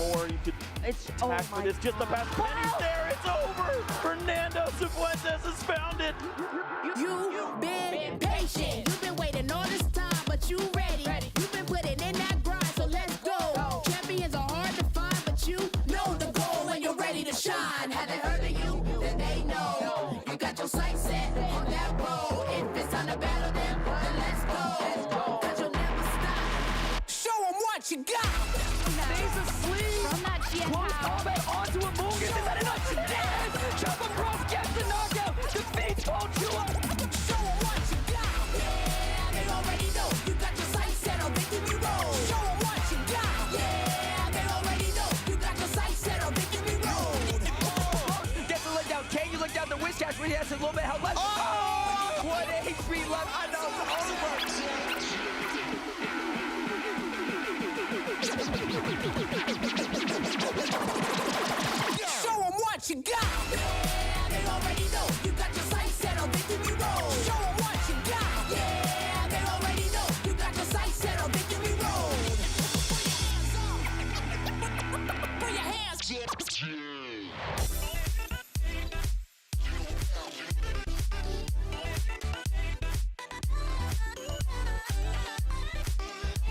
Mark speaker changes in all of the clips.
Speaker 1: more. You could attack for this. Just the pass. Penny's there. It's over. Fernando Cifuentes has found it.
Speaker 2: You've been patient. You've been waiting all this time, but you ready. You've been putting in that grind, so let's go. Champions are hard to find, but you know the goal when you're ready to shine. Have they heard of you? Then they know. You got your sights set on that road. If it's time to battle them, then let's go. Cause you'll never stop. Show them what you got.
Speaker 1: Stays asleep.
Speaker 3: From that GM
Speaker 1: Close
Speaker 3: power.
Speaker 1: combat onto a Mungus. Is that enough? She did! Jump across, gets the knockout. Defeats Volchula.
Speaker 2: Show them what you got. Yeah, they already know. You got your sights set on victory road. Show them what you got. Yeah, they already know. You got your sights set on victory road.
Speaker 1: Gets the leg down. Can you look down the wish cash when he has a little bit of health left? Oh! What HP left. I know it's over.
Speaker 2: Show them what you got. Yeah, they already know. You got your sights set on victory road. Show them what you got. Yeah, they already know. You got your sights set on victory road. Put your hands.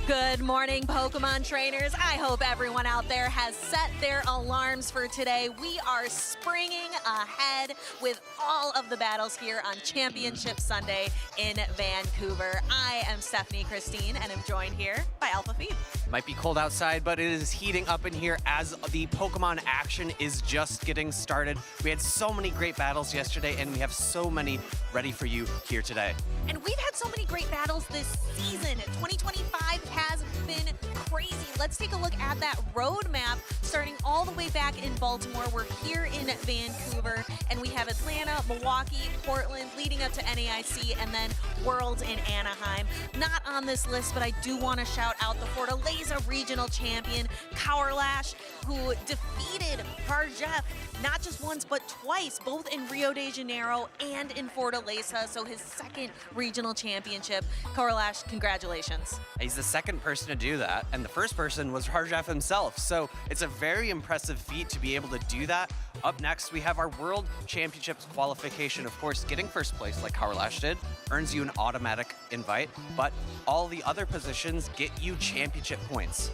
Speaker 4: Good morning, Pokemon trainers. I hope everyone out there has set their alarms for today. We are springing ahead with all of the battles here on Championship Sunday in Vancouver. I am Stephanie Christine and am joined here by Alpha Feed.
Speaker 5: Might be cold outside, but it is heating up in here as the Pokemon action is just getting started. We had so many great battles yesterday, and we have so many ready for you here today.
Speaker 4: And we've had so many great battles this season. 2025 has been crazy. Let's take a look at that roadmap starting all the way back in Baltimore. We're here in Vancouver, and we have Atlanta, Milwaukee, Portland, leading up to NAIC, and then Worlds in Anaheim. Not on this list, but I do want to shout out the Fortaleza Regional Champion, Kaurlash, who defeated Harjef not just once, but twice, both in Rio de Janeiro and in Fortaleza, so his second regional championship. Kaurlash, congratulations.
Speaker 5: He's the second person to do that, and the first person was Harjef himself, so it's a very impressive feat to be able to do that. Up next, we have our World Championships qualification. Of course, getting first place like Kaurlash did earns you an automatic invite, but all the other positions get you championship points.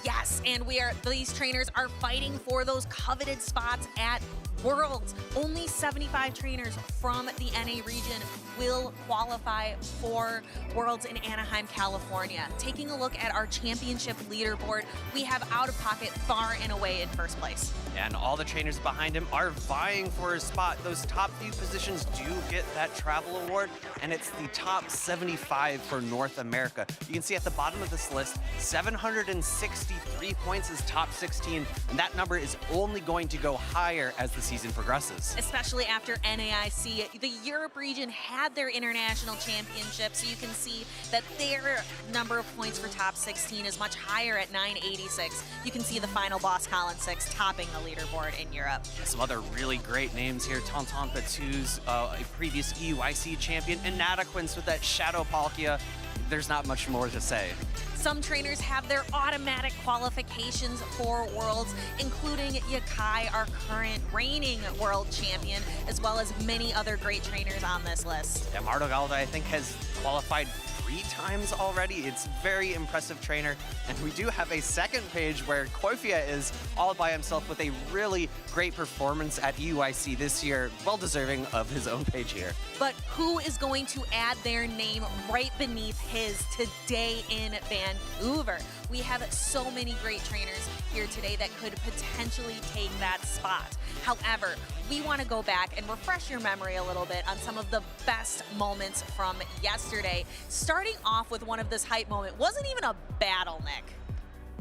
Speaker 4: Yes, and these trainers are fighting for those coveted spots at Worlds. Only 75 trainers from the NA region will qualify for Worlds in Anaheim, California. Taking a look at our championship leaderboard, we have Out of Pocket far and away in first place.
Speaker 5: And all the trainers behind him are vying for a spot. Those top few positions do get that travel award, and it's the top 75 for North America. You can see at the bottom of this list, 763 points is top 16, and that number is only going to go higher as the season progresses.
Speaker 4: Especially after NAIC, the Europe region had their international championship, so you can see that their number of points for top 16 is much higher at 986. You can see the final boss, Colin 6, topping the leaderboard in Europe.
Speaker 5: Some other really great names here. Tonton Patou's a previous EUIC champion, and Nataquins with that Shadow Palkia. There's not much more to say.
Speaker 4: Some trainers have their automatic qualifications for Worlds, including Yakai, our current reigning world champion, as well as many other great trainers on this list.
Speaker 5: Yeah, Mardo Galda, I think, has qualified 3 times already. It's a very impressive trainer. And we do have a second page where Koifia is all by himself with a really great performance at EUIC this year. Well deserving of his own page here.
Speaker 4: But who is going to add their name right beneath his today in Vancouver? We have so many great trainers here today that could potentially take that spot. However, we want to go back and refresh your memory a little bit on some of the best moments from yesterday. Starting off with one of this hype moment, wasn't even a battle, Nick.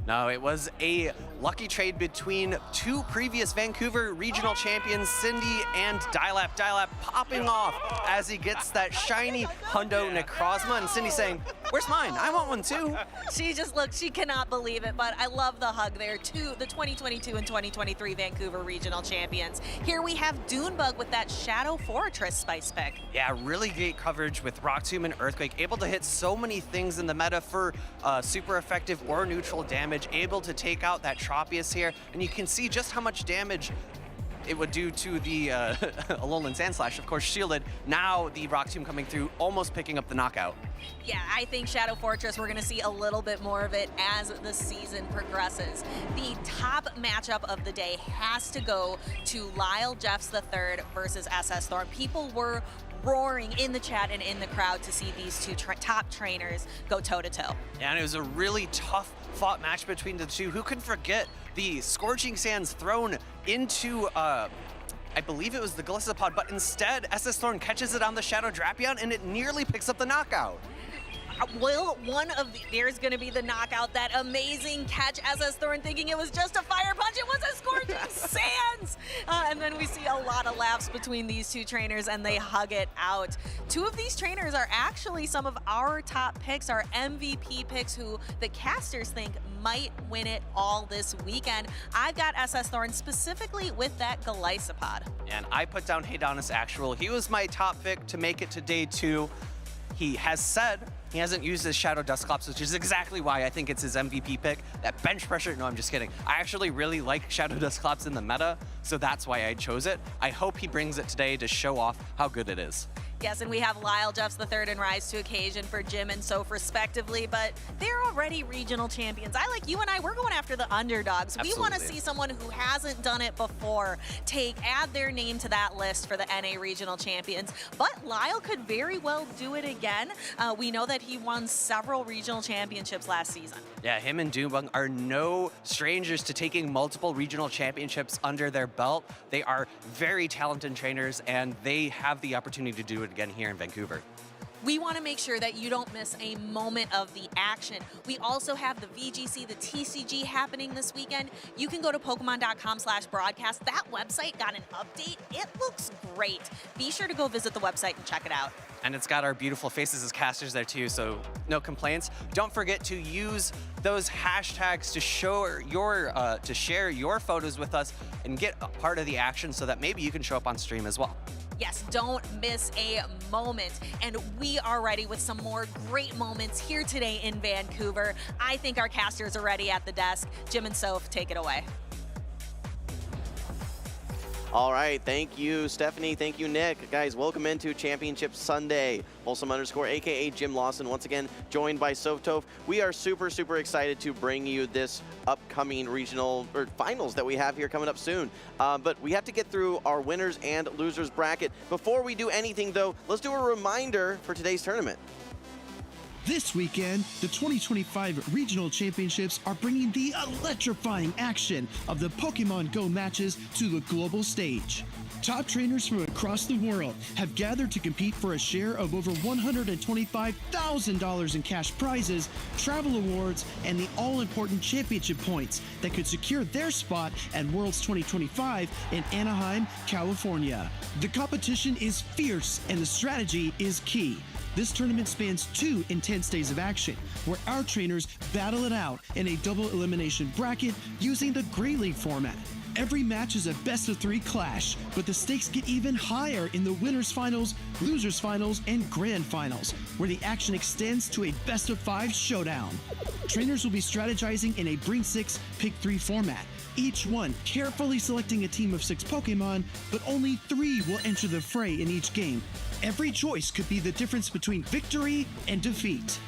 Speaker 5: No, it was a lucky trade between 2 previous Vancouver regional champions, Cindy and Dilap. Dilap popping off as he gets that shiny Hundo Necrozma, and Cindy saying, Where's mine? I want one too.
Speaker 4: She just looked, she cannot believe it, but I love the hug there to the 2022 and 2023 Vancouver Regional Champions. Here we have Dunebug with that Shadow Fortress spice pick.
Speaker 5: Yeah, really great coverage with Rock Tomb and Earthquake, able to hit so many things in the meta for super effective or neutral damage, able to take out that Tropius here, and you can see just how much damage it would do to the Alolan Sandslash, of course shielded. Now the Rock Tomb coming through, almost picking up the knockout.
Speaker 4: Yeah, I think Shadow Fortress, we're going to see a little bit more of it as the season progresses. The top matchup of the day has to go to Lyle Jeffs III versus SS Thorn. People were roaring in the chat and in the crowd to see these two top trainers go toe-to-toe.
Speaker 5: Yeah, and it was a really tough fought match between the two. Who can forget the Scorching Sands thrown into, I believe it was the Gliscopod, but instead SS Thorn catches it on the Shadow Drapion and it nearly picks up the knockout.
Speaker 4: Will one of the, there's going to be the knockout, that amazing catch, SS Thorn thinking it was just a fire punch, it was a Scorching Sands! And then we see a lot of laughs between these two trainers and they hug it out. Two of these trainers are actually some of our top picks, our MVP picks, who the casters think might win it all this weekend. I've got SS Thorn specifically with that Gliscopod.
Speaker 5: And I put down Haydonis Actual. He was my top pick to make it to day 2. He has said he hasn't used his Shadow Dusclops, which is exactly why I think it's his MVP pick. That bench pressure, no, I'm just kidding. I actually really like Shadow Dusclops in the meta, so that's why I chose it. I hope he brings it today to show off how good it is.
Speaker 4: Yes, and we have Lyle Jeffs III and Rise to Occasion for Jim and Soph respectively, but they're already regional champions. I, like you and I, we're going after the underdogs.
Speaker 5: Absolutely.
Speaker 4: We want to see someone who hasn't done it before add their name to that list for the NA regional champions. But Lyle could very well do it again. We know that he won several regional championships last season.
Speaker 5: Yeah, him and Dunebug are no strangers to taking multiple regional championships under their belt. They are very talented trainers, and they have the opportunity to do it again here in Vancouver.
Speaker 4: We want to make sure that you don't miss a moment of the action. We also have the VGC, the TCG happening this weekend. You can go to Pokemon.com/broadcast. That website got an update. It looks great. Be sure to go visit the website and check it out.
Speaker 5: And it's got our beautiful faces as casters there too, so no complaints. Don't forget to use those hashtags to share your photos with us and get a part of the action so that maybe you can show up on stream as well.
Speaker 4: Yes, don't miss a moment. And we are ready with some more great moments here today in Vancouver. I think our casters are ready at the desk. Jim and Soph, take it away.
Speaker 3: All right, thank you, Stephanie. Thank you, Nick. Guys, welcome into Championship Sunday. Wholesome _ aka Jim Lawson, once again joined by Softov. We are super excited to bring you this upcoming regional finals that we have here coming up soon. But we have to get through our winners and losers bracket. Before we do anything, though, let's do a reminder for today's tournament.
Speaker 6: This weekend, the 2025 Regional Championships are bringing the electrifying action of the Pokemon Go matches to the global stage. Top trainers from across the world have gathered to compete for a share of over $125,000 in cash prizes, travel awards, and the all-important championship points that could secure their spot at Worlds 2025 in Anaheim, California. The competition is fierce and the strategy is key. This tournament spans 2 intense days of action, where our trainers battle it out in a double elimination bracket using the Grey League format. Every match is a best-of-3 clash, but the stakes get even higher in the winners finals, losers finals, and grand finals, where the action extends to a best-of-5 showdown. Trainers will be strategizing in a Bring 6, Pick 3 format, each one carefully selecting a team of 6 Pokemon, but only 3 will enter the fray in each game. Every choice could be the difference between victory and defeat.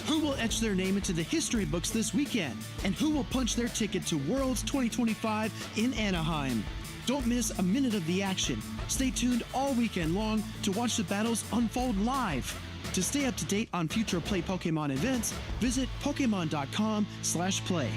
Speaker 6: Who will etch their name into the history books this weekend? And who will punch their ticket to Worlds 2025 in Anaheim? Don't miss a minute of the action. Stay tuned all weekend long to watch the battles unfold live. To stay up to date on future Play Pokemon events, visit Pokemon.com/play.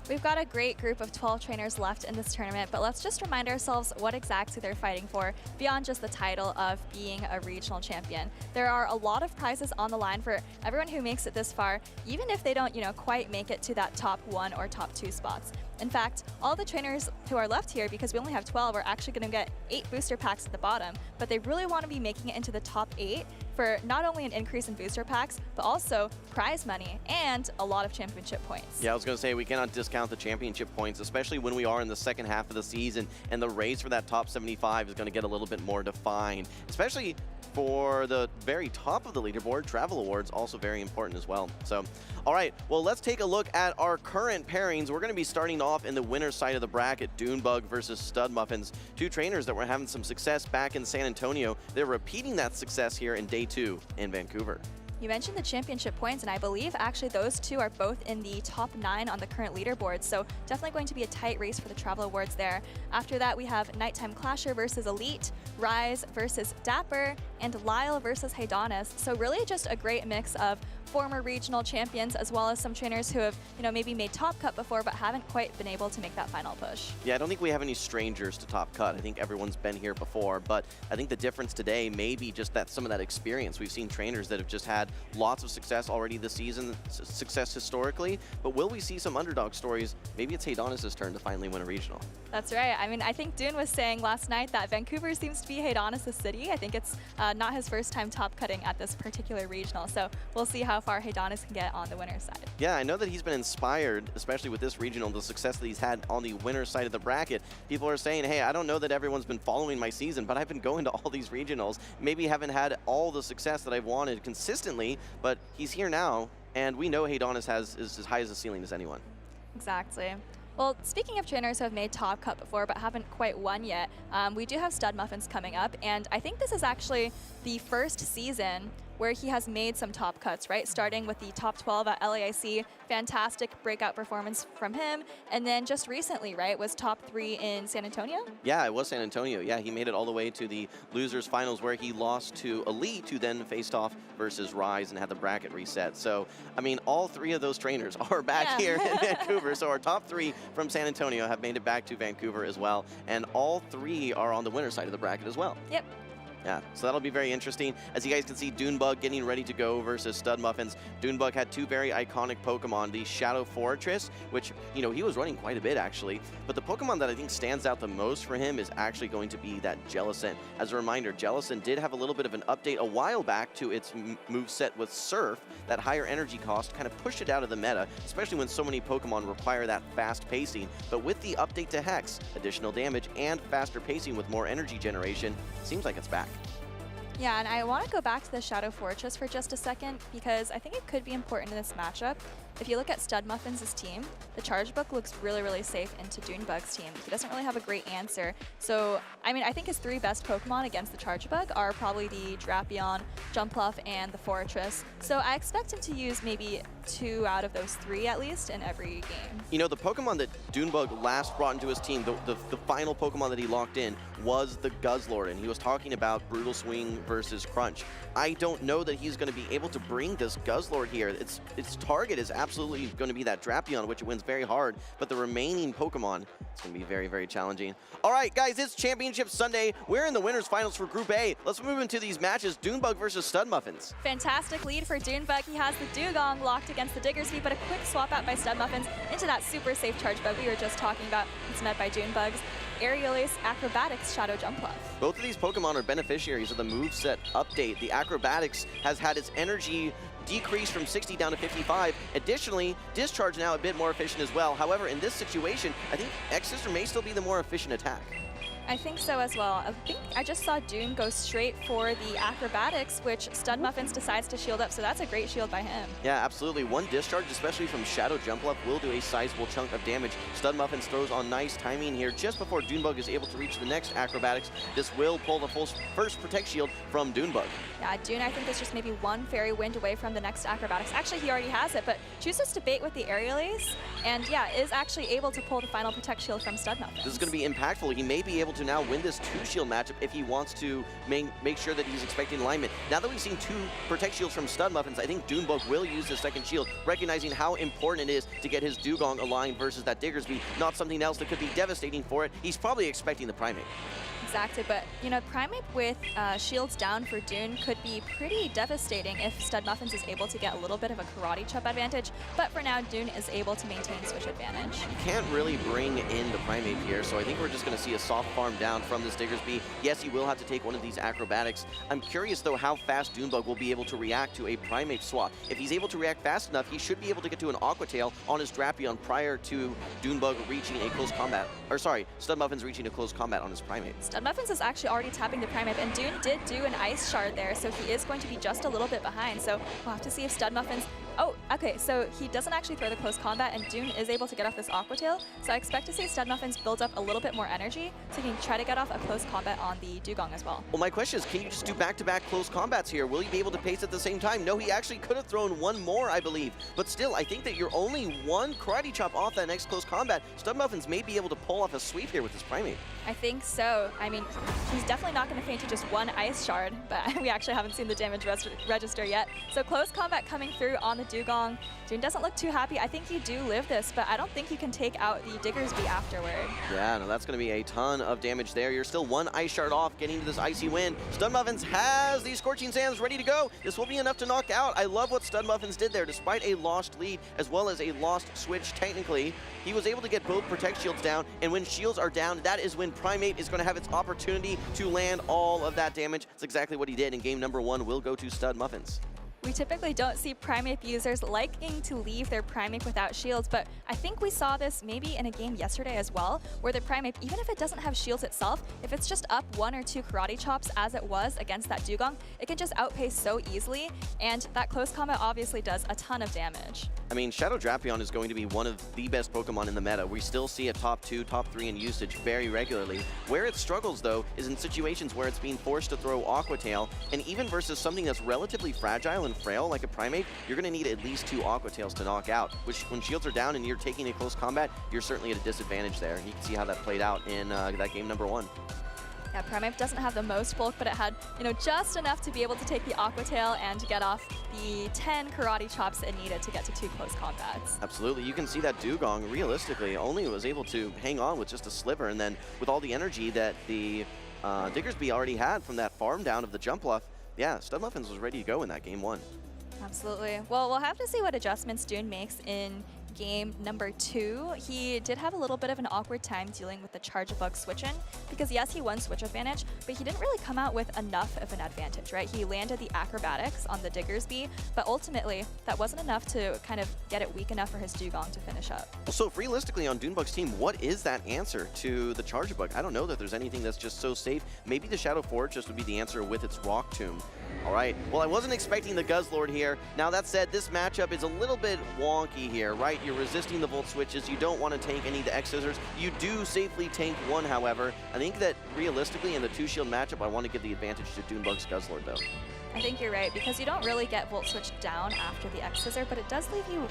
Speaker 7: We've got a great group of 12 trainers left in this tournament, but let's just remind ourselves what exactly they're fighting for beyond just the title of being a regional champion. There are a lot of prizes on the line for everyone who makes it this far, even if they don't, quite make it to that top 1 or top 2 spots. In fact, all the trainers who are left here, because we only have 12, are actually going to get 8 booster packs at the bottom, but they really want to be making it into the top 8 for not only an increase in booster packs, but also prize money and a lot of championship points.
Speaker 3: Yeah, I was going to say, we cannot discount the championship points, especially when we are in the second half of the season, and the race for that top 75 is going to get a little bit more defined, especially for the very top of the leaderboard. Travel awards also very important as well. So, all right, well, let's take a look at our current pairings. We're going to be starting off in the winner's side of the bracket, Dunebug versus Stud Muffins, 2 trainers that were having some success back in San Antonio. They're repeating that success here in day 2 in Vancouver.
Speaker 7: You mentioned the championship points, and I believe actually those 2 are both in the top 9 on the current leaderboard, so definitely going to be a tight race for the Travel Awards there. After that, we have Nighttime Clasher versus Elite, Rise versus Dapper, and Lyle versus Heidonis. So really just a great mix of former regional champions, as well as some trainers who have, maybe made Top Cut before, but haven't quite been able to make that final push.
Speaker 3: Yeah, I don't think we have any strangers to Top Cut. I think everyone's been here before, but I think the difference today may be just that some of that experience. We've seen trainers that have just had lots of success already this season, success historically, but will we see some underdog stories? Maybe it's Heidonis' turn to finally win a regional.
Speaker 7: That's right. I mean, I think Dune was saying last night that Vancouver seems to be Heidonis' city. I think it's not his first time top cutting at this particular regional, so we'll see how far Heidonis can get on the winner's side.
Speaker 3: Yeah, I know that he's been inspired, especially with this regional, the success that he's had on the winner's side of the bracket. People are saying, hey, I don't know that everyone's been following my season, but I've been going to all these regionals. Maybe haven't had all the success that I've wanted consistently, but he's here now, and we know Heidonis is as high as the ceiling as anyone.
Speaker 7: Exactly. Well, speaking of trainers who have made Top Cut before but haven't quite won yet, we do have Stud Muffins coming up, and I think this is actually the first season where he has made some top cuts, right? Starting with the top 12 at LAIC, fantastic breakout performance from him. And then just recently, right, was top 3 in San Antonio?
Speaker 3: Yeah, it was San Antonio. Yeah, he made it all the way to the losers finals where he lost to Elite, who then faced off versus Rise and had the bracket reset. So, I mean, all 3 of those trainers are back here in Vancouver. So our top 3 from San Antonio have made it back to Vancouver as well. And all 3 are on the winner's side of the bracket as well.
Speaker 7: Yep.
Speaker 3: Yeah, so that'll be very interesting. As you guys can see, Dunebug getting ready to go versus Stud Muffins. Dunebug had 2 very iconic Pokemon, the Shadow Fortress, which, he was running quite a bit actually, but the Pokemon that I think stands out the most for him is actually going to be that Jellicent. As a reminder, Jellicent did have a little bit of an update a while back to its moveset with Surf. That higher energy cost kind of pushed it out of the meta, especially when so many Pokemon require that fast pacing. But with the update to Hex, additional damage and faster pacing with more energy generation, seems like it's back.
Speaker 7: Yeah, and I want to go back to the Shadow Fortress for just a second because I think it could be important in this matchup. If you look at Stud Muffins' team, the Charge Book looks really, really safe into Dunebug's team. He doesn't really have a great answer. So, I mean, I think his 3 best Pokemon against the Charge Bug are probably the Drapion, Jumpluff, and the Fortress. So I expect him to use maybe 2 out of those 3 at least in every game.
Speaker 3: The Pokemon that Dunebug last brought into his team, the final Pokemon that he locked in was the Guzzlord, and he was talking about Brutal Swing versus Crunch. I don't know that he's going to be able to bring this Guzzlord here. Its target is absolutely going to be that Drapion, which it wins very hard, but the remaining Pokemon, it's going to be very, very challenging. All right, guys, it's Championship Sunday. We're in the winners finals for Group A. Let's move into these matches. Dunebug versus Stud Muffins.
Speaker 7: Fantastic lead for Dunebug. He has the Dugong locked against the Diggersby, but a quick swap out by Stud Muffins into that super safe Charge Bug we were just talking about. It's met by Dunebug's Aerialise Acrobatics Shadow Jumpluff.
Speaker 3: Both of these Pokemon are beneficiaries of the moveset update. The Acrobatics has had its energy decreased from 60 down to 55. Additionally, Discharge now a bit more efficient as well. However, in this situation, I think X-Sister may still be the more efficient attack.
Speaker 7: I think so as well. I think I just saw Dune go straight for the Acrobatics, which Stud Muffins decides to shield up, so that's a great shield by him.
Speaker 3: Yeah, absolutely. One Discharge, especially from Shadow Jumpluff, will do a sizable chunk of damage. Stud Muffins throws on nice timing here just before Dunebug is able to reach the next Acrobatics. This will pull the first Protect Shield from Dunebug.
Speaker 7: Yeah, Dune, I think, is just maybe 1 Fairy Wind away from the next Acrobatics. Actually, he already has it, but chooses to bait with the Aerialise, and yeah, is actually able to pull the final Protect Shield from Stud Muffins.
Speaker 3: This is going to be impactful. He may be able to now win this 2-shield matchup if he wants to make sure that he's expecting alignment. Now that we've seen 2 Protect Shields from Stud Muffins, I think Dunebug will use the second shield, recognizing how important it is to get his Dugong aligned versus that Diggersby, not something else that could be devastating for it. He's probably expecting the Primate.
Speaker 7: Exactly, but you know, Primate with shields down for Dune could be pretty devastating if Stud Muffins is able to get a little bit of a karate chop advantage, but for now, Dune is able to maintain switch advantage.
Speaker 3: You can't really bring in the Primate here, so I think we're just going to see a soft farm down from this Diggersby. Yes, he will have to take one of these acrobatics. I'm curious, though, how fast Dunebug will be able to react to a Primate swap. If he's able to react fast enough, he should be able to get to an Aqua Tail on his Drapion prior to Dunebug reaching a close combat. Or sorry, Stud Muffins reaching a close combat on his Primate.
Speaker 7: Stud Muffins is actually already tapping the Primate, and Dune did do an Ice Shard there, so he is going to be just a little bit behind. So we'll have to see if Stud Muffins... Oh, okay, so he doesn't actually throw the close combat, and Dune is able to get off this Aqua Tail. So I expect to see Stud Muffins build up a little bit more energy, so he can try to get off a close combat on the Dugong as well.
Speaker 3: Well, my question is, can you just do back-to-back close combats here? Will you be able to pace at the same time? No, he actually could have thrown one more, I believe. But still, I think that you're only one Karate Chop off that next close combat. Stud Muffins may be able to pull off a sweep here with his Primate.
Speaker 7: I think so. I mean, he's definitely not going to faint to just one Ice Shard, but we actually haven't seen the damage register yet. So close combat coming through on the Dugong. Dune doesn't look too happy. I think you do live this, but I don't think you can take out the Diggersby afterward.
Speaker 3: Yeah, no, that's going to be a ton of damage there. You're still one Ice Shard off getting to this Icy Wind. Stud Muffins has these Scorching Sands ready to go. This will be enough to knock out. I love what Stud Muffins did there. Despite a lost lead as well as a lost switch technically, he was able to get both Protect Shields down, and when shields are down, that is when Primate is going to have its opportunity to land all of that damage. That's exactly what he did, and game number 1 will go to Stud Muffins.
Speaker 7: We typically don't see Primate users liking to leave their Primate without shields, but I think we saw this maybe in a game yesterday as well, where the Primate, even if it doesn't have shields itself, if it's just up 1 or 2 Karate Chops as it was against that Dugong, it can just outpace so easily, and that close combat obviously does a ton of damage.
Speaker 3: I mean, Shadow Drapion is going to be one of the best Pokemon in the meta. We still see a top 2, top 3 in usage very regularly. Where it struggles, though, is in situations where it's being forced to throw Aqua Tail, and even versus something that's relatively fragile and frail like a Primate, you're going to need at least 2 Aqua Tails to knock out, which when shields are down and you're taking a close combat, you're certainly at a disadvantage there. You can see how that played out in that game number 1.
Speaker 7: Yeah, Primate doesn't have the most bulk, but it had, you know, just enough to be able to take the Aqua Tail and to get off the 10 Karate Chops it needed to get to 2 close combats.
Speaker 3: Absolutely. You can see that Dugong, realistically, only was able to hang on with just a sliver, and then with all the energy that the Diggersby already had from that farm down of the jump bluff, yeah, Stud Muffins was ready to go in that game 1.
Speaker 7: Absolutely. Well, we'll have to see what adjustments Dune makes in game number 2. He did have a little bit of an awkward time dealing with the Charge-a-Bug switch-in, because yes, he won switch advantage, but he didn't really come out with enough of an advantage, right? He landed the acrobatics on the Diggersby, but ultimately, that wasn't enough to kind of get it weak enough for his Dugong to finish up.
Speaker 3: So if realistically on Dunebug's team, what is that answer to the Charge-a-Bug? I don't know that there's anything that's just so safe. Maybe the Shadow Forge just would be the answer with its Rock Tomb. All right, well, I wasn't expecting the Guzzlord here. Now, that said, this matchup is a little bit wonky here, right? You're resisting the Volt Switches. You don't want to tank any of the X-Scissors. You do safely tank one, however. I think that realistically in the 2-shield matchup, I want to give the advantage to Dunebug's Guzzlord, though.
Speaker 7: I think you're right, because you don't really get Volt Switch down after the X-Scissor, but it does leave you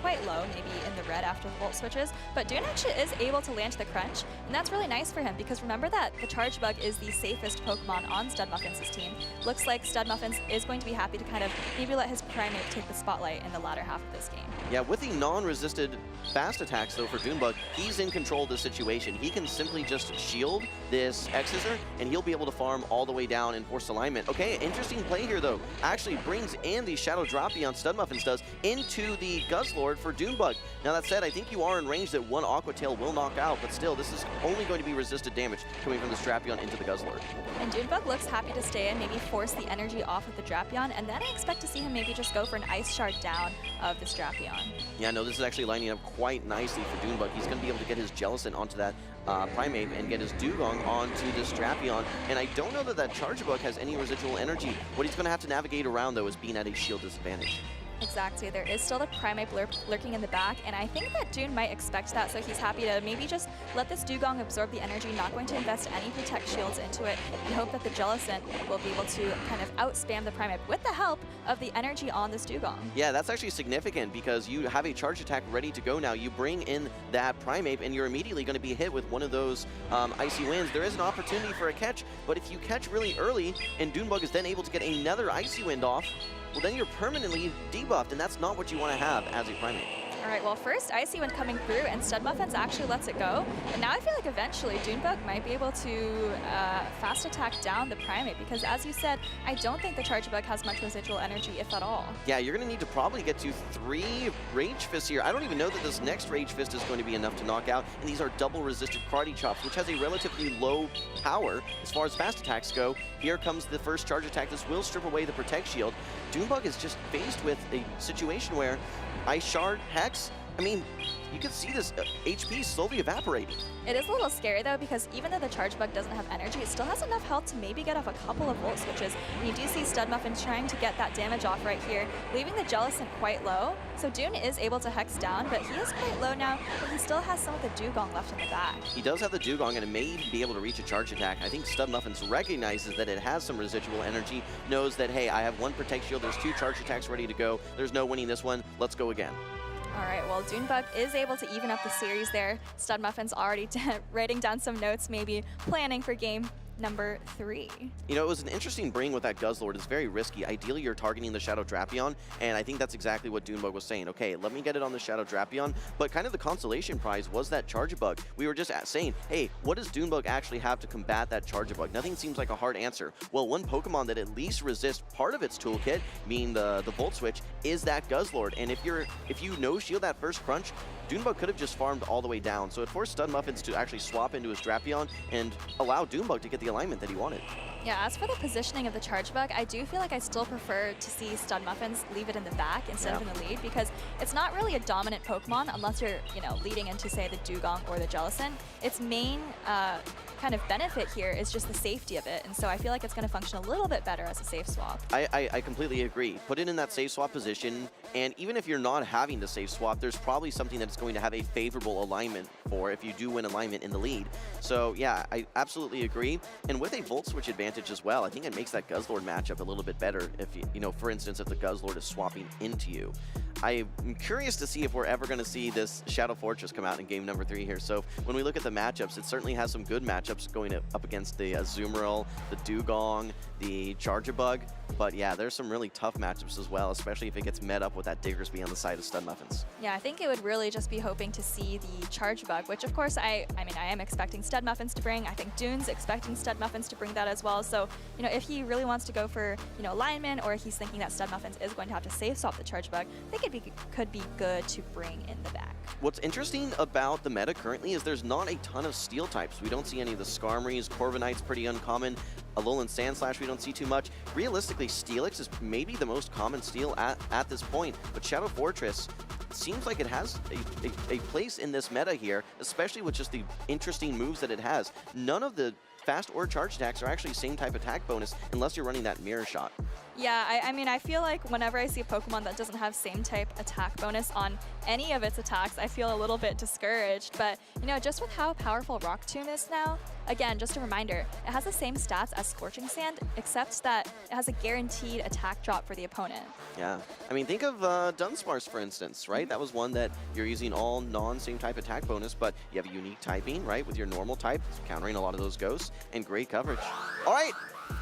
Speaker 7: quite low, maybe in the red after the Volt Switches. But Dune actually is able to land the Crunch, and that's really nice for him, because remember that the Charge-Bug is the safest Pokemon on Stud Muffins' team. Looks like Stud Muffins is going to be happy to kind of maybe let his Primate take the spotlight in the latter half of this game.
Speaker 3: Yeah, with the non-resisted fast attacks, though, for Dunebug, he's in control of the situation. He can simply just shield this X-Scissor, and he'll be able to farm all the way down in forced alignment. Okay, interesting play here, though. Actually brings in the Shadow Drapion, Stud Muffins does, into the Guzzlord for Dunebug. Now, that said, I think you are in range that one Aqua Tail will knock out, but still, this is only going to be resisted damage coming from this Drapion into the Guzzlord.
Speaker 7: And Dunebug looks happy to stay in, maybe force the energy off of the Drapion, and then I expect to see him maybe just go for an Ice Shard down of this Drapion.
Speaker 3: Yeah, no, this is actually lining up quite nicely for Dunebug. He's going to be able to get his Jellicent onto that Primate and get his Dugong onto this Drapion. And I don't know that that Charge-a-Bug has any residual energy. What he's going to have to navigate around, though, is being at a shield disadvantage.
Speaker 7: Exactly. There is still the Primate lurking in the back, and I think that Dune might expect that, so he's happy to maybe just let this Dugong absorb the energy, not going to invest any Protect Shields into it, and hope that the Jellicent will be able to kind of outspam the Primate with the help of the energy on this Dugong.
Speaker 3: Yeah, that's actually significant because you have a charge attack ready to go now. You bring in that Primate, and you're immediately going to be hit with one of those Icy Winds. There is an opportunity for a catch, but if you catch really early, and Dunebug is then able to get another Icy Wind off, well, then you're permanently debuffed, and that's not what you want to have as a Primate.
Speaker 7: All right, well, first Icy went coming through, and Stud Muffins actually lets it go. But now I feel like eventually Dunebug might be able to fast attack down the Primate, because as you said, I don't think the Charge Bug has much residual energy, if at all.
Speaker 3: Yeah, you're going to need to probably get to 3 Rage Fists here. I don't even know that this next Rage Fist is going to be enough to knock out, and these are double resisted Karate Chops, which has a relatively low power as far as fast attacks go. Here comes the first charge attack. This will strip away the Protect Shield. Dunebug is just faced with a situation where Ice Shard, Hex, I mean, you can see this HP slowly evaporating.
Speaker 7: It is a little scary though, because even though the Charge Bug doesn't have energy, it still has enough health to maybe get off a couple of Volt Switches. And you do see Stud Muffin trying to get that damage off right here, leaving the Jellicent quite low. So Dune is able to Hex down, but he is quite low now, but he still has some of the Dugong left in the back.
Speaker 3: He does have the Dugong, and it may even be able to reach a charge attack. I think Stud Muffins recognizes that it has some residual energy, knows that, hey, I have 1 Protect Shield, there's 2 charge attacks ready to go, there's no winning this one, let's go again.
Speaker 7: All right, well, Dunebug is able to even up the series there. Stud Muffin's already writing down some notes, maybe planning for game number 3.
Speaker 3: You know, it was an interesting bring with that Guzzlord. It's very risky. Ideally, you're targeting the Shadow Drapion, and I think that's exactly what Dunebug was saying. Okay, let me get it on the Shadow Drapion, but kind of the consolation prize was that Charge-a-Bug. We were just saying, hey, what does Dunebug actually have to combat that Charge-a-Bug? Nothing seems like a hard answer. Well, one Pokemon that at least resists part of its toolkit, being the Volt Switch, is that Guzzlord. And if you no-shield that first crunch, Dunebug could have just farmed all the way down, so it forced Stud Muffins to actually swap into his Drapion and allow Dunebug to get the alignment that he wanted.
Speaker 7: Yeah, as for the positioning of the Charge Bug, I do feel like I still prefer to see Stud Muffins leave it in the back instead of in the lead, because it's not really a dominant Pokemon unless you're, leading into, say, the Dugong or the Jellicent. Its main kind of benefit here is just the safety of it, and so I feel like it's going to function a little bit better as a safe swap.
Speaker 3: I completely agree. Put it in that safe swap position, and even if you're not having to safe swap, there's probably something that's going to have a favorable alignment for if you do win alignment in the lead. So yeah, I absolutely agree. And with a Volt Switch advantage as well, I think it makes that Guzzlord matchup a little bit better if, for instance, if the Guzzlord is swapping into you. I'm curious to see if we're ever going to see this Shadow Fortress come out in game number 3 here. So when we look at the matchups, it certainly has some good matchups going up against the Azumarill, the Dugong, the Charge-a-Bug. But yeah, there's some really tough matchups as well, especially if it gets met up with that Diggersby on the side of Stud Muffins.
Speaker 7: Yeah, I think it would really just be hoping to see the Charge-a-Bug, which of course I am expecting Stud Muffins to bring. I think Dune's expecting Stud Muffins to bring that as well. So, if he really wants to go for, alignment, or he's thinking that Stud Muffins is going to have to safe swap the Charge-a-Bug, I think it could be good to bring in the back.
Speaker 3: What's interesting about the meta currently is there's not a ton of steel types. We don't see any of the Skarmories. Corviknight's pretty uncommon. Alolan Sandslash we don't see too much. Realistically, Steelix is maybe the most common steel at this point, but Shadow Fortress seems like it has a place in this meta here, especially with just the interesting moves that it has. None of the fast or charge attacks are actually same type attack bonus unless you're running that mirror shot.
Speaker 7: Yeah, I feel like whenever I see a Pokemon that doesn't have same type attack bonus on any of its attacks, I feel a little bit discouraged. But, just with how powerful Rock Tomb is now, again, just a reminder, it has the same stats as Scorching Sand, except that it has a guaranteed attack drop for the opponent.
Speaker 3: Yeah. I mean, think of Dunsparce, for instance, right? That was one that you're using all non-same type attack bonus, but you have a unique typing, right, with your normal type, countering a lot of those ghosts, and great coverage. All right.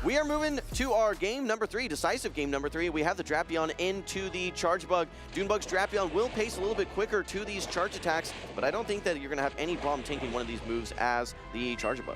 Speaker 3: We are moving to our game number 3, decisive game number 3. We have the Drapion into the Charge-Bug. Dunebug's Drapion will pace a little bit quicker to these charge attacks, but I don't think that you're going to have any problem taking one of these moves as the Charge-Bug.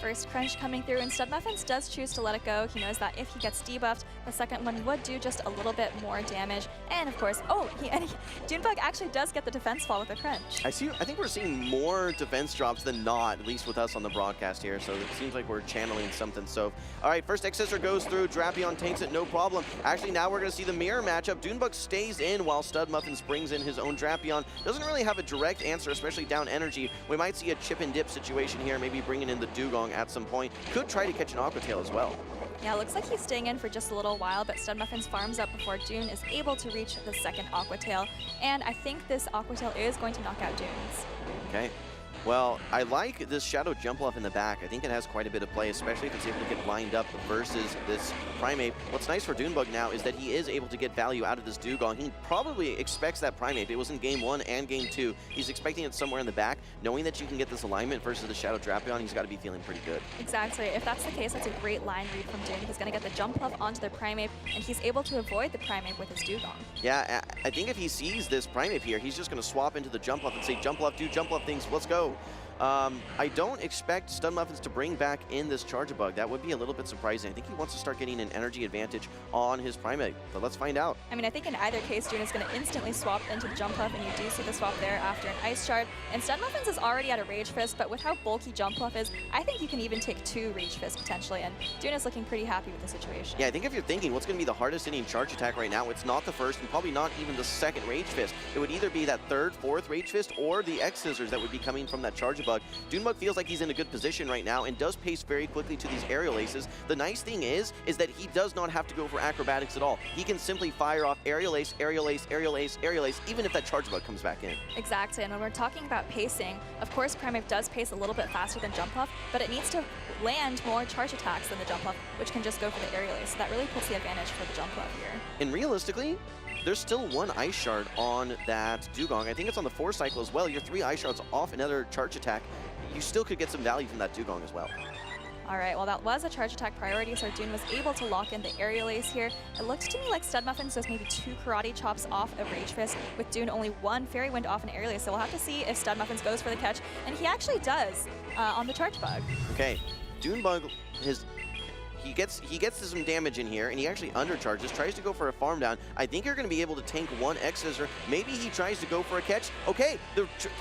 Speaker 7: First crunch coming through, and Stud Muffins does choose to let it go. He knows that if he gets debuffed, the second one would do just a little bit more damage. And of course, Dunebug actually does get the defense fall with a crunch.
Speaker 3: I think we're seeing more defense drops than not, at least with us on the broadcast here, so it seems like we're channeling something. So, all right, first X-Scissor goes through, Drapion takes it, no problem. Actually, now we're going to see the mirror matchup. Dunebug stays in while Stud Muffins brings in his own Drapion. Doesn't really have a direct answer, especially down energy. We might see a chip and dip situation here, maybe bringing in the Dugong at some point. Could try to catch an Aqua Tail as well.
Speaker 7: Yeah, looks like he's staying in for just a little while, but Stud Muffins farms up before Dune is able to reach the second Aqua Tail. And I think this Aqua Tail is going to knock out Dune's.
Speaker 3: Okay. Well, I like this Shadow Jump Off in the back. I think it has quite a bit of play, especially if it's able to get lined up versus this Primeape. What's nice for Dunebug now is that he is able to get value out of this Dugong. He probably expects that Primeape. It was in Game 1 and Game 2. He's expecting it somewhere in the back. Knowing that you can get this alignment versus the Shadow Drapion, he's got to be feeling pretty good.
Speaker 7: Exactly. If that's the case, that's a great line read from Dune. He's going to get the Jump Off onto the Primeape, and he's able to avoid the Primeape with his Dugong.
Speaker 3: Yeah, I think if he sees this Primeape here, he's just going to swap into the Jump Off and say, Jump Off, do Jump Off things, let's go. I don't expect Studmuffins to bring back in this Charjabug. That would be a little bit surprising. I think he wants to start getting an energy advantage on his Primeape, but let's find out.
Speaker 7: I mean, I think in either case, Dune is going to instantly swap into the Jump Off, and you do see the swap there after an Ice Shard. And Studmuffins is already at a Rage Fist, but with how bulky Jump Off is, I think you can even take 2 Rage Fists potentially, and Dune is looking pretty happy with the situation.
Speaker 3: Yeah, I think if you're thinking what's going to be the hardest hitting charge attack right now, it's not the first and probably not even the second Rage Fist. It would either be that 3rd, 4th Rage Fist or the X-Scissors that would be coming from that Charjabug. Dunebug feels like he's in a good position right now and does pace very quickly to these aerial aces. The nice thing is that he does not have to go for acrobatics at all. He can simply fire off aerial ace, aerial ace, aerial ace, aerial ace, even if that Charjabug comes back in.
Speaker 7: Exactly, and when we're talking about pacing, of course Primeape does pace a little bit faster than Jump Off, but it needs to land more charge attacks than the Jump Off, which can just go for the aerial ace. So that really puts the advantage for the Jump Off here.
Speaker 3: And realistically, there's still 1 Ice Shard on that Dugong. I think it's on the 4 cycle as well. You're 3 Ice Shards off another charge attack. You still could get some value from that Dugong as well.
Speaker 7: All right, well, that was a charge attack priority, so Dune was able to lock in the aerial ace here. It looks to me like Studmuffins was maybe 2 karate chops off of Rage Fist, with Dune only 1 Fairy Wind off an aerial ace. So we'll have to see if Studmuffins goes for the catch, and he actually does on the charge bug.
Speaker 3: Okay, Dunebug, he gets some damage in here, and he actually undercharges, tries to go for a farm down. I think you're going to be able to tank 1 X-Scissor. Maybe he tries to go for a catch. Okay,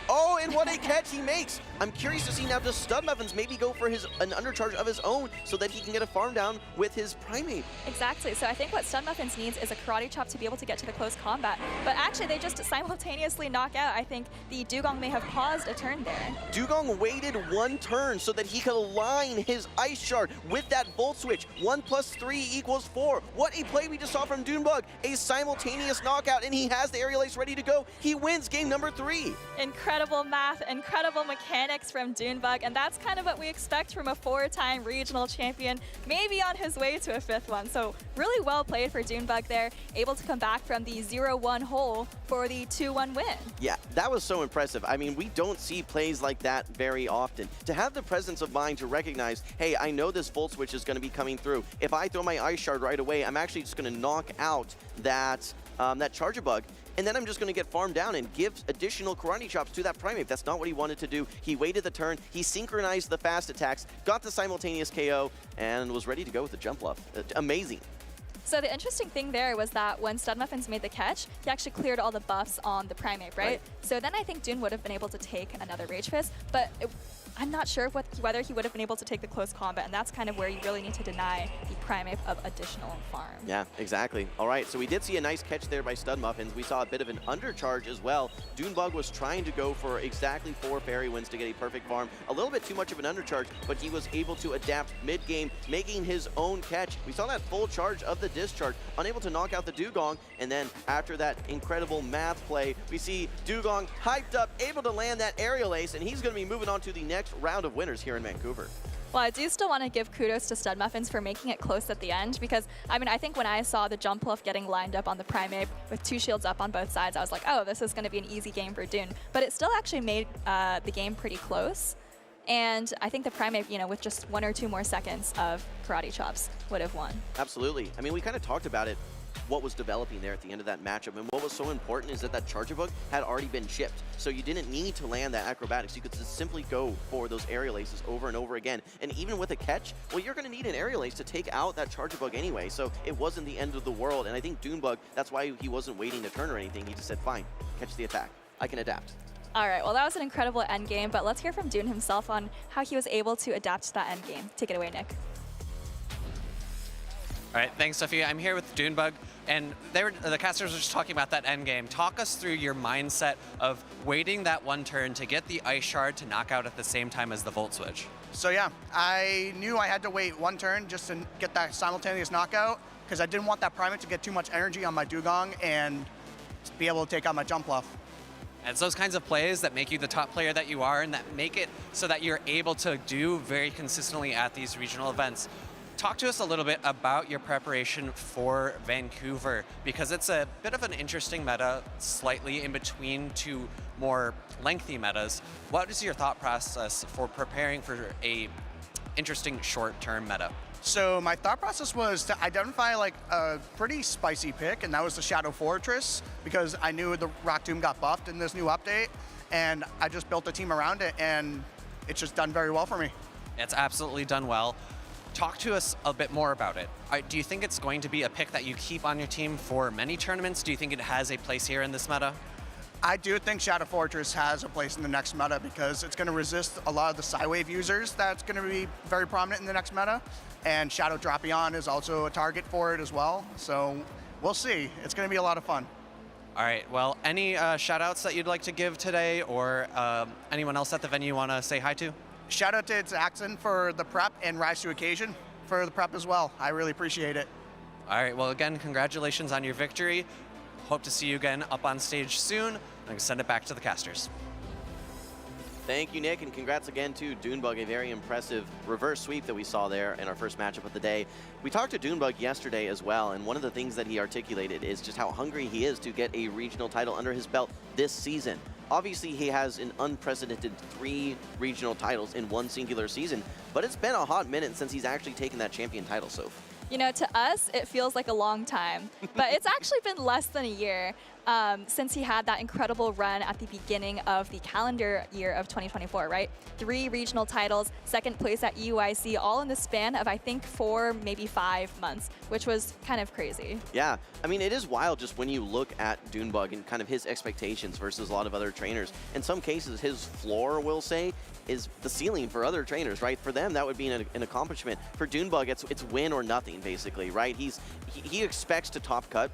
Speaker 3: oh, and what a catch he makes! I'm curious to see now, does Studmuffins maybe go for an undercharge of his own so that he can get a farm down with his Primeape?
Speaker 7: Exactly, so I think what Studmuffins needs is a karate chop to be able to get to the close combat. But actually, they just simultaneously knock out. I think the Dugong may have paused a turn there.
Speaker 3: Dugong waited 1 turn so that he could align his Ice Shard with that Volt Switch. 1 + 3 = 4. What a play we just saw from Dunebug. A simultaneous knockout, and he has the aerial ace ready to go. He wins game number 3.
Speaker 7: Incredible math, incredible mechanics from Dunebug, and that's kind of what we expect from a 4-time regional champion, maybe on his way to a 5th one. So really well played for Dunebug there, able to come back from the 0-1 hole for the 2-1 win.
Speaker 3: Yeah, that was so impressive. I mean, we don't see plays like that very often. To have the presence of mind to recognize, hey, I know this Volt Switch is going to be coming through. If I throw my Ice Shard right away, I'm actually just going to knock out that Charjabug, and then I'm just going to get farmed down and give additional karate chops to that Primeape. That's not what he wanted to do. He waited the turn, he synchronized the fast attacks, got the simultaneous KO, and was ready to go with the jump bluff. Amazing.
Speaker 7: So the interesting thing there was that when Studmuffins made the catch, he actually cleared all the buffs on the Primeape, right? So then I think Dune would have been able to take another Rage Fist, but I'm not sure whether he would have been able to take the close combat, and that's kind of where you really need to deny the Primeape of additional farm.
Speaker 3: Yeah, exactly. All right, so we did see a nice catch there by Studmuffins. We saw a bit of an undercharge as well. Dunebug was trying to go for exactly 4 Fairy Winds to get a perfect farm. A little bit too much of an undercharge, but he was able to adapt mid-game, making his own catch. We saw that full charge of the discharge, unable to knock out the Dugong, and then after that incredible math play, we see Dugong hyped up, able to land that aerial ace, and he's going to be moving on to the next round of winners here in Vancouver.
Speaker 7: Well, I do still want to give kudos to Studmuffins for making it close at the end, because, I mean, I think when I saw the jump bluff getting lined up on the Primeape with 2 shields up on both sides, I was like, oh, this is going to be an easy game for Dune. But it still actually made the game pretty close. And I think the Primeape, you know, with just 1 or 2 more seconds of karate chops, would have won.
Speaker 3: Absolutely. I mean, we kind of talked about it, what was developing there at the end of that matchup, and what was so important is that Charjabug had already been chipped, so you didn't need to land that acrobatics. You could just simply go for those aerial aces over and over again, and even with a catch, well, you're going to need an aerial ace to take out that Charjabug anyway, so it wasn't the end of the world. And I think Dunebug, that's why he wasn't waiting to turn or anything. He just said, fine, catch the attack, I can adapt.
Speaker 7: All right, well, that was an incredible endgame, but let's hear from Dune himself on how he was able to adapt to that endgame. Take it away, Nick.
Speaker 5: All right, thanks, Sophia. I'm here with Dunebug, and the casters were just talking about that end game. Talk us through your mindset of waiting that 1 turn to get the Ice Shard to knock out at the same time as the Volt Switch.
Speaker 8: So yeah, I knew I had to wait 1 turn just to get that simultaneous knockout, because I didn't want that Primeape to get too much energy on my Dugong and be able to take out my jump bluff.
Speaker 5: And it's those kinds of plays that make you the top player that you are and that make it so that you're able to do very consistently at these regional events. Talk to us a little bit about your preparation for Vancouver, because it's a bit of an interesting meta, slightly in between two more lengthy metas. What is your thought process for preparing for a interesting short-term meta?
Speaker 8: So my thought process was to identify like a pretty spicy pick, and that was the Shadow Fortress, because I knew the Rock Tomb got buffed in this new update, and I just built a team around it, and it's just done very well for me.
Speaker 5: It's absolutely done well. Talk to us a bit more about it. Do you think it's going to be a pick that you keep on your team for many tournaments? Do you think it has a place here in this meta?
Speaker 8: I do think Shadow Fortress has a place in the next meta, because it's going to resist a lot of the Psywave users that's going to be very prominent in the next meta. And Shadow Drapion is also a target for it as well. So we'll see. It's going to be a lot of fun.
Speaker 5: All right, well, any shout outs that you'd like to give today, or anyone else at the venue you want to say hi to?
Speaker 8: Shout out to Zaxxon for the prep, and Rise to Occasion for the prep as well. I really appreciate it.
Speaker 5: All right, well, again, congratulations on your victory. Hope to see you again up on stage soon. I'm going to send it back to the casters.
Speaker 3: Thank you, Nick, and congrats again to Dunebug, a very impressive reverse sweep that we saw there in our first matchup of the day. We talked to Dunebug yesterday as well, and one of the things that he articulated is just how hungry he is to get a regional title under his belt this season. Obviously, he has an unprecedented 3 regional titles in one singular season, but it's been a hot minute since he's actually taken that champion title, Soph.
Speaker 7: You know, to us, it feels like a long time, but it's actually been less than a year since he had that incredible run at the beginning of the calendar year of 2024, right? 3 regional titles, 2nd place at UIC, all in the span of, I think, 4, maybe 5 months, which was kind of crazy.
Speaker 3: Yeah, I mean, it is wild just when you look at Dunebug and kind of his expectations versus a lot of other trainers. In some cases, his floor, we'll say, is the ceiling for other trainers, right? For them, that would be an accomplishment. For Dunebug, it's win or nothing, basically, right? He expects to top cut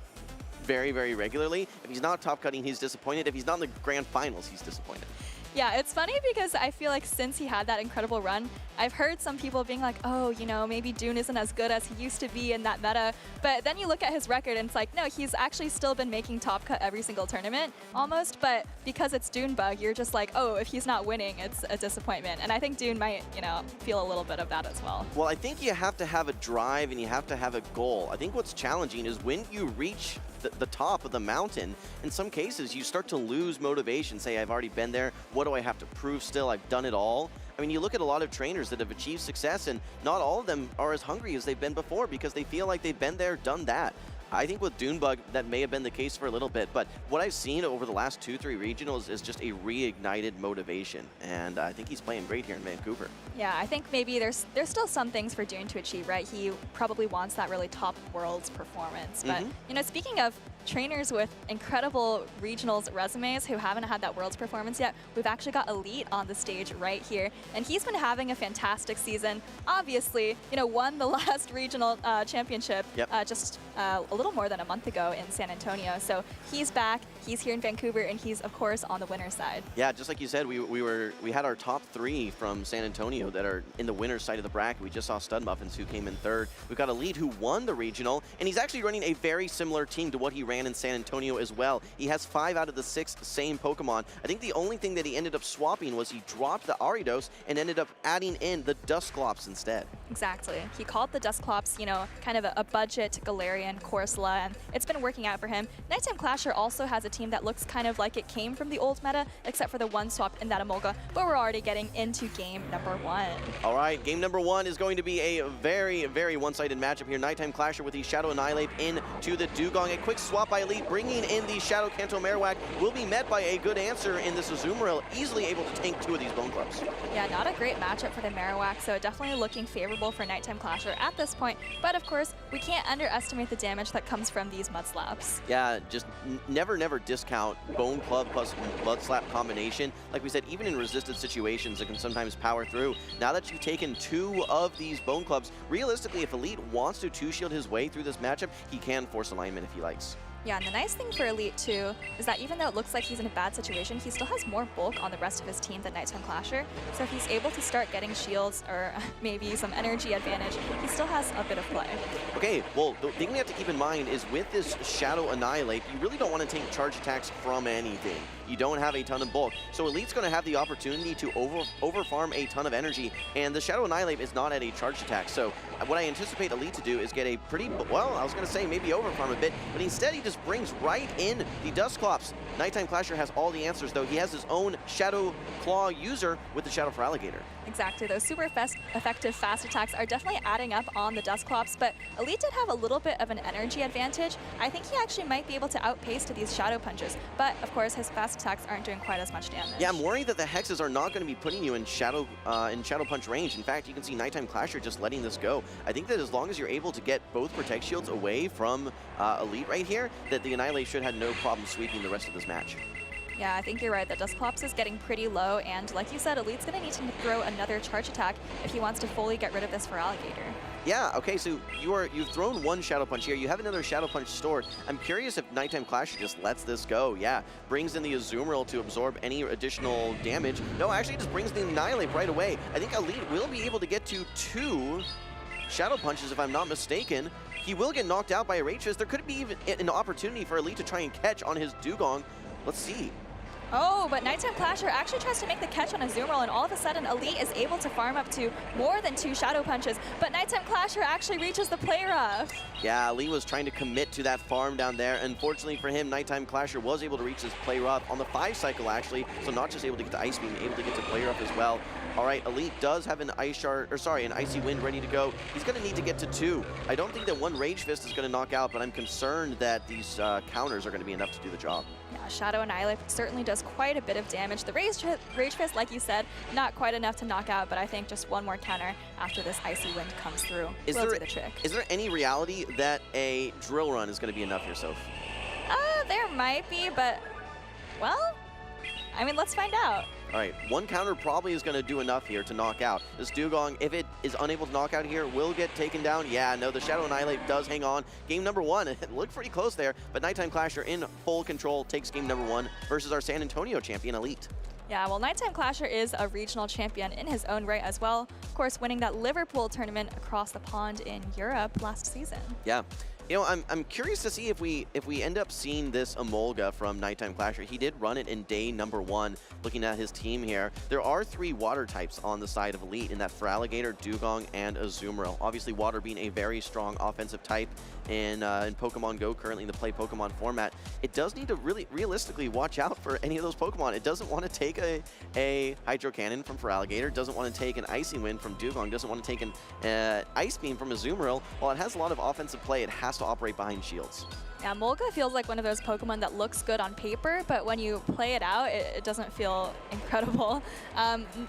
Speaker 3: very, very regularly. If he's not top cutting, he's disappointed. If he's not in the grand finals, he's disappointed.
Speaker 7: Yeah, it's funny because I feel like since he had that incredible run, I've heard some people being like, oh, you know, maybe Dune isn't as good as he used to be in that meta. But then you look at his record and it's like, no, he's actually still been making top cut every single tournament almost. But because it's Dunebug, you're just like, oh, if he's not winning, it's a disappointment. And I think Dune might, you know, feel a little bit of that as well.
Speaker 3: Well, I think you have to have a drive and you have to have a goal. I think what's challenging is when you reach the top of the mountain, in some cases you start to lose motivation. Say, I've already been there. What do I have to prove still? I've done it all. I mean, you look at a lot of trainers that have achieved success, and not all of them are as hungry as they've been before because they feel like they've been there, done that. I think with Dunebug, that may have been the case for a little bit, but what I've seen over the last 2-3 regionals is just a reignited motivation, and I think he's playing great here in Vancouver.
Speaker 7: Yeah, I think maybe there's still some things for Dune to achieve, right? He probably wants that really top Worlds performance, but you know, speaking of trainers with incredible regionals resumes who haven't had that Worlds performance yet, we've actually got Elite on the stage right here, and he's been having a fantastic season. Obviously, you know, won the last regional championship just a little more than a month ago in San Antonio. So he's back, he's here in Vancouver, and he's of course on the winner's side. Yeah,
Speaker 3: just like you said, we had our top 3 from San Antonio that are in the winner's side of the bracket. We just saw Stud Muffins, who came in 3rd. We've got Elite, who won the regional, and he's actually running a very similar team to what he ran in San Antonio as well. He has 5 out of the 6 same Pokemon. I think the only thing that he ended up swapping was he dropped the Aridos and ended up adding in the Dusclops instead.
Speaker 7: Exactly. He called the Dusclops, you know, kind of a budget Galarian Corsola, and it's been working out for him. Nighttime Clasher also has a team that looks kind of like it came from the old meta, except for the one swap in that Emolga, but we're already getting into game number 1.
Speaker 3: All right, game number 1 is going to be a very, very one-sided matchup here. Nighttime Clasher with the Shadow Annihilate into the Dugong. A quick swap by Elite, bringing in the Shadow Kanto Marowak, will be met by a good answer in this Azumarill, easily able to tank 2 of these Bone Clubs.
Speaker 7: Yeah, not a great matchup for the Marowak, so definitely looking favorable for Nighttime Clasher at this point. But of course, we can't underestimate the damage that comes from these Mud Slaps.
Speaker 3: Yeah, just never discount Bone Club plus Mud Slap combination. Like we said, even in resisted situations, it can sometimes power through. Now that you've taken 2 of these Bone Clubs, realistically, if Elite wants to 2-shield his way through this matchup, he can force alignment if he likes.
Speaker 7: Yeah, and the nice thing for Elite too is that even though it looks like he's in a bad situation, he still has more bulk on the rest of his team than Nighttime Clasher. So if he's able to start getting shields or maybe some energy advantage, he still has a bit of play.
Speaker 3: Okay, well, the thing we have to keep in mind is with this Shadow Annihilate, you really don't want to take charge attacks from anything. You don't have a ton of bulk. So Elite's going to have the opportunity to over-farm a ton of energy, and the Shadow Annihilate is not at a charge attack. So what I anticipate Elite to do is get a pretty, well, I was going to say maybe over-farm a bit, but instead he just brings right in the Dusclops. Nighttime Clasher has all the answers, though. He has his own Shadow Claw user with the Shadow for Alligator.
Speaker 7: Exactly. Those super effective fast attacks are definitely adding up on the Dusclops, but Elite did have a little bit of an energy advantage. I think he actually might be able to outpace to these Shadow Punches, but of course his fast attacks aren't doing quite as much damage.
Speaker 3: Yeah, I'm worried that the Hexes are not going to be putting you in Shadow Punch range. In fact, you can see Nighttime Clasher just letting this go. I think that as long as you're able to get both Protect Shields away from Elite right here, that the Annihilate should have no problem sweeping the rest of this match.
Speaker 7: Yeah, I think you're right. The Dusclops is getting pretty low, and like you said, Elite's going to need to throw another charge attack if he wants to fully get rid of this for Alligator.
Speaker 3: Yeah, okay, so you've thrown one Shadow Punch here. You have another Shadow Punch stored. I'm curious if Nighttime Clasher just lets this go. Yeah, brings in the Azumarill to absorb any additional damage. No, actually just brings the Annihilate right away. I think Elite will be able to get to 2 Shadow Punches if I'm not mistaken. He will get knocked out by a Rage Fist. There could be even an opportunity for Elite to try and catch on his Dugong. Let's see.
Speaker 7: Oh, but Nighttime Clasher actually tries to make the catch on Azumarill, and all of a sudden Elite is able to farm up to more than 2 Shadow Punches, but Nighttime Clasher actually reaches the play rough.
Speaker 3: Yeah, Elite was trying to commit to that farm down there. Unfortunately for him, Nighttime Clasher was able to reach this play rough on the 5 cycle actually, so not just able to get to Ice Beam, able to get to play rough as well. All right, Elite does have an an Icy Wind ready to go. He's going to need to get to 2. I don't think that 1 Rage Fist is going to knock out, but I'm concerned that these counters are going to be enough to do the job.
Speaker 7: Yeah, Shadow Annihilate certainly does quite a bit of damage. The Rage Fist, like you said, not quite enough to knock out, but I think just 1 more counter after this Icy Wind comes through will do the trick.
Speaker 3: Is there any reality that a Drill Run is going to be enough here, Soph?
Speaker 7: There might be, but, well, I mean, let's find out.
Speaker 3: All right, 1 counter probably is going to do enough here to knock out. This Dugong, if it is unable to knock out here, will get taken down. Yeah, no, the Shadow Annihilate does hang on. Game number 1, it looked pretty close there, but Nighttime Clasher in full control takes game number 1 versus our San Antonio champion, Elite.
Speaker 7: Yeah, well, Nighttime Clasher is a regional champion in his own right as well. Of course, winning that Liverpool tournament across the pond in Europe last season.
Speaker 3: Yeah. You know, I'm curious to see if we end up seeing this Emolga from Nighttime Clasher. He did run it in day number 1, looking at his team here. There are 3 water types on the side of Elite, in that for Alligator, Dugong, and Azumarill. Obviously, water being a very strong offensive type in Pokemon Go, currently in the Play Pokemon format. It does need to really realistically watch out for any of those Pokemon. It doesn't want to take a Hydro Cannon from for Alligator, doesn't want to take an Icy Wind from Dugong, doesn't want to take an Ice Beam from Azumarill. While it has a lot of offensive play, it has to operate behind shields.
Speaker 7: Yeah, Molga feels like one of those Pokemon that looks good on paper, but when you play it out, it doesn't feel incredible.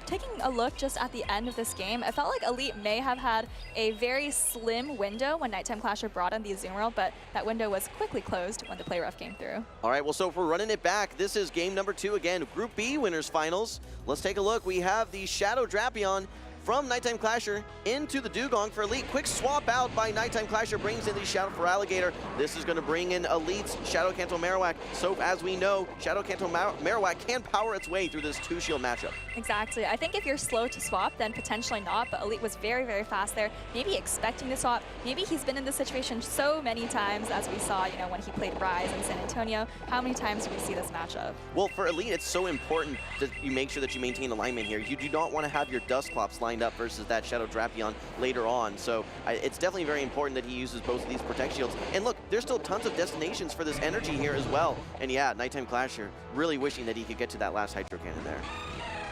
Speaker 7: Taking a look just at the end of this game, I felt like Elite may have had a very slim window when Nighttime Clasher brought in the Azumarill, but that window was quickly closed when the play rough came through.
Speaker 3: All right, well, so if we're running it back, this is game number 2 again, Group B winners finals. Let's take a look. We have the Shadow Drapion from Nighttime Clasher into the Dugong for Elite. Quick swap out by Nighttime Clasher brings in the Shadow for Alligator. This is going to bring in Elite's Shadow Kanto Marowak. So as we know, Shadow Kanto Marowak can power its way through this 2-shield matchup.
Speaker 7: Exactly. I think if you're slow to swap, then potentially not, but Elite was very, very fast there. Maybe expecting the swap. Maybe he's been in this situation so many times, as we saw, you know, when he played Rise in San Antonio. How many times do we see this matchup?
Speaker 3: Well, for Elite, it's so important that you make sure that you maintain alignment here. You do not want to have your Dusclops lined up versus that Shadow Drapion later on. So it's definitely very important that he uses both of these Protect Shields. And look, there's still tons of destinations for this energy here as well. And yeah, Nighttime Clasher really wishing that he could get to that last Hydro Cannon there.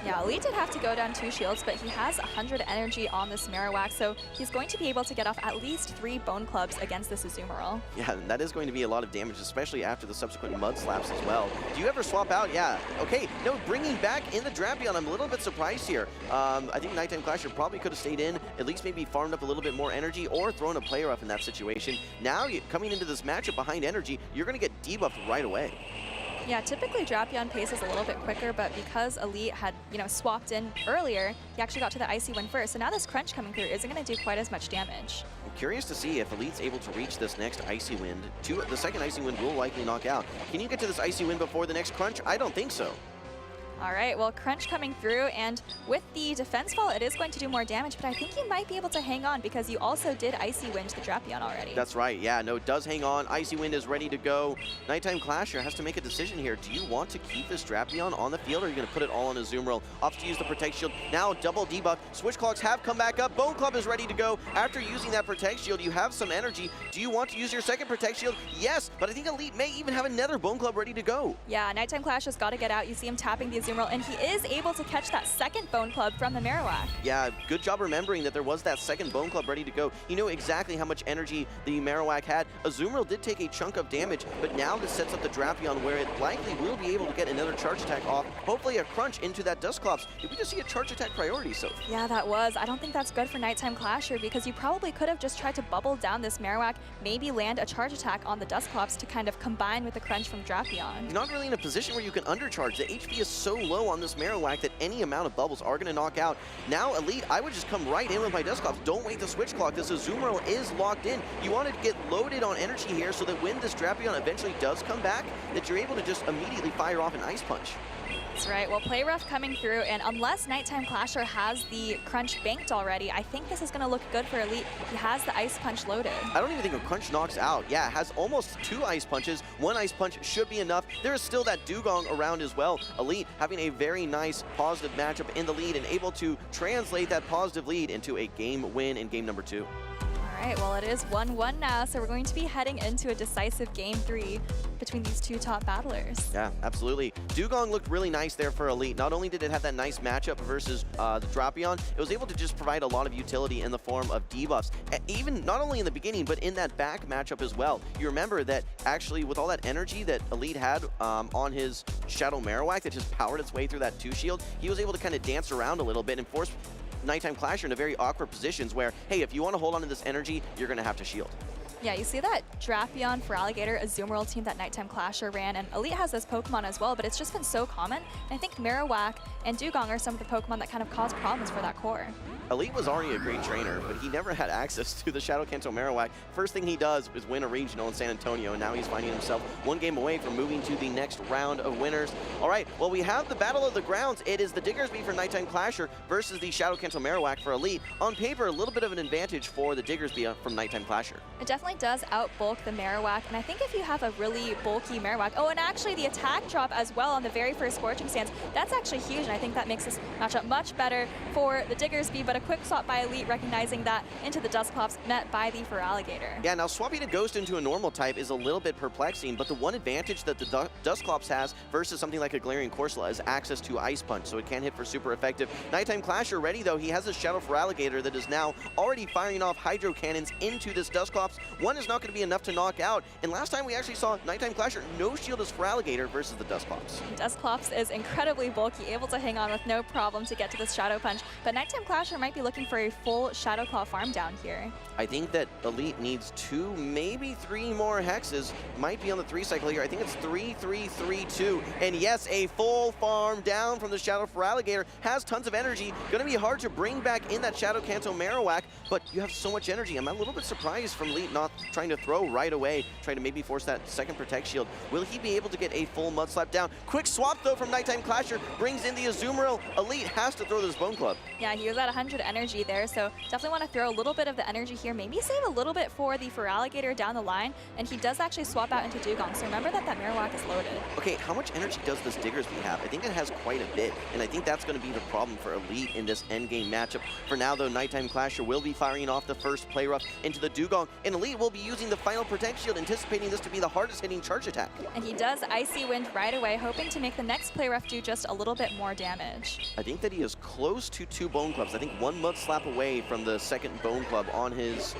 Speaker 7: Yeah, Elite did have to go down 2 shields, but he has 100 energy on this Marowak, so he's going to be able to get off at least 3 Bone Clubs against this Azumarill.
Speaker 3: Yeah, and that is going to be a lot of damage, especially after the subsequent Mud Slaps as well. Do you ever swap out? Yeah. Okay, no, bringing back in the Drapion. I'm a little bit surprised here. I think Nighttime Clasher probably could have stayed in, at least maybe farmed up a little bit more energy or thrown a player up in that situation. Now, coming into this matchup behind energy, you're going to get debuffed right away.
Speaker 7: Yeah, typically Drapion pace is a little bit quicker, but because Elite had, swapped in earlier, he actually got to the Icy Wind first. So now this Crunch coming through isn't going to do quite as much damage.
Speaker 3: I'm curious to see if Elite's able to reach this next Icy Wind. The second Icy Wind will likely knock out. Can you get to this Icy Wind before the next Crunch? I don't think so.
Speaker 7: All right, well, Crunch coming through, and with the Defense Fall, it is going to do more damage, but I think you might be able to hang on because you also did Icy Wind the Drapion already.
Speaker 3: That's right, yeah, no, it does hang on. Icy Wind is ready to go. Nighttime Clasher has to make a decision here. Do you want to keep this Drapion on the field, or are you going to put it all on a Azumarill? Opts to use the Protect Shield. Now double debuff. Switch Clocks have come back up. Bone Club is ready to go. After using that Protect Shield, you have some energy. Do you want to use your second Protect Shield? Yes, but I think Elite may even have another Bone Club ready to go.
Speaker 7: Yeah, Nighttime Clasher's got to get out. You see him tapping the Azumarill, and he is able to catch that second Bone Club from the Marowak.
Speaker 3: Yeah, good job remembering that there was that second Bone Club ready to go. You know exactly how much energy the Marowak had. Azumarill did take a chunk of damage, but now this sets up the Drapion where it likely will be able to get another Charge Attack off. Hopefully a Crunch into that Dusclops. Did we just see a Charge Attack priority, Soph?
Speaker 7: Yeah, that was. I don't think that's good for Nighttime Clasher because you probably could have just tried to bubble down this Marowak, maybe land a Charge Attack on the Dusclops to kind of combine with the Crunch from Drapion.
Speaker 3: You're not really in a position where you can undercharge. The HP is so low on this Marowak that any amount of bubbles are going to knock out. Now, Elite, I would just come right in with my Dusclops. Don't wait the Switch Clock. This Azumarill is locked in. You want to get loaded on energy here so that when this Drapion eventually does come back, that you're able to just immediately fire off an Ice Punch.
Speaker 7: That's right. Well, Play Rough coming through, and unless Nighttime Clasher has the Crunch banked already, I think this is going to look good for Elite. He has the Ice Punch loaded.
Speaker 3: I don't even think a Crunch knocks out. Yeah, it has almost 2 Ice Punches. 1 Ice Punch should be enough. There is still that Dugong around as well. Elite having a very nice positive matchup in the lead and able to translate that positive lead into a game win in game number 2.
Speaker 7: All right, well, it is 1-1 now, so we're going to be heading into a decisive game 3 between these two top battlers.
Speaker 3: Yeah, absolutely. Dugong looked really nice there for Elite. Not only did it have that nice matchup versus the Drapion, it was able to just provide a lot of utility in the form of debuffs. Even not only in the beginning, but in that back matchup as well. You remember that actually with all that energy that Elite had on his Shadow Marowak that just powered its way through that 2 shield, he was able to kind of dance around a little bit and force Nighttime Clasher into very awkward positions where, hey, if you want to hold on to this energy, you're going to have to shield.
Speaker 7: Yeah, you see that Drapion, Feraligatr, Azumarill team that Nighttime Clasher ran, and Elite has this Pokemon as well, but it's just been so common. And I think Marowak and Dugong are some of the Pokemon that kind of cause problems for that core.
Speaker 3: Elite was already a great trainer, but he never had access to the Shadow Kanto Marowak. First thing he does is win a regional in San Antonio, and now he's finding himself 1 game away from moving to the next round of winners. All right, well, we have the Battle of the Grounds. It is the Diggersby for Nighttime Clasher versus the Shadow Kanto Marowak for Elite. On paper, a little bit of an advantage for the Diggersby from Nighttime Clasher.
Speaker 7: It definitely does outbulk the Marowak, and I think if you have a really bulky Marowak, oh, and actually the attack drop as well on the very first Scorching Sands, that's actually huge, and I think that makes this matchup much better for the Diggersby, but a quick swap by Elite, recognizing that into the Dusclops met by the Feraligatr.
Speaker 3: Yeah, now swapping a Ghost into a normal type is a little bit perplexing, but the one advantage that the Dusclops has versus something like a Galarian Corsola is access to Ice Punch, so it can hit for super effective. Nighttime Clasher ready, though. He has a Shadow Feraligatr that is now already firing off Hydro Cannons into this Dusclops. One is not going to be enough to knock out, and last time we actually saw Nighttime Clasher no shield as Feraligatr versus the Dusclops.
Speaker 7: Dusclops is incredibly bulky, able to hang on with no problem to get to this Shadow Punch, but Nighttime Clasher might be looking for a full Shadow Claw farm down here.
Speaker 3: I think that Elite needs 2, maybe 3 more hexes. Might be on the 3 cycle here. I think it's 3, 3, 3, 2. And yes, a full farm down from the Shadow Feraligatr. Has tons of energy. Going to be hard to bring back in that Shadow Kanto Marowak, but you have so much energy. I'm a little bit surprised from Elite not trying to throw right away, trying to maybe force that second Protect Shield. Will he be able to get a full Mud Slap down? Quick swap, though, from Nighttime Clasher. Brings in the Azumarill. Elite has to throw this Bone Club.
Speaker 7: Yeah, he was at 100 energy there, so definitely want to throw a little bit of the energy here, maybe save a little bit for the Feraligatr down the line, and he does actually swap out into Dugong, so remember that Marowak is loaded.
Speaker 3: Okay, how much energy does this Diggersby have? I think it has quite a bit, and I think that's going to be the problem for Elite in this endgame matchup. For now, though, Nighttime Clasher will be firing off the first Play Rough into the Dugong, and Elite will be using the final Protect Shield, anticipating this to be the hardest hitting charge attack.
Speaker 7: And he does Icy Wind right away, hoping to make the next Play Rough do just a little bit more damage.
Speaker 3: I think that he is close to 2 Bone Clubs. I think 1 one mud slap away from the second Bone Club on his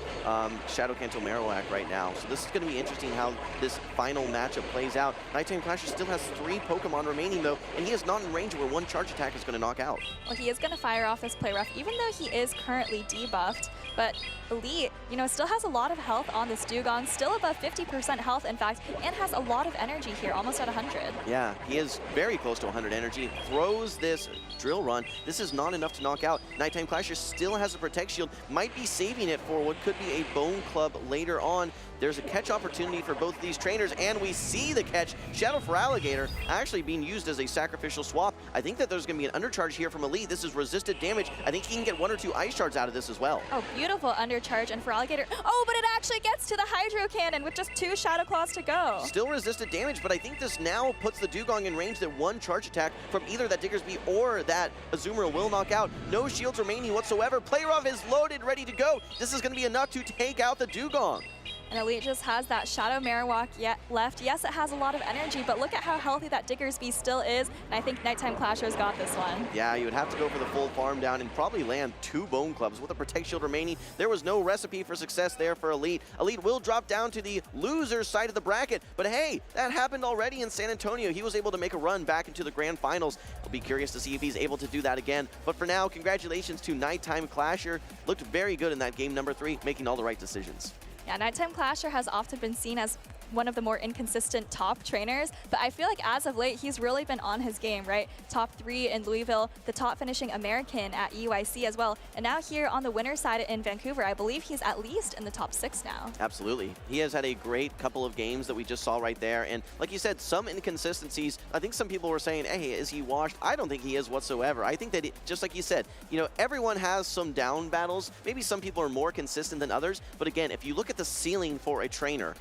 Speaker 3: Shadow Kanto Marowak right now. So this is going to be interesting how this final matchup plays out. Nighttime Clasher still has 3 Pokemon remaining though, and he is not in range where one charge attack is going to knock out.
Speaker 7: Well, he is going to fire off this play rough, even though he is currently debuffed. But Elite, you know, still has a lot of health on this Dugong, still above 50% health, in fact, and has a lot of energy here, almost at 100.
Speaker 3: Yeah, he is very close to 100 energy. Throws this Drill Run. This is not enough to knock out. Nighttime Clasher still has a Protect Shield, might be saving it for what could be a Bone Club later on. There's a catch opportunity for both of these trainers, and we see the catch. Shadow for Alligator actually being used as a sacrificial swap. I think that there's going to be an undercharge here from Elite. This is resisted damage. I think he can get 1 or 2 Ice Shards out of this as well.
Speaker 7: Oh, beautiful undercharge, and for Alligator, oh, but it actually gets to the Hydro Cannon with just 2 Shadow Claws to go.
Speaker 3: Still resisted damage, but I think this now puts the Dugong in range that 1 charge attack from either that Diggersby or that Azumarill will knock out. No shields remaining whatsoever. Playoff is loaded, ready to go. This is going to be enough to take out the Dugong.
Speaker 7: And Elite just has that Shadow Marowak left. Yes, it has a lot of energy, but look at how healthy that Diggersby still is, and I think Nighttime Clasher's got this one.
Speaker 3: Yeah, you would have to go for the full farm down and probably land 2 Bone Clubs with a Protect Shield remaining. There was no recipe for success there for Elite. Elite will drop down to the loser side of the bracket, but hey, that happened already in San Antonio. He was able to make a run back into the grand finals. I'll be curious to see if he's able to do that again. But for now, congratulations to Nighttime Clasher. Looked very good in that game number 3, making all the right decisions.
Speaker 7: Yeah, Nighttime Clasher has often been seen as one of the more inconsistent top trainers, but I feel like as of late, he's really been on his game, right? Top 3 in Louisville, the top finishing American at EUIC as well, and now here on the winner's side in Vancouver, I believe he's at least in the top 6 now.
Speaker 3: Absolutely. He has had a great couple of games that we just saw right there, and like you said, some inconsistencies. I think some people were saying, hey, is he washed? I don't think he is whatsoever. I think that, just like you said, you know, everyone has some down battles. Maybe some people are more consistent than others, but again, if you look at the ceiling for a trainer,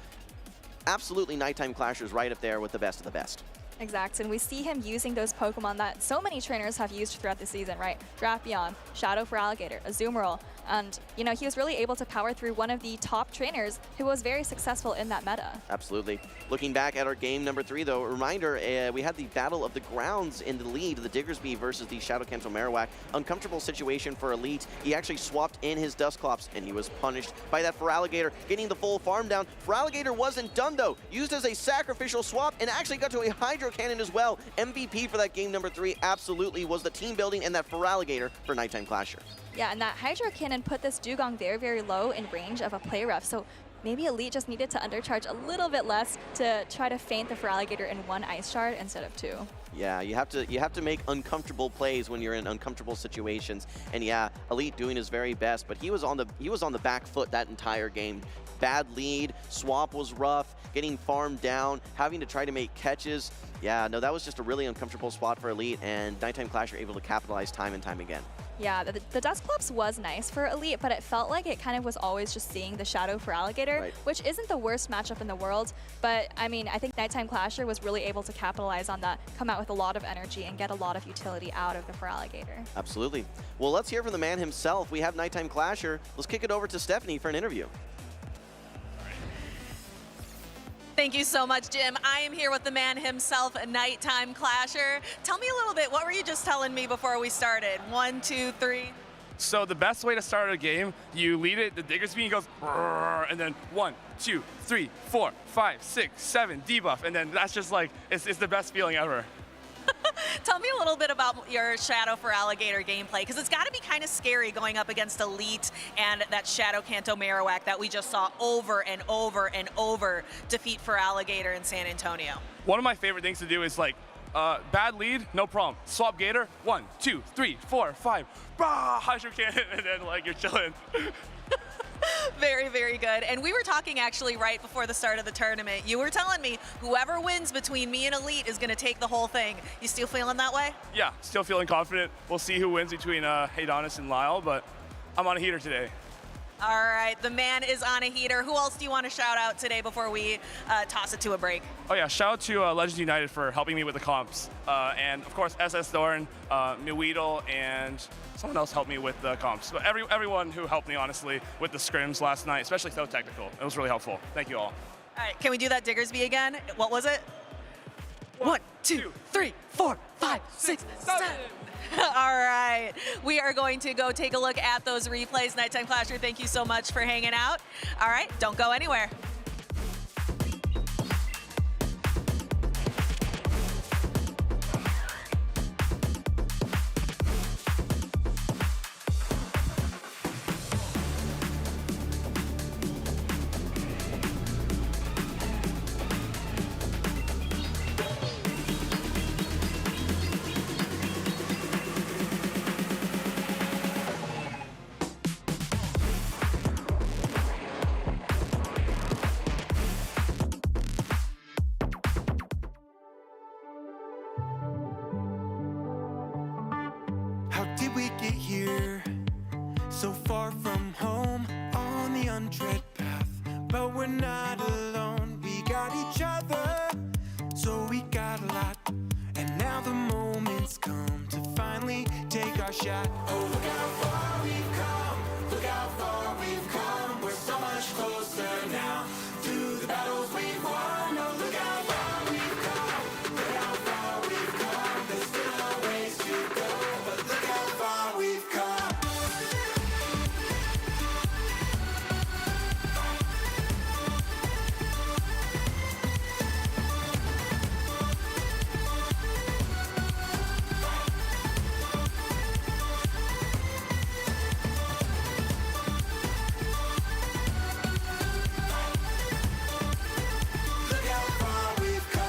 Speaker 3: absolutely Nighttime Clasher is right up there with the best of the best.
Speaker 7: Exact, and we see him using those Pokemon that so many trainers have used throughout the season, right? Drapion, Shadow for Alligator, Azumarill, and you know, he was really able to power through one of the top trainers who was very successful in that meta.
Speaker 3: Absolutely. Looking back at our game number 3 though, a reminder, we had the Battle of the Grounds in the lead, the Diggersby versus the Shadow Kanto Marowak. Uncomfortable situation for Elite. He actually swapped in his Dusclops and he was punished by that Feraligatr, getting the full farm down. Feraligatr wasn't done though, used as a sacrificial swap and actually got to a Hydro Cannon as well. MVP for that game number 3 absolutely was the team building and that Feraligatr for Nighttime Clasher.
Speaker 7: Yeah, and that Hydro Cannon put this Dugong very, very low in range of a play rough, so maybe Elite just needed to undercharge a little bit less to try to feint the Feraligatr in 1 Ice Shard instead of 2.
Speaker 3: Yeah, you have to make uncomfortable plays when you're in uncomfortable situations. And yeah, Elite doing his very best, but he was on the back foot that entire game. Bad lead, swap was rough, getting farmed down, having to try to make catches. Yeah, no, that was just a really uncomfortable spot for Elite, and Nighttime Clasher able to capitalize time and time again.
Speaker 7: Yeah, the Dusclops was nice for Elite, but it felt like it kind of was always just seeing the Shadow for Alligator,
Speaker 3: right,
Speaker 7: which isn't the worst matchup in the world. But I mean, I think Nighttime Clasher was really able to capitalize on that, come out with a lot of energy and get a lot of utility out of the Feraligatr.
Speaker 3: Absolutely. Well, let's hear from the man himself. We have Nighttime Clasher. Let's kick it over to Stephanie for an interview.
Speaker 4: Thank you so much, Jim. I am here with the man himself, Nighttime Clasher. Tell me a little bit, what were you just telling me before we started? 1, 2, 3?
Speaker 9: So the best way to start a game, you lead it, the Diggersby goes, and then 1, 2, 3, 4, 5, 6, 7, debuff, and then that's just like, it's the best feeling ever.
Speaker 4: Tell me a little bit about your Shadow for Alligator gameplay, because it's got to be kind of scary going up against Elite and that Shadow Kanto Marowak that we just saw over and over and over defeat for Alligator in San Antonio.
Speaker 9: One of my favorite things to do is like, bad lead, no problem. Swap Gator, 1, 2, 3, 4, 5, bah, Hydro Cannon, and then like you're chilling.
Speaker 4: Very, very good. And we were talking actually right before the start of the tournament. You were telling me whoever wins between me and Elite is going to take the whole thing. You still feeling that way?
Speaker 9: Yeah, still feeling confident. We'll see who wins between Haydonis and Lyle, but I'm on a heater today.
Speaker 4: All right, the man is on a heater. Who else do you want to shout out today before we toss it to a break?
Speaker 9: Oh yeah, shout out to Legends United for helping me with the comps. And of course, SS Thorn, Miweedle, and someone else helped me with the comps. But everyone who helped me, honestly, with the scrims last night, especially So Technical. It was really helpful. Thank you all.
Speaker 4: All right, can we do that Diggersby again? What was it?
Speaker 10: 1, 2, 3, 4, 5, 6, 7.
Speaker 4: All right, we are going to go take a look at those replays. Nighttime Clasher, thank you so much for hanging out. All right, don't go anywhere.
Speaker 11: How did we get here? So far from home, on the untread path. But we're not alone, we got each other. So we got a lot, and now the moment's come to finally take our shot. Oh, look how far we've come, look how far we've come. We're so much closer now to the battles we've won. Oh, look how far we've come, look how far we've come. There's still a ways to go, but look how far we've come. Look how far we've come.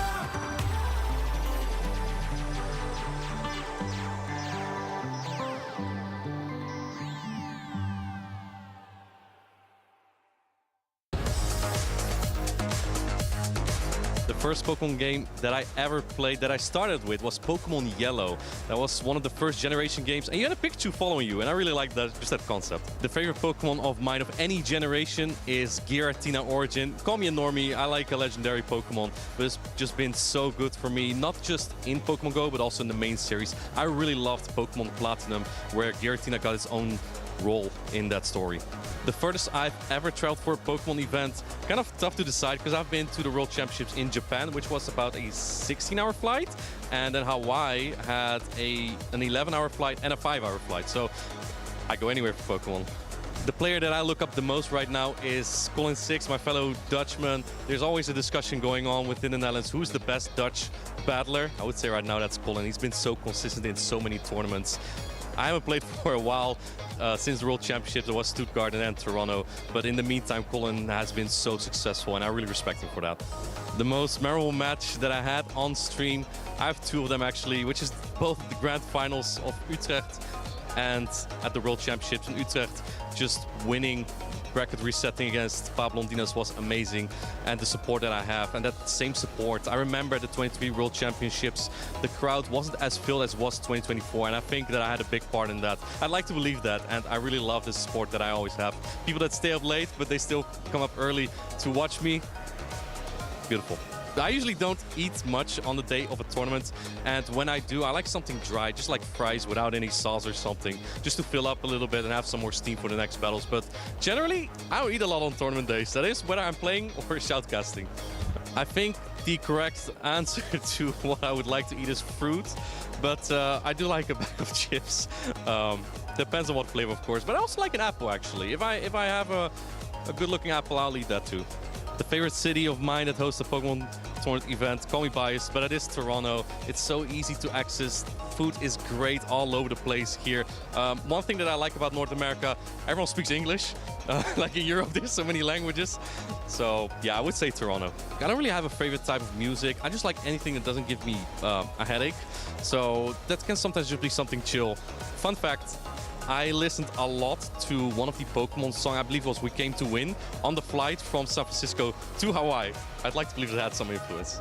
Speaker 12: The first Pokemon game that I ever played, that I started with, was Pokemon Yellow. That was one of the first generation games, and you had a Pikachu following you, and I really liked that, just that concept. The favorite Pokemon of mine of any generation is Giratina Origin. Call me a normie, I like a legendary Pokemon, but it's just been so good for me, not just in Pokemon Go, but also in the main series. I really loved Pokemon Platinum, where Giratina got its own role in that story. The furthest I've ever traveled for a Pokemon event, kind of tough to decide because I've been to the World Championships in Japan, which was about a 16-hour flight, and then Hawaii had an 11-hour flight and a 5-hour flight, so I go anywhere for Pokemon. The player that I look up the most right now is Colin Six, my fellow Dutchman. There's always a discussion going on within the Netherlands, who's the best Dutch battler? I would say right now that's Colin. He's been so consistent in so many tournaments. I haven't played for a while, since the World Championships. It was Stuttgart and then Toronto, but in the meantime Colin has been so successful and I really respect him for that. The most memorable match that I had on stream, I have two of them actually, which is both the grand finals of Utrecht and at the World Championships in Utrecht. Just winning bracket resetting against Pablo Dinas was amazing, and the support that I have, and that same support. I remember the 23 World Championships, the crowd wasn't as filled as was 2024, and I think that I had a big part in that. I'd like to believe that, and I really love the support that I always have. People that stay up late, but they still come up early to watch me. Beautiful. I usually don't eat much on the day of a tournament, and when I do, I like something dry, just like fries without any sauce or something, just to fill up a little bit and have some more steam for the next battles. But generally, I don't eat a lot on tournament days. That is whether I'm playing or shoutcasting. I think the correct answer to what I would like to eat is fruit, but I do like a bag of chips. Depends on what flavor, of course, but I also like an apple, actually. If I have a good-looking apple, I'll eat that too. The favorite city of mine that hosts a Pokemon tournament event, call me biased, but it is Toronto. It's so easy to access. Food is great all over the place here. One thing that I like about North America, everyone speaks English. Like in Europe, there's so many languages. So yeah, I would say Toronto. I don't really have a favorite type of music. I just like anything that doesn't give me a headache. So that can sometimes just be something chill. Fun fact, I listened a lot to one of the Pokemon songs, I believe it was We Came to Win, on the flight from San Francisco to Hawaii. I'd like to believe that had some influence.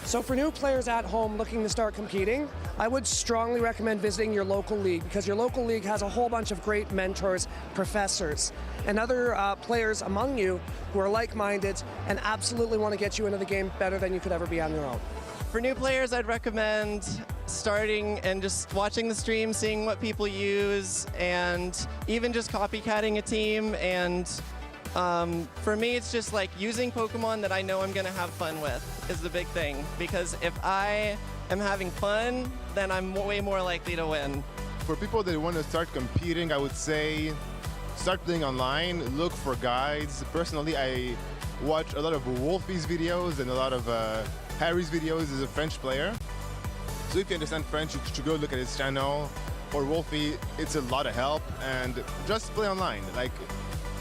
Speaker 10: So for new players at home looking to start competing, I would strongly recommend visiting your local league, because your local league has a whole bunch of great mentors, professors, and other players among you who are like-minded and absolutely want to get you into the game better than you could ever be on your own.
Speaker 13: For new players, I'd recommend starting and just watching the stream, seeing what people use, and even just copycatting a team. And for me, it's just like using Pokemon that I know I'm gonna have fun with is the big thing. Because if I am having fun, then I'm way more likely to win.
Speaker 14: For people that want to start competing, I would say start playing online, look for guides. Personally, I watch a lot of Wolfie's videos and a lot of Harry's videos as a French player. So if you understand French, you should go look at his channel. Or Wolfie, it's a lot of help, and just play online. Like,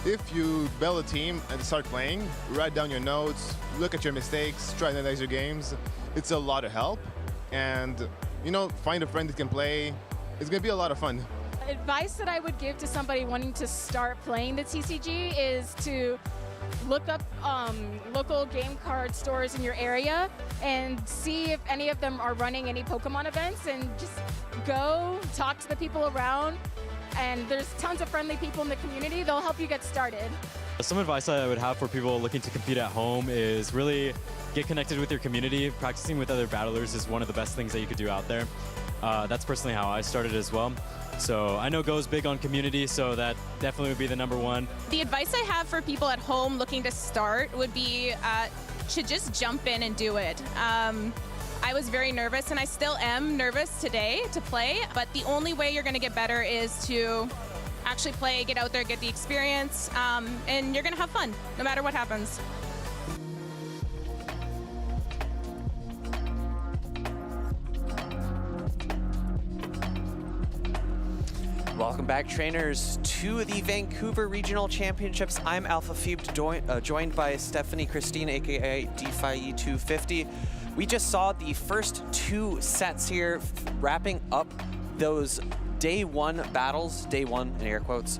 Speaker 14: if you build a team and start playing, write down your notes, look at your mistakes, try to analyze your games. It's a lot of help, and you know, find a friend that can play. It's gonna be a lot of fun.
Speaker 15: Advice that I would give to somebody wanting to start playing the TCG is to look up local game card stores in your area and see if any of them are running any Pokemon events, and just go talk to the people around. And there's tons of friendly people in the community. They'll help you get started.
Speaker 16: Some advice I would have for people looking to compete at home is really get connected with your community. Practicing with other battlers is one of the best things that you could do out there. That's personally how I started as well. So I know Go's big on community, so that definitely would be the #1.
Speaker 17: The advice I have for people at home looking to start would be to just jump in and do it. I was very nervous, and I still am nervous today to play, but the only way you're going to get better is to actually play, get out there, get the experience, and you're going to have fun no matter what happens.
Speaker 5: Welcome back, trainers, to the Vancouver Regional Championships. I'm Alpha Phoebe, joined by Stephanie Christine, aka DeFi250. We just saw the first 2 sets here, wrapping up those day 1 battles, day 1 in air quotes,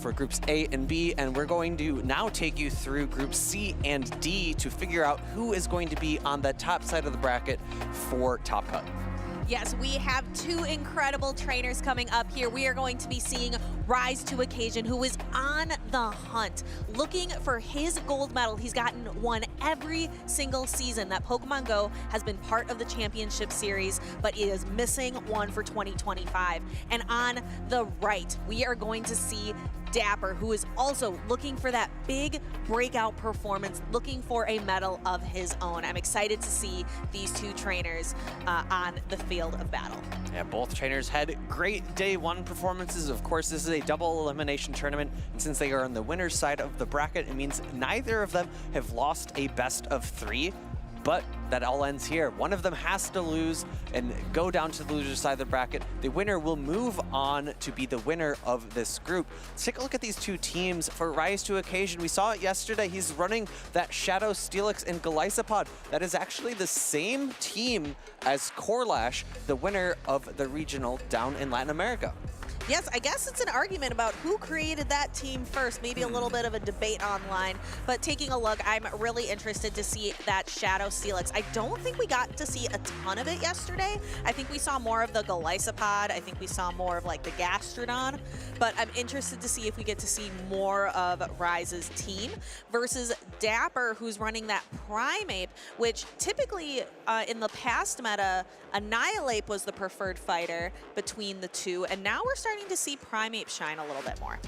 Speaker 5: for groups A and B, and we're going to now take you through groups C and D to figure out who is going to be on the top side of the bracket for Top Cut.
Speaker 4: Yes, we have 2 incredible trainers coming up here. We are going to be seeing Rise to Occasion, who is on the hunt, looking for his gold medal. He's gotten one every single season that Pokemon Go has been part of the championship series, but he is missing one for 2025. And on the right, we are going to see Dapper, who is also looking for that big breakout performance, looking for a medal of his own. I'm excited to see these 2 trainers on the field of battle.
Speaker 5: Yeah, both trainers had great day 1 performances. Of course, this is a double elimination tournament, and since they are on the winner's side of the bracket, it means neither of them have lost a best of 3. But that all ends here. One of them has to lose and go down to the loser's side of the bracket. The winner will move on to be the winner of this group. Let's take a look at these 2 teams. For Rise to Occasion, we saw it yesterday. He's running that Shadow Steelix and Golisopod. That is actually the same team as Corlash, the winner of the regional down in Latin America.
Speaker 4: Yes, I guess it's an argument about who created that team first, maybe a little bit of a debate online, but taking a look, I'm really interested to see that Shadow Steelix. I don't think we got to see a ton of it yesterday. I think we saw more of the Golisopod. I think we saw more of like the Gastrodon, but I'm interested to see if we get to see more of Rise's team versus Dapper, who's running that Primeape, which typically in the past meta, Annihilate was the preferred fighter between the 2, and now we're starting to see Primeape shine a little bit more.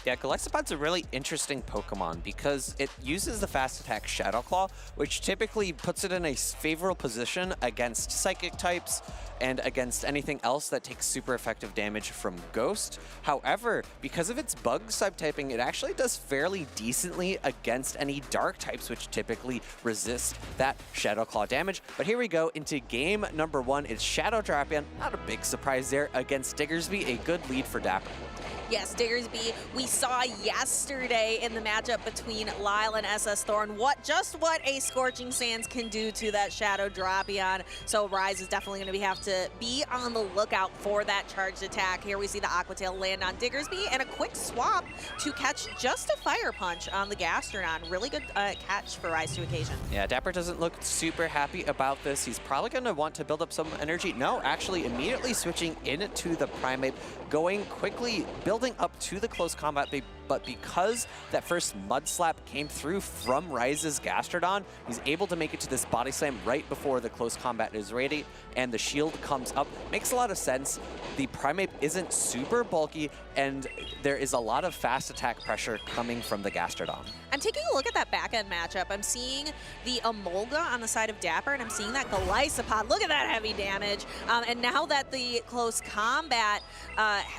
Speaker 5: Yeah, Golisopod's a really interesting Pokemon because it uses the fast attack Shadow Claw, which typically puts it in a favorable position against Psychic types and against anything else that takes super effective damage from Ghost. However, because of its bug subtyping, it actually does fairly decently against any Dark types, which typically resist that Shadow Claw damage. But here we go into game number 1. It's Shadow Drapion, not a big surprise there, against Diggersby, a good lead for Dapper.
Speaker 4: Yes, Diggersby, we saw yesterday in the matchup between Lyle and SS Thorn just what a Scorching Sands can do to that Shadow Drapion. So Rise is definitely going to have to be on the lookout for that charged attack. Here we see the Aqua Tail land on Diggersby and a quick swap to catch just a Fire Punch on the Gastrodon. Really good catch for Rise to Occasion.
Speaker 5: Yeah, Dapper doesn't look super happy about this. He's probably going to want to build up some energy. No, actually immediately switching into the Primeape, going quickly, building
Speaker 18: building up to the close combat, but because that first mud slap came through from Ryze's Gastrodon, he's able to make it to this body slam right before the close combat is ready, and the shield comes up. Makes a lot of sense. The Primeape isn't super bulky, and there is a lot of fast attack pressure coming from the Gastrodon.
Speaker 4: I'm taking a look at that back-end matchup. I'm seeing the Emolga on the side of Dapper, and I'm seeing that Golisopod. Look at that heavy damage. And now that the close combat,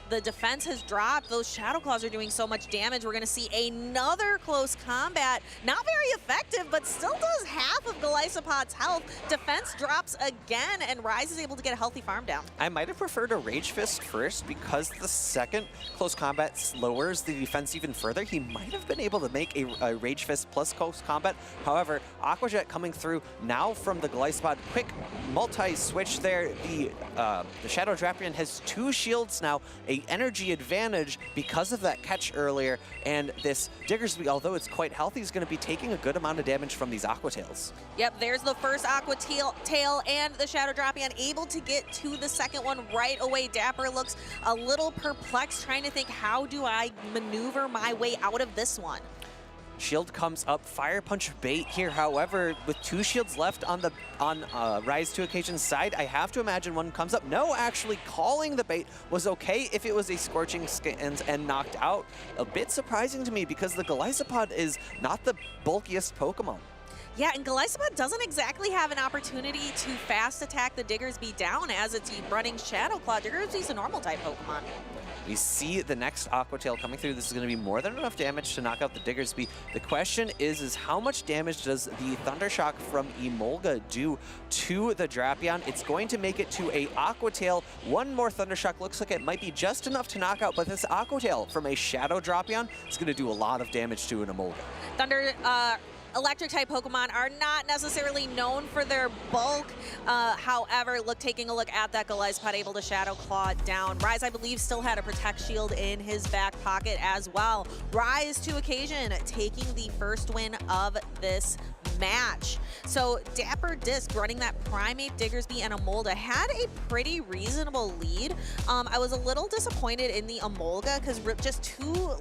Speaker 4: the defense has dropped, those Shadow Claws are doing so much damage. We're going to see another close combat. Not very effective, but still does half of Golisopod's health. Defense drops again, and Ryze is able to get a healthy farm down.
Speaker 18: I might have preferred a Rage Fist first because the second close combat lowers the defense even further. He might have been able to make a Rage Fist plus close combat. However, Aqua Jet coming through now from the Golisopod. Quick multi-switch there. The Shadow Drapion has 2 shields now, a energy advantage because of that catch earlier, and this Diggersby, although it's quite healthy, is going to be taking a good amount of damage from these Aqua Tails.
Speaker 4: Yep, there's the first Aqua Tail and the Shadow Drapion able to get to the second one right away. Dapper looks a little perplexed, trying to think, how do I maneuver my way out of this one?
Speaker 18: Shield comes up, Fire Punch bait here. However, with 2 shields left on Ryze 2 Occasion's side, I have to imagine one comes up. No, actually calling the bait was okay if it was a Scorching Skins and knocked out. A bit surprising to me because the Golisopod is not the bulkiest Pokemon.
Speaker 4: Yeah, and Golisopod doesn't exactly have an opportunity to fast attack the Diggersby down as it's running Shadow Claw. Diggersby's a normal type Pokemon.
Speaker 18: We see the next Aqua Tail coming through. This is going to be more than enough damage to knock out the Diggersby. The question is how much damage does the Thunder Shock from Emolga do to the Drapion? It's going to make it to a Aqua Tail. One more Thunder Shock looks like it might be just enough to knock out, but this Aqua Tail from a Shadow Drapion is going to do a lot of damage to an Emolga.
Speaker 4: Electric-type Pokemon are not necessarily known for their bulk. However, taking a look at that Golisopod, able to Shadow Claw down. Ryze, I believe, still had a Protect Shield in his back pocket as well. Ryze 2 Occasion taking the first win of this match. So Dapper Disc running that Primeape, Diggersby, and Emolga had a pretty reasonable lead. I was a little disappointed in the Emolga because just 2,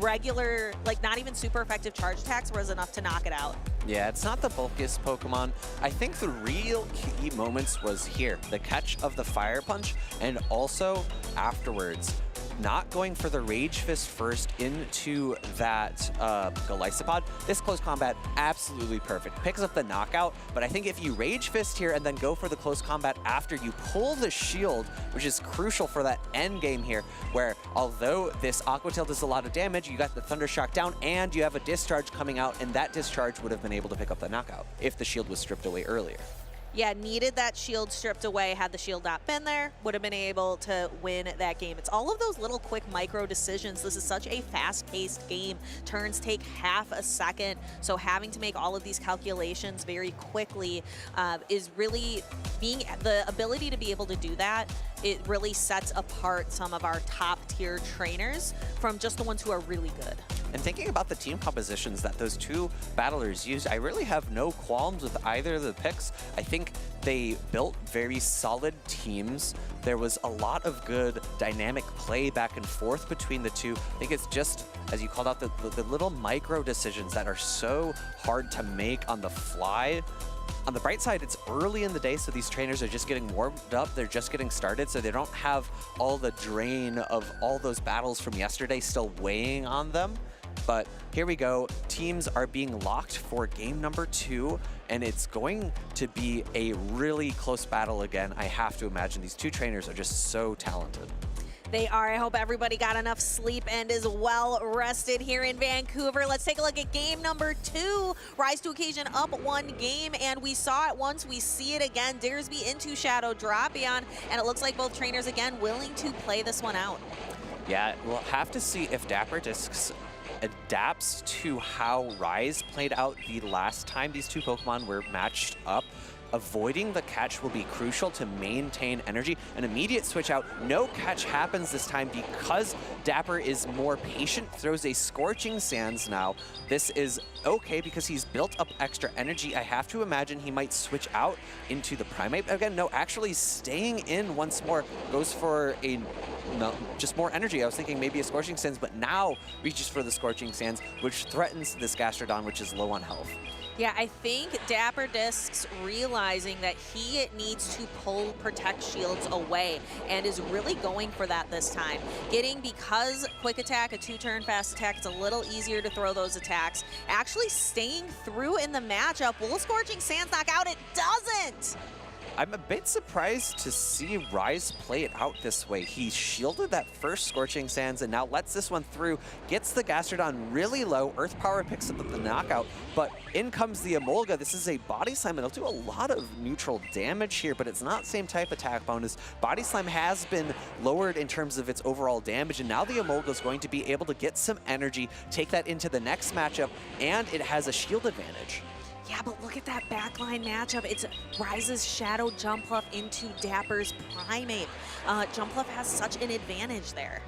Speaker 4: regular, not even super effective charge attacks was enough to knock it out.
Speaker 18: Yeah, it's not the bulkiest Pokemon. I think the real key moments was here, the catch of the Fire Punch, and also afterwards, not going for the Rage Fist first into that Golisopod. This close combat, absolutely perfect. Picks up the knockout, but I think if you Rage Fist here and then go for the close combat after, you pull the shield, which is crucial for that end game here, where although this Aqua Tail does a lot of damage, you got the Thunder Shock down and you have a discharge coming out, and that discharge would have been able to pick up the knockout if the shield was stripped away earlier.
Speaker 4: Yeah, needed that shield stripped away. Had the shield not been there, would have been able to win that game. It's all of those little quick micro decisions. This is such a fast-paced game. Turns take half a second, so having to make all of these calculations very quickly is really the ability to be able to do that. It really sets apart some of our top-tier trainers from just the ones who are really good.
Speaker 18: And thinking about the team compositions that those 2 battlers used, I really have no qualms with either of the picks. I think they built very solid teams. There was a lot of good dynamic play back and forth between the 2. I think it's just, as you called out, the little micro decisions that are so hard to make on the fly. On the bright side, it's early in the day, so these trainers are just getting warmed up. They're just getting started, so they don't have all the drain of all those battles from yesterday still weighing on them. But here we go. Teams are being locked for game number 2, and it's going to be a really close battle again. I have to imagine these 2 trainers are just so talented.
Speaker 4: They are. I hope everybody got enough sleep and is well rested here in Vancouver. Let's take a look at game number 2. Ryze 2 Occasion up 1 game, and we saw it once, we see it again. Diggersby into Shadow Drapion, and it looks like both trainers again willing to play this one out.
Speaker 18: Yeah, we'll have to see if Dapper Discs adapts to how Ryze played out the last time these 2 Pokemon were matched up. Avoiding the catch will be crucial to maintain energy. An immediate switch out. No catch happens this time because Dapper is more patient, throws a Scorching Sands now. This is okay because he's built up extra energy. I have to imagine he might switch out into the Primeape. Again, no, actually staying in once more. Goes for a just more energy. I was thinking maybe a Scorching Sands, but now reaches for the Scorching Sands, which threatens this Gastrodon, which is low on health.
Speaker 4: Yeah, I think Dapper Discs realizing that he needs to pull Protect Shields away and is really going for that this time. Because Quick Attack, a 2-turn fast attack, it's a little easier to throw those attacks. Actually staying through in the matchup. Will Scorching Sands knock out? It doesn't!
Speaker 18: I'm a bit surprised to see Rise play it out this way. He shielded that first Scorching Sands and now lets this one through, gets the Gastrodon really low. Earth Power picks up the knockout, but in comes the Emolga. This is a Body Slam, and it'll do a lot of neutral damage here, but it's not same type attack bonus. Body Slam has been lowered in terms of its overall damage, and now the Emolga is going to be able to get some energy, take that into the next matchup, and it has a shield advantage.
Speaker 4: Yeah, but look at that backline matchup. It's Rise's Shadow Jumpluff into Dapper's Primeape. Jumpluff has such an advantage there.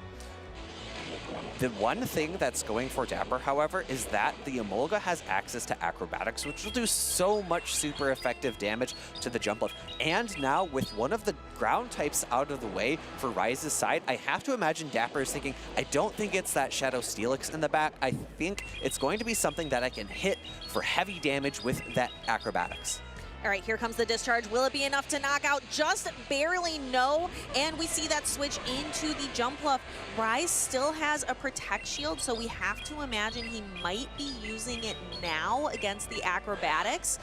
Speaker 18: The one thing that's going for Dapper, however, is that the Emolga has access to Acrobatics, which will do so much super effective damage to the Jumpluff. And now, with one of the ground types out of the way for Rise's side, I have to imagine Dapper is thinking, I don't think it's that Shadow Steelix in the back. I think it's going to be something that I can hit for heavy damage with that Acrobatics.
Speaker 4: All right, here comes the discharge. Will it be enough to knock out? Just barely, no. And we see that switch into the Jumpluff. Rise still has a Protect Shield, so we have to imagine he might be using it now against the Acrobatics.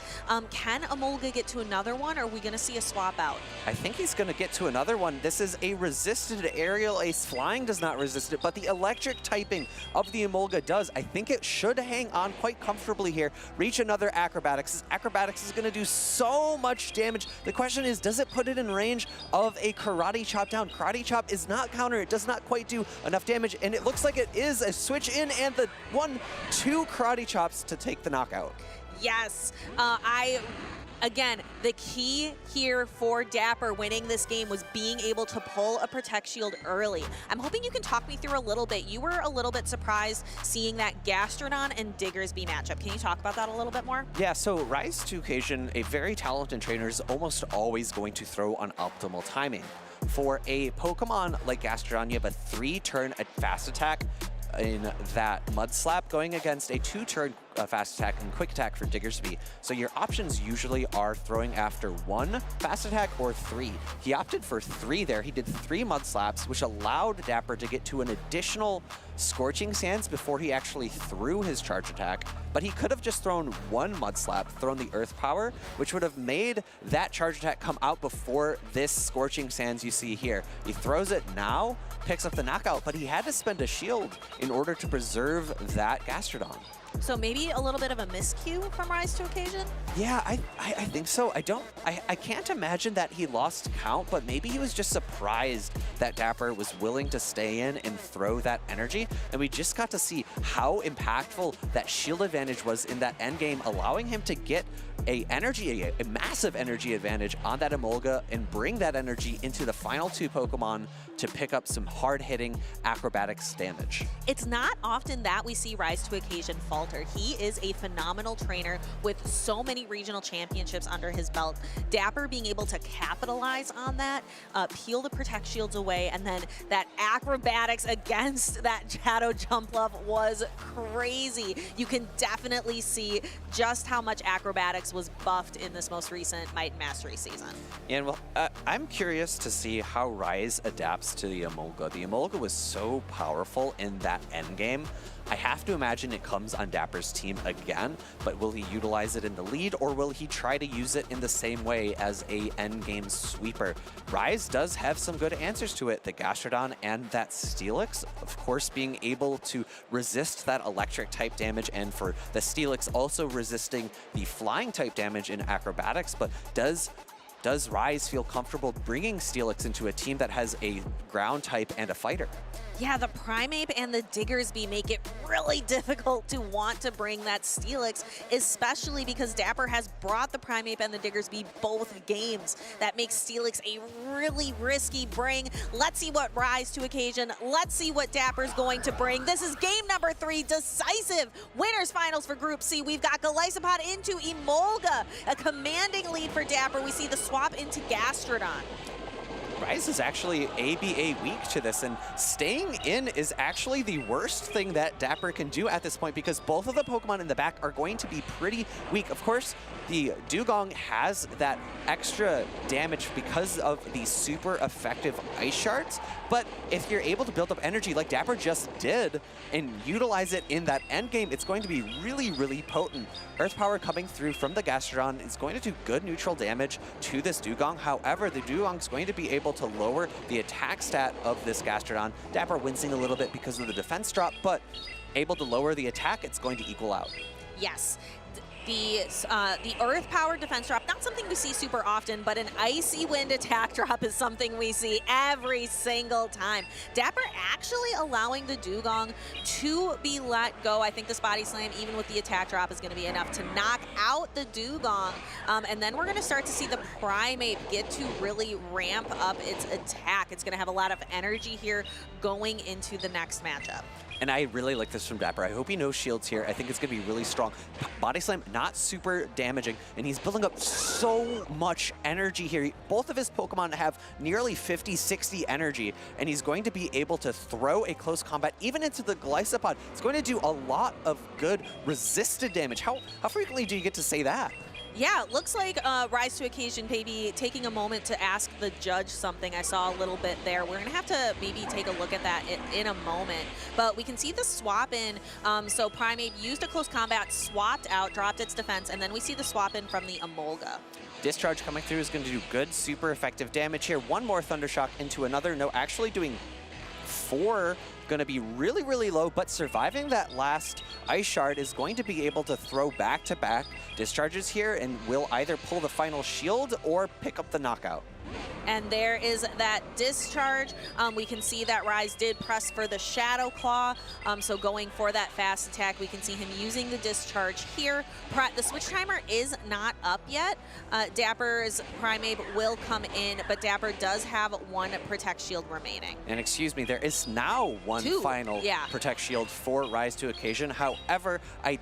Speaker 4: Can Emolga get to another one, or are we going to see a swap out?
Speaker 18: I think he's going to get to another one. This is a resisted aerial ace. Flying does not resist it, but the electric typing of the Emolga does. I think it should hang on quite comfortably here. Reach another Acrobatics. This Acrobatics is going to do so much damage. The question is, does it put it in range of a Karate Chop down? Karate Chop is not counter. It does not quite do enough damage, and it looks like it is a switch in and the 1-2 Karate Chops to take the knockout.
Speaker 4: Yes, Again, the key here for Dapper winning this game was being able to pull a Protect Shield early. I'm hoping you can talk me through a little bit. You were a little bit surprised seeing that Gastrodon and Diggersby matchup. Can you talk about that a little bit more?
Speaker 18: Yeah, so Rise to occasion, a very talented trainer is almost always going to throw on optimal timing. For a Pokemon like Gastrodon, you have a 3-turn fast attack in that Mud Slap going against a 2-turn fast attack and quick attack for Diggersby. So your options usually are throwing after 1 fast attack or 3. He opted for 3 there. He did 3 Mud Slaps, which allowed Dapper to get to an additional Scorching Sands before he actually threw his charge attack. But he could have just thrown 1 Mud Slap, thrown the Earth Power, which would have made that charge attack come out before this Scorching Sands you see here. He throws it now, picks up the knockout, but he had to spend a shield in order to preserve that Gastrodon.
Speaker 4: So maybe a little bit of a miscue from Rise to occasion?
Speaker 18: Yeah, I think so. I can't imagine that he lost count, but maybe he was just surprised that Dapper was willing to stay in and throw that energy. And we just got to see how impactful that shield advantage was in that end game, allowing him to get a massive energy advantage on that Emolga and bring that energy into the final 2 Pokemon to pick up some hard-hitting Acrobatics damage.
Speaker 4: It's not often that we see Rise to occasion falter. He is a phenomenal trainer with so many regional championships under his belt. Dapper being able to capitalize on that, peel the Protect Shields away, and then that Acrobatics against that Shadow Jumpluff was crazy. You can definitely see just how much Acrobatics was buffed in this most recent Might and Mastery season.
Speaker 18: And well, I'm curious to see how Rise adapts to the Emolga. The Emolga was so powerful in that endgame. I have to imagine it comes on Dapper's team again, but will he utilize it in the lead, or will he try to use it in the same way as a endgame sweeper? Rise does have some good answers to it. The Gastrodon and that Steelix, of course, being able to resist that electric type damage, and for the Steelix also resisting the flying type damage in Acrobatics, but does Rise feel comfortable bringing Steelix into a team that has a ground type and a fighter?
Speaker 4: Yeah, the Primeape and the Diggersby make it really difficult to want to bring that Steelix, especially because Dapper has brought the Primeape and the Diggersby both games. That makes Steelix a really risky bring. Let's see what Rise to occasion. Let's see what Dapper's going to bring. This is game number 3, decisive winners finals for Group C. We've got Golisopod into Emolga, a commanding lead for Dapper. We see the swap into Gastrodon.
Speaker 18: Rise is actually ABA weak to this, and staying in is actually the worst thing that Dapper can do at this point because both of the Pokemon in the back are going to be pretty weak. Of course, the Dugong has that extra damage because of the super effective Ice Shards, but if you're able to build up energy like Dapper just did and utilize it in that end game, it's going to be really, really potent. Earth Power coming through from the Gastrodon is going to do good neutral damage to this Dugong. However, the Dugong's going to be able to lower the attack stat of this Gastrodon. Dapper wincing a little bit because of the defense drop, but able to lower the attack, it's going to equal out.
Speaker 4: Yes. The Earth Power defense drop, not something we see super often, but an Icy Wind attack drop is something we see every single time. Dapper actually allowing the Dugong to be let go. I think this Body Slam, even with the attack drop, is going to be enough to knock out the Dugong. And then we're going to start to see the Primeape get to really ramp up its attack. It's going to have a lot of energy here going into the next matchup.
Speaker 18: And I really like this from Dapper. I hope he knows shields here. I think it's going to be really strong. Body Slam, not super damaging, and he's building up so much energy here. Both of his Pokemon have nearly 50, 60 energy, and he's going to be able to throw a close combat even into the Glycopod. It's going to do a lot of good resisted damage. How frequently do you get to say that?
Speaker 4: Yeah, it looks like Rise to Occasion maybe taking a moment to ask the judge something. I saw a little bit there. We're going to have to maybe take a look at that in a moment. But we can see the swap in. So Primeape used a close combat, swapped out, dropped its defense, and then we see the swap in from the Emolga.
Speaker 18: Discharge coming through is going to do good, super effective damage here. One more Thundershock into another. No, actually doing 4. Going to be really, really low, but surviving that last Ice Shard is going to be able to throw back-to-back discharges here and will either pull the final shield or pick up the knockout.
Speaker 4: And there is that discharge. We can see that Rise did press for the Shadow Claw. So going for that fast attack, we can see him using the discharge here. The switch timer is not up yet. Dapper's Primeape will come in, but Dapper does have 1 Protect Shield remaining.
Speaker 18: And excuse me, there is now 1 final Protect Shield for Rise to Occasion. However, I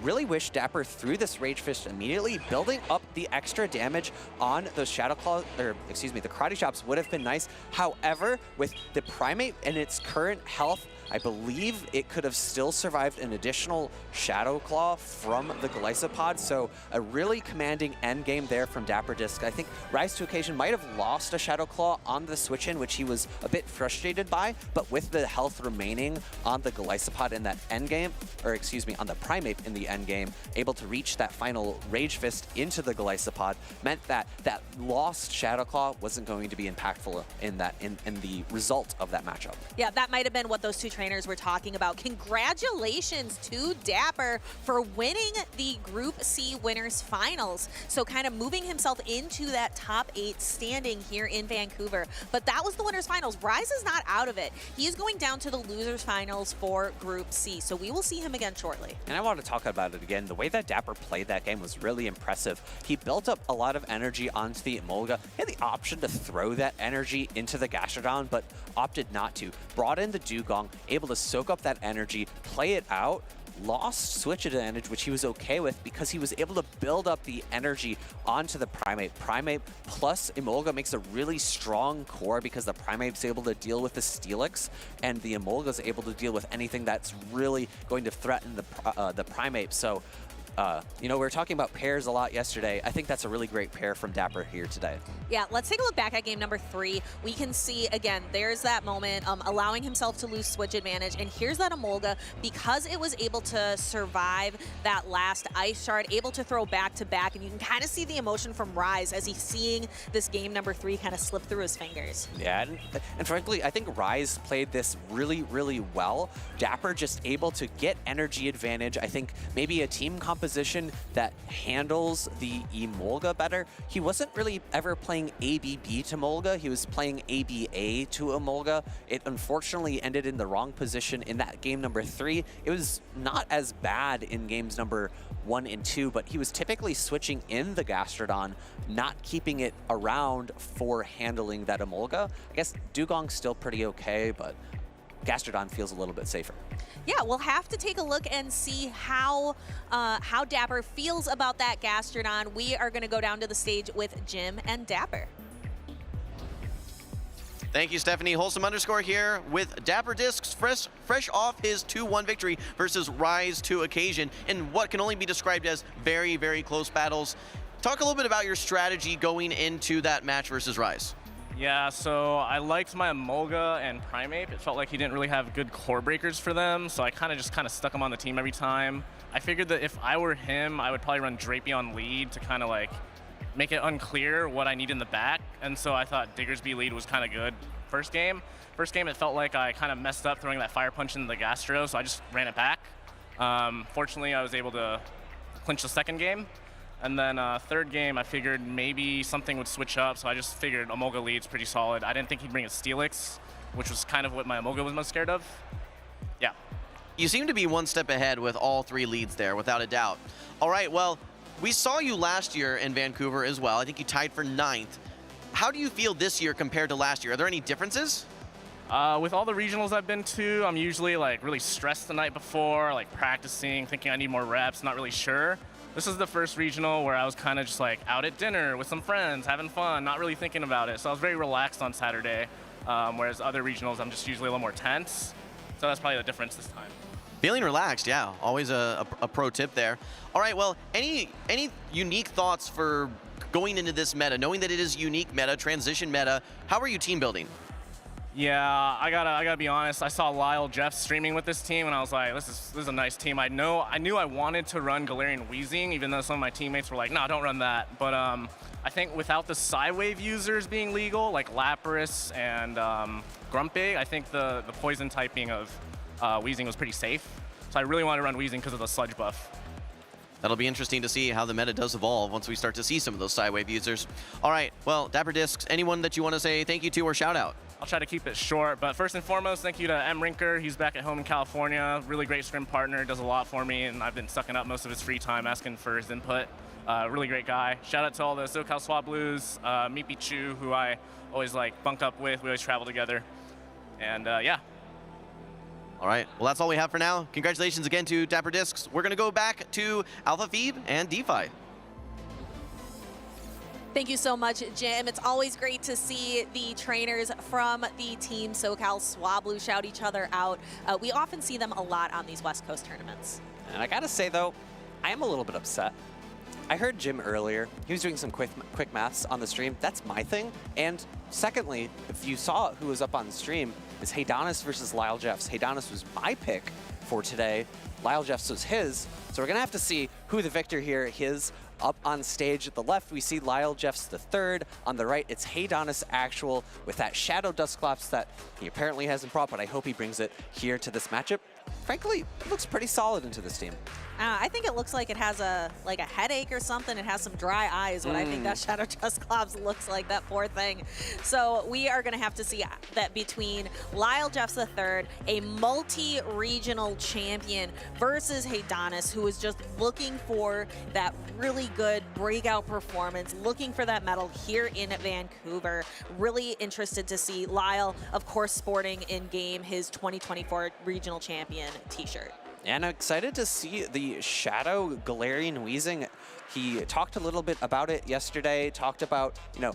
Speaker 18: really wish Dapper threw this Rage Fist immediately. Building up the extra damage on those Shadow Claws, or excuse me, the Karate Chops would have been nice. However, with the Primeape and its current health, I believe it could have still survived an additional Shadow Claw from the Glycopod, so a really commanding end game there from Dapper Disc. I think Rise to Occasion might have lost a Shadow Claw on the switch-in, which he was a bit frustrated by, but with the health remaining on the Glycopod in that end game, or excuse me, on the Primeape in the end game, able to reach that final Rage Fist into the Glycopod, meant that that lost Shadow Claw wasn't going to be impactful in the result of that matchup.
Speaker 4: Yeah, that might have been what those two trainers were talking about. Congratulations to Dapper for winning the Group C Winners Finals. So kind of moving himself into that top 8 standing here in Vancouver. But that was the Winners Finals. Rise is not out of it. He is going down to the Losers Finals for Group C. So we will see him again shortly.
Speaker 18: And I want to talk about it again. The way that Dapper played that game was really impressive. He built up a lot of energy onto the Emolga. He had the option to throw that energy into the Gastrodon, but opted not to. Brought in the Dugong, able to soak up that energy, play it out, lost switch advantage, which he was okay with because he was able to build up the energy onto the Primeape. Primeape plus Emolga makes a really strong core because the Primeape's able to deal with the Steelix, and the Emolga's able to deal with anything that's really going to threaten the Primeape. So, you know, we were talking about pairs a lot yesterday. I think that's a really great pair from Dapper here today.
Speaker 4: Yeah, let's take a look back at game number 3. We can see, again, there's that moment allowing himself to lose switch advantage. And here's that Emolga, because it was able to survive that last Ice Shard, able to throw back to back. And you can kind of see the emotion from Rise as he's seeing this game number 3 kind of slip through his fingers.
Speaker 18: Yeah, and frankly, I think Rise played this really, really well. Dapper just able to get energy advantage. I think maybe a team composition that handles the Emolga better. He wasn't really ever playing ABB to Emolga. He was playing ABA to Emolga. It unfortunately ended in the wrong position in that game number 3. It was not as bad in games number 1 and 2, but he was typically switching in the Gastrodon, not keeping it around for handling that Emolga. I guess Dugong's still pretty okay, but Gastrodon feels a little bit safer.
Speaker 4: Yeah, we'll have to take a look and see how Dapper feels about that Gastrodon. We are going to go down to the stage with Jim and Dapper.
Speaker 3: Thank you, Stephanie. Wholesome_ here with Dapper Discs, fresh off his 2-1 victory versus Rise to Occasion in what can only be described as very, very close battles. Talk a little bit about your strategy going into that match versus Rise.
Speaker 19: Yeah, so I liked my Emolga and Primeape. It felt like he didn't really have good core breakers for them, so I kind of stuck him on the team every time. I figured that if I were him, I would probably run Drapion lead to kind of like make it unclear what I need in the back, and so I thought Diggersby lead was kind of good. First game, it felt like I kind of messed up throwing that Fire Punch into the Gastro, so I just ran it back. Fortunately, I was able to clinch the second game, and then third game, I figured maybe something would switch up, so I just figured Emolga lead's pretty solid. I didn't think he'd bring a Steelix, which was kind of what my Emolga was most scared of. Yeah.
Speaker 3: You seem to be one step ahead with all 3 leads there, without a doubt. All right, well, we saw you last year in Vancouver as well. I think you tied for 9th. How do you feel this year compared to last year? Are there any differences?
Speaker 19: With all the regionals I've been to, I'm usually like really stressed the night before, like practicing, thinking I need more reps, not really sure. This is the first regional where I was kind of just like out at dinner with some friends, having fun, not really thinking about it. So I was very relaxed on Saturday, whereas other regionals, I'm just usually a little more tense. So that's probably the difference this time.
Speaker 3: Feeling relaxed, yeah, always a pro tip there. All right, well, any unique thoughts for going into this meta, knowing that it is unique meta, transition meta? How are you team building?
Speaker 19: Yeah, I gotta be honest. I saw Lyle Jeff streaming with this team, and I was like, this is a nice team. I knew I wanted to run Galarian Weezing, even though some of my teammates were like, no, don't run that. But I think without the Psywave users being legal, like Lapras and Grumpig, I think the poison typing of Weezing was pretty safe. So I really wanted to run Weezing because of the Sludge buff.
Speaker 3: That'll be interesting to see how the meta does evolve once we start to see some of those Psywave users. All right, well, Dapper Discs, anyone that you want to say thank you to or shout out?
Speaker 19: I'll try to keep it short, but first and foremost, thank you to M. Rinker. He's back at home in California. Really great scrim partner, does a lot for me, and I've been sucking up most of his free time asking for his input. Really great guy. Shout out to all the SoCal Swap Blues, Meepy Chu, who I always like bunk up with. We always travel together. And yeah.
Speaker 3: All right, well, that's all we have for now. Congratulations again to Dapper Discs. We're gonna go back to Alpha Phoebe and DeFi.
Speaker 4: Thank you so much, Jim. It's always great to see the trainers from the team SoCal Swablu shout each other out. We often see them a lot on these West Coast tournaments.
Speaker 18: And I gotta say though, I am a little bit upset. I heard Jim earlier. He was doing some quick maths on the stream. That's my thing. And secondly, if you saw who was up on the stream, is Haydonis versus Lyle Jeffs. Haydonis was my pick for today. Lyle Jeffs was his. So we're gonna have to see who the victor here is. Up on stage at the left, we see Lyle Jeffs the third. On the right, it's Haydonis actual with that Shadow Dusclops that he apparently hasn't brought, but I hope he brings it here to this matchup. Frankly, it looks pretty solid into this team.
Speaker 4: I think it looks like it has a headache or something. It has some dry eyes, what I think that Shadow Dusclops looks like, that poor thing. So we are going to have to see that between Lyle Jeffs III, a multi-regional champion, versus Haydonis, who is just looking for that really good breakout performance, looking for that medal here in Vancouver. Really interested to see Lyle, of course, sporting in-game his 2024 regional champion t-shirt.
Speaker 18: And I'm excited to see the Shadow Galarian Weezing. He talked a little bit about it yesterday, talked about, you know,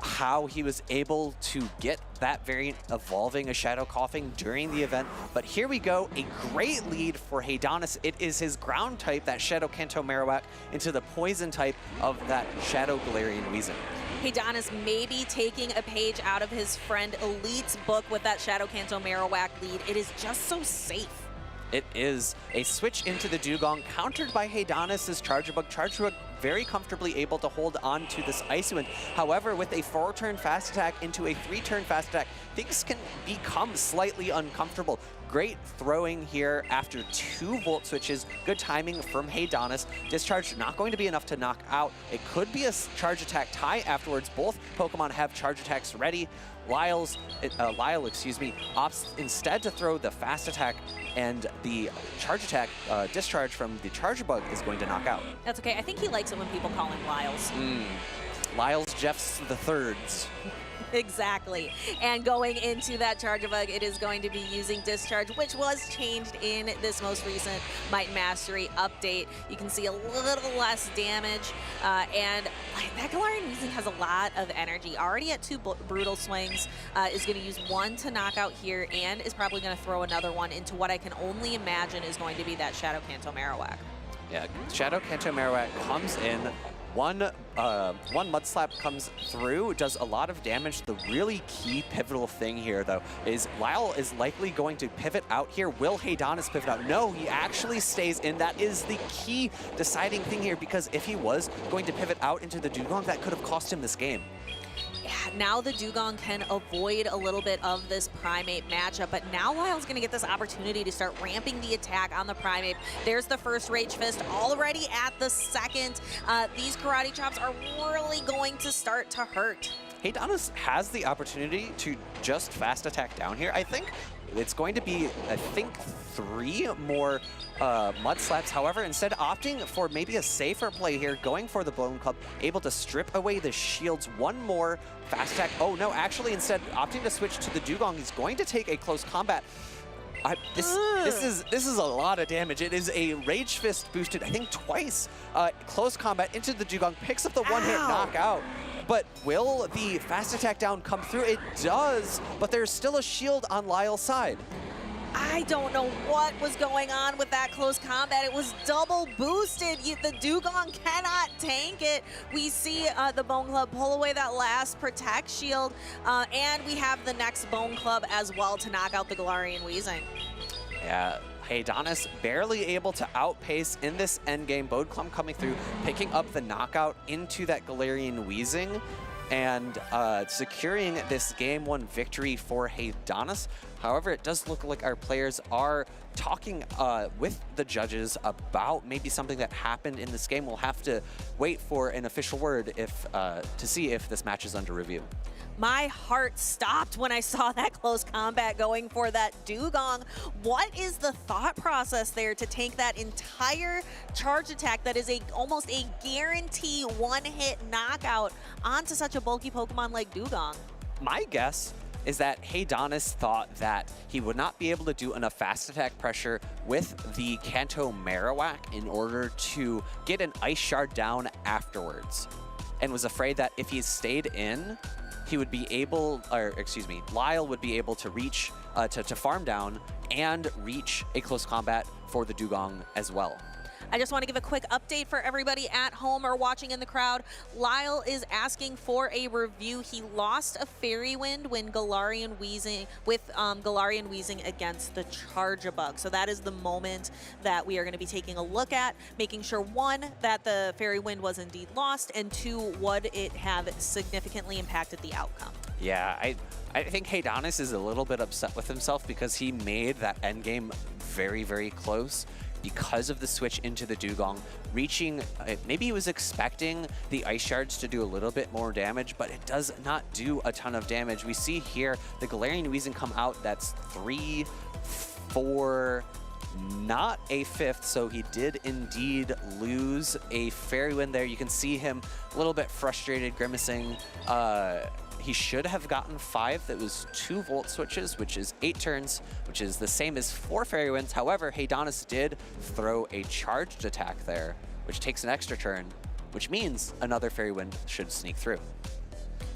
Speaker 18: how he was able to get that variant evolving a Shadow Coughing during the event. But here we go, a great lead for Haydonis. It is his ground type, that Shadow Kanto Marowak, into the poison type of that Shadow Galarian Weezing.
Speaker 4: Haydonis may be taking a page out of his friend Elite's book with that Shadow Kanto Marowak lead. It is just so safe.
Speaker 18: It is a switch into the Dugong, countered by Haydonis' Chargebug. Chargebug very comfortably able to hold on to this Icy Wind. However, with a 4-turn fast attack into a 3-turn fast attack, things can become slightly uncomfortable. Great throwing here after 2 Volt switches. Good timing from Haydonis. Discharge not going to be enough to knock out. It could be a charge attack tie afterwards. Both Pokemon have charge attacks ready. Lyle, opts instead to throw the fast attack, and the charge attack discharge from the Chargebug is going to knock out.
Speaker 4: That's okay. I think he likes it when people call him Lyles.
Speaker 18: Lyles Jeffs the Thirds.
Speaker 4: Exactly. And going into that Charge Bug, it is going to be using Discharge, which was changed in this most recent Might Mastery update. You can see a little less damage, and that Galarian Weezing has a lot of energy. Already at 2 Brutal Swings, is going to use 1 to knock out here, and is probably going to throw another one into what I can only imagine is going to be that Shadow Kanto Marowak.
Speaker 18: Yeah, Shadow Kanto Marowak comes in. One Mud Slap comes through, does a lot of damage. The really key pivotal thing here, though, is Lyle is likely going to pivot out here. Will Haydonis pivot out? No, he actually stays in. That is the key deciding thing here, because if he was going to pivot out into the Dugong, that could have cost him this game.
Speaker 4: Yeah, now the Dugong can avoid a little bit of this Primate matchup, but now Lyle's going to get this opportunity to start ramping the attack on the Primate. There's the first Rage Fist already at the second. These Karate Chops are really going to start to hurt.
Speaker 18: Haydonis has the opportunity to just fast attack down here. I think it's going to be, 3 more Mud Slaps. However, instead opting for maybe a safer play here, going for the Bone Club, able to strip away the shields. One more fast attack. Oh no, actually instead opting to switch to the Dugong. He's going to take a close combat. This is a lot of damage. It is a Rage Fist boosted, I think twice. Close combat into the Dugong, picks up the one-hit knockout. But will the fast attack down come through? It does, but there's still a shield on Lyle's side.
Speaker 4: I don't know what was going on with that close combat. It was double boosted. The Dugong cannot tank it. We see the Bone Club pull away that last Protect shield, and we have the next Bone Club as well to knock out the Galarian Weezing.
Speaker 18: Yeah, Haydonis barely able to outpace in this endgame. Bone Club coming through, picking up the knockout into that Galarian Weezing, and securing this Game 1 victory for Haydonis. However, it does look like our players are talking with the judges about maybe something that happened in this game. We'll have to wait for an official word to see if this match is under review.
Speaker 4: My heart stopped when I saw that close combat going for that Dugong. What is the thought process there to tank that entire charge attack that is almost a guarantee one-hit knockout onto such a bulky Pokemon like Dugong?
Speaker 18: My guess is that Haydonis thought that he would not be able to do enough fast attack pressure with the Kanto Marowak in order to get an Ice Shard down afterwards, and was afraid that if he stayed in, he would be able, Lyle would be able to reach, to farm down and reach a close combat for the Dugong as well.
Speaker 4: I just want to give a quick update for everybody at home or watching in the crowd. Lyle is asking for a review. He lost a Fairy Wind when Galarian Weezing against the Charge Bug. So that is the moment that we are going to be taking a look at, making sure, 1, that the Fairy Wind was indeed lost, and 2, would it have significantly impacted the outcome?
Speaker 18: Yeah, I think Haydonis is a little bit upset with himself because he made that endgame very, very close because of the switch into the Dugong, reaching, maybe he was expecting the Ice Shards to do a little bit more damage, but it does not do a ton of damage. We see here the Galarian Weezing come out, that's 3, 4, not a 5th, so he did indeed lose a Fairy Wind there. You can see him a little bit frustrated, grimacing. He should have gotten 5. That was 2 Volt Switches, which is 8 turns, which is the same as 4 Fairy Winds. However, Haydonis did throw a charged attack there, which takes an extra turn, which means another Fairy Wind should sneak through.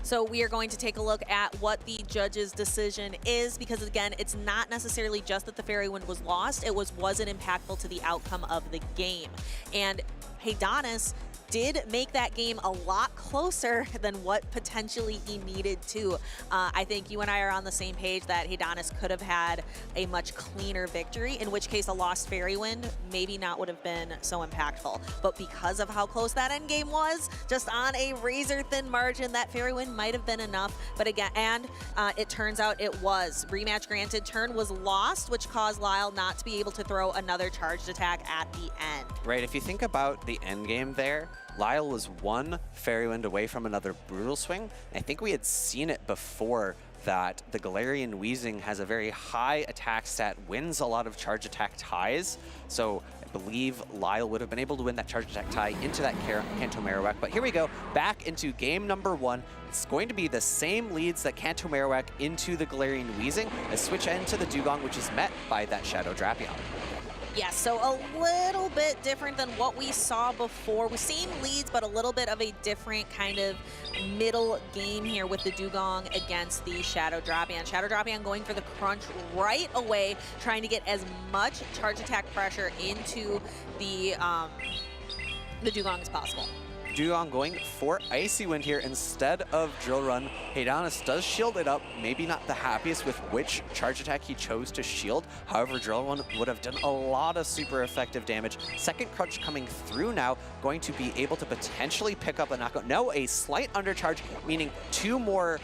Speaker 4: So we are going to take a look at what the judge's decision is, because again, it's not necessarily just that the Fairy Wind was lost, it wasn't impactful to the outcome of the game. And Haydonis did make that game a lot closer than what potentially he needed to. I think you and I are on the same page that Haydonis could have had a much cleaner victory, in which case a lost Fairy Wind maybe not would have been so impactful. But because of how close that end game was, just on a razor-thin margin, that Fairy Wind might have been enough. But again, it turns out it was. Rematch granted, turn was lost, which caused Lyle not to be able to throw another charged attack at the end.
Speaker 18: Right, if you think about the end game there, Lyle was 1 Fairy Wind away from another Brutal Swing. I think we had seen it before that the Galarian Weezing has a very high attack stat, wins a lot of charge attack ties. So I believe Lyle would have been able to win that charge attack tie into that Kanto Marowak. But here we go, back into game number 1. It's going to be the same leads that Kanto Marowak into the Galarian Weezing. A switch into the Dugong, which is met by that Shadow Drapion.
Speaker 4: Yeah, so a little bit different than what we saw before. We've seen leads, but a little bit of a different kind of middle game here with the Dugong against the Shadow Drapion. Shadow Drapion going for the crunch right away, trying to get as much charge attack pressure into the Dugong as possible.
Speaker 18: Dugong going for Icy Wind here instead of Drill Run. Heidanis does shield it up, maybe not the happiest with which charge attack he chose to shield. However, Drill Run would have done a lot of super effective damage. Second crunch coming through now, going to be able to potentially pick up a knockout. No, a slight undercharge, meaning two more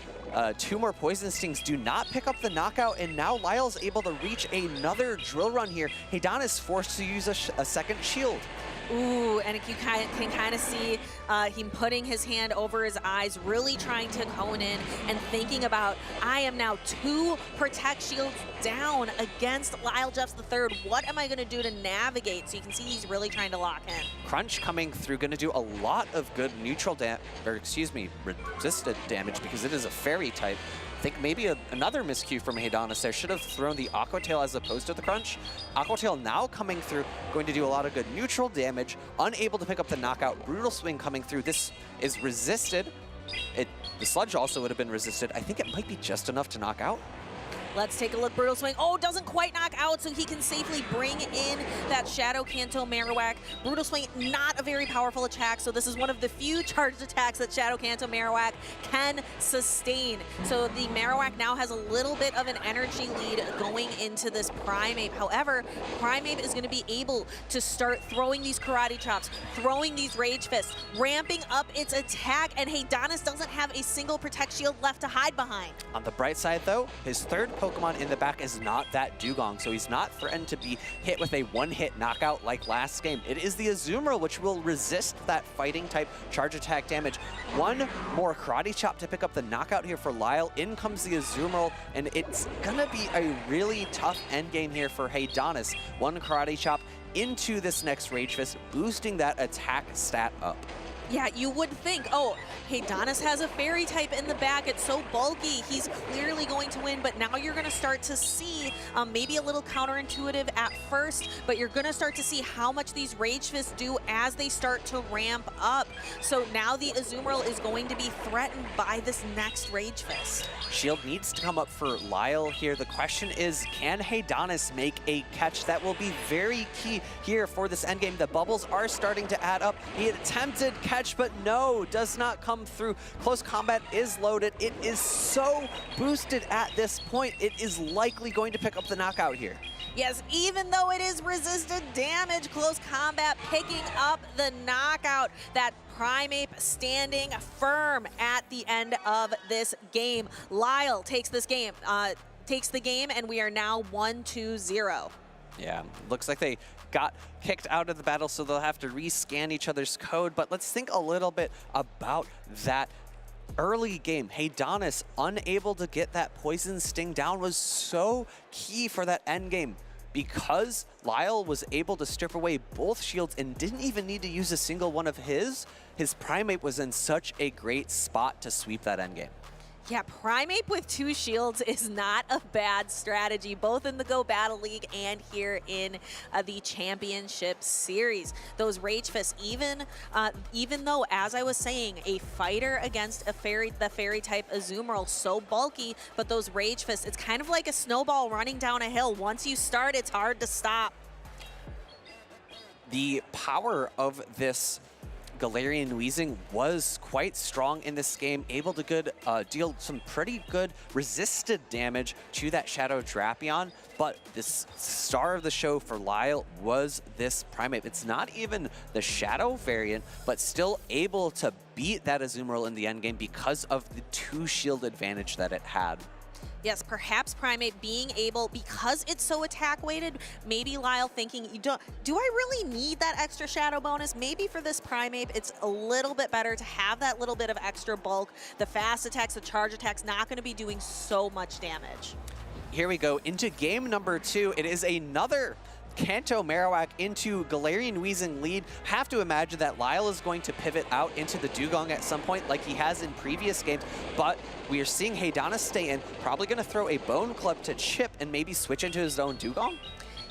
Speaker 18: Poison Stings do not pick up the knockout, and now Lyle's able to reach another Drill Run here. Heidanis forced to use a second shield.
Speaker 4: Ooh, and you can kind of see him putting his hand over his eyes, really trying to hone in and thinking about, I am now 2 Protect Shields down against Lyle Jeffs III. What am I going to do to navigate? So you can see he's really trying to lock in.
Speaker 18: Crunch coming through, going to do a lot of good resisted damage because it is a fairy type. I think maybe another miscue from Heidanis there. Should have thrown the Aqua Tail as opposed to the Crunch. Aqua Tail now coming through, going to do a lot of good neutral damage, unable to pick up the knockout. Brutal Swing coming through. This is resisted. The Sludge also would have been resisted. I think it might be just enough to knock out.
Speaker 4: Let's take a look. Brutal Swing. Oh, doesn't quite knock out, so he can safely bring in that Shadow Kanto Marowak. Brutal Swing, not a very powerful attack, so this is one of the few charged attacks that Shadow Kanto Marowak can sustain. So the Marowak now has a little bit of an energy lead going into this Primeape. However, Primeape is going to be able to start throwing these Karate Chops, throwing these Rage Fists, ramping up its attack, and Heidanis doesn't have a single Protect Shield left to hide behind.
Speaker 18: On the bright side, though, his third Pokemon in the back is not that Dugong, so he's not threatened to be hit with a one-hit knockout like last game. It is the Azumarill, which will resist that fighting type charge attack damage. One more Karate Chop to pick up the knockout here for Lyle. In comes the Azumarill, and it's gonna be a really tough endgame here for Heidanis. One Karate Chop into this next Rage Fist, boosting that attack stat up.
Speaker 4: Yeah, you would think, oh, Heidanis has a fairy type in the back. It's so bulky. He's clearly going to win, but now you're going to start to see maybe a little counterintuitive at first, but you're going to start to see how much these Rage Fists do as they start to ramp up. So now the Azumarill is going to be threatened by this next Rage Fist.
Speaker 18: Shield needs to come up for Lyle here. The question is, can Heidanis make a catch? That will be very key here for this endgame. The bubbles are starting to add up. He attempted catch, but no, does not come through. Close combat is loaded. It is so boosted at this point. It is likely going to pick up the knockout here.
Speaker 4: Yes, even though it is resisted damage, close combat picking up the knockout. That Primeape standing firm at the end of this game. Lyle takes this game, the game, and we are now 1-2-0.
Speaker 18: Yeah, looks like they got kicked out of the battle, so they'll have to rescan each other's code. But let's think a little bit about that early game. Heidanis unable to get that Poison Sting down was so key for that end game, because Lyle was able to strip away both shields and didn't even need to use a single one of his Primeape was in such a great spot to sweep that end game.
Speaker 4: Yeah, Primeape with 2 shields is not a bad strategy, both in the Go Battle League and here in the Championship Series. Those Rage Fists, even though, as I was saying, a fighter against the fairy type Azumarill, so bulky, but those Rage Fists, it's kind of like a snowball running down a hill. Once you start, it's hard to stop.
Speaker 18: The power of this Galarian Weezing was quite strong in this game, able to deal some pretty good resisted damage to that Shadow Drapion, but this star of the show for Lyle was this Primeape. It's not even the Shadow variant, but still able to beat that Azumarill in the endgame because of the 2 shield advantage that it had.
Speaker 4: Yes, perhaps Primate being able, because it's so attack weighted, maybe Lyle thinking, do I really need that extra shadow bonus? Maybe for this Primate, it's a little bit better to have that little bit of extra bulk. The fast attacks, the charge attacks, not going to be doing so much damage.
Speaker 18: Here we go into game number 2. It is another Kanto Marowak into Galarian Weezing lead. Have to imagine that Lyle is going to pivot out into the Dugong at some point like he has in previous games, but we are seeing Heidanis stay in, probably going to throw a Bone Club to Chip and maybe switch into his own Dugong.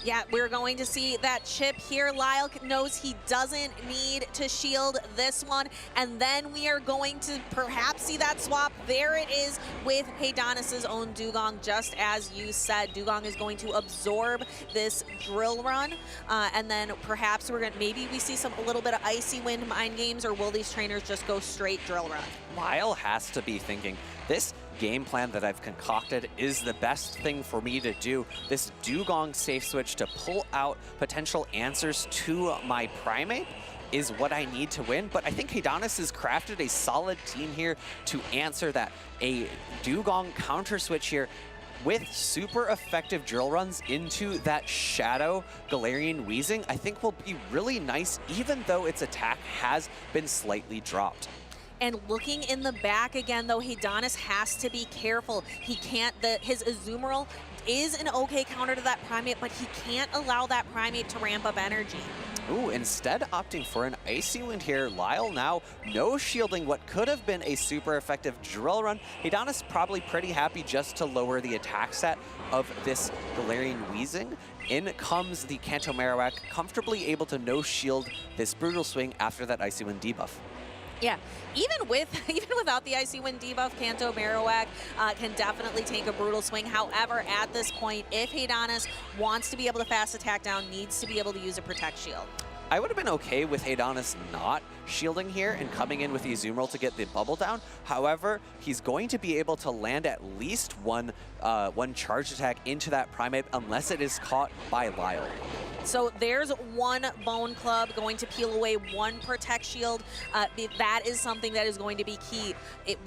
Speaker 4: Yeah, we're going to see that Chip here. Lyle knows he doesn't need to shield this one. And then we are going to perhaps see that swap. There it is with Heidanis' own Dugong. Just as you said, Dugong is going to absorb this Drill Run. And then perhaps maybe we see a little bit of Icy Wind mind games, or will these trainers just go straight Drill Run?
Speaker 18: Lyle has to be thinking, this game plan that I've concocted is the best thing for me to do. This Dugong safe switch to pull out potential answers to my Primate is what I need to win, but I think Heidanis has crafted a solid team here to answer that. A Dugong counter switch here with super effective drill runs into that Shadow Galarian Weezing, I think will be really nice, even though its attack has been slightly dropped.
Speaker 4: And looking in the back again, though, Heidanis has to be careful. He can't, his Azumarill is an okay counter to that Primate, but he can't allow that Primate to ramp up energy.
Speaker 18: Ooh, instead opting for an Icy Wind here. Lyle now no shielding what could have been a super effective drill run. Heidanis probably pretty happy just to lower the attack stat of this Galarian Weezing. In comes the Kanto Marowak, comfortably able to no shield this Brutal Swing after that Icy Wind debuff.
Speaker 4: Yeah, even without the Icy Wind debuff, Kanto Marowak can definitely take a Brutal Swing. However, at this point, if Heidanis wants to be able to fast attack down, needs to be able to use a Protect Shield.
Speaker 18: I would have been okay with Heidanis not shielding here and coming in with the Azumarill to get the bubble down. However, he's going to be able to land at least one charge attack into that Primate unless it is caught by Lyle.
Speaker 4: So there's one Bone Club going to peel away one Protect Shield. That is something that is going to be key.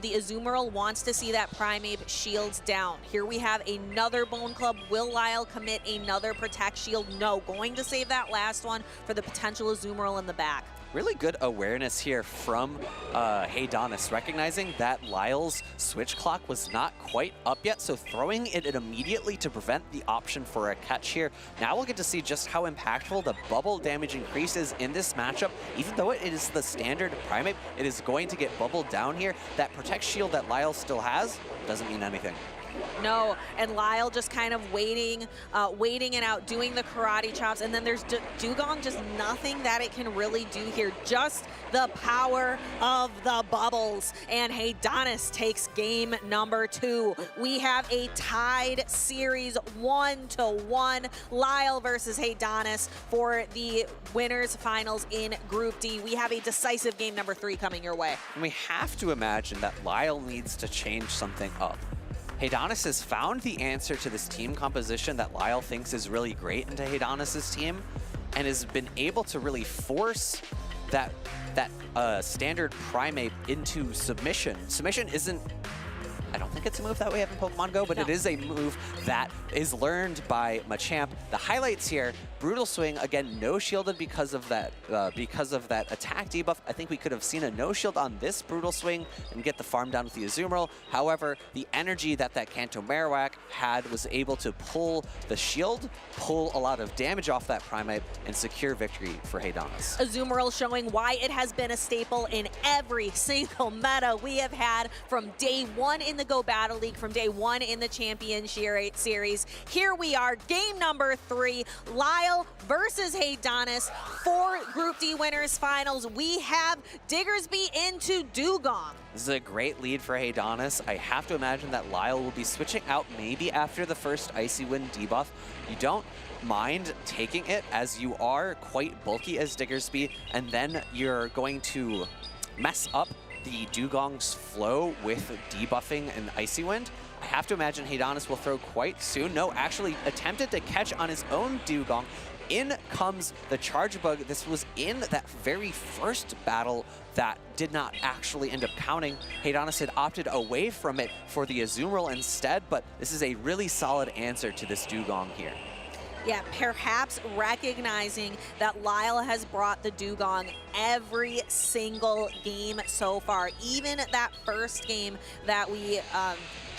Speaker 4: The Azumarill wants to see that Primate shields down. Here we have another Bone Club. Will Lyle commit another Protect Shield? No, going to save that last one for the potential Azumarill in the back.
Speaker 18: Really good awareness here from Heidanis, recognizing that Lyle's switch clock was not quite up yet, so throwing it in immediately to prevent the option for a catch here. Now we'll get to see just how impactful the bubble damage increase is in this matchup. Even though it is the standard Primate, it is going to get bubbled down here. That Protect Shield that Lyle still has doesn't mean anything.
Speaker 4: No, and Lyle just kind of waiting it out, doing the karate chops, and then there's Dugong, just nothing that it can really do here, just the power of the bubbles. And Heidanis takes game number 2. We have a tied series 1-1, Lyle versus Heidanis for the winners finals in Group D. We have a decisive game number 3 coming your way.
Speaker 18: And we have to imagine that Lyle needs to change something up. Heidanis has found the answer to this team composition that Lyle thinks is really great into Heidanis' team, and has been able to really force that standard Primate into submission. Submission isn't, I don't think it's a move that we have in Pokemon Go, but no. It is a move that is learned by Machamp. The highlights here, Brutal Swing, again, no shielded because of that attack debuff. I think we could have seen a no shield on this Brutal Swing and get the farm down with the Azumarill. However, the energy that Kanto Marowak had was able to pull the shield, pull a lot of damage off that Primate, and secure victory for Heidanis.
Speaker 4: Azumarill showing why it has been a staple in every single meta we have had from day 1 in the Go Battle League, from day 1 in the Championship Series. Here we are, game number 3, Lyle versus Heidanis for Group D Winners Finals. We have Diggersby into Dugong.
Speaker 18: This is a great lead for Heidanis. I have to imagine that Lyle will be switching out maybe after the first Icy Wind debuff. You don't mind taking it as you are quite bulky as Diggersby, and then you're going to mess up the Dugong's flow with debuffing an Icy Wind. I have to imagine Heidanis will throw quite soon. No, actually attempted to catch on his own Dugong, In comes the Charge Bug. This was in that very first battle that did not actually end up counting. Heidanis had opted away from it for the Azumarill instead, but this is a really solid answer to this Dugong here.
Speaker 4: Yeah, perhaps recognizing that Lyle has brought the Dugong every single game so far. Even that first game that we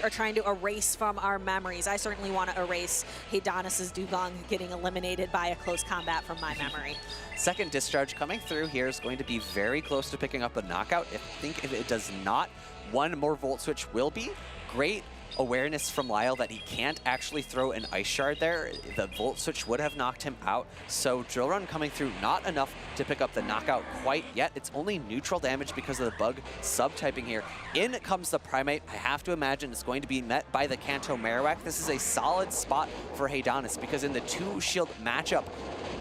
Speaker 4: are trying to erase from our memories. I certainly want to erase Heidanis' Dugong getting eliminated by a close combat from my memory.
Speaker 18: Second discharge coming through here is going to be very close to picking up a knockout. I think if it does not, one more Volt Switch will be. Great awareness from Lyle that he can't actually throw an Ice Shard there. The Volt Switch would have knocked him out. So Drill Run coming through, not enough to pick up the knockout quite yet. It's only neutral damage because of the bug subtyping here. In comes the Primate. I have to imagine it's going to be met by the Kanto Marowak. This is a solid spot for Heidanis because in the 2-shield matchup,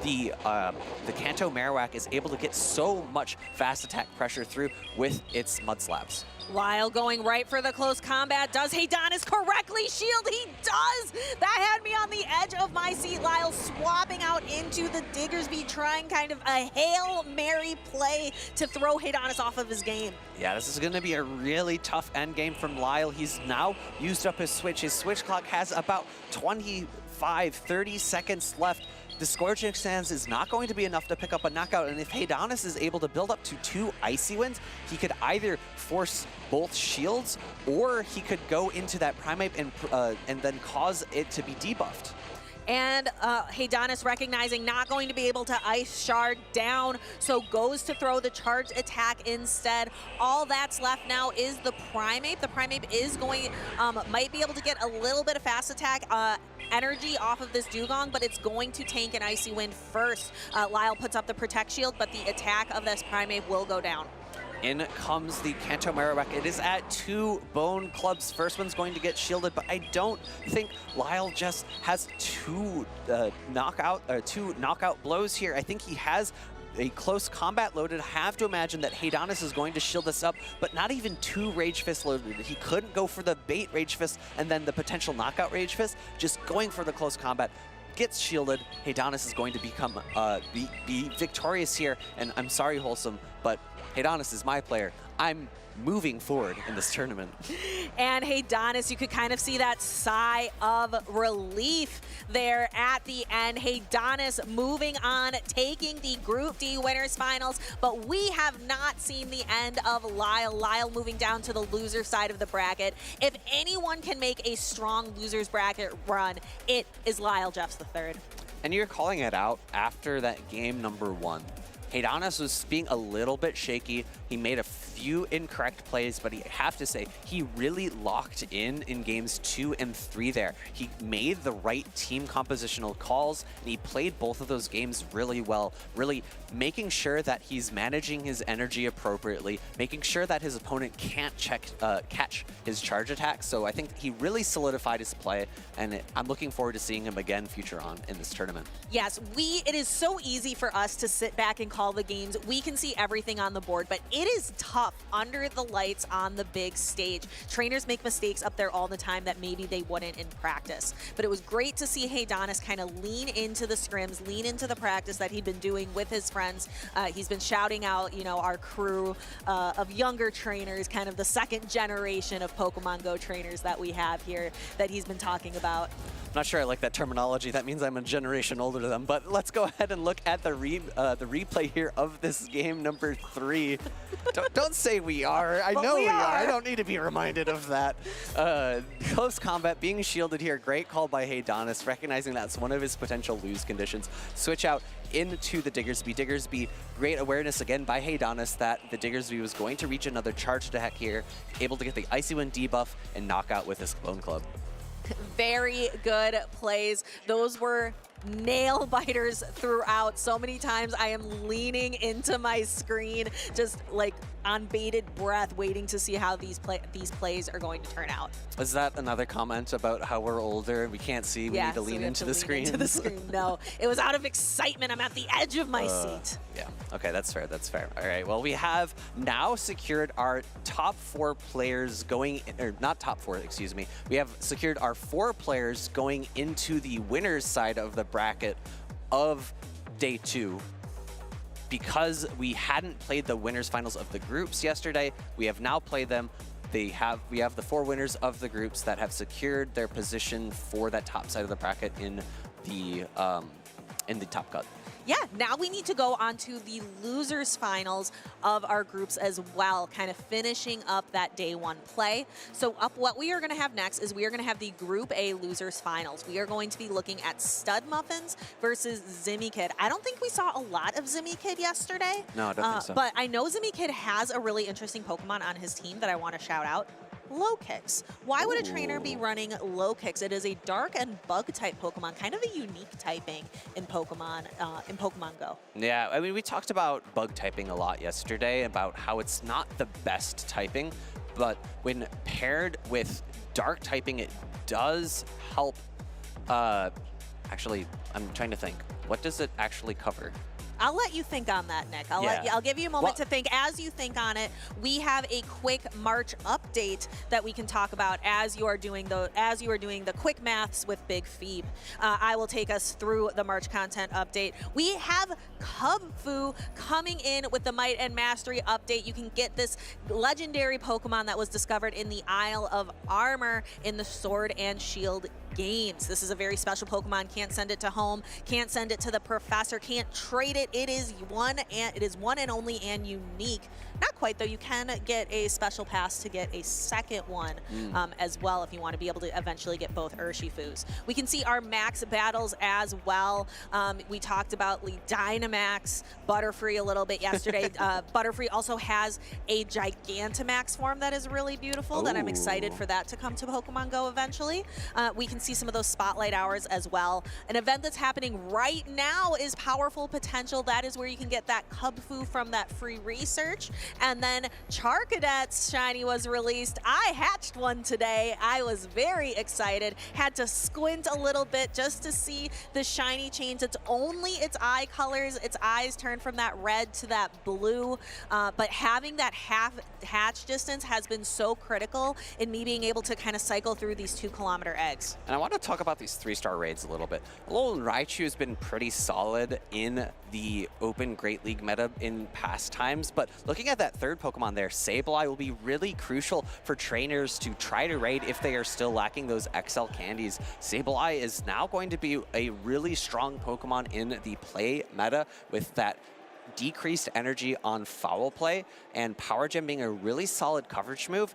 Speaker 18: the Kanto Marowak is able to get so much fast attack pressure through with its Mud Slabs.
Speaker 4: Lyle going right for the close combat. Does Heidanis correctly shield? He does! That had me on the edge of my seat. Lyle swapping out into the Diggersby, trying kind of a Hail Mary play to throw Heidanis off of his game.
Speaker 18: Yeah, this is going to be a really tough end game from Lyle. He's now used up his switch. His switch clock has about 25-30 seconds left. The Scorching Sands is not going to be enough to pick up a knockout, and if Heidanis is able to build up to 2 Icy Winds, he could either force both shields, or he could go into that Primate and then cause it to be debuffed.
Speaker 4: And Heidanis recognizing not going to be able to Ice Shard down, so goes to throw the charge attack instead. All that's left now is the Primate. The Primate is going, might be able to get a little bit of fast attack energy off of this Dugong, but it's going to tank an Icy Wind first. Lyle puts up the Protect Shield, but the attack of this Primate will go down.
Speaker 18: In comes the Kanto Marowak. It is at 2 Bone Clubs. First one's going to get shielded, but I don't think Lyle just has two knockout blows here. I think he has a close combat loaded. I have to imagine that Heidanis is going to shield this up, but not even 2 Rage Fists loaded. He couldn't go for the bait Rage Fist and then the potential knockout Rage Fist, just going for the close combat. Gets shielded. Heidanis is going to become be victorious here, and I'm sorry, Wholesome, but Heidanis is my player. I'm moving forward in this tournament.
Speaker 4: And Heidanis, you could kind of see that sigh of relief there at the end. Heidanis moving on, taking the Group D winners finals, but we have not seen the end of Lyle. Lyle moving down to the loser side of the bracket. If anyone can make a strong losers bracket run, it is Lyle Jeffs III.
Speaker 18: And you're calling it out after that game number 1. Heidanis was being a little bit shaky. He made a few incorrect plays, but I have to say, he really locked in games 2 and 3 there. He made the right team compositional calls, and he played both of those games really well, really making sure that he's managing his energy appropriately, making sure that his opponent can't catch his charge attack. So I think he really solidified his play, and I'm looking forward to seeing him again future on in this tournament.
Speaker 4: Yes, it is so easy for us to sit back and call the games. We can see everything on the board, but it is tough under the lights on the big stage. Trainers make mistakes up there all the time that maybe they wouldn't in practice. But it was great to see Heidanis kind of lean into the scrims, lean into the practice that he'd been doing with his friends. He's been shouting out, you know, our crew of younger trainers, kind of the second generation of Pokemon Go trainers that we have here that he's been talking about.
Speaker 18: I'm not sure I like that terminology. That means I'm a generation older than them. But let's go ahead and look at the replay here of this game number 3. Don't say we are. I know we are. I don't need to be reminded of that. Close combat being shielded here. Great call by Heidanis, recognizing that's one of his potential lose conditions. Switch out into the Diggersby. Diggersby, great awareness again by Heidanis that the Diggersby was going to reach another charge attack here. Able to get the Icy Wind debuff and knock out with his Bone Club.
Speaker 4: Very good plays. Those were nail biters throughout. So many times I am leaning into my screen, just like on bated breath, waiting to see how these plays are going to turn out.
Speaker 18: Is that another comment about how we're older? We can't see. We need to lean into the screen.
Speaker 4: Into the screen. No, it was out of excitement. I'm at the edge of my seat.
Speaker 18: Yeah. Okay, that's fair. That's fair. All right. Well, we have now secured our top 4 players going, or not top 4, excuse me. We have secured our 4 players going into the winners side of the bracket. of day 2, because we hadn't played the winners finals of the groups yesterday, we have now played them. We have the 4 winners of the groups that have secured their position for that top side of the bracket in the top cut.
Speaker 4: Yeah, now we need to go on to the losers finals of our groups as well, kind of finishing up that day 1 play. So what we are going to have next is we are going to have the Group A losers finals. We are going to be looking at Stud Muffins versus Zimmy Kid. I don't think we saw a lot of Zimmy Kid yesterday.
Speaker 18: No, I don't think so.
Speaker 4: But I know Zimmy Kid has a really interesting Pokemon on his team that I want to shout out. Low Kicks. Why would a trainer be running Low Kicks? It is a dark and bug type Pokemon, kind of a unique typing in Pokemon Go.
Speaker 18: Yeah, I mean, we talked about bug typing a lot yesterday, about how it's not the best typing, but when paired with dark typing, it does help. Actually, I'm trying to think. What does it actually cover?
Speaker 4: I'll let you think on that, Nick. I'll give you a moment to think. As you think on it, we have a quick March update that we can talk about as you are doing the quick maths with Big Phoebe. I will take us through the March content update. We have Cubfu coming in with the Might and Mastery update. You can get this legendary Pokemon that was discovered in the Isle of Armor in the Sword and Shield games. This is a very special Pokemon. Can't send it to home, can't send it to the professor, can't trade it. It is one and only and unique. Not quite though. You can get a special pass to get a second one as well if you want to be able to eventually get both Urshifus. We can see our max battles as well. We talked about Dynamax, Butterfree a little bit yesterday. Butterfree also has a Gigantamax form that is really beautiful that I'm excited for that to come to Pokemon Go eventually. We can see some of those spotlight hours as well. An event that's happening right now is Powerful Potential. That is where you can get that Cubfu from that free research. And then Charcadet's shiny was released. I hatched one today. I was very excited. Had to squint a little bit just to see the shiny change. It's only its eye colors. Its eyes turn from that red to that blue. But having that half hatch distance has been so critical in me being able to kind of cycle through these 2-kilometer eggs.
Speaker 18: And I want to talk about these 3-star raids a little bit. Alolan Raichu has been pretty solid in the Open Great League meta in past times, but looking at that third Pokemon there, Sableye, will be really crucial for trainers to try to raid if they are still lacking those XL candies. Sableye is now going to be a really strong Pokemon in the play meta with that decreased energy on foul play and Power Gem being a really solid coverage move.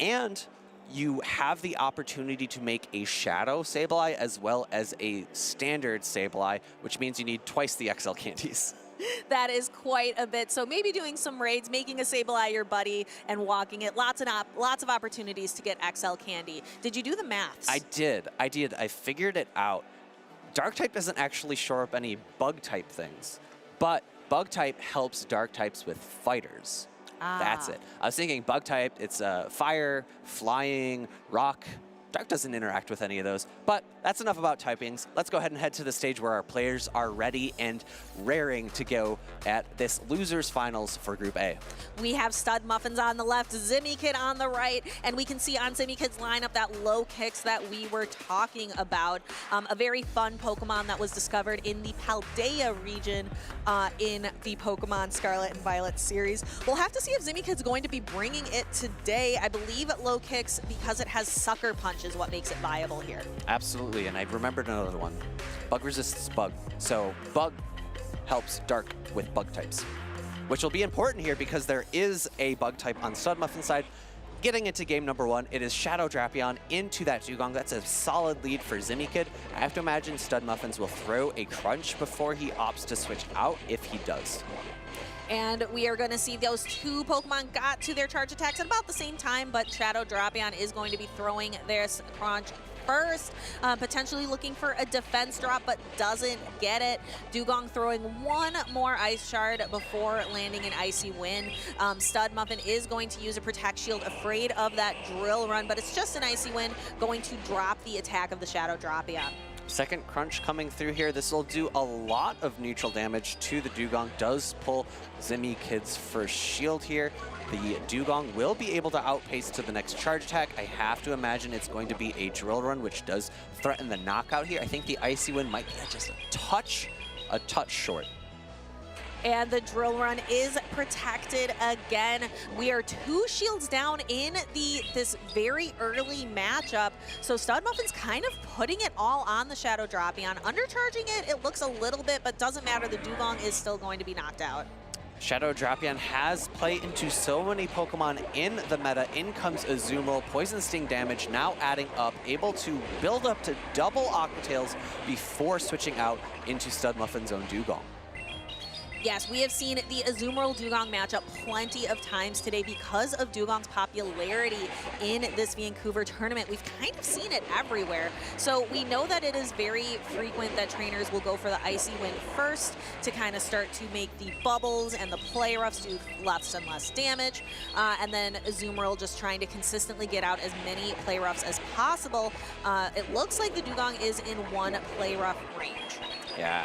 Speaker 18: And you have the opportunity to make a Shadow Sableye as well as a Standard Sableye, which means you need twice the XL candies.
Speaker 4: That is quite a bit. So maybe doing some raids, making a Sableye your buddy and walking it. Lots of opportunities to get XL candy. Did you do the maths?
Speaker 18: I did. I figured it out. Dark type doesn't actually shore up any bug type things, but bug type helps dark types with fighters. That's it. I was thinking bug type, it's fire, flying, rock. Dark doesn't interact with any of those, but that's enough about typings. Let's go ahead and head to the stage where our players are ready and raring to go at this losers finals for Group A.
Speaker 4: We have Stud Muffins on the left, Zimmy Kid on the right, and we can see on Zimmy Kid's lineup that Low Kicks that we were talking about. A very fun Pokemon that was discovered in the Paldea region in the Pokemon Scarlet and Violet series. We'll have to see if Zimmy Kid's going to be bringing it today. I believe Low Kicks, because it has Sucker Punch, is what makes it viable here.
Speaker 18: Absolutely, and I remembered another one. Bug resists bug, so bug helps dark with bug types, which will be important here because there is a bug type on Stud Muffin side. Getting into game number 1, it is Shadow Drapion into that Dugong. That's a solid lead for Zimmy Kid. I have to imagine Stud Muffins will throw a Crunch before he opts to switch out, if he does.
Speaker 4: And we are going to see those 2 Pokemon got to their charge attacks at about the same time, but Shadow Drapion is going to be throwing their Crunch first, potentially looking for a defense drop, but doesn't get it. Dugong throwing one more Ice Shard before landing an Icy Wind. Stud Muffin is going to use a Protect Shield, afraid of that Drill Run, but it's just an Icy Wind, going to drop the attack of the Shadow Drapion.
Speaker 18: Second Crunch coming through here. This will do a lot of neutral damage to the Dugong. Does pull Zimmy Kid's first shield here. The Dugong will be able to outpace to the next charge attack. I have to imagine it's going to be a Drill Run, which does threaten the knockout here. I think the Icy Wind might be just a touch a touch short.
Speaker 4: And the drill run is protected again. We are 2 shields down in this very early matchup. So Stud Muffin's kind of putting it all on the Shadow Drapion. Undercharging it, it looks a little bit, but doesn't matter. The Dugong is still going to be knocked out.
Speaker 18: Shadow Drapion has played into so many Pokemon in the meta. In comes Azumarill, Poison Sting damage now adding up, able to build up to double Aqua Tails before switching out into Stud Muffin's own Dugong.
Speaker 4: Yes, we have seen the Azumarill Dugong matchup plenty of times today because of Dugong's popularity in this Vancouver tournament. We've kind of seen it everywhere. So we know that it is very frequent that trainers will go for the Icy Wind first to kind of start to make the bubbles and the play roughs do less and less damage. And then Azumarill just trying to consistently get out as many play roughs as possible. It looks like the Dugong is in 1 play rough range.
Speaker 18: Yeah,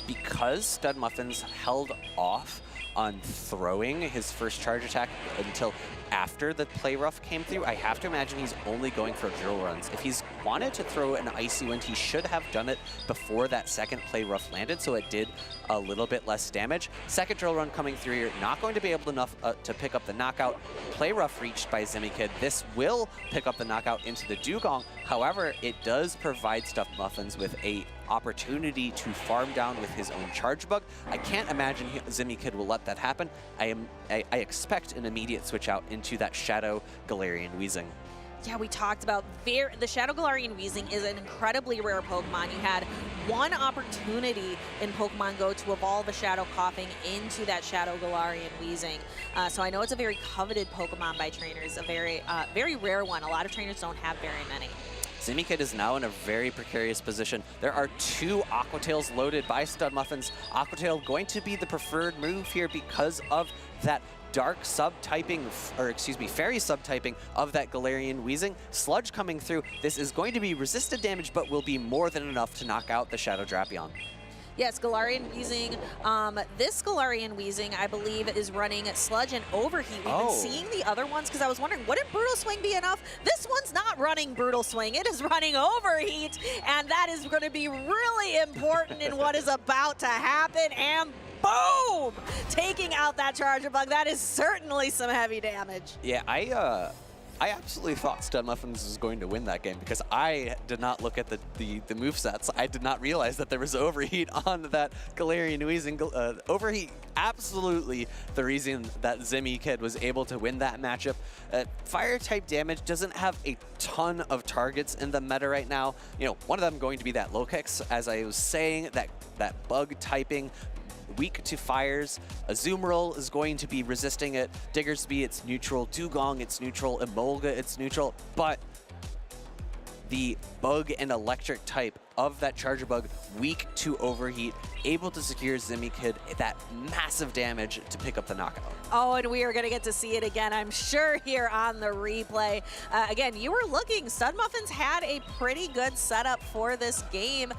Speaker 18: because Stud Muffin's held off on throwing his first charge attack until after the play rough came through, I have to imagine he's only going for drill runs. If he's wanted to throw an Icy Wind, he should have done it before that second play rough landed, so it did a little bit less damage. Second drill run coming through here, not going to be able to pick up the knockout. Play rough reached by Zimikid. This will pick up the knockout into the Dugong. However, it does provide Stud Muffins with a opportunity to farm down with his own Charge Bug. I can't imagine Zimikid will let that happen. I expect an immediate switch out into that Shadow Galarian Weezing.
Speaker 4: Yeah, we talked about the Shadow Galarian Weezing is an incredibly rare Pokemon. You had 1 opportunity in Pokemon Go to evolve a Shadow Coughing into that Shadow Galarian Weezing. So I know it's a very coveted Pokemon by trainers, a very rare one. A lot of trainers don't have very many.
Speaker 18: Zimikid is now in a very precarious position. There are 2 Aqua Tails loaded by Stud Muffins. Aqua Tail going to be the preferred move here because of that dark subtyping, or excuse me, fairy subtyping of that Galarian Weezing. Sludge coming through. This is going to be resisted damage, but will be more than enough to knock out the Shadow Drapion.
Speaker 4: Yes, Galarian Weezing. This Galarian Weezing, I believe, is running Sludge and Overheat. We've been seeing the other ones because I was wondering, wouldn't Brutal Swing be enough? This one's not running Brutal Swing. It is running Overheat, and that is going to be really important in what is about to happen. And boom! Taking out that Charger Bug. That is certainly some heavy damage.
Speaker 18: Yeah, I absolutely thought Stud Muffins was going to win that game because I did not look at the movesets. I did not realize that there was Overheat on that Galarian Weezing. Overheat, absolutely the reason that Zimikid was able to win that matchup. Fire-type damage doesn't have a ton of targets in the meta right now. You know, one of them going to be that Lokex, as I was saying, that bug typing, weak to fires. Azumarill is going to be resisting it. Diggersby, it's neutral. Dugong, it's neutral. Emolga, it's neutral. But the bug and electric type of that Charger Bug, weak to Overheat, able to secure Zimikid that massive damage to pick up the knockout.
Speaker 4: Oh, and we are going to get to see it again, I'm sure, here on the replay. Again, you were looking. Stud Muffins had a pretty good setup for this game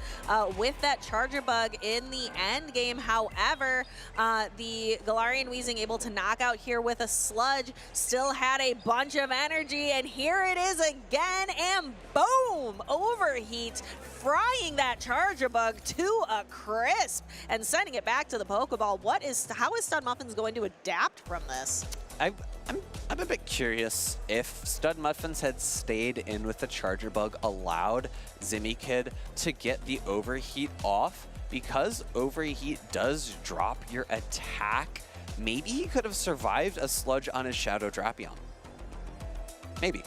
Speaker 4: with that Charger Bug in the end game. However, the Galarian Weezing able to knock out here with a Sludge, still had a bunch of energy, and here it is again, and boom! Overheat, frying that Charger Bug to a crisp and sending it back to the Pokeball. How is Stud Muffins going to adapt from this?
Speaker 18: I'm a bit curious if Stud Muffins had stayed in with the Charger Bug, allowed Zimikid to get the Overheat off, because Overheat does drop your attack. Maybe he could have survived a Sludge on his Shadow Drapion. Maybe.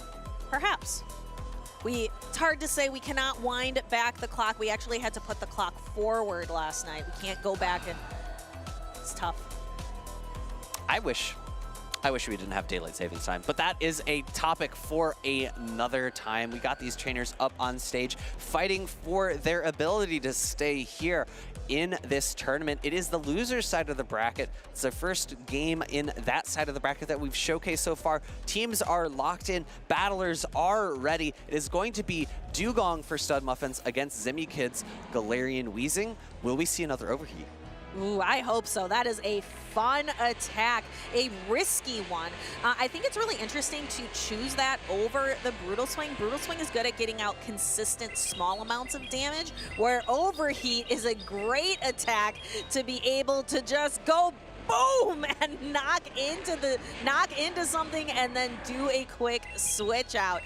Speaker 4: Perhaps. It's hard to say. We cannot wind back the clock. We actually had to put the clock forward last night. We can't go back, and it's tough.
Speaker 18: I wish we didn't have daylight savings time, but that is a topic for another time. We got these trainers up on stage fighting for their ability to stay here in this tournament. It is the loser's side of the bracket. It's the first game in that side of the bracket that we've showcased so far. Teams are locked in. Battlers are ready. It is going to be Dugong for Stud Muffins against Zimikid's Galarian Weezing. Will we see another Overheat?
Speaker 4: Ooh, I hope so. That is a fun attack, a risky one. I think it's really interesting to choose that over the Brutal Swing. Brutal Swing is good at getting out consistent small amounts of damage, where Overheat is a great attack to be able to just go boom and knock into something and then do a quick switch out,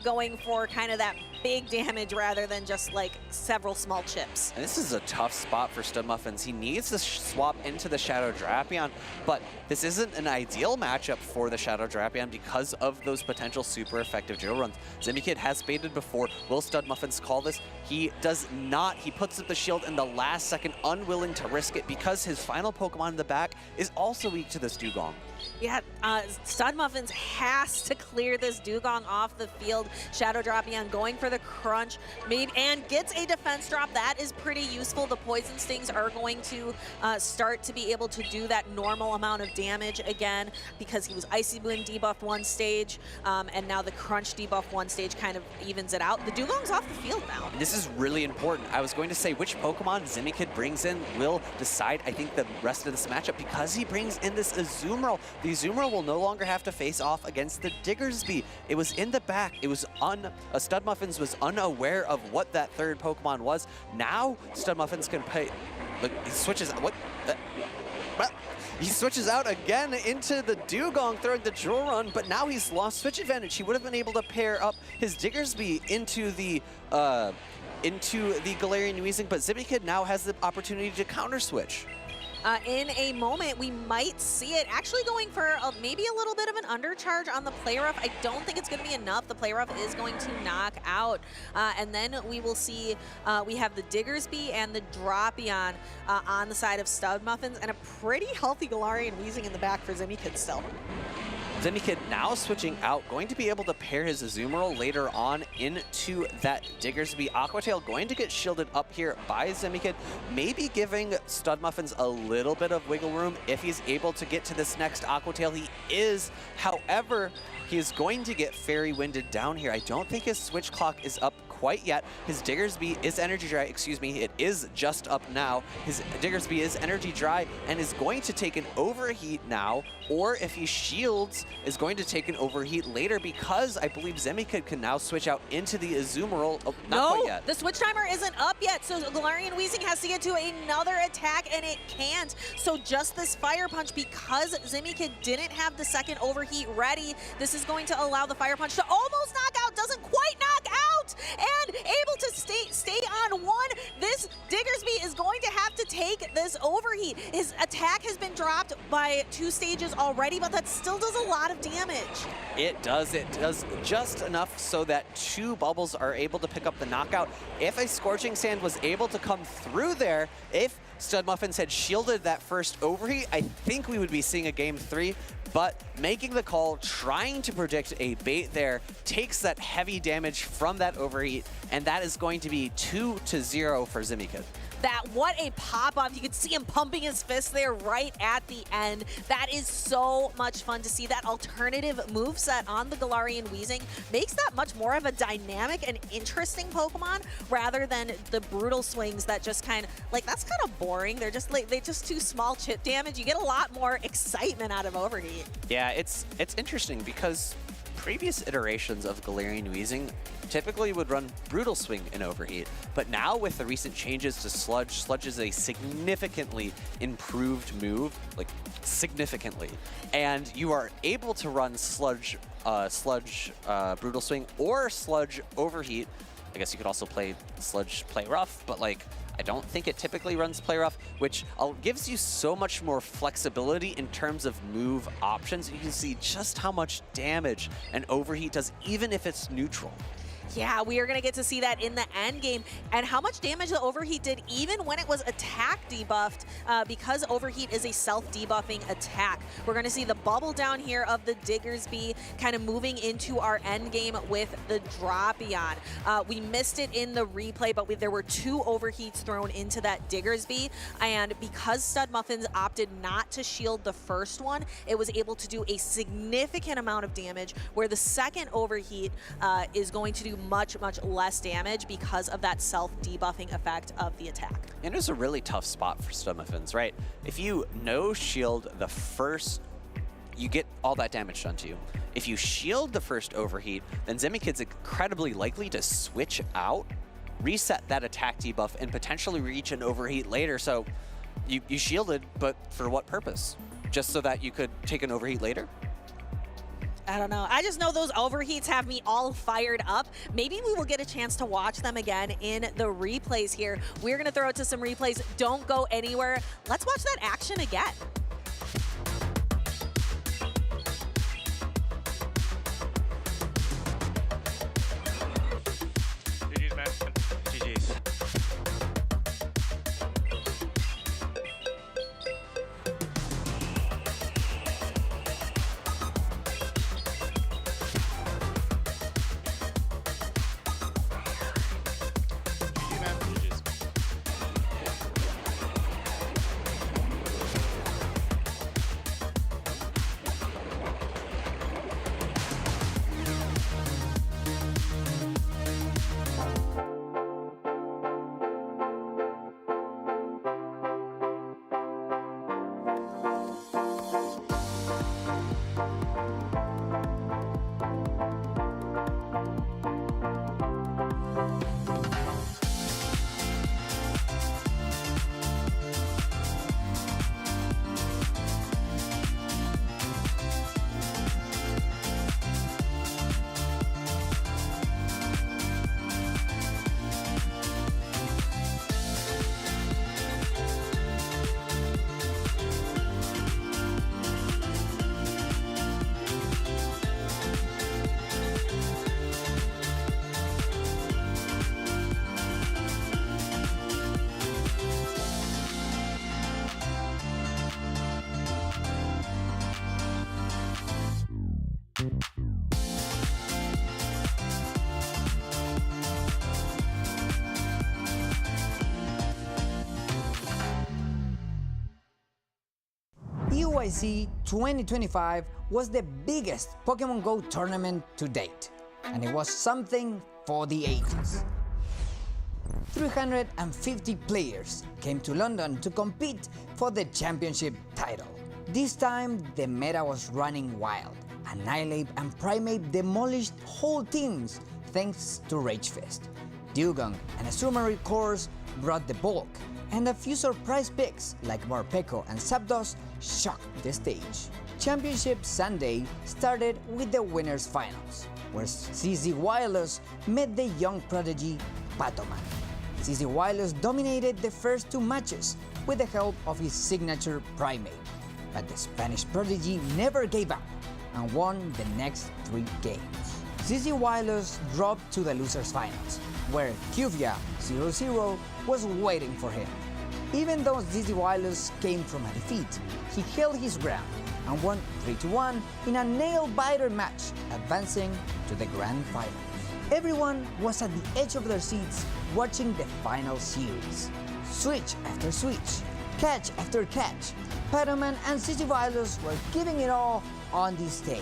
Speaker 4: going for kind of that big damage rather than just like several small chips.
Speaker 18: And this is a tough spot for StubMuffins. He needs to swap into the Shadow Drapion, but this isn't an ideal matchup for the Shadow Drapion because of those potential super effective drill runs. Zimikid has baited before. Will StubMuffins call this? He does not. He puts up the shield in the last second, unwilling to risk it because his final Pokemon in the back is also weak to this Dugong.
Speaker 4: Yeah, StubMuffins has to clear this Dugong off the field. Shadow Drapion going for the crunch, maybe, and gets a defense drop. That is pretty useful. The Poison Stings are going to start to be able to do that normal amount of damage again because he was Icy Wind debuffed one stage, and now the crunch debuff one stage kind of evens it out. The Dugong's off the field now.
Speaker 18: This is really important. I was going to say which Pokemon Zimikid brings in will decide, I think, the rest of this matchup because he brings in this Azumarill. The Azumarill will no longer have to face off against the Diggersby. It was in the back. It was StubMuffins was unaware of what that third Pokemon was. Now StubMuffins can pay. Look, he switches. What? He switches out again into the Dugong, throwing the Drill Run, but now he's lost switch advantage. He would have been able to pair up his Diggersby into the Galarian Weezing, but Zimikid now has the opportunity to counter switch.
Speaker 4: In a moment, we might see it actually going for maybe a little bit of an undercharge on the Play Rough. I don't think it's going to be enough. The Play Rough is going to knock out. And then we will see we have the Diggersby and the Drapion on the side of StubMuffins and a pretty healthy Galarian Weezing in the back for Zimikid still.
Speaker 18: Zimikid now switching out, going to be able to pair his Azumarill later on into that Diggersby. Aquatail going to get shielded up here by Zimikid, maybe giving StubMuffins a little bit of wiggle room if he's able to get to this next Aquatail. He is, however, he is going to get Fairy Winded down here. I don't think his switch clock is up quite yet. His Diggersby is energy dry, excuse me, it is just up now. His Diggersby is energy dry and is going to take an overheat now, or if he shields, is going to take an overheat later because I believe Zimikid can now switch out into the Azumarill. Oh, not quite yet.
Speaker 4: The switch timer isn't up yet, so Galarian Weezing has to get to another attack and it can't. So just this Fire Punch, because Zimikid didn't have the second overheat ready, this is going to allow the Fire Punch to almost knock out, doesn't quite knock out, and able to stay on one. This Diggersby is going to have to take this overheat. His attack has been dropped by 2 stages already, but that still does a lot of damage.
Speaker 18: It does just enough so that 2 bubbles are able to pick up the knockout. If a Scorching Sand was able to come through there, if StubMuffins had shielded that first overheat, I think we would be seeing a game 3. But making the call, trying to predict a bait there, takes that heavy damage from that overheat, and that is going to be 2-0 for Zimikid.
Speaker 4: What a pop-off. You could see him pumping his fist there right at the end. That is so much fun to see. That alternative moveset on the Galarian Weezing makes that much more of a dynamic and interesting Pokemon rather than the brutal swings that just kind of, like, that's kind of boring. They're just too small chip damage. You get a lot more excitement out of Overheat.
Speaker 18: Yeah, it's interesting because previous iterations of Galarian Weezing typically would run Brutal Swing in Overheat, but now with the recent changes to Sludge, Sludge is a significantly improved move, like significantly, and you are able to run Sludge Brutal Swing or Sludge Overheat. I guess you could also play Sludge Play Rough, but like, I don't think it typically runs Play Rough, which gives you so much more flexibility in terms of move options. You can see just how much damage an Overheat does, even if it's neutral.
Speaker 4: Yeah, we are going to get to see that in the end game, and how much damage the Overheat did even when it was attack debuffed, because Overheat is a self-debuffing attack. We're going to see the bubble down here of the Diggersby kind of moving into our end game with the Drapion. We missed it in the replay, but there were 2 Overheats thrown into that Diggersby, and because StubMuffins opted not to shield the first one, it was able to do a significant amount of damage, where the second Overheat is going to do do much, much less damage because of that self-debuffing effect of the attack.
Speaker 18: And it was a really tough spot for Stomafins, right? If you no shield the first, you get all that damage done to you. If you shield the first overheat, then Zemikid's incredibly likely to switch out, reset that attack debuff, and potentially reach an overheat later. So you shielded, but for what purpose? Just so that you could take an overheat later?
Speaker 4: I don't know. I just know those overheats have me all fired up. Maybe we will get a chance to watch them again in the replays here. We're going to throw it to some replays. Don't go anywhere. Let's watch that action again.
Speaker 19: GG's, man. GG's.
Speaker 20: EUIC 2025 was the biggest Pokemon Go tournament to date, and it was something for the ages. 350 players came to London to compete for the championship title. This time, the meta was running wild. Annihilate and Primeape demolished whole teams thanks to Ragefest. Dugong and Azumarill cores brought the bulk, and a few surprise picks like Morpeko and Zapdos shocked the stage. Championship Sunday started with the winners finals, where CZ Wireless met the young prodigy Patoman. CZ Wireless dominated the first two matches with the help of his signature Primeape, but the Spanish prodigy never gave up and won the next 3 games. CZ Wireless dropped to the losers finals, where Cuvia 0-0 was waiting for him. Even though CZ Wireless came from a defeat, he held his ground and won 3-1 in a nail-biter match, advancing to the grand finals. Everyone was at the edge of their seats watching the final series. Switch after switch, catch after catch, Patoman and CZ Wireless were giving it all on this stage.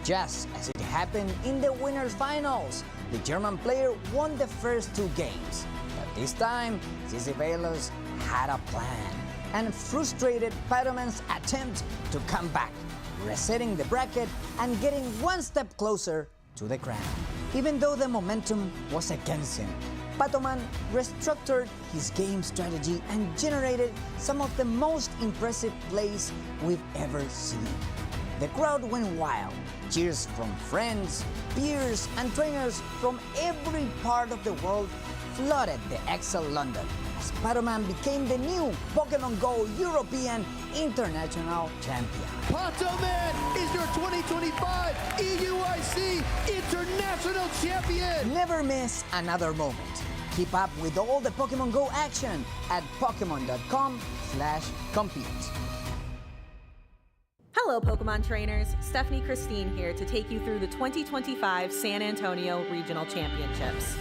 Speaker 20: Just as it happened in the winners finals, the German player won the first 2 games. But this time, CZ Wireless had a plan and frustrated Patoman's attempt to come back, resetting the bracket and getting 1 step closer to the crown. Even though the momentum was against him, Patoman restructured his game strategy and generated some of the most impressive plays we've ever seen. The crowd went wild. Cheers from friends, peers, and trainers from every part of the world flooded the Excel London as Patoman became the new Pokemon Go European International Champion.
Speaker 1: Patoman is your 2025 EUIC International Champion!
Speaker 20: Never miss another moment. Keep up with all the Pokemon Go action at Pokemon.com/compete.
Speaker 4: Hello, Pokemon trainers. Stephanie Christine here to take you through the 2025 San Antonio Regional Championships.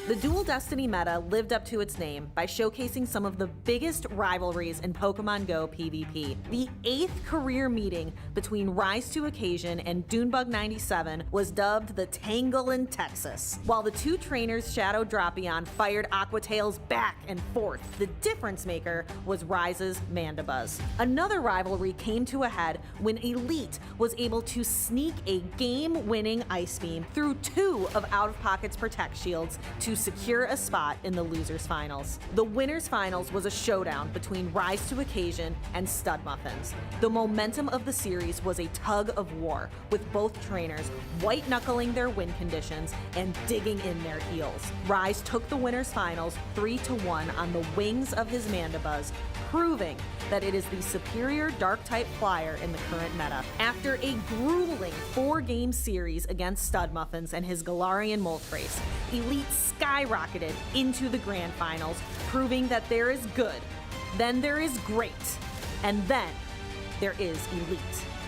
Speaker 21: The Dual Destiny meta lived up to its name by showcasing some of the biggest rivalries in Pokemon Go PvP. The 8th career meeting between Rise to Occasion and Dunebug 97 was dubbed the Tangle in Texas. While the two trainers Shadow Drapion fired Aqua Tails back and forth, the difference maker was Rise's Mandibuzz. Another rivalry came to a head when Elite was able to sneak a game-winning Ice Beam through 2 of Out of Pocket's Protect Shields to secure a spot in the losers finals. The winners finals was a showdown between Rise to Occasion and Stud Muffins. The momentum of the series was a tug of war, with both trainers white-knuckling their win conditions and digging in their heels. Rise took the winners finals 3-1 on the wings of his Mandibuzz, proving that it is the superior Dark-type flyer in the current meta. After a grueling 4-game series against Stud Muffins and his Galarian Moltres, Elite skyrocketed into the grand finals, proving that there is good, then there is great, and then there is Elite.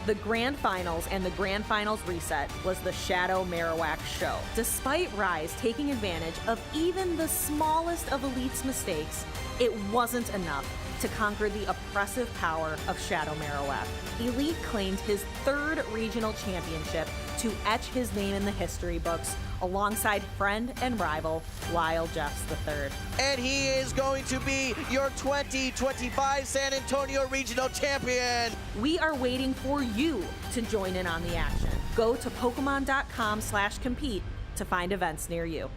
Speaker 21: The Grand Finals and the Grand Finals reset was the Shadow Marowak show. Despite Rise taking advantage of even the smallest of Elite's mistakes, it wasn't enough to conquer the oppressive power of Shadow Marowak. Elite claimed his 3rd regional championship to etch his name in the history books alongside friend and rival Lyle Jeffs III.
Speaker 3: And he is going to be your 2025 San Antonio Regional Champion.
Speaker 21: We are waiting for you to join in on the action. Go to Pokemon.com/compete to find events near you.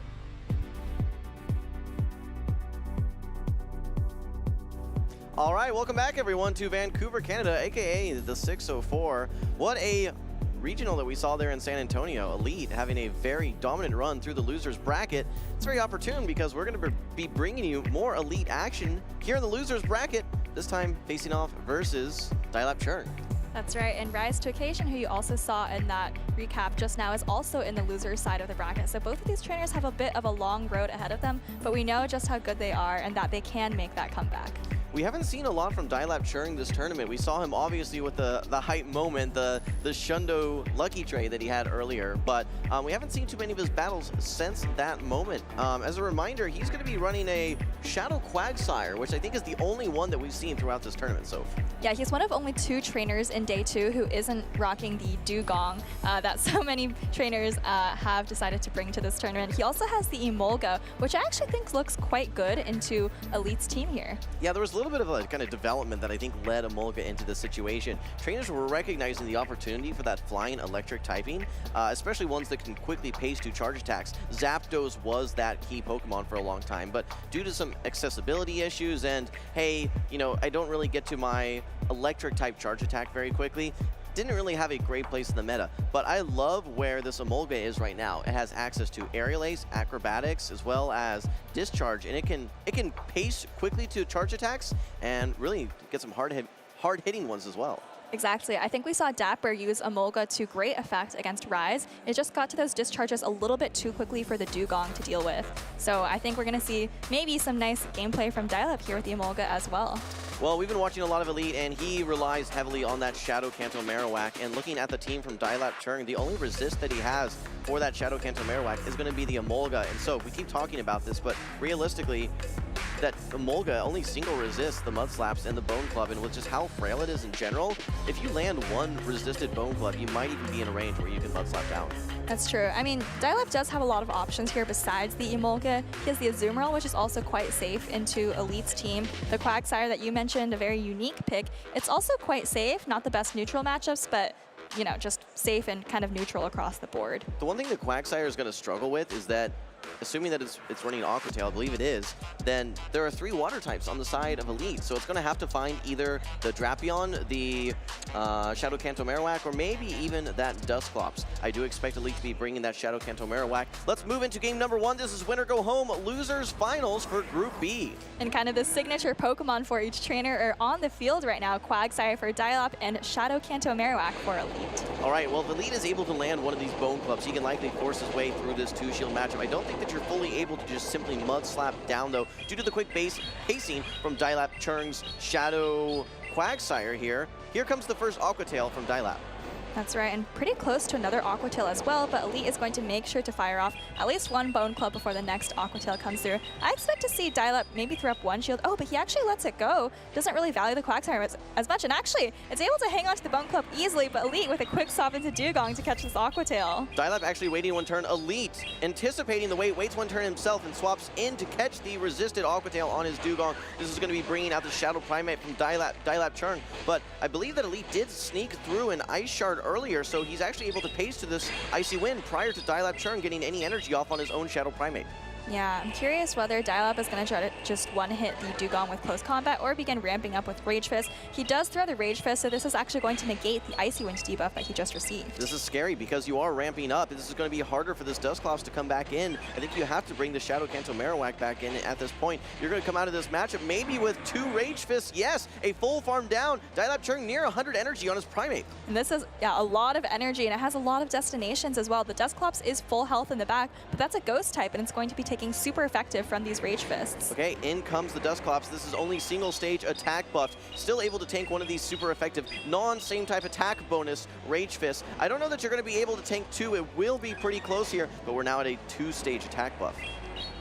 Speaker 3: All right, welcome back everyone to Vancouver, Canada, aka the 604. What a regional that we saw there in San Antonio. Elite having a very dominant run through the losers bracket. It's very opportune because we're going to be bringing you more Elite action here in the losers bracket, this time facing off versus Dialap Churn.
Speaker 7: That's right, and Rise to Occasion, who you also saw in that recap just now, is also in the loser side of the bracket. So both of these trainers have a bit of a long road ahead of them, but we know just how good they are and that they can make that comeback.
Speaker 3: We haven't seen a lot from Dialap Churn this tournament. We saw him obviously with the hype moment, the Shundo lucky trade that he had earlier, but we haven't seen too many of his battles since that moment. As a reminder, he's going to be running a Shadow Quagsire, which I think is the only one that we've seen throughout this tournament, so.
Speaker 7: Yeah, he's one of only 2 trainers in day 2 who isn't rocking the dugong that so many trainers have decided to bring to this tournament. He also has the Emolga, which I actually think looks quite good into Elite's team here.
Speaker 3: Yeah, there was a little bit of a kind of development that I think led Emolga into this situation. Trainers were recognizing the opportunity for that flying electric typing, especially ones that can quickly pace to charge attacks. Zapdos was that key Pokemon for a long time, but due to some accessibility issues and, hey, you know, I don't really get to my electric type charge attack very quickly, didn't really have a great place in the meta, but I love where this Emolga is right now. It has access to Aerial Ace, Acrobatics, as well as Discharge, and it can pace quickly to charge attacks and really get some hard-hitting ones as well.
Speaker 7: Exactly. I think we saw Dapper use Emolga to great effect against Rise. It just got to those discharges a little bit too quickly for the Dugong to deal with. So I think we're going to see maybe some nice gameplay from Dialap here with the Emolga as well.
Speaker 3: Well, we've been watching a lot of Elite, and he relies heavily on that Shadow Kanto Marowak. And looking at the team from Dialap Churn, the only resist that he has for that Shadow Kanto Marowak is going to be the Emolga. And so we keep talking about this, but realistically, that Emolga only single resists the Mud Slaps and the Bone Club, and with just how frail it is in general, if you land one resisted Bone Club, you might even be in a range where you can Mud Slap down.
Speaker 7: That's true. I mean, Dialap does have a lot of options here besides the Emolga. He has the Azumarill, which is also quite safe into Elite's team. The Quagsire that you mentioned, a very unique pick. It's also quite safe, not the best neutral matchups, but you know, just safe and kind of neutral across the board.
Speaker 3: The one thing the Quagsire is going to struggle with is that, assuming that it's running Aqua Tail, I believe it is, then there are 3 water types on the side of Elite. So it's going to have to find either the Drapion, the Shadow Kanto Marowak, or maybe even that Dusclops. I do expect Elite to be bringing that Shadow Kanto Marowak. Let's move into game number 1. This is winner go home, losers finals for Group B.
Speaker 7: And kind of the signature Pokemon for each trainer are on the field right now. Quagsire for Dialap and Shadow Kanto Marowak for Elite.
Speaker 3: All right, well, if Elite is able to land one of these Bone Clubs, he can likely force his way through this 2-shield matchup. I don't think that you're fully able to just simply Mud Slap down, though, due to the quick pacing from Dialap Churn's Shadow Quagsire here. Here comes the first Aqua Tail from Dialap.
Speaker 7: That's right, and pretty close to another Aqua Tail as well, but Elite is going to make sure to fire off at least one Bone Club before the next Aqua Tail comes through. I expect to see Dial-Up maybe throw up one shield. Oh, but he actually lets it go. Doesn't really value the Quagsire as much, and actually, it's able to hang on to the Bone Club easily, but Elite with a quick swap into Dugong to catch this Aqua Tail.
Speaker 3: Dial-Up actually waiting one turn. Elite, anticipating the wait, waits one turn himself and swaps in to catch the resisted Aqua Tail on his Dugong. This is going to be bringing out the Shadow Primate from Dial-Up Churn, but I believe that Elite did sneak through an Ice Shard earlier, so he's actually able to pace to this Icy Wind prior to Dial-Up Churn getting any energy off on his own Shadow Primate.
Speaker 7: Yeah, I'm curious whether Dial-Up is going to try to just one-hit the Dugong with close combat or begin ramping up with Rage Fist. He does throw the Rage Fist, so this is actually going to negate the Icy Wind debuff that he just received.
Speaker 3: This is scary because you are ramping up. This is going to be harder for this Dusclops to come back in. I think you have to bring the Shadow Kanto Marowak back in at this point. You're going to come out of this matchup maybe with 2 Rage Fists. Yes, a full farm down. Dial-Up Churn near 100 energy on his Primate.
Speaker 7: And this is a lot of energy, and it has a lot of destinations as well. The Dusclops is full health in the back, but that's a Ghost type, and it's going to be taking super effective from these Rage Fists.
Speaker 3: Okay, in comes the Dusclops. This is only single stage attack buffs. Still able to tank one of these super effective non-same type attack bonus Rage Fists. I don't know that you're going to be able to tank 2. It will be pretty close here, but we're now at a 2-stage attack buff.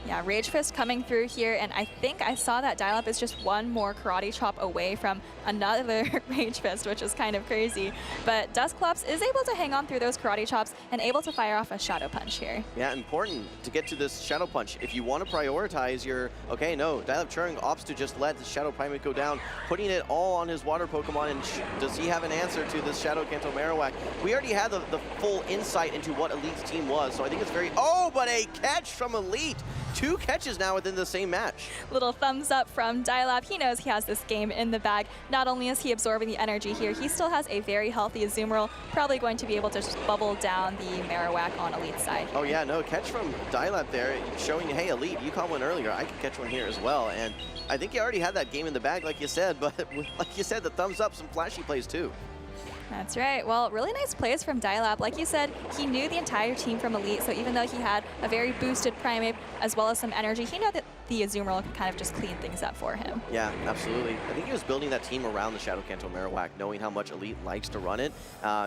Speaker 7: Yeah, Rage Fist coming through here, and I think I saw that Dial-Up is just one more Karate Chop away from another Rage Fist, which is kind of crazy. But Dusclops is able to hang on through those Karate Chops and able to fire off a Shadow Punch here.
Speaker 3: Yeah, important to get to this Shadow Punch. If you want to prioritize your, okay, no, Dial-Up Churn opts to just let the Shadow Primate go down, putting it all on his water Pokemon, and does he have an answer to this Shadow Kanto Marowak? We already had the full insight into what Elite's team was, so I think it's very, oh, but a catch from Elite! 2 catches now within the same match.
Speaker 7: Little thumbs up from Dial-Up. He knows he has this game in the bag. Not only is he absorbing the energy here, he still has a very healthy Azumarill, probably going to be able to just bubble down the Marowak on Elite's side.
Speaker 3: Oh yeah, no, catch from Dial-Up there, showing, hey, Elite, you caught one earlier, I can catch one here as well. And I think you already had that game in the bag, like you said, but like you said, the thumbs up, some flashy plays too.
Speaker 7: That's right. Well, really nice plays from Dial-Up. Like you said, he knew the entire team from Elite, so even though he had a very boosted Primate as well as some energy, he knew that the Azumarill could kind of just clean things up for him.
Speaker 3: Yeah, absolutely. I think he was building that team around the Shadow Kanto Marowak, knowing how much Elite likes to run it.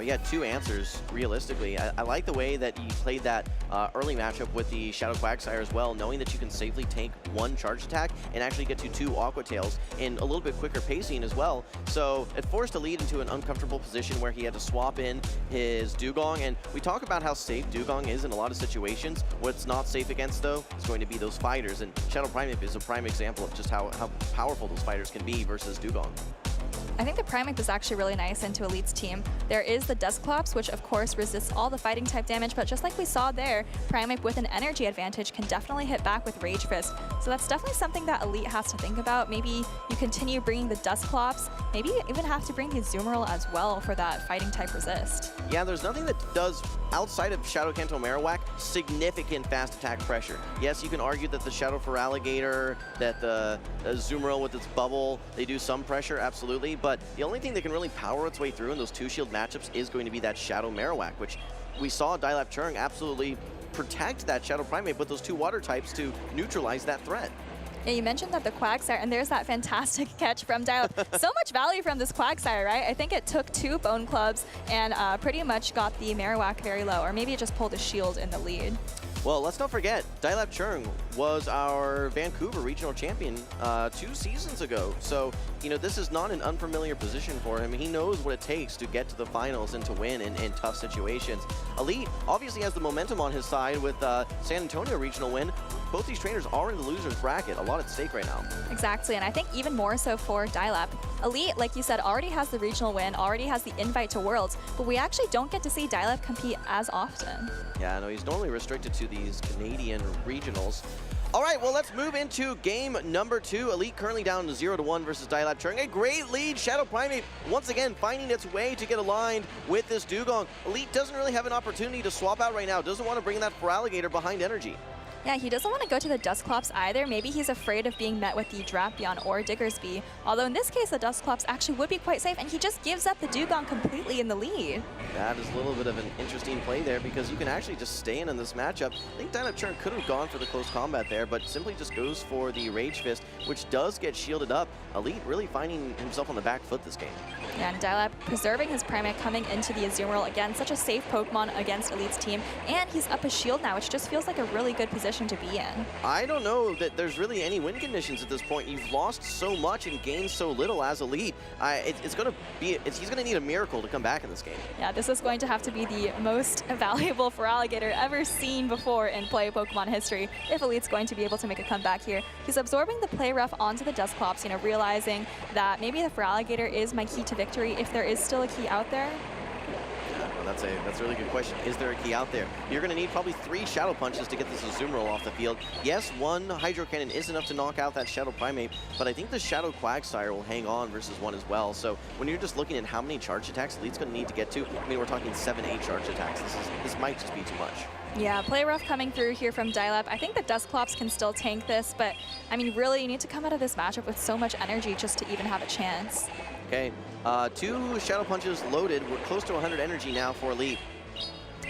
Speaker 3: He had 2 answers, realistically. I like the way that he played that early matchup with the Shadow Quagsire as well, knowing that you can safely tank 1 charge attack and actually get to 2 Aqua Tails in a little bit quicker pacing as well. So it forced Elite into an uncomfortable position where he had to swap in his Dugong, and we talk about how safe Dugong is in a lot of situations. What's not safe against, though, is going to be those fighters, and Shadow Primate is a prime example of just how powerful those fighters can be versus Dugong.
Speaker 7: I think the Primate is actually really nice into Elite's team. There is the Dusclops, which of course resists all the fighting type damage, but just like we saw there, Primate with an energy advantage can definitely hit back with Rage Fist. So that's definitely something that Elite has to think about. Maybe you continue bringing the Dusclops, maybe you even have to bring the Azumarill as well for that fighting type resist.
Speaker 3: Yeah, there's nothing that does, outside of Shadow Kanto Marowak, significant fast attack pressure. Yes, you can argue that the Shadow Feraligatr, that the Azumarill with its bubble, they do some pressure, absolutely, but the only thing that can really power its way through in those 2-shield matchups is going to be that Shadow Marowak, which we saw Dial-Up Churn absolutely protect that Shadow Primate with those 2 water types to neutralize that threat.
Speaker 7: Yeah, you mentioned that the Quagsire, and there's that fantastic catch from Dial-Up. So much value from this Quagsire, right? I think it took 2 Bone Clubs and pretty much got the Marowak very low, or maybe it just pulled a shield in the lead.
Speaker 3: Well, let's not forget, Dial-Up Churn was our Vancouver Regional Champion 2 seasons ago. So, you know, this is not an unfamiliar position for him. He knows what it takes to get to the finals and to win in tough situations. Elite obviously has the momentum on his side with San Antonio Regional win. Both these trainers are in the loser's bracket. A lot at stake right now.
Speaker 7: Exactly, and I think even more so for Dial-Up. Elite, like you said, already has the regional win, already has the invite to Worlds, but we actually don't get to see Dial-Up compete as often.
Speaker 3: Yeah, no, he's normally restricted to these Canadian regionals. All right, well, let's move into game number 2. Elite currently down to 0-1 versus Dial-Up Churn. A great lead. Shadow Primate once again finding its way to get aligned with this Dugong. Elite doesn't really have an opportunity to swap out right now. Doesn't want to bring that Feraligatr behind energy.
Speaker 7: Yeah, he doesn't want to go to the Dusclops either. Maybe he's afraid of being met with the Drapion or Diggersby. Although in this case, the Dusclops actually would be quite safe, and he just gives up the Dugong completely in the lead.
Speaker 3: That is a little bit of an interesting play there because you can actually just stay in this matchup. I think Dial-Up Churn could have gone for the close combat there, but simply just goes for the Rage Fist, which does get shielded up. Elite really finding himself on the back foot this game.
Speaker 7: Yeah, and Dial-Up preserving his Primeape coming into the Azumarill. Again, such a safe Pokemon against Elite's team. And he's up a shield now, which just feels like a really good position to be in.
Speaker 3: I don't know that there's really any win conditions at this point. You've lost so much and gained so little as Elite. He's going to need a miracle to come back in this game.
Speaker 7: Yeah, this is going to have to be the most valuable Feraligatr ever seen before in play Pokemon history if Elite's going to be able to make a comeback here. He's absorbing the play rough onto the Dusclops, you know, realizing that maybe the Feraligatr is my key to victory if there is still a key out there.
Speaker 3: That's a really good question. Is there a key out there? You're going to need probably 3 Shadow Punches to get this Azumarill off the field. Yes, 1 Hydro Cannon is enough to knock out that Shadow Primeape, but I think the Shadow Quagsire will hang on versus 1 as well. So when you're just looking at how many charge attacks Elite's going to need to get to, I mean, we're talking 7-8 charge attacks. This might just be too much.
Speaker 7: Yeah, play rough coming through here from Dial-Up. I think the Dusclops can still tank this, but I mean, really, you need to come out of this matchup with so much energy just to even have a chance.
Speaker 3: Okay, 2 Shadow Punches loaded. We're close to 100 energy now for Elite.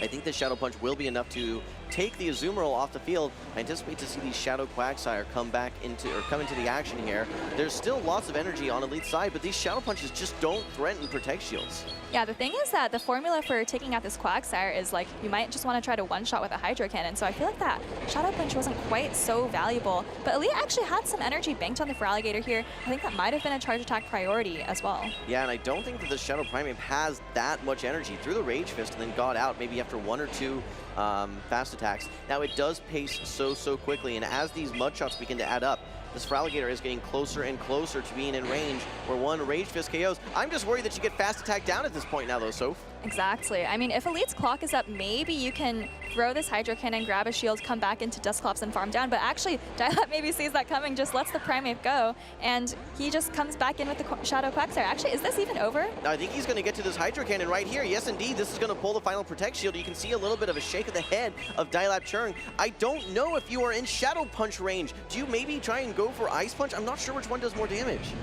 Speaker 3: I think this Shadow Punch will be enough to take the Azumarill off the field. I anticipate to see the Shadow Quagsire come into the action here. There's still lots of energy on Elite's side, but these Shadow Punches just don't threaten Protect Shields.
Speaker 7: Yeah, the thing is that the formula for taking out this Quagsire is like, you might just want to try to one-shot with a Hydro Cannon, so I feel like that Shadow Punch wasn't quite so valuable. But Elite actually had some energy banked on the Feraligatr here. I think that might have been a charge attack priority as well.
Speaker 3: Yeah, and I don't think that the Shadow Primeape has that much energy. Through the Rage Fist and then got out maybe after 1 or 2 fast attacks. Now it does pace so quickly, and as these mud shots begin to add up, this Feraligatr is getting closer and closer to being in range where 1 Rage Fist KOs. I'm just worried that you get fast attack down at this point now though, Soph.
Speaker 7: Exactly. I mean, if Elite's clock is up, maybe you can throw this Hydro Cannon, grab a shield, come back into Dusclops and farm down. But actually, Dial-Up maybe sees that coming, just lets the Primeape go, and he just comes back in with the Shadow Quagsire. Actually, is this even over?
Speaker 3: I think he's going to get to this Hydro Cannon right here. Yes, indeed, this is going to pull the final Protect Shield. You can see a little bit of a shake of the head of Dial-Up Churn. I don't know if you are in Shadow Punch range. Do you maybe try and go for Ice Punch? I'm not sure which one does more damage.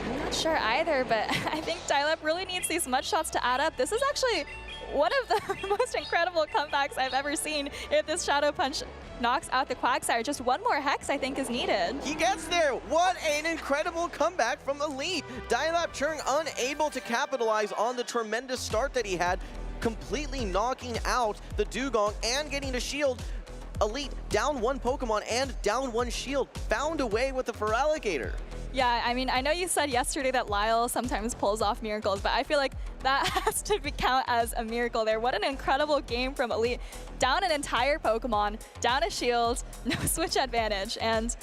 Speaker 7: I'm not sure either, but I think Dial-Up really needs these mud shots to add up. This is actually one of the most incredible comebacks I've ever seen. If this Shadow Punch knocks out the Quagsire, just 1 more Hex I think is needed.
Speaker 3: He gets there. What an incredible comeback from Elite. Dial-Up Churn unable to capitalize on the tremendous start that he had, completely knocking out the Dugong and getting a shield. Elite down 1 Pokemon and down 1 shield, found a way with the Feraligatr.
Speaker 7: Yeah, I mean, I know you said yesterday that Lyle sometimes pulls off miracles, but I feel like that has to count as a miracle there. What an incredible game from Elite. Down an entire Pokemon, down a shield, no switch advantage, and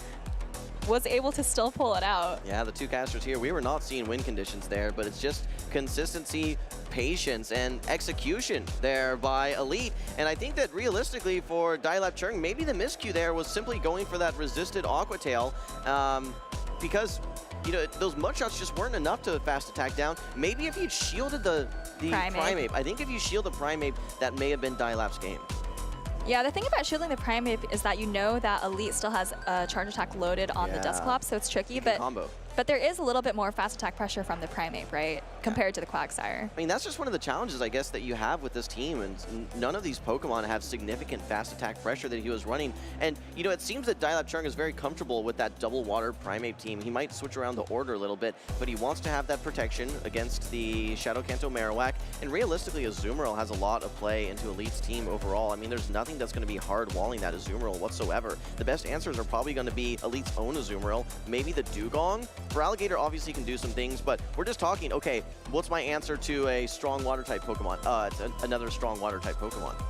Speaker 7: was able to still pull it out.
Speaker 3: Yeah, the 2 casters here, we were not seeing win conditions there, but it's just consistency, patience, and execution there by Elite. And I think that realistically for Dial-Up Churn, maybe the miscue there was simply going for that resisted Aqua Tail, because you know, those mud shots just weren't enough to fast attack down. Maybe if he'd shielded the Primeape, I think if you shield the Primeape, that may have been Dial-Up's game.
Speaker 7: Yeah, the thing about shielding the Primeape is that you know that Elite still has a charge attack loaded on the Dusclops, so it's tricky, but there is a little bit more fast attack pressure from the Primeape, right? Compared to the Quagsire.
Speaker 3: I mean, that's just one of the challenges, I guess, that you have with this team, and none of these Pokemon have significant fast attack pressure that he was running. And, you know, it seems that Dial-Up Churn is very comfortable with that double water Primeape team. He might switch around the order a little bit, but he wants to have that protection against the Shadow Kanto Marowak. And realistically, Azumarill has a lot of play into Elite's team overall. I mean, there's nothing that's going to be hard walling that Azumarill whatsoever. The best answers are probably going to be Elite's own Azumarill, maybe the Dugong. Feraligatr obviously can do some things, but we're just talking, okay, what's my answer to a strong water type Pokemon? It's another strong water type Pokemon.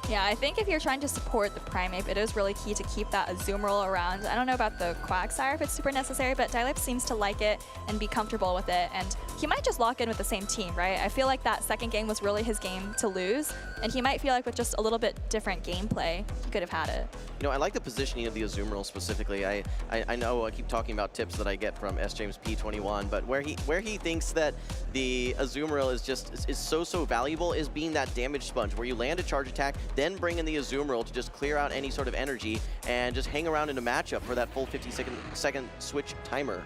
Speaker 7: Yeah, I think if you're trying to support the Primeape, it is really key to keep that Azumarill around. I don't know about the Quagsire if it's super necessary, but Dial-Up seems to like it and be comfortable with it, and he might just lock in with the same team, right? I feel like that second game was really his game to lose, and he might feel like with just a little bit different gameplay, he could have had it.
Speaker 3: You know, I like the positioning of the Azumarill specifically. I know I keep talking about tips that I get from S. James P21, but where he thinks that the Azumarill is so valuable is being that damage sponge, where you land a charge attack, then bring in the Azumarill to just clear out any sort of energy and just hang around in a matchup for that full 50-second switch timer.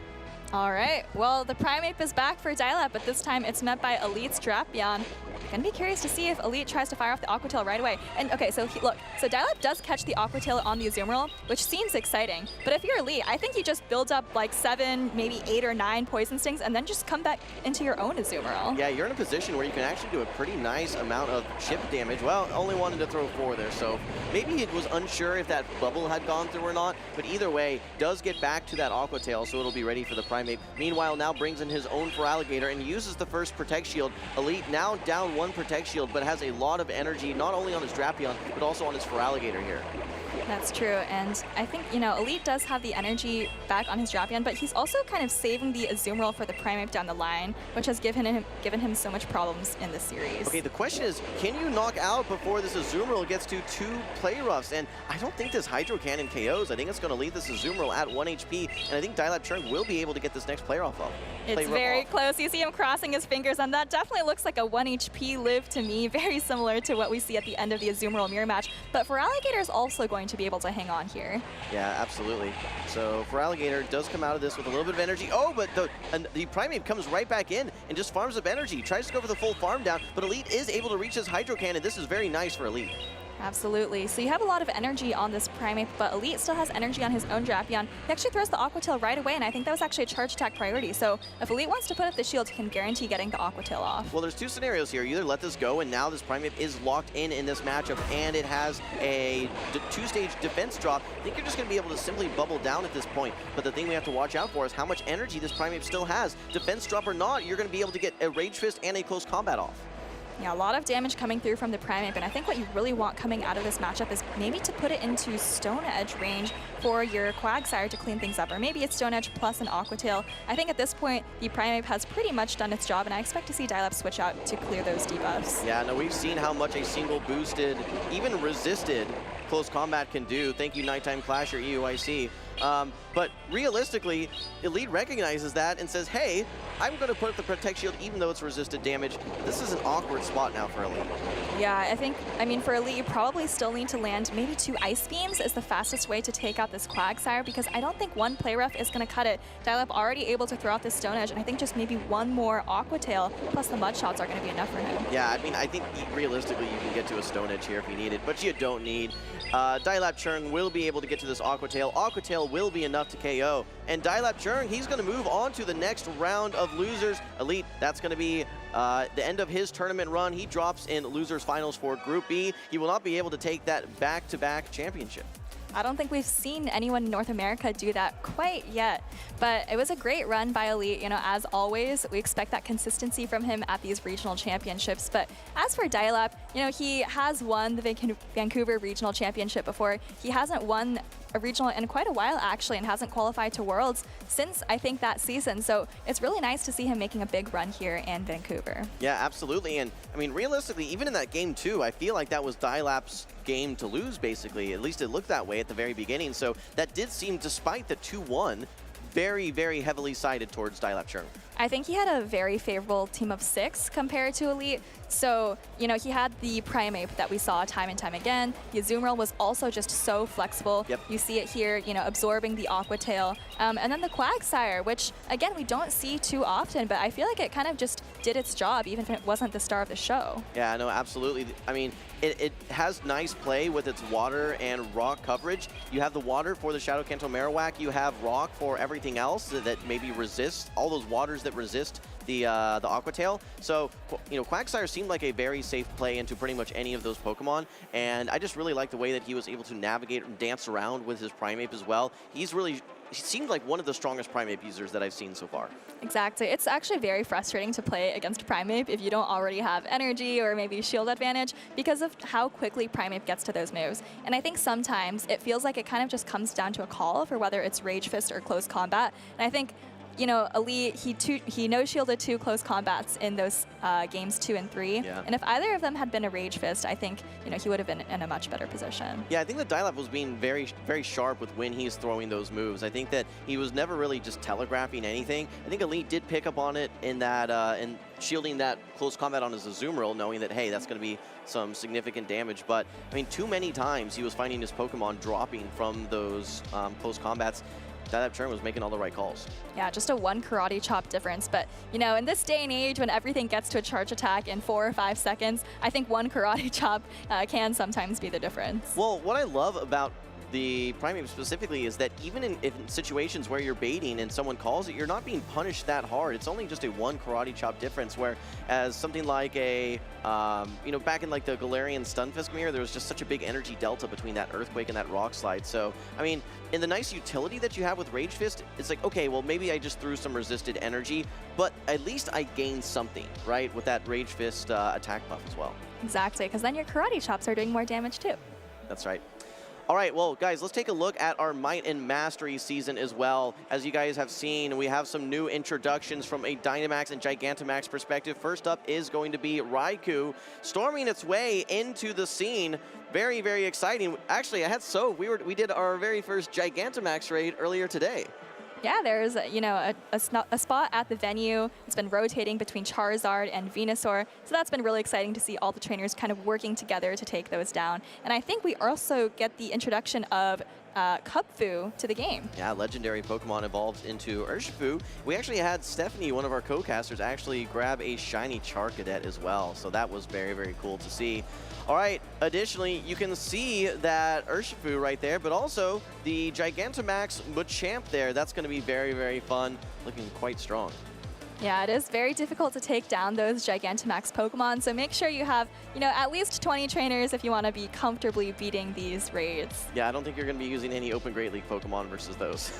Speaker 7: All right, well, the Primeape is back for Dial-Up, but this time it's met by Elite's Drapion. Gonna be curious to see if Elite tries to fire off the Aqua Tail right away. And okay, so look, so Dial-Up does catch the Aqua Tail on the Azumarill, which seems exciting. But if you're Elite, I think you just build up like 7, maybe 8 or 9 Poison Stings and then just come back into your own Azumarill.
Speaker 3: Yeah, you're in a position where you can actually do a pretty nice amount of chip damage. Well, only wanted to throw 4 there, so maybe it was unsure if that bubble had gone through or not, but either way, does get back to that Aqua Tail, so it'll be ready for the Primeape. Meanwhile, now brings in his own Feraligatr and uses the first Protect Shield. Elite now down 1 Protect Shield, but has a lot of energy, not only on his Drapion, but also on his Feraligatr here.
Speaker 7: That's true, and I think, you know, Elite does have the energy back on his Drapion, but he's also kind of saving the Azumarill for the Primeape down the line, which has given him so much problems in this series.
Speaker 3: Okay, the question is, can you knock out before this Azumarill gets to 2 play roughs? And I don't think this Hydro Cannon KOs. I think it's going to leave this Azumarill at 1 HP, and I think Dial-Up Churn will be able to get this next play rough off.
Speaker 7: It's very close. You see him crossing his fingers, and that definitely looks like a 1 HP live to me, very similar to what we see at the end of the Azumarill mirror match. But Feraligatr is also going to be able to hang on here.
Speaker 3: Yeah, absolutely. So Feraligatr does come out of this with a little bit of energy. Oh, but the Primeape comes right back in and just farms up energy. Tries to go for the full farm down, but Elite is able to reach his Hydro Cannon. This is very nice for Elite.
Speaker 7: Absolutely. So you have a lot of energy on this Primeape, but Elite still has energy on his own Drapion. He actually throws the Aqua Tail right away, and I think that was actually a charge attack priority. So if Elite wants to put up the shield, he can guarantee getting the Aqua Tail off.
Speaker 3: Well, there's 2 scenarios here. You either let this go, and now this Primeape is locked in this matchup, and it has a 2-stage defense drop. I think you're just going to be able to simply bubble down at this point. But the thing we have to watch out for is how much energy this Primeape still has. Defense drop or not, you're going to be able to get a Rage Fist and a close combat off.
Speaker 7: Yeah, a lot of damage coming through from the Primeape, and I think what you really want coming out of this matchup is maybe to put it into Stone Edge range for your Quagsire to clean things up, or maybe it's Stone Edge plus an Aqua Tail. I think at this point, the Primeape has pretty much done its job, and I expect to see Dial-Up switch out to clear those debuffs.
Speaker 3: Yeah, no, we've seen how much a single boosted, even resisted, close combat can do. Thank you, Nighttime Clasher, EUIC. But realistically, Elite recognizes that and says, hey, I'm going to put up the Protect Shield even though it's resisted damage. This is an awkward spot now for Elite.
Speaker 7: Yeah, I mean, for Elite, you probably still need to land maybe 2 Ice Beams is the fastest way to take out this Quagsire, because I don't think 1 Play Rough is going to cut it. Dial-Up already able to throw out this Stone Edge, and I think just maybe 1 more Aqua Tail plus the Mud Shots are going to be enough for him.
Speaker 3: Yeah, I mean, I think realistically you can get to a Stone Edge here if you need it, but you don't need. Dial-Up Churn will be able to get to this Aqua Tail. Aqua Tail will be enough to KO. And Dial-Up Churn, he's going to move on to the next round of losers. Elite, that's going to be the end of his tournament run. He drops in losers finals for Group B. He will not be able to take that back-to-back championship.
Speaker 7: I don't think we've seen anyone in North America do that quite yet, but it was a great run by Elite. You know, as always, we expect that consistency from him at these regional championships. But as for Dial-Up, you know, he has won the Vancouver Regional Championship before. He hasn't won a regional in quite a while, actually, and hasn't qualified to Worlds since, I think, that season. So it's really nice to see him making a big run here in Vancouver.
Speaker 3: Yeah, absolutely. And I mean, realistically, even in that game too, I feel like that was Dial-Up's game to lose, basically. At least it looked that way at the very beginning. So that did seem, despite the 2-1, very, very heavily sided towards Dial-Up Churn.
Speaker 7: I think he had a very favorable team of 6 compared to Elite. So, you know, he had the Primeape that we saw time and time again. The Azumarill was also just so flexible.
Speaker 3: Yep.
Speaker 7: You see it here, you know, absorbing the Aqua Tail. And then the Quagsire, which, again, we don't see too often, but I feel like it kind of just did its job, even if it wasn't the star of the show.
Speaker 3: Yeah, no, absolutely. I mean, it has nice play with its water and rock coverage. You have the water for the Shadow Kanto Marowak. You have rock for everything else that maybe resists, all those waters that resist the Aqua Tail. So, you know, Quagsire seemed like a very safe play into pretty much any of those Pokemon, and I just really like the way that he was able to navigate and dance around with his Primeape as well. He seemed like one of the strongest Primeape users that I've seen so far.
Speaker 7: Exactly. It's actually very frustrating to play against Primeape if you don't already have energy or maybe shield advantage because of how quickly Primeape gets to those moves. And I think sometimes it feels like it kind of just comes down to a call for whether it's Rage Fist or close combat. And I think you know, Elite, he no-shielded 2 close combats in those games 2 and 3.
Speaker 3: Yeah.
Speaker 7: And if either of them had been a Rage Fist, I think, you know, he would have been in a much better position.
Speaker 3: Yeah, I think that Dilap was being very, very sharp with when he's throwing those moves. I think that he was never really just telegraphing anything. I think Elite did pick up on it in that, in shielding that close combat on his Azumarill, knowing that, hey, that's going to be some significant damage. But, I mean, too many times he was finding his Pokemon dropping from those close combats. Dilap Churn was making all the right calls.
Speaker 7: Yeah, just a 1 Karate Chop difference. But, you know, in this day and age when everything gets to a charge attack in 4 or 5 seconds, I think 1 Karate Chop can sometimes be the difference.
Speaker 3: Well, what I love about the Primeape specifically is that even in situations where you're baiting and someone calls it, you're not being punished that hard. It's only just a 1 Karate Chop difference, whereas something like a, you know, back in like the Galarian Stunfisk mirror, there was just such a big energy delta between that Earthquake and that Rock Slide. So, I mean, in the nice utility that you have with Rage Fist, it's like, okay, well, maybe I just threw some resisted energy, but at least I gained something, right, with that Rage Fist attack buff as well.
Speaker 7: Exactly, because then your Karate Chops are doing more damage too.
Speaker 3: That's right. All right, well, guys, let's take a look at our Might and Mastery season as well. As you guys have seen, we have some new introductions from a Dynamax and Gigantamax perspective. First up is going to be Raikou, storming its way into the scene. Very, very exciting. Actually, I had we did our very first Gigantamax raid earlier today.
Speaker 7: Yeah, there's, you know, a spot at the venue. It's been rotating between Charizard and Venusaur. So that's been really exciting to see all the trainers kind of working together to take those down. And I think we also get the introduction of Kubfu to the game.
Speaker 3: Yeah, legendary Pokemon evolved into Urshifu. We actually had Stephanie, one of our co-casters, actually grab a shiny Charcadet as well. So that was very, very cool to see. All right, additionally, you can see that Urshifu right there, but also the Gigantamax Machamp there. That's going to be very, very fun, looking quite strong.
Speaker 7: Yeah, it is very difficult to take down those Gigantamax Pokemon, so make sure you have, you know, at least 20 trainers if you want to be comfortably beating these raids.
Speaker 3: Yeah, I don't think you're going to be using any Open Great League Pokemon versus those.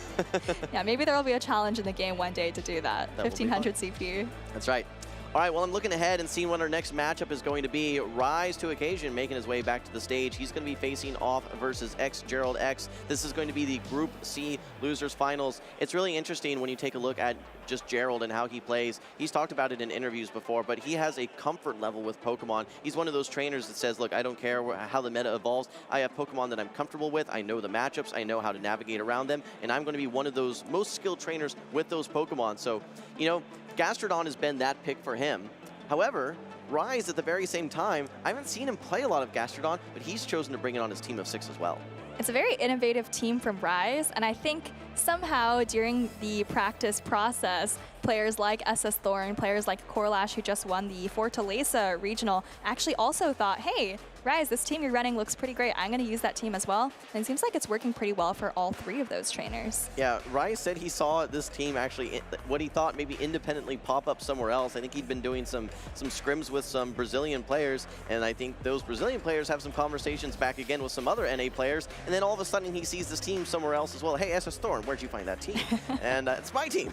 Speaker 7: Yeah, maybe there will be a challenge in the game one day to do that. 1500 CP.
Speaker 3: That's right. All right, well, I'm looking ahead and seeing what our next matchup is going to be. Rise to Occasion making his way back to the stage. He's going to be facing off versus Gerald X. This is going to be the Group C Losers Finals. It's really interesting when you take a look at just Gerald and how he plays. He's talked about it in interviews before, but he has a comfort level with Pokemon. He's one of those trainers that says, look, I don't care how the meta evolves. I have Pokemon that I'm comfortable with. I know the matchups. I know how to navigate around them, and I'm going to be one of those most skilled trainers with those Pokemon. So, you know, Gastrodon has been that pick for him. However, Rise at the very same time, I haven't seen him play a lot of Gastrodon, but he's chosen to bring it on his team of 6 as well.
Speaker 7: It's a very innovative team from Rise, and I think somehow during the practice process, players like SS Thorn, players like Corlash, who just won the Fortaleza Regional, actually also thought, hey, Rise, this team you're running looks pretty great. I'm going to use that team as well. And it seems like it's working pretty well for all 3 of those trainers.
Speaker 3: Yeah, Rise said he saw this team actually, what he thought maybe independently pop up somewhere else. I think he'd been doing some scrims with some Brazilian players, and I think those Brazilian players have some conversations back again with some other NA players, and then all of a sudden he sees this team somewhere else as well. Hey, SS Thorn, where'd you find that team? And it's my team.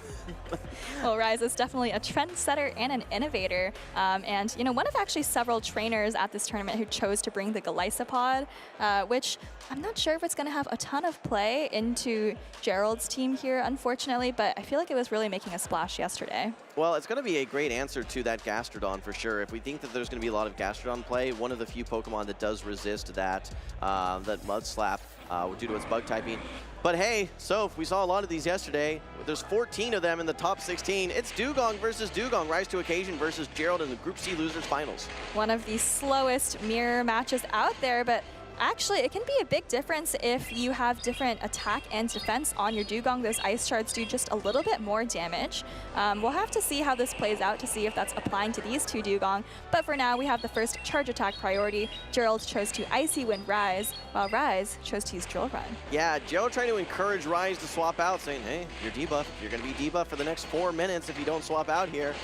Speaker 7: Well, Rise is definitely a trendsetter and an innovator. And, you know, one of actually several trainers at this tournament who chose to bring the Golisopod, which I'm not sure if it's going to have a ton of play into Gerald's team here, unfortunately, but I feel like it was really making a splash yesterday.
Speaker 3: Well, it's going to be a great answer to that Gastrodon for sure. If we think that there's going to be a lot of Gastrodon play, one of the few Pokemon that does resist that, that Mud Slap due to its bug typing. But hey, Soph, we saw a lot of these yesterday. There's 14 of them in the top 16. It's Dugong versus Dugong, Rise to Occasion versus Gerald in the Group C Losers Finals.
Speaker 7: One of the slowest mirror matches out there, but actually, it can be a big difference if you have different attack and defense on your Dugong. Those ice shards do just a little bit more damage. We'll have to see how this plays out to see if that's applying to these 2 Dugong. But for now, we have the first charge attack priority. Gerald chose to Icy Wind Rise, while Rise chose to use Drill Run.
Speaker 3: Yeah, Gerald trying to encourage Rise to swap out, saying, hey, you're debuffed. You're going to be debuffed for the next 4 minutes if you don't swap out here.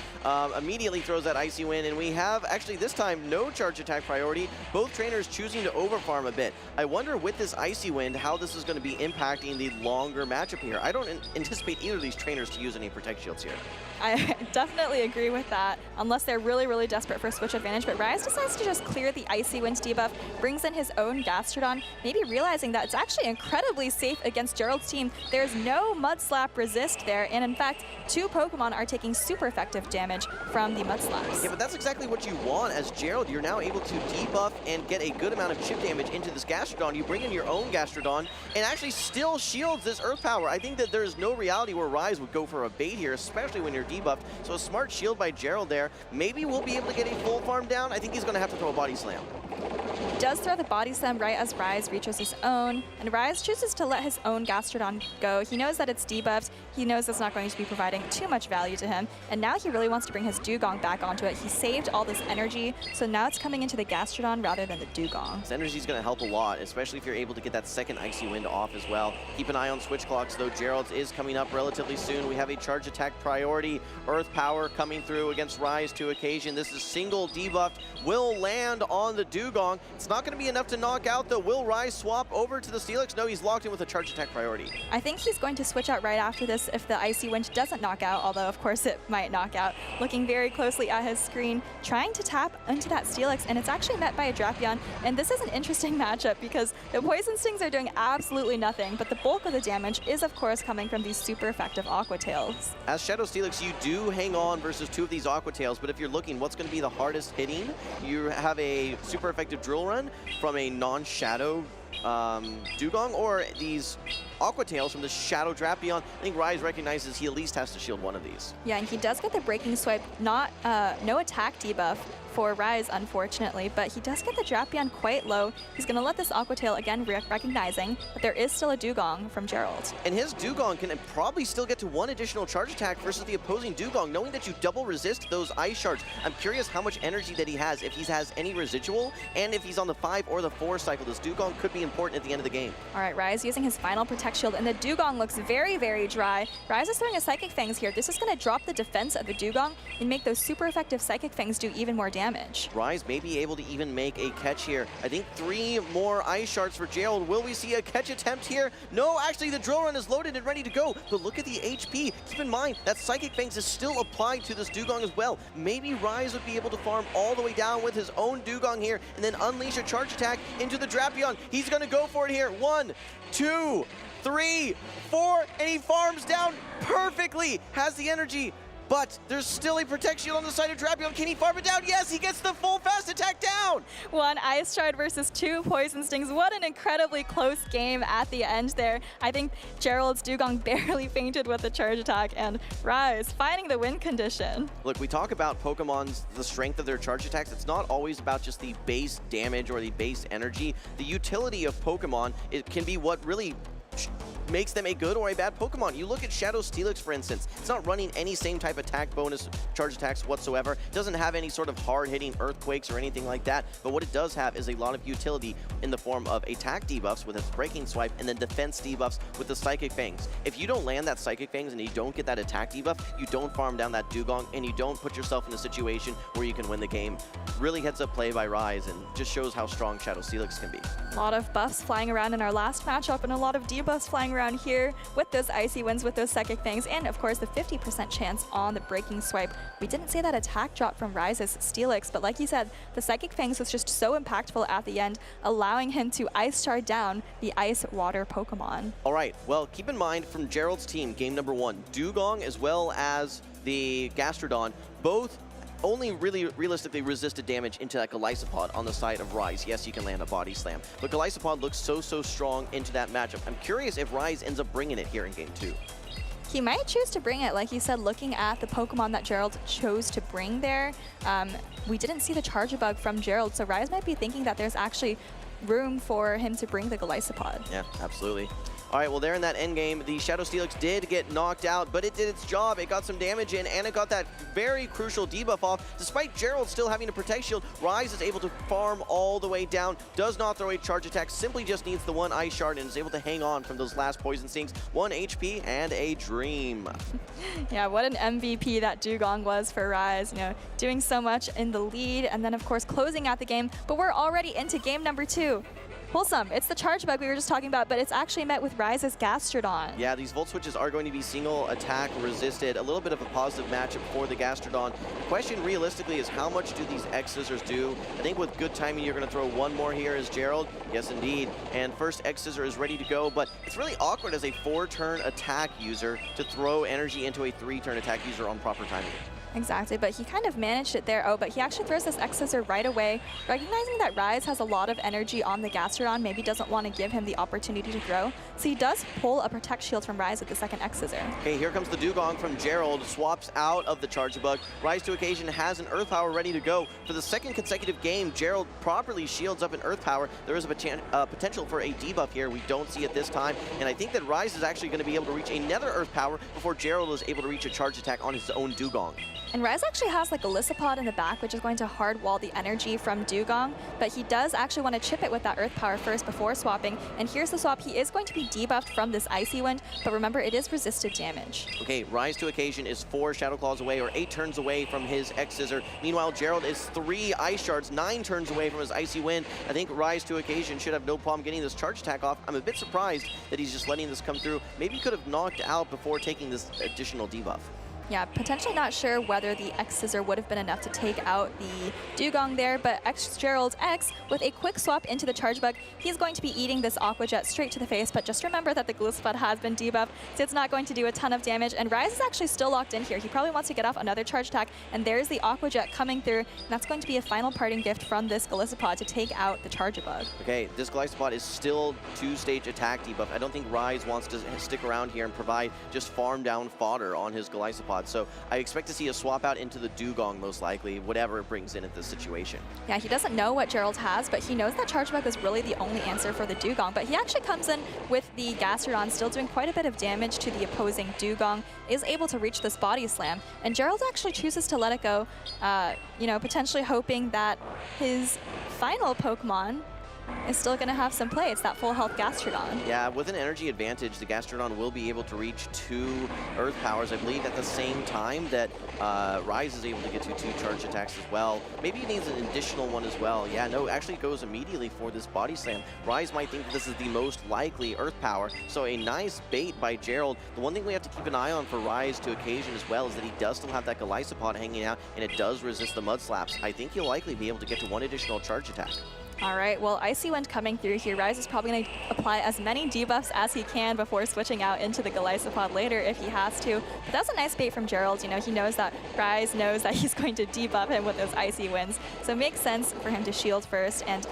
Speaker 3: Immediately throws that Icy Wind, and we have, actually this time, no charge attack priority. Both trainers choosing to overfarm a bit. I wonder with this Icy Wind how this is going to be impacting the longer matchup here. I don't anticipate either of these trainers to use any Protect Shields here.
Speaker 7: I definitely agree with that, unless they're really, really desperate for a switch advantage. But Rise decides to just clear the Icy Wind debuff, brings in his own Gastrodon, maybe realizing that it's actually incredibly safe against Gerald's team. There's no Mud Slap resist there, and in fact, 2 Pokemon are taking super effective damage from the Mud Slaps.
Speaker 3: Yeah, but that's exactly what you want as Gerald. You're now able to debuff and get a good amount of chip damage into this Gastrodon. You bring in your own Gastrodon and actually still shields this Earth Power. I think that there's no reality where Rise would go for a bait here, especially when you're debuffed. So a smart shield by Gerald there. Maybe we'll be able to get a full farm down. I think he's going to have to throw a Body Slam.
Speaker 7: He does throw the Body Slam right as Rise reaches his own, and Rise chooses to let his own Gastrodon go. He knows that it's debuffed. He knows it's not going to be providing too much value to him, and now he really wants to bring his Dugong back onto it. He saved all this energy, so now it's coming into the Gastrodon rather than the Dugong.
Speaker 3: This energy is going to help a lot, especially if you're able to get that second Icy Wind off as well. Keep an eye on switch clocks, though. Gerald's is coming up relatively soon. We have a Charge Attack priority. Earth Power coming through against Rise to Occasion. This is single debuffed. Will land on the Dugong. It's not going to be enough to knock out, though. Will Rise swap over to the Steelix? No, he's locked in with a Charge Attack priority.
Speaker 7: I think he's going to switch out right after this if the Icy Wind doesn't knock out, although of course it might knock out. Looking very closely at his screen, trying to tap into that Steelix, and it's actually met by a Drapion. And this is an interesting matchup because the Poison Stings are doing absolutely nothing, but the bulk of the damage is of course coming from these super effective Aqua Tails.
Speaker 3: As Shadow Steelix, you do hang on versus 2 of these Aqua Tails, but if you're looking what's going to be the hardest hitting, you have a super effective Drill Run from a non-Shadow Dugong, or these Aqua Tails from the Shadow Drapion. I think Rise recognizes he at least has to shield one of these.
Speaker 7: Yeah, and he does get the Breaking Swipe, not no attack debuff for Rise, unfortunately, but he does get the Drapion quite low. He's going to let this Aqua Tail, again, recognizing that there is still a Dugong from Gerald.
Speaker 3: And his Dugong can probably still get to 1 additional charge attack versus the opposing Dugong, knowing that you double resist those Ice Shards. I'm curious how much energy that he has, if he has any residual, and if he's on the 5 or the 4 cycle. This Dugong could be important at the end of the game.
Speaker 7: All right, Rise using his final Protect Shield, and the Dugong looks very, very dry. Rise is throwing a Psychic Fangs here. This is going to drop the defense of the Dugong and make those super effective Psychic Fangs do even more damage.
Speaker 3: Rise may be able to even make a catch here. I think 3 more Ice Shards for Gerald. Will we see a catch attempt here? No, actually the Drill Run is loaded and ready to go, but look at the HP. Keep in mind that Psychic Fangs is still applied to this Dugong as well. Maybe Rise would be able to farm all the way down with his own Dugong here and then unleash a charge attack into the Drapion. He's going to go for it here. 1, 2, 3, 4, and he farms down perfectly. Has the energy, but there's still a Protect Shield on the side of Drapion. Can he farm it down? Yes, he gets the full fast attack down.
Speaker 7: 1 Ice Shard versus 2 Poison Stings. What an incredibly close game at the end there. I think Gerald's Dugong barely fainted with the charge attack, and Rise finding the win condition.
Speaker 3: Look, we talk about Pokemon's, the strength of their charge attacks. It's not always about just the base damage or the base energy. The utility of Pokemon, it can be what really makes them a good or a bad Pokemon. You look at Shadow Steelix, for instance. It's not running any same type attack bonus charge attacks whatsoever. It doesn't have any sort of hard-hitting earthquakes or anything like that. But what it does have is a lot of utility in the form of attack debuffs with its Breaking Swipe and then defense debuffs with the Psychic Fangs. If you don't land that Psychic Fangs and you don't get that attack debuff, you don't farm down that Dugong and you don't put yourself in a situation where you can win the game. Really heads-up play by Rise and just shows how strong Shadow Steelix can be.
Speaker 7: A lot of buffs flying around in our last matchup and a lot of debuffs flying around here with those Icy Winds, with those Psychic Fangs, and of course the 50% chance on the Breaking Swipe. We didn't see that attack drop from Rise's Steelix, but like you said, the Psychic Fangs was just so impactful at the end, allowing him to Ice Shard down the Ice Water Pokemon.
Speaker 3: All right, well, keep in mind from Gerald's team, game number 1, Dugong as well as the Gastrodon, both only really realistically resisted damage into that Golisopod on the side of Rise. Yes, you can land a Body Slam, but Golisopod looks so strong into that matchup. I'm curious if Rise ends up bringing it here in game 2.
Speaker 7: He might choose to bring it, like you said, looking at the Pokemon that Gerald chose to bring there. We didn't see the Charge-a-Bug from Gerald, so Rise might be thinking that there's actually room for him to bring the Golisopod.
Speaker 3: Yeah, absolutely. All right, well, there in that end game, the Shadow Steelix did get knocked out, but it did its job. It got some damage in, and it got that very crucial debuff off. Despite Gerald still having a Protect Shield, Rise is able to farm all the way down, does not throw a charge attack, simply just needs the 1 Ice Shard, and is able to hang on from those last Poison Stings. 1 HP and a dream.
Speaker 7: Yeah, what an MVP that Dugong was for Rise, you know, doing so much in the lead, and then of course closing out the game, but we're already into game number 2. Wholesome, it's the Charge Bug we were just talking about, but it's actually met with Rise's Gastrodon.
Speaker 3: Yeah, these Volt Switches are going to be single attack resisted. A little bit of a positive matchup for the Gastrodon. The question realistically is how much do these X-Scissors do? I think with good timing, you're going to throw one more here as Gerald. Yes, indeed. And first X-Scissor is ready to go, but it's really awkward as a 4-turn attack user to throw energy into a 3-turn attack user on proper timing.
Speaker 7: Exactly, but he kind of managed it there. Oh, but he actually throws this X-Scissor right away, recognizing that Rise has a lot of energy on the Gastrodon, maybe doesn't want to give him the opportunity to throw. So he does pull a Protect Shield from Rise with the second X-Scissor.
Speaker 3: Okay, here comes the Dugong from Gerald, swaps out of the Charge Bug. Rise to Occasion has an Earth Power ready to go. For the second consecutive game, Gerald properly shields up an Earth Power. There is a potential for a debuff here. We don't see it this time, and I think that Rise is actually going to be able to reach another Earth Power before Gerald is able to reach a charge attack on his own Dugong.
Speaker 7: And Rise actually has like a Golisopod in the back, which is going to hard wall the energy from Dugong, but he does actually want to chip it with that Earth Power first before swapping. And here's the swap. He is going to be debuffed from this Icy Wind, but remember, it is resisted damage.
Speaker 3: Okay, Rise to Occasion is 4 Shadow Claws away, or 8 turns away from his X-Scissor. Meanwhile, Gerald is 3 Ice Shards, 9 turns away from his Icy Wind. I think Rise to Occasion should have no problem getting this charge attack off. I'm a bit surprised that he's just letting this come through. Maybe he could have knocked out before taking this additional debuff.
Speaker 7: Yeah, potentially not sure whether the X-Scissor would have been enough to take out the Dugong there, but Gerald's X, with a quick swap into the Charge Bug, he's going to be eating this Aqua Jet straight to the face, but just remember that the Golisopod has been debuffed, so it's not going to do a ton of damage, and Rise is actually still locked in here. He probably wants to get off another charge attack, and there's the Aqua Jet coming through, and that's going to be a final parting gift from this Golisopod to take out the Charge Bug.
Speaker 3: Okay, this Golisopod is still 2-stage attack debuff. I don't think Rise wants to stick around here and provide just farm down fodder on his Golisopod, so I expect to see a swap out into the Dugong most likely, whatever it brings in at this situation.
Speaker 7: Yeah, he doesn't know what Gerald has, but he knows that Charge Bug is really the only answer for the Dugong, but he actually comes in with the Gastrodon, still doing quite a bit of damage to the opposing Dugong, is able to reach this Body Slam, and Gerald actually chooses to let it go, you know, potentially hoping that his final Pokemon is still going to have some play. It's that full health Gastrodon.
Speaker 3: Yeah, with an energy advantage, the Gastrodon will be able to reach 2 Earth Powers, I believe, at the same time that Rise is able to get to 2 charge attacks as well. Maybe he needs an additional one as well. Yeah, no, actually it goes immediately for this Body Slam. Rise might think that this is the most likely Earth Power, so a nice bait by Gerald. The one thing we have to keep an eye on for Rise to Occasion as well is that he does still have that Golisopod hanging out, and it does resist the Mud Slaps. I think he'll likely be able to get to 1 additional charge attack.
Speaker 7: All right, well, Icy Wind coming through here. Rise is probably going to apply as many debuffs as he can before switching out into the Golisopod later if he has to. But that's a nice bait from Gerald. You know, he knows that Rise knows that he's going to debuff him with those Icy Winds. So it makes sense for him to shield first. And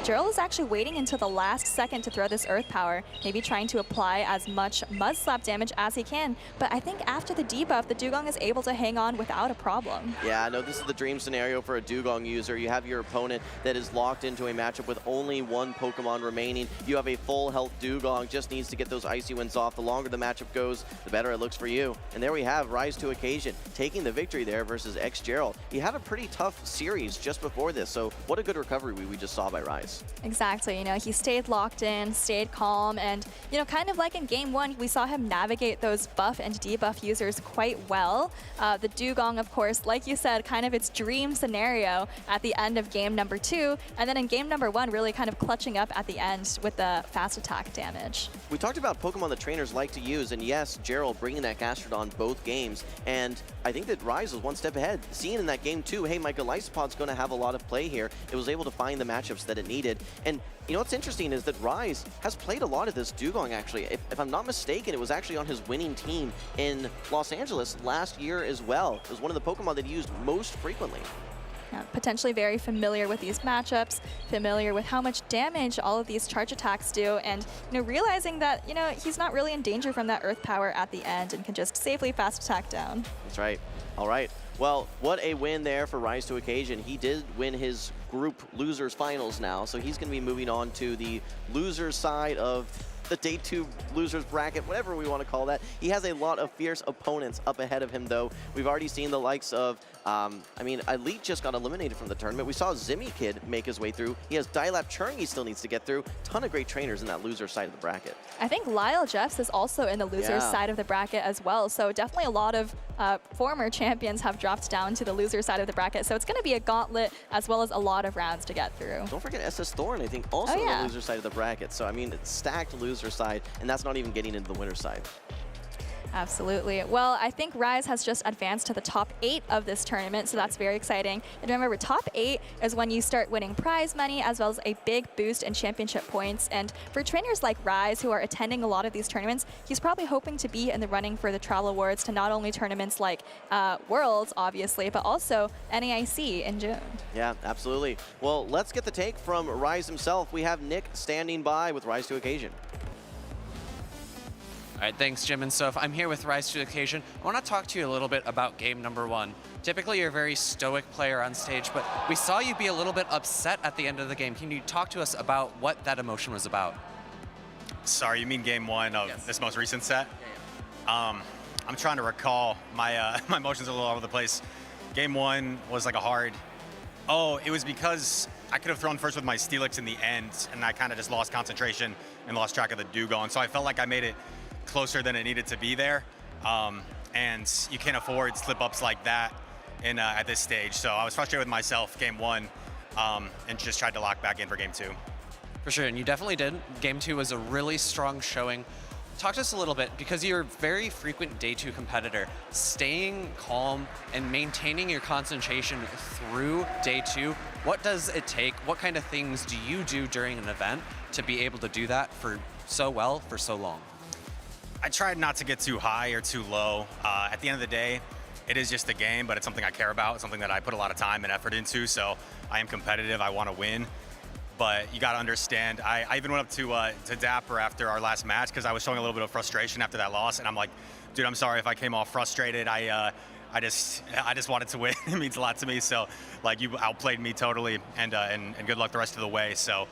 Speaker 7: Gerald is actually waiting until the last second to throw this Earth Power, maybe trying to apply as much Mud Slap damage as he can. But I think after the debuff, the Dugong is able to hang on without a problem.
Speaker 3: Yeah, no, this is the dream scenario for a Dugong user. You have your opponent that is locked into a matchup with only 1 Pokemon remaining. You have a full health Dugong, just needs to get those Icy Winds off. The longer the matchup goes, the better it looks for you. And there we have Rise to Occasion taking the victory there versus Gerald. He had a pretty tough series just before this, so what a good recovery we just saw by Rise.
Speaker 7: Exactly, you know, he stayed locked in, stayed calm, and, you know, kind of like in game 1, we saw him navigate those buff and debuff users quite well. The Dugong, of course, like you said, kind of its dream scenario at the end of game number 2, and then in game number 1, really kind of clutching up at the end with the fast attack damage.
Speaker 3: We talked about Pokemon that trainers like to use, and yes, Gerald bringing that Gastrodon both games, and I think that Rise was one step ahead. Seeing in that game 2, hey, my Golisopod's going to have a lot of play here. It was able to find the matchups that it needed, and you know what's interesting is that Rise has played a lot of this Dugong, actually. If I'm not mistaken, it was actually on his winning team in Los Angeles last year as well. It was one of the Pokemon that he used most frequently.
Speaker 7: Yeah, potentially very familiar with these matchups, familiar with how much damage all of these charge attacks do, and, you know, realizing that, you know, he's not really in danger from that Earth Power at the end and can just safely fast attack down.
Speaker 3: That's right. All right. Well, what a win there for Rise to Occasion. He did win his group losers finals now, so he's going to be moving on to the loser side of the Day 2 losers bracket, whatever we want to call that. He has a lot of fierce opponents up ahead of him, though. We've already seen the likes of I mean, Elite just got eliminated from the tournament. We saw Zimmy Kid make his way through. He has Dilap Churn he still needs to get through. Ton of great trainers in that loser side of the bracket.
Speaker 7: I think Lyle Jeffs is also in the loser's side of the bracket as well. So definitely a lot of former champions have dropped down to the loser side of the bracket. So it's going to be a gauntlet as well as a lot of rounds to get through.
Speaker 3: Don't forget SS Thorn, I think, also in the loser side of the bracket. So, I mean, it's stacked loser side, and that's not even getting into the winner side.
Speaker 7: Absolutely. Well, I think Rise has just advanced to the top 8 of this tournament, so that's very exciting. And remember, top 8 is when you start winning prize money as well as a big boost in championship points. And for trainers like Rise who are attending a lot of these tournaments, he's probably hoping to be in the running for the Travel Awards to not only tournaments like Worlds, obviously, but also NAIC in June.
Speaker 3: Yeah, absolutely. Well, let's get the take from Rise himself. We have Nick standing by with Rise to Occasion.
Speaker 5: All right, thanks, Jim and Soph. I'm here with Rise to the Occasion. I want to talk to you a little bit about game number 1. Typically, you're a very stoic player on stage, but we saw you be a little bit upset at the end of the game. Can you talk to us about what that emotion was about?
Speaker 2: Sorry, you mean game 1 of this most recent set? I'm trying to recall. My my emotions are a little all over the place. Game 1 was like a hard... Oh, it was because I could have thrown first with my Steelix in the end, and I kind of just lost concentration and lost track of the Dugong. So I felt like I made it closer than it needed to be there, and you can't afford slip-ups like that at this stage. So I was frustrated with myself game 1, and just tried to lock back in for game 2.
Speaker 5: For sure, and you definitely did. Game 2 was a really strong showing. Talk to us a little bit, because you're a very frequent day 2 competitor. Staying calm and maintaining your concentration through day 2, what does it take? What kind of things do you do during an event to be able to do that for so well for so long?
Speaker 2: I tried not to get too high or too low. At the end of the day, it is just a game, but it's something I care about. It's something that I put a lot of time and effort into, so I am competitive. I want to win. But you got to understand, I even went up to Dapper after our last match because I was showing a little bit of frustration after that loss, and I'm like, dude, I'm sorry if I came off frustrated. I just wanted to win. It means a lot to me. So, like, you outplayed me totally, and good luck the rest of the way. So,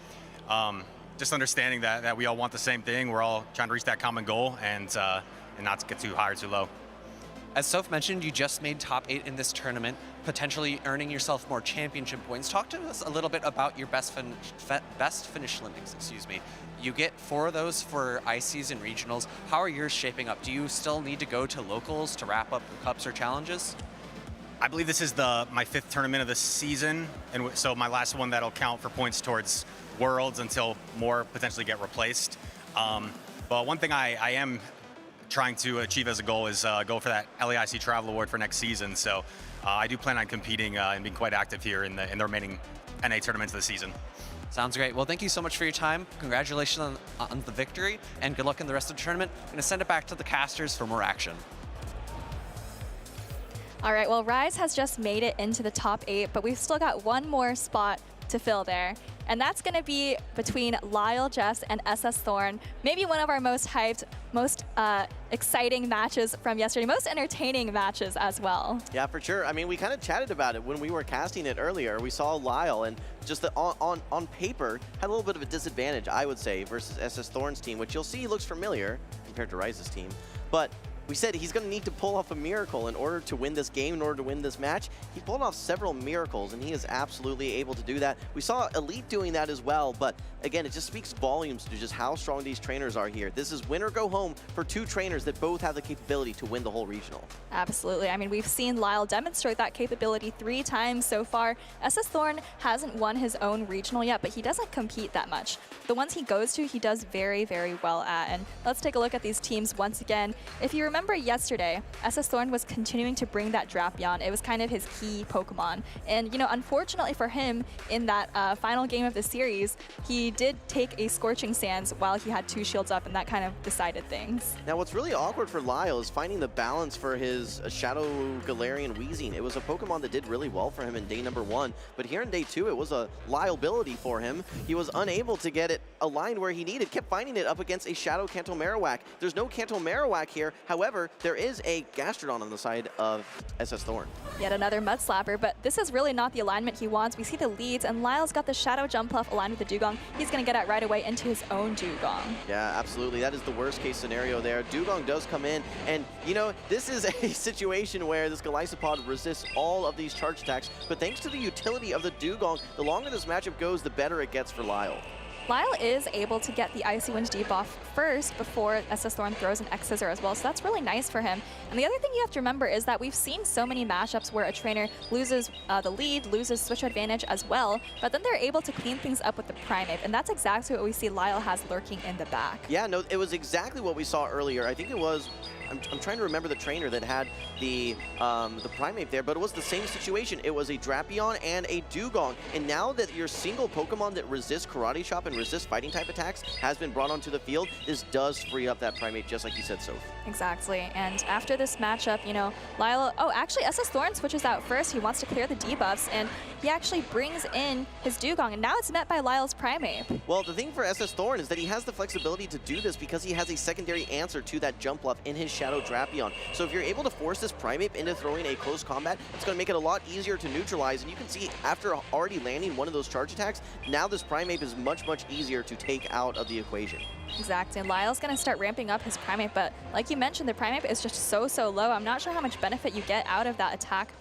Speaker 2: just understanding that we all want the same thing. We're all trying to reach that common goal, and not to get too high or too low.
Speaker 5: As Soph mentioned, you just made top 8 in this tournament, potentially earning yourself more championship points. Talk to us a little bit about your best finish limits, excuse me. You get 4 of those for ICs and regionals. How are yours shaping up? Do you still need to go to locals to wrap up cups or challenges?
Speaker 2: I believe this is my 5th tournament of the season, and so my last one that'll count for points towards Worlds until more potentially get replaced. But one thing I am trying to achieve as a goal is go for that LAIC Travel Award for next season. So I do plan on competing and being quite active here in the remaining NA tournaments of the season.
Speaker 5: Sounds great. Well, thank you so much for your time. Congratulations on the victory, and good luck in the rest of the tournament. I'm going to send it back to the casters for more action.
Speaker 7: All right, well, Rise has just made it into the top 8, but we've still got one more spot to fill there. And that's going to be between Lyle Jeffs and SS Thorn. Maybe one of our most hyped, most exciting matches from yesterday, most entertaining matches as well.
Speaker 3: Yeah, for sure. I mean, we kind of chatted about it when we were casting it earlier. We saw Lyle, and just on paper, had a little bit of a disadvantage, I would say, versus SS Thorn's team, which you'll see looks familiar compared to Rise's team. But we said he's going to need to pull off a miracle in order to win this game, in order to win this match. He pulled off several miracles, and he is absolutely able to do that. We saw Elite doing that as well, but again, it just speaks volumes to just how strong these trainers are here. This is win or go home for 2 trainers that both have the capability to win the whole regional.
Speaker 7: Absolutely. I mean, we've seen Lyle demonstrate that capability 3 times so far. SS Thorn hasn't won his own regional yet, but he doesn't compete that much. The ones he goes to, he does very, very well at. And let's take a look at these teams once again. If you remember yesterday, SS Thorn was continuing to bring that Drapion. It was kind of his key Pokemon. And, you know, unfortunately for him, in that final game of the series, he did take a Scorching Sands while he had 2 shields up, and that kind of decided things.
Speaker 3: Now, what's really awkward for Lyle is finding the balance for his Shadow Galarian Weezing. It was a Pokemon that did really well for him in day number 1, but here in day 2, it was a liability for him. He was unable to get it aligned where he needed, kept finding it up against a Shadow Kanto Marowak. There's no Kanto Marowak here. However, there is a Gastrodon on the side of SS Thorn.
Speaker 7: Yet another Mud Slapper, but this is really not the alignment he wants. We see the leads, and Lyle's got the Shadow Jumpluff aligned with the Dugong. He's going to get it right away into his own Dugong.
Speaker 3: Yeah, absolutely. That is the worst case scenario there. Dugong does come in, and you know, this is a situation where this Golisopod resists all of these charge attacks, but thanks to the utility of the Dugong, the longer this matchup goes, the better it gets for Lyle.
Speaker 7: Lyle is able to get the Icy Wind debuff first before SS Thorn throws an X Scissor as well, so that's really nice for him. And the other thing you have to remember is that we've seen so many matchups where a trainer loses the lead, loses switch advantage as well, but then they're able to clean things up with the Primeape, and that's exactly what we see Lyle has lurking in the back.
Speaker 3: Yeah, no, it was exactly what we saw earlier. I think it was, I'm trying to remember the trainer that had the Primeape there, but it was the same situation. It was a Drapion and a Dugong, and now that your single Pokemon that resists Karate Chop and resists fighting type attacks has been brought onto the field, this does free up that Primeape, just like you said, Soph.
Speaker 7: Exactly, and after this matchup, you know, Lyle, oh, actually SS Thorn switches out first. He wants to clear the debuffs, and he actually brings in his Dugong, and now it's met by Lyle's Primeape.
Speaker 3: Well, the thing for SS Thorn is that he has the flexibility to do this because he has a secondary answer to that Jumpluff in his Shadow Drapion. So if you're able to force this Primeape into throwing a close combat, it's going to make it a lot easier to neutralize. And you can see after already landing one of those charge attacks, now this Primeape is much easier to take out of the equation.
Speaker 7: Exactly, and Lyle's going to start ramping up his Primeape, but like you mentioned, the Primeape is just so low. I'm not sure how much benefit you get out of that attack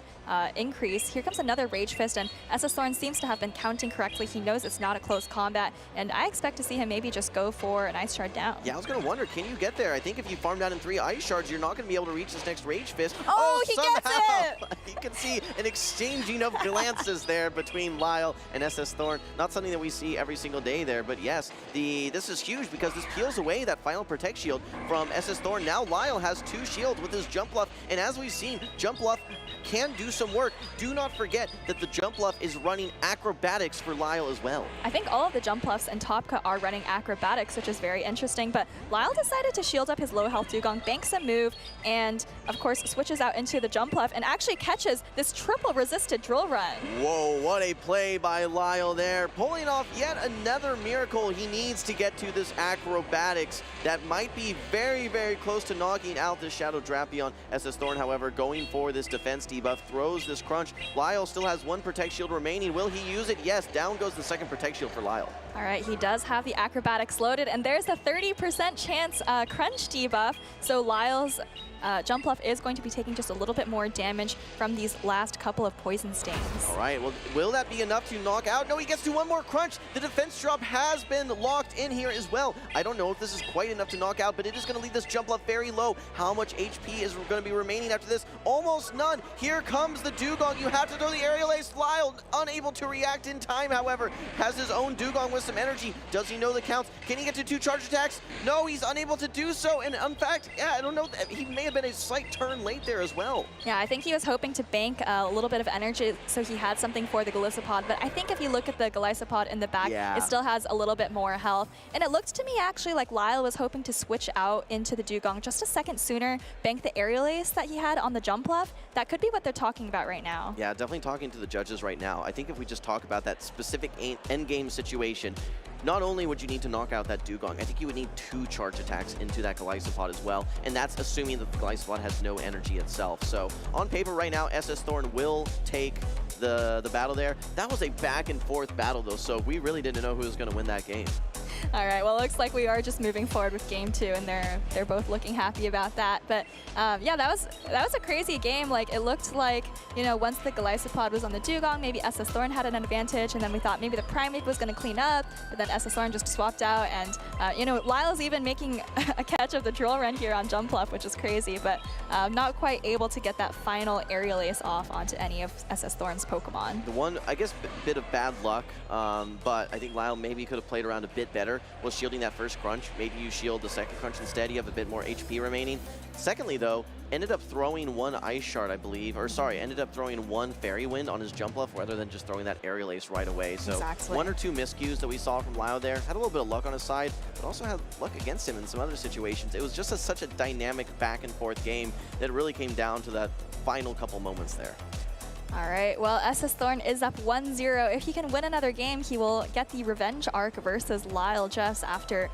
Speaker 7: increase. Here comes another Rage Fist, and SS Thorn seems to have been counting correctly. He knows it's not a close combat, and I expect to see him maybe just go for an Ice Shard down.
Speaker 3: Yeah, I was going to wonder, can you get there? I think if you farm down in 3 Ice Shards, you're not going to be able to reach this next Rage Fist.
Speaker 7: Oh, he
Speaker 3: somehow,
Speaker 7: gets it!
Speaker 3: You can see an exchanging of glances there between Lyle and SS Thorn. Not something that we see every single day there, but yes, this is huge because this peels away that final Protect Shield from SS Thorn. Now Lyle has 2 shields with his Jumpluff, and as we've seen, Jumpluff can do some work. Do not forget that the Jumpluff is running Acrobatics for Lyle as well.
Speaker 7: I think all of the Jumpluffs in Top Cut are running Acrobatics, which is very interesting, but Lyle decided to shield up his low health Dugong, banks a move, and of course switches out into the Jumpluff and actually catches this triple resisted Drill Run.
Speaker 3: Whoa, what a play by Lyle there. Pulling off yet another miracle. He needs to get to this Acrobatics. That might be very close to knocking out this Shadow Drapion. SS Thorn, however, going for this defense debuff, throws this crunch. Lyle still has 1 Protect Shield remaining. Will he use it? Yes, down goes the second Protect Shield for Lyle.
Speaker 7: All right, he does have the Acrobatics loaded, and there's a 30% chance crunch debuff, so Lyle's Jumpluff is going to be taking just a little bit more damage from these last couple of Poison Stings.
Speaker 3: All right, well, will that be enough to knock out? No, he gets to 1 more crunch. The defense drop has been locked in here as well. I don't know if this is quite enough to knock out, but it is going to leave this Jumpluff very low. How much HP is going to be remaining after this? Almost none. Here comes the Dugong. You have to throw the Aerial Ace. Lyle, unable to react in time, however, has his own Dugong with some energy. Does he know the counts? Can he get to 2 charge attacks? No, he's unable to do so. And in fact, yeah, I don't know. He may have been a slight turn late there as well.
Speaker 7: Yeah, I think he was hoping to bank a little bit of energy so he had something for the Golisopod, but I think if you look at the Golisopod in the back, it still has a little bit more health. And it looked to me actually like Lyle was hoping to switch out into the Dugong just a second sooner, bank the Aerial Ace that he had on the Jumpluff. That could be what they're talking about right now.
Speaker 3: Yeah, definitely talking to the judges right now. I think if we just talk about that specific endgame situation, not only would you need to knock out that Dugong, I think you would need 2 charge attacks into that Golisopod as well, and that's assuming that the Golisopod has no energy itself. So on paper right now, SS Thorn will take the battle there. That was a back and forth battle though, so we really didn't know who was going to win that game.
Speaker 7: All right, well, it looks like we are just moving forward with game 2, and they're both looking happy about that. But yeah, that was a crazy game. Like, it looked like, you know, once the Golisopod was on the Dugong, maybe SS Thorn had an advantage, and then we thought maybe the Primeape was going to clean up, but then SS Thorn just swapped out, and you know, Lyle's even making a catch of the Drill Run here on Jumpluff, which is crazy, but not quite able to get that final Aerial Ace off onto any of SS Thorn's Pokemon.
Speaker 3: The one, I guess, bit of bad luck, but I think Lyle maybe could have played around a bit better, was shielding that first crunch. Maybe you shield the second crunch instead. You have a bit more HP remaining. Secondly, though, ended up throwing 1 Ice Shard, I believe, or sorry, ended up throwing 1 Fairy Wind on his Jumpluff rather than just throwing that Aerial Ace right away. So
Speaker 7: exactly.
Speaker 3: 1 or 2 miscues that we saw from Lyle there. Had a little bit of luck on his side, but also had luck against him in some other situations. It was just such a dynamic back and forth game that really came down to that final couple moments there.
Speaker 7: All right, well, SS Thorn is up 1-0. If he can win another game, he will get the revenge arc versus Lyle Jeffs after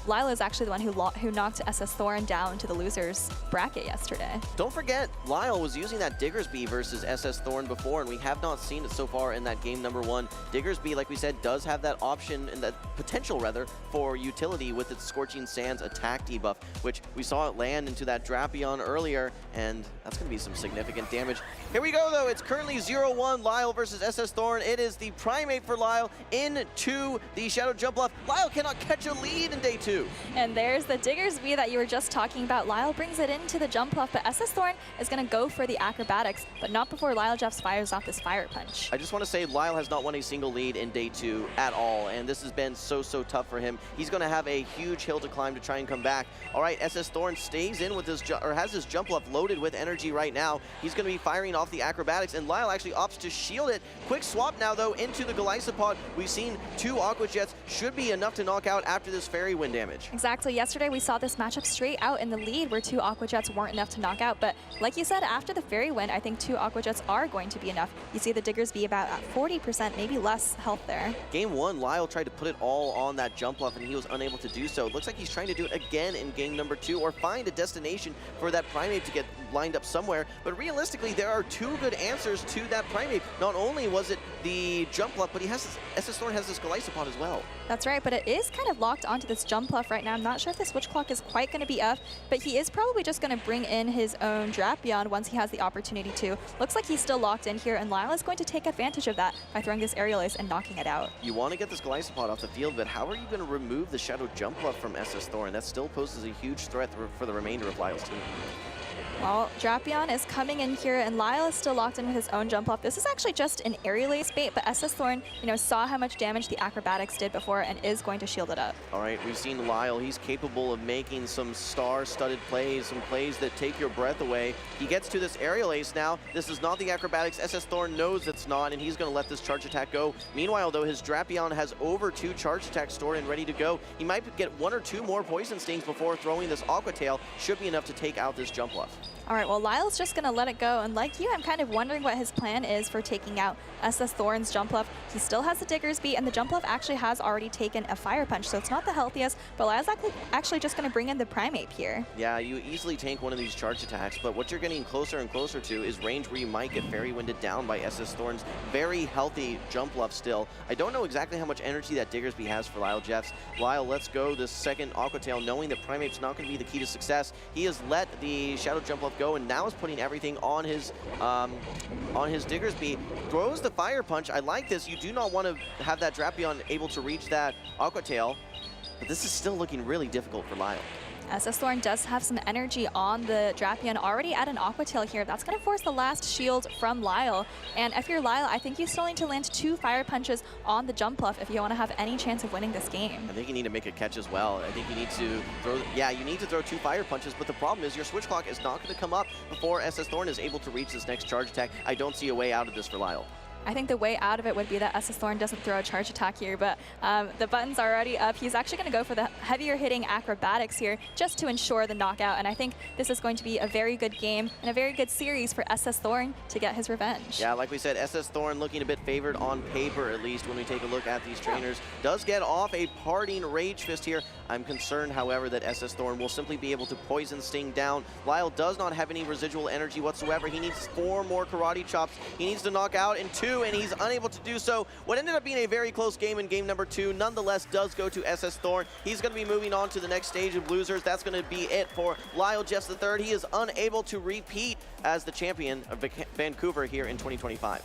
Speaker 7: Lyle is actually the one who knocked SS Thorn down to the losers bracket yesterday.
Speaker 3: Don't forget, Lyle was using that Diggersby versus SS Thorn before, and we have not seen it so far in that game number 1. Diggersby, like we said, does have that option, and that potential, rather, for utility with its Scorching Sands attack debuff, which we saw it land into that Drapion earlier, and that's going to be some significant damage. Here we go, though. It's currently 0-1, Lyle versus SS Thorn. It is the Primate for Lyle into the Shadow Jump Bluff. Lyle cannot catch a lead in day 2.
Speaker 7: And there's the Diggersby that you were just talking about. Lyle brings it into the Jump Bluff, but SS Thorn is going to go for the acrobatics, but not before Lyle Jeffs fires off this Fire Punch.
Speaker 3: I just want to say Lyle has not won a single lead in day 2 at all, and this has been so tough for him. He's going to have a huge hill to climb to try and come back. All right, SS Thorn stays in with his, or has his Jump Bluff loaded with energy right now. He's going to be firing off the acrobatics, and Lyle actually opts to shield it. Quick swap now, though, into the Golisopod. We've seen 2 Aqua Jets. Should be enough to knock out after this Fairy Wind damage.
Speaker 7: Exactly. Yesterday, we saw this matchup straight out in the lead where 2 Aqua Jets weren't enough to knock out. But like you said, after the Fairy Wind, I think 2 Aqua Jets are going to be enough. You see the Diggersby about at 40%, maybe less health there.
Speaker 3: Game 1, Lyle tried to put it all on that Jump Bluff, and he was unable to do so. It looks like he's trying to do it again in game number 2, or find a destination for that Primate to get lined up somewhere. But realistically, there are 2 good answers to that Primate. Not only was it the Jump Bluff, but he has SS Thorn has this Golisopod as well.
Speaker 7: That's right, but it is kind of locked onto this Jump Bluff right now. I'm not sure if the Switch Clock is quite going to be up, but he is probably just going to bring in his own Drapion once he has the opportunity to. Looks like he's still locked in here, and Lyle is going to take advantage of that by throwing this Aerial Ace and knocking it out.
Speaker 3: You want to get this Golisopod off the field, but how are you going to remove the Shadow Jump Bluff from SS Thorn? That still poses a huge threat for the remainder of Lyle's team.
Speaker 7: Well, Drapion is coming in here, and Lyle is still locked in with his own Jump Bluff. This is actually just an Aerial Ace bait, but SS Thorn, saw how much damage the acrobatics did before and is going to shield it up.
Speaker 3: All right, we've seen Lyle. He's capable of making some star-studded plays, some plays that take your breath away. He gets to this Aerial Ace now. This is not the acrobatics. SS Thorn knows it's not, and he's going to let this charge attack go. Meanwhile, though, his Drapion has over 2 charge attacks stored and ready to go. He might get 1 or 2 more Poison Stings before throwing this Aqua Tail. Should be enough to take out this Jump Bluff.
Speaker 7: All right, well, Lyle's just going to let it go. And like you, I'm kind of wondering what his plan is for taking out SS Thorn's Jump Bluff. He still has the Diggersby, and the Jump Bluff actually has already taken a Fire Punch, so it's not the healthiest, but Lyle's actually just going to bring in the Primate here.
Speaker 3: Yeah, you easily tank one of these charge attacks, but what you're getting closer and closer to is range where you might get Fairy Winded down by SS Thorn's very healthy Jump Bluff still. I don't know exactly how much energy that Diggersby has for Lyle Jeffs. Lyle lets go this second Aqua Tail, knowing that Primate's not going to be the key to success. He has let the Shadow Jump Bluff go, and now is putting everything on his Diggersby. Throws the Fire Punch. I like this. You do not want to have that Drapion able to reach that Aqua Tail, but this is still looking really difficult for Lyle.
Speaker 7: SS Thorn does have some energy on the Drapion already at an Aqua Tail here. That's going to force the last shield from Lyle. And if you're Lyle, I think you still need to land 2 Fire Punches on the Jump Bluff if you want to have any chance of winning this game.
Speaker 3: I think you need to make a catch as well. I think you need to throw, you need to throw 2 Fire Punches, but the problem is your Switch Clock is not going to come up before SS Thorn is able to reach this next charge attack. I don't see a way out of this for Lyle.
Speaker 7: I think the way out of it would be that SS Thorn doesn't throw a charge attack here, but the button's already up. He's actually going to go for the heavier hitting acrobatics here just to ensure the knockout, and I think this is going to be a very good game and a very good series for SS Thorn to get his revenge.
Speaker 3: Yeah, like we said, SS Thorn looking a bit favored on paper, at least when we take a look at these trainers. Does get off a parting Rage Fist here. I'm concerned, however, that SS Thorn will simply be able to Poison Sting down. Lyle does not have any residual energy whatsoever. He needs 4 more Karate Chops. He needs to knock out in 2, and he's unable to do so. What ended up being a very close game in game number 2, nonetheless, does go to SS Thorn. He's going to be moving on to the next stage of losers. That's going to be it for Lyle Jeffs III. He is unable to repeat as the champion of Vancouver here in 2025.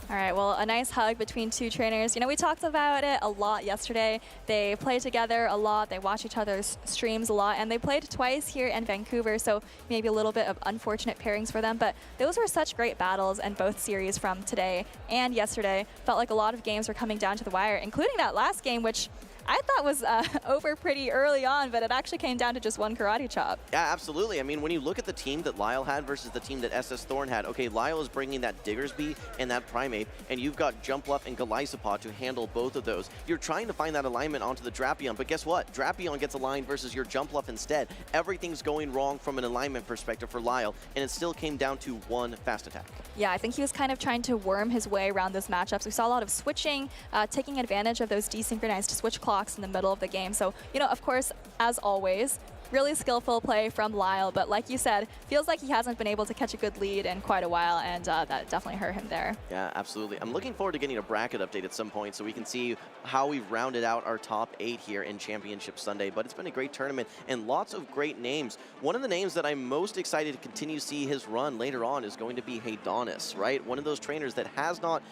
Speaker 7: All right, well, a nice hug between 2 trainers. We talked about it a lot yesterday. They play together a lot. They watch each other's streams a lot, and they played twice here in Vancouver, so maybe a little bit of unfortunate pairings for them. But those were such great battles in both series from today and yesterday. Felt like a lot of games were coming down to the wire, including that last game, which I thought was over pretty early on, but it actually came down to just one karate chop.
Speaker 3: Yeah, absolutely. I mean, when you look at the team that Lyle had versus the team that SS Thorn had, okay, Lyle is bringing that Diggersby and that Primate, and you've got Jumpluff and Galisapod to handle both of those. You're trying to find that alignment onto the Drapion, but guess what? Drapion gets aligned versus your Jumpluff instead. Everything's going wrong from an alignment perspective for Lyle, and it still came down to one fast attack.
Speaker 7: Yeah, I think he was kind of trying to worm his way around those matchups. We saw a lot of switching, taking advantage of those desynchronized switch clocks in the middle of the game. So, you know, of course, as always, really skillful play from Lyle, but like you said, feels like he hasn't been able to catch a good lead in quite a while, and that definitely hurt him there.
Speaker 3: Yeah, absolutely. I'm looking forward to getting a bracket update at some point so we can see how we've rounded out our top 8 here in Championship Sunday, but it's been a great tournament and lots of great names. One of the names that I'm most excited to continue to see his run later on is going to be Heidonis, right? One of those trainers that has not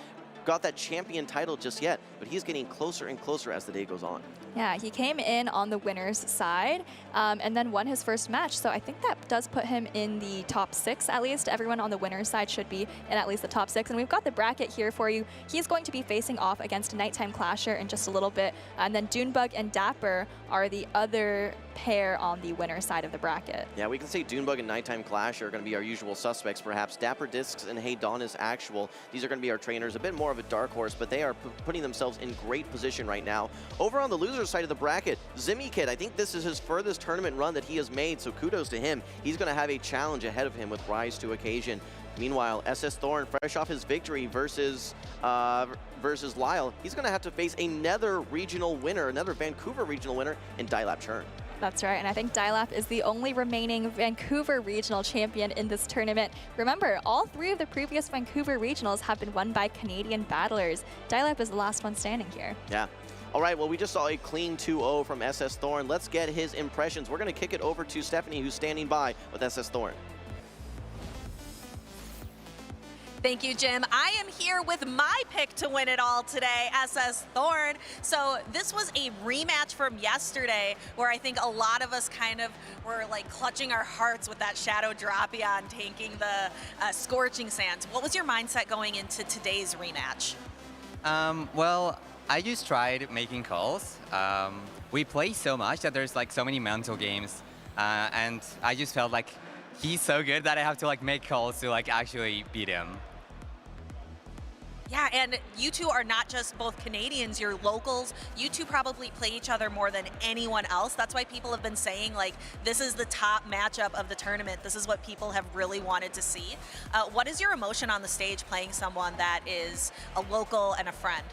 Speaker 3: got that champion title just yet, but he's getting closer and closer as the day goes on.
Speaker 7: Yeah, he came in on the winner's side and then won his first match. So I think that does put him in the top 6 at least. Everyone on the winner's side should be in at least the top 6. And we've got the bracket here for you. He's going to be facing off against Nighttime Clasher in just a little bit. And then Dunebug and Dapper are the other pair on the winner's side of the bracket.
Speaker 3: Yeah, we can say Dunebug and Nighttime Clash are going to be our usual suspects, perhaps. Dapper Discs and Heidonis Actual, these are going to be our trainers. A bit more of a dark horse, but they are putting themselves in great position right now. Over on the loser side of the bracket, Zimmy Kid, I think this is his furthest tournament run that he has made, so kudos to him. He's going to have a challenge ahead of him with Rise to Occasion. Meanwhile, SS Thorn, fresh off his victory versus Lyle, he's going to have to face another regional winner, another Vancouver regional winner in Dilap Churn.
Speaker 7: That's right, and I think Dilap is the only remaining Vancouver regional champion in this tournament. Remember, all 3 of the previous Vancouver regionals have been won by Canadian battlers. Dilap is the last one standing here.
Speaker 3: Yeah. All right, well, we just saw a clean 2-0 from SS Thorn. Let's get his impressions. We're going to kick it over to Stephanie, who's standing by with SS Thorn.
Speaker 4: Thank you, Jim. I am here with my pick to win it all today, SS Thorn. So this was a rematch from yesterday where I think a lot of us kind of were like clutching our hearts with that Shadow Drapion tanking the Scorching Sands. What was your mindset going into today's rematch?
Speaker 6: Well, I just tried making calls. We play so much that there's like so many mental games, and I just felt like he's so good that I have to like make calls to like actually beat him.
Speaker 4: Yeah, and you two are not just both Canadians, you're locals. You two probably play each other more than anyone else. That's why people have been saying, like, this is the top matchup of the tournament. This is what people have really wanted to see. What is your emotion on the stage playing someone that is a local and a friend?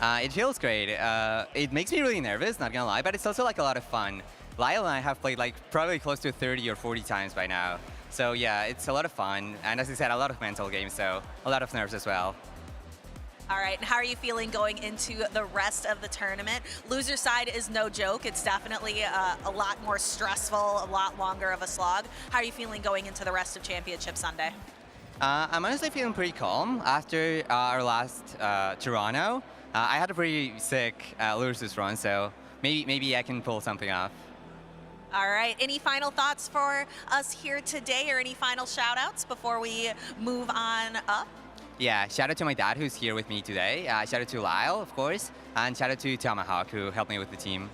Speaker 6: It feels great. It makes me really nervous, not gonna lie, but it's also like a lot of fun. Lyle and I have played like probably close to 30 or 40 times by now. So yeah, it's a lot of fun. And as I said, a lot of mental games, so a lot of nerves as well.
Speaker 4: All right, and how are you feeling going into the rest of the tournament? Loser side is no joke. It's definitely a lot more stressful, a lot longer of a slog. How are you feeling going into the rest of Championship Sunday?
Speaker 6: I'm honestly feeling pretty calm after our last Toronto. I had a pretty sick losers run, so maybe I can pull something off.
Speaker 4: All right, any final thoughts for us here today or any final shout outs before we move on up?
Speaker 6: Yeah, shout out to my dad who's here with me today. Shout out to Lyle, of course, and shout out to Tomahawk who helped me with the team.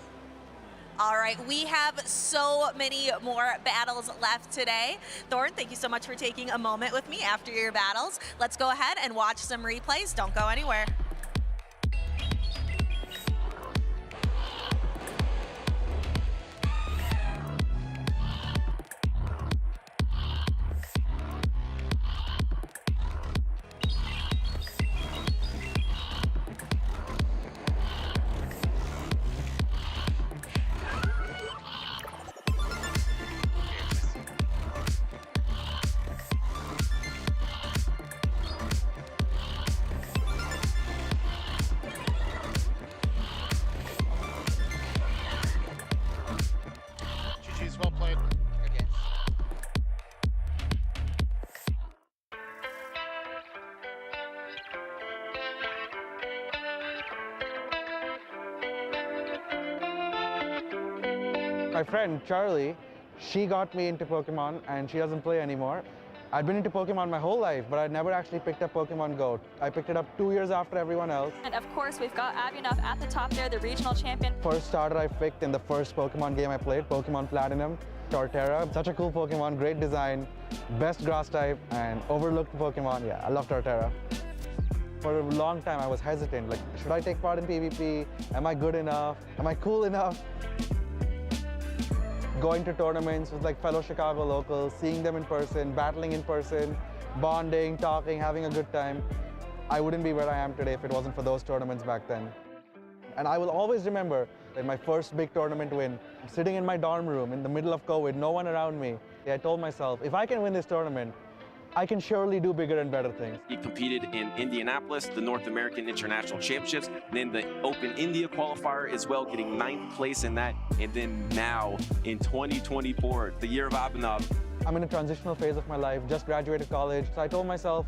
Speaker 4: All right, we have so many more battles left today. Thorn, thank you so much for taking a moment with me after your battles. Let's go ahead and watch some replays. Don't go anywhere.
Speaker 14: GG's, well played.
Speaker 22: My friend Charlie, she got me into Pokemon and she doesn't play anymore.
Speaker 8: I'd been into Pokemon my whole life, but I'd never actually picked up Pokemon Go. I picked it up 2 years after everyone else.
Speaker 7: And of course, we've got Abhinav at the top there, the regional champion.
Speaker 8: First starter I picked in the first Pokemon game I played, Pokemon Platinum, Torterra. Such a cool Pokemon, great design, best grass type, and overlooked Pokemon. Yeah, I love Torterra. For a long time, I was hesitant, like, should I take part in PvP? Am I good enough? Am I cool enough? Going to tournaments with like fellow Chicago locals, seeing them in person, battling in person, bonding, talking, having a good time. I wouldn't be where I am today if it wasn't for those tournaments back then. And I will always remember in my first big tournament win, sitting in my dorm room in the middle of COVID, no one around me. I told myself, if I can win this tournament, I can surely do bigger and better things.
Speaker 22: He competed in Indianapolis, the North American International Championships, then the Open India qualifier as well, getting 9th place in that. And then now in 2024, the year of Abhinav.
Speaker 8: I'm in a transitional phase of my life, just graduated college. So I told myself,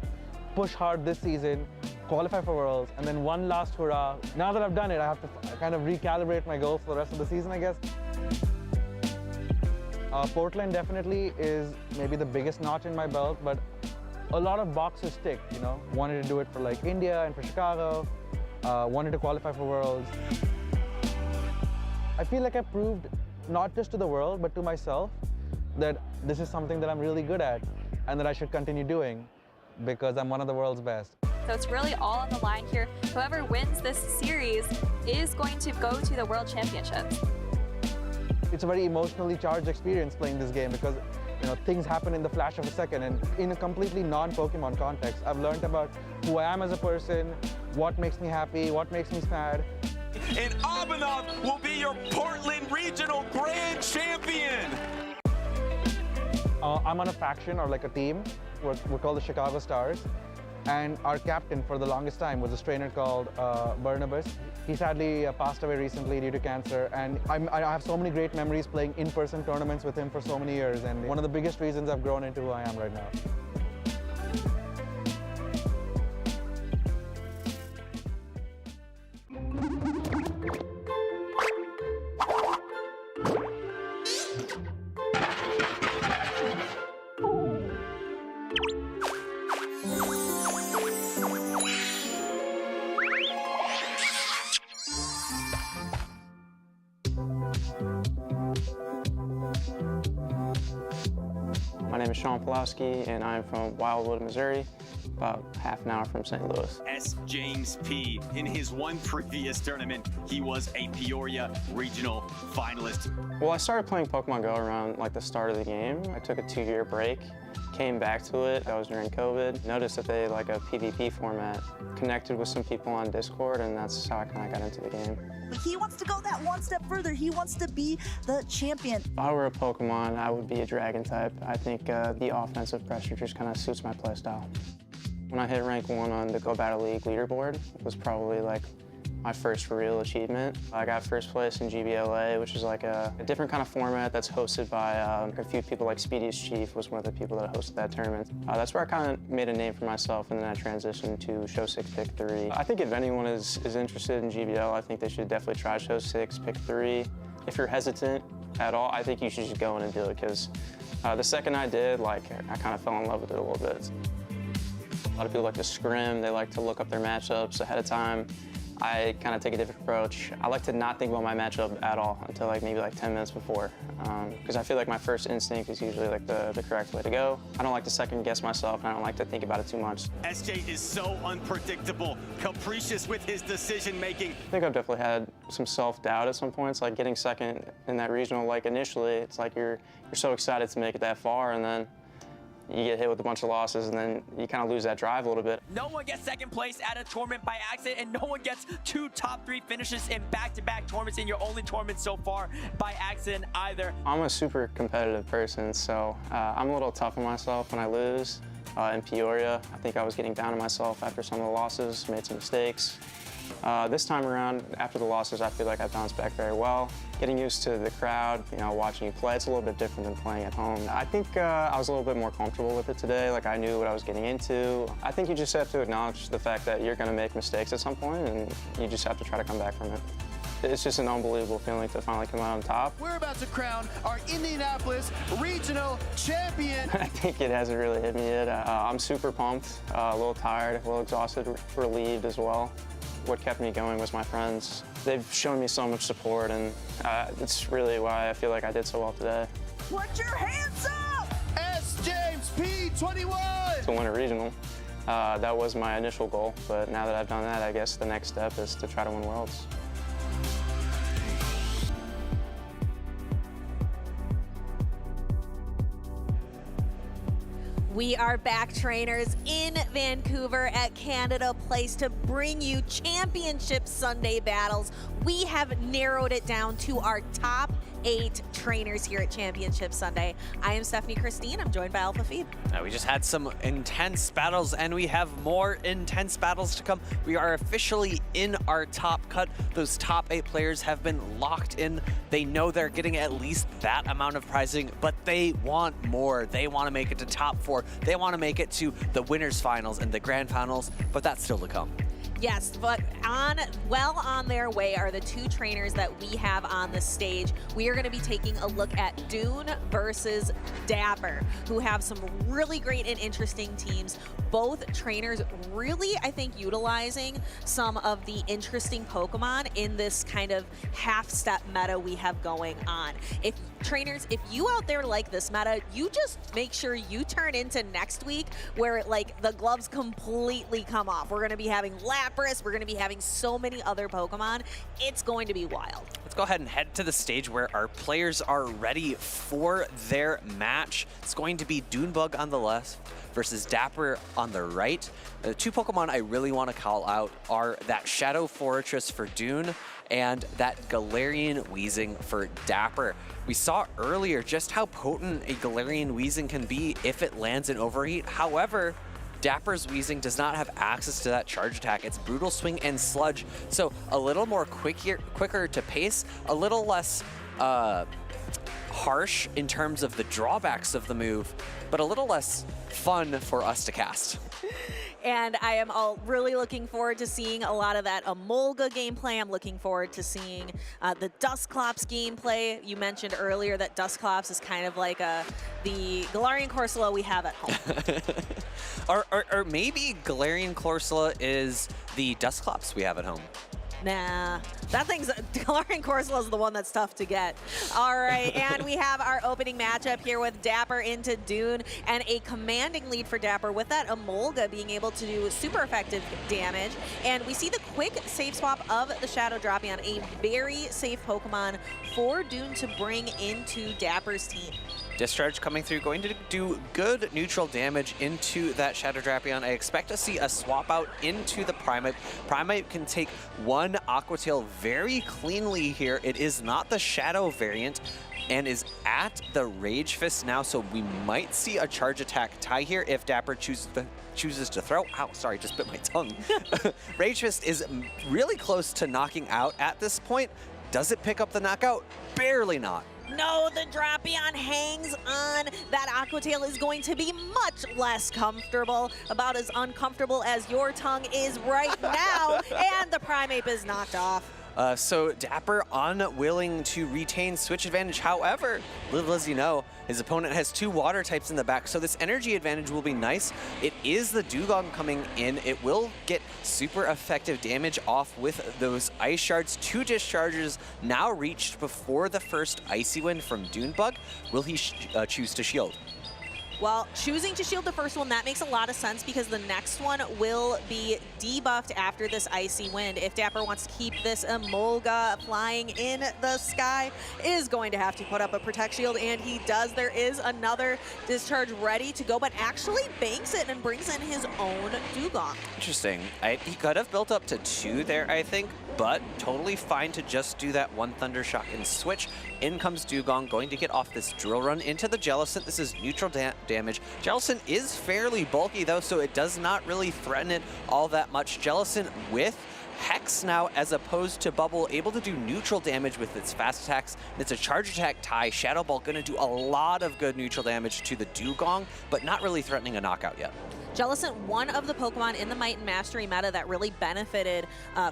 Speaker 8: push hard this season, qualify for Worlds, and then one last hurrah. Now that I've done it, I have to kind of recalibrate my goals for the rest of the season, I guess. Portland definitely is maybe the biggest notch in my belt, but a lot of boxes ticked, you know. Wanted to do it for like India and for Chicago, wanted to qualify for Worlds. I feel like I proved not just to the world, but to myself that this is something that I'm really good at and that I should continue doing because I'm one of the world's best.
Speaker 7: So it's really all on the line here. Whoever wins this series is going to go to the World Championships.
Speaker 8: It's a very emotionally charged experience playing this game because, you know, things happen in the flash of a second, and in a completely non-Pokemon context, I've learned about who I am as a person, what makes me happy, what makes me sad.
Speaker 22: And Abhinav will be your Portland Regional Grand Champion.
Speaker 8: I'm on a faction or like a team. We're called the Chicago Stars. And our captain for the longest time was a trainer called Barnabas. He sadly passed away recently due to cancer, and I have so many great memories playing in-person tournaments with him for so many years, and one of the biggest reasons I've grown into who I am right now.
Speaker 23: My name is Sean Pulowski, and I'm from Wildwood, Missouri, about half an hour from St. Louis.
Speaker 22: S. James P. In his one previous tournament, he was a Peoria Regional finalist.
Speaker 23: Well, I started playing Pokemon Go around like the start of the game. I took a 2-year break, came back to it. That was during COVID. Noticed that they had like a PvP format. Connected with some people on Discord, and that's how I kind of got into the game.
Speaker 24: But he wants to go that one step further. He wants to be the champion.
Speaker 23: If I were a Pokemon, I would be a Dragon type. I think the offensive pressure just kind of suits my playstyle. When I hit rank 1 on the Go Battle League leaderboard, it was probably like my first real achievement. I got first place in GBLA, which is like a different kind of format that's hosted by a few people, like Speedy's Chief was one of the people that hosted that tournament. That's where I kind of made a name for myself, and then I transitioned to Show 6 Pick 3. I think if anyone is interested in GBL, I think they should definitely try Show 6 Pick 3. If you're hesitant at all, I think you should just go in and do it, because the second I did, like, I kind of fell in love with it a little bit. A lot of people like to scrim, they like to look up their matchups ahead of time. I kind of take a different approach. I like to not think about my matchup at all until like maybe like 10 minutes before, because I feel like my first instinct is usually like the correct way to go. I don't like to second guess myself, and I don't like to think about it too much.
Speaker 22: SJ is so unpredictable, capricious with his decision making.
Speaker 23: I think I've definitely had some self-doubt at some points, like getting second in that regional. Like initially, it's like you're so excited to make it that far, and then you get hit with a bunch of losses, and then you kind of lose that drive a little bit.
Speaker 1: No one gets second place at a tournament by accident, and no one gets 2 top 3 finishes in back-to-back tournaments in your only tournament so far by accident either.
Speaker 23: I'm a super competitive person, so I'm a little tough on myself when I lose. In Peoria, I think I was getting down on myself after some of the losses, made some mistakes. This time around, after the losses, I feel like I bounced back very well. Getting used to the crowd, you know, watching you play, it's a little bit different than playing at home. I think I was a little bit more comfortable with it today, like I knew what I was getting into. I think you just have to acknowledge the fact that you're going to make mistakes at some point, and you just have to try to come back from it. it's just an unbelievable feeling to finally come out on top.
Speaker 9: We're about to crown our Indianapolis Regional Champion.
Speaker 23: I think it hasn't really hit me yet. I'm super pumped, a little tired, a little exhausted, relieved as well. What kept me going was my friends. They've shown me so much support, and it's really why I feel like I did so well today.
Speaker 24: Put your hands up!
Speaker 9: S. James P21!
Speaker 23: To win a regional. That was my initial goal, but now that I've done that, I guess the next step is to try to win Worlds.
Speaker 4: We are back, trainers, in Vancouver at Canada Place to bring you Championship Sunday battles. We have narrowed it down to our top 8 trainers here at Championship Sunday. I am Stephanie Christine. I'm joined by Alpha Feed.
Speaker 5: We just had some intense battles, and we have more intense battles to come. We are officially in our top cut. Those top 8 players have been locked in. They know they're getting at least that amount of prizing, but they want more. They want to make it to top 4. They want to make it to the winners finals and the grand finals, but that's still to come.
Speaker 4: Yes, but well on their way are the 2 trainers that we have on the stage. We are going to be taking a look at Dune versus Dapper, who have some really great and interesting teams. Both trainers really, I think, utilizing some of the interesting Pokemon in this kind of half-step meta we have going on. Trainers, if you out there like this meta, you just make sure you turn into next week where like the gloves completely come off. We're going to be having Lapras. We're going to be having so many other Pokemon. It's going to be wild.
Speaker 5: Let's go ahead and head to the stage where our players are ready for their match. It's going to be Dunebug on the left versus Dapper on the right. The 2 Pokemon I really want to call out are that Shadow Fortress for Dune and that Galarian Weezing for Dapper. We saw earlier just how potent a Galarian Weezing can be if it lands in Overheat. However, Dapper's Weezing does not have access to that charge attack. It's Brutal Swing and Sludge, so a little more quicker to pace, a little less harsh in terms of the drawbacks of the move, but a little less fun for us to cast.
Speaker 4: And I am really looking forward to seeing a lot of that Emolga gameplay. I'm looking forward to seeing the Dusclops gameplay. You mentioned earlier that Dusclops is kind of like the Galarian Corsola we have at home.
Speaker 5: or maybe Galarian Corsola is the Dusclops we have at home.
Speaker 4: Nah, Galarian Corsola is the one that's tough to get. All right, and we have our opening matchup here with Dapper into Dune, and a commanding lead for Dapper with that Emolga being able to do super effective damage. And we see the quick save swap of the Shadow Drapion, a very safe Pokemon for Dune to bring into Dapper's team.
Speaker 5: Discharge coming through, going to do good neutral damage into that Shadow Drapion. I expect to see a swap out into the Primeape. Primeape can take 1 Aqua Tail very cleanly here. It is not the Shadow variant and is at the Rage Fist now, so we might see a charge attack tie here if Dapper chooses to throw. Ow, sorry, just bit my tongue. Rage Fist is really close to knocking out at this point. Does it pick up the knockout? Barely not.
Speaker 4: No, the Drapion hangs on. That Aqua Tail is going to be much less comfortable, about as uncomfortable as your tongue is right now, and the Primeape is knocked off.
Speaker 5: So Dapper unwilling to retain switch advantage. However, little does he know, his opponent has 2 water types in the back, so this energy advantage will be nice. It is the Dugong coming in. It will get super effective damage off with those ice shards. 2 discharges now reached before the first Icy Wind from Dunebug. Will he choose to shield?
Speaker 4: Well, choosing to shield the first one, that makes a lot of sense because the next one will be debuffed after this Icy Wind. If Dapper wants to keep this Emolga flying in the sky, is going to have to put up a Protect Shield, and he does. There is another discharge ready to go, but actually banks it and brings in his own Dugong.
Speaker 5: Interesting. He could have built up to 2 there, I think, but totally fine to just do that 1 Thunder Shock and switch. In comes Dugong, going to get off this Drill Run into the Jellicent. This is neutral damage. Jellicent is fairly bulky though, so it does not really threaten it all that much. Jellicent with Hex now as opposed to Bubble, able to do neutral damage with its fast attacks. It's a charge attack tie. Shadow Ball gonna do a lot of good neutral damage to the Dugong, but not really threatening a knockout yet.
Speaker 21: Jellicent, one of the Pokemon in the Might and Mastery meta that really benefited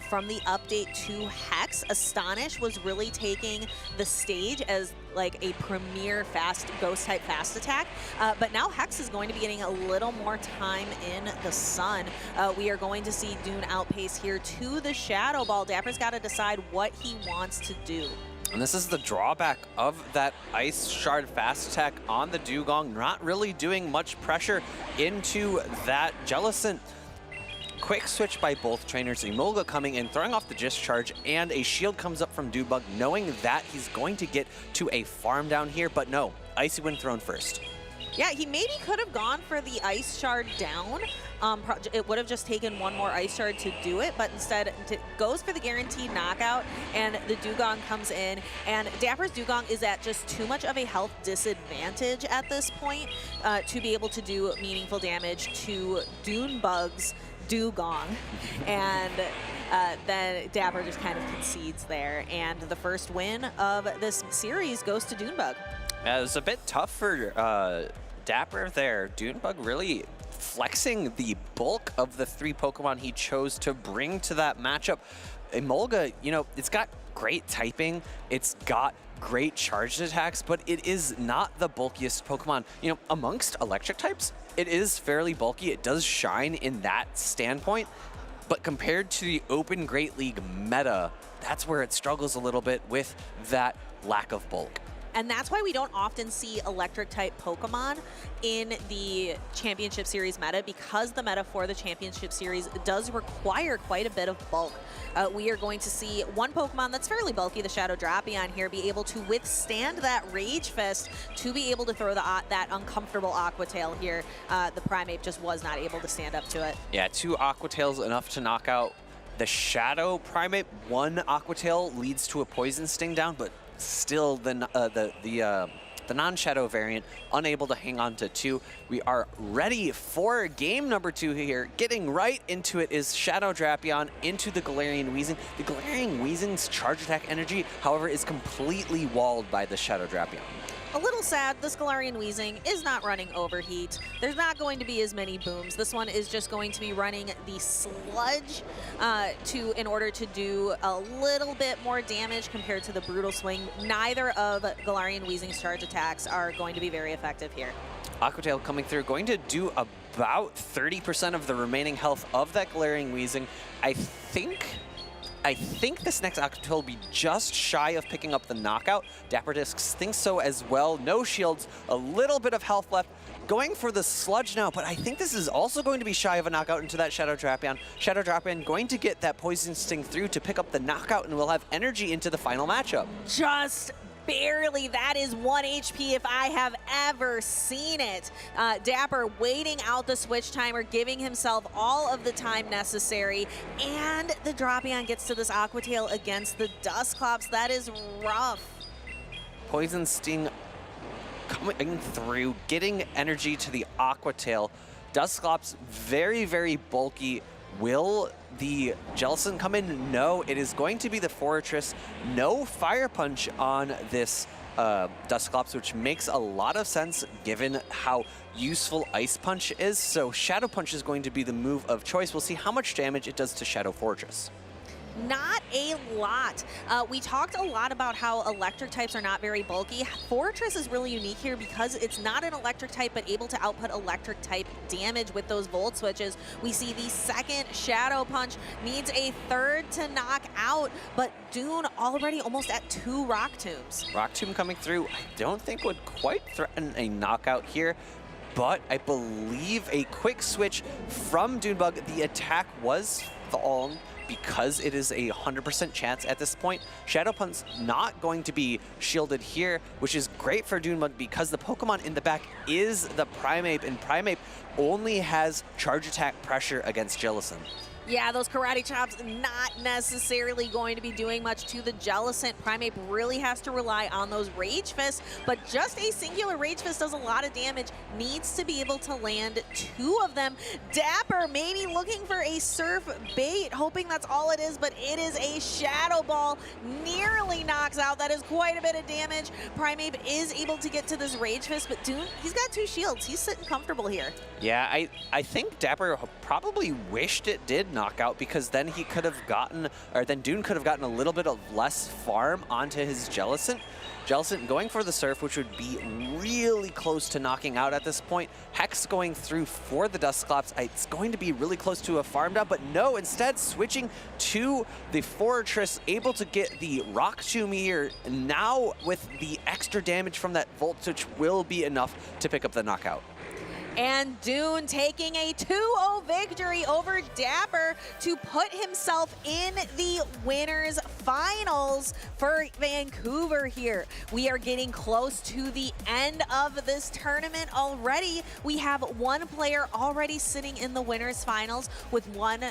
Speaker 21: from the update to Hex. Astonish was really taking the stage as like a premier fast ghost type fast attack, but now Hex is going to be getting a little more time in the sun. We are going to see Dune outpace here to the Shadow Ball. Dapper's got to decide what he wants to do.
Speaker 18: And this is the drawback of that Ice Shard fast attack on the Dugong, not really doing much pressure into that Jellicent. Quick switch by both trainers, Emolga coming in, throwing off the Discharge, and a shield comes up from Dewbug, knowing that he's going to get to a farm down here, but no, Icy Wind thrown first.
Speaker 21: Yeah, he maybe could have gone for the Ice Shard down. It would have just taken one more Ice Shard to do it, but instead goes for the guaranteed knockout, and the Dugong comes in, and Dapper's Dugong is at just too much of a health disadvantage at this point to be able to do meaningful damage to Dunebug's Dugong, and then Dapper just kind of concedes there, and the first win of this series goes to Dunebug.
Speaker 18: It was a bit tough for Dapper there. Dunebug really flexing the bulk of the 3 Pokemon he chose to bring to that matchup. Emolga, you know, it's got great typing, it's got great charged attacks, but it is not the bulkiest Pokemon. You know, amongst electric types, it is fairly bulky. It does shine in that standpoint, but compared to the Open Great League meta, that's where it struggles a little bit with that lack of bulk.
Speaker 21: And that's why we don't often see electric type Pokemon in the Championship Series meta, because the meta for the Championship Series does require quite a bit of bulk. We are going to see one Pokemon that's fairly bulky, the Shadow Drapion here, be able to withstand that Rage Fist to be able to throw that uncomfortable Aqua Tail here. The Primeape just was not able to stand up to it.
Speaker 18: Yeah, 2 Aqua Tails enough to knock out the Shadow Primeape. 1 Aqua Tail leads to a Poison Sting down, but still the non-Shadow variant unable to hang on to 2. We are ready for game number 2 here. Getting right into it is Shadow Drapion into the Galarian Weezing. The Galarian Weezing's charge attack energy, however, is completely walled by the Shadow Drapion.
Speaker 21: A little sad, this Galarian Weezing is not running Overheat. There's not going to be as many booms. This one is just going to be running the Sludge in order to do a little bit more damage compared to the Brutal Swing. Neither of Galarian Weezing's charge attacks are going to be very effective here.
Speaker 18: Aqua Tail coming through, going to do about 30% of the remaining health of that Galarian Weezing. I think this next Aqua Tail will be just shy of picking up the knockout. Dapper Discs thinks so as well. No shields, a little bit of health left. Going for the Sludge now, but I think this is also going to be shy of a knockout into that Shadow Drapion. Shadow Drapion going to get that Poison Sting through to pick up the knockout, and we'll have energy into the final matchup.
Speaker 21: Just barely. That is 1 HP if I have ever seen it. Dapper waiting out the switch timer, giving himself all of the time necessary, and the Drapion gets to this Aqua Tail against the Dusclops. That is rough.
Speaker 18: Poison Sting coming through, getting energy to the Aqua Tail. Dusclops very, very bulky. Will the Jellicent come in? No, it is going to be the Fortress. No Fire Punch on this Dusclops, which makes a lot of sense given how useful Ice Punch is. So Shadow Punch is going to be the move of choice. We'll see how much damage it does to Shadow Fortress.
Speaker 21: Not a lot. We talked a lot about how electric types are not very bulky. Fortress is really unique here because it's not an electric type, but able to output electric type damage with those Volt Switches. We see the second Shadow Punch needs a third to knock out, but Dune already almost at 2 Rock Tombs.
Speaker 18: Rock Tomb coming through, I don't think would quite threaten a knockout here, but I believe a quick switch from Dunebug. The attack was fallen because it is a 100% chance at this point. Shadow Punch not going to be shielded here, which is great for Dunebug because the Pokemon in the back is the Primeape, and Primeape only has charge attack pressure against Jellicent.
Speaker 21: Yeah, those karate chops not necessarily going to be doing much to the Jellicent. Primeape really has to rely on those Rage Fists, but just a singular Rage Fist does a lot of damage. Needs to be able to land 2 of them. Dapper maybe looking for a Surf bait, hoping that's all it is, but it is a Shadow Ball. Nearly knocks out. That is quite a bit of damage. Primeape is able to get to this Rage Fist, but Dune, he's got 2 shields. He's sitting comfortable here.
Speaker 18: Yeah, I think Dapper probably wished it did knock out, because then he could have gotten, or then Dune could have gotten a little bit of less farm onto his Jellicent. Jellicent going for the Surf, which would be really close to knocking out at this point. Hex going through for the Dusclops. It's going to be really close to a farm down, but no, instead switching to the Fortress, able to get the Rock Tomb here. Now with the extra damage from that Voltage will be enough to pick up the knockout.
Speaker 21: And Dune taking a 2-0 victory over Dapper to put himself in the winners finals for Vancouver here. We are getting close to the end of this tournament already. We have 1 player already sitting in the winners finals with 1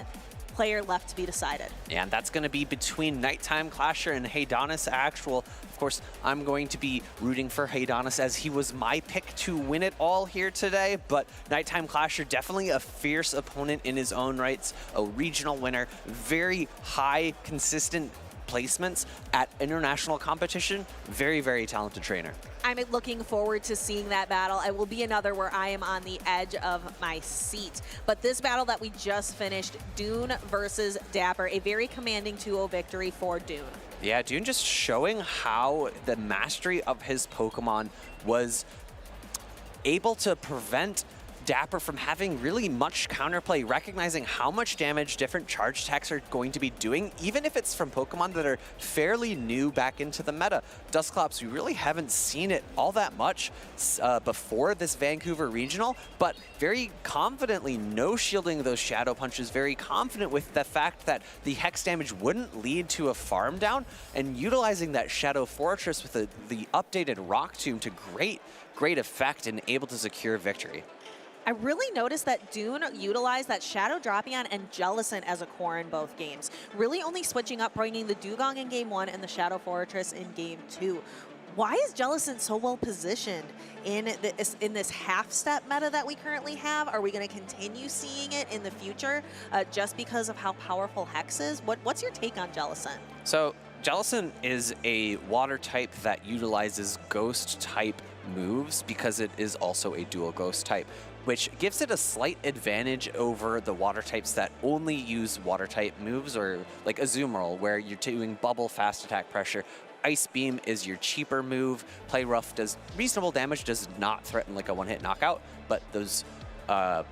Speaker 21: player left to be decided.
Speaker 18: Yeah, and that's going to be between Nighttime Clasher and Heidonis Actual. Of course, I'm going to be rooting for Heidonis as he was my pick to win it all here today, but Nighttime Clasher, definitely a fierce opponent in his own rights, a regional winner, very high, consistent placements at international competition, very, very talented trainer.
Speaker 21: I'm looking forward to seeing that battle. It will be another where I am on the edge of my seat. But this battle that we just finished, Dune versus Dapper, a very commanding 2-0 victory for Dune.
Speaker 18: Yeah, Dune just showing how the mastery of his Pokemon was able to prevent Dapper from having really much counterplay, recognizing how much damage different charge attacks are going to be doing, even if it's from Pokemon that are fairly new back into the meta. Dusclops, we really haven't seen it all that much before this Vancouver Regional, but very confidently no-shielding those Shadow Punches, very confident with the fact that the Hex damage wouldn't lead to a farm down, and utilizing that Shadow Fortress with the updated Rock Tomb to great effect and able to secure victory.
Speaker 21: I really noticed that Dune utilized that Shadow Drapion and Jellicent as a core in both games, really only switching up, bringing the Dugong in Game 1 and the Shadow Fortress in Game 2. Why is Jellicent so well positioned in this half-step meta that we currently have? Are we going to continue seeing it in the future just because of how powerful Hex is? What's your take on Jellicent?
Speaker 18: So Jellicent is a water type that utilizes ghost type moves because it is also a dual ghost type, which gives it a slight advantage over the water types that only use water type moves, or like Azumarill, where you're doing bubble, fast attack, pressure. Ice Beam is your cheaper move. Play Rough does reasonable damage, does not threaten like a one-hit knockout, but those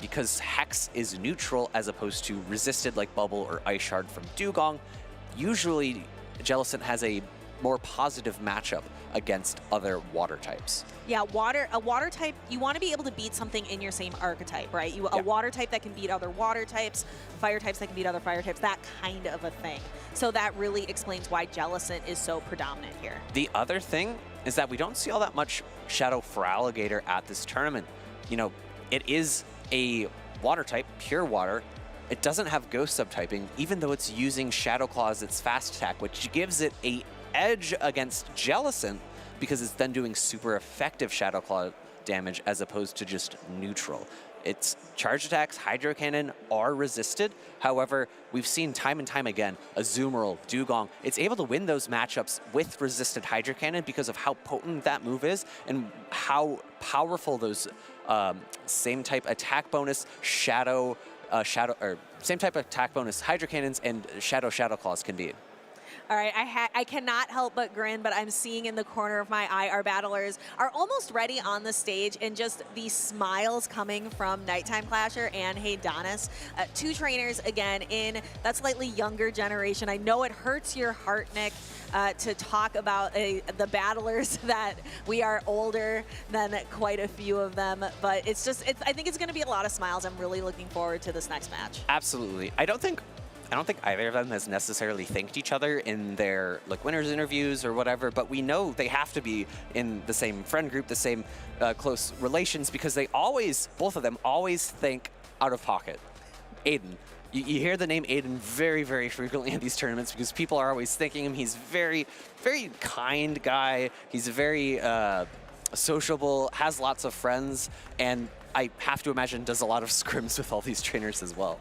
Speaker 18: because Hex is neutral as opposed to resisted like Bubble or Ice Shard from Dugong, usually Jellicent has a more positive matchup against other water types.
Speaker 21: Yeah, a water type, you want to be able to beat something in your same archetype, right? A water type that can beat other water types, fire types that can beat other fire types, that kind of a thing. So that really explains why Jellicent is so predominant here.
Speaker 18: The other thing is that we don't see all that much Shadow Feraligatr at this tournament. You know, it is a water type, pure water. It doesn't have ghost subtyping, even though it's using Shadow Claw as its fast attack, which gives it a edge against Jellicent because it's then doing super effective Shadow Claw damage as opposed to just neutral. Its charge attacks, Hydro Cannon, are resisted. However, we've seen time and time again, Azumarill, Dugong, it's able to win those matchups with resisted Hydro Cannon because of how potent that move is and how powerful those same type attack bonus same type of attack bonus Hydro Cannons and Shadow Claws can be.
Speaker 21: All right, I cannot help but grin, but I'm seeing in the corner of my eye our battlers are almost ready on the stage, and just the smiles coming from Nighttime Clasher and Heidonis. 2 trainers, again, in that slightly younger generation. I know it hurts your heart, Nick, to talk about the battlers that we are older than quite a few of them, but I think it's going to be a lot of smiles. I'm really looking forward to this next match.
Speaker 18: Absolutely. I don't think either of them has necessarily thanked each other in their winners interviews or whatever, but we know they have to be in the same friend group, the same close relations, because both of them always think out of pocket. Aiden, You hear the name Aiden very, very frequently in these tournaments because people are always thanking him. He's very, very kind guy. He's very sociable, has lots of friends, and I have to imagine does a lot of scrims with all these trainers as well.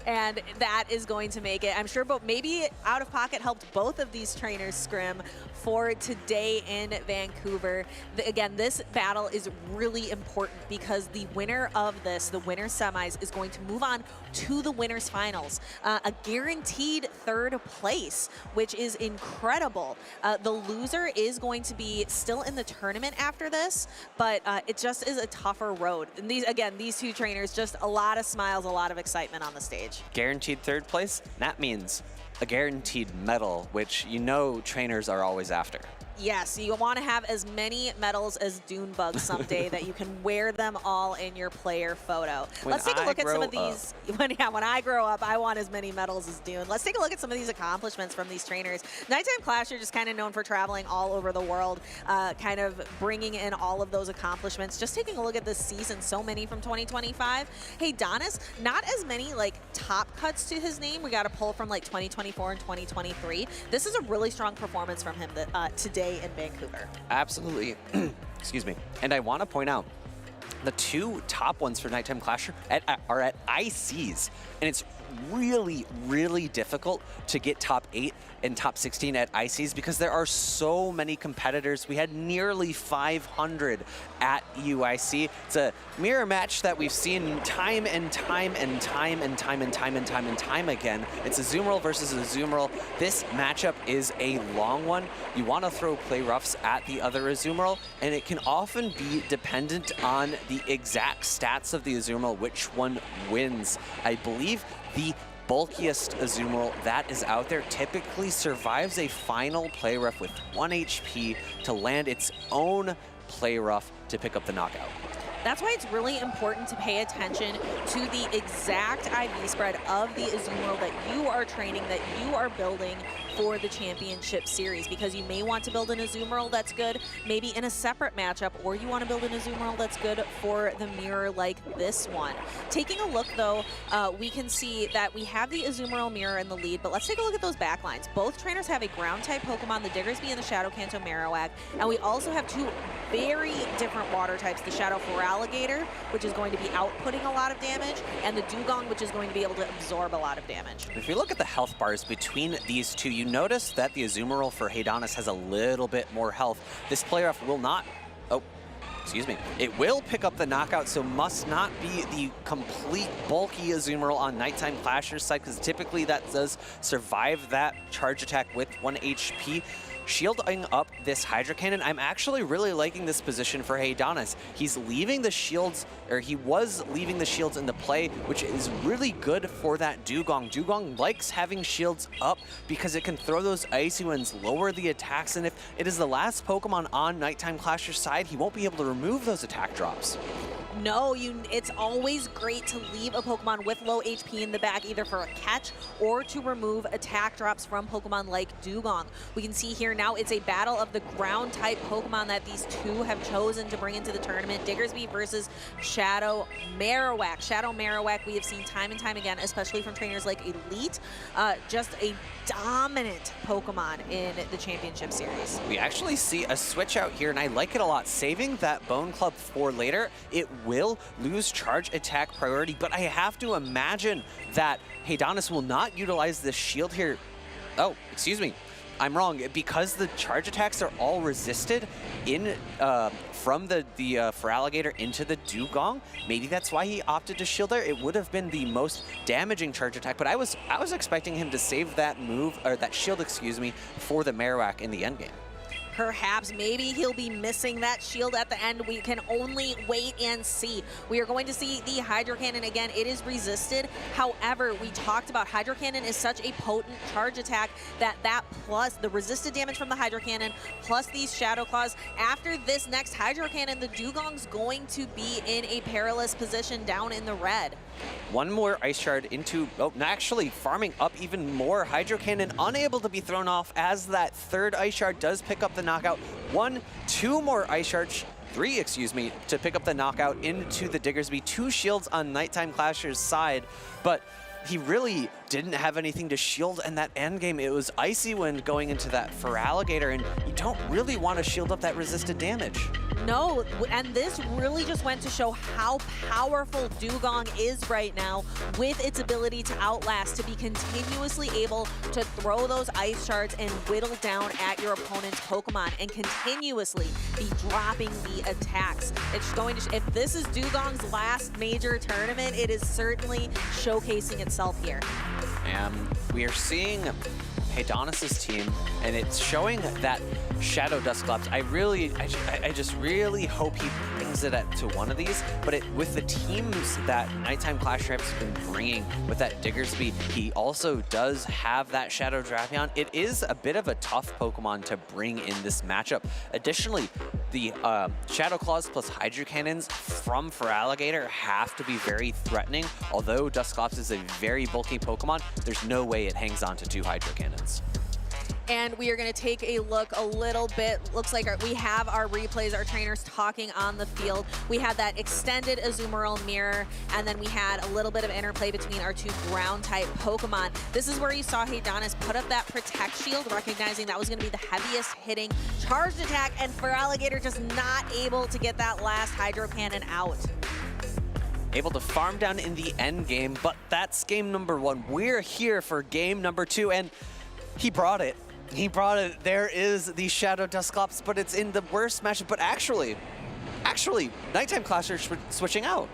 Speaker 21: And that is going to make it, I'm sure, but maybe Out of Pocket helped both of these trainers scrim for today in Vancouver. Again, this battle is really important because the winner of this, the winner semis, is going to move on to the winners finals. A guaranteed third place, which is incredible. The loser is going to be still in the tournament after this, but it just is a tougher road. And these two trainers, just a lot of smiles, a lot of excitement on the stage.
Speaker 18: Guaranteed third place, that means a guaranteed medal, which you know trainers are always after.
Speaker 21: Yes, you want to have as many medals as Dunebug someday that you can wear them all in your player photo. Let's take a look at some of these. When I grow up, I want as many medals as Dune. Let's take a look at some of these accomplishments from these trainers. Nighttime Clash are just kind of known for traveling all over the world, kind of bringing in all of those accomplishments. Just taking a look at this season, so many from 2025. Hey, Donis, not as many like top cuts to his name. We got a pull from like 2024 and 2023. This is a really strong performance from him today in Vancouver.
Speaker 18: Absolutely. Excuse me. And I want to point out the two top ones for Nighttime Clash are at ICs, and it's really, really difficult to get top 8 and top 16 at ICs because there are so many competitors. We had nearly 500 at UIC. It's a mirror match that we've seen time and time and time and time and time and time and time again. It's a Azumarill versus a Azumarill. This matchup is a long one. You want to throw play roughs at the other Azumarill, and it can often be dependent on the exact stats of the Azumarill, which one wins. I believe the bulkiest Azumarill that is out there typically survives a final play rough with 1 HP to land its own play rough to pick up the knockout.
Speaker 21: That's why it's really important to pay attention to the exact IV spread of the Azumarill that you are training, that you are building for the championship series, because you may want to build an Azumarill that's good maybe in a separate matchup, or you want to build an Azumarill that's good for the mirror like this one. Taking a look though, we can see that we have the Azumarill mirror in the lead, but let's take a look at those backlines. Both trainers have a ground type Pokemon, the Diggersby and the Shadow Kanto Marowak, and we also have two very different water types, the Shadow Feraligatr, which is going to be outputting a lot of damage, and the Dugong, which is going to be able to absorb a lot of damage.
Speaker 18: If you look at the health bars between these two, you notice that the Azumarill for Heidanis has a little bit more health. This playoff will not, excuse me, it will pick up the knockout, so must not be the complete bulky Azumarill on Nighttime Clasher's side, because typically that does survive that charge attack with 1 HP. Shielding up this Hydro Cannon, I'm actually really liking this position for Heidanis. He's leaving the shields, or he was leaving the shields into play, which is really good for that Dugong. Dugong likes having shields up because it can throw those Icy Winds, lower the attacks, and if it is the last Pokemon on Nighttime Clasher's side, he won't be able to remove those attack drops.
Speaker 21: No, it's always great to leave a Pokemon with low HP in the back, either for a catch or to remove attack drops from Pokemon like Dugong. We can see here now it's a battle of the ground type Pokemon that these two have chosen to bring into the tournament. Diggersby versus Shadow Marowak. Shadow Marowak we have seen time and time again, especially from trainers like Elite. Just a dominant Pokemon in the championship series.
Speaker 18: We actually see a switch out here, and I like it a lot. Saving that Bone Club for later, it will lose charge attack priority, but I have to imagine that Heidanis will not utilize this shield here. Oh, excuse me. I'm wrong. Because the charge attacks are all resisted in from the Feraligatr into the Dugong, maybe that's why he opted to shield there. It would have been the most damaging charge attack, but I was expecting him to save that move, or that shield, excuse me, for the Marowak in the endgame.
Speaker 21: Perhaps, maybe he'll be missing that shield at the end. We can only wait and see. We are going to see the Hydro Cannon again. It is resisted. However, we talked about Hydro Cannon is such a potent charge attack that plus the resisted damage from the Hydro Cannon plus these Shadow Claws. After this next Hydro Cannon, the Dugong's going to be in a perilous position down in the red.
Speaker 18: One more Ice Shard into, actually farming up even more. Hydro Cannon unable to be thrown off as that third Ice Shard does pick up the knockout. 2 more Ice Shards, 3, excuse me, to pick up the knockout into the Diggersby. 2 shields on Nighttime Clasher's side, but he really didn't have anything to shield in that end game. It was Icy Wind going into that Feraligatr, and you don't really want to shield up that resisted damage.
Speaker 21: No, and this really just went to show how powerful Dugong is right now with its ability to outlast, to be continuously able to throw those ice shards and whittle down at your opponent's Pokemon and continuously be dropping the attacks. It's going to, if this is Dugong's last major tournament, it is certainly showcasing itself here.
Speaker 18: And we are seeing Hedonis's team, and it's showing that Shadow Dusclops. I just really hope he brings it to one of these, but with the teams that Nighttime Clash Champs has been bringing with that Diggersby, he also does have that Shadow Drapion. It is a bit of a tough Pokemon to bring in this matchup. Additionally, the Shadow Claws plus Hydro Cannons from Feraligatr have to be very threatening. Although Dusclops is a very bulky Pokemon, there's no way it hangs on to 2 Hydro Cannons.
Speaker 21: And we are going to take a look a little bit. Looks like we have our replays, our trainers talking on the field. We had that extended Azumarill mirror, and then we had a little bit of interplay between our 2 ground-type Pokemon. This is where you saw Hedonis put up that Protect Shield, recognizing that was going to be the heaviest hitting charged attack, and Feraligatr just not able to get that last Hydro Cannon out.
Speaker 18: Able to farm down in the end game, but that's game number 1. We're here for game number 2, and he brought it. He brought it. There is the Shadow Dusclops, but it's in the worst matchup. But actually, Nighttime Clash are switching out.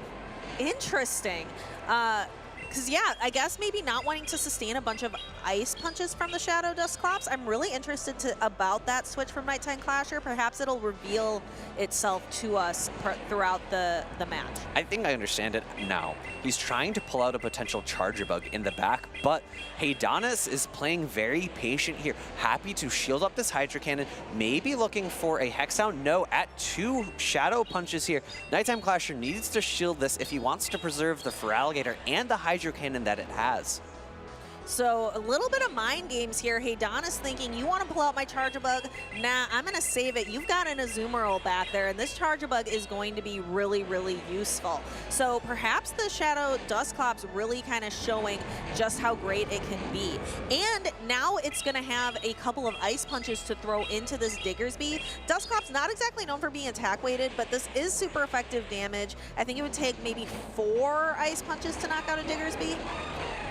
Speaker 21: Interesting. Because, yeah, I guess maybe not wanting to sustain a bunch of ice punches from the Shadow Dusclops. I'm really interested about that switch from Nighttime Clasher. Perhaps it'll reveal itself to us throughout the match.
Speaker 18: I think I understand it now. He's trying to pull out a potential Charger Bug in the back, but Hedonis is playing very patient here. Happy to shield up this Hydro Cannon, maybe looking for a Hex Sound. No, at 2 Shadow Punches here. Nighttime Clasher needs to shield this if he wants to preserve the Feraligatr and the Hydro Cannon that it has.
Speaker 21: So a little bit of mind games here. Hedonis thinking, you want to pull out my Charger Bug? Nah, I'm going to save it. You've got an Azumarill back there, and this Charger Bug is going to be really, really useful. So perhaps the Shadow Dusclops really kind of showing just how great it can be. And now it's going to have a couple of Ice Punches to throw into this Diggersby. Dusclops not exactly known for being attack weighted, but this is super effective damage. I think it would take maybe 4 Ice Punches to knock out a Diggersby.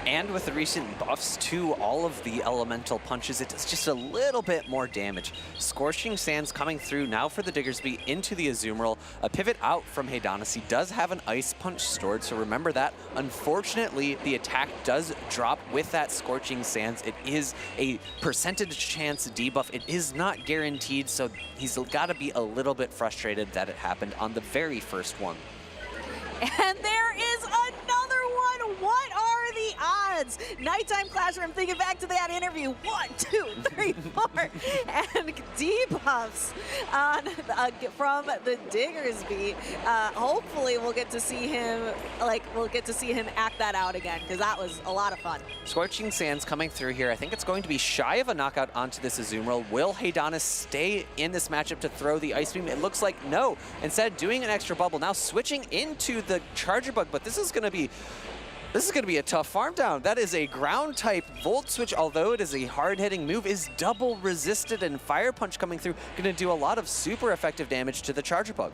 Speaker 18: And with the recent buffs to all of the elemental punches, it does just a little bit more damage. Scorching Sands coming through now for the Diggersby into the Azumarill. A pivot out from Hedonis. He does have an Ice Punch stored, so remember that. Unfortunately, the attack does drop with that Scorching Sands. It is a percentage chance debuff. It is not guaranteed, so he's got to be a little bit frustrated that it happened on the very first one.
Speaker 21: And there is another one. What are the odds? Nighttime Clasher, I'm thinking back to that interview. 1, 2, 3, 4. And debuffs from the Diggersby. Hopefully we'll get to see him, act that out again, because that was a lot of fun.
Speaker 18: Scorching Sands coming through here. I think it's going to be shy of a knockout onto this Azumarill. Will Hedonis stay in this matchup to throw the Ice Beam? It looks like no. Instead, doing an extra bubble. Now switching into the Charger Bug, but this is going to be a tough farm down. That is a ground type Volt Switch, although it is a hard hitting move, is double resisted, and Fire Punch coming through, going to do a lot of super effective damage to the Charger Bug.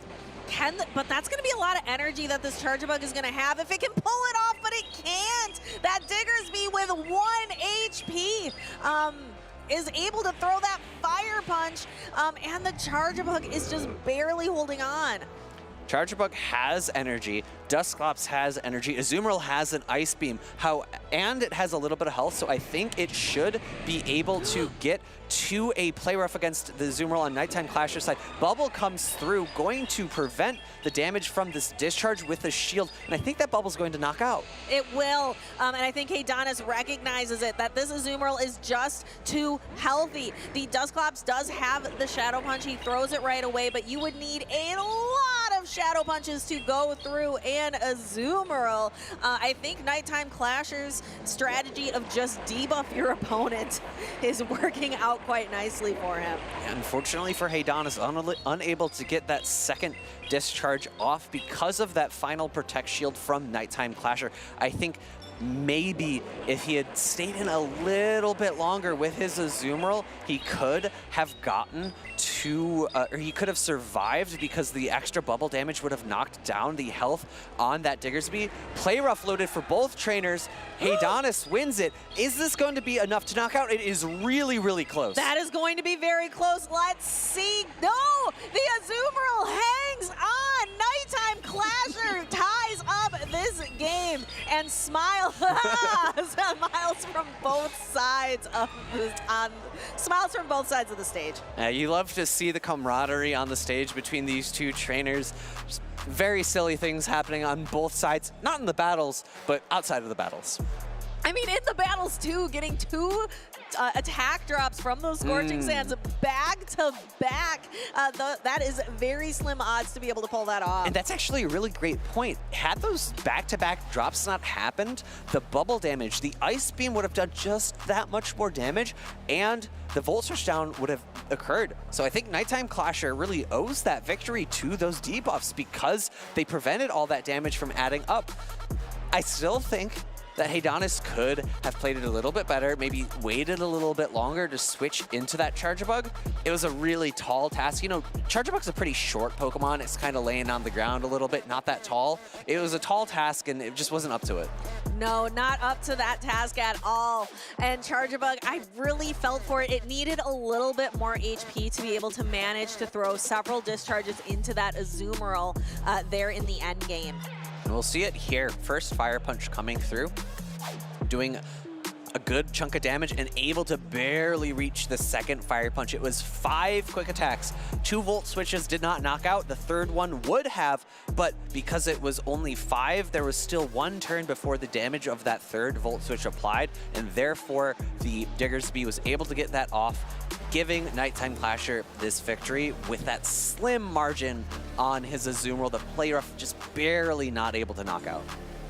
Speaker 21: But that's going to be a lot of energy that this Charger Bug is going to have if it can pull it off, but it can't. That Diggersby with 1 HP is able to throw that Fire Punch, and the Charger Bug is just barely holding on.
Speaker 18: Charger Bug has energy, Dusclops has energy, Azumarill has an Ice Beam, and it has a little bit of health, so I think it should be able to get to a play rough against the Azumarill on Nighttime Clasher's side. Bubble comes through, going to prevent the damage from this discharge with a shield, and I think that Bubble's going to knock out.
Speaker 21: It will, and I think Hedonis recognizes it, that this Azumarill is just too healthy. The Dusclops does have the Shadow Punch, he throws it right away, but you would need a lot of Shadow Punches to go through an Azumarill. I think Nighttime Clasher's strategy of just debuff your opponent is working out quite nicely for him.
Speaker 18: Unfortunately for Hedonis, unable to get that second discharge off because of that final Protect Shield from Nighttime Clasher. I think maybe if he had stayed in a little bit longer with his Azumarill, he could have gotten to, or he could have survived because the extra bubble damage would have knocked down the health on that Diggersby. Play rough loaded for both trainers. Haydonis wins it. Is this going to be enough to knock out? It is really, really close.
Speaker 21: That is going to be very close. Let's see. No, the Azumarill hangs on. Nighttime Clasher ties up this game, and smiles from both sides of smiles from both sides of the stage.
Speaker 18: You love to see the camaraderie on the stage between these two trainers. Just very silly things happening on both sides, not in the battles, but outside of the battles.
Speaker 21: I mean, in the battles too, getting two attack drops from those Scorching Sands back to back. That is very slim odds to be able to pull that off.
Speaker 18: And that's actually a really great point. Had those back-to-back drops not happened, the bubble damage, the Ice Beam would have done just that much more damage, and the Volt Switch down would have occurred. So I think Nighttime Clasher really owes that victory to those debuffs because they prevented all that damage from adding up. I still think that Haydonis could have played it a little bit better, maybe waited a little bit longer to switch into that Charjabug. It was a really tall task. You know, Charjabug's a pretty short Pokemon. It's kind of laying on the ground a little bit, not that tall. It was a tall task, and it just wasn't up to it.
Speaker 21: No, not up to that task at all. And Charjabug, I really felt for it. It needed a little bit more HP to be able to manage to throw several discharges into that Azumarill there in the end game.
Speaker 18: And we'll see it here. First Fire Punch coming through, doing a good chunk of damage and able to barely reach the second Fire Punch. It was 5 quick attacks. 2 Volt Switches did not knock out. The third one would have, but because it was only 5, there was still 1 turn before the damage of that third Volt Switch applied, and therefore the Diggersby was able to get that off, giving Nighttime Clasher this victory with that slim margin on his Azumarill. The play rough just barely not able to knock out.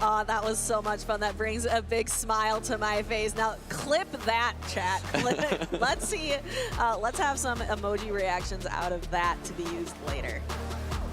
Speaker 21: Oh, that was so much fun. That brings a big smile to my face. Now, clip that, chat. Let's see. Let's have some emoji reactions out of that to be used later.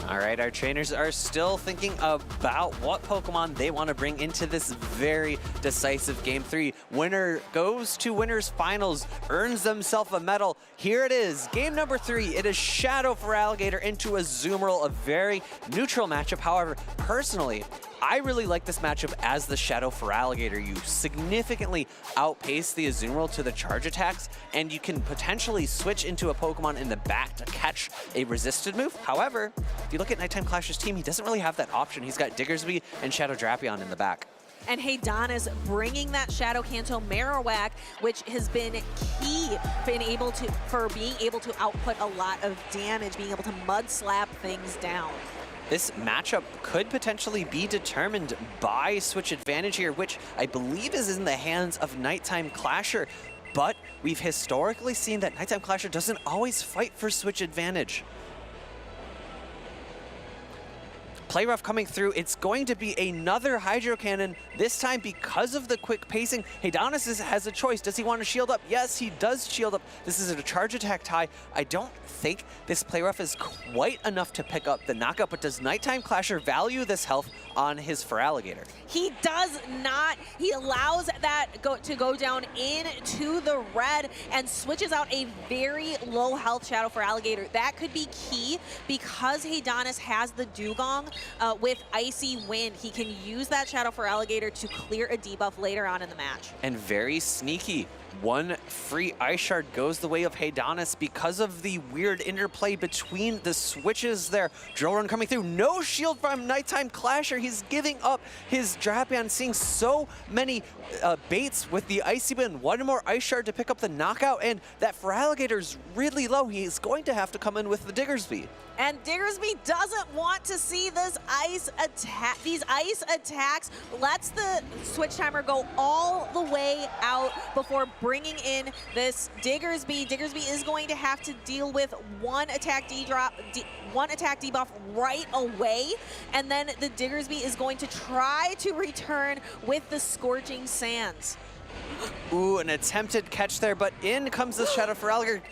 Speaker 18: All right, our trainers are still thinking about what Pokemon they want to bring into this very decisive Game 3. Winner goes to Winners Finals, earns themselves a medal. Here it is, Game number 3. It is Shadow Feraligatr into Azumarill, a very neutral matchup. However, personally, I really like this matchup as the Shadow Feraligatr. You significantly outpace the Azumarill to the charge attacks, and you can potentially switch into a Pokemon in the back to catch a resisted move. However, if you look at Nighttime Clasher's team, he doesn't really have that option. He's got Diggersby and Shadow Drapion in the back.
Speaker 21: And Haydonis bringing that Shadow Kanto Marowak, which has been key for being able to output a lot of damage, being able to mud slap things down.
Speaker 18: This matchup could potentially be determined by switch advantage here, which I believe is in the hands of Nighttime Clasher. But we've historically seen that Nighttime Clasher doesn't always fight for switch advantage. Play rough coming through. It's going to be another Hydro Cannon, this time because of the quick pacing. Haydonis has a choice. Does he want to shield up? Yes, he does shield up. This is a charge attack tie. I don't think this play rough is quite enough to pick up the knockout, but does Nighttime Clasher value this health on his Feraligatr?
Speaker 21: He does not. He allows that to go down into the red and switches out a very low health Shadow Feraligatr. That could be key because Haydonis has the Dugong with Icy Wind. He can use that Shadow Feraligatr to clear a debuff later on in the match.
Speaker 18: And very sneaky. 1 free Ice Shard goes the way of Haydonis because of the weird interplay between the switches there. Drill Run coming through. No shield from Nighttime Clasher. He's giving up his Drapion, seeing so many baits with the Icy Wind. 1 more Ice Shard to pick up the knockout, and that Feraligator's really low. He's going to have to come in with the Diggersby.
Speaker 21: And Diggersby doesn't want to see this these ice attacks. Lets the switch timer go all the way out before bringing in this Diggersby. Diggersby is going to have to deal with 1 attack debuff right away, and then the Diggersby is going to try to return with the Scorching Sands.
Speaker 18: Ooh, an attempted catch there, but in comes the Shadow Feraligatr.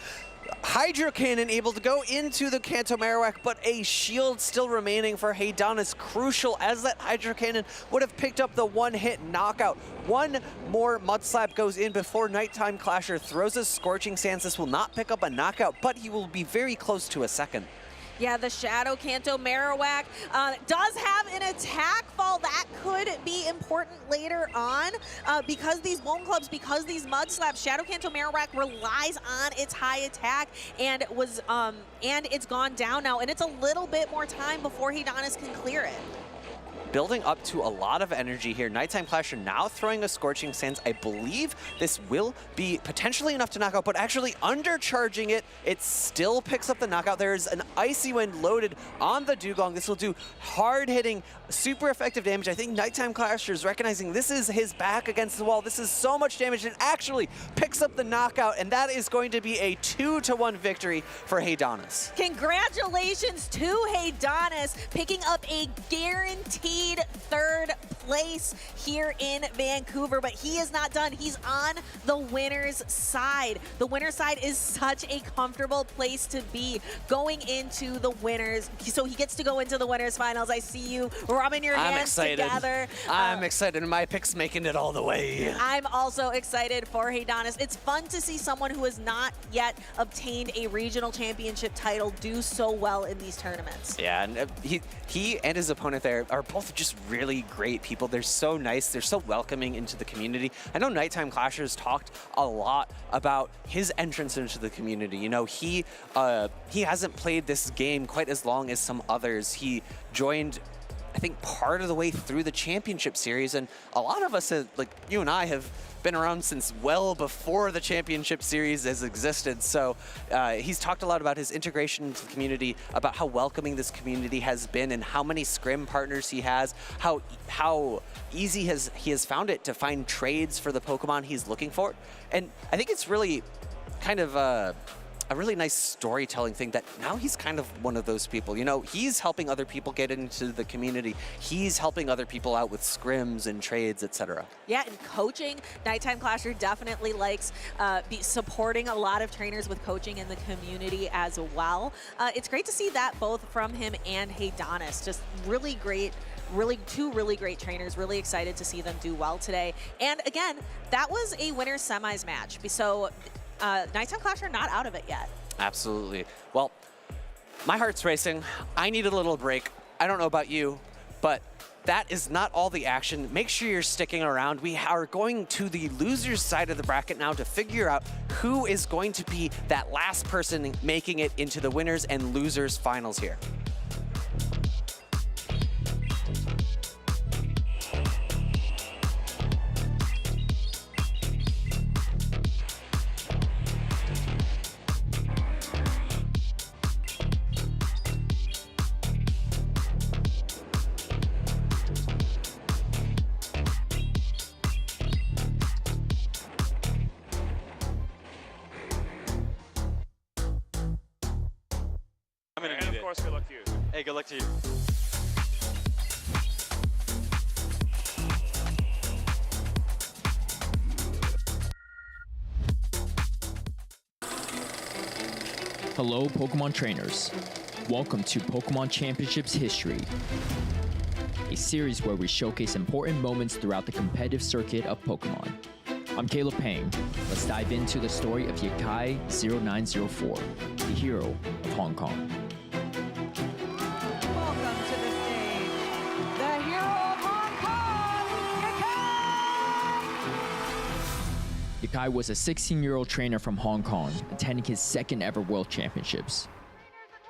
Speaker 5: Hydro Cannon able to go into the Kanto Marowak, but a shield still remaining for Heidanis, crucial as that Hydro Cannon would have picked up the one-hit knockout. One more Mud Slap goes in before Nighttime Clasher throws a Scorching Sands. This will not pick up a knockout, but he will be very close to a second.
Speaker 4: Yeah, the Shadow Kanto Marowak does have an attack fall. That could be important later on because these Bone Clubs, because these Mud Slaps, Shadow Kanto Marowak relies on its high attack and was and it's gone down now, and it's a little bit more time before Heidanis can clear it.
Speaker 5: Building up to a lot of energy here. Nighttime Clasher now throwing a Scorching Sands. I believe this will be potentially enough to knock out, but actually undercharging it, it still picks up the knockout. There's an Icy Wind loaded on the Dugong. This will do hard-hitting, super effective damage. I think Nighttime Clasher is recognizing this is his back against the wall. This is so much damage. It actually picks up the knockout, and that is going to be a 2-1 victory for Heidanis.
Speaker 4: Congratulations to Heidanis, picking up a guaranteed third place here in Vancouver, but he is not done. He's on the winner's side. The winner's side is such a comfortable place to be going into the winners. So he gets to go into the winners finals. I see you rubbing your hands together.
Speaker 5: I'm excited. My pick's making it all the way.
Speaker 4: I'm also excited for Heidanis. It's fun to see someone who has not yet obtained a regional championship title do so well in these tournaments.
Speaker 5: Yeah, and he and his opponent there are both just really great people. They're so nice. They're so welcoming into the community. I know Nighttime Clasher's talked a lot about his entrance into the community. You know, he hasn't played this game quite as long as some others. He joined, I think, part of the way through the championship series, and a lot of us, like you and I, have been around since well before the championship series has existed. So he's talked a lot about his integration into the community, about how welcoming this community has been and how many scrim partners he has, how easy he has found it to find trades for the Pokemon he's looking for. And I think it's really kind of a really nice storytelling thing that now he's kind of one of those people. You know, he's helping other people get into the community. He's helping other people out with scrims and trades, etc.
Speaker 4: Yeah, and coaching. Nighttime Clasher definitely likes supporting a lot of trainers with coaching in the community as well. It's great to see that both from him and Heidanis. Just really great. Two really great trainers. Really excited to see them do well today. And again, that was a winner's semis match. So Nighttime Clasher not out of it yet.
Speaker 5: Absolutely. Well, my heart's racing. I need a little break. I don't know about you, but that is not all the action. Make sure you're sticking around. We are going to the losers side of the bracket now to figure out who is going to be that last person making it into the winners and losers finals here.
Speaker 10: And of course, good luck to you.
Speaker 11: Hey, good luck to you.
Speaker 12: Hello, Pokemon trainers. Welcome to Pokemon Championships History, a series where we showcase important moments throughout the competitive circuit of Pokemon. I'm Caleb Pang. Let's dive into the story of Yakai 0904, the hero of Hong Kong.
Speaker 13: Welcome to the stage, the hero of Hong Kong, Yakai!
Speaker 12: Yakai was a 16-year-old trainer from Hong Kong, attending his second ever World Championships.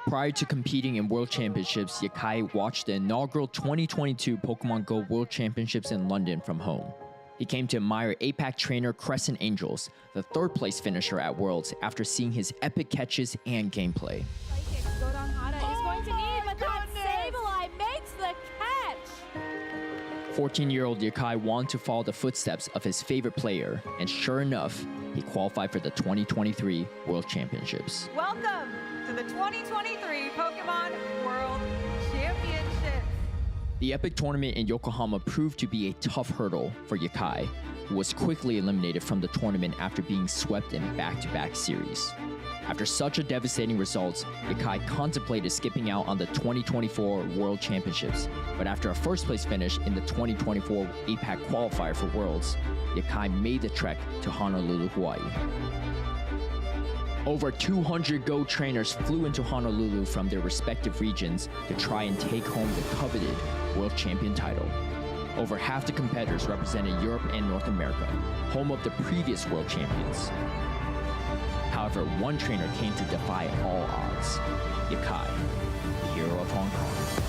Speaker 12: Prior to competing in World Championships, Yakai watched the inaugural 2022 Pokemon Go World Championships in London from home. He came to admire APAC trainer Crescent Angels, the third-place finisher at Worlds, after seeing his epic catches and gameplay. 14-year-old Yakai wanted to follow the footsteps of his favorite player, and sure enough, he qualified for the 2023 World Championships.
Speaker 13: Welcome to the 2023 Pokemon World Championships.
Speaker 12: The epic tournament in Yokohama proved to be a tough hurdle for Yakai, who was quickly eliminated from the tournament after being swept in back-to-back series. After such a devastating result, Yakai contemplated skipping out on the 2024 World Championships, but after a first-place finish in the 2024 APAC qualifier for Worlds, Yakai made the trek to Honolulu, Hawaii. Over 200 Go trainers flew into Honolulu from their respective regions to try and take home the coveted World Champion title. Over half the competitors represented Europe and North America, home of the previous World Champions. However, one trainer came to defy all odds, Yakai, the hero of Hong Kong.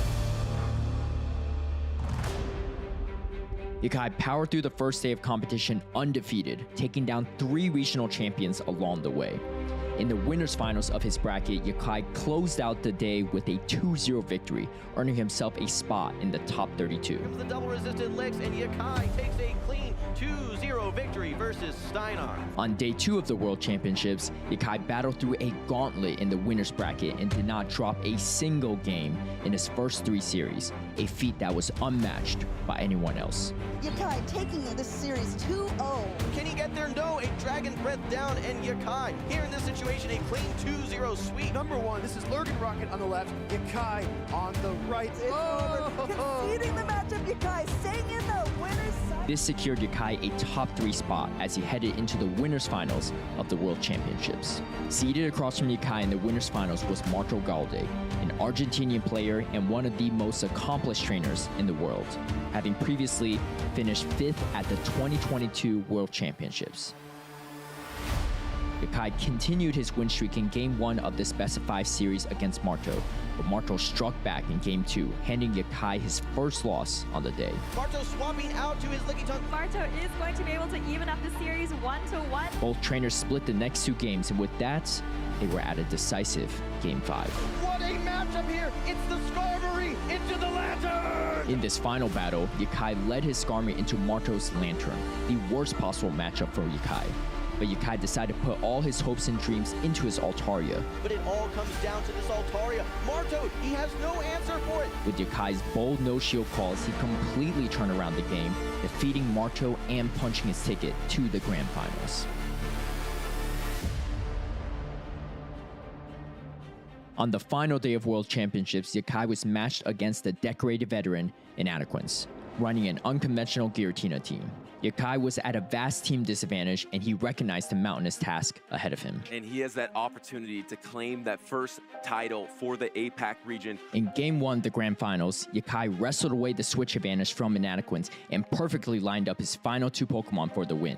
Speaker 12: Yakai powered through the first day of competition undefeated, taking down 3 regional champions along the way. In the winners finals of his bracket, Yakai closed out the day with a 2-0 victory, earning himself a spot in the top 32.
Speaker 3: Comes the double resisted licks, and Yakai takes a clean 2-0 victory versus Steinar.
Speaker 12: On day 2 of the World Championships, Yakai battled through a gauntlet in the winners bracket and did not drop a single game in his first 3 series, a feat that was unmatched by anyone else.
Speaker 24: Yakai taking this series 2-0.
Speaker 3: Can he get there? No, a dragon breath down, and Yakai, here in this situation, a clean 2-0 sweep.
Speaker 9: Number 1, this is Lurgan Rocket on the left, Yakai on the right.
Speaker 24: It's over. Conceding the matchup, Yakai staying in the winner's side.
Speaker 12: This secured Yakai a top 3 spot as he headed into the winners finals of the World Championships. Seated across from Yakai in the winners finals was Marco Galde, an Argentinian player and one of the most accomplished trainers in the world, having previously finished 5th at the 2022 World Championships. Yakai continued his win streak in Game 1 of this best-of-5 series against Marto, but Marto struck back in Game 2, handing Yakai his first loss on the day.
Speaker 3: Marto swapping out to his Licky Tongue.
Speaker 7: Marto is going to be able to even up the series 1-1.
Speaker 12: Both trainers split the next 2 games, and with that, they were at a decisive Game 5.
Speaker 3: What a matchup here! It's the Skarmory into the Lantern!
Speaker 12: In this final battle, Yakai led his Skarmory into Marto's Lantern, the worst possible matchup for Yakai. But Yakai decided to put all his hopes and dreams into his Altaria.
Speaker 3: But it all comes down to this Altaria. Marto, he has no answer for it.
Speaker 12: With Yakai's bold no-shield calls, he completely turned around the game, defeating Marto and punching his ticket to the Grand Finals. On the final day of World Championships, Yakai was matched against the decorated veteran Inadequance, running an unconventional Giratina team. Yakai was at a vast team disadvantage, and he recognized the mountainous task ahead of him.
Speaker 22: And he has that opportunity to claim that first title for the APAC region.
Speaker 12: In Game 1 of the Grand Finals, Yakai wrestled away the switch advantage from Inadequance and perfectly lined up his final 2 Pokemon for the win.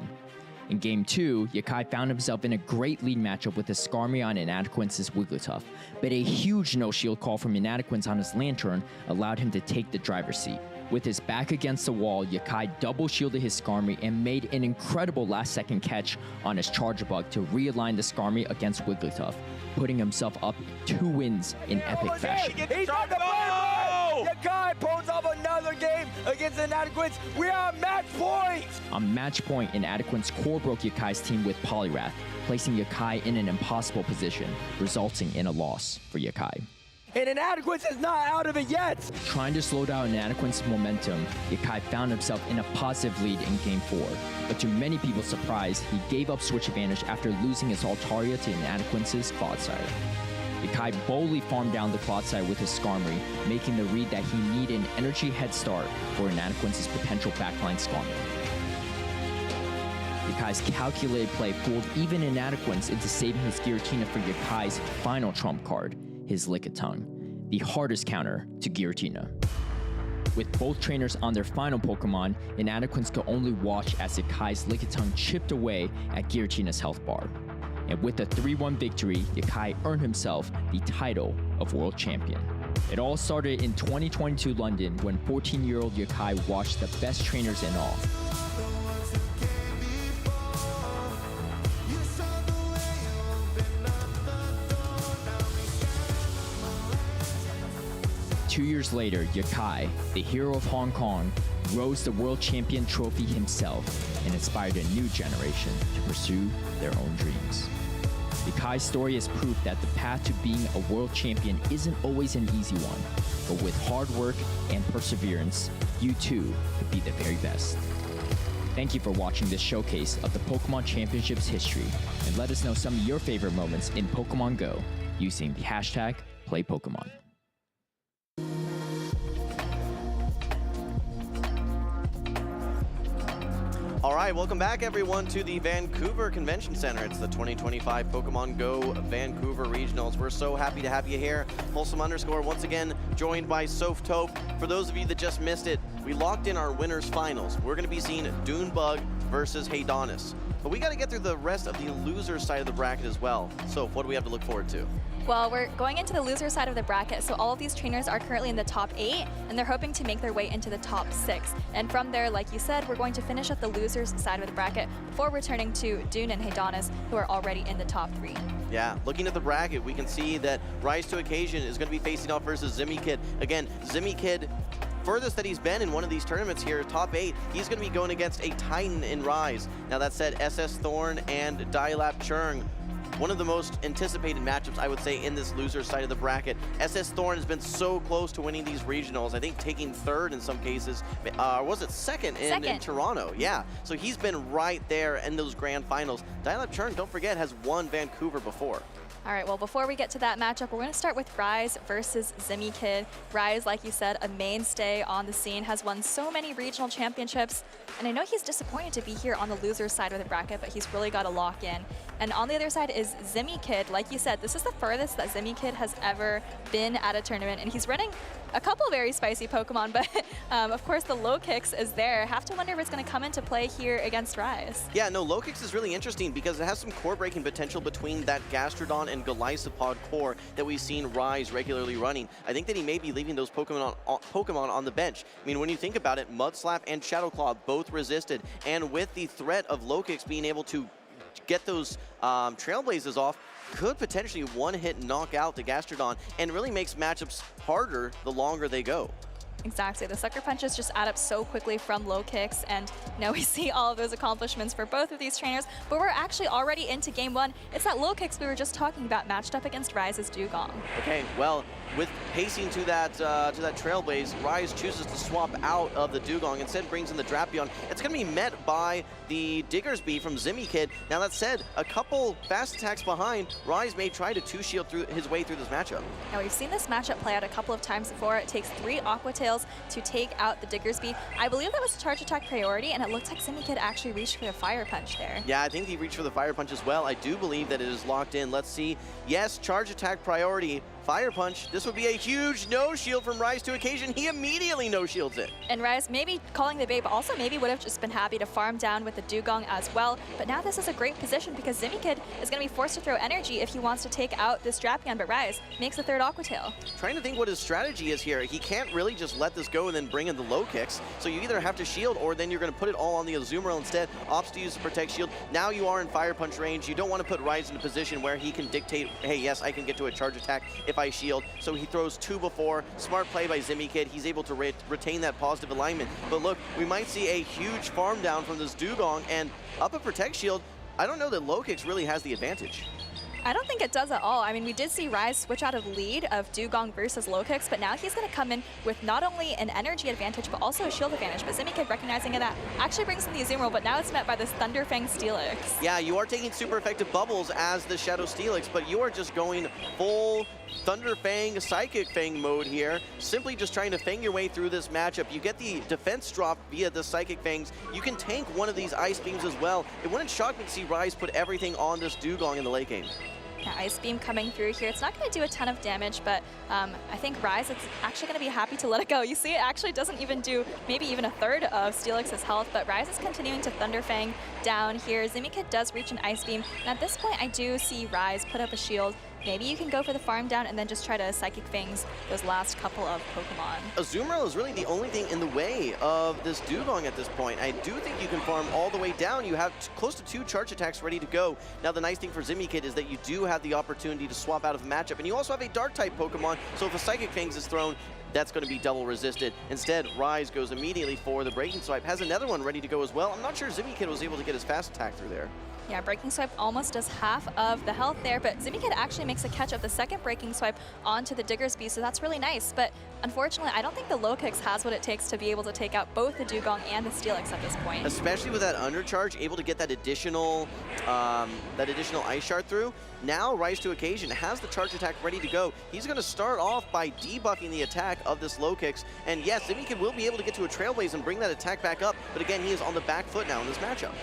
Speaker 12: In Game 2, Yakai found himself in a great lead matchup with his Skarmory on Inadequance's Wigglytuff, but a huge no-shield call from Inadequance on his Lantern allowed him to take the driver's seat. With his back against the wall, Yakai double-shielded his Skarmory and made an incredible last-second catch on his Charger Bug to realign the Skarmory against Wigglytuff, putting himself up 2 wins in epic fashion.
Speaker 1: He's on the board! Yakai pulls off another game against Inadequance. We are on match point!
Speaker 12: On match point, Inadequance core broke Yakai's team with Poliwrath, placing Yakai in an impossible position, resulting in a loss for Yakai.
Speaker 1: And Inadequance is not out of it yet!
Speaker 12: Trying to slow down Inadequance's momentum, Yakai found himself in a positive lead in Game 4. But to many people's surprise, he gave up switch advantage after losing his Altaria to Inadequance's Clodsire. Yakai boldly farmed down the Clodsire with his Skarmory, making the read that he needed an energy head start for Inadequance's potential backline Skarmory. Yakai's calculated play fooled even Inadequance into saving his Giratina for Yakai's final trump card, his Lickitung, the hardest counter to Giratina. With both trainers on their final Pokemon, Inadequance could only watch as Yakai's Lickitung chipped away at Giratina's health bar. And with a 3-1 victory, Yakai earned himself the title of World Champion. It all started in 2022 London when 14-year-old Yakai watched the best trainers in all. Two years later, Yakai, the hero of Hong Kong, rose the World Champion trophy himself and inspired a new generation to pursue their own dreams. Yakai's story is proof that the path to being a world champion isn't always an easy one, but with hard work and perseverance, you too could be the very best. Thank you for watching this showcase of the Pokemon Championships history, and let us know some of your favorite moments in Pokemon Go using the hashtag #PlayPokemon.
Speaker 3: All right, welcome back everyone to the Vancouver Convention Center. It's the 2025 Pokemon Go Vancouver Regionals. We're so happy to have you here. Wholesome_ once again joined by Softoph. For those of you that just missed it, we locked in our winners finals. We're going to be seeing Dunebug versus Haydonis. But we got to get through the rest of the loser side of the bracket as well. So what do we have to look forward to?
Speaker 7: Well, we're going into the loser side of the bracket, so all of these trainers are currently in the top 8, and they're hoping to make their way into the top 6. And from there, like you said, we're going to finish at the losers side of the bracket before returning to Dune and Haydonis, who are already in the top 3.
Speaker 3: Yeah, looking at the bracket, we can see that Rise to Occasion is going to be facing off versus Zimikid. Again, Zimikid, furthest that he's been in one of these tournaments here, top 8, he's going to be going against a Titan in Rise. Now that said, SS Thorn and Dialap Churn, one of the most anticipated matchups, I would say, in this loser side of the bracket. SS Thorn has been so close to winning these regionals, I think taking 3rd in some cases. Was it second in Toronto? Yeah, so he's been right there in those grand finals. Dialap Churn, don't forget, has won Vancouver before.
Speaker 7: All right, well, before we get to that matchup, we're going to start with Rise versus Zimikid. Rise, like you said, a mainstay on the scene, has won so many regional championships, and I know he's disappointed to be here on the loser side of the bracket, but he's really got to lock in. And on the other side is Zimikid. Like you said, this is the furthest that Zimikid has ever been at a tournament, and he's running a couple very spicy Pokemon, but of course the low kicks is there. Have to wonder if it's going to come into play here against Rise.
Speaker 3: Yeah, no, low kicks is really interesting because it has some core breaking potential between that Gastrodon and Golisopod core that we've seen Rise regularly running. I think that he may be leaving those Pokemon on the bench. I mean, when you think about it, Mudslap and Shadow Claw both resisted, and with the threat of low kicks being able to get those Trailblazes off, could potentially one-hit knock out the Gastrodon and really makes matchups harder the longer they go.
Speaker 7: Exactly. The sucker punches just add up so quickly from low kicks, and now we see all of those accomplishments for both of these trainers, but we're actually already into game 1. It's that low kicks we were just talking about matched up against Rise's Dugong.
Speaker 3: Okay, well, with pacing to that Trailblaze, Rise chooses to swap out of the Dugong, instead brings in the Drapion. It's going to be met by the Diggersby from Zimikid. Now that said, a couple fast attacks behind, Rise may try to two-shield through his way through this matchup.
Speaker 7: Now we've seen this matchup play out a couple of times before. It takes 3 Aqua Tails to take out the Diggersby. I believe that was charge attack priority, and it looks like Zimikid actually reached for the Fire Punch there.
Speaker 3: Yeah, I think he reached for the Fire Punch as well. I do believe that it is locked in. Let's see. Yes, charge attack priority. Fire Punch. This would be a huge no-shield from Rise to Occasion. He immediately no-shields it.
Speaker 7: And Rise maybe calling the bait, but also maybe would have just been happy to farm down with the Dugong as well. But now this is a great position because Zimikid is going to be forced to throw energy if he wants to take out this Drapion, but Rise makes the 3rd Aqua Tail.
Speaker 3: Trying to think what his strategy is here. He can't really just let this go and then bring in the low kicks. So you either have to shield or then you're going to put it all on the Azumarill instead. Opts to use the Protect Shield. Now you are in Fire Punch range. You don't want to put Rise in a position where he can dictate, hey, yes, I can get to a charge attack if I shield. So he throws 2 before. Smart play by Zimikid. He's able to retain that positive alignment. But look, we might see a huge farm down from this Dugong, and up a Protect Shield, I don't know that low kicks really has the advantage.
Speaker 7: I don't think it does at all. I mean, we did see Rise switch out of lead of Dugong versus low kicks, but now he's going to come in with not only an energy advantage, but also a shield advantage. But Zimikid recognizing that actually brings in the Azumarill, but now it's met by this Thunderfang Steelix.
Speaker 3: Yeah, you are taking super effective bubbles as the Shadow Steelix, but you are just going full Thunderfang, Psychic Fang mode here, simply just trying to fang your way through this matchup. You get the defense drop via the Psychic Fangs. You can tank one of these Ice Beams as well. It wouldn't shock me to see Rise put everything on this Dugong in the late game.
Speaker 7: Yeah, Ice Beam coming through here. It's not going to do a ton of damage, but I think Rise is actually going to be happy to let it go. You see, it actually doesn't even do maybe even a 1/3 of Steelix's health, but Rise is continuing to Thunderfang down here. Zimikid does reach an Ice Beam, and at this point, I do see Rise put up a shield. Maybe you can go for the farm down and then just try to Psychic Fangs those last couple of Pokemon.
Speaker 3: Azumarill is really the only thing in the way of this Dugong at this point. I do think you can farm all the way down. You have close to 2 charge attacks ready to go. Now, the nice thing for Zimikid is that you do have the opportunity to swap out of a matchup, and you also have a Dark-type Pokemon, so if a Psychic Fangs is thrown, that's going to be double resisted. Instead, Rise goes immediately for the Breaking Swipe, has another one ready to go as well. I'm not sure Zimikid was able to get his fast attack through there.
Speaker 7: Yeah, Breaking Swipe almost does half of the health there, but Zimikid actually makes a catch of the second Breaking Swipe onto the Diggersby, so that's really nice. But unfortunately, I don't think the low kicks has what it takes to be able to take out both the Dugong and the Steelix at this point.
Speaker 3: Especially with that undercharge, able to get that additional ice shard through. Now Rise to Occasion has the charge attack ready to go. He's going to start off by debuffing the attack of this low kicks. And yes, Zimikid will be able to get to a Trailblaze and bring that attack back up. But again, he is on the back foot now in this matchup.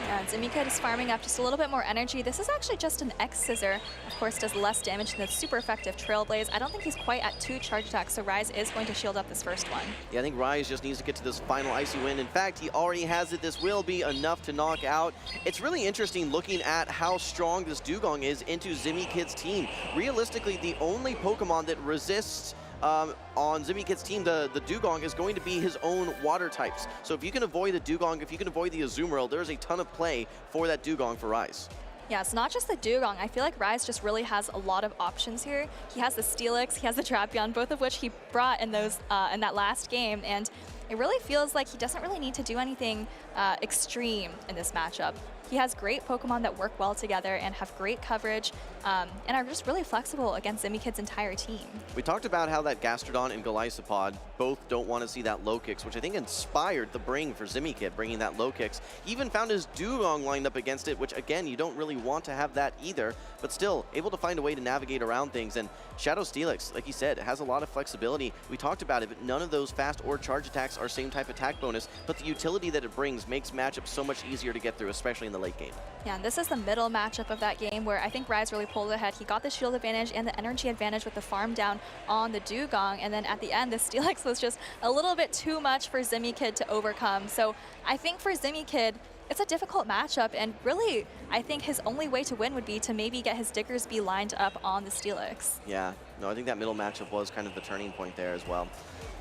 Speaker 7: Yeah, Zimikid is farming up just a little bit more energy. This is actually just an X-Scissor. Of course, does less damage than the super effective Trailblaze. I don't think he's quite at 2 charge attacks, so Rise is going to shield up this first one.
Speaker 3: Yeah, I think Rise just needs to get to this final Icy Wind. In fact, he already has it. This will be enough to knock out. It's really interesting looking at how strong this Dugong is into Zimikid's team. Realistically, the only Pokemon that resists on Zimikid's team, the Dugong, is going to be his own water types. So if you can avoid the Dugong, if you can avoid the Azumarill, there's a ton of play for that Dugong for Rise.
Speaker 7: Yeah, it's not just the Dugong. I feel like Rise just really has a lot of options here. He has the Steelix, he has the Drapion, both of which he brought in those in that last game, and it really feels like he doesn't really need to do anything extreme in this matchup. He has great Pokemon that work well together and have great coverage and are just really flexible against Zimikid's entire team.
Speaker 3: We talked about how that Gastrodon and Golisopod both don't want to see that low kicks, which I think inspired the bring for Zimikid, bringing that low kicks. He even found his Dugong lined up against it, which again, you don't really want to have that either, but still able to find a way to navigate around things. And Shadow Steelix, like you said, has a lot of flexibility. We talked about it, but none of those fast or charge attacks are same type attack bonus, but the utility that it brings makes matchups so much easier to get through, especially in the late game.
Speaker 7: Yeah, and this is the middle matchup of that game where I think Rise really pulled ahead. He got the shield advantage and the energy advantage with the farm down on the Dugong, and then at the end, the Steelix was just a little bit too much for Zimikid to overcome. So I think for Zimikid, it's a difficult matchup, and really, I think his only way to win would be to maybe get his Diggersby lined up on the Steelix.
Speaker 3: Yeah, no, I think that middle matchup was kind of the turning point there as well.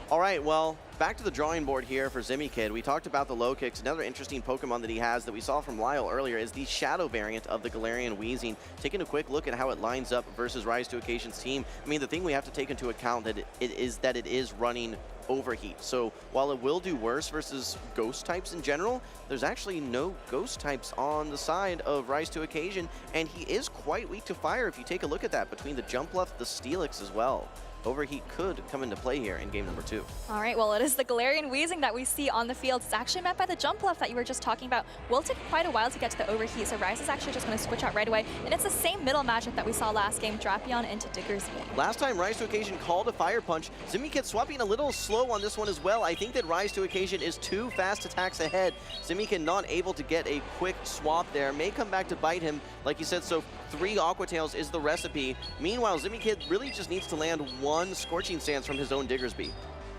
Speaker 3: All right, well, back to the drawing board here for Zimikid. We talked about the low kicks. Another interesting Pokemon that he has that we saw from Lyle earlier is the Shadow variant of the Galarian Weezing. Taking a quick look at how it lines up versus Rise to Occasion's team. I mean, the thing we have to take into account that it is running Overheat. So while it will do worse versus Ghost types in general, there's actually no Ghost types on the side of Rise to Occasion, and he is quite weak to fire if you take a look at that between the Jumpluff, the Steelix as well. Overheat could come into play here in game number 2.
Speaker 7: All right, well, it is the Galarian Weezing that we see on the field. It's actually met by the Jumpluff that you were just talking about. Will take quite a while to get to the Overheat, so Rise is actually just going to switch out right away. And it's the same middle matchup that we saw last game, Drapion into Diggersby.
Speaker 3: Last time Rise to Occasion called a Fire Punch. Zimikid swapping a little slow on this one as well. I think that Rise to Occasion is 2 fast attacks ahead. Zimikid not able to get a quick swap there. May come back to bite him, like you said, so 3 Aqua Tails is the recipe. Meanwhile, Zimikid really just needs to land 1 Scorching Sands from his own Diggersby.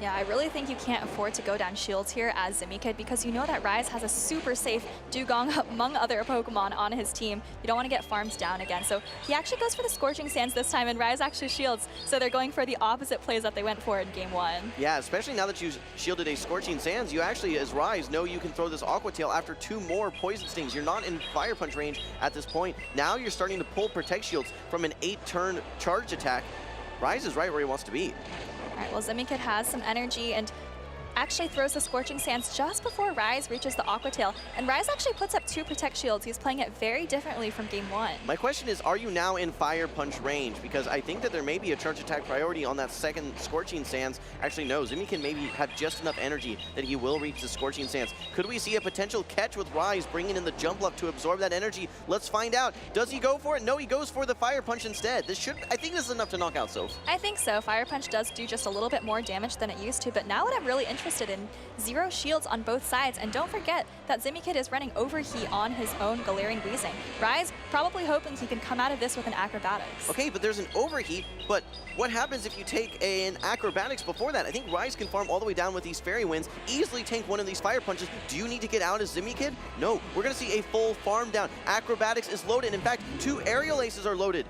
Speaker 7: Yeah, I really think you can't afford to go down shields here as Zimikid because you know that Rise has a super safe Dugong among other Pokemon on his team. You don't want to get farms down again. So he actually goes for the Scorching Sands this time and Rise actually shields. So they're going for the opposite plays that they went for in game 1.
Speaker 3: Yeah, especially now that you shielded a Scorching Sands, you actually, as Rise, know you can throw this Aqua Tail after 2 more Poison Stings. You're not in Fire Punch range at this point. Now you're starting to pull Protect Shields from an 8-turn charge attack. Rise is right where he wants to be.
Speaker 7: All right, well, Zimikid has some energy and actually throws the Scorching Sands just before Rise reaches the Aqua Tail. And Rise actually puts up 2 Protect Shields. He's playing it very differently from game 1.
Speaker 3: My question is, are you now in Fire Punch range? Because I think that there may be a charge attack priority on that second Scorching Sands. Actually, no, Zimikid maybe have just enough energy that he will reach the Scorching Sands. Could we see a potential catch with Rise bringing in the Jumpluff to absorb that energy? Let's find out. Does he go for it? No, he goes for the Fire Punch instead. I think this is enough to knock out Soph.
Speaker 7: I think so. Fire Punch does do just a little bit more damage than it used to, but now what I'm really interested in, 0 shields on both sides, and don't forget that Zimikid is running Overheat on his own Galarian Weezing. Rise probably hoping he can come out of this with an Acrobatics.
Speaker 3: Okay, but there's an Overheat, but what happens if you take an Acrobatics before that? I think Rise can farm all the way down with these Fairy Winds, easily tank one of these Fire Punches. Do you need to get out as Zimikid? No, we're gonna see a full farm down. Acrobatics is loaded. In fact, 2 Aerial Aces are loaded.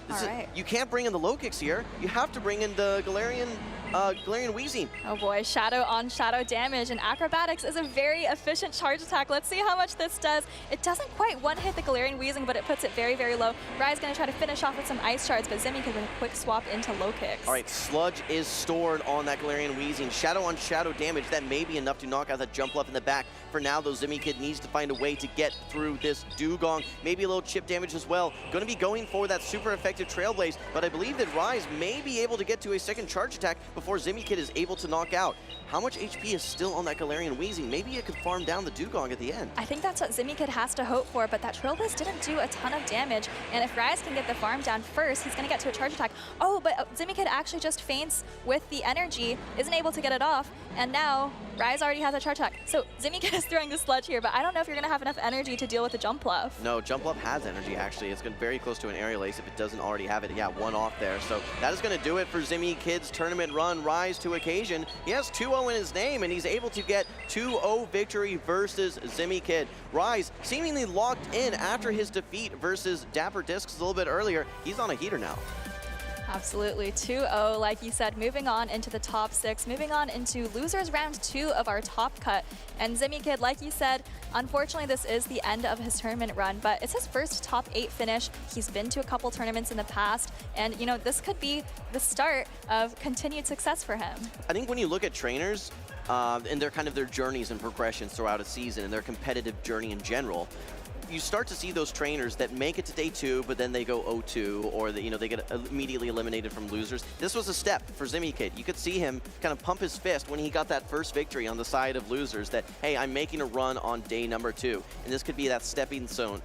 Speaker 4: All right.
Speaker 3: You can't bring in the low kicks here. You have to bring in the Galarian Weezing.
Speaker 7: Oh boy, shadow on shadow damage, and Acrobatics is a very efficient charge attack. Let's see how much this does. It doesn't quite one-hit the Galarian Weezing, but it puts it very, very low. Rai's gonna try to finish off with some Ice Shards, but Zimmy could win a quick swap into low kicks.
Speaker 3: All right, Sludge is stored on that Galarian Weezing. Shadow on shadow damage, that may be enough to knock out that jump left in the back. For now, though, Zimmy Kid needs to find a way to get through this Dugong. Maybe a little chip damage as well. Going to be going for that super effective Trailblaze, but I believe that Rise may be able to get to a second charge attack before Zimmy Kid is able to knock out. How much HP is still on that Galarian Weezing? Maybe it could farm down the Dugong at the end.
Speaker 7: I think that's what Zimmy Kid has to hope for, but that Trailblaze didn't do a ton of damage, and if Rise can get the farm down first, he's going to get to a charge attack. Oh, but Zimmy Kid actually just feints with the energy, isn't able to get it off, and now Rise already has a charge attack. So Zimmy Kid is throwing the Sludge here, but I don't know if you're going to have enough energy to deal with the Jump Left.
Speaker 3: No, Jump Left has energy, actually. It's going very close to an Aerial Ace if it doesn't already have it. Yeah, one off there. So that is going to do it for Zimmy Kid's tournament run, Rise to Occasion. He has 2-0 in his name, and he's able to get 2-0 victory versus Zimmy Kid. Rise seemingly locked in after his defeat versus Dapper Discs a little bit earlier. He's on a heater now.
Speaker 7: Absolutely, 2-0, like you said, moving on into the top 6, moving on into losers round 2 of our top cut. And Zimmy Kid, like you said, unfortunately this is the end of his tournament run, but it's his first top 8 finish. He's been to a couple tournaments in the past, and you know, this could be the start of continued success for him.
Speaker 3: I think when you look at trainers, and their kind of their journeys and progressions throughout a season and their competitive journey in general, you start to see those trainers that make it to day 2, but then they go 0-2, or they get immediately eliminated from losers. This was a step for Zimmy Kid. You could see him kind of pump his fist when he got that first victory on the side of losers that, hey, I'm making a run on day number 2. And this could be that stepping stone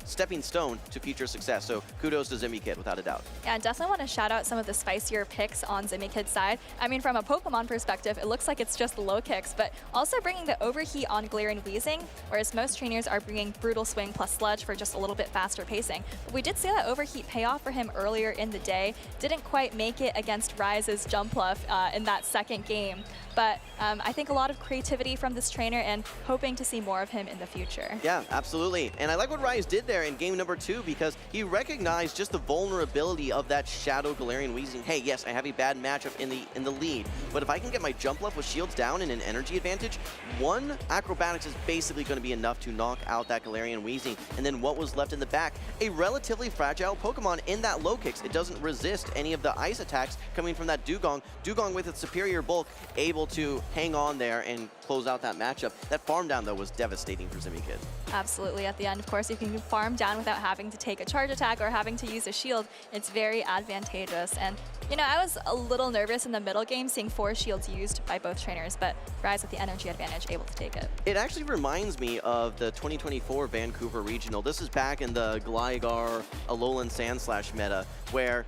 Speaker 3: to future success. So kudos to Zimmy Kid, without a doubt.
Speaker 7: Yeah, and definitely want to shout out some of the spicier picks on Zimmy Kid's side. I mean, from a Pokemon perspective, it looks like it's just the low kicks, but also bringing the overheat on Galarian Weezing, whereas most trainers are bringing Brutal Swing plus Sludge for just a little bit faster pacing. But we did see that overheat pay off for him earlier in the day. Didn't quite make it against Rise's Jumpluff in that second game. But I think a lot of creativity from this trainer and hoping to see more of him in the future.
Speaker 3: Yeah, absolutely. And I like what Rise did there in game number 2 because he recognized just the vulnerability of that Shadow Galarian Weezing. Hey, yes, I have a bad matchup in the lead, but if I can get my jump left with shields down and an energy advantage, one Acrobatics is basically going to be enough to knock out that Galarian Weezing. And then what was left in the back? A relatively fragile Pokemon in that low kicks. It doesn't resist any of the ice attacks coming from that Dugong. Dugong with its superior bulk, able to hang on there and close out that matchup. That farm down, though, was devastating for Zimmy Kid.
Speaker 7: Absolutely. At the end, of course, you can farm down without having to take a charge attack or having to use a shield. It's very advantageous. And, you know, I was a little nervous in the middle game seeing 4 shields used by both trainers, but Rise with the energy advantage able to take it.
Speaker 3: It actually reminds me of the 2024 Vancouver Regional. This is back in the Gligar, Alolan Sandslash meta, where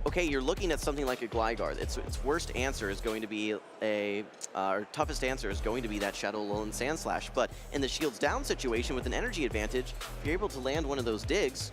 Speaker 3: okay, you're looking at something like a Gligar. Its worst answer is going to be or toughest answer is going to be that Shadow Alolan Sandslash. But in the shields down situation with an energy advantage, if you're able to land one of those digs,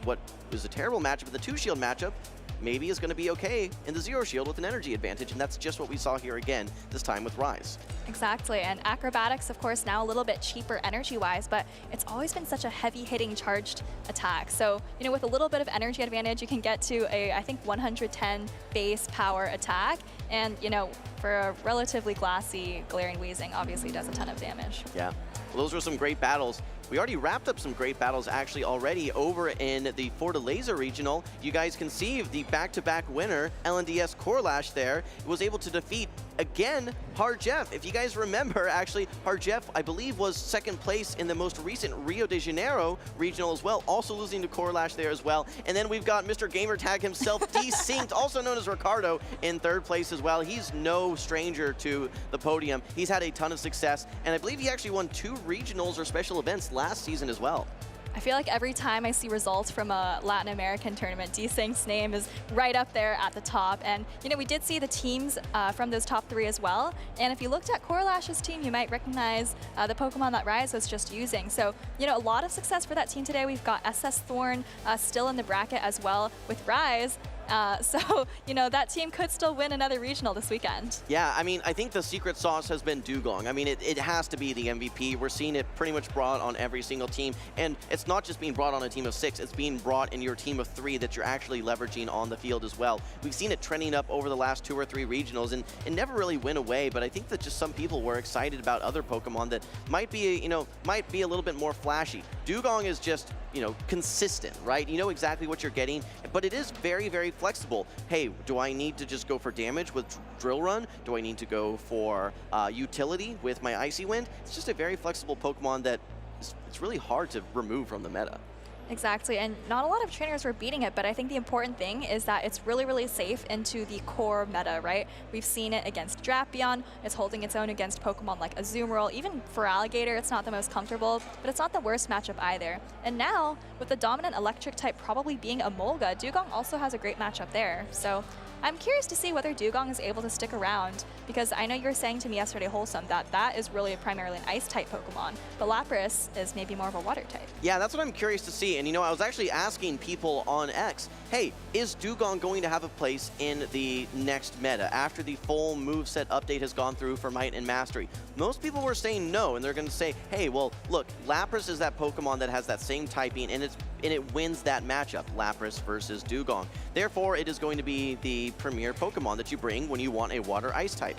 Speaker 3: what was a terrible matchup in the 2-shield matchup, maybe is going to be okay in the 0-shield with an energy advantage, and that's just what we saw here again, this time with Rise.
Speaker 7: Exactly, and Acrobatics, of course, now a little bit cheaper energy-wise, but it's always been such a heavy-hitting charged attack. So, you know, with a little bit of energy advantage, you can get to a, I think, 110 base power attack, and, you know, for a relatively glassy Galarian Weezing, obviously does a ton of damage.
Speaker 3: Yeah, well, those were some great battles. We already wrapped up some great battles actually already over in the Fortaleza Regional. You guys can see the back-to-back winner, LNDS Corlash there, was able to defeat, again, Harjeff. If you guys remember, actually, Harjeff, I believe, was 2nd place in the most recent Rio de Janeiro Regional as well, also losing to Corlash there as well. And then we've got Mr. Gamertag himself, Desynced, also known as Ricardo, in 3rd place as well. He's no stranger to the podium. He's had a ton of success, and I believe he actually won 2 regionals or special events last season as well.
Speaker 7: I feel like every time I see results from a Latin American tournament, Desynced's name is right up there at the top. And, you know, we did see the teams from those top 3 as well. And if you looked at Corlash's team, you might recognize the Pokemon that Rise was just using. So, you know, a lot of success for that team today. We've got SS Thorn still in the bracket as well with Rise. So, you know, that team could still win another regional this weekend.
Speaker 3: Yeah, I mean, I think the secret sauce has been Dugong. I mean, it has to be the MVP. We're seeing it pretty much brought on every single team. And it's not just being brought on a team of 6, it's being brought in your team of 3 that you're actually leveraging on the field as well. We've seen it trending up over the last 2 or 3 regionals, and it never really went away, but I think that just some people were excited about other Pokemon that might be, you know, might be a little bit more flashy. Dugong is just, you know, consistent, right? You know exactly what you're getting, but it is very, very flexible. Hey, do I need to just go for damage with Drill Run? Do I need to go for utility with my Icy Wind? It's just a very flexible Pokemon that it's really hard to remove from the meta.
Speaker 7: Exactly, and not a lot of trainers were beating it, but I think the important thing is that it's really, really safe into the core meta, right? We've seen it against Drapion, it's holding its own against Pokemon like Azumarill. Even for Alligator, it's not the most comfortable, but it's not the worst matchup either. And now, with the dominant electric type probably being Emolga, Dugong also has a great matchup there. So I'm curious to see whether Dugong is able to stick around, because I know you were saying to me yesterday, Wholesome, that is really primarily an ice-type Pokemon, but Lapras is maybe more of a water-type.
Speaker 3: Yeah, that's what I'm curious to see. And, you know, I was actually asking people on X, hey, is Dugong going to have a place in the next meta after the full moveset update has gone through for Might and Mastery? Most people were saying no, and they're going to say, hey, well, look, Lapras is that Pokemon that has that same typing, and it wins that matchup, Lapras versus Dugong. Therefore, it is going to be the premier Pokemon that you bring when you want a water-ice type.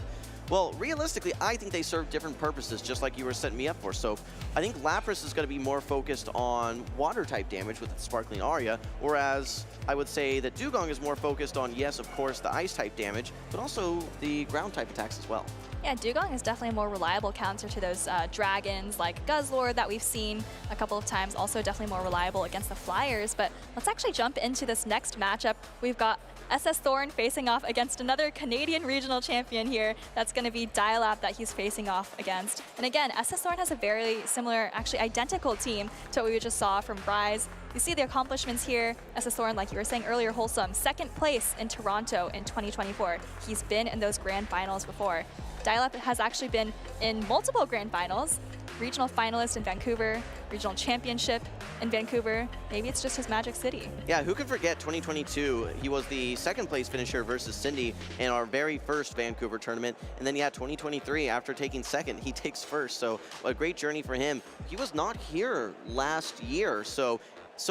Speaker 3: Well, realistically, I think they serve different purposes, just like you were setting me up for. So I think Lapras is going to be more focused on water-type damage with its Sparkling Aria, whereas I would say that Dugong is more focused on, yes, of course, the ice-type damage, but also the ground-type attacks as well.
Speaker 7: Yeah, Dugong is definitely a more reliable counter to those dragons like Guzzlord that we've seen a couple of times. Also definitely more reliable against the Flyers. But let's actually jump into this next matchup. We've got SS Thorn facing off against another Canadian regional champion here. That's going to be Dialab that he's facing off against. And again, SS Thorn has a very similar, actually identical team to what we just saw from Rise. You see the accomplishments here. SS Thorn, like you were saying earlier, Wholesome, 2nd place in Toronto in 2024. He's been in those grand finals before. Dialab has actually been in multiple grand finals, regional finalist in Vancouver, regional championship in Vancouver. Maybe it's just his Magic City.
Speaker 3: Yeah, who can forget 2022? He was the 2nd place finisher versus Cindy in our very first Vancouver tournament. And then, yeah, 2023, after taking 2nd, he takes 1st. So a great journey for him. He was not here last year, so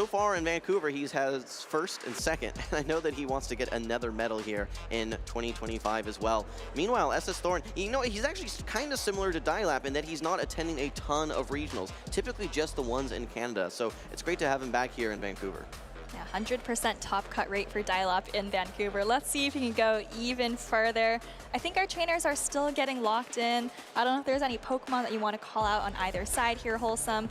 Speaker 3: far in Vancouver, he has 1st and 2nd, and I know that he wants to get another medal here in 2025 as well. Meanwhile, SS Thorn, you know, he's actually kind of similar to Dialab in that he's not attending a ton of regionals, typically just the ones in Canada, so it's great to have him back here in Vancouver.
Speaker 7: Yeah, 100% top cut rate for Dialab in Vancouver. Let's see if he can go even further. I think our trainers are still getting locked in. I don't know if there's any Pokemon that you want to call out on either side here, Wholesome,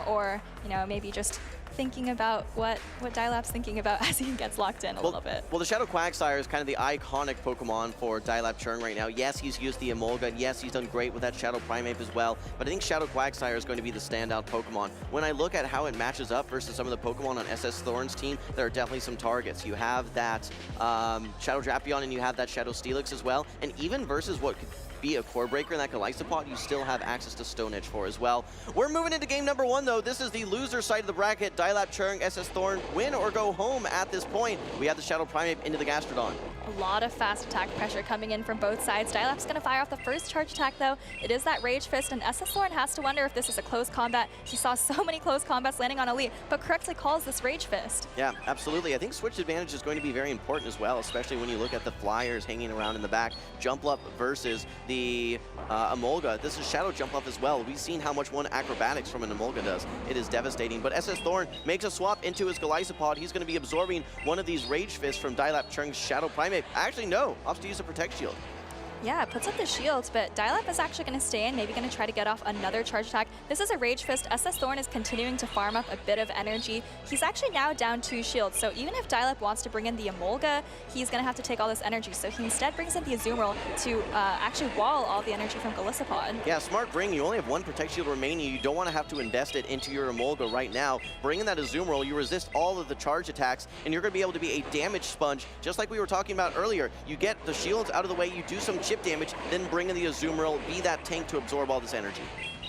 Speaker 7: or, you know, maybe just thinking about what Dialab's thinking about as he gets locked in a little bit.
Speaker 3: Well, the Shadow Quagsire is kind of the iconic Pokemon for Dialab Churn right now. Yes, he's used the Emolga. Yes, he's done great with that Shadow Primeape as well. But I think Shadow Quagsire is going to be the standout Pokemon. When I look at how it matches up versus some of the Pokemon on SS Thorn's team, there are definitely some targets. You have that Shadow Drapion and you have that Shadow Steelix as well. And even versus what could be a core breaker in that Golisopod, you still have access to Stone Edge for as well. We're moving into game number 1 though. This is the loser side of the bracket. Dialab Churn, SS Thorn, win or go home at this point. We have the Shadow Primeape into the Gastrodon.
Speaker 7: A lot of fast attack pressure coming in from both sides. Dialab's going to fire off the first charge attack though. It is that Rage Fist, and SS Thorn has to wonder if this is a close combat. He saw so many close combats landing on Elite, but correctly calls this Rage Fist.
Speaker 3: Yeah, absolutely. I think switch advantage is going to be very important as well, especially when you look at the Flyers hanging around in the back. Jump Up versus the Emolga. This is Shadow Jump Up as well. We've seen how much one acrobatics from an Emolga does. It is devastating, but SS Thorn makes a swap into his Golisopod. He's going to be absorbing one of these Rage Fists from Dialab Churn's Shadow Primeape. Actually, no. Opts to use a Protect Shield.
Speaker 7: Yeah, it puts up the shields, but Dialab is actually going to stay in, maybe going to try to get off another charge attack. This is a Rage Fist. SS Thorn is continuing to farm up a bit of energy. He's actually now down 2 shields, so even if Dialab wants to bring in the Emolga, he's going to have to take all this energy. So he instead brings in the Azumarill to actually wall all the energy from Golisopod.
Speaker 3: Yeah, smart bring. You only have 1 Protect Shield remaining. You don't want to have to invest it into your Emolga right now. Bring in that Azumarill. You resist all of the charge attacks, and you're going to be able to be a damage sponge, just like we were talking about earlier. You get the shields out of the way, you do some chip damage, then bring in the Azumarill, be that tank to absorb all this energy.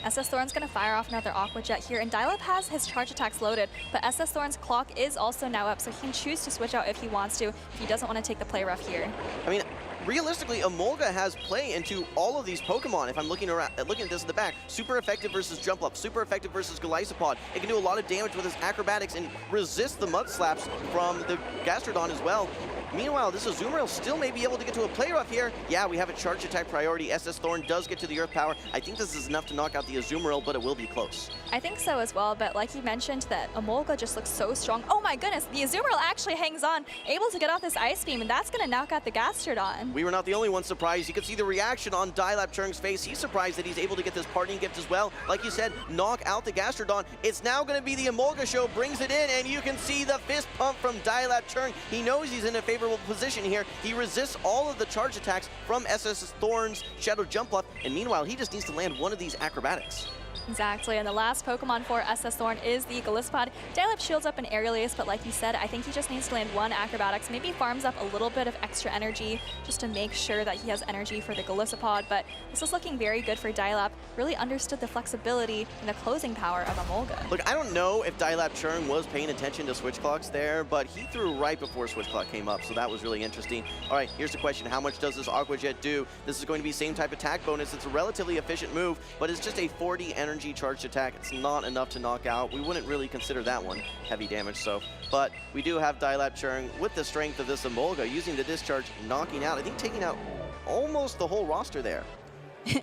Speaker 7: SS Thorn's going to fire off another Aqua Jet here, and Dial-Up has his charge attacks loaded, but SS Thorn's clock is also now up, so he can choose to switch out if he wants to, if he doesn't want to take the play rough here.
Speaker 3: I mean, realistically, Emolga has play into all of these Pokemon. If I'm looking at this in the back, super effective versus Jump Up, super effective versus Golisopod. It can do a lot of damage with its acrobatics and resist the Mud Slaps from the Gastrodon as well. Meanwhile, this Azumarill still may be able to get to a play rough here. Yeah, we have a charge attack priority. SS Thorn does get to the Earth Power. I think this is enough to knock out the Azumarill, but it will be close.
Speaker 7: I think so as well, but like you mentioned, that Emolga just looks so strong. Oh my goodness, the Azumarill actually hangs on, able to get off this Ice Beam, and that's going to knock out the Gastrodon.
Speaker 3: We were not the only ones surprised. You could see the reaction on Dialab Churng's face. He's surprised that he's able to get this parting gift as well. Like you said, knock out the Gastrodon. It's now going to be the Emolga show, brings it in, and you can see the fist pump from Dialab Churng. He knows he's in a favorable position here. He resists all of the charge attacks from SS Thorn's Shadow Jump Bluff, and meanwhile, he just needs to land one of these acrobatics.
Speaker 7: Exactly, and the last Pokemon for SS Thorn is the Golisopod. Dial-Up shields up an Aerialist, but like you said, I think he just needs to land one Acrobatics, maybe farms up a little bit of extra energy just to make sure that he has energy for the Golisopod, but this is looking very good for Dial-Up. Really understood the flexibility and the closing power of Emolga.
Speaker 3: Look, I don't know if Dialab Churng was paying attention to Switch Clocks there, but he threw right before Switch Clock came up, so that was really interesting. All right, here's the question. How much does this Aqua Jet do? This is going to be same type attack bonus. It's a relatively efficient move, but it's just a 40 energy charged attack. It's not enough to knock out. We wouldn't really consider that one heavy damage, so. But we do have Dialab Churng with the strength of this Emolga using the discharge, knocking out, I think taking out almost the whole roster there.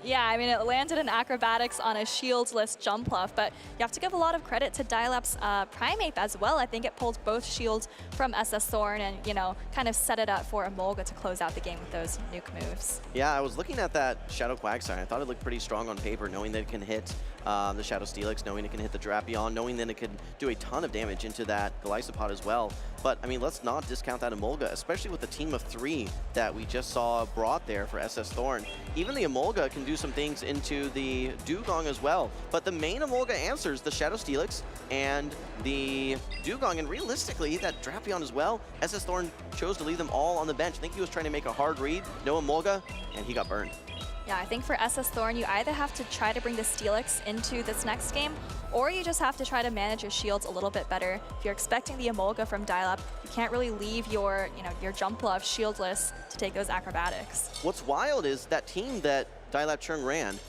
Speaker 7: Yeah, I mean, it landed in Acrobatics on a Shields-less Jump Bluff, but you have to give a lot of credit to Dial-Up's Primeape as well. I think it pulled both shields from SS Thorn and, you know, kind of set it up for Emolga to close out the game with those nuke moves.
Speaker 3: Yeah, I was looking at that Shadow Quagsire. I thought it looked pretty strong on paper, knowing that it can hit the Shadow Steelix, knowing it can hit the Drapion, knowing that it can do a ton of damage into that Golisopod as well. But, I mean, let's not discount that Emolga, especially with the team of 3 that we just saw brought there for SS Thorn. Even the Emolga can do some things into the Dugong as well. But the main Emolga answers the Shadow Steelix and the Dugong, and realistically, that Drapion as well. SS Thorn chose to leave them all on the bench. I think he was trying to make a hard read, no Emolga, and he got burned.
Speaker 7: Yeah, I think for SS Thorn, you either have to try to bring the Steelix into this next game, or you just have to try to manage your shields a little bit better. If you're expecting the Emolga from Dial-Up, you can't really leave your, your Jump Bluff shieldless to take those acrobatics.
Speaker 3: What's wild is that team that Dialab Churng ran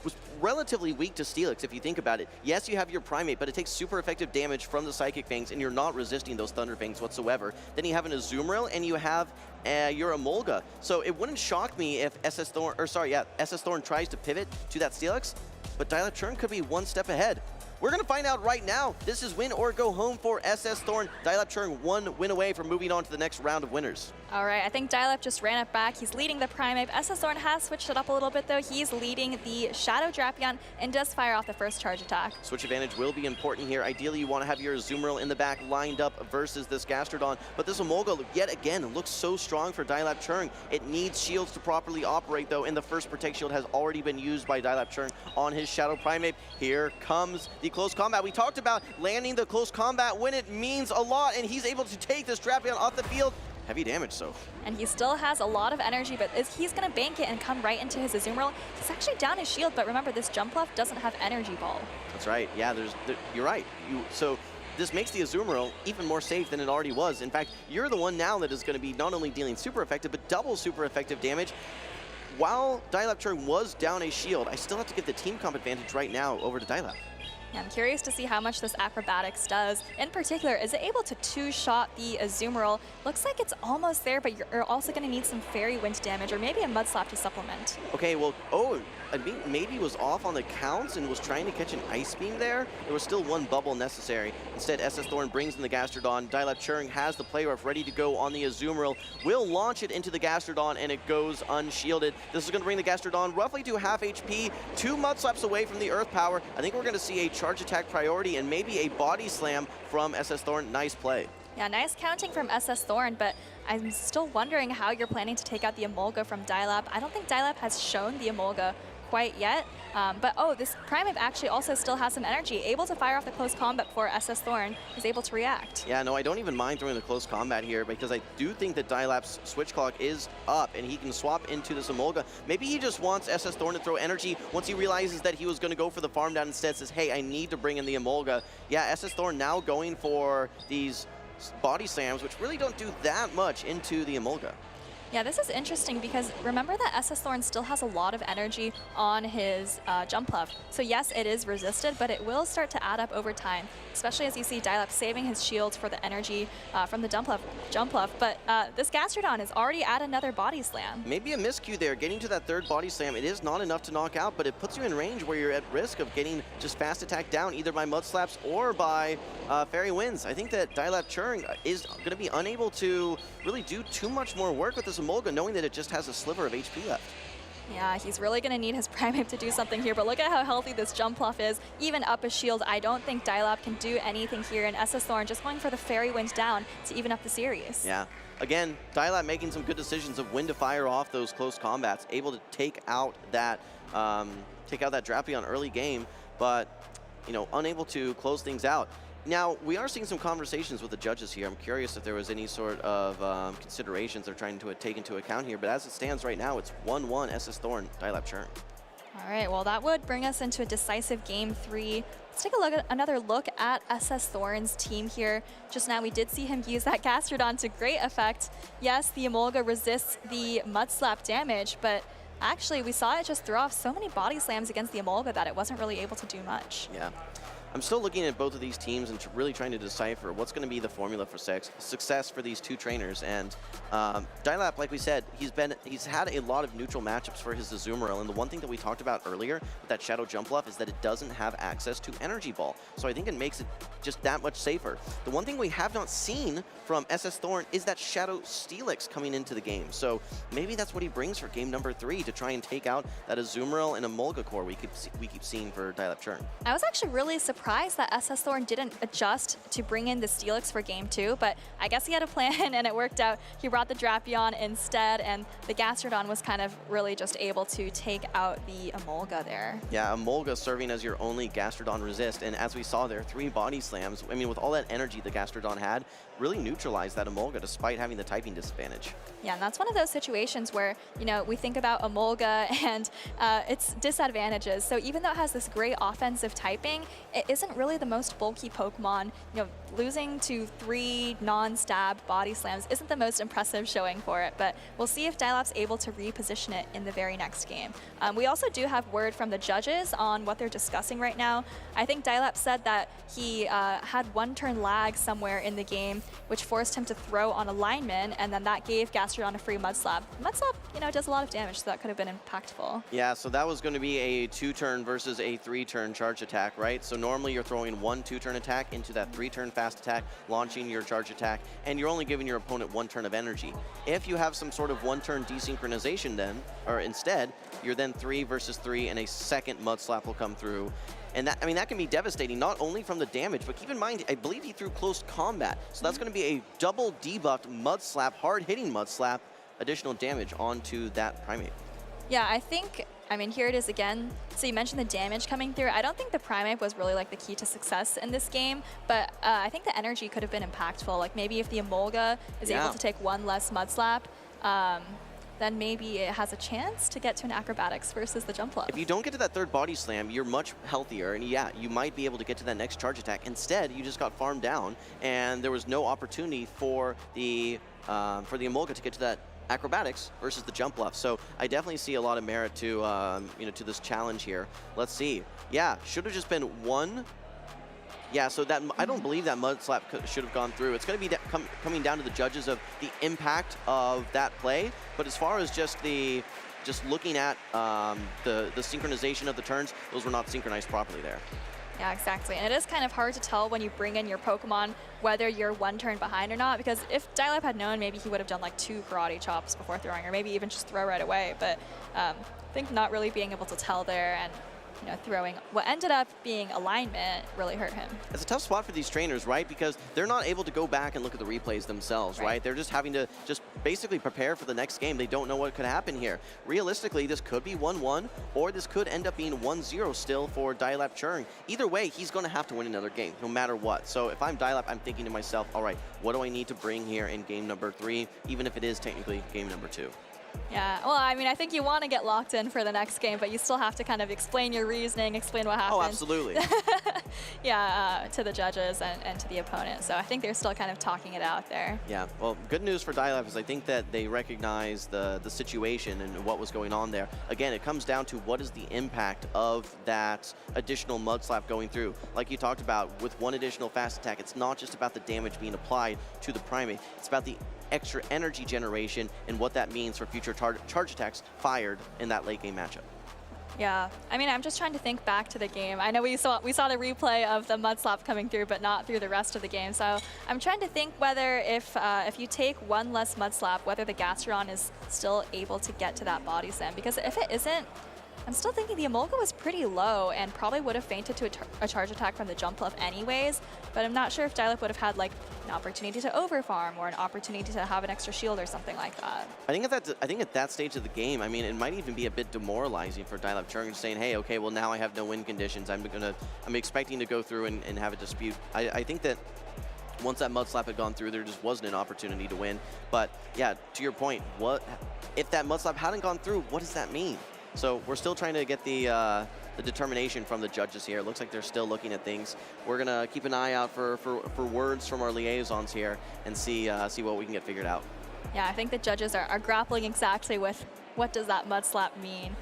Speaker 3: was relatively weak to Steelix, if you think about it. Yes, you have your Primeape, but it takes super effective damage from the Psychic Fangs, and you're not resisting those Thunder Fangs whatsoever. Then you have an Azumarill, and you have your Emolga. So it wouldn't shock me if SS Thorn tries to pivot to that Steelix, but Dialab Churng could be one step ahead. We're going to find out right now. This is win or go home for SS Thorn. Dialab Churng one win away from moving on to the next round of winners.
Speaker 7: All right, I think Dial-Up just ran it back. He's leading the Primeape. SS Thorn has switched it up a little bit, though. He's leading the Shadow Drapion and does fire off the first charge attack.
Speaker 3: Switch advantage will be important here. Ideally, you want to have your Azumarill in the back lined up versus this Gastrodon. But this Emolga, yet again, looks so strong for Dialab Churng. It needs shields to properly operate, though, and the first Protect Shield has already been used by Dialab Churng on his Shadow Primeape. Here comes the close combat. We talked about landing the close combat when it means a lot, and he's able to take this Drapion off the field. Heavy damage, so.
Speaker 7: And he still has a lot of energy, but he's going to bank it and come right into his Azumarill. He's actually down his shield, but remember, this Jump Bluff doesn't have Energy Ball.
Speaker 3: That's right. Yeah, you're right. So this makes the Azumarill even more safe than it already was. In fact, you're the one now that is going to be not only dealing super effective, but double super effective damage. While Dialab Churng was down a shield, I still have to give the team comp advantage right now over to Dialab.
Speaker 7: Yeah, I'm curious to see how much this Acrobatics does. In particular, is it able to two-shot the Azumarill? Looks like it's almost there, but you're also going to need some Fairy Wind damage or maybe a Mud Slap to supplement.
Speaker 3: Okay, well, I think maybe was off on the counts and was trying to catch an Ice Beam there. There was still one bubble necessary. Instead, SS Thorn brings in the Gastrodon. Dialab Churng has the play rough ready to go on the Azumarill. Will launch it into the Gastrodon, and it goes unshielded. This is going to bring the Gastrodon roughly to half HP, 2 Mud Slaps away from the Earth Power. I think we're going to see a charge attack priority and maybe a body slam from SS Thorn. Nice play.
Speaker 7: Yeah, nice counting from SS Thorn, but I'm still wondering how you're planning to take out the Emolga from Dialab. I don't think Dialab has shown the Emolga quite yet. But oh, this Primeape actually also still has some energy, able to fire off the close combat before SS Thorn is able to react.
Speaker 3: Yeah, no, I don't even mind throwing the close combat here because I do think that Dialap's switch clock is up and he can swap into this Emolga. Maybe he just wants SS Thorn to throw energy once he realizes that he was going to go for the farm down instead, says, hey, I need to bring in the Emolga. Yeah, SS Thorn now going for these body slams, which really don't do that much into the Emolga.
Speaker 7: Yeah, this is interesting because remember that SS Thorn still has a lot of energy on his Jumpluff. So yes, it is resisted, but it will start to add up over time, especially as you see Dialap saving his shields for the energy from the Jumpluff. But this Gastrodon is already at another body slam.
Speaker 3: Maybe a miscue there. Getting to that third body slam, it is not enough to knock out, but it puts you in range where you're at risk of getting just fast attack down, either by Mud Slaps or by Fairy Winds. I think that Dialap Churn is going to be unable to really do too much more work with this Emolga, knowing that it just has a sliver of HP left.
Speaker 7: Yeah, he's really going to need his Primeape to do something here, but look at how healthy this Jumpluff is. Even up a shield, I don't think Dialap can do anything here, and SS Thorn just going for the Fairy Wind down to even up the series.
Speaker 3: Yeah. Again, Dialap making some good decisions of when to fire off those close combats, able to take out that Drapion early game, but unable to close things out. Now, we are seeing some conversations with the judges here. I'm curious if there was any sort of considerations they're trying to take into account here, but as it stands right now, it's 1-1 SS Thorn, Dialap Churn.
Speaker 7: All right, well, that would bring us into a decisive game 3. Let's take a look at another look at SS Thorn's team here. Just now, we did see him use that Gastrodon to great effect. Yes, the Emolga resists the Mud Slap damage, but actually, we saw it just throw off so many body slams against the Emolga that it wasn't really able to do much.
Speaker 3: Yeah. I'm still looking at both of these teams and really trying to decipher what's going to be the formula for success for these two trainers. And Dialap, like we said, he's had a lot of neutral matchups for his Azumarill. And the one thing that we talked about earlier with that Shadow Jumpluff is that it doesn't have access to Energy Ball. So I think it makes it just that much safer. The one thing we have not seen from SS Thorn is that Shadow Steelix coming into the game. So maybe that's what he brings for game number 3 to try and take out that Azumarill and Emolga core we keep seeing for Dialap Churn.
Speaker 7: I was actually really surprised that SS Thorn didn't adjust to bring in the Steelix for game 2, but I guess he had a plan and it worked out. He brought the Drapion instead, and the Gastrodon was kind of really just able to take out the Emolga there.
Speaker 3: Yeah, Emolga serving as your only Gastrodon resist, and as we saw there, 3 body slams. I mean, with all that energy the Gastrodon had, really neutralized that Emolga despite having the typing disadvantage.
Speaker 7: Yeah, and that's one of those situations where, we think about Emolga and its disadvantages. So even though it has this great offensive typing, it isn't really the most bulky Pokemon. Losing to 3 non-stab body slams isn't the most impressive showing for it, but we'll see if Dialap's able to reposition it in the very next game. We also do have word from the judges on what they're discussing right now. I think Dialap said that he had 1 turn lag somewhere in the game, which forced him to throw on a lineman, and then that gave Gastrodon a free Mud Slap. Mud Slap, does a lot of damage, so that could have been impactful.
Speaker 3: Yeah, so that was going to be a 2-turn versus a 3-turn charge attack, right? So normally you're throwing 1 2-turn attack into that 3-turn fast attack, launching your charge attack, and you're only giving your opponent 1 turn of energy. If you have some sort of 1-turn desynchronization then, or instead, you're then 3 versus 3, and a second Mud Slap will come through. And that can be devastating, not only from the damage, but keep in mind, I believe he threw close combat. So that's going to be a double debuffed Mud Slap, hard-hitting Mud Slap, additional damage onto that Primeape.
Speaker 7: Yeah, here it is again. So you mentioned the damage coming through. I don't think the Primeape was really the key to success in this game, but I think the energy could have been impactful. Maybe if the Emolga is able to take 1 less Mud Slap, then maybe it has a chance to get to an acrobatics versus the Jumpluff.
Speaker 3: If you don't get to that 3rd body slam, you're much healthier, and yeah, you might be able to get to that next charge attack. Instead, you just got farmed down, and there was no opportunity for the Emolga to get to that acrobatics versus the Jumpluff. So I definitely see a lot of merit to to this challenge here. Let's see. Yeah, should have just been 1. Yeah, so that I don't believe that Mud Slap should have gone through. It's going to be coming down to the judges of the impact of that play. But as far as just looking at the synchronization of the turns, those were not synchronized properly there.
Speaker 7: Yeah, exactly. And it is kind of hard to tell when you bring in your Pokemon whether you're 1 turn behind or not, because if Dialap had known, maybe he would have done 2 karate chops before throwing, or maybe even just throw right away. But I think not really being able to tell there, and throwing what ended up being alignment really hurt him.
Speaker 3: It's a tough spot for these trainers, right? Because they're not able to go back and look at the replays themselves, right? They're just having to just basically prepare for the next game. They don't know what could happen here. Realistically, this could be 1-1, or this could end up being 1-0 still for Dialab Churn. Either way, he's going to have to win another game, no matter what. So if I'm Dialab, I'm thinking to myself, all right, what do I need to bring here in game number 3, even if it is technically game number 2?
Speaker 7: Yeah, well, I mean, I think you want to get locked in for the next game, but you still have to kind of explain your reasoning, explain what happened.
Speaker 3: Oh, absolutely.
Speaker 7: Yeah, to the judges and to the opponent. So I think they're still kind of talking it out there.
Speaker 3: Yeah, well, good news for Dialab is I think that they recognize the situation and what was going on there. Again, it comes down to what is the impact of that additional mud slap going through. Like you talked about, with one additional fast attack, it's not just about the damage being applied to the primate. It's about the extra energy generation and what that means for future charge attacks fired in that late game matchup.
Speaker 7: Yeah, I mean, I'm just trying to think back to the game. I know we saw the replay of the mud slap coming through, but not through the rest of the game. So I'm trying to think whether if you take one less mud slap, whether the Gastrodon is still able to get to that body slam. Because if it isn't, I'm still thinking the Emolga was pretty low and probably would have fainted to a charge attack from the jump bluff anyways, but I'm not sure if Dialab would have had like an opportunity to overfarm or an opportunity to have an extra shield or something like that.
Speaker 3: I think at that stage of the game, I mean, it might even be a bit demoralizing for Dialab Churn, saying, hey, okay, well now I have no win conditions. I'm expecting to go through and have a dispute. I think that once that mud slap had gone through, there just wasn't an opportunity to win. But yeah, to your point, what if that mud slap hadn't gone through, what does that mean? So we're still trying to get the determination from the judges here. It looks like they're still looking at things. We're gonna keep an eye out for words from our liaisons here and see what we can get figured out.
Speaker 7: Yeah, I think the judges are grappling exactly with what does that mud slap mean.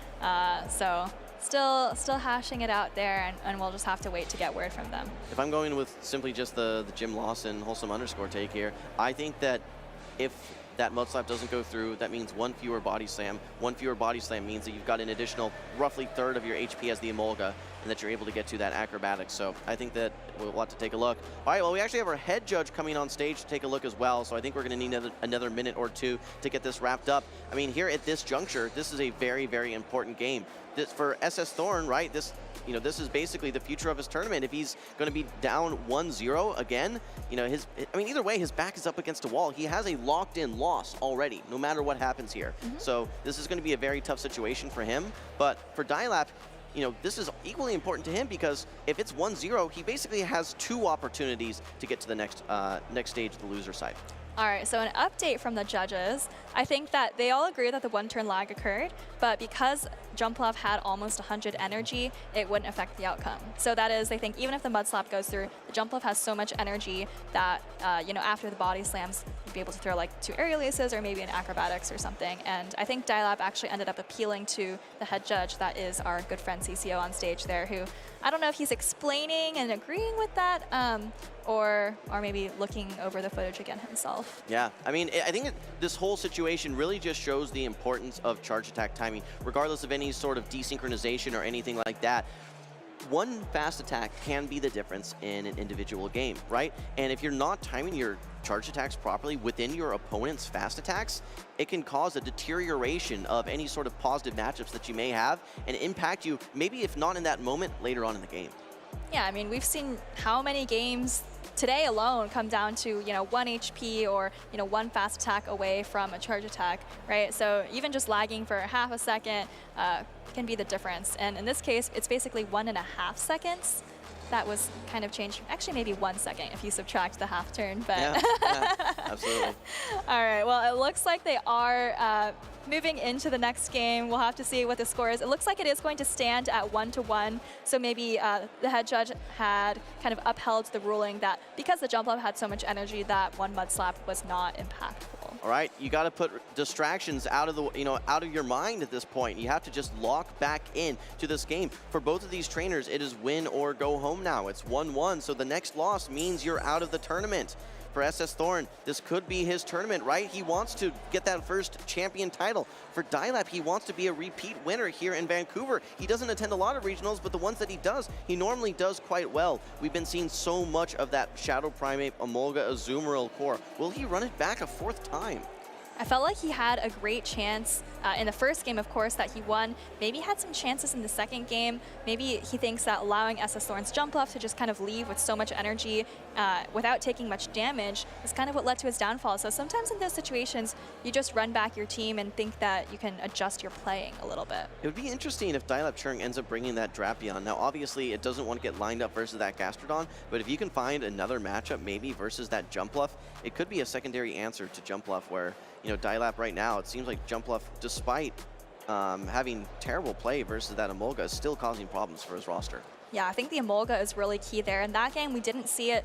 Speaker 7: So still hashing it out there, and we'll just have to wait to get word from them.
Speaker 3: If I'm going with simply just the Jim Lawson wholesome underscore take here, I think that if that mud slap doesn't go through, that means one fewer body slam. One fewer body slam means that you've got an additional roughly third of your HP as the Emolga, and that you're able to get to that acrobatics. So I think that we'll have to take a look. All right, well, we actually have our head judge coming on stage to take a look as well, so I think we're going to need another minute or two to get this wrapped up. I mean, here at this juncture, this is a very, very important game. This, for SS Thorn, right, this is basically the future of his tournament. If he's going to be down 1-0 again, either way, his back is up against a wall. He has a locked-in loss already, no matter what happens here. So this is going to be a very tough situation for him. But for Dialab, this is equally important to him, because if it's 1-0, he basically has 2 opportunities to get to the next stage, the loser side.
Speaker 7: All right, so an update from the judges. I think that they all agree that the one-turn lag occurred, but because Jumplov had almost 100 energy, it wouldn't affect the outcome. So that is, they think, even if the mud slap goes through, the Jumplov has so much energy that, after the body slams, you'd be able to throw like 2 aerial aces or maybe an acrobatics or something. And I think Dialab actually ended up appealing to the head judge, that is our good friend CCO on stage there, who I don't know if he's explaining and agreeing with that, or maybe looking over the footage again himself.
Speaker 3: Yeah, I mean, I think this whole situation really just shows the importance of charge attack timing, regardless of any sort of desynchronization or anything like that. One fast attack can be the difference in an individual game, right? And if you're not timing your charge attacks properly within your opponent's fast attacks, it can cause a deterioration of any sort of positive matchups that you may have and impact you, maybe if not in that moment, later on in the game.
Speaker 7: Yeah, I mean, we've seen how many games today alone come down to, 1 HP or, 1 fast attack away from a charge attack, right? So even just lagging for half a second can be the difference. And in this case, it's basically 1.5 seconds. That was kind of changed. Actually, maybe 1 second if you subtract the half turn, but.
Speaker 3: Yeah, absolutely.
Speaker 7: All right, well, it looks like they are moving into the next game. We'll have to see what the score is. It looks like it is going to stand at 1-1. So maybe the head judge had kind of upheld the ruling that because the jump up had so much energy, that one mud slap was not impactful.
Speaker 3: All right, you got to put distractions out of your mind at this point. You have to just lock back in to this game. For both of these trainers, it is win or go home now. It's 1-1, so the next loss means you're out of the tournament. For SS Thorn, this could be his tournament, right? He wants to get that first champion title. For Dialab, he wants to be a repeat winner here in Vancouver. He doesn't attend a lot of regionals, but the ones that he does, he normally does quite well. We've been seeing so much of that Shadow Primate, Emolga, Azumarill core. Will he run it back a 4th time?
Speaker 7: I felt like he had a great chance in the first game, of course, that he won. Maybe had some chances in the second game. Maybe he thinks that allowing SS Thorn's jump left to just kind of leave with so much energy without taking much damage is kind of what led to his downfall. So sometimes in those situations, you just run back your team and think that you can adjust your playing a little bit.
Speaker 3: It would be interesting if Dial-Up Churn ends up bringing that Drapion. Now, obviously, it doesn't want to get lined up versus that Gastrodon, but if you can find another matchup maybe versus that Jumpluff, it could be a secondary answer to Jumpluff where, you know, Dial-Up right now, it seems like Jumpluff, despite having terrible play versus that Emolga, is still causing problems for his roster.
Speaker 7: Yeah, I think the Emolga is really key there. In that game, we didn't see it,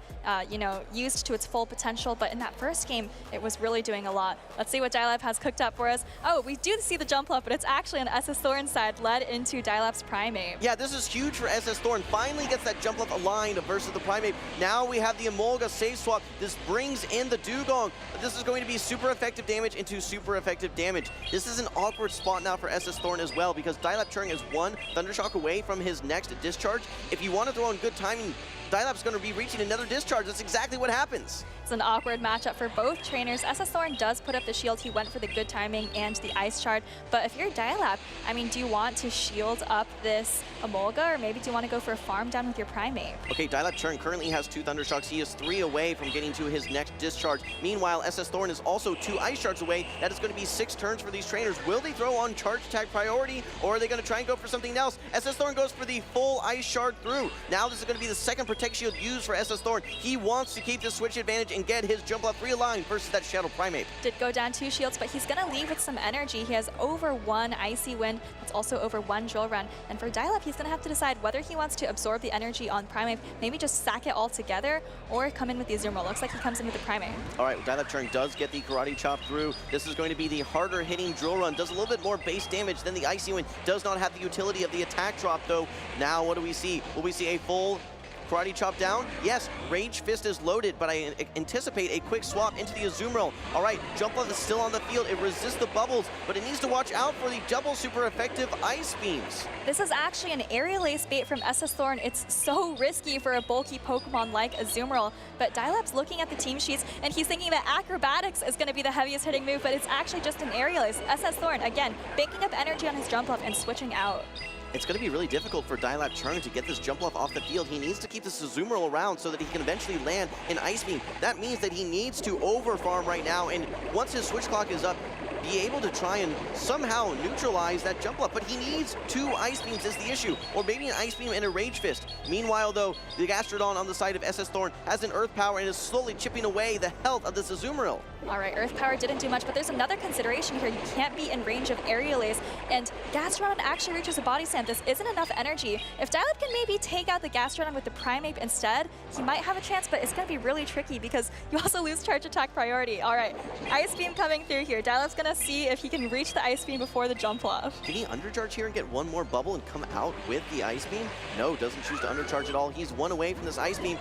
Speaker 7: you know, used to its full potential, but in that first game, it was really doing a lot. Let's see what Dial-Up has cooked up for us. Oh, we do see the jump up, but it's actually on SS Thorn side, led into Dial-Up's Primate.
Speaker 3: Yeah, this is huge for SS Thorn. Finally gets that jump left aligned versus the Primate. Now we have the Emolga safe swap. This brings in the Dugong. This is going to be super effective damage into super effective damage. This is an awkward spot now for SS Thorn as well, because Dial-Up Churn is one Thundershock away from his next discharge. If you want to throw in good timing, Dial-Up's going to be reaching another discharge. That's exactly what happens.
Speaker 7: It's an awkward matchup for both trainers. SS Thorn does put up the shield. He went for the good timing and the Ice Shard. But if you're Dial-Up, I mean, do you want to shield up this Emolga, or maybe do you want to go for a farm down with your Primate?
Speaker 3: Okay, Dial-Up Churn currently has 2 Thundershocks. He is 3 away from getting to his next discharge. Meanwhile, SS Thorn is also 2 Ice Shards away. That is going to be 6 turns for these trainers. Will they throw on charge attack priority, or are they going to try and go for something else? SS Thorn goes for the full Ice Shard through. Now this is going to be the second Protect Shield used for SS Thorn. He wants to keep the switch advantage and get his jump left realigned versus that Shadow Primate.
Speaker 7: Did go down 2 shields, but he's going to leave with some energy. He has over 1 Icy Wind. It's also over 1 Drill Run. And for Dial-Up, he's going to have to decide whether he wants to absorb the energy on Primate, maybe just sack it all together, or come in with the Azumarill. Looks like he comes in with the Primate.
Speaker 3: All right, Dial-Up Churn does get the Karate Chop through. This is going to be the harder hitting Drill Run. Does a little bit more base damage than the Icy Wind. Does not have the utility of the attack drop, though. Now what do we see? Will we see a full Karate Chop down? Yes, Rage Fist is loaded, but I anticipate a quick swap into the Azumarill. All right, Jumpluff is still on the field. It resists the bubbles, but it needs to watch out for the double super effective Ice Beams.
Speaker 7: This is actually an Aerial Ace bait from SS Thorn. It's so risky for a bulky Pokemon like Azumarill, but Dial-Up's looking at the team sheets, and he's thinking that Acrobatics is going to be the heaviest hitting move, but it's actually just an Aerial Ace. SS Thorn, again, banking up energy on his Jumpluff and switching out.
Speaker 3: It's going to be really difficult for Dial-Up Churn to get this Jumpluff off the field. He needs to keep this Azumarill around so that he can eventually land an Ice Beam. That means that he needs to over-farm right now, and once his switch clock is up, be able to try and somehow neutralize that Jumpluff. But he needs 2 Ice Beams is the issue, or maybe an Ice Beam and a Rage Fist. Meanwhile, though, the Gastrodon on the side of SS Thorn has an Earth Power and is slowly chipping away the health of this Azumarill.
Speaker 7: All right, Earth Power didn't do much, but there's another consideration here. You can't be in range of Aerial Ace, and Gastrodon actually reaches a Body Slam. This isn't enough energy. If Dial-Up can maybe take out the Gastrodon with the Primate instead, he might have a chance, but it's going to be really tricky because you also lose charge attack priority. All right, Ice Beam coming through here. Dial-Up's going to see if he can reach the Ice Beam before the Jumpluff.
Speaker 3: Can he undercharge here and get one more bubble and come out with the Ice Beam? No, doesn't choose to undercharge at all. He's 1 away from this Ice Beam.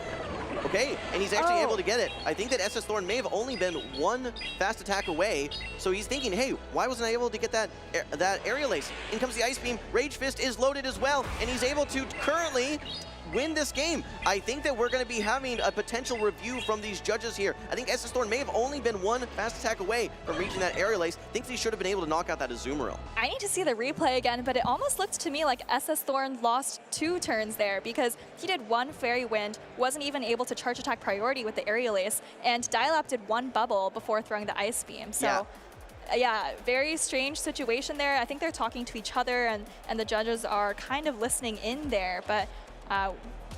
Speaker 3: Okay, and he's actually able to get it. I think that SS Thorn may have only been 1 fast attack away, so he's thinking, hey, why wasn't I able to get that Aerial Ace? In comes the Ice Beam. Rage Fist is loaded as well, and he's able to currently win this game. I think that we're going to be having a potential review from these judges here. I think SS Thorn may have only been 1 fast attack away from reaching that Aerial Ace. Thinks he should have been able to knock out that Azumarill.
Speaker 7: I need to see the replay again, but it almost looked to me like SS Thorn lost 2 turns there because he did 1 Fairy Wind, wasn't even able to charge attack priority with the Aerial Ace, and Dial-Up did 1 bubble before throwing the Ice Beam. So. Yeah, very strange situation there. I think they're talking to each other, and the judges are kind of listening in there, but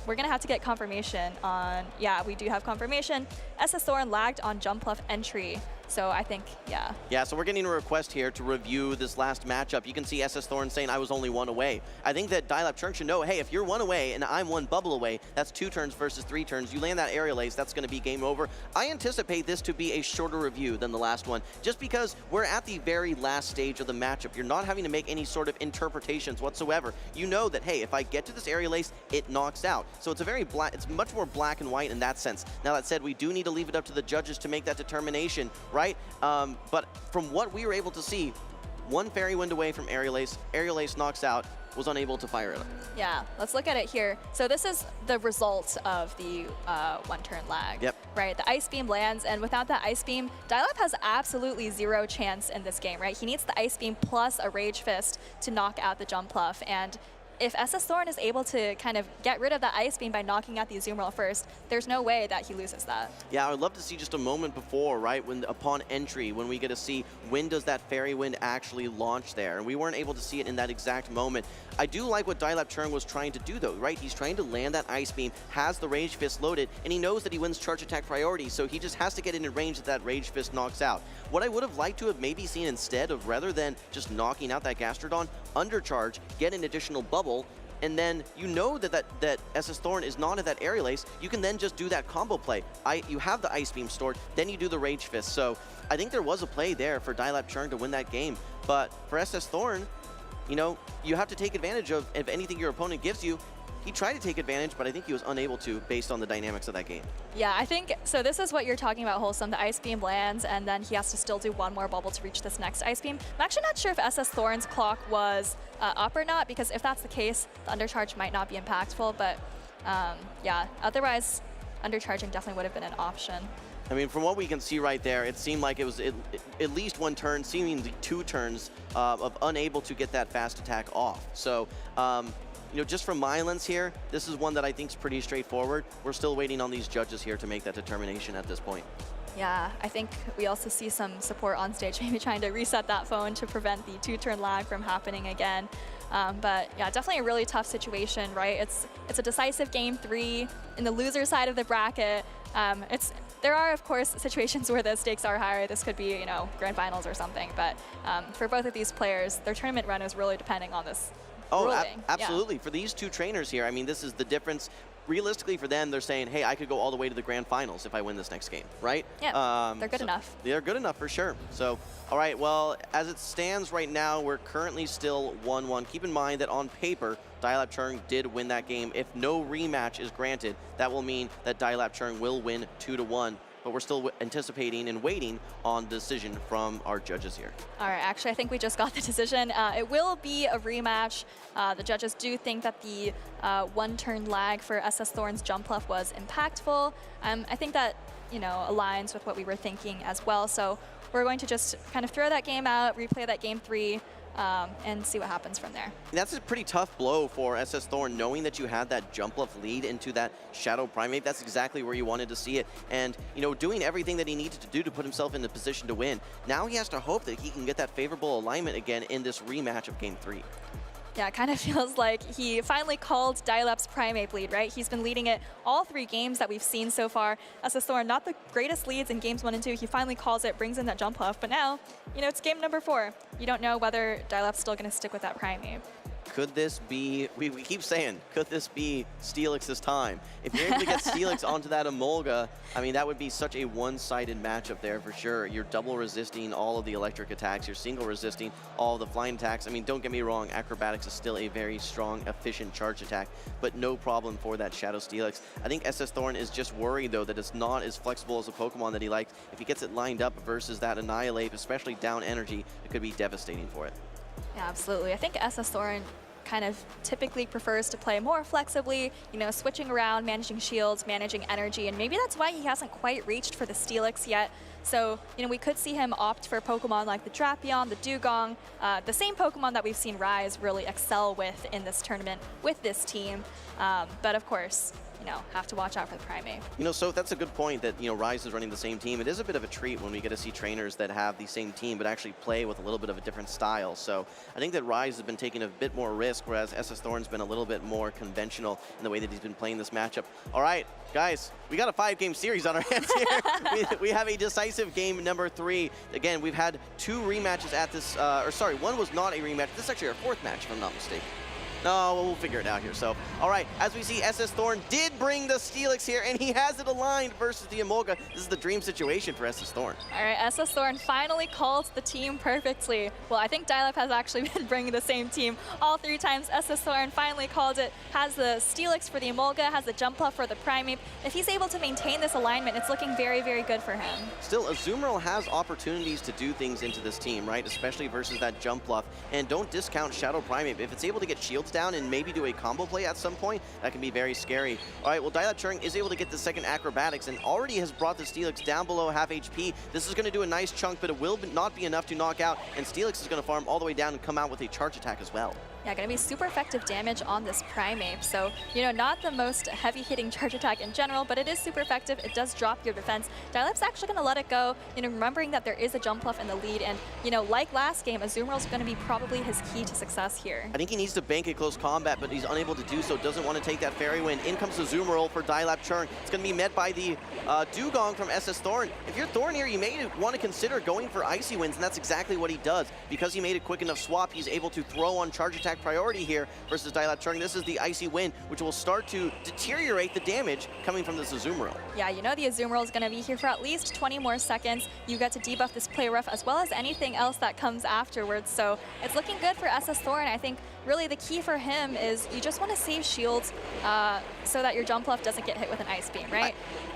Speaker 7: we're going to have to get confirmation on, yeah, we do have confirmation. SS Thorn lagged on Jumpluff entry. So I think, yeah.
Speaker 3: Yeah, so we're getting a request here to review this last matchup. You can see SS Thorn saying I was only 1 away. I think that Dial-Up Churn should know, hey, if you're 1 away and I'm 1 bubble away, that's 2 turns versus 3 turns. You land that Aerial Ace, that's going to be game over. I anticipate this to be a shorter review than the last one, just because we're at the very last stage of the matchup. You're not having to make any sort of interpretations whatsoever. You know that, hey, if I get to this Aerial Ace, it knocks out. So it's a very it's much more black and white in that sense. Now that said, we do need to leave it up to the judges to make that determination, right? But from what we were able to see, 1 Fairy Wind away from Aerial Ace knocks out. was unable to fire it up.
Speaker 7: Yeah, let's look at it here. So this is the result of the one-turn lag.
Speaker 3: Yep.
Speaker 7: Right, the Ice Beam lands, and without that Ice Beam, Dial-Up has absolutely zero chance in this game, right? He needs the Ice Beam plus a Rage Fist to knock out the Jump Bluff, and if SS Thorn is able to kind of get rid of that Ice Beam by knocking out the Azumarill first, there's no way that he loses that.
Speaker 3: Yeah, I would love to see just a moment before, right, when upon entry, when we get to see when does that Fairy Wind actually launch there. And we weren't able to see it in that exact moment. I do like what Dial-Up Churn was trying to do, though, right? He's trying to land that Ice Beam, has the Rage Fist loaded, and he knows that he wins Charge Attack priority, so he just has to get in range that Rage Fist knocks out. What I would have liked to have maybe seen instead of, rather than just knocking out that Gastrodon, undercharge, get an additional bubble, and then you know that SS Thorn is not at that Aerial Ace, you can then just do that combo play. You have the Ice Beam stored, then you do the Rage Fist. So I think there was a play there for Dial-Up Churn to win that game. But for SS Thorn, you know, you have to take advantage of anything your opponent gives you. He tried to take advantage, but I think he was unable to based on the dynamics of that game.
Speaker 7: Yeah, I think, so this is what you're talking about, Wholesome. The Ice Beam lands, and then he has to still do one more bubble to reach this next Ice Beam. I'm actually not sure if SS Thorn's clock was up or not, because if that's the case, the undercharge might not be impactful, but yeah, otherwise, undercharging definitely would have been an option.
Speaker 3: I mean, from what we can see right there, it seemed like it was at least one turn, seemingly 2 turns of unable to get that fast attack off. So, you know, just from my lens here, this is one that I think is pretty straightforward. We're still waiting on these judges here to make that determination at this point.
Speaker 7: Yeah, I think we also see some support on stage, maybe trying to reset that phone to prevent the 2-turn lag from happening again. But yeah, definitely a really tough situation, right? It's a decisive game 3 in the loser side of the bracket. There are, of course, situations where the stakes are higher. This could be, you know, grand finals or something. But for both of these players, their tournament run is really depending on this.
Speaker 3: Oh, absolutely. For these 2 trainers here, I mean, this is the difference. Realistically, for them, they're saying, hey, I could go all the way to the grand finals if I win this next game, right?
Speaker 7: Yeah, they're good enough.
Speaker 3: They're good enough for sure. So, all right, well, as it stands right now, we're currently still 1-1. Keep in mind that on paper, Dial-Up Churn did win that game. If no rematch is granted, that will mean that Dial-Up Churn will win 2-1. But we're still anticipating and waiting on the decision from our judges here.
Speaker 7: All right, actually, I think we just got the decision. It will be a rematch. The judges do think that the 1-turn lag for SS Thorn's Jump Bluff was impactful. I think that, you know, aligns with what we were thinking as well. So we're going to just kind of throw that game out, replay that game 3, and see what happens from there.
Speaker 3: That's a pretty tough blow for SS Thorn, knowing that you had that Jump Bluff lead into that Shadow Primate. That's exactly where you wanted to see it. And, you know, doing everything that he needed to do to put himself in the position to win. Now he has to hope that he can get that favorable alignment again in this rematch of Game 3.
Speaker 7: Yeah, it kind of feels like he finally called Dial-Up's Primate lead, right? He's been leading it all 3 games that we've seen so far. SS Thorn, not the greatest leads in games 1 and 2. He finally calls it, brings in that Jump Bluff, but now, you know, it's game number 4. You don't know whether Dial-Up's still going to stick with that Primate.
Speaker 3: Could this be, we keep saying, could this be Steelix's time? If you're able to get Steelix onto that Emolga, I mean, that would be such a one-sided matchup there for sure. You're double resisting all of the electric attacks. You're single resisting all of the flying attacks. I mean, don't get me wrong, Acrobatics is still a very strong, efficient charge attack, but no problem for that Shadow Steelix. I think SS Thorn is just worried, though, that it's not as flexible as a Pokemon that he likes. If he gets it lined up versus that Annihilate, especially down energy, it could be devastating for it.
Speaker 7: Yeah, absolutely. I think SS Thorn kind of typically prefers to play more flexibly, you know, switching around, managing shields, managing energy, and maybe that's why he hasn't quite reached for the Steelix yet. So, you know, we could see him opt for Pokemon like the Drapion, the Dugong, the same Pokemon that we've seen Rise really excel with in this tournament with this team. But of course, you know, have to watch out for the Primate.
Speaker 3: You know, so that's a good point that, you know, Rise is running the same team. It is a bit of a treat when we get to see trainers that have the same team but actually play with a little bit of a different style. So I think that Rise has been taking a bit more risk, whereas SS Thorn's been a little bit more conventional in the way that he's been playing this matchup. All right, guys, we got a 5-game series on our hands here. we have a decisive game number 3. Again, we've had 2 rematches at this, or sorry, one was not a rematch. This is actually our 4th match, if I'm not mistaken. No, we'll figure it out here. So, all right, as we see, SS Thorn did bring the Steelix here, and he has it aligned versus the Emolga. This is the dream situation for SS Thorn.
Speaker 7: All right, SS Thorn finally called the team perfectly. Well, I think Dial-Up has actually been bringing the same team all 3 times. SS Thorn finally called it, has the Steelix for the Emolga, has the Jumpluff for the Primeape. If he's able to maintain this alignment, it's looking very, very good for him.
Speaker 3: Still, Azumarill has opportunities to do things into this team, right? Especially versus that Jumpluff. And don't discount Shadow Primeape. If it's able to get shields down and maybe do a combo play at some point, that can be very scary. All right, well, Dial-Up Turing is able to get the second acrobatics and already has brought the Steelix down below half HP. This is going to do a nice chunk, but it will not be enough to knock out, and Steelix is going to farm all the way down and come out with a charge attack as well.
Speaker 7: Yeah, going to be super effective damage on this Primeape. So, you know, not the most heavy-hitting charge attack in general, but it is super effective. It does drop your defense. Dial-Up's actually going to let it go, you know, remembering that there is a Jumpluff in the lead. And, you know, like last game, Azumarill's going to be probably his key to success here.
Speaker 3: I think he needs to bank a close combat, but he's unable to do so. Doesn't want to take that Fairy Wind. In comes Azumarill for Dial-Up Churn. It's going to be met by the Dugong from SS Thorn. If you're Thorn here, you may want to consider going for Icy Winds, and that's exactly what he does. Because he made a quick enough swap, he's able to throw on charge attack priority here versus Dial-Up Churn. This is the Icy Wind, which will start to deteriorate the damage coming from this Azumarill.
Speaker 7: Yeah, you know the Azumarill is going to be here for at least 20 more seconds. You get to debuff this play rough as well as anything else that comes afterwards. So it's looking good for SS Thorn. I think really the key for him is you just want to save shields so that your Jumpluff doesn't get hit with an Ice Beam, right?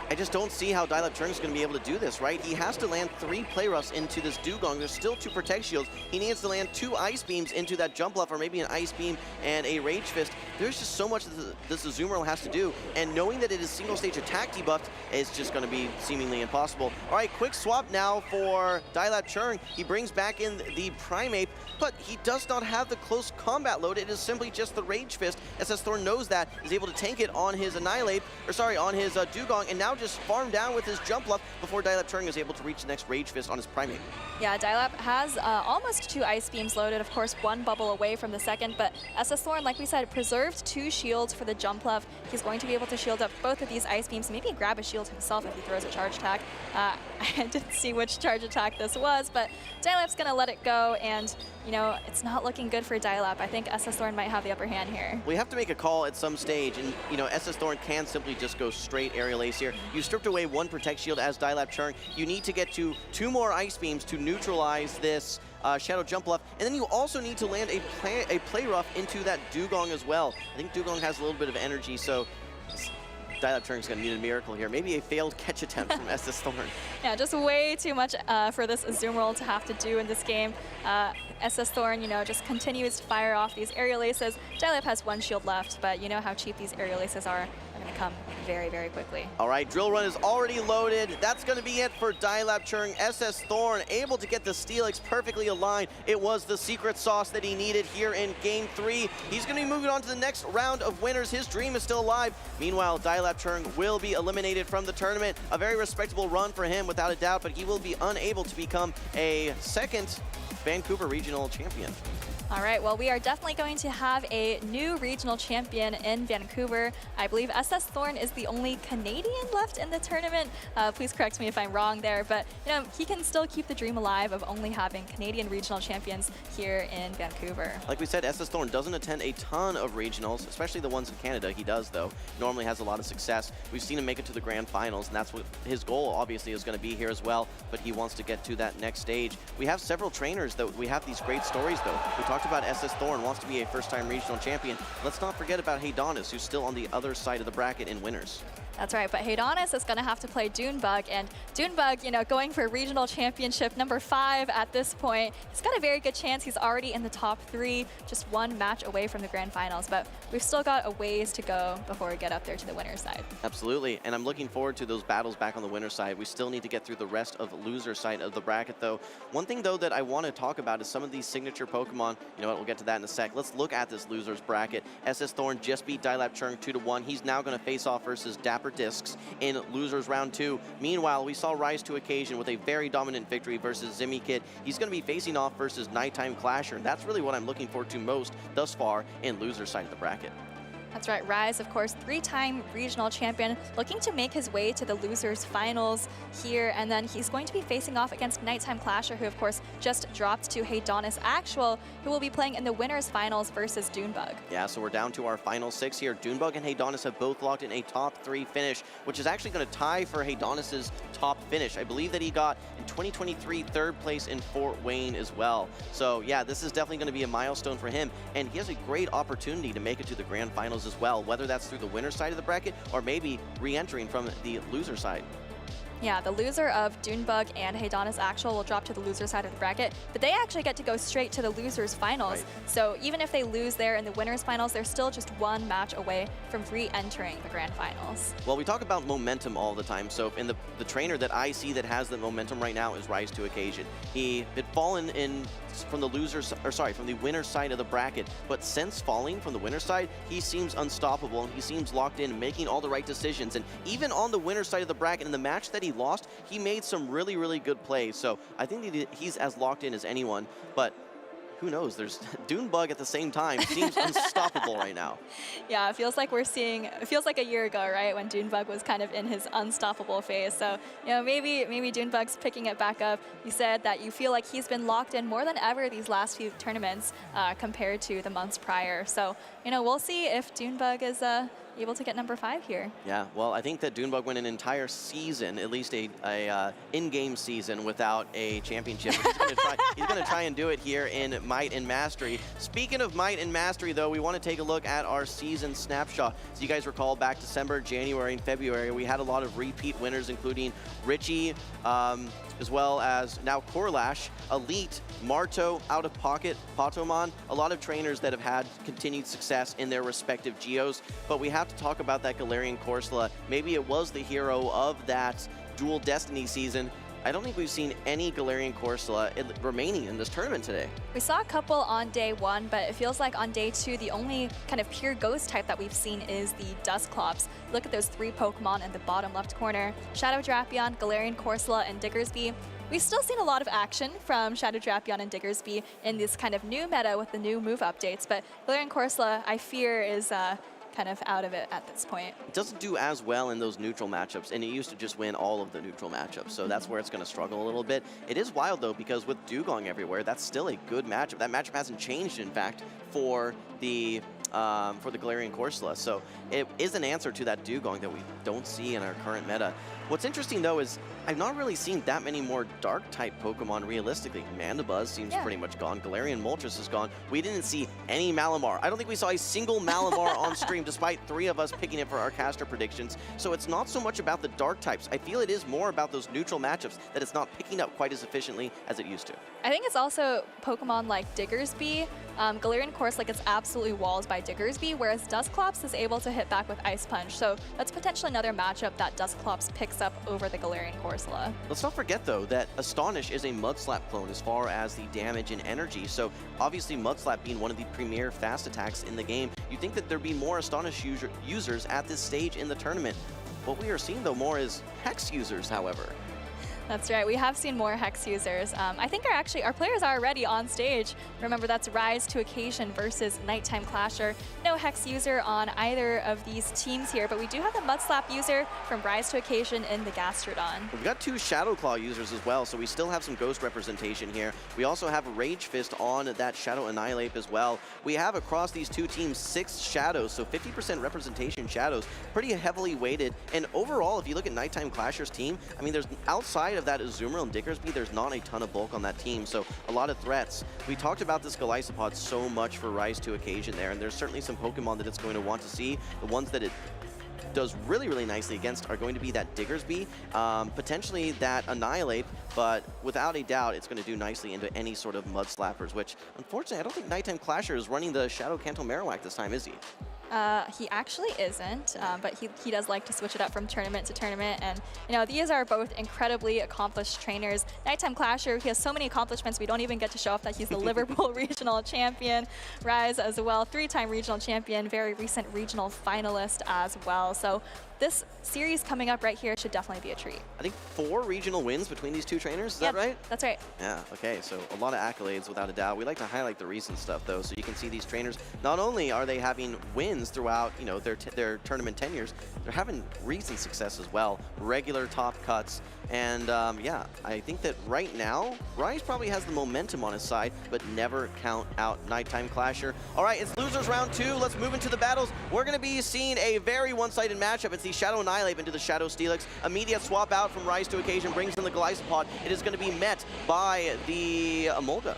Speaker 3: I just don't see how Dial-Up Churn is going to be able to do this, right? He has to land 3 play roughs into this Dugong. There's still 2 Protect Shields. He needs to land 2 Ice Beams into that Jumpluff, or maybe an Ice Beam and a Rage Fist. There's just so much that this Azumarill has to do, and knowing that it is single stage attack debuffed is just going to be seemingly impossible. All right, quick swap now for Dial-Up Churn. He brings back in the Primeape, but he does not have the close combat load. It is simply just the Rage Fist. SS Thorn knows that, is able to tank it on his on his Dugong, and now just farm down with his Jumpluff before Dial-Up Churn is able to reach the next Rage Fist on his Primeape.
Speaker 7: Yeah, Dial-Up has almost 2 Ice Beams loaded, of course 1 bubble away from the second, but SS Thorn, like we said, preserved 2 shields for the Jumpluff. He's going to be able to shield up both of these Ice Beams, maybe grab a shield himself if he throws a charge attack. I didn't see which charge attack this was, but Dial-Up's going to let it go, and you know, it's not looking good for Dial-Up. I think SS Thorn might have the upper hand here.
Speaker 3: We have to make a call at some stage, and you know, SS Thorn can simply just go straight Aerial Ace here. You stripped away 1 Protect Shield as Dial-Up Churn. You need to get to 2 more Ice Beams to neutralize this Shadow Jumpluff, and then you also need to land a play rough into that Dugong as well. I think Dugong has a little bit of energy, so Dial-Up Churn is going to need a miracle here. Maybe a failed catch attempt from SS Thorn.
Speaker 7: Yeah, just way too much for this Azumarill to have to do in this game. SS Thorn, you know, just continues to fire off these Aerial Aces. Dial-Up has 1 shield left, but you know how cheap these Aerial Aces are. They're going to come very, very quickly.
Speaker 3: All right, Drill Run is already loaded. That's going to be it for Dial-Up Churn. SS Thorn able to get the Steelix perfectly aligned. It was the secret sauce that he needed here in Game 3. He's going to be moving on to the next round of winners. His dream is still alive. Meanwhile, Dial-Up Churn will be eliminated from the tournament. A very respectable run for him, without a doubt, but he will be unable to become a second Vancouver Regional Champion.
Speaker 7: All right, well, we are definitely going to have a new regional champion in Vancouver. I believe SS Thorn is the only Canadian left in the tournament. Please correct me if I'm wrong there, but you know, he can still keep the dream alive of only having Canadian regional champions here in Vancouver.
Speaker 3: Like we said, SS Thorn doesn't attend a ton of regionals, especially the ones in Canada. He does, though. Normally has a lot of success. We've seen him make it to the grand finals, and that's what his goal, obviously, is going to be here as well, but he wants to get to that next stage. We have several trainers, though. We have these great stories, though. We talked about SS Thorn wants to be a first-time regional champion. Let's not forget about Haydonis, who's still on the other side of the bracket in winners.
Speaker 7: That's right, but Haydonis is going to have to play Dunebug, and Dunebug, you know, going for regional championship number 5 at this point. He's got a very good chance. He's already in the top 3, just 1 match away from the grand finals, but we've still got a ways to go before we get up there to the winner's side.
Speaker 3: Absolutely, and I'm looking forward to those battles back on the winner's side. We still need to get through the rest of the loser side of the bracket, though. One thing, though, that I want to talk about is some of these signature Pokemon. You know what, we'll get to that in a sec. Let's look at this loser's bracket. SS Thorn just beat Dial-Up Churn 2-1. He's now going to face off versus Dapper Discs in losers round 2. Meanwhile, we saw Rise to Occasion with a very dominant victory versus Zimmy Kid. He's going to be facing off versus Nighttime Clasher, and that's really what I'm looking forward to most thus far in loser side of the bracket.
Speaker 7: That's right, Rise, of course, 3-time regional champion, looking to make his way to the losers finals here, and then he's going to be facing off against Nighttime Clasher, who of course just dropped to Heidonis Actual, who will be playing in the winners finals versus Dunebug.
Speaker 3: Yeah, so we're down to our final 6 here. Dunebug and Heidonis have both locked in a top 3 finish, which is actually going to tie for Heidonis's top finish. I believe that he got in 2023 3rd place in Fort Wayne as well. So yeah, this is definitely going to be a milestone for him, and he has a great opportunity to make it to the grand finals as well, whether that's through the winner side of the bracket or maybe re-entering from the loser side.
Speaker 7: Yeah, the loser of Dunebug and Heidonis Actual will drop to the loser side of the bracket, but they actually get to go straight to the losers finals.
Speaker 3: Right.
Speaker 7: So even if they lose there in the winners finals, they're still just one match away from re-entering the grand finals.
Speaker 3: Well, we talk about momentum all the time. So in the trainer that I see that has the momentum right now is Rise to Occasion. He had fallen in from the losers, or sorry, from the winner's side of the bracket, but since falling from the winner's side, he seems unstoppable and he seems locked in, making all the right decisions. And even on the winner's side of the bracket, in the match that he lost, he made some really, really good plays. So I think that he's as locked in as anyone, but who knows? There's Dunebug at the same time seems unstoppable right now.
Speaker 7: Yeah, it feels like it feels like a year ago, right, when Dunebug was kind of in his unstoppable phase. So, you know, maybe Dunebug's picking it back up. You said that you feel like he's been locked in more than ever these last few tournaments compared to the months prior. So, you know, we'll see if Dunebug is able to get number 5 here.
Speaker 3: Yeah, well, I think that Dunebug went an entire season, at least a in-game season, without a championship. He's going to try and do it here in Might and Mastery. Speaking of Might and Mastery, though, we want to take a look at our season snapshot. So you guys recall back December, January, and February, we had a lot of repeat winners, including Richie, as well as now Corlash, Elite, Marto, Out of Pocket, Potomon, a lot of trainers that have had continued success in their respective geos. But we have to talk about that Galarian Corsola. Maybe it was the hero of that Dual Destiny season. I don't think we've seen any Galarian Corsola remaining in this tournament today.
Speaker 7: We saw a couple on day 1, but it feels like on day 2, the only kind of pure ghost type that we've seen is the Dusclops. Look at those 3 Pokemon in the bottom left corner. Shadow Drapion, Galarian Corsola, and Diggersby. We've still seen a lot of action from Shadow Drapion and Diggersby in this kind of new meta with the new move updates, but Galarian Corsola, I fear, is kind of out of it at this point.
Speaker 3: It doesn't do as well in those neutral matchups, and it used to just win all of the neutral matchups, so that's where it's going to struggle a little bit. It is wild, though, because with Dugong everywhere, that's still a good matchup. That matchup hasn't changed, in fact, for the Galarian Corsola, so it is an answer to that Dugong that we don't see in our current meta. What's interesting, though, is I've not really seen that many more Dark-type Pokemon realistically. Mandibuzz seems pretty much gone. Galarian Moltres is gone. We didn't see any Malamar. I don't think we saw a single Malamar on stream, despite 3 of us picking it for our caster predictions. So it's not so much about the Dark types. I feel it is more about those neutral matchups that it's not picking up quite as efficiently as it used to.
Speaker 7: I think it's also Pokemon like Diggersby. Galarian Corsola gets absolutely walls by Diggersby, whereas Dusclops is able to hit back with Ice Punch. So that's potentially another matchup that Dusclops picks up over the Galarian Corsola.
Speaker 3: Let's not forget, though, that Astonish is a Mudslap clone as far as the damage and energy. So obviously Mudslap being one of the premier fast attacks in the game, you'd think that there'd be more Astonish users at this stage in the tournament. What we are seeing, though, more is Hex users, however.
Speaker 7: That's right, we have seen more Hex users. I think our players are already on stage. Remember, that's Rise to Occasion versus Nighttime Clasher. No Hex user on either of these teams here, but we do have a Mudslap user from Rise to Occasion in the Gastrodon.
Speaker 3: We've got 2 Shadow Claw users as well, so we still have some Ghost representation here. We also have a Rage Fist on that Shadow Annihilate as well. We have across these 2 teams 6 Shadows, so 50% representation Shadows, pretty heavily weighted. And overall, if you look at Nighttime Clasher's team, I mean, there's outside of that Azumarill and Diggersby, there's not a ton of bulk on that team, so a lot of threats. We talked about this Golisopod so much for Rise to Occasion there, and there's certainly some Pokemon that it's going to want to see. The ones that it does really, really nicely against are going to be that Diggersby, potentially that Annihilate, but without a doubt, it's going to do nicely into any sort of Mud Slappers, which, unfortunately, I don't think Nighttime Clasher is running the Shadow Kanto Marowak this time, is he?
Speaker 7: He actually isn't, but he does like to switch it up from tournament to tournament. And, you know, these are both incredibly accomplished trainers. Nighttime Clasher, he has so many accomplishments, we don't even get to show off that he's the Liverpool Regional Champion. Rise as well, 3-time Regional Champion, very recent Regional finalist as well. So this series coming up right here should definitely be a treat.
Speaker 3: I think 4 regional wins between these two trainers, is that right?
Speaker 7: That's right.
Speaker 3: Yeah, okay, so a lot of accolades without a doubt. We like to highlight the recent stuff though, so you can see these trainers, not only are they having wins throughout, you know, their tournament tenures, they're having recent success as well, regular top cuts, and yeah, I think that right now, Rise probably has the momentum on his side, but never count out Nighttime Clasher. All right, it's losers round 2. Let's move into the battles. We're going to be seeing a very one-sided matchup. It's the Shadow Annihilate into the Shadow Steelix. Immediate swap out from Rise to Occasion brings in the Glycopod. It is going to be met by the Amolga.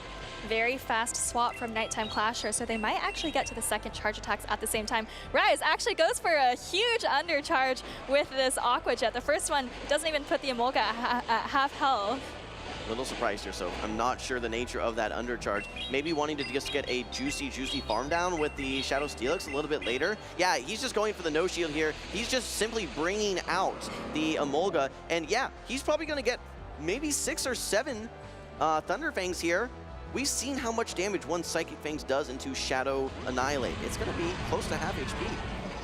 Speaker 7: Very fast swap from Nighttime Clasher, so they might actually get to the second charge attacks at the same time. Rise actually goes for a huge undercharge with this Aqua Jet. The first one doesn't even put the Amolga at half health.
Speaker 3: A little surprised here, so I'm not sure the nature of that undercharge. Maybe wanting to just get a juicy farm down with the Shadow Steelix a little bit later. Yeah, he's just going for the no shield here. He's just simply bringing out the Amolga, and yeah, he's probably going to get maybe 6 or 7 Thunder Fangs here. We've seen how much damage one Psychic Fangs does into Shadow Annihilate. It's going to be close to half HP.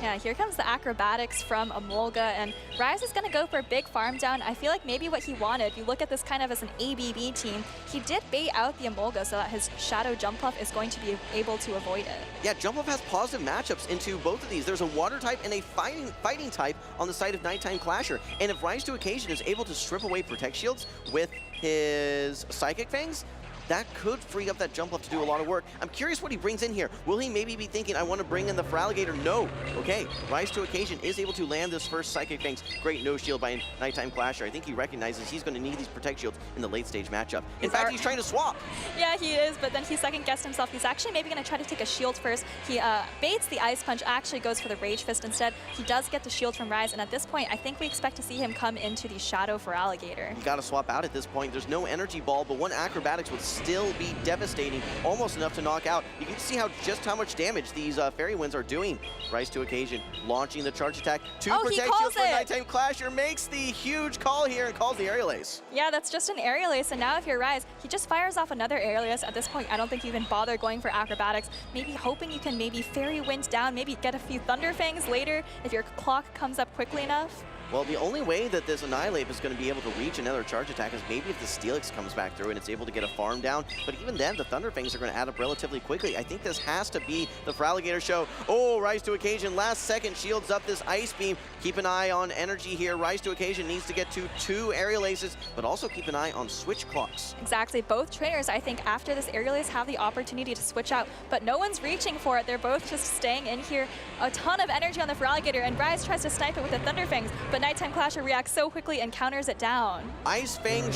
Speaker 7: Yeah, here comes the acrobatics from Amolga, and Rise is going to go for a big farm down. I feel like maybe what he wanted, if you look at this kind of as an ABB team, he did bait out the Amolga so that his Shadow Jumpluff is going to be able to avoid it.
Speaker 3: Yeah, Jumpluff has positive matchups into both of these. There's a water type and a fighting type on the side of Nighttime Clasher, and if Rise to Occasion is able to strip away Protect Shields with his Psychic Fangs, that could free up that Jumpluff to do a lot of work. I'm curious what he brings in here. Will he maybe be thinking, I want to bring in the Feraligatr? No. Okay, Rise to Occasion is able to land this first Psychic Fangs. Great no shield by Nighttime Clasher. I think he recognizes he's going to need these Protect Shields in the late stage matchup. In fact, he's trying to swap.
Speaker 7: Yeah, he is, but then he second-guessed himself. He's actually maybe going to try to take a shield first. He baits the Ice Punch, actually goes for the Rage Fist instead. He does get the shield from Rise, and at this point, I think we expect to see him come into the Shadow Feraligatr.
Speaker 3: You got to swap out at this point. There's no Energy Ball, but one Acrobatics would still be devastating, almost enough to knock out. You can see just how much damage these Fairy Winds are doing. Rise to Occasion, launching the charge attack. 2 Protect Shields for Nighttime Clasher, makes the huge call here and calls the Aerial Ace.
Speaker 7: Yeah, that's just an Aerial Ace, and now if you're Rise, he just fires off another Aerial Ace. At this point, I don't think you even bother going for Acrobatics. Maybe hoping you can maybe Fairy Wind down, maybe get a few Thunder Fangs later if your clock comes up quickly enough.
Speaker 3: Well, the only way that this Annihilate is going to be able to reach another charge attack is maybe if the Steelix comes back through and it's able to get a farm down. But even then, the Thunder Fangs are going to add up relatively quickly. I think this has to be the Feraligatr show. Oh, Rise to Occasion, last second shields up this Ice Beam. Keep an eye on energy here. Rise to Occasion needs to get to 2 Aerial Aces, but also keep an eye on switch clocks.
Speaker 7: Exactly. Both trainers, I think, after this Aerial Ace have the opportunity to switch out, but no one's reaching for it. They're both just staying in here. A ton of energy on the Feraligatr, and Rise tries to snipe it with the Thunder Fangs, but Nighttime Clasher reacts so quickly and counters it down.
Speaker 3: Ice Beam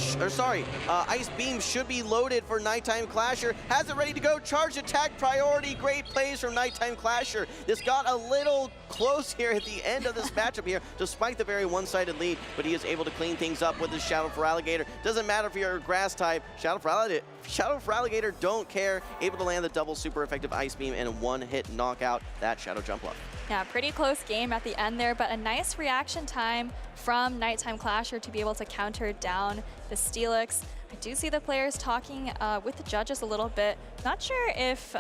Speaker 3: should be loaded for Nighttime Clasher. Has it ready to go. Charge attack priority. Great plays from Nighttime Clasher. This got a little close here at the end of this matchup here, despite the very one-sided lead, but he is able to clean things up with his Shadow Feraligatr. Doesn't matter if you're a grass type, Shadow Feraligatr don't care. Able to land the double super effective Ice Beam and a one-hit knockout that Shadow Jumpluff.
Speaker 7: Yeah, pretty close game at the end there, but a nice reaction time from Nighttime Clasher to be able to counter down the Steelix. I do see the players talking with the judges a little bit. Not sure if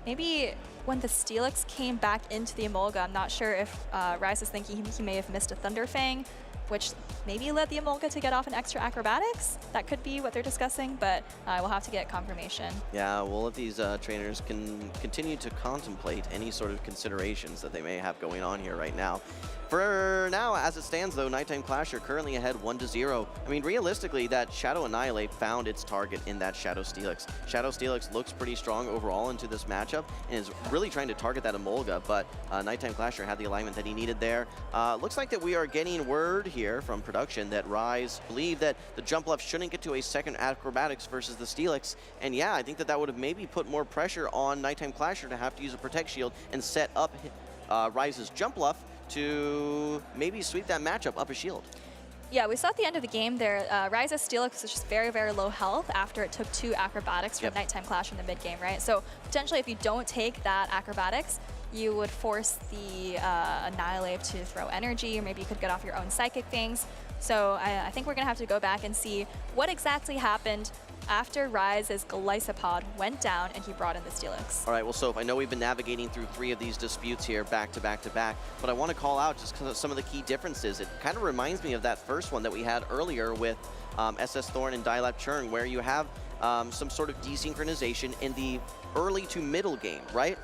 Speaker 7: maybe when the Steelix came back into the Amolga, I'm not sure if Rise is thinking he may have missed a Thunder Fang, which maybe led the Amolga to get off an extra Acrobatics. That could be what they're discussing, but we'll have to get confirmation.
Speaker 3: Yeah, we'll let these trainers can continue to contemplate any sort of considerations that they may have going on here right now. For now, as it stands though, Nighttime Clasher currently ahead 1-0. I mean, realistically, that Shadow Annihilate found its target in that Shadow Steelix. Shadow Steelix looks pretty strong overall into this matchup and is really trying to target that Amolga, but Nighttime Clasher had the alignment that he needed there. Looks like that we are getting word here from production that Rise believe that the Jumpluff shouldn't get to a second Acrobatics versus the Steelix. And yeah, I think that would have maybe put more pressure on Nighttime Clasher to have to use a Protect Shield and set up Rise's Jumpluff to maybe sweep that matchup up a shield.
Speaker 7: Yeah, we saw at the end of the game there, Rise's Steelix was just very, very low health after it took 2 Acrobatics from Nighttime Clasher in the mid-game, right? So potentially if you don't take that Acrobatics, you would force the Annihilate to throw energy, or maybe you could get off your own Psychic Fangs. So I think we're going to have to go back and see what exactly happened after Rise's Glycopod went down and he brought in the Steelix.
Speaker 3: All right, well, Soph, I know we've been navigating through 3 of these disputes here back to back to back, but I want to call out just because of some of the key differences. It kind of reminds me of that first one that we had earlier with SS Thorn and Dialab Churn, where you have some sort of desynchronization in the early to middle game, right?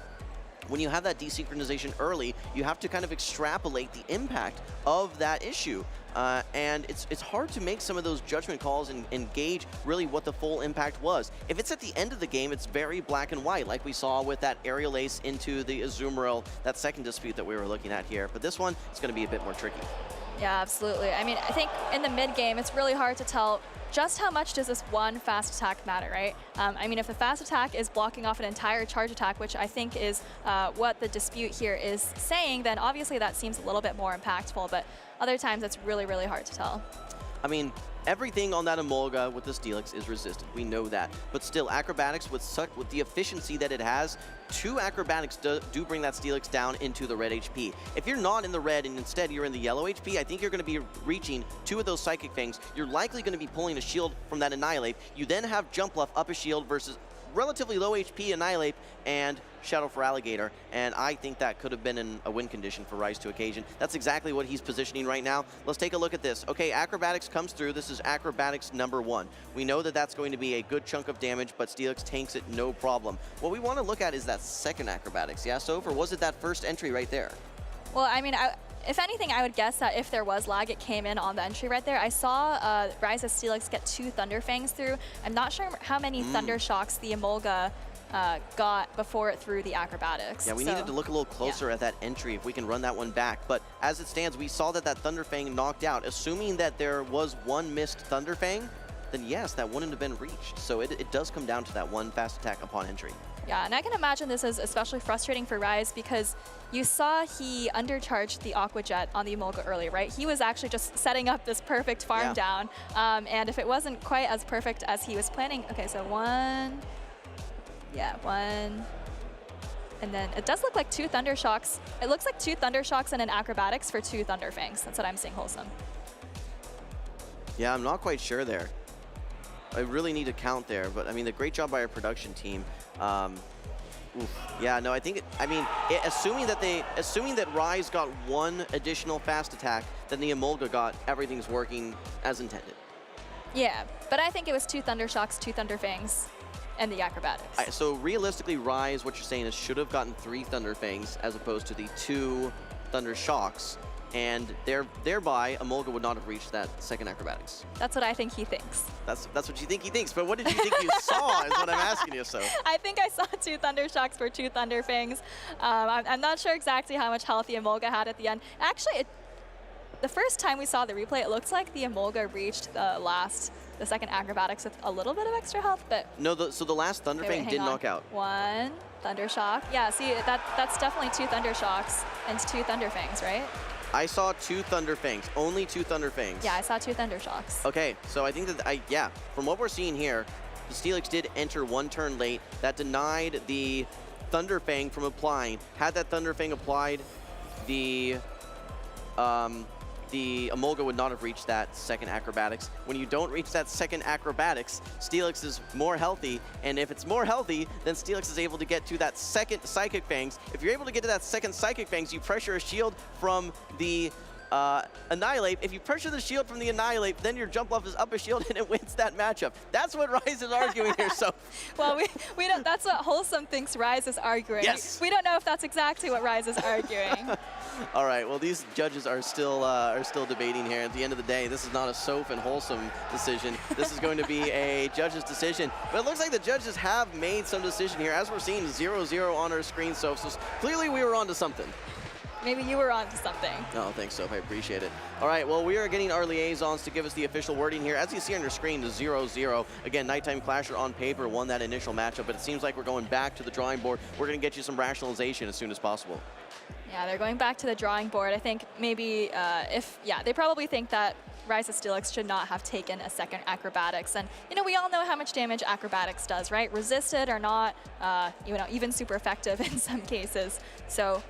Speaker 3: When you have that desynchronization early, you have to kind of extrapolate the impact of that issue. And it's hard to make some of those judgment calls and gauge really what the full impact was. If it's at the end of the game, it's very black and white, like we saw with that aerial ace into the Azumarill, that second dispute that we were looking at here. But this one is going to be a bit more tricky.
Speaker 7: Yeah, absolutely. I mean, I think in the mid game, it's really hard to tell just how much does this one fast attack matter, right? I mean, if the fast attack is blocking off an entire charge attack, which I think is what the dispute here is saying, then obviously that seems a little bit more impactful, but other times it's really, really hard to tell.
Speaker 3: I mean, everything on that Emolga with the Steelix is resisted. We know that. But still, Acrobatics, with the efficiency that it has, 2 Acrobatics do bring that Steelix down into the red HP. If you're not in the red and instead you're in the yellow HP, I think you're going to be reaching 2 of those Psychic Fangs. You're likely going to be pulling a shield from that Annihilate. You then have Jump Bluff up a shield versus relatively low HP Annihilate and Shadow for Alligator, and I think that could have been a win condition for Rise to Occasion. That's exactly what he's positioning right now. Let's take a look at this. Okay, Acrobatics comes through. This is Acrobatics #1. We know that that's going to be a good chunk of damage, but Steelix tanks it no problem. What we want to look at is that second Acrobatics, yeah, Soph, or was it that first entry right there?
Speaker 7: Well, I mean, if anything, I would guess that if there was lag, it came in on the entry right there. I saw Rise's Steelix get 2 Thunder Fangs through. I'm not sure how many Thunder Shocks the Emolga got before it threw the Acrobatics.
Speaker 3: Yeah, we needed to look a little closer at that entry if we can run that one back. But as it stands, we saw that Thunder Fang knocked out. Assuming that there was 1 missed Thunder Fang, then yes, that wouldn't have been reached. So it does come down to that 1 fast attack upon entry.
Speaker 7: Yeah, and I can imagine this is especially frustrating for Rise because you saw he undercharged the Aqua Jet on the Emolga early, right? He was actually just setting up this perfect farm down. And if it wasn't quite as perfect as he was planning, okay, so 1, yeah, 1. And then it does look like 2 Thunder Shocks. It looks like 2 Thunder Shocks and an Acrobatics for 2 Thunder Fangs. That's what I'm seeing, Wholesome.
Speaker 3: Yeah, I'm not quite sure there. I really need to count there, but I mean, the great job by our production team. Yeah, no, I think, assuming that Rise got 1 additional fast attack, then the Emolga got everything's working as intended.
Speaker 7: Yeah, but I think it was 2 Thunder Shocks, 2 Thunder Fangs, and the Acrobatics.
Speaker 3: So realistically, Rise, what you're saying is should have gotten 3 Thunder Fangs as opposed to the 2 Thunder Shocks, and thereby Emolga would not have reached that second Acrobatics.
Speaker 7: That's what I think he thinks.
Speaker 3: That's what you think he thinks, but what did you think you saw is what I'm asking you, so.
Speaker 7: I think I saw 2 Thunder Shocks for 2 Thunder Fangs. I'm not sure exactly how much health the Emolga had at the end. Actually, the first time we saw the replay, it looks like the Emolga reached the second Acrobatics with a little bit of extra health, but...
Speaker 3: No, so the last Thunder Fang did knock out.
Speaker 7: 1 Thunder Shock. Yeah, see, that's definitely 2 Thunder Shocks and 2 Thunder Fangs, right?
Speaker 3: I saw 2 Thunder Fangs, only 2 Thunder Fangs.
Speaker 7: Yeah, I saw 2 Thunder Shocks.
Speaker 3: Okay, so I think that, yeah, from what we're seeing here, the Steelix did enter 1 turn late. That denied the Thunder Fang from applying. Had that Thunder Fang applied, the Emolga would not have reached that second Acrobatics. When you don't reach that second Acrobatics, Steelix is more healthy, and if it's more healthy, then Steelix is able to get to that second Psychic Fangs. If you're able to get to that second Psychic Fangs, you pressure a shield from the Annihilate. If you pressure the shield from the Annihilate, then your Jump Bluff is up a shield and it wins that matchup. That's what Rise is arguing here, so.
Speaker 7: Well, we don't, that's what Wholesome thinks Rise is arguing.
Speaker 3: Yes.
Speaker 7: We don't know if that's exactly what Rise is arguing.
Speaker 3: All right, well, these judges are still debating here. At the end of the day, this is not a Soph and Wholesome decision. This is going to be a judge's decision. But it looks like the judges have made some decision here. As we're seeing 0-0 on our screen, Soph, so clearly we were onto something.
Speaker 7: Maybe you were onto something.
Speaker 3: No, thanks, Soph. I appreciate it. All right, well, we are getting our liaisons to give us the official wording here. As you see on your screen, the 0-0. Again, Nighttime Clasher on paper won that initial matchup, but it seems like we're going back to the drawing board. We're going to get you some rationalization as soon as possible.
Speaker 7: Yeah, they're going back to the drawing board. I think maybe they probably think that Rise of Steelix should not have taken a second Acrobatics. And, we all know how much damage Acrobatics does, right? Resisted or not, even super effective in some cases. So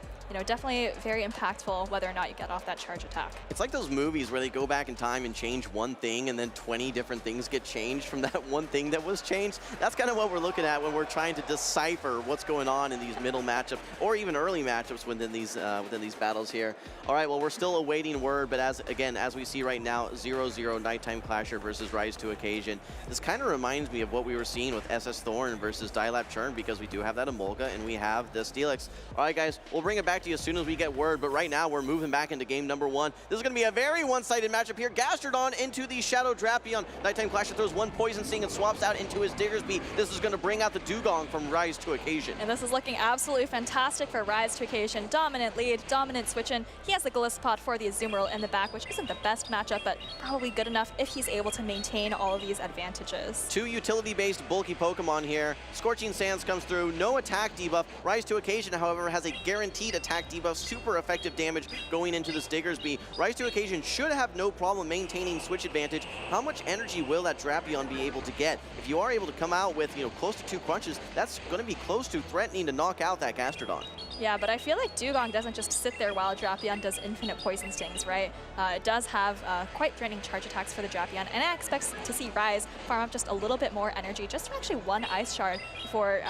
Speaker 7: definitely very impactful whether or not you get off that charge attack.
Speaker 3: It's like those movies where they go back in time and change one thing and then 20 different things get changed from that one thing that was changed. That's kind of what we're looking at when we're trying to decipher what's going on in these middle matchups or even early matchups within these battles here. All right, well, we're still awaiting word, but as we see right now, 0-0 Nighttime Clasher versus Rise to Occasion. This kind of reminds me of what we were seeing with SS Thorn versus Dialab Churn, because we do have that Emolga and we have the Steelix. All right, guys, we'll bring it back to you as soon as we get word, but right now we're moving back into game number 1. This is going to be a very one-sided matchup here. Gastrodon into the Shadow Drapion. Nighttime Clasher throws one Poison Sting and swaps out into his Diggersby. This is going to bring out the Dugong from Rise to Occasion.
Speaker 7: And this is looking absolutely fantastic for Rise to Occasion. Dominant lead, dominant switch in. He has the Gliscod for the Azumarill in the back, which isn't the best matchup, but probably good enough if he's able to maintain all of these advantages.
Speaker 3: 2 utility-based bulky Pokemon here. Scorching Sands comes through, no attack debuff. Rise to Occasion, however, has a guaranteed attack debuff, super effective damage going into this Diggersby. Rise to Occasion should have no problem maintaining switch advantage. How much energy will that Drapion be able to get? If you are able to come out with, close to 2 crunches, that's going to be close to threatening to knock out that Gastrodon.
Speaker 7: Yeah, but I feel like Dugong doesn't just sit there while Drapion does infinite Poison Stings, right? It does have quite draining charge attacks for the Drapion, and I expect to see Rise farm up just a little bit more energy, just for actually 1 Ice Shard before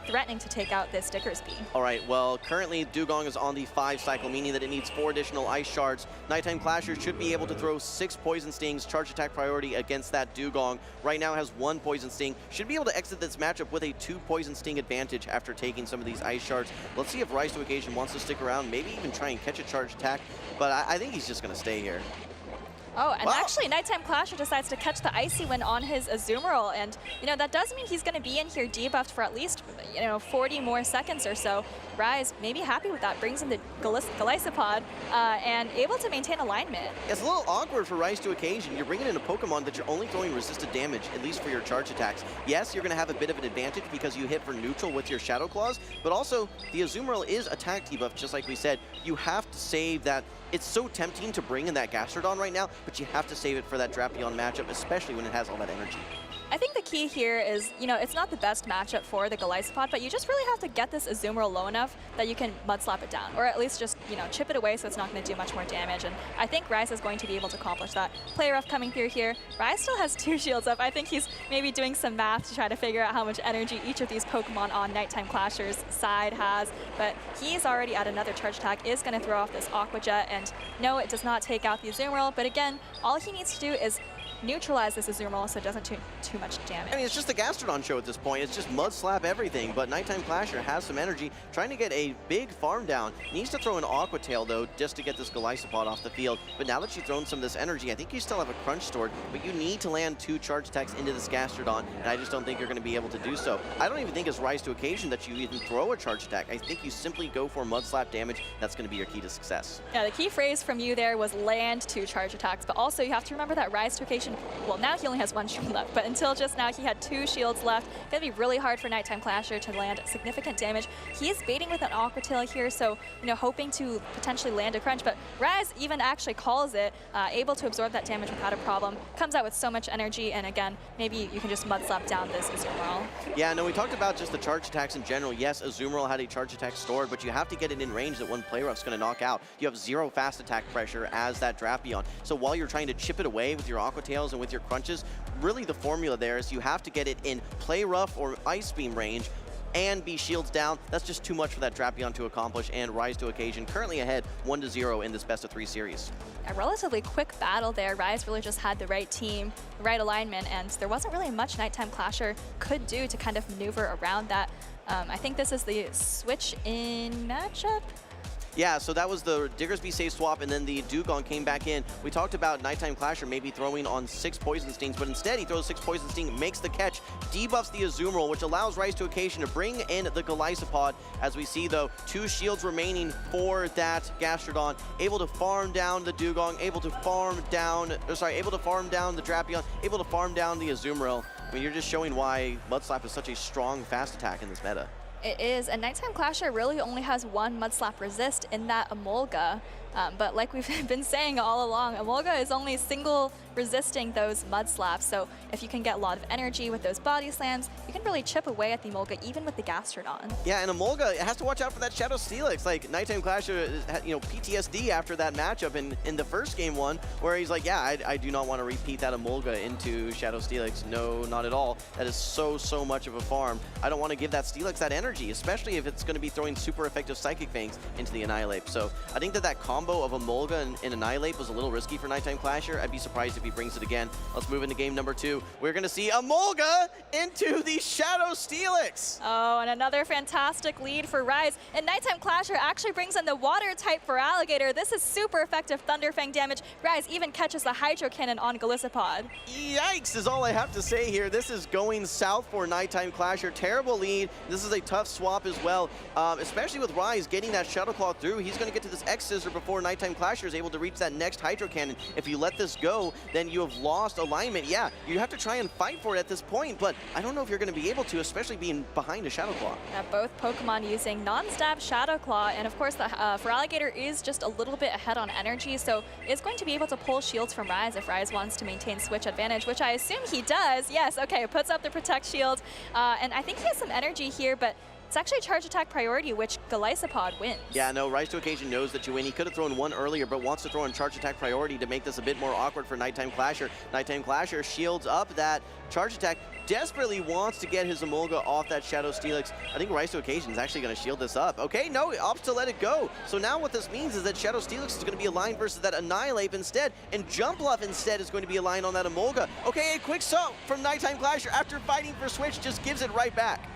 Speaker 7: threatening to take out this Diggersby.
Speaker 3: All right, well, currently Dugong is on the 5 cycle, meaning that it needs 4 additional Ice Shards. Nighttime Clasher should be able to throw 6 Poison Stings, charge attack priority against that Dugong. Right now has 1 Poison Sting. Should be able to exit this matchup with a 2 Poison Sting advantage after taking some of these Ice Shards. Let's see if Rise to Occasion wants to stick around, maybe even try and catch a charge attack, but I think he's just going to stay here.
Speaker 7: Oh, and actually, Nighttime Clasher decides to catch the Icy Wind on his Azumarill, and, that does mean he's going to be in here debuffed for at least, 40 more seconds or so. Rise may be happy with that, brings in the Gliscod, and able to maintain alignment.
Speaker 3: It's a little awkward for Rise to Occasion. You're bringing in a Pokemon that you're only throwing resisted damage, at least for your charge attacks. Yes, you're going to have a bit of an advantage because you hit for neutral with your Shadow Claws, but also the Azumarill is attack debuff, just like we said. You have to save that. It's so tempting to bring in that Gastrodon right now, but you have to save it for that Drapion matchup, especially when it has all that energy.
Speaker 7: I think the key here is, it's not the best matchup for the Gliscod, but you just really have to get this Azumarill low enough that you can mud slap it down, or at least just, chip it away so it's not going to do much more damage. And I think Rise is going to be able to accomplish that. Play Rough coming through here. Rise still has 2 shields up. I think he's maybe doing some math to try to figure out how much energy each of these Pokemon on Nighttime Clasher's side has, but he's already at another charge attack, is going to throw off this Aqua Jet, and no, it does not take out the Azumarill, but again, all he needs to do is neutralize this Azumarill so it doesn't do too much damage.
Speaker 3: I mean, it's just the Gastrodon show at this point. It's just mud slap everything, but Nighttime Clasher has some energy, trying to get a big farm down. Needs to throw an Aqua Tail, though, just to get this Gliscod off the field. But now that you've thrown some of this energy, I think you still have a crunch stored, but you need to land 2 charge attacks into this Gastrodon, and I just don't think you're going to be able to do so. I don't even think it's Rise to Occasion that you even throw a charge attack. I think you simply go for mud slap damage. That's going to be your key to success.
Speaker 7: Yeah, the key phrase from you there was land 2 charge attacks, but also you have to remember that Rise to Occasion, well, now he only has 1 shield left, but until just now he had 2 shields left. It's going to be really hard for Nighttime Clasher to land significant damage. He is baiting with an Aqua Tail here, so, hoping to potentially land a crunch, but Rise even actually calls it, able to absorb that damage without a problem. Comes out with so much energy, and again, maybe you can just mud slap down this Azumarill.
Speaker 3: Yeah, no, we talked about just the charge attacks in general. Yes, Azumarill had a charge attack stored, but you have to get it in range that one Play Rough's going to knock out. You have 0 fast attack pressure as that Drapion. So while you're trying to chip it away with your Aqua Tails and with your crunches, really the formula there is you have to get it in Play Rough or Ice Beam range and be shields down. That's just too much for that Drapion to accomplish, and Rise to Occasion currently ahead 1-0 in this best of 3 series.
Speaker 7: A relatively quick battle there. Rise really just had the right team, the right alignment, and there wasn't really much Nighttime Clasher could do to kind of maneuver around that. I think this is the switch in matchup.
Speaker 3: Yeah, so that was the Diggersby save swap, and then the Dugong came back in. We talked about Nighttime Clasher maybe throwing on 6 Poison Stings, but instead he throws 6 Poison Sting, makes the catch, debuffs the Azumarill, which allows Rise to Occasion to bring in the Gliscod. As we see, though, 2 shields remaining for that Gastrodon, able to farm down the Dugong, able to farm down the Drapion, able to farm down the Azumarill. I mean, you're just showing why Mud Slap is such a strong fast attack in this meta.
Speaker 7: It is, and Nighttime Clasher really only has 1 Mud Slap resist in that Emolga. But like we've been saying all along, Emolga is only single resisting those mud slaps. So if you can get a lot of energy with those body slams, you can really chip away at the Emolga even with the Gastrodon.
Speaker 3: Yeah, and Emolga has to watch out for that Shadow Steelix. Like, Nighttime Clasher, PTSD after that matchup in the first game one, where he's like, yeah, I do not want to repeat that Emolga into Shadow Steelix. No, not at all. That is so much of a farm. I don't want to give that Steelix that energy, especially if it's going to be throwing super effective Psychic Fangs into the Annihilate. So I think that combo of Emolga and Annihilate was a little risky for Nighttime Clasher. I'd be surprised if he brings it again. Let's move into game number 2. We're going to see Emolga into the Shadow Steelix.
Speaker 7: Oh, and another fantastic lead for Rise. And Nighttime Clasher actually brings in the Water type for Alligator. This is super effective Thunder Fang damage. Rise even catches the Hydro Cannon on Golisopod.
Speaker 3: Yikes is all I have to say here. This is going south for Nighttime Clasher. Terrible lead. This is a tough swap as well, especially with Rise getting that Shadow Claw through. He's going to get to this X-Scissor before Nighttime Clasher is able to reach that next Hydro Cannon. If you let this go, then you have lost alignment. Yeah, you have to try and fight for it at this point, but I don't know if you're going to be able to, especially being behind a Shadow Claw.
Speaker 7: Both Pokemon using non-stab Shadow Claw, and of course the Feraligatr is just a little bit ahead on energy, so it's going to be able to pull shields from Rise if Rise wants to maintain switch advantage, which I assume he does. Yes, okay, puts up the Protect Shield, and I think he has some energy here, but it's actually Charge Attack priority, which Golisopod wins.
Speaker 3: Yeah, no, Rise to Occasion knows that you win. He could have thrown one earlier, but wants to throw in Charge Attack priority to make this a bit more awkward for Nighttime Clasher. Nighttime Clasher shields up that Charge Attack, desperately wants to get his Emolga off that Shadow Steelix. I think Rise to Occasion is actually going to shield this up. Okay, no, he opts to let it go. So now what this means is that Shadow Steelix is going to be aligned versus that Annihilate instead, and Jumpluff instead is going to be aligned on that Emolga. Okay, a quick soak from Nighttime Clasher after fighting for Switch, just gives it right back.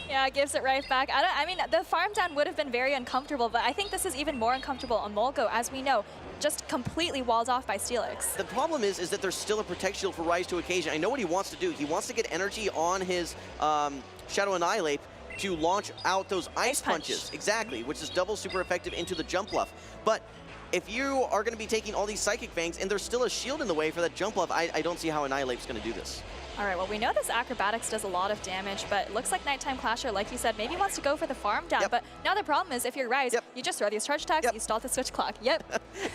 Speaker 7: Yeah, it gives it right back. I mean, the farm down would have been very uncomfortable, but I think this is even more uncomfortable. Emolga, as we know, just completely walled off by Steelix.
Speaker 3: The problem is that there's still a Protect Shield for Rise to Occasion. I know what he wants to do. He wants to get energy on his Shadow Annihilate to launch out those Ice Punches. Exactly, which is double super effective into the Jumpluff. But if you are going to be taking all these Psychic Fangs and there's still a shield in the way for that Jumpluff, I don't see how Annihilate's going to do this.
Speaker 7: All right, well, we know this Acrobatics does a lot of damage, but it looks like Nighttime Clasher, like you said, maybe wants to go for the farm down. But now the problem is, if you're Rise, you just throw these Charge Attacks, you stall the Switch Clock.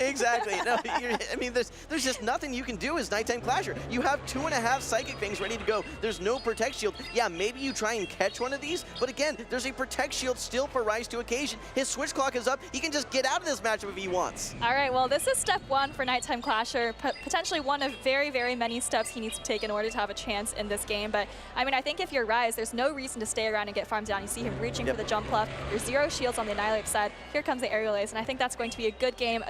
Speaker 3: Exactly. No, I mean, there's just nothing you can do as Nighttime Clasher. You have 2.5 Psychic Fangs ready to go. There's no Protect Shield. Yeah, maybe you try and catch one of these, but again, there's a Protect Shield still for Rise to Occasion. His Switch Clock is up. He can just get out of this matchup if he wants.
Speaker 7: All right, well, this is step 1 for Nighttime Clasher, potentially one of very, very many steps he needs to take in order to have a chance in this game. But I mean, I think if you're Rise, there's no reason to stay around and get farmed down. You see him reaching for the Jumpluff. There's 0 shields on the Annihilate side. Here comes the Aerial Ace, and I think that's going to be a good game.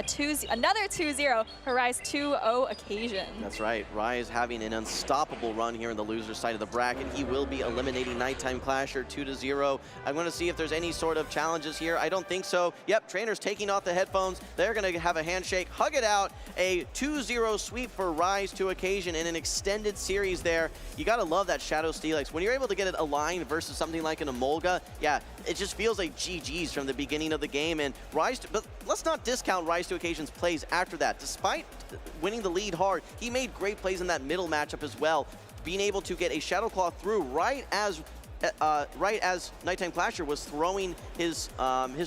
Speaker 7: Another 2-0 for Rise 2-0 Occasion.
Speaker 3: That's right. Rise having an unstoppable run here in the loser side of the bracket. He will be eliminating Nighttime Clasher 2-0. I'm going to see if there's any sort of challenges here. I don't think so. Yep, trainers taking off the headphones. They're going to have a handshake, hug it out. A 2-0 sweep for Rise to Occasion in an extended series there. You got to love that Shadow Steelix. When you're able to get it aligned versus something like an Emolga, yeah, it just feels like GG's from the beginning of the game. And but let's not discount Rise to Occasion's plays after that. Despite winning the lead hard, he made great plays in that middle matchup as well, being able to get a Shadow Claw through right as Nighttime Clasher was throwing his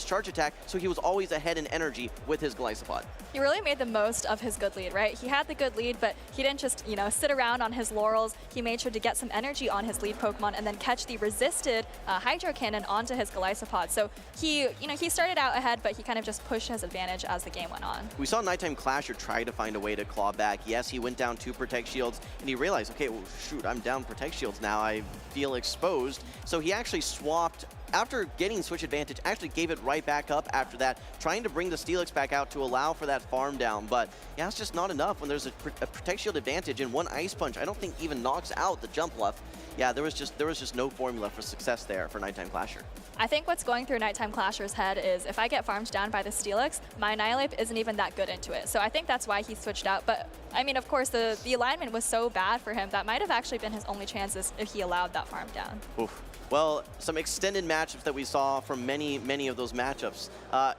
Speaker 3: Charge Attack, so he was always ahead in energy with his Golisopod.
Speaker 7: He really made the most of his good lead, right? He had the good lead, but he didn't just, sit around on his laurels. He made sure to get some energy on his lead Pokemon and then catch the resisted Hydro Cannon onto his Golisopod. So he started out ahead, but he kind of just pushed his advantage as the game went on.
Speaker 3: We saw Nighttime Clasher try to find a way to claw back. Yes, he went down 2 Protect Shields, and he realized, okay, well, shoot, I'm down Protect Shields now. I feel exposed. So he actually swapped, after getting Switch Advantage, actually gave it right back up after that, trying to bring the Steelix back out to allow for that farm down. But yeah, it's just not enough when there's a Protect Shield advantage, and one Ice Punch I don't think even knocks out the Jumpluff. Yeah, there was just no formula for success there for Nighttime Clasher.
Speaker 7: I think what's going through Nighttime Clasher's head is, if I get farmed down by the Steelix, my Annihilate isn't even that good into it. So I think that's why he switched out. But I mean, of course, the alignment was so bad for him that might have actually been his only chances if he allowed that farm down.
Speaker 3: Oof. Well, some extended matchups that we saw from many of those matchups.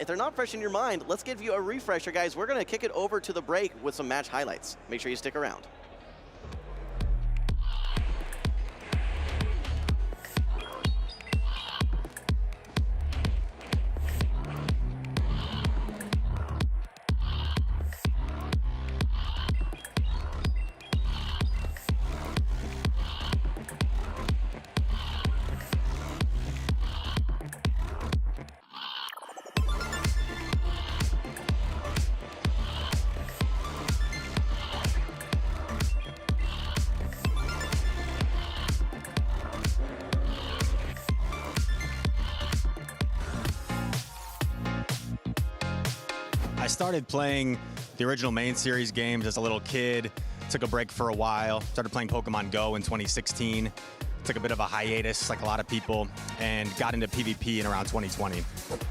Speaker 3: If they're not fresh in your mind, let's give you a refresher, guys. We're going to kick it over to the break with some match highlights. Make sure you stick around.
Speaker 2: I started playing the original main series games as a little kid, took a break for a while, started playing Pokemon Go in 2016, took a bit of a hiatus like a lot of people, and got into PvP in around 2020.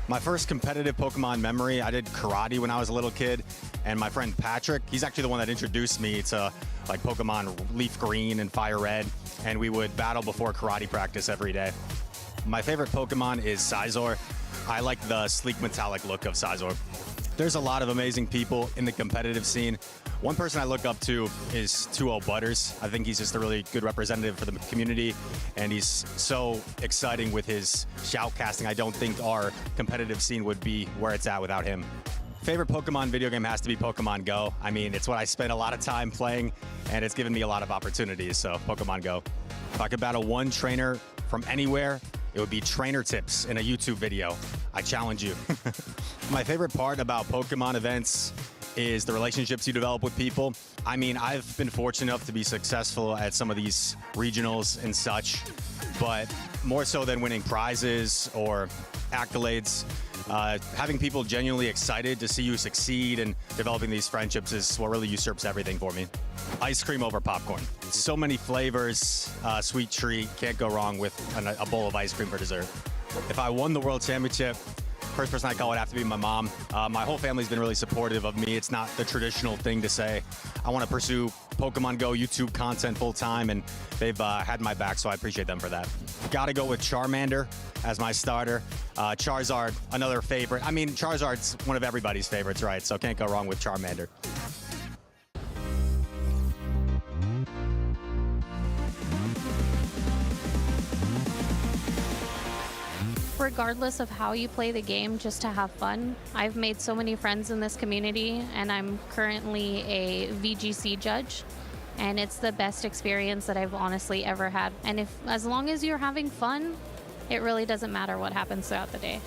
Speaker 2: My first competitive Pokemon memory, I did karate when I was a little kid, and my friend Patrick, he's actually the one that introduced me to like Pokemon Leaf Green and Fire Red, and we would battle before karate practice every day. My favorite Pokemon is Scizor. I like the sleek metallic look of Scizor. There's a lot of amazing people in the competitive scene. One person I look up to is 2-0 Butters. I think he's just a really good representative for the community, and he's so exciting with his shoutcasting. I don't think our competitive scene would be where it's at without him. Favorite Pokemon video game has to be Pokemon Go. I mean, it's what I spend a lot of time playing, and it's given me a lot of opportunities, so Pokemon Go. If I could battle one trainer from anywhere, it would be trainer tips in a YouTube video. I challenge you. My favorite part about Pokemon events is the relationships you develop with people. I mean, I've been fortunate enough to be successful at some of these regionals and such, but more so than winning prizes or accolades, having people genuinely excited to see you succeed and developing these friendships is what really usurps everything for me. Ice cream over popcorn. So many flavors, sweet treat, can't go wrong with a bowl of ice cream for dessert. If I won the World Championship, first person I call would have to be my mom. My whole family's been really supportive of me. It's not the traditional thing to say. I want to pursue Pokemon Go YouTube content full time, and they've had my back, so I appreciate them for that. Gotta go with Charmander as my starter. Charizard, another favorite. I mean, Charizard's one of everybody's favorites, right? So can't go wrong with Charmander.
Speaker 11: Regardless of how you play the game, just to have fun. I've made so many friends in this community, and I'm currently a VGC judge, and it's the best experience that I've honestly ever had. And as long as you're having fun, it really doesn't matter what happens throughout the day.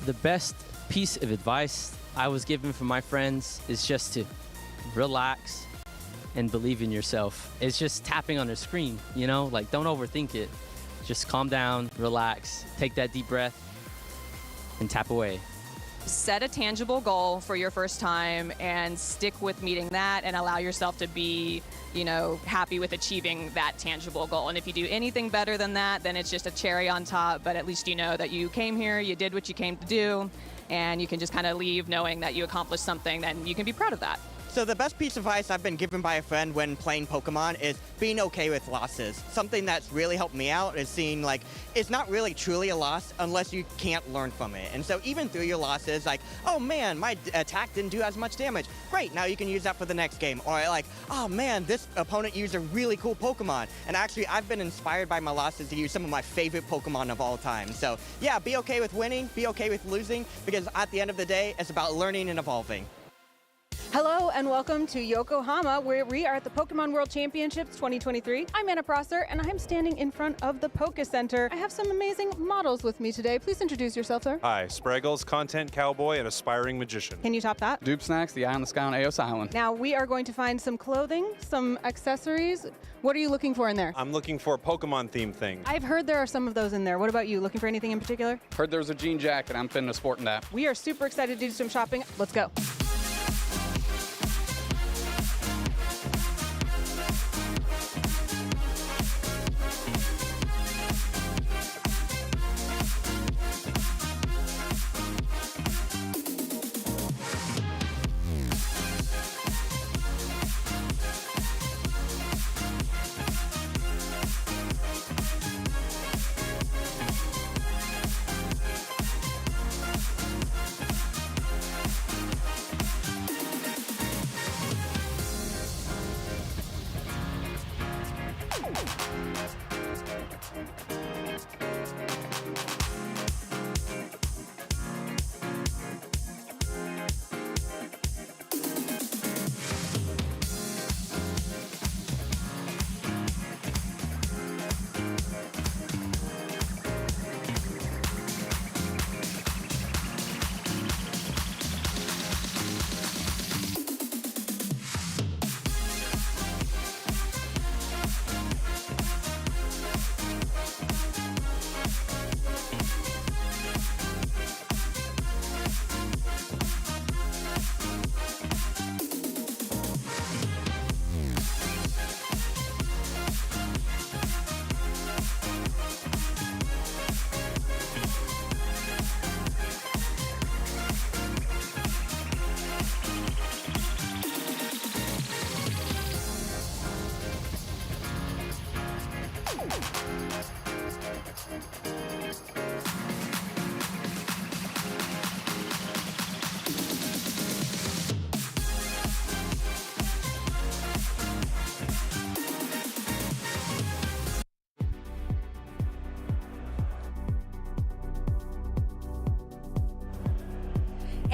Speaker 15: The best piece of advice I was given from my friends is just to relax and believe in yourself. It's just tapping on a screen, you know, like don't overthink it. Just calm down, relax, take that deep breath, and tap away.
Speaker 13: Set a tangible goal for your first time and stick with meeting that and allow yourself to be, you know, happy with achieving that tangible goal. And if you do anything better than that, then it's just a cherry on top, but at least you know that you came here, you did what you came to do, and you can just kind of leave knowing that you accomplished something, then you can be proud of that.
Speaker 16: So the best piece of advice I've been given by a friend when playing Pokemon is being okay with losses. Something that's really helped me out is seeing like, it's not really truly a loss unless you can't learn from it. And so even through your losses, like, oh man, my attack didn't do as much damage. Great, now you can use that for the next game. Or like, oh man, this opponent used a really cool Pokemon. And actually, I've been inspired by my losses to use some of my favorite Pokemon of all time. So yeah, be okay with winning, be okay with losing, because at the end of the day, it's about learning and evolving.
Speaker 13: Hello and welcome to Yokohama, where we are at the Pokemon World Championships 2023. I'm Anna Prosser, and I'm standing in front of the Poke Center. I have some amazing models with me today. Please introduce yourself, sir.
Speaker 17: Hi, Spraggles, content cowboy and aspiring magician.
Speaker 13: Can you top that?
Speaker 25: Dupe Snacks, the eye on the sky on Eos Island.
Speaker 13: Now, we are going to find some clothing, some accessories. What are you looking for in there?
Speaker 17: I'm looking for Pokemon-themed things.
Speaker 13: I've heard there are some of those in there. What about you? Looking for anything in particular?
Speaker 25: Heard there was a jean jacket. I'm finna sporting that.
Speaker 13: We are super excited to do some shopping. Let's go.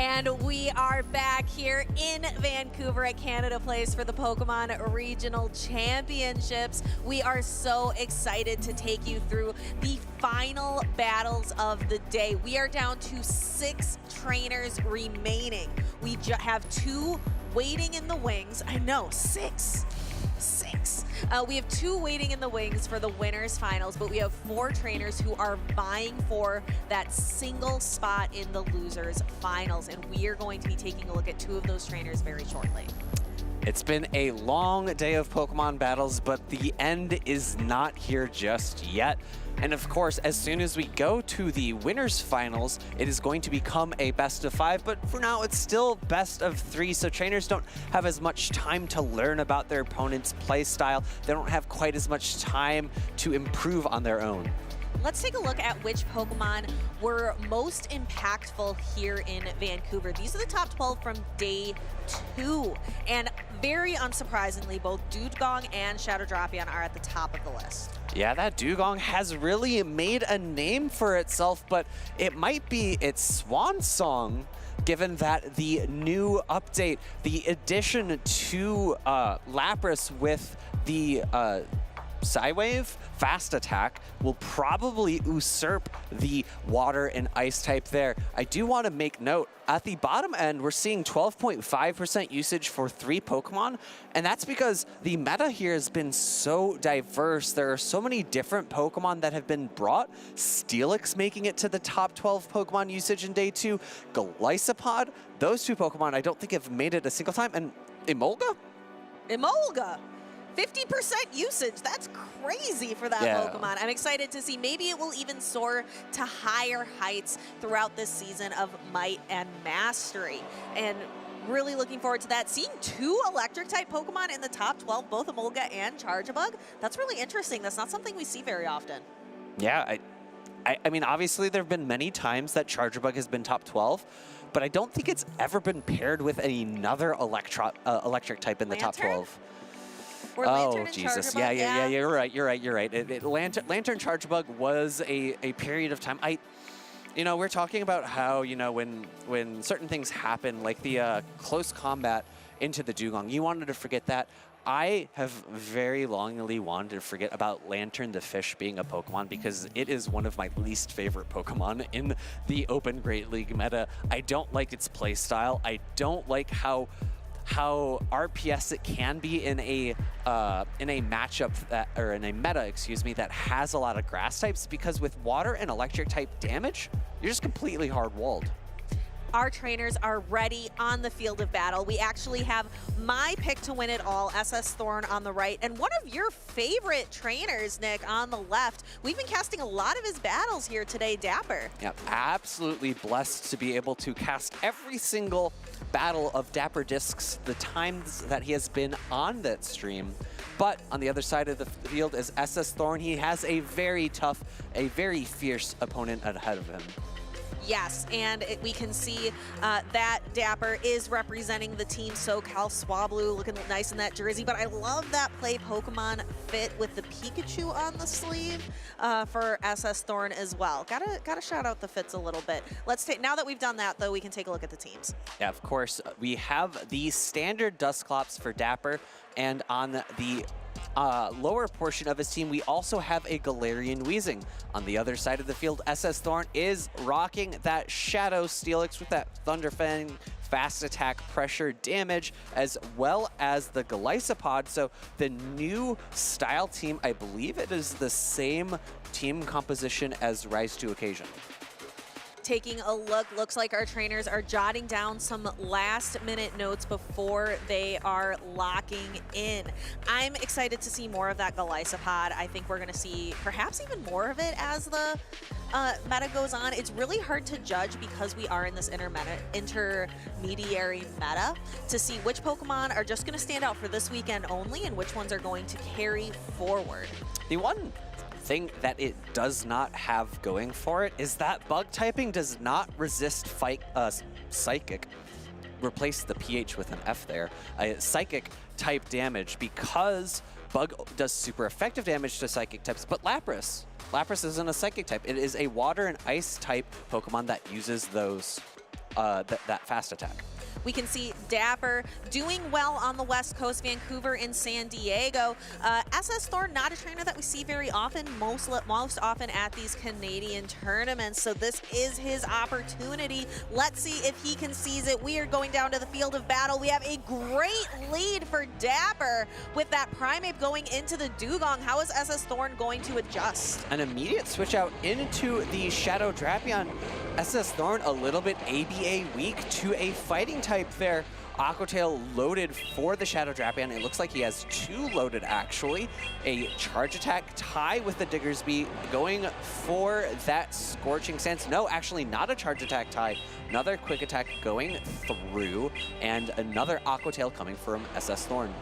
Speaker 4: And we are back here in Vancouver at Canada Place for the Pokemon Regional Championships. We are so excited to take you through the final battles of the day. We are down to 6 trainers remaining. We have 2 waiting in the wings. I know, 6. We have 2 waiting in the wings for the winners finals, but we have 4 trainers who are vying for that single spot in the losers finals, and we are going to be taking a look at 2 of those trainers very shortly.
Speaker 18: It's been a long day of Pokemon battles, but the end is not here just yet. And of course, as soon as we go to the winners finals, it is going to become a best of 5, but for now it's still best of 3, so trainers don't have as much time to learn about their opponent's play style. They don't have quite as much time to improve on their own.
Speaker 4: Let's take a look at which Pokemon were most impactful here in Vancouver. These are the top 12 from day 2. And very unsurprisingly, both Dewgong and Shadow Drapion are at the top of the list.
Speaker 18: Yeah, that Dewgong has really made a name for itself, but it might be its swan song, given that the new update, the addition to Lapras with the Psywave Fast Attack will probably usurp the water and ice type there. I do want to make note, at the bottom end, we're seeing 12.5% usage for 3 Pokemon, and that's because the meta here has been so diverse. There are so many different Pokemon that have been brought. Steelix making it to the top 12 Pokemon usage in day 2. Golisopod, those 2 Pokemon I don't think have made it a single time, and Emolga?
Speaker 4: 50% usage, that's crazy for that Pokemon. I'm excited to see, maybe it will even soar to higher heights throughout this season of Might and Mastery. And really looking forward to that. Seeing 2 electric type Pokemon in the top 12, both Emolga and Charjabug, that's really interesting. That's not something we see very often.
Speaker 18: Yeah, I mean, obviously there have been many times that Charjabug has been top 12, but I don't think it's ever been paired with another electric type in the top 12.
Speaker 4: Oh,
Speaker 18: Jesus. Yeah, you're right. Lantern Charjabug was a period of time. We're talking about how, when certain things happen, like the close combat into the Dewgong, you wanted to forget that. I have very longly wanted to forget about Lantern the Fish being a Pokemon because it is one of my least favorite Pokemon in the Open Great League meta. I don't like its play style. I don't like how RPS it can be in a matchup in a meta, excuse me, that has a lot of grass types, because with water and electric type damage, you're just completely hard walled.
Speaker 4: Our trainers are ready on the field of battle. We actually have my pick to win it all, SS Thorn on the right, and one of your favorite trainers, Nick, on the left. We've been casting a lot of his battles here today, Dapper.
Speaker 18: Yep, absolutely blessed to be able to cast every single battle of Dapper Discs the times that he has been on that stream. But on the other side of the field is SS Thorn. He has a very tough, a very fierce opponent ahead of him.
Speaker 4: Yes, and we can see that Dapper is representing the team SoCal Swablu, looking nice in that jersey. But I love that play Pokemon fit with the Pikachu on the sleeve for SS Thorn as well. Gotta shout out the fits a little bit. Now that we've done that, though, we can take a look at the teams.
Speaker 18: Yeah, of course. We have the standard Dusclops for Dapper, and on the lower portion of his team, we also have a Galarian Weezing. On the other side of the field, SS Thorn is rocking that Shadow Steelix with that Thunderfang fast attack pressure damage, as well as the Golisopod. So the new style team, I believe it is the same team composition as Rise to Occasion.
Speaker 4: Taking a look, looks like our trainers are jotting down some last-minute notes before they are locking in. I'm excited to see more of that Golisopod. I think we're going to see perhaps even more of it as the meta goes on. It's really hard to judge because we are in this intermediary meta to see which Pokemon are just going to stand out for this weekend only and which ones are going to carry forward.
Speaker 18: The one thing that it does not have going for it is that bug typing does not resist psychic. Replace the PH with an F there. Psychic type damage, because bug does super effective damage to psychic types, but Lapras isn't a psychic type. It is a water and ice type Pokemon that uses those that fast attack.
Speaker 4: We can see Dapper doing well on the West Coast, Vancouver and San Diego. SS Thorn, not a trainer that we see very often, most often at these Canadian tournaments. So this is his opportunity. Let's see if he can seize it. We are going down to the field of battle. We have a great lead for Dapper with that Primeape going into the Dugong. How is SS Thorn going to adjust?
Speaker 18: An immediate switch out into the Shadow Drapion. SS Thorn a little bit ABA weak to a fighting type there. Aquatail loaded for the Shadow Drapion. It looks like he has 2 loaded, actually. A charge attack tie with the Diggersby going for that Scorching Sands. No, actually not a charge attack tie. Another quick attack going through, and another Aquatail coming from SS Thorn.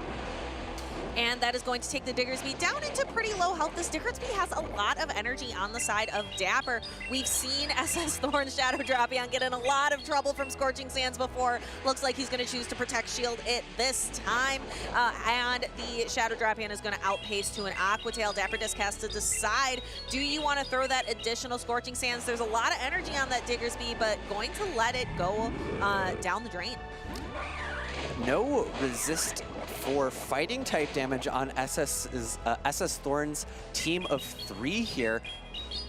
Speaker 4: And that is going to take the Diggersby down into pretty low health. This Diggersby has a lot of energy on the side of Dapper. We've seen SS Thorn Shadow Drapion get in a lot of trouble from Scorching Sands before. Looks like he's going to choose to Protect Shield it this time. And the Shadow Drapion is going to outpace to an Aquatail. Dapper just has to decide, do you want to throw that additional Scorching Sands? There's a lot of energy on that Diggersby, but going to let it go down the drain.
Speaker 18: No resist for fighting type damage on SS Thorn's team of 3 here.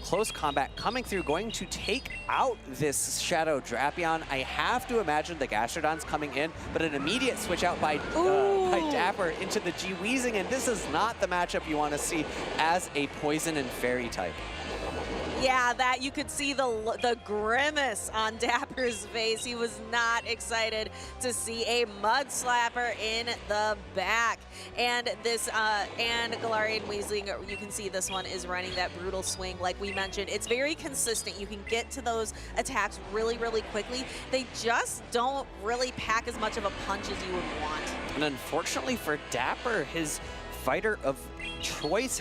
Speaker 18: Close combat coming through, going to take out this Shadow Drapion. I have to imagine the Gastrodon's coming in, but an immediate switch out by Dapper into the G-Weezing, and this is not the matchup you want to see as a Poison and Fairy type.
Speaker 4: Yeah, that you could see the grimace on Dapper's face. He was not excited to see a Mud Slapper in the back. And this, and Galarian Weezing, you can see this one is running that brutal swing. Like we mentioned, it's very consistent. You can get to those attacks really, really quickly. They just don't really pack as much of a punch as you would want.
Speaker 18: And unfortunately for Dapper, his fighter of choice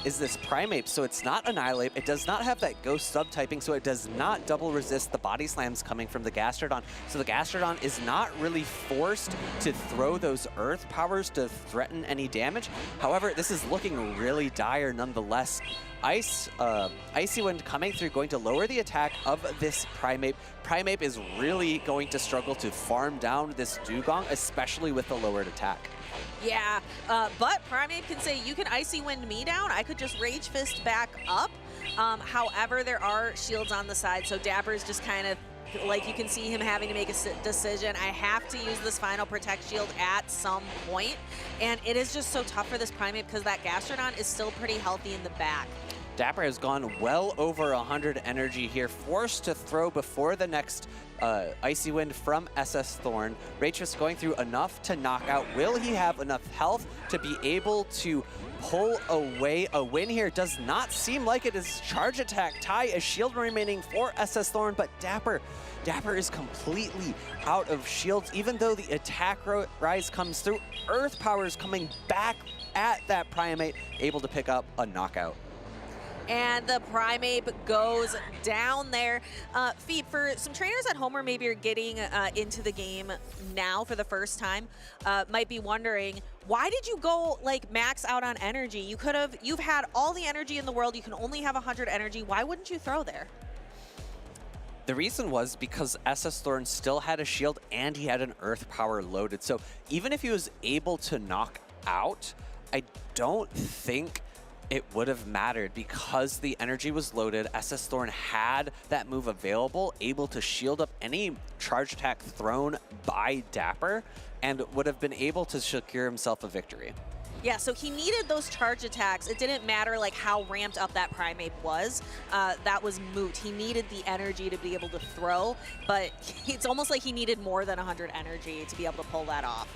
Speaker 18: is this Primeape, so it's not Annihilate. It does not have that Ghost subtyping, so it does not double resist the body slams coming from the Gastrodon. So the Gastrodon is not really forced to throw those Earth powers to threaten any damage. However, this is looking really dire nonetheless. Icy Wind coming through, going to lower the attack of this Primeape. Primeape is really going to struggle to farm down this Dugong, especially with the lowered attack.
Speaker 4: Yeah, but Primeape can say, you can Icy Wind me down, I could just Rage Fist back up. However, there are shields on the side, so Dapper's just kind of, like you can see him having to make a decision. I have to use this final Protect Shield at some point, and it is just so tough for this Primeape because that Gastrodon is still pretty healthy in the back.
Speaker 18: Dapper has gone well over 100 energy here, forced to throw before the next Icy Wind from SS Thorn. Rage Fist going through enough to knock out. Will he have enough health to be able to pull away a win here? Does not seem like it. Is charge attack tie, a shield remaining for SS Thorn, but Dapper is completely out of shields, even though the attack rise comes through. Earth Power is coming back at that Primeape, able to pick up a knockout.
Speaker 4: And the Primeape goes down there. Feet, for some trainers at home or maybe are getting into the game now for the first time, might be wondering, why did you go like max out on energy? You've had all the energy in the world, you can only have 100 energy. Why wouldn't you throw there?
Speaker 18: The reason was because SS Thorn still had a shield and he had an Earth Power loaded. So even if he was able to knock out, I don't think it would have mattered because the energy was loaded. SS Thorn had that move available, able to shield up any charge attack thrown by Dapper, and would have been able to secure himself a victory.
Speaker 4: Yeah, so he needed those charge attacks. It didn't matter like how ramped up that Primeape was. That was moot. He needed the energy to be able to throw, but it's almost like he needed more than 100 energy to be able to pull that off.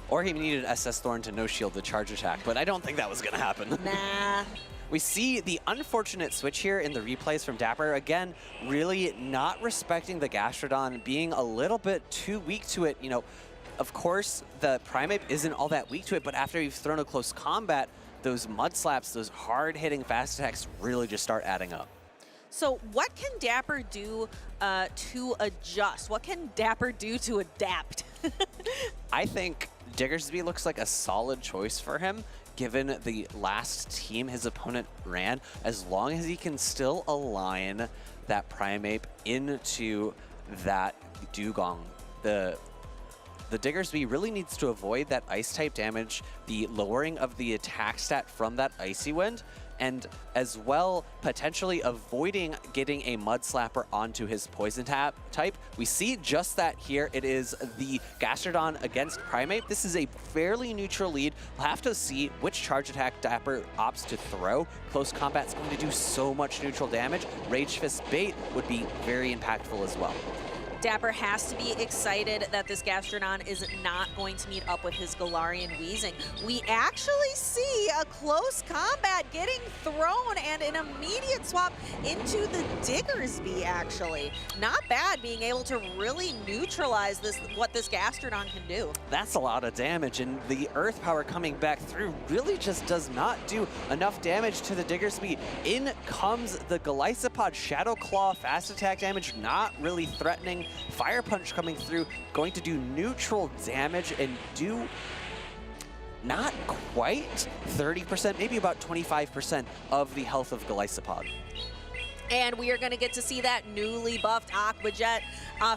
Speaker 18: Or he needed SS Thorn to no-shield the charge attack, but I don't think that was going to happen.
Speaker 4: Nah.
Speaker 18: We see the unfortunate switch here in the replays from Dapper. Again, really not respecting the Gastrodon, being a little bit too weak to it. You know, of course, the Primeape isn't all that weak to it, but after you've thrown a close combat, those Mud Slaps, those hard-hitting fast attacks really just start adding up.
Speaker 4: So what can Dapper do to adjust? What can Dapper do to adapt?
Speaker 18: I think Diggersby looks like a solid choice for him, given the last team his opponent ran, as long as he can still align that Primeape into that Dugong. The Diggersby really needs to avoid that ice-type damage, the lowering of the attack stat from that Icy Wind, and as well potentially avoiding getting a Mud Slapper onto his Poison type. We see just that here. It is the Gastrodon against Primeape. This is a fairly neutral lead. We'll have to see which charge attack Dapper opts to throw. Close combat's going to do so much neutral damage. Rage Fist bait would be very impactful as well.
Speaker 21: Dapper has to be excited that this Gastrodon is not going to meet up with his Galarian Weezing. We actually see a close combat getting thrown and an immediate swap into the Diggersby, actually. Not bad being able to really neutralize what this Gastrodon can do.
Speaker 18: That's a lot of damage, and the Earth Power coming back through really just does not do enough damage to the Diggersby. In comes the Golisopod. Shadow Claw, fast attack damage, not really threatening. Fire Punch coming through, going to do neutral damage and do not quite 30%, maybe about 25% of the health of Golisopod.
Speaker 21: And we are going to get to see that newly buffed Aqua Jet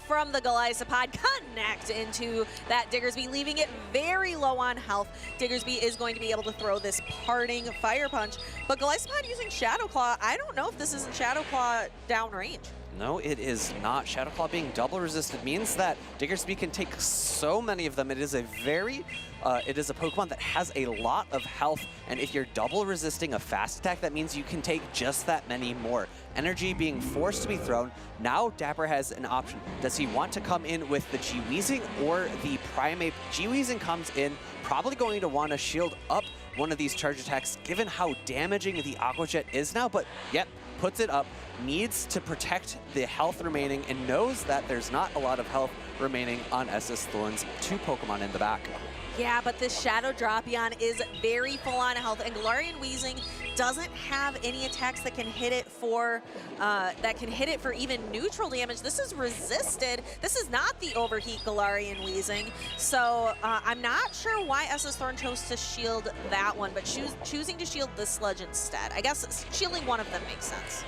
Speaker 21: from the Golisopod connect into that Diggersby, leaving it very low on health. Diggersby is going to be able to throw this parting Fire Punch, but Golisopod using Shadow Claw, I don't know if this isn't Shadow Claw downrange.
Speaker 18: No, it is not. Shadow Claw being double resisted means that Diggersby can take so many of them. It is a Pokemon that has a lot of health, and if you're double resisting a fast attack, that means you can take just that many more. Energy being forced to be thrown. Now Dapper has an option. Does he want to come in with the G-Weezing or the Primeape? G-Weezing comes in, probably going to want to shield up one of these charge attacks, given how damaging the Aqua Jet is now, but yep, puts it up, needs to protect the health remaining, and knows that there's not a lot of health remaining on SS Thorn's 2 Pokemon in the back.
Speaker 21: Yeah, but this Shadow Drapion is very full on health, and Galarian Weezing doesn't have any attacks that can hit it for even neutral damage. This is resisted. This is not the Overheat Galarian Weezing, so I'm not sure why SS Thorn chose to shield that one, but choosing to shield this Sludge instead. I guess shielding one of them makes sense.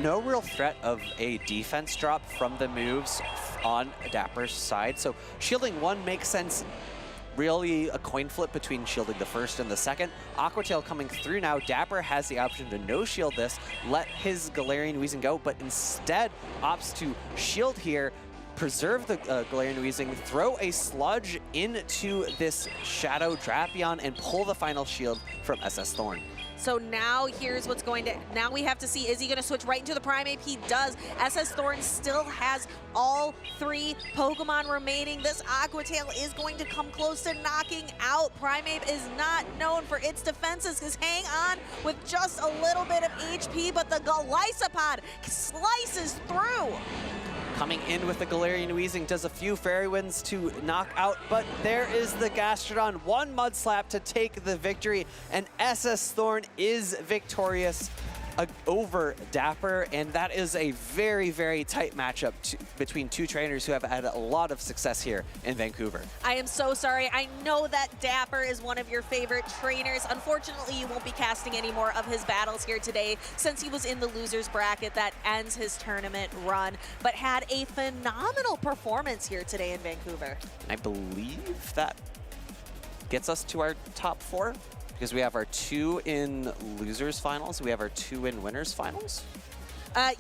Speaker 18: No real threat of a defense drop from the moves on Dapper's side, so shielding one makes sense. Really a coin flip between shielding the first and the second. Aqua Tail coming through now. Dapper has the option to no shield this, let his Galarian Weezing go, but instead opts to shield here, preserve the Galarian Weezing, throw a Sludge into this Shadow Drapion, and pull the final shield from SS Thorn.
Speaker 21: So now here's what's going to, now we have to see, is he going to switch right into the Primeape? He does. SS Thorn still has all 3 Pokemon remaining. This Aqua Tail is going to come close to knocking out. Primeape is not known for its defenses, because hang on with just a little bit of HP, but the Golisopod slices through.
Speaker 18: Coming in with the Galarian Weezing, does a few Fairy Winds to knock out, but there is the Gastrodon. 1 Mud Slap to take the victory, and SS Thorn is victorious over Dapper, and that is a very, very tight matchup between 2 trainers who have had a lot of success here in Vancouver.
Speaker 21: I am so sorry. I know that Dapper is one of your favorite trainers. Unfortunately, you won't be casting any more of his battles here today, since he was in the losers bracket that ends his tournament run, but had a phenomenal performance here today in Vancouver.
Speaker 18: I believe that gets us to our top 4. Because we have our 2 in losers finals, we have our 2 in winners finals.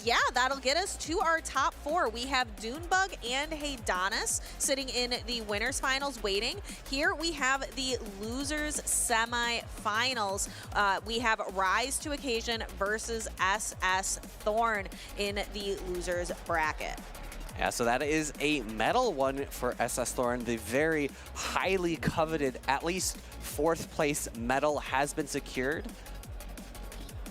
Speaker 21: Yeah, that'll get us to our top 4. We have Dunebug and Haydonis sitting in the winners finals waiting. Here we have the losers semi-finals. We have Rise to Occasion versus SS Thorn in the losers bracket.
Speaker 18: Yeah, so that is a medal one for SS Thorn. The very highly coveted, at least 4th place medal has been secured.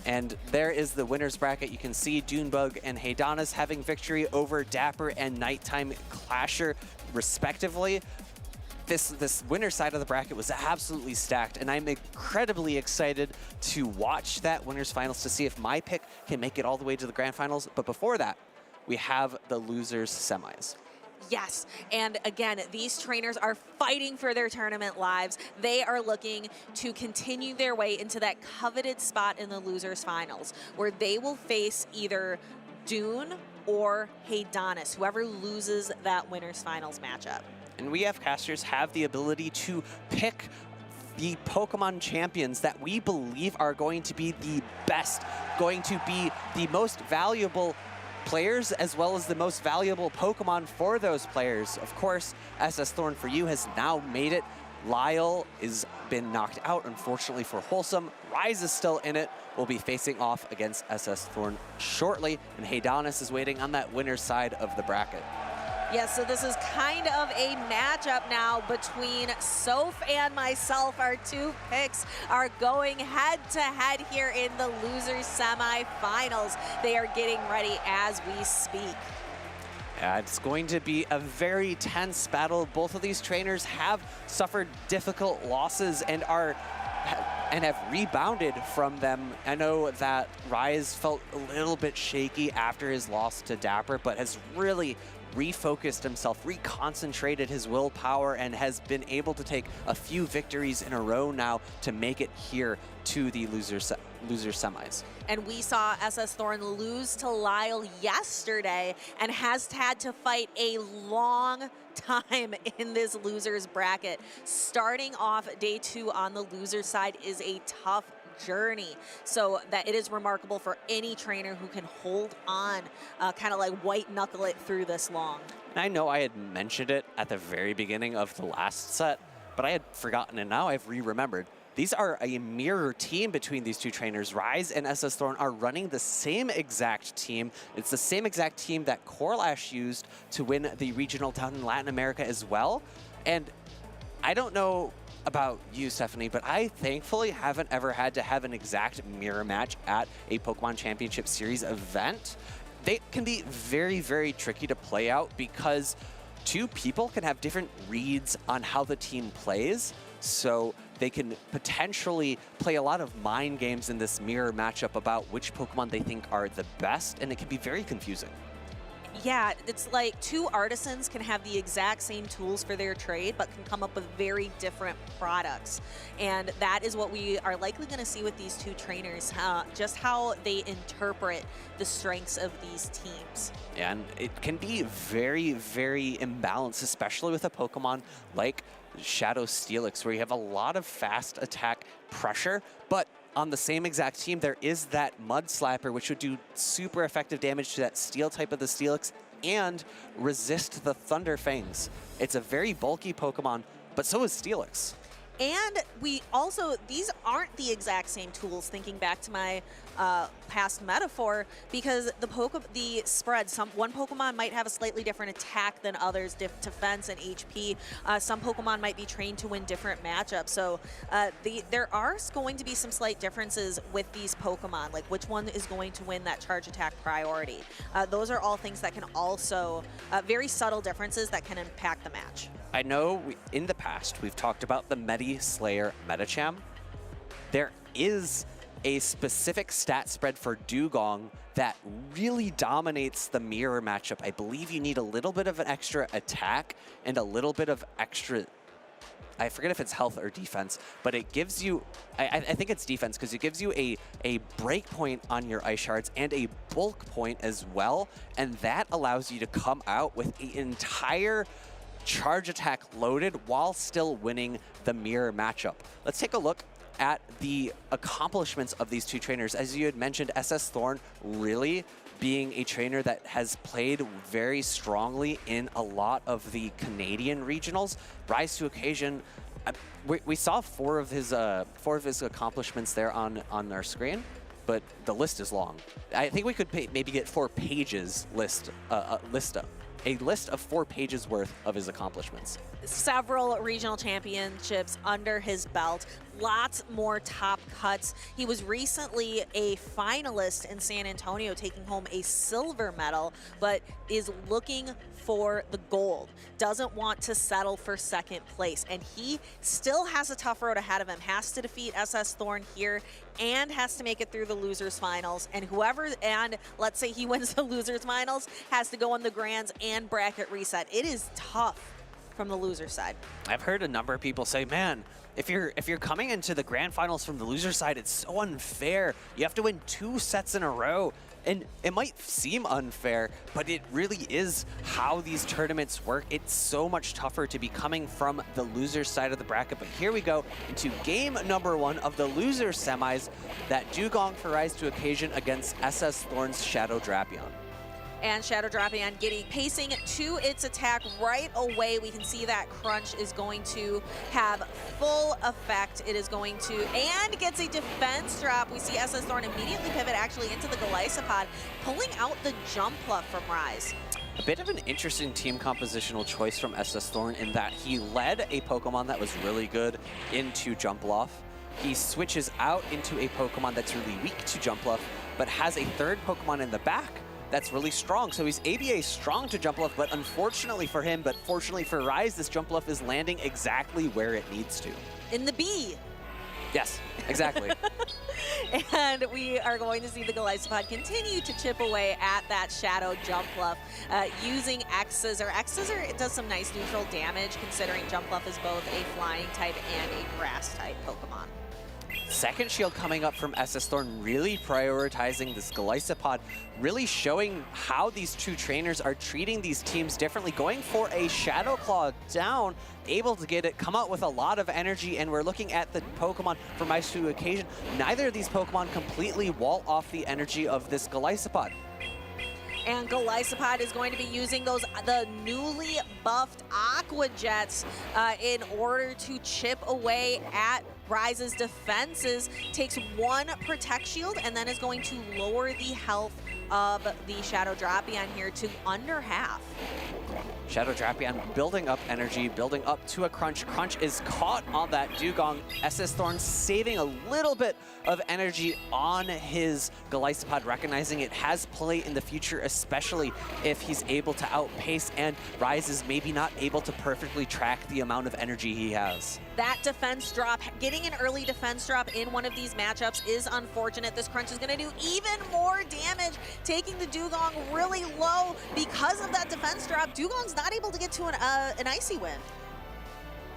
Speaker 18: And there is the winner's bracket. You can see Dunebug and Haydonis having victory over Dapper and Nighttime Clasher, respectively. This winner's side of the bracket was absolutely stacked, and I'm incredibly excited to watch that winner's finals to see if my pick can make it all the way to the grand finals. But before that, we have the losers semis.
Speaker 21: Yes, and again, these trainers are fighting for their tournament lives. They are looking to continue their way into that coveted spot in the losers finals, where they will face either Dune or Haydonis, whoever loses that winner's finals matchup.
Speaker 18: And we have casters have the ability to pick the Pokemon champions that we believe are going to be the best, going to be the most valuable players as well as the most valuable Pokemon for those players. Of course, SS Thorn for You has now made it. Lyle has been knocked out, unfortunately for Wholesome. Rise is still in it. Will be facing off against SS Thorn shortly, and Haydonis is waiting on that winner's side of the bracket.
Speaker 21: Yes, so this is kind of a matchup now between Soph and myself. Our two picks are going head-to-head here in the losers semifinals. They are getting ready as we speak.
Speaker 18: Yeah, it's going to be a very tense battle. Both of these trainers have suffered difficult losses and have rebounded from them. I know that Rise felt a little bit shaky after his loss to Dapper, but has really refocused himself, reconcentrated his willpower, and has been able to take a few victories in a row now to make it here to the loser semis.
Speaker 21: And we saw SS Thorn lose to Lyle yesterday and has had to fight a long time in this losers bracket. Starting off day 2 on the loser side is a tough journey, so that it is remarkable for any trainer who can hold on, kind of like white knuckle it through this long.
Speaker 18: And I know I had mentioned it at the very beginning of the last set, but I had forgotten, and now I've remembered. These are a mirror team between these two trainers. Rise and SS Thorn are running the same exact team. It's the same exact team that Corlash used to win the regional down in Latin America as well. And I don't know about you, Stephanie, but I thankfully haven't ever had to have an exact mirror match at a Pokemon Championship Series event. They can be very, very tricky to play out because two people can have different reads on how the team plays. So they can potentially play a lot of mind games in this mirror matchup about which Pokemon they think are the best, and it can be very confusing.
Speaker 21: Yeah, it's like two artisans can have the exact same tools for their trade, but can come up with very different products. And that is what we are likely going to see with these two trainers, just how they interpret the strengths of these teams.
Speaker 18: And it can be very, very imbalanced, especially with a Pokemon like Shadow Steelix, where you have a lot of fast attack pressure, but on the same exact team, there is that Mud Slapper, which would do super effective damage to that steel type of the Steelix and resist the Thunder Fangs. It's a very bulky Pokemon, but so is Steelix.
Speaker 21: And we also, these aren't the exact same tools, thinking back to my past metaphor, because the spread, one Pokemon might have a slightly different attack than others, defense and HP. Some Pokemon might be trained to win different matchups. So there are going to be some slight differences with these Pokemon, like which one is going to win that charge attack priority. Those are all things that can also, very subtle differences that can impact the match.
Speaker 18: I know in the past we've talked about the Medi Slayer Medicham. There is a specific stat spread for Dugong that really dominates the mirror matchup. I believe you need a little bit of an extra attack and a little bit of extra, I forget if it's health or defense, but it gives you, I think it's defense, because it gives you a break point on your ice shards and a bulk point as well, and that allows you to come out with an entire charge attack loaded while still winning the mirror matchup. Let's take a look at the accomplishments of these two trainers. As you had mentioned, SS Thorn really being a trainer that has played very strongly in a lot of the Canadian regionals. Rise to occasion, we saw four of his accomplishments there on our screen, but the list is long. I think we could maybe get 4 pages a list of 4 pages worth of his accomplishments.
Speaker 21: Several regional championships under his belt, lots more top cuts. He was recently a finalist in San Antonio, taking home a silver medal, but is looking for the gold. Doesn't want to settle for second place, and he still has a tough road ahead of him. Has to defeat SS Thorn here and has to make it through the losers finals, and let's say he wins the losers finals, has to go in the grands and bracket reset. It is tough from the loser side.
Speaker 18: I've heard a number of people say, man, if you're coming into the grand finals from the loser side, it's so unfair. You have to win 2 sets in a row. And it might seem unfair, but it really is how these tournaments work. It's so much tougher to be coming from the loser side of the bracket. But here we go into game number 1 of the loser semis. That Dugong for Rise to Occasion against SS Thorn's Shadow Drapion.
Speaker 4: And Shadow Drapion pacing to its attack right away. We can see that crunch is going to have full effect. It is going to, and gets a defense drop. We see SS Thorn immediately pivot actually into the Golisopod, pulling out the Jump Bluff from Rise.
Speaker 18: A bit of an interesting team compositional choice from SS Thorn in that he led a Pokemon that was really good into Jumpluff. He switches out into a Pokemon that's really weak to Jumpluff, but has a third Pokemon in the back that's really strong. So he's ABA strong to Jumpluff, but unfortunately for him, but fortunately for Rise, this Jumpluff is landing exactly where it needs to.
Speaker 4: In the B.
Speaker 18: Yes, exactly.
Speaker 4: And we are going to see the Golisopod continue to chip away at that Shadow Jumpluff using X-Scissor. X-Scissor, it does some nice neutral damage considering Jumpluff is both a flying type and a grass type Pokemon.
Speaker 18: Second shield coming up from SS Thorn, really prioritizing this Golisopod, really showing how these two trainers are treating these teams differently, going for a Shadow Claw down, able to get it, come out with a lot of energy, and we're looking at the Pokemon for Rise to Occasion. Neither of these Pokemon completely wall off the energy of this Golisopod.
Speaker 4: And Golisopod is going to be using the newly buffed Aqua Jets in order to chip away at Rise's defenses. Takes 1 Protect Shield and then is going to lower the health of the Shadow Drapion here to under half.
Speaker 18: Shadow Drapion building up energy, building up to a Crunch. Crunch is caught on that Dugong. SS Thorn saving a little bit of energy on his Golisopod, recognizing it has play in the future, especially if he's able to outpace and Rise is maybe not able to perfectly track the amount of energy he has.
Speaker 4: That defense drop, getting an early defense drop in one of these matchups is unfortunate. This Crunch is going to do even more damage, taking the Dugong really low because of that defense drop. Dugong's not able to get to an Icy Wind.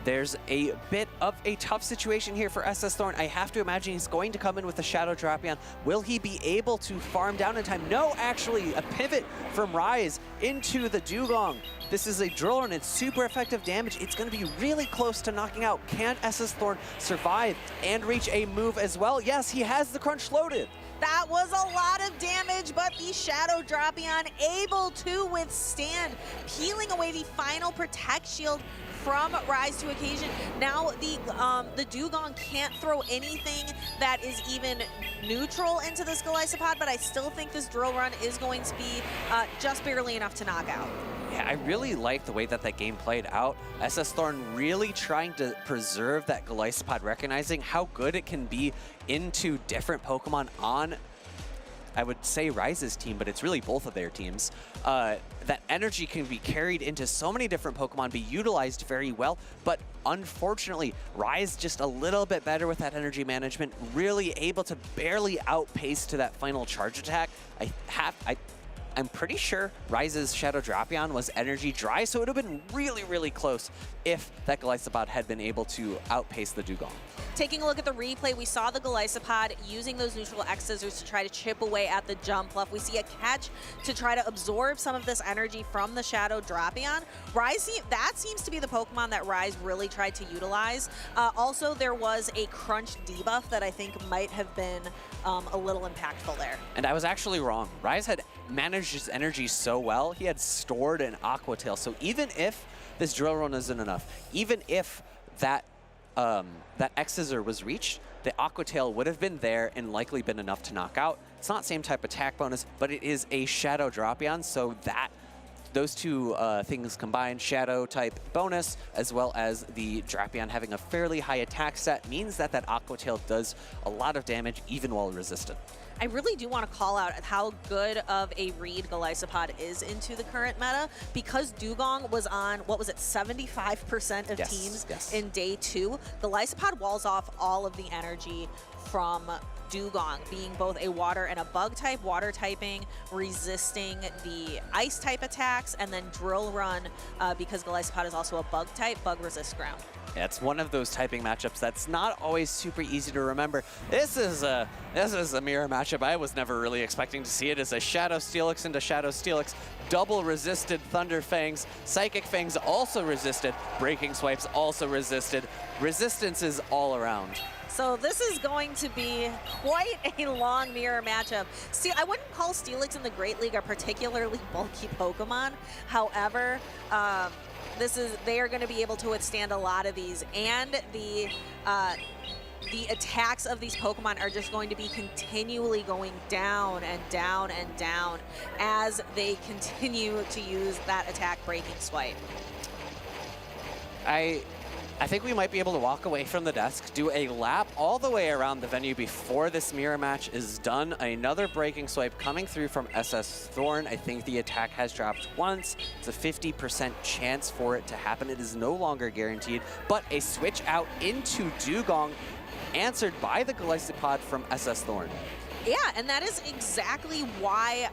Speaker 18: There's a bit of a tough situation here for SS Thorn. I have to imagine he's going to come in with a Shadow Drapion. Will he be able to farm down in time? No, actually, a pivot from Rise into the Dugong. This is a drill and it's super effective damage. It's going to be really close to knocking out. Can SS Thorn survive and reach a move as well? Yes, he has the Crunch loaded.
Speaker 4: That was a lot of damage, but the Shadow Drapion able to withstand, peeling away the final Protect Shield from Rise to Occasion. Now the Dugong can't throw anything that is even neutral into this Golisopod, but I still think this drill run is going to be just barely enough to knock out.
Speaker 18: Yeah, I really like the way that game played out. SS Thorn really trying to preserve that Golisopod, recognizing how good it can be into different Pokemon on, I would say, Rise's team, but it's really both of their teams. That energy can be carried into so many different Pokemon, be utilized very well, but unfortunately, Rise just a little bit better with that energy management, really able to barely outpace to that final charge attack. I'm pretty sure Rise's Shadow Drapion was energy dry, so it would have been really, really close if that Golisopod had been able to outpace the Dugong.
Speaker 4: Taking a look at the replay, we saw the Golisopod using those neutral X-Scissors to try to chip away at the Jumpluff. We see a catch to try to absorb some of this energy from the Shadow Drapion. That seems to be the Pokemon that Rise really tried to utilize. Also, there was a Crunch debuff that I think might have been a little impactful there.
Speaker 18: And I was actually wrong. Rise had managed his energy so well, he had stored an Aqua Tail. So even if this drill run isn't enough, even if that X-Scissor was reached, the Aqua Tail would have been there and likely been enough to knock out. It's not same type attack bonus, but it is a Shadow Drapion, so that those two things combined, Shadow type bonus, as well as the Drapion having a fairly high attack set, means that Aqua Tail does a lot of damage even while resistant.
Speaker 4: I really do want to call out how good of a read Golisopod is into the current meta, because Dugong was on, what was it, 75% of teams in day 2. Golisopod walls off all of the energy from
Speaker 21: Dugong, being both a water and a bug type, water typing, resisting the ice type attacks, and then Drill Run, because Golisopod is also a bug type, bug resist ground.
Speaker 18: Yeah, it's one of those typing matchups that's not always super easy to remember. This is a mirror matchup I was never really expecting to see. It is a Shadow Steelix into Shadow Steelix, double resisted Thunder Fangs, Psychic Fangs also resisted, Breaking Swipes also resisted. Resistance is all around.
Speaker 21: So this is going to be quite a long mirror matchup. See, I wouldn't call Steelix in the Great League a particularly bulky Pokemon. However, they are going to be able to withstand a lot of these, and the attacks of these Pokemon are just going to be continually going down and down and down as they continue to use that attack Breaking Swipe.
Speaker 18: I think we might be able to walk away from the desk, do a lap all the way around the venue before this mirror match is done. Another Breaking Swipe coming through from SS Thorn. I think the attack has dropped once. It's a 50% chance for it to happen. It is no longer guaranteed, but a switch out into Dugong answered by the Golisopod from SS Thorn.
Speaker 21: Yeah, and that is exactly why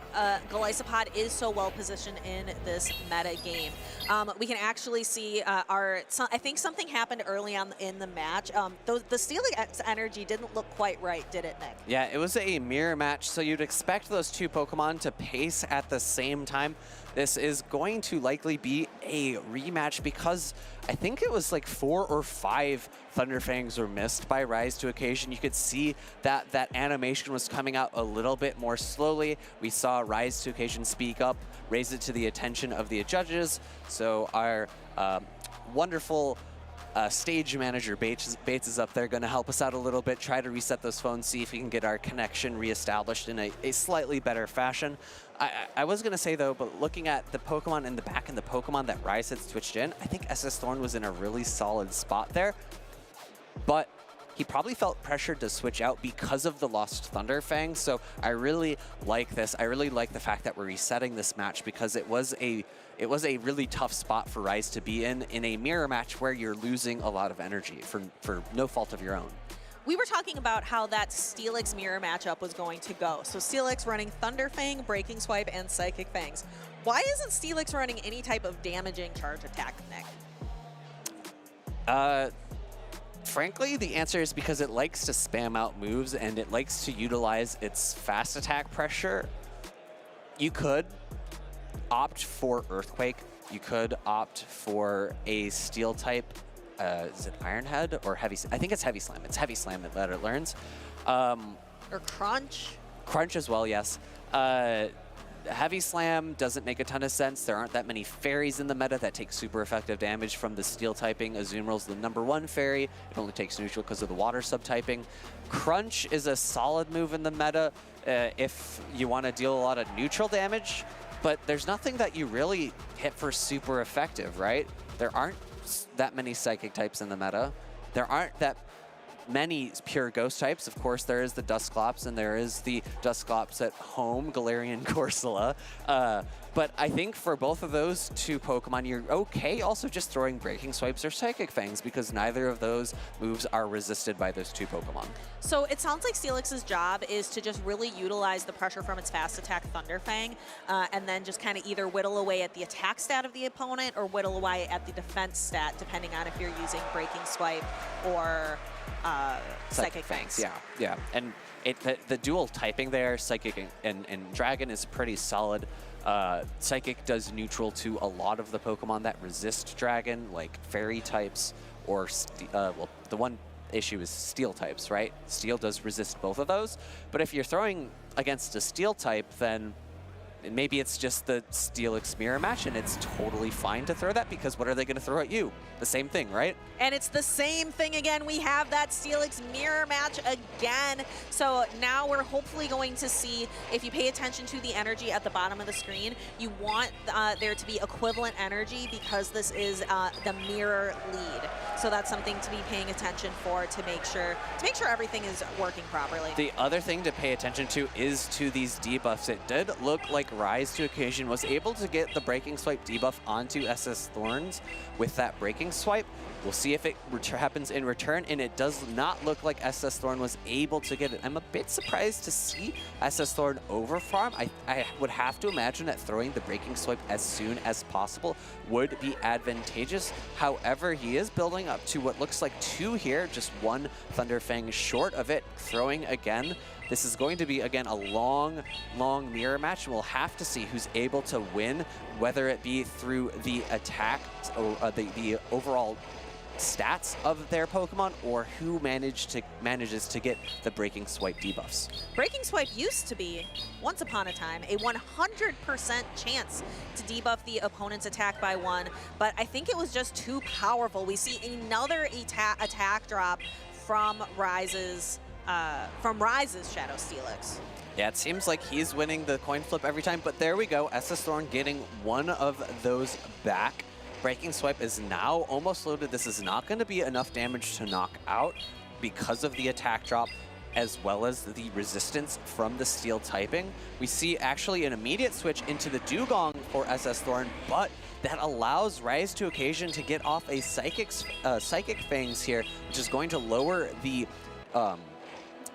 Speaker 21: Golisopod is so well positioned in this meta game. We can actually see I think something happened early on in the match. The Steelix energy didn't look quite right, did it, Nick?
Speaker 18: Yeah, it was a mirror match, so you'd expect those two Pokemon to pace at the same time. This is going to likely be a rematch because I think it was like 4 or 5 Thunderfangs were missed by Rise to Occasion. You could see that that animation was coming out a little bit more slowly. We saw Rise to Occasion speak up, raise it to the attention of the judges. So our wonderful stage manager Bates is up there, going to help us out a little bit, try to reset those phones, see if we can get our connection reestablished in a slightly better fashion. I was going to say, though, but looking at the Pokemon in the back and the Pokemon that Rise had switched in, I think SS Thorn was in a really solid spot there. But he probably felt pressured to switch out because of the lost Thunder Fang. So I really like this. I really like the fact that we're resetting this match because it was a really tough spot for Rise to be in a mirror match where you're losing a lot of energy for no fault of your own.
Speaker 21: We were talking about how that Steelix mirror matchup was going to go. So Steelix running Thunder Fang, Breaking Swipe, and Psychic Fangs. Why isn't Steelix running any type of damaging charge attack, Nick?
Speaker 18: Frankly, the answer is because it likes to spam out moves and it likes to utilize its fast attack pressure. You could opt for Earthquake. You could opt for a Steel type. Is it Iron Head or Heavy? I think it's Heavy Slam. It's Heavy Slam that it learns.
Speaker 21: Or Crunch.
Speaker 18: Crunch as well, yes. Heavy Slam doesn't make a ton of sense. There aren't that many fairies in the meta that take super effective damage from the Steel typing. Azumarill's the #1 fairy. It only takes neutral because of the water subtyping. Crunch is a solid move in the meta if you want to deal a lot of neutral damage, but there's nothing that you really hit for super effective, right? There aren't that many Psychic types in the meta. There aren't that many pure Ghost types. Of course, there is the Dusclops, and there is the Dusclops at home, Galarian Corsola. But I think for both of those two Pokemon, you're okay also just throwing Breaking Swipes or Psychic Fangs because neither of those moves are resisted by those two Pokemon.
Speaker 21: So it sounds like Steelix's job is to just really utilize the pressure from its fast attack Thunder Fang, and then just kind of either whittle away at the attack stat of the opponent or whittle away at the defense stat, depending on if you're using Breaking Swipe or Psychic Fangs.
Speaker 18: Yeah. And the dual typing there, Psychic and Dragon, is pretty solid. Psychic does neutral to a lot of the Pokemon that resist Dragon, like Fairy types, or well, the one issue is Steel types, right? Steel does resist both of those, but if you're throwing against a Steel type, then maybe it's just the Steelix mirror match, and it's totally fine to throw that because what are they going to throw at you? The same thing, right?
Speaker 21: And it's the same thing again. We have that Steelix mirror match again. So now we're hopefully going to see, if you pay attention to the energy at the bottom of the screen, you want there to be equivalent energy because this is the mirror lead. So that's something to be paying attention for to make sure everything is working properly.
Speaker 18: The other thing to pay attention to is to these debuffs. It did look like Rise to Occasion was able to get the Breaking Swipe debuff onto SS Thorns with that Breaking Swipe. We'll see if it happens in return, and it does not look like SS Thorn was able to get it. I'm a bit surprised to see SS Thorn overfarm. I would have to imagine that throwing the Breaking Swipe as soon as possible would be advantageous. However, he is building up to what looks like 2 here, just 1 Thunderfang short of it, throwing again. This is going to be, again, a long, long mirror match, and we'll have to see who's able to win, whether it be through the attack or the overall stats of their Pokemon, or who manages to get the Breaking Swipe debuffs.
Speaker 4: Breaking Swipe used to be, once upon a time, a 100% chance to debuff the opponent's attack by 1, but I think it was just too powerful. We see another attack drop from Rise's Shadow Steelix.
Speaker 18: Yeah, it seems like he's winning the coin flip every time, but there we go. SS Thorn getting one of those back. Breaking Swipe is now almost loaded. This is not going to be enough damage to knock out because of the attack drop, as well as the resistance from the steel typing. We see actually an immediate switch into the Dugong for SS Thorn, but that allows Rise to Occasion to get off a Psychic Fangs here, which is going to lower the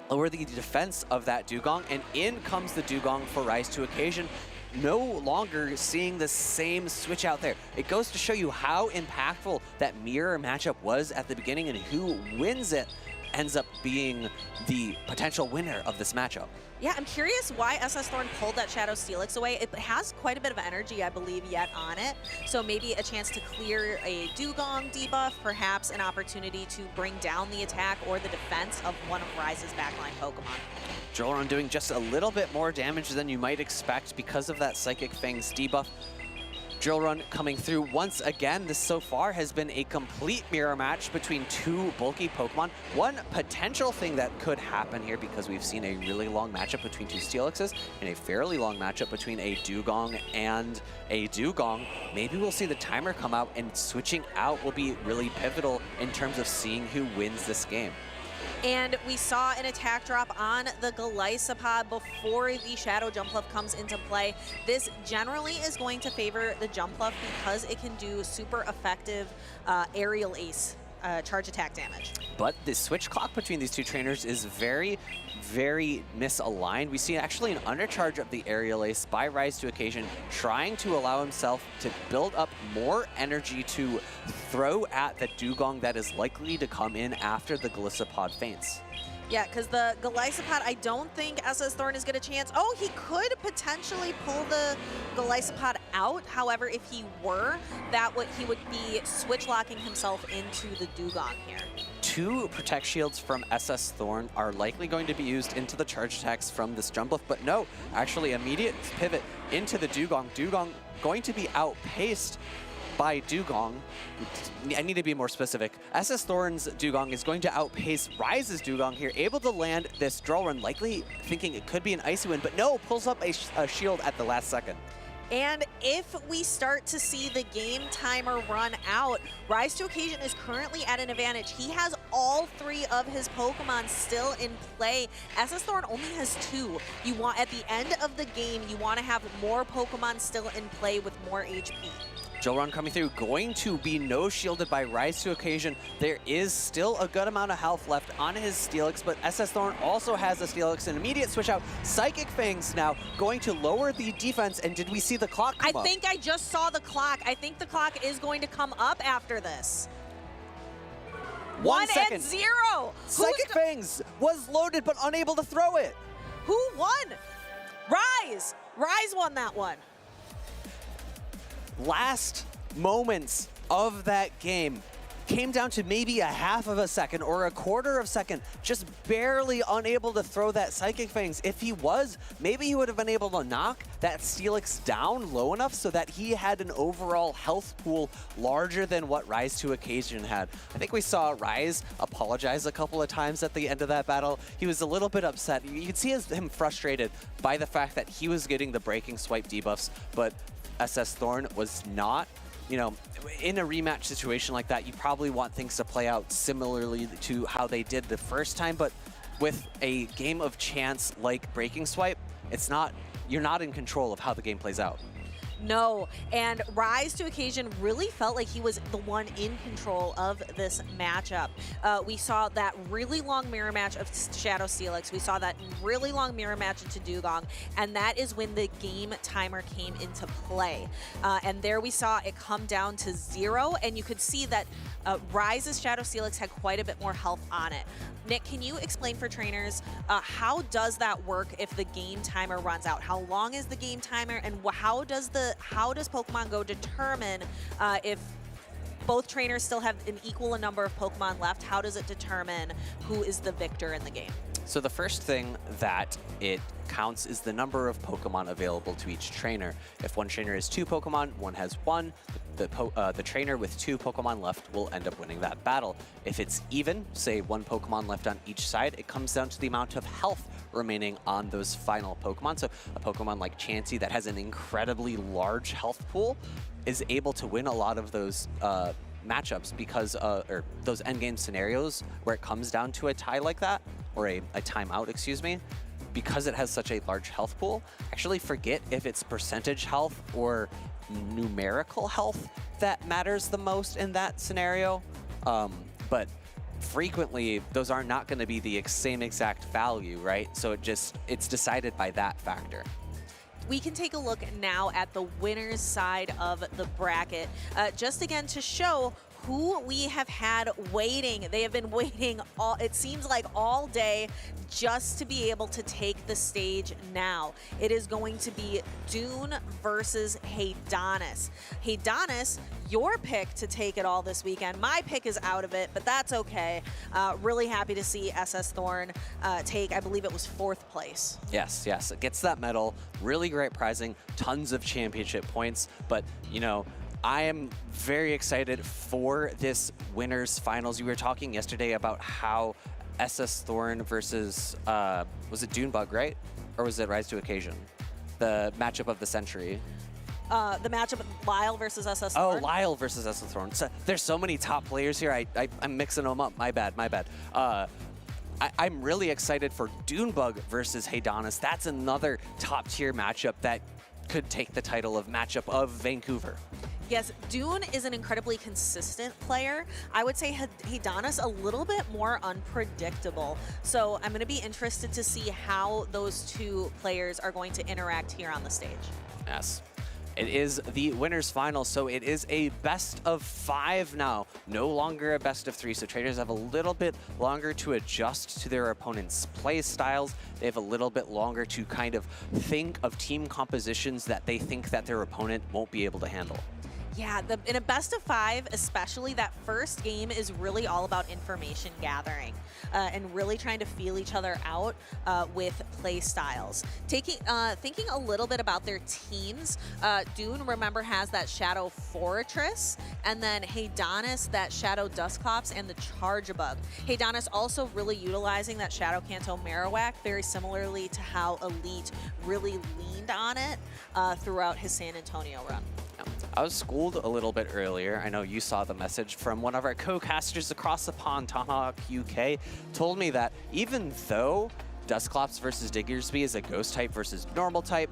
Speaker 18: defense of that Dugong, and in comes the Dugong for Rise to Occasion. No longer seeing the same switch out there. It goes to show you how impactful that mirror matchup was at the beginning, and who wins it ends up being the potential winner of this matchup.
Speaker 4: Yeah, I'm curious why SS Thorn pulled that Shadow Steelix away. It has quite a bit of energy, I believe, yet on it. So maybe a chance to clear a Dugong debuff, perhaps an opportunity to bring down the attack or the defense of one of Rise's backline Pokemon.
Speaker 18: Jolron doing just a little bit more damage than you might expect because of that Psychic Fangs debuff. Drill Run coming through once again. This so far has been a complete mirror match between 2 bulky Pokemon. One potential thing that could happen here, because we've seen a really long matchup between 2 Steelixes and a fairly long matchup between a Dugong and a Dugong, maybe we'll see the timer come out, and switching out will be really pivotal in terms of seeing who wins this game.
Speaker 4: And we saw an attack drop on the Golisopod before the Shadow Jumpluff comes into play. This generally is going to favor the Jumpluff because it can do super effective aerial ace charge attack damage.
Speaker 18: But the switch clock between these 2 trainers is very, very misaligned. We see actually an undercharge of the aerial ace by Rise to Occasion, trying to allow himself to build up more energy to throw at the Dugong that is likely to come in after the Golisopod faints.
Speaker 4: Yeah, because the Golisopod, I don't think SS Thorn is get a chance. Oh, he could potentially pull the Golisopod out. However, if he were, he would be switch locking himself into the Dugong here.
Speaker 18: 2 Protect Shields from SS Thorn are likely going to be used into the charge attacks from this Jumpluff, but no, actually immediate pivot into the Dugong. Dugong going to be outpaced by Dugong. I need to be more specific. SS Thorn's Dugong is going to outpace Rise's Dugong here, able to land this Drill Run, likely thinking it could be an Icy Wind, but no, pulls up a shield at the last second.
Speaker 4: And if we start to see the game timer run out, Rise to Occasion is currently at an advantage. He has all 3 of his Pokemon still in play. SS Thorn only has 2. At the end of the game, you want to have more Pokemon still in play with more HP.
Speaker 18: Jolron coming through, going to be no shielded by Rise to Occasion. There is still a good amount of health left on his Steelix, but SS Thorn also has a Steelix. An immediate switch out. Psychic Fangs now going to lower the defense, and did we see the clock come up?
Speaker 4: I think I just saw the clock. I think the clock is going to come up after this.
Speaker 18: 1 second.
Speaker 4: and 0.
Speaker 18: Psychic Fangs was loaded but unable to throw it.
Speaker 4: Who won? Rise. Rise won that one.
Speaker 18: Last moments of that game came down to maybe a half of a second or a quarter of a second, just barely unable to throw that Psychic Fangs. If he was, maybe he would have been able to knock that Steelix down low enough so that he had an overall health pool larger than what Rise to Occasion had. I think we saw Rise apologize a couple of times at the end of that battle. He was a little bit upset. You could see him frustrated by the fact that he was getting the Breaking Swipe debuffs, but SS Thorn was not. You know, in a rematch situation like that, you probably want things to play out similarly to how they did the first time, but with a game of chance like Breaking Swipe, it's not you're not in control of how the game plays out.
Speaker 21: No, and Rise to Occasion really felt like he was the one in control of this matchup. We saw that really long mirror match of Shadow Steelix. We saw that really long mirror match into Dugong, and that is when the game timer came into play. And there we saw it come down to 0, and you could see that Rise's Shadow Steelix had quite a bit more health on it. Nick, can you explain for trainers, how does that work if the game timer runs out? How long is the game timer, and how does Pokemon Go determine if both trainers still have an equal number of Pokemon left? How does it determine who is the victor in the game?
Speaker 18: So the first thing that it counts is the number of Pokemon available to each trainer. If one trainer has 2 Pokemon, one has 1, the trainer with 2 Pokemon left will end up winning that battle. If it's even, say 1 Pokemon left on each side, it comes down to the amount of health remaining on those final Pokemon. So a Pokemon like Chansey that has an incredibly large health pool is able to win a lot of those matchups because, or those endgame scenarios where it comes down to a tie like that, or a timeout, excuse me, because it has such a large health pool. Actually forget if it's percentage health or numerical health that matters the most in that scenario. But frequently, those are not going to be the same exact value, right? So it's decided by that factor.
Speaker 21: We can take a look now at the winner's side of the bracket, just again to show who we have had waiting. They have been waiting it seems like all day just to be able to take the stage now. It is going to be Dune versus Haydonis. Haydonis, your pick to take it all this weekend. My pick is out of it, but that's okay. Really happy to see SS Thorn take, I believe it was 4th place.
Speaker 18: Yes, yes, it gets that medal. Really great prizing, tons of championship points, but you know, I am very excited for this winners finals. You were talking yesterday about how SS Thorn versus, was it Dunebug, right? Or was it Rise to Occasion? The matchup of the century.
Speaker 21: The matchup Lyle versus SS Thorn.
Speaker 18: Oh, Lyle versus SS Thorn. So, there's so many top players here. I'm mixing them up. My bad, my bad. I'm really excited for Dunebug versus Haydonis. That's another top tier matchup that could take the title of matchup of Vancouver.
Speaker 21: Yes, Dune is an incredibly consistent player. I would say Haydonis a little bit more unpredictable. So I'm going to be interested to see how those 2 players are going to interact here on the stage.
Speaker 18: Yes. It is the winners final, so it is a best of 5 now, no longer a best of 3. So traders have a little bit longer to adjust to their opponent's play styles. They have a little bit longer to kind of think of team compositions that they think that their opponent won't be able to handle.
Speaker 21: Yeah, in a best of 5, especially that first game is really all about information gathering and really trying to feel each other out with play styles. Thinking a little bit about their teams, Dune, remember, has that Shadow Fortress, and then Haydonis, that Shadow Dusclops and the Charjabug. Haydonis also really utilizing that Shadow Kanto Marowak, very similarly to how Elite really leaned on it throughout his San Antonio run.
Speaker 18: I was schooled a little bit earlier. I know you saw the message from one of our co-casters across the pond, Tomahawk UK, told me that even though Dusclops versus Diggersby is a ghost type versus normal type,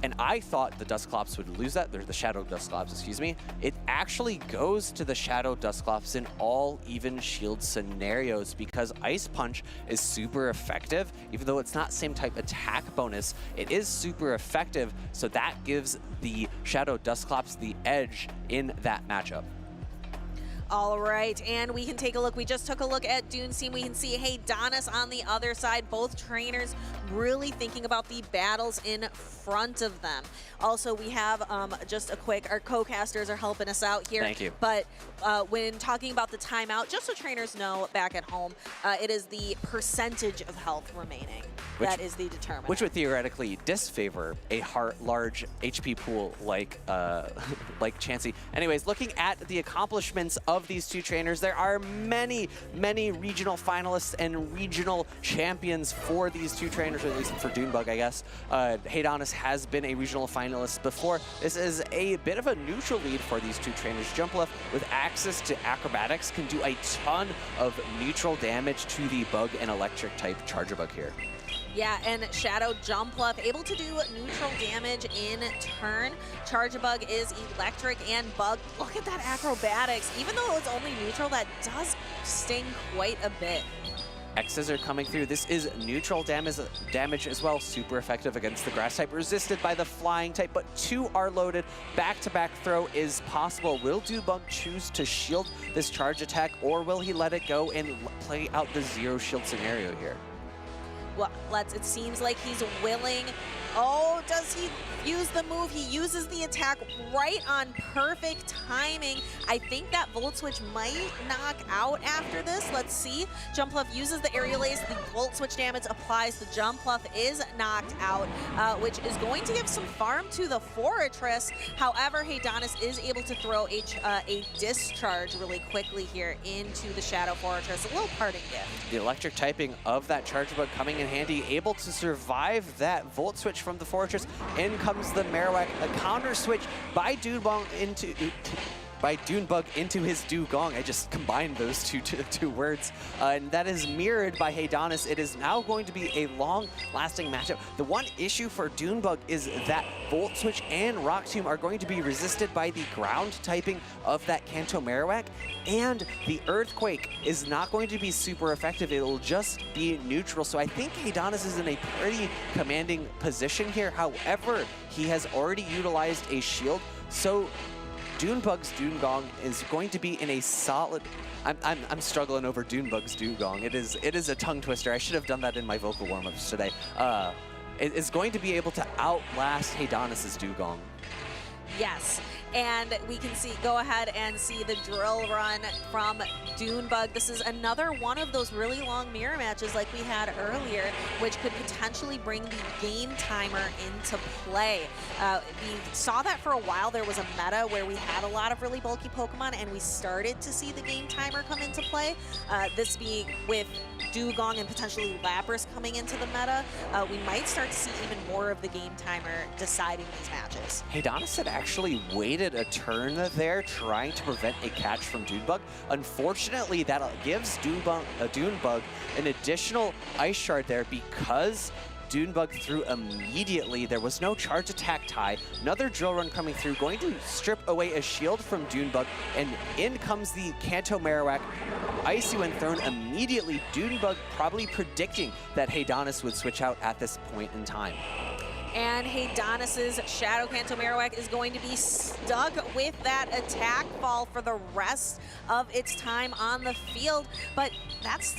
Speaker 18: and I thought the Dusclops would lose that, they're the Shadow Dusclops, excuse me, it actually goes to the Shadow Dusclops in all even shield scenarios because Ice Punch is super effective. Even though it's not same type attack bonus, it is super effective, so that gives the Shadow Dusclops the edge in that matchup.
Speaker 21: All right, and we can take a look. We just took a look at Dune's team. We can see Haydonis on the other side. Both trainers really thinking about the battles in front of them. Also, we have just a quick, our co-casters are helping us out here.
Speaker 18: Thank you.
Speaker 21: But when talking about the timeout, just so trainers know back at home, it is the percentage of health remaining that is the determinant.
Speaker 18: Which would theoretically disfavor a large HP pool like like Chansey. Anyways, looking at the accomplishments of these 2 trainers, there are many, many regional finalists and regional champions for these 2 trainers, or at least for Dunebug, I guess. Haydonis has been a regional finalist before. This is a bit of a neutral lead for these 2 trainers. Jumpluff, with access to acrobatics, can do a ton of neutral damage to the bug and electric type Charjabug here.
Speaker 21: Yeah, and Shadow Jumpluff able to do neutral damage in turn. Charge-a-Bug is electric, and Bug, look at that acrobatics. Even though it's only neutral, that does sting quite a bit.
Speaker 18: X's are coming through. This is neutral damage as well. Super effective against the grass type. Resisted by the flying type, but 2 are loaded. Back-to-back throw is possible. Will Dubunk choose to shield this charge attack, or will he let it go and play out the 0 shield scenario here?
Speaker 21: Well, it seems like he's willing. Oh, does he use the move? He uses the attack right on perfect timing. I think that Volt Switch might knock out after this. Let's see. Jumpluff uses the Aerial Ace. The Volt Switch damage applies. The Jumpluff is knocked out, which is going to give some farm to the Fortress. However, Haydonis is able to throw a discharge really quickly here into the Shadow Fortress. A little parting gift.
Speaker 18: The electric typing of that Charge-a-Bug coming in handy, able to survive that Volt Switch from the Fortress. In comes the Marowak, a counter switch by Dunebug into his Dugong. I just combined those two words. And that is mirrored by Haydonis. It is now going to be a long-lasting matchup. The one issue for Dunebug is that Volt Switch and Rock Tomb are going to be resisted by the ground typing of that Kanto Marowak, and the Earthquake is not going to be super effective. It will just be neutral. So I think Haydonis is in a pretty commanding position here. However, he has already utilized a shield, so Dunebug's Dugong is going to be in a solid. I'm struggling over Dunebug's Dugong. It is a tongue twister. I should have done that in my vocal warm-ups today. It is going to be able to outlast Haydonis's Dugong.
Speaker 21: Yes, and we can go ahead and see the drill run from Dunebug. This is another one of those really long mirror matches like we had earlier, which could potentially bring the game timer into play. We saw that for a while. There was a meta where we had a lot of really bulky Pokemon, and we started to see the game timer come into play. This being with Dugong and potentially Lapras coming into the meta, we might start to see even more of the game timer deciding these matches.
Speaker 18: Haydonis had actually waited a turn there trying to prevent a catch from Dunebug. Unfortunately, that gives Dunebug an additional Ice Shard there because Dunebug threw immediately. There was no charge attack tie. Another drill run coming through, going to strip away a shield from Dunebug, and in comes the Kanto Marowak. Icy when thrown immediately. Dunebug probably predicting that Haydonis would switch out at this point in time.
Speaker 21: And Haydonis's Shadow Kanto Marowak is going to be stuck with that attack fall for the rest of its time on the field. But that's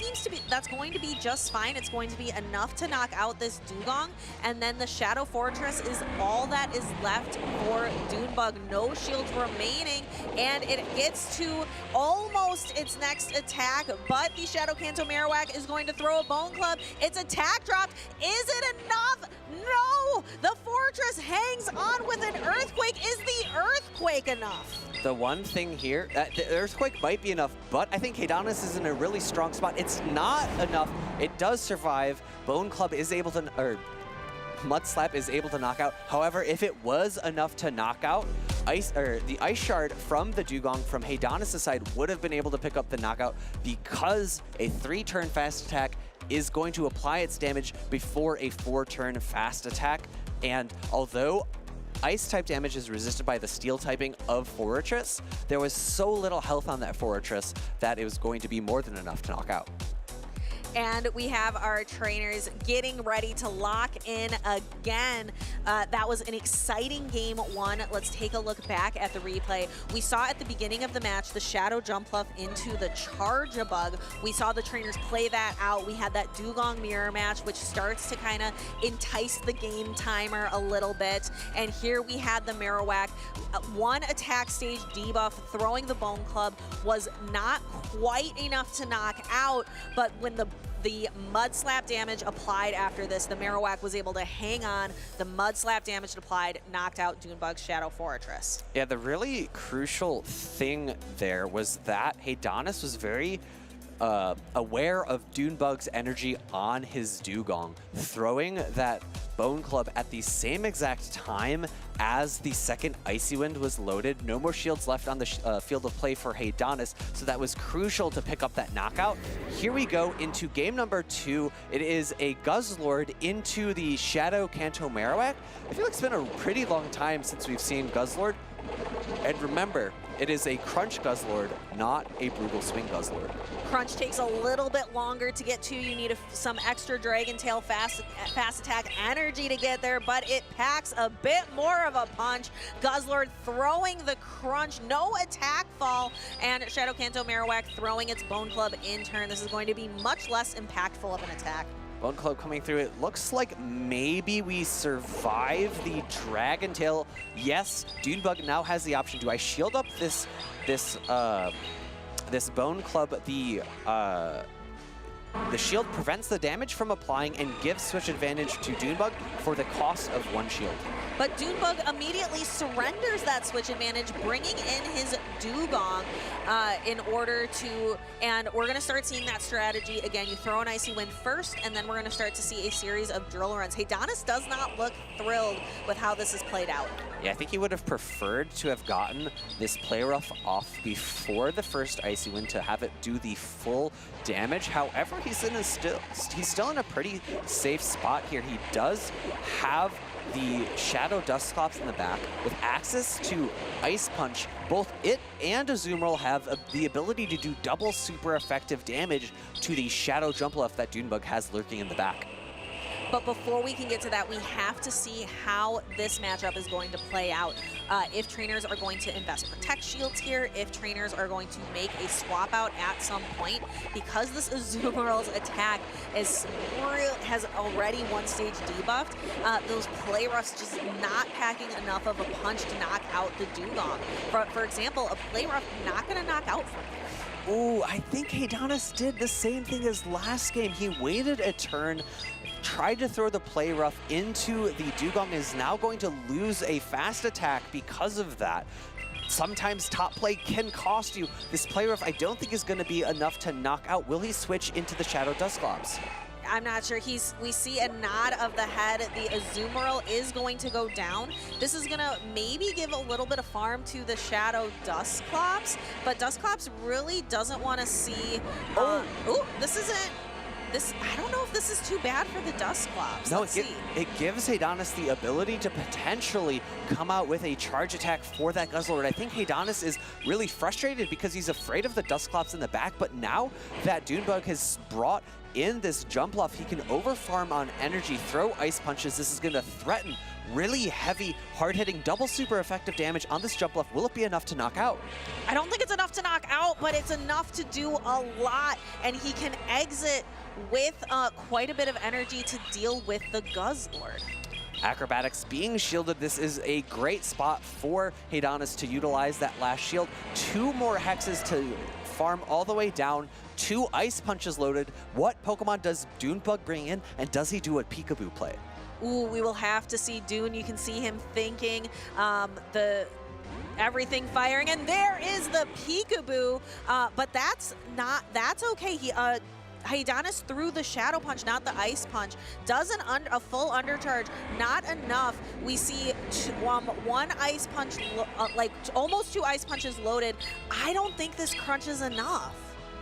Speaker 21: going to be just fine. It's going to be enough to knock out this Dugong. And then the Shadow Fortress is all that is left for Dunebug. No shields remaining. And it gets to almost its next attack. But the Shadow Kanto Marowak is going to throw a Bone Club. Its attack dropped. Is it enough? No! The Fortress hangs on with an Earthquake. Is the Earthquake enough?
Speaker 18: The one thing here, the Earthquake might be enough, but I think Haydonis is in a really strong spot. It's not enough. It does survive. Bone Club is able to, or Mud Slap is able to knock out. However, if it was enough to knock out, the Ice Shard from the Dugong from Haydonis' side would have been able to pick up the knockout because a 3-turn fast attack is going to apply its damage before a 4-turn fast attack. And although Ice type damage is resisted by the Steel typing of Fortress, there was so little health on that Fortress that it was going to be more than enough to knock out.
Speaker 21: And we have our trainers getting ready to lock in again. That was an exciting game one. Let's take a look back at the replay. We saw at the beginning of the match the Shadow Jumpluff into the Charge-a-Bug. We saw the trainers play that out. We had that Dugong mirror match, which starts to kind of entice the game timer a little bit. And here we had the Marowak. One attack stage debuff, throwing the Bone Club was not quite enough to knock out, but when the Mud Slap damage applied after this, the Marowak was able to hang on. The Mud Slap damage applied knocked out Dunebug's Shadow Fortress.
Speaker 18: Yeah, the really crucial thing there was that Haydonis was very aware of Dunebug's energy on his Dugong, throwing that Bone Club at the same exact time as the second Icy Wind was loaded. No more shields left on the field of play for Heydanis, so that was crucial to pick up that knockout. Here we go into game number 2. It is a Guzzlord into the Shadow Kanto Marowak. I feel like it's been a pretty long time since we've seen Guzzlord. And remember, it is a Crunch Guzzlord, not a Brutal Swing Guzzlord.
Speaker 21: Crunch takes a little bit longer to get to. You need some extra Dragon Tail fast attack energy to get there, but it packs a bit more of a punch. Guzzlord throwing the Crunch, no attack fall, and Shadow Kanto Marowak throwing its Bone Club in turn. This is going to be much less impactful of an attack.
Speaker 18: Bone Club coming through. It looks like maybe we survive the Dragon Tail. Yes, Dunebug now has the option. Do I shield up this Bone Club? The shield prevents the damage from applying and gives switch advantage to Dunebug for the cost of 1 shield.
Speaker 21: But Dunebug immediately surrenders that switch advantage, bringing in his Dugong in order to, and we're going to start seeing that strategy. Again, you throw an Icy Wind first, and then we're going to start to see a series of drill runs. Heydanis does not look thrilled with how this has played out.
Speaker 18: Yeah, I think he would have preferred to have gotten this Play Rough off before the first Icy Wind to have it do the full damage. However, he's still in a pretty safe spot here. He does have the Shadow Dusclops in the back with access to Ice Punch. Both it and Azumarill have the ability to do double super effective damage to the Shadow Jumpluff that Dunebug has lurking in the back.
Speaker 21: But before we can get to that, we have to see how this matchup is going to play out. If trainers are going to invest Protect Shields here, if trainers are going to make a swap out at some point, because this Azumarill's attack has already 1 stage debuffed, those Play Roughs just not packing enough of a punch to knock out the Dugong. For example, a Play Rough not going to knock out from there.
Speaker 18: Ooh, I think Heydanis did the same thing as last game. He waited a turn, tried to throw the Play Rough into the Dugong, is now going to lose a fast attack because of that. Sometimes top play can cost you. This Play Rough I don't think is going to be enough to knock out. Will he switch into the Shadow Dusclops?
Speaker 21: I'm not sure. We see a nod of the head. The Azumarill is going to go down. This is going to maybe give a little bit of farm to the Shadow Dusclops, but Dusclops really doesn't want to see... ooh, this isn't... I don't know if this is too bad for the Dusclops.
Speaker 18: No, it gives Heydanis the ability to potentially come out with a charge attack for that Guzzlord. I think Heydanis is really frustrated because he's afraid of the Dusclops in the back, but now that Dunebug has brought in this Jumpluff, he can overfarm on energy, throw Ice Punches. This is going to threaten really heavy, hard-hitting, double super effective damage on this Jumpluff. Will it be enough to knock out?
Speaker 21: I don't think it's enough to knock out, but it's enough to do a lot, and he can exit with quite a bit of energy to deal with the Guzzlord.
Speaker 18: Acrobatics being shielded. This is a great spot for Heydanis to utilize that last shield. 2 more hexes to farm all the way down. 2 Ice Punches loaded. What Pokemon does Dunebug bring in, and does he do a peekaboo play?
Speaker 21: Ooh, we will have to see Dune. You can see him thinking everything firing, and there is the peekaboo, but that's okay. Heydanis threw the Shadow Punch, not the Ice Punch. Does a full undercharge, not enough. We see 1 Ice Punch, like almost 2 Ice Punches loaded. I don't think this Crunch is enough.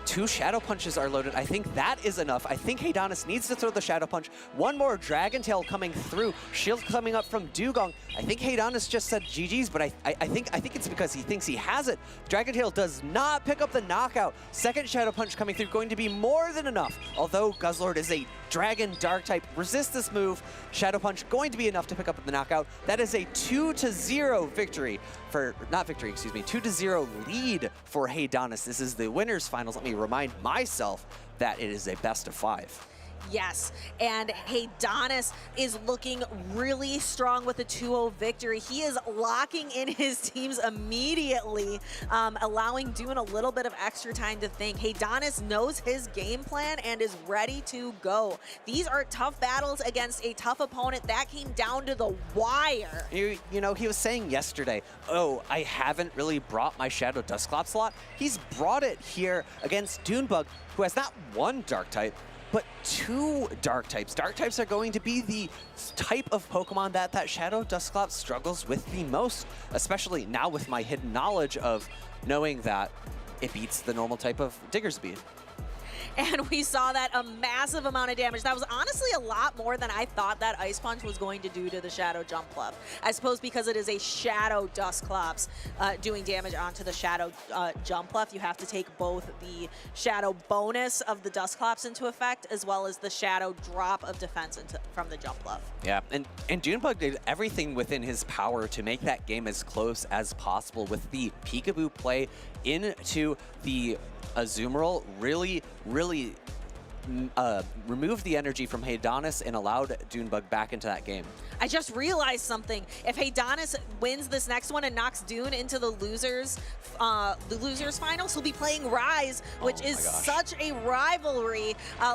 Speaker 18: 2 Shadow Punches are loaded. I think that is enough. I think Heydanis needs to throw the Shadow Punch. 1 more Dragon Tail coming through. Shield coming up from Dugong. I think Heydanis just said GG's, but I think it's because he thinks he has it. Dragon Tail does not pick up the knockout. 2nd Shadow Punch coming through, going to be more than enough. Although Guzzlord is a Dragon Dark type, resist this move. Shadow Punch going to be enough to pick up the knockout. That is a 2-0 victory for, not victory, excuse me, 2-0 lead for Heydanis. This is the winners finals. Let me remind myself that it is a best of 5.
Speaker 21: Yes, and Heydanis is looking really strong with a 2-0 victory. He is locking in his teams immediately, allowing Dune a little bit of extra time to think. Heydanis knows his game plan and is ready to go. These are tough battles against a tough opponent. That came down to the wire.
Speaker 18: You know, he was saying yesterday, oh, I haven't really brought my Shadow Dusclops a lot. He's brought it here against Dunebug, who has not one Dark type, but 2 dark types. Dark types are going to be the type of Pokemon that Shadow Dusclops struggles with the most, especially now with my hidden knowledge of knowing that it beats the normal type of Diggersby.
Speaker 21: And we saw that a massive amount of damage. That was honestly a lot more than I thought that Ice Punch was going to do to the Shadow Jumpluff. I suppose because it is a Shadow Dusclops doing damage onto the Shadow Jumpluff, you have to take both the Shadow bonus of the Dusclops into effect, as well as the Shadow drop of defense from the Jumpluff.
Speaker 18: Yeah, and Junebug did everything within his power to make that game as close as possible with the Peekaboo play into the Azumarill. Really removed the energy from Haydonis and allowed Junebug back into that game.
Speaker 21: I just realized something. If Haydonis wins this next one and knocks Dune into the losers finals, he'll be playing Rise, which is such a rivalry.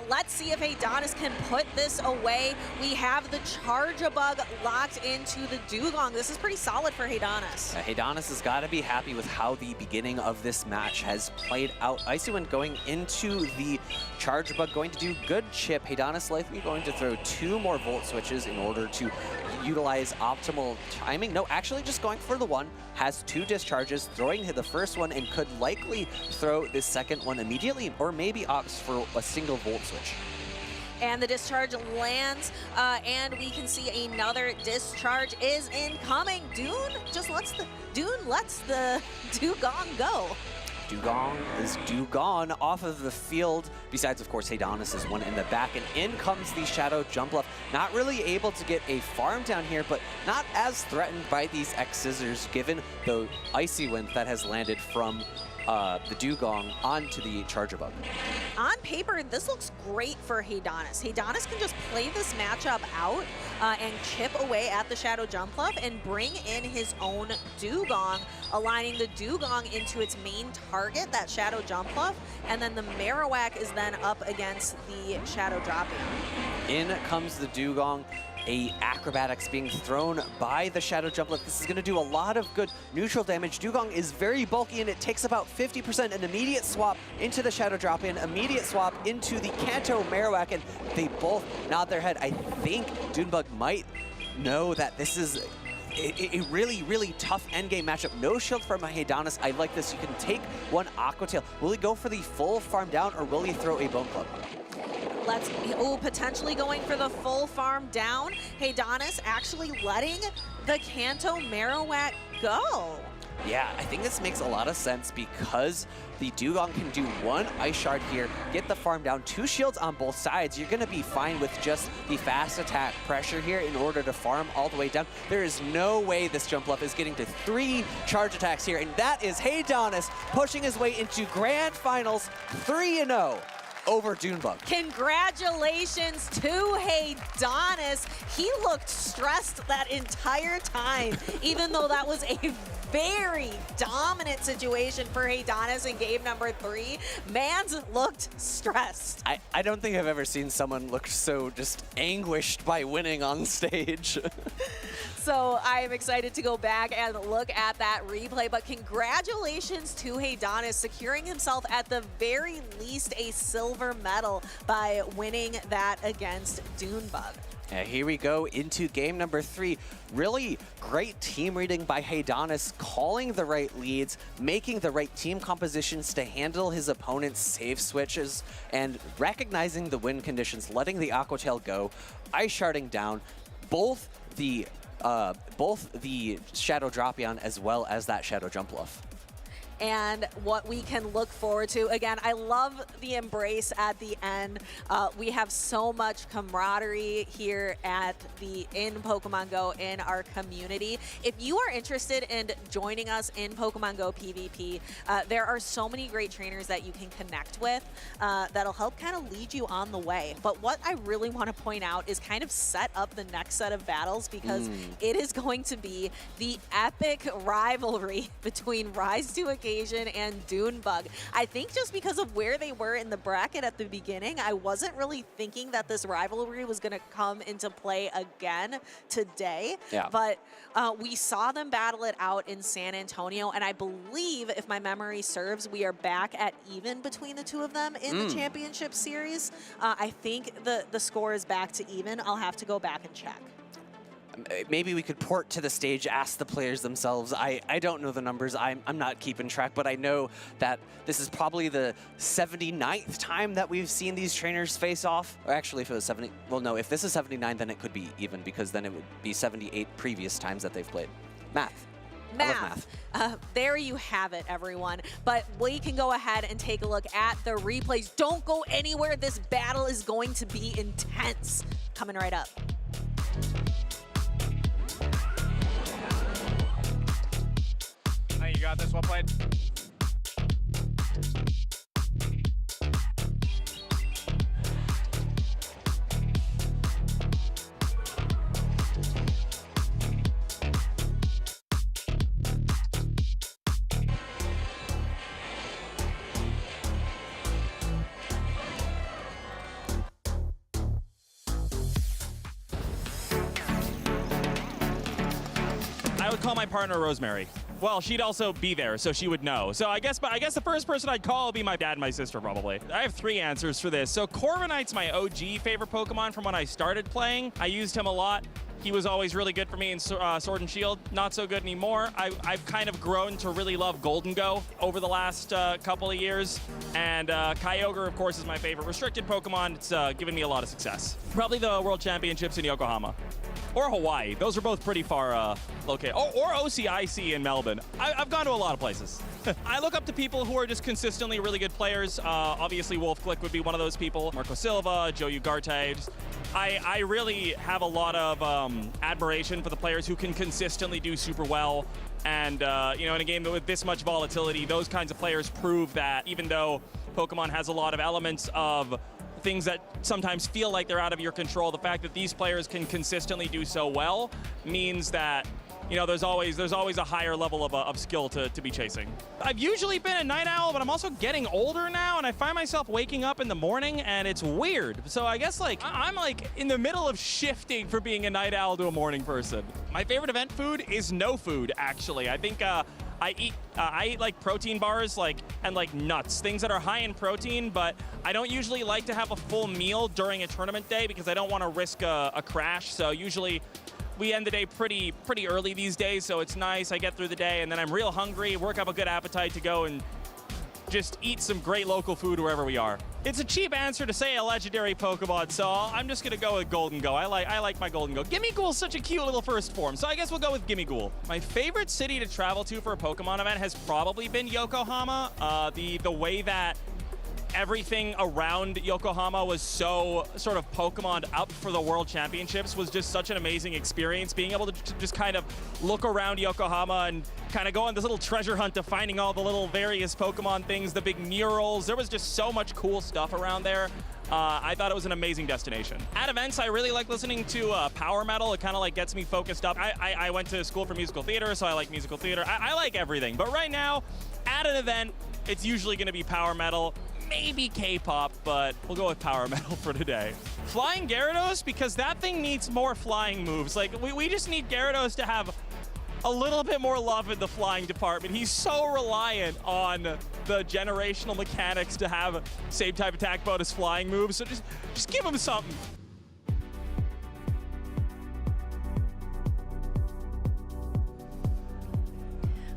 Speaker 21: Let's see if Haydonis can put this away. We have the Charjabug locked into the Dugong. This is pretty solid for Haydonis.
Speaker 18: Haydonis has got to be happy with how the beginning of this match has played out. Icy Wind going into the Charjabug, going to do good chip. Haydonis likely going to throw 2 more Volt Switches in order to utilize optimal timing. No, actually just going for the one. Has 2 discharges, throwing the first one, and could likely throw the second one immediately, or maybe opts for a single Volt Switch.
Speaker 21: And the discharge lands, and we can see another discharge is incoming. Dune lets the Dugong go.
Speaker 18: Dugong is Dugong off of the field. Besides, of course, Haydonis is one in the back, and in comes the Shadow Jumpluff. Not really able to get a farm down here, but not as threatened by these X-Scissors, given the Icy Wind that has landed from the Dugong onto the Charjabug.
Speaker 21: On paper, this looks great for Haydonis. Haydonis can just play this matchup out and chip away at the Shadow Jumpluff and bring in his own Dugong, aligning the Dugong into its main target, that Shadow Jumpluff, and then the Marowak is then up against the Shadow Drapion.
Speaker 18: In comes the Dugong. Acrobatics being thrown by the Shadow Jumpluff. This is going to do a lot of good neutral damage. Dugong is very bulky, and it takes about 50%. An immediate swap into the Shadow Drop-In, immediate swap into the Kanto Marowak, and they both nod their head. I think Junebug might know that this is a really tough endgame matchup. No shield from Haydonis. I like this. You can take one Aqua Tail. Will he go for the full farm down, or will he throw a Bone Club?
Speaker 21: Potentially going for the full farm down. Haydonis actually letting the Kanto Marowak go.
Speaker 18: Yeah, I think this makes a lot of sense because the Dugong can do 1 Ice Shard here, get the farm down, 2 shields on both sides. You're going to be fine with just the fast attack pressure here in order to farm all the way down. There is no way this Jumpluff is getting to 3 charge attacks here, and that is Haydonis pushing his way into Grand Finals 3-0. Over Junebug.
Speaker 21: Congratulations to Haydonis. He looked stressed that entire time, even though that was a very dominant situation for Haydonis in game number 3. Mans looked stressed.
Speaker 18: I don't think I've ever seen someone look so just anguished by winning on stage.
Speaker 21: So I'm excited to go back and look at that replay, but congratulations to Haydonis, securing himself at the very least a silver medal by winning that against Junebug.
Speaker 18: Here we go into game number 3. Really great team reading by Haydonis, calling the right leads, making the right team compositions to handle his opponent's save switches, and recognizing the win conditions, letting the Aqua Tail go, Ice Sharding down, both the Shadow Drapion as well as that Shadow Jumpluff.
Speaker 21: And what we can look forward to. Again, I love the embrace at the end. We have so much camaraderie here in Pokemon Go in our community. If you are interested in joining us in Pokemon Go PvP, there are so many great trainers that you can connect with that'll help kind of lead you on the way. But what I really want to point out is kind of set up the next set of battles, because it is going to be the epic rivalry between Rise to Occasion Occasion and Dunebug. I think just because of where they were in the bracket at the beginning, I wasn't really thinking that this rivalry was going to come into play again today.
Speaker 18: Yeah.
Speaker 21: But we saw them battle it out in San Antonio, and I believe, if my memory serves, we are back at even between the two of them in the championship series. I think the score is back to even. I'll have to go back and check.
Speaker 18: Maybe we could port to the stage, ask the players themselves. I don't know the numbers. I'm not keeping track, but I know that this is probably the 79th time that we've seen these trainers face off. Or actually, if it was 70, well, no, if this is 79, then it could be even, because then it would be 78 previous times that they've played. Math. I love math.
Speaker 21: There you have it, everyone. But we can go ahead and take a look at the replays. Don't go anywhere. This battle is going to be intense. Coming right up.
Speaker 10: You got this, well played.
Speaker 6: I would call my partner Rosemary. Well, she'd also be there, so she would know. So I guess the first person I'd call would be my dad and my sister, probably. I have 3 answers for this. So Corviknight's my OG favorite Pokemon from when I started playing. I used him a lot. He was always really good for me in Sword and Shield. Not so good anymore. I've kind of grown to really love Golden Go over the last couple of years. And Kyogre, of course, is my favorite restricted Pokemon. It's given me a lot of success. Probably the World Championships in Yokohama. Or Hawaii. Those are both pretty far located. Or OCIC in Melbourne. I've gone to a lot of places. I look up to people who are just consistently really good players. Obviously, Wolf Glick would be one of those people. Marco Silva, Joe Ugarte. I really have a lot of admiration for the players who can consistently do super well. And, you know, in a game with this much volatility, those kinds of players prove that even though Pokemon has a lot of elements of things that sometimes feel like they're out of your control, the fact that these players can consistently do so well means that, you know, there's always a higher level of skill to be chasing. I've usually been a night owl, but I'm also getting older now, and I find myself waking up in the morning, and it's weird. So I guess, like, I'm like in the middle of shifting from being a night owl to a morning person. My favorite event food is no food, actually. I think I eat like protein bars, and nuts, things that are high in protein, but I don't usually like to have a full meal during a tournament day because I don't want to risk a crash. So usually we end the day pretty early these days, so it's nice. I get through the day, and then I'm real hungry, work up a good appetite to go and just eat some great local food wherever we are. It's a cheap answer to say a legendary Pokemon, so I'm just gonna go with Golden Go. I like my Golden Go. Gimmighoul's such a cute little first form, so I guess we'll go with Gimmighoul. My favorite city to travel to for a Pokemon event has probably been Yokohama. The way that everything around Yokohama was so sort of Pokemon up for the World Championships was just such an amazing experience. Being able to just kind of look around Yokohama and kind of go on this little treasure hunt of finding all the little various Pokemon things, the big murals. There was just so much cool stuff around there. I thought it was an amazing destination. At events, I really like listening to power metal. It kind of like gets me focused up. I went to school for musical theater, so I like musical theater. I like everything. But right now, at an event, it's usually going to be power metal. Maybe K-pop, but we'll go with power metal for today. Flying Gyarados, because that thing needs more flying moves. Like, we just need Gyarados to have a little bit more love in the flying department. He's so reliant on the generational mechanics to have same type attack bonus flying moves, so just give him something.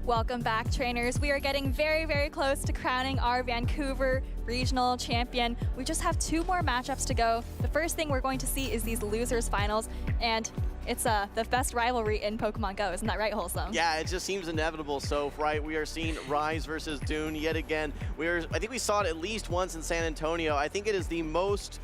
Speaker 7: Welcome back, trainers. We are getting very, very close to crowning our Vancouver Regional Champion. We just have 2 more matchups to go. The first thing we're going to see is these losers finals, and it's the best rivalry in Pokemon Go. Isn't that right, Wholesome?
Speaker 3: Yeah, it just seems inevitable. So, right, we are seeing Rise versus Dune yet again. I think we saw it at least once in San Antonio. I think it is the most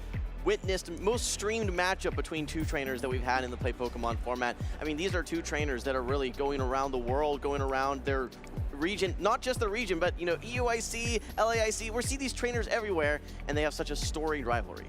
Speaker 3: witnessed, most streamed matchup between 2 trainers that we've had in the Play Pokemon format. I mean, these are 2 trainers that are really going around the world, going around their region, not just the region, but, you know, EUIC, LAIC. We see these trainers everywhere, and they have such a storied rivalry.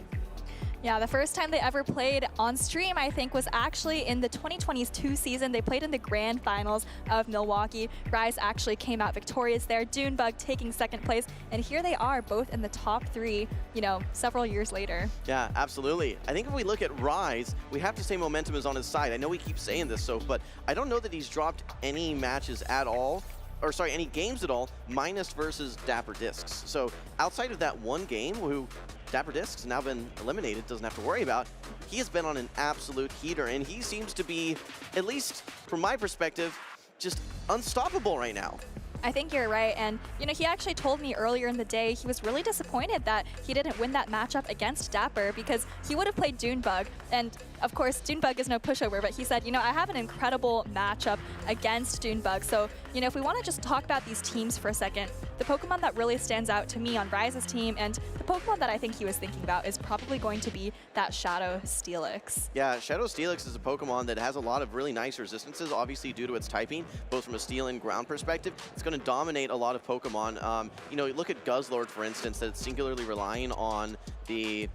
Speaker 7: Yeah, the first time they ever played on stream, I think, was actually in the 2022 season. They played in the grand finals of Milwaukee. Rise actually came out victorious there, Dunebug taking second place, and here they are, both in the top 3, you know, several years later.
Speaker 3: Yeah, absolutely. I think if we look at Rise, we have to say momentum is on his side. I know we keep saying this, but I don't know that he's dropped any matches at all, or sorry, any games at all, minus versus Dapper Discs. So outside of that one game, who Dapper Discs has now been eliminated, doesn't have to worry about, he has been on an absolute heater, and he seems to be, at least from my perspective, just unstoppable right now.
Speaker 7: I think you're right, and you know, he actually told me earlier in the day he was really disappointed that he didn't win that matchup against Dapper because he would have played Dunebug, and of course Dunebug is no pushover, but he said, you know, I have an incredible matchup against Dunebug. So, you know, if we want to just talk about these teams for a second, the Pokemon that really stands out to me on Rise's team, and the Pokemon that I think he was thinking about, is probably going to be that Shadow Steelix.
Speaker 3: Yeah, Shadow Steelix is a Pokemon that has a lot of really nice resistances, obviously due to its typing, both from a steel and ground perspective. It's going to dominate a lot of Pokemon. You know, look at Guzzlord, for instance, that's singularly relying on the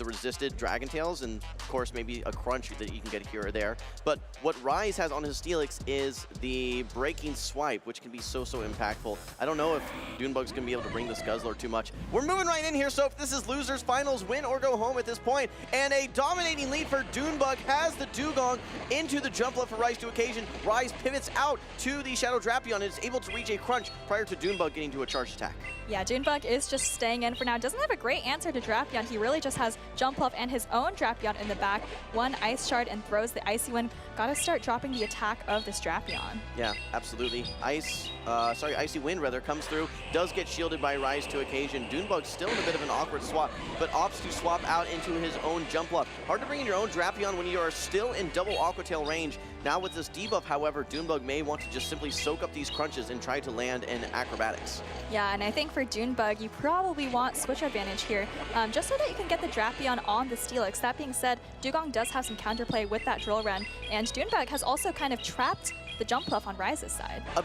Speaker 3: resisted Dragon Tails, and of course maybe a Crunch that you can get here or there. But what Rise has on his Steelix is the Breaking Swipe, which can be so impactful. I don't know if Dunebug's gonna be able to bring this Guzzlord too much. We're moving right in here, so if this is losers finals, win or go home at this point. And a dominating lead for Dunebug has the Dugong into the jump left for Rise to occasion. Rise pivots out to the Shadow Drapion and is able to reach a Crunch prior to Dunebug getting to a charged attack.
Speaker 7: Yeah, Dunebug is just staying in for now. Doesn't have a great answer to Drapion. He really just has Jumpluff and his own Drapion in the back. One Ice Shard and throws the Icy Wind. Gotta start dropping the attack of this Drapion.
Speaker 3: Yeah, absolutely. Icy Wind rather comes through, does get shielded by Rise to occasion. Dunebug still in a bit of an awkward swap, but opts to swap out into his own Jumpluff. Hard to bring in your own Drapion when you are still in double Aqua Tail range. Now with this debuff, however, Dunebug may want to just simply soak up these crunches and try to land in Acrobatics.
Speaker 7: Yeah, and I think for Dunebug, you probably want switch advantage here, just so that you can get the Drapion on the Steelix. That being said, Dugong does have some counterplay with that Drill Run, and Dunebug has also kind of trapped the Jumpluff on Rise's side.
Speaker 3: A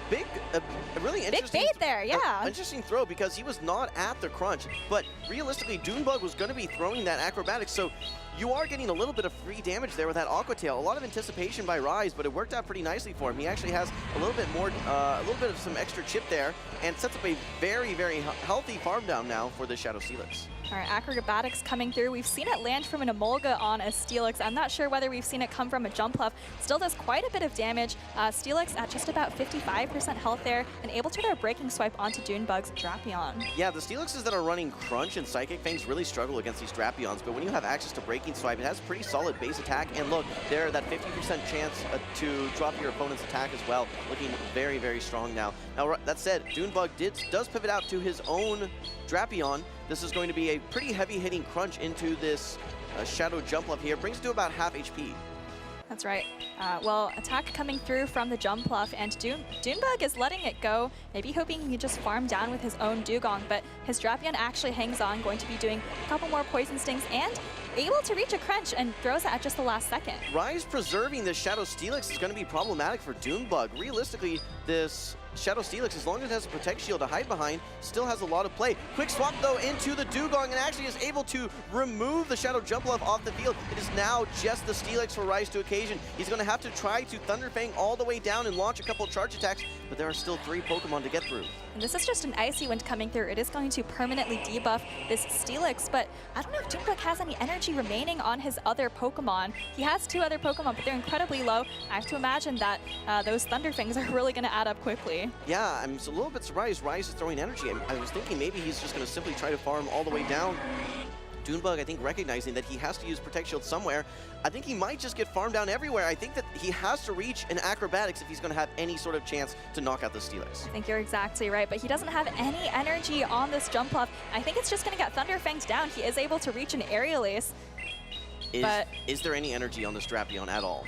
Speaker 3: really interesting...
Speaker 7: Big bait there, yeah.
Speaker 3: Interesting throw, because he was not at the Crunch, but realistically, Dunebug was going to be throwing that Acrobatics, so you are getting a little bit of free damage there with that Aqua Tail. A lot of anticipation by Rise, but it worked out pretty nicely for him. He actually has a little bit more, a little bit of some extra chip there, and sets up a very healthy farm down now for the Shadow Steelix.
Speaker 7: All right, Acrobatics coming through. We've seen it land from an Emolga on a Steelix. I'm not sure whether we've seen it come from a Jumpluff. Still does quite a bit of damage. Steelix at just about 55% health there, and able to get a Breaking Swipe onto Dunebug's Drapion.
Speaker 3: Yeah, the Steelixes that are running Crunch and Psychic Fangs really struggle against these Drapions, but when you have access to Breaking Swipe, it has pretty solid base attack, and look, there, that 50% chance to drop your opponent's attack as well, looking very strong now. Now, that said, Dunebug does pivot out to his own Drapion. This is going to be a pretty heavy-hitting Crunch into this Shadow Jumpluff here. Brings it to about half HP.
Speaker 7: That's right. Well, attack coming through from the Jumpluff, and Dunebug is letting it go, maybe hoping he can just farm down with his own Dugong, but his Drapion actually hangs on, going to be doing a couple more Poison Stings, and able to reach a Crunch and throws it at just the last second.
Speaker 3: Rise preserving this Shadow Steelix is going to be problematic for Dunebug. Realistically, this Shadow Steelix, as long as it has a Protect Shield to hide behind, still has a lot of play. Quick swap, though, into the Dugong, and actually is able to remove the Shadow Jumpluff off the field. It is now just the Steelix for Rise to occasion. He's going to have to try to Thunder Fang all the way down and launch a couple charge attacks, but there are still 3 Pokemon to get through.
Speaker 7: And this is just an Icy Wind coming through. It is going to permanently debuff this Steelix, but I don't know if Dunebug has any energy remaining on his other Pokemon. He has 2 other Pokemon, but they're incredibly low. I have to imagine that those Thunder Fangs are really going to add up quickly.
Speaker 3: Yeah, I'm a little bit surprised Rise is throwing energy. I was thinking maybe he's just going to simply try to farm all the way down. Dunebug, I think, recognizing that he has to use Protect Shield somewhere. I think he might just get farmed down everywhere. I think that he has to reach an Acrobatics if he's going to have any sort of chance to knock out the Steelix.
Speaker 7: I think you're exactly right, but he doesn't have any energy on this Jumpluff. I think it's just going to get Thunder Fanged down. He is able to reach an Aerial Ace.
Speaker 3: Is there any energy on this Drapion at all?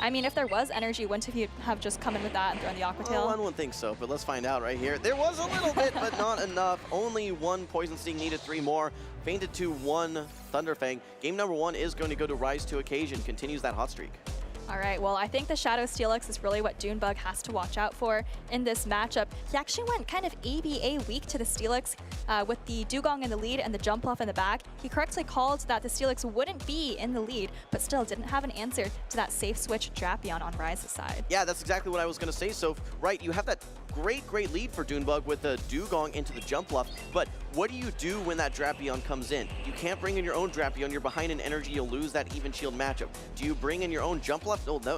Speaker 7: I mean, if there was energy, wouldn't he have just come in with that and thrown the Aqua Tail?
Speaker 3: Well, I don't think so, but let's find out right here. There was a little bit, but not enough. Only 1 Poison Sting, needed 3 more. Fainted to 1 Thunder Fang. Game number 1 is going to go to Rise to occasion. Continues that hot streak.
Speaker 7: All right, well, I think the Shadow Steelix is really what Dunebug has to watch out for in this matchup. He actually went kind of ABA weak to the Steelix with the Dugong in the lead and the jump off in the back. He correctly called that the Steelix wouldn't be in the lead, but still didn't have an answer to that safe switch Drapion on Ryze's side.
Speaker 3: Yeah, that's exactly what I was going to say. So, right, you have that great lead for Dunebug with the Dugong into the jump bluff, but what do you do when that Drapion comes in? You can't bring in your own Drapion. You're behind in energy. You'll lose that even shield matchup. Do you bring in your own jump bluff?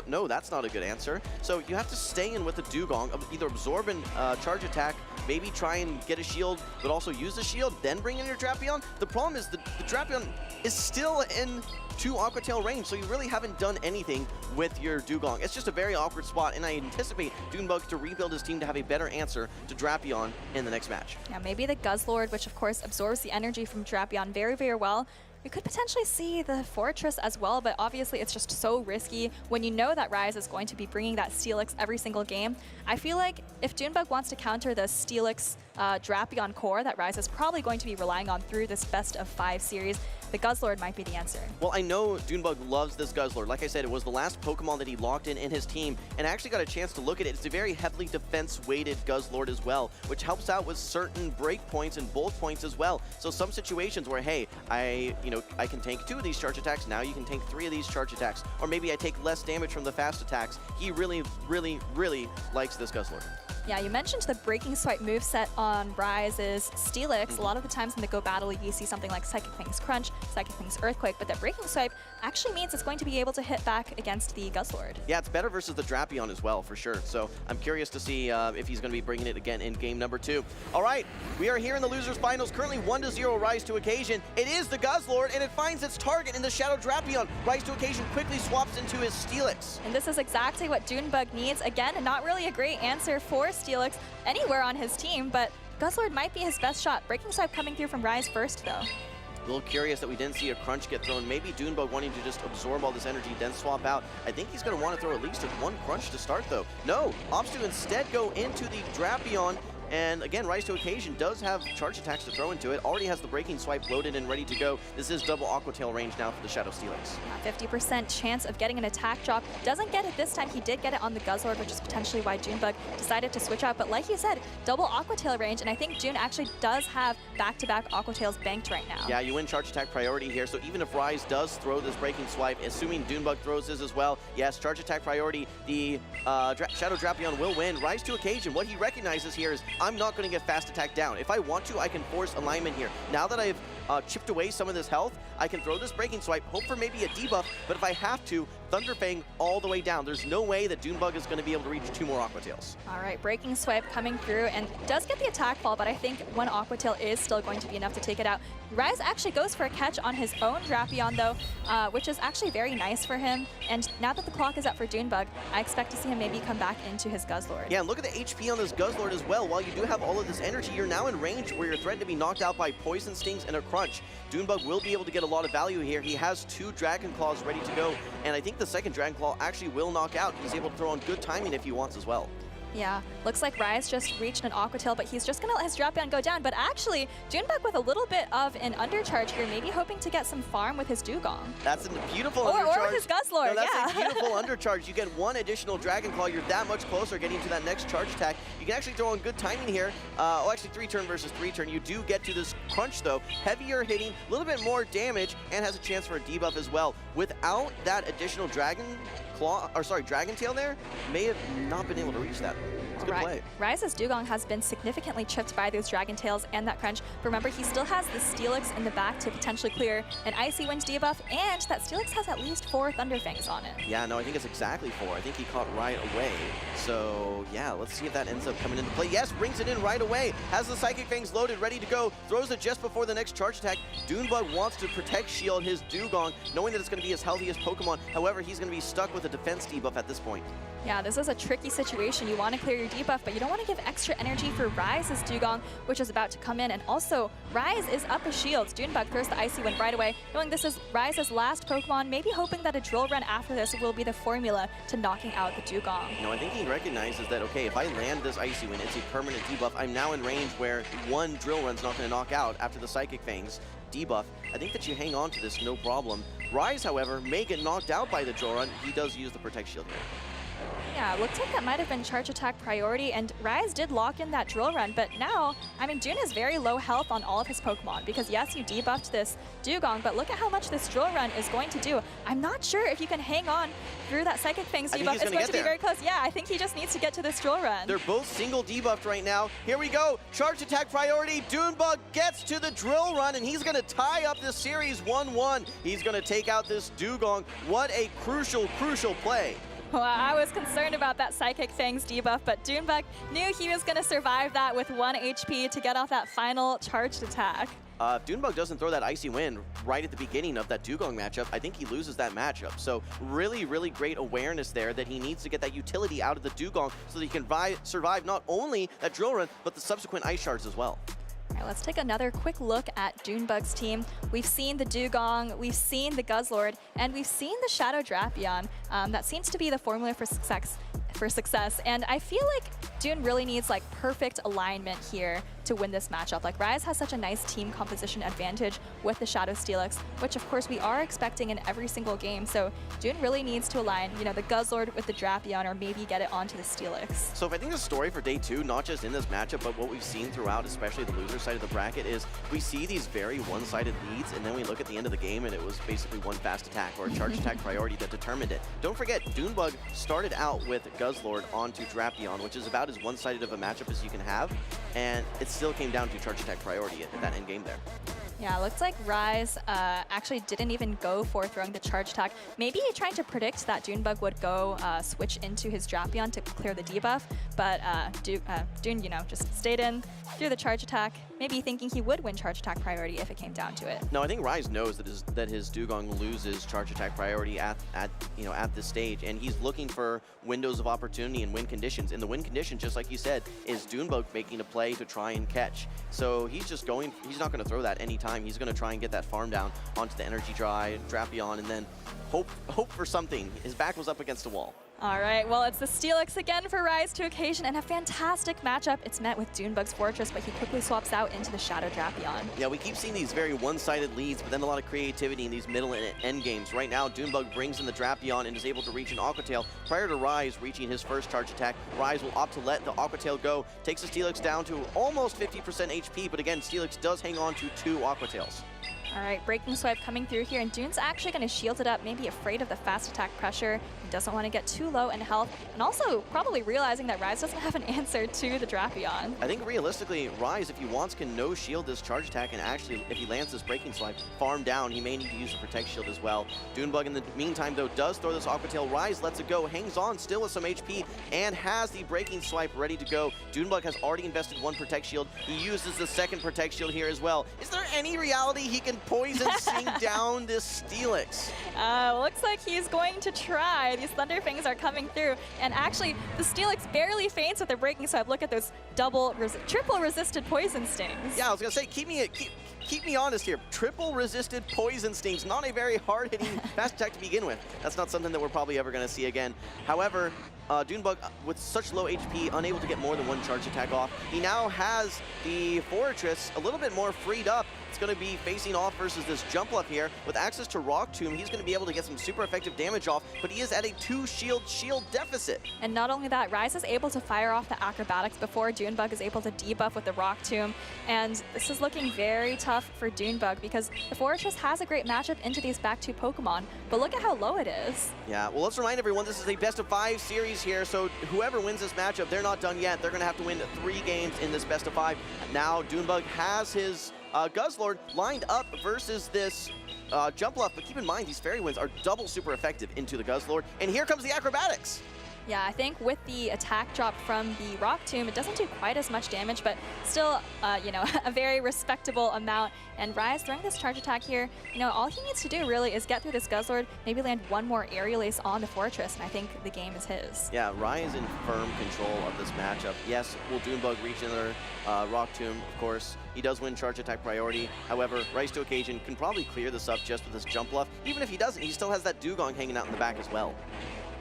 Speaker 3: No, that's not a good answer. So you have to stay in with the Dugong, either absorb and charge attack, maybe try and get a shield, but also use the shield, then bring in your Drapion. The problem is the Drapion is still in 2 Aqua Tail range, so you really haven't done anything with your Dugong. It's just a very awkward spot, and I anticipate Dunebug to rebuild his team to have a better answer to Drapion in the next match.
Speaker 7: Yeah, maybe the Guzzlord, which of course absorbs the energy from Drapion very, very well. We could potentially see the Fortress as well, but obviously it's just so risky when you know that Ryze is going to be bringing that Steelix every single game. I feel like if Dunebug wants to counter the Steelix Drapion core that Ryze is probably going to be relying on through this best of 5 series, the Guzzlord might be the answer.
Speaker 3: Well, I know Dunebug loves this Guzzlord. Like I said, it was the last Pokemon that he locked in his team, and I actually got a chance to look at it. It's a very heavily defense-weighted Guzzlord as well, which helps out with certain break points and bulk points as well. So some situations where, hey, I can tank 2 of these charge attacks, now you can tank 3 of these charge attacks, or maybe I take less damage from the fast attacks. He really, really, really likes this Guzzlord.
Speaker 7: Yeah, you mentioned the Breaking Swipe moveset on Ryze's Steelix. A lot of the times in the Go battle, you see something like Psychic Wings Crunch, Psychic Wings Earthquake, but that Breaking Swipe actually means it's going to be able to hit back against the Guzzlord. Yeah, it's better versus the Drapion as well, for sure. So I'm curious to see if he's going to be bringing it again in game number 2. All right, we are here in the losers finals, currently 1-0 Ryze to Occasion. It is the Guzzlord, and it finds its target in the Shadow Drapion. Ryze to Occasion quickly swaps into his Steelix. And this is exactly what Dunebug needs. Again, not really a great answer for Steelix anywhere on his team, but Guzzlord might be his best shot. Breaking Swipe coming through from Ryze first, though.
Speaker 3: A little curious that we didn't see a Crunch get thrown. Maybe Dunebug wanting to just absorb all this energy, then swap out. I think he's going to want to throw at least 1 Crunch to start, though. No, opts to instead go into the Drapion. And again, Ryze to Occasion does have charge attacks to throw into it. Already has the Breaking Swipe loaded and ready to go. This is double Aqua Tail range now for the Shadow Steelix.
Speaker 7: 50% chance of getting an attack drop. Doesn't get it this time. He did get it on the Guzzlord, which is potentially why Dunebug decided to switch out. But like you said, double Aqua Tail range, and I think Dune actually does have back-to-back Aqua Tails banked right now.
Speaker 3: Yeah, you win charge attack priority here, so even if Ryze does throw this Breaking Swipe, assuming Dunebug throws his as well, yes, charge attack priority, the Shadow Drapion will win. Ryze to Occasion, what he recognizes here is, I'm not going to get fast attack down. If I want to, I can force alignment here. Now that I've chipped away some of this health, I can throw this Breaking Swipe, hope for maybe a debuff, but if I have to, Thunder Fang all the way down. There's no way that Dunebug is going to be able to reach 2 more Aqua Tails.
Speaker 7: All right, Breaking Swipe coming through and does get the attack fall, but I think 1 Aqua Tail is still going to be enough to take it out. Ryze actually goes for a catch on his own Drapion, though, which is actually very nice for him. And now that the clock is up for Dunebug, I expect to see him maybe come back into his Guzzlord.
Speaker 3: Yeah, and look at the HP on this Guzzlord as well. While you do have all of this energy, you're now in range where you're threatened to be knocked out by Poison Stings and a Crunch. Dunebug will be able to get a lot of value here. He has 2 Dragon Claws ready to go, and I think the second Dragon Claw actually will knock out. He's able to throw on good timing if he wants as well.
Speaker 7: Yeah, looks like Ryze just reached an Aqua Tail, but he's just going to let his Drapion go down. But actually, Dunebug with a little bit of an undercharge here, maybe hoping to get some farm with his Dugong.
Speaker 3: That's a beautiful undercharge.
Speaker 7: Or with his Guzzlord,
Speaker 3: no, that's a beautiful undercharge. You get 1 additional Dragon Claw. You're that much closer getting to that next charge attack. You can actually throw on good timing here. Actually 3-turn versus 3-turn. You do get to this Crunch, though. Heavier hitting, a little bit more damage, and has a chance for a debuff as well. Without that additional Dragon Tail there, may have not been able to reach that. It's a good play.
Speaker 7: Ryze's Dugong has been significantly chipped by those Dragon Tails and that Crunch. Remember, he still has the Steelix in the back to potentially clear an Icy Wind debuff, and that Steelix has at least 4 Thunder Fangs on it.
Speaker 3: Yeah, no, I think it's exactly 4. I think he caught right away. So, yeah, let's see if that ends up coming into play. Yes, brings it in right away. Has the Psychic Fangs loaded, ready to go. Throws it just before the next charge attack. Dunebug wants to protect shield his Dugong, knowing that it's going to be his healthiest Pokemon. However, he's going to be stuck with a defense debuff at this point.
Speaker 7: Yeah, this is a tricky situation. You want to clear your debuff, but you don't want to give extra energy for Ryze's Dugong, which is about to come in. And also, Ryze is up a shield. Dunebug throws the Icy Wind right away, knowing this is Ryze's last Pokemon, maybe hoping that a Drill Run after this will be the formula to knocking out the Dugong.
Speaker 3: No, I think he recognizes that, okay, if I land this Icy Wind, it's a permanent debuff. I'm now in range where 1 Drill Run's not going to knock out after the Psychic Fangs debuff. I think that you hang on to this no problem. Rise, however, may get knocked out by the drill run. He does use the Protect Shield here.
Speaker 7: Yeah, looks like that might have been charge attack priority, and Rise did lock in that drill run, but now, I mean, Dune has very low health on all of his Pokemon, because yes, you debuffed this Dugong, but look at how much this drill run is going to do. I'm not sure if you can hang on through that Psychic Fangs debuff. It's going to be very close. Yeah, I think he just needs to get to this drill run.
Speaker 3: They're both single debuffed right now. Here we go. Charge attack priority. Dunebug gets to the drill run, and he's going to tie up this series 1-1. He's going to take out this Dugong. What a crucial, crucial play.
Speaker 7: Well, I was concerned about that Psychic Fangs debuff, but Dunebug knew he was going to survive that with 1 HP to get off that final charged attack.
Speaker 3: If Dunebug doesn't throw that Icy Wind right at the beginning of that Dugong matchup, I think he loses that matchup. So really, really great awareness there that he needs to get that utility out of the Dugong so that he can survive not only that drill run, but the subsequent Ice Shards as well.
Speaker 7: All right, let's take another quick look at Dunebug's team. We've seen the Dugong, we've seen the Guzzlord, and we've seen the Shadow Drapion. That seems to be the formula for success. And I feel like Dune really needs like perfect alignment here to win this matchup. Like Rise has such a nice team composition advantage with the Shadow Steelix, which of course we are expecting in every single game. So Dune really needs to align, you know, the Guzzlord with the Drapion, or maybe get it onto the Steelix.
Speaker 3: So if I think the story for day 2, not just in this matchup, but what we've seen throughout, especially the loser side of the bracket, is we see these very one-sided leads, and then we look at the end of the game and it was basically one fast attack or a charge attack priority that determined it. Don't forget, Dunebug started out with Guzzlord onto Drapion, which is about as one-sided of a matchup as you can have, and it still came down to charge attack priority at that end game there.
Speaker 7: Yeah, looks like Rise actually didn't even go for throwing the charge attack. Maybe trying to predict that Dunebug would go switch into his Drapion to clear the debuff, but Dune, you know, just stayed in, threw the charge attack, maybe thinking he would win charge attack priority if it came down to it.
Speaker 3: No, I think Rise knows that his Dugong loses charge attack priority at this stage, and he's looking for windows of opportunity and win conditions. And the win condition, just like you said, is Dunebug making a play to try and catch. So he's just going, he's not going to throw that anytime. He's going to try and get that farm down onto the Energy Dry, Drapion, and then hope for something. His back was up against a wall.
Speaker 7: All right, well, it's the Steelix again for Rise to Occasion, and a fantastic matchup. It's met with Dunebug's Fortress, but he quickly swaps out into the Shadow Drapion.
Speaker 3: Yeah, we keep seeing these very one-sided leads, but then a lot of creativity in these middle and end games. Right now, Dunebug brings in the Drapion and is able to reach an Aqua Tail prior to Rise reaching his first charge attack. Rise will opt to let the Aqua Tail go, takes the Steelix down to almost 50% HP, but again, Steelix does hang on to 2 Aqua Tails.
Speaker 7: All right, Breaking Swipe coming through here, and Dune's actually going to shield it up, maybe afraid of the fast attack pressure. He doesn't want to get too low in health, and also probably realizing that Rise doesn't have an answer to the Drapion.
Speaker 3: I think realistically, Rise, if he wants, can no-shield this charge attack, and actually, if he lands this Breaking Swipe, farm down, he may need to use a Protect Shield as well. Dunebug, in the meantime, though, does throw this Aqua Tail. Rise lets it go, hangs on still with some HP, and has the Breaking Swipe ready to go. Dunebug has already invested 1 Protect Shield. He uses the second Protect Shield here as well. Is there any reality he can poison sing down this Steelix?
Speaker 7: Looks like he's going to try. These Thunder Fangs are coming through, and actually the Steelix barely faints with the Breaking Swipe. Look at those triple resisted poison stings.
Speaker 3: Yeah, I was gonna say, keep me honest here. Triple resisted poison stings, not a very hard-hitting fast attack to begin with. That's not something that we're probably ever gonna see again. However, Dunebug, with such low HP, unable to get more than 1 charge attack off. He now has the Fortress a little bit more freed up. It's going to be facing off versus this Jump Up here. With access to Rock Tomb, he's going to be able to get some super effective damage off, but he is at a 2 shield deficit.
Speaker 7: And not only that, Rise is able to fire off the Acrobatics before Dunebug is able to debuff with the Rock Tomb. And this is looking very tough for Dunebug because the Fortress has a great matchup into these back 2 Pokemon, but look at how low it is.
Speaker 3: Yeah, well, let's remind everyone this is a best-of-5 series here, so whoever wins this matchup, they're not done yet. They're going to have to win 3 games in this best-of-5. Now, Dunebug has his Guzzlord lined up versus this Jump Up, but keep in mind, these Fairy Winds are double super effective into the Guzzlord, and here comes the Acrobatics.
Speaker 7: Yeah, I think with the attack drop from the Rock Tomb, it doesn't do quite as much damage, but still, you know, a very respectable amount. And Rise throwing this charge attack here, you know, all he needs to do really is get through this Guzzlord, maybe land 1 more Aerial Ace on the Fortress, and I think the game is his.
Speaker 3: Yeah, Rise in firm control of this matchup. Yes, will Dunebug reach another Rock Tomb? Of course, he does win charge attack priority. However, Rise to Occasion can probably clear this up just with this Jump Bluff. Even if he doesn't, he still has that Dugong hanging out in the back as well.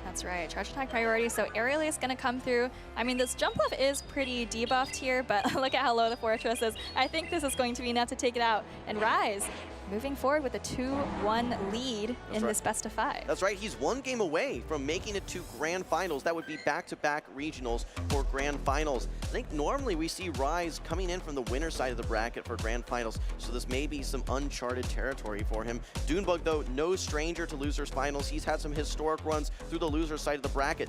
Speaker 7: That's right, charge attack priority, so Aerial Ace is going to come through. I mean, this Jump Bluff is pretty debuffed here, but look at how low the Fortress is. I think this is going to be enough to take it out. And Rise moving forward with a 2-1 lead in this best of 5.
Speaker 3: That's right, he's 1 game away from making it to Grand Finals. That would be back-to-back regionals for Grand Finals. I think normally we see Rise coming in from the winner side of the bracket for Grand Finals, so this may be some uncharted territory for him. Dunebug, though, no stranger to losers finals. He's had some historic runs through the loser side of the bracket.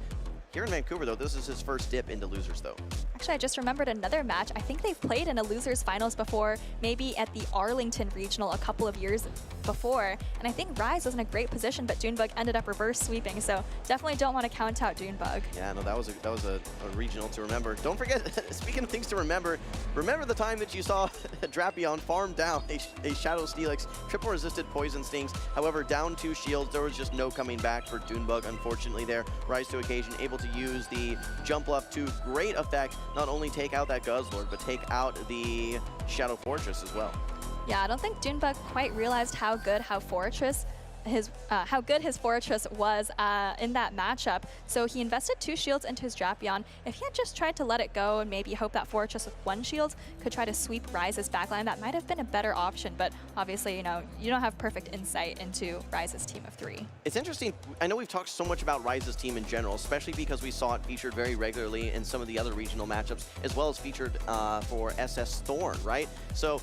Speaker 3: Here in Vancouver, though, this is his first dip into losers, though.
Speaker 7: Actually, I just remembered another match. I think they've played in a losers finals before, maybe at the Arlington Regional a couple of years before. And I think Rise was in a great position, but Dunebug ended up reverse sweeping. So definitely don't want to count out Dunebug.
Speaker 3: Yeah, no, that was a regional to remember. Don't forget, speaking of things to remember the time that you saw Drapion farm down a Shadow Steelix, triple resisted poison stings. However, down 2 shields, there was just no coming back for Dunebug, unfortunately there. Rise to occasion, able to use the jump left to great effect, not only take out that Guzzlord, but take out the Shadow Fortress as well.
Speaker 7: Yeah, I don't think Dunebug quite realized how good his Fortress was in that matchup. So he invested 2 shields into his Drapion. If he had just tried to let it go and maybe hope that Fortress with 1 shield could try to sweep Rise's backline, that might have been a better option. But obviously, you know, you don't have perfect insight into Rise's team of 3.
Speaker 3: It's interesting. I know we've talked so much about Rise's team in general, especially because we saw it featured very regularly in some of the other regional matchups, as well as featured for SS Thorn, right? So,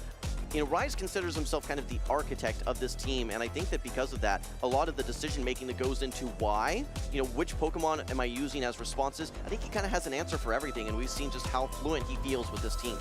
Speaker 3: you know, Rise considers himself kind of the architect of this team, and I think that because of that, a lot of the decision-making that goes into why, you know, which Pokemon am I using as responses, I think he kind of has an answer for everything, and we've seen just how fluent he feels with this team.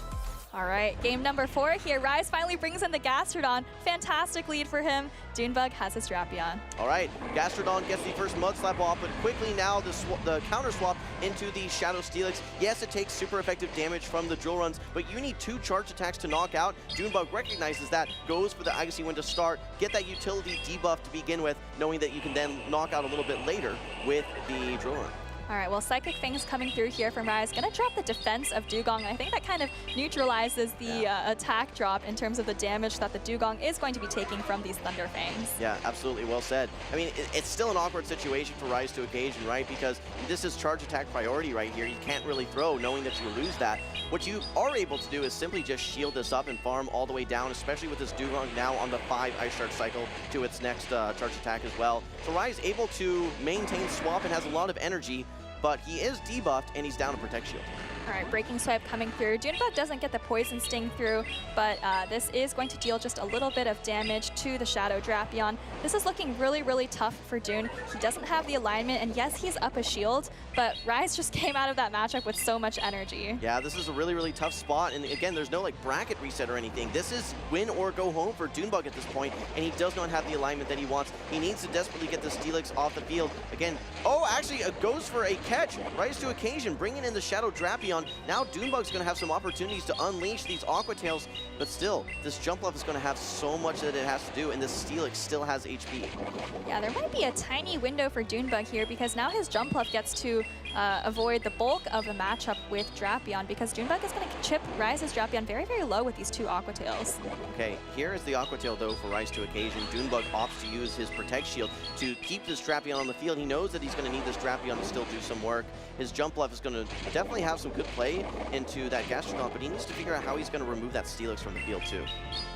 Speaker 7: All right, game number 4 here. Rise finally brings in the Gastrodon. Fantastic lead for him. Dunebug has his Drapion.
Speaker 3: All right, Gastrodon gets the first Mud Slap off, but quickly now the counter swap into the Shadow Steelix. Yes, it takes super effective damage from the drill runs, but you need 2 charge attacks to knock out. Dunebug recognizes that, goes for the Agassi Wind to start, get that utility debuff to begin with, knowing that you can then knock out a little bit later with the drill run.
Speaker 7: All right, well, Psychic Fang's coming through here from Rise. Gonna drop the defense of Dugong. I think that kind of neutralizes the attack drop in terms of the damage that the Dugong is going to be taking from these Thunder Fangs.
Speaker 3: Yeah, absolutely, well said. I mean, it's still an awkward situation for Rise to occasion, right? Because this is charge attack priority right here. You can't really throw knowing that you lose that. What you are able to do is simply just shield this up and farm all the way down, especially with this Dugong now on the 5 Ice Shark cycle to its next charge attack as well. So Rise able to maintain swap and has a lot of energy, but he is debuffed and he's down a Protect Shield.
Speaker 7: All right, Breaking Swipe coming through. Dunebug doesn't get the Poison Sting through, but this is going to deal just a little bit of damage to the Shadow Drapion. This is looking really, really tough for Dune. He doesn't have the alignment, and yes, he's up a shield, but Rise just came out of that matchup with so much energy.
Speaker 3: Yeah, this is a really, really tough spot, and again, there's no like bracket reset or anything. This is win or go home for Dunebug at this point, and he does not have the alignment that he wants. He needs to desperately get the Steelix off the field. Again, oh, actually, it goes for a catch. Rise to occasion, bringing in the Shadow Drapion. Now Dunebug's going to have some opportunities to unleash these Aqua Tails, but still, this jump left is going to have so much that it has to do, and this Steelix still has HP.
Speaker 7: Yeah, there might be a tiny window for Dunebug here, because now his jump left gets to avoid the bulk of the matchup with Drapion, because Dunebug is going to chip Rise's Drapion very, very low with these 2 Aqua Tails.
Speaker 3: Okay, here is the Aqua Tail, though, for Rise to occasion. Dunebug opts to use his Protect Shield to keep this Drapion on the field. He knows that he's going to need this Drapion to still do some work. His jump left is going to definitely have some good play into that Gastrodon, but he needs to figure out how he's going to remove that Steelix from the field, too.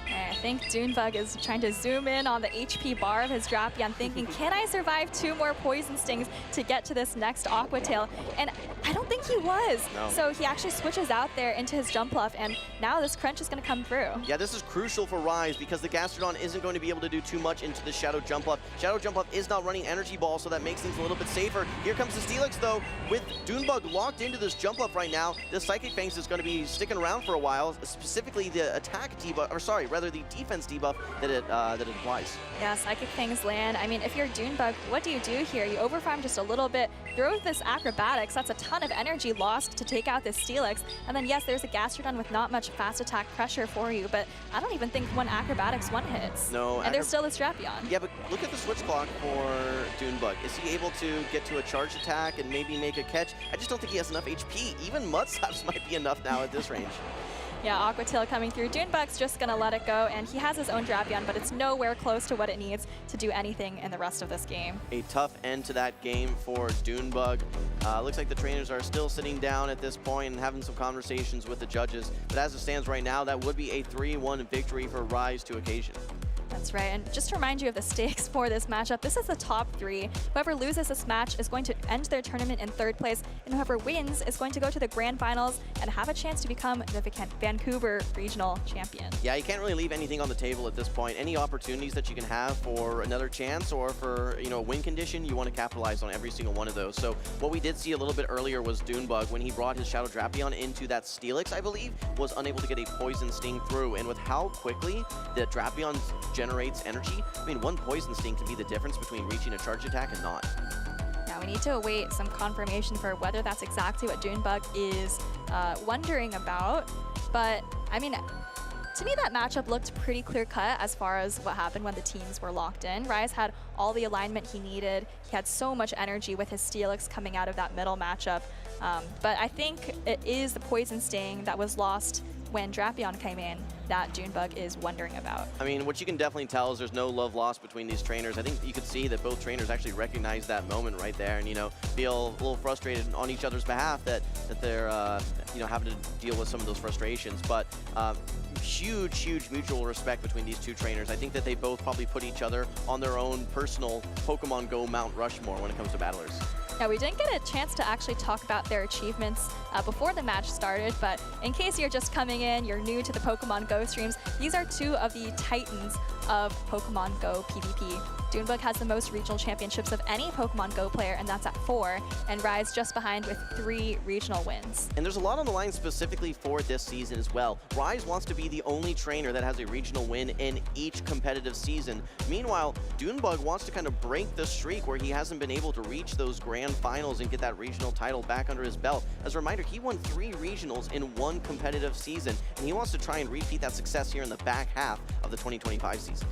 Speaker 7: I think Dunebug is trying to zoom in on the HP bar of his Drapion, thinking, can I survive 2 more Poison Stings to get to this next Aqua Tail? And I don't think he was.
Speaker 3: No.
Speaker 7: So he actually switches out there into his jump left, and now this crunch is going to come through.
Speaker 3: Yeah, this is crucial for Rise because the Gastrodon isn't going to be able to do too much into the Shadow Jump Up. Shadow Jump Up is not running Energy Ball, so that makes things a little bit safer. Here comes the Steelix, though. With Dunebug locked into this Jump Up right now, this Psychic Fangs is going to be sticking around for a while, specifically the attack debuff, or sorry, rather the defense debuff that it applies.
Speaker 7: Yeah, Psychic Fangs land. I mean, if you're Dunebug, what do you do here? You overfarm just a little bit, throw this Acrobatics, that's a ton of energy lost to take out this Steelix, and then yes, there's a Gastrodon with not much fast attack pressure for you, but I don't even think 1 Acrobatics 1 hits.
Speaker 3: No.
Speaker 7: And there's still this Drapion.
Speaker 3: Yeah, but look at the switch clock for Dunebug. Is he able to get to a charge attack and maybe make a catch? I just don't think he has enough HP. Even Mud Slaps might be enough now at this range.
Speaker 7: Yeah, Aqua Tail coming through. Dunebug's just going to let it go, and he has his own Drapion, but it's nowhere close to what it needs to do anything in the rest of this game.
Speaker 3: A tough end to that game for Dunebug. Looks like the trainers are still sitting down at this point and having some conversations with the judges, but as it stands right now, that would be a 3-1 victory for Rise to occasion.
Speaker 7: That's right, and just to remind you of the stakes for this matchup, this is the top 3. Whoever loses this match is going to end their tournament in 3rd place, and whoever wins is going to go to the grand finals and have a chance to become the Vancouver Regional Champion.
Speaker 3: Yeah, you can't really leave anything on the table at this point. Any opportunities that you can have for another chance or for, a win condition, you want to capitalize on every single one of those. So what we did see a little bit earlier was Dunebug, when he brought his Shadow Drapion into that Steelix, I believe, was unable to get a Poison Sting through. And with how quickly the Drapion generates energy, I mean, one Poison Sting can be the difference between reaching a charge attack and not.
Speaker 7: Now we need to await some confirmation for whether that's exactly what Dunebug is wondering about. But, I mean, to me, that matchup looked pretty clear-cut as far as what happened when the teams were locked in. Rise had all the alignment he needed. He had so much energy with his Steelix coming out of that middle matchup. But I think it is the Poison Sting that was lost when Drapion came in that Dunebug is wondering about.
Speaker 3: I mean, what you can definitely tell is there's no love lost between these trainers. I think you could see that both trainers actually recognize that moment right there and, feel a little frustrated on each other's behalf that they're, having to deal with some of those frustrations. But huge mutual respect between these two trainers. I think that they both probably put each other on their own personal Pokemon Go Mount Rushmore when it comes to battlers.
Speaker 7: Now, we didn't get a chance to actually talk about their achievements before the match started, but in case you're just coming in, you're new to the Pokemon Go streams, these are 2 of the titans of Pokemon Go PvP. Dunebug has the most regional championships of any Pokemon Go player, and that's at 4, and Rise just behind with 3 regional wins.
Speaker 3: And there's a lot on the line specifically for this season as well. Rise wants to be the only trainer that has a regional win in each competitive season. Meanwhile, Dunebug wants to kind of break the streak where he hasn't been able to reach those grand finals and get that regional title back under his belt. As a reminder, he won 3 regionals in 1 competitive season, and he wants to try and repeat that success here in the back half of the 2025 season.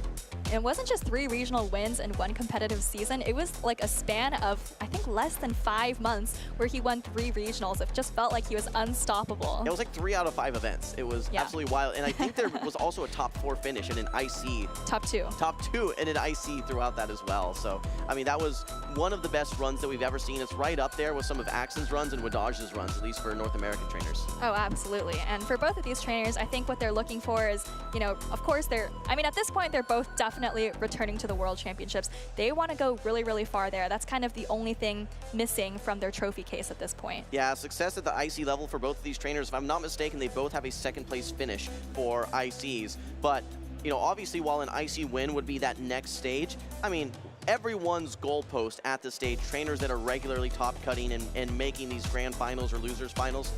Speaker 7: It wasn't just 3 regional wins in 1 competitive season. It was like a span of, I think, less than 5 months where he won 3 regionals. It just felt like he was unstoppable.
Speaker 3: It was like 3 out of 5 events. It was absolutely wild. And I think there was also a top 4 finish and an IC.
Speaker 7: Top 2.
Speaker 3: Top 2 and an IC throughout that as well. So, I mean, that was one of the best runs that we've ever seen. It's right up there with some of Axon's runs and Wadaj's runs, at least for North American trainers.
Speaker 7: Oh, absolutely. And for both of these trainers, I think what they're looking for is, of course, at this point, they're both definitely returning to the World Championships. They want to go really far there. That's kind of the only thing missing from their trophy case at this point.
Speaker 3: Yeah, success at the IC level for both of these trainers. If I'm not mistaken, they both have a 2nd place finish for ICs. But, obviously, while an IC win would be that next stage, I mean, everyone's goalpost at this stage, trainers that are regularly top cutting and making these grand finals or losers finals,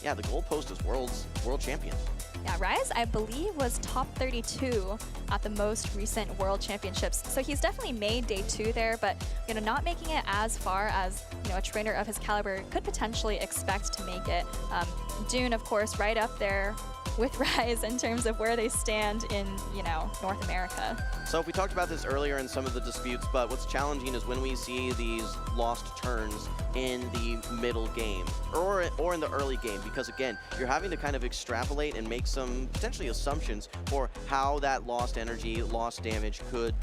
Speaker 3: yeah, the goalpost is world champion.
Speaker 7: Yeah, Rise, I believe, was top 32 at the most recent World Championships. So he's definitely made day 2 there, but not making it as far as a trainer of his caliber could potentially expect to make it. Dune, of course, right up there with Rise in terms of where they stand in, North America.
Speaker 3: So we talked about this earlier in some of the disputes, but what's challenging is when we see these lost turns in the middle game or in the early game, because again, you're having to kind of extrapolate and make some potentially assumptions for how that lost energy, lost damage could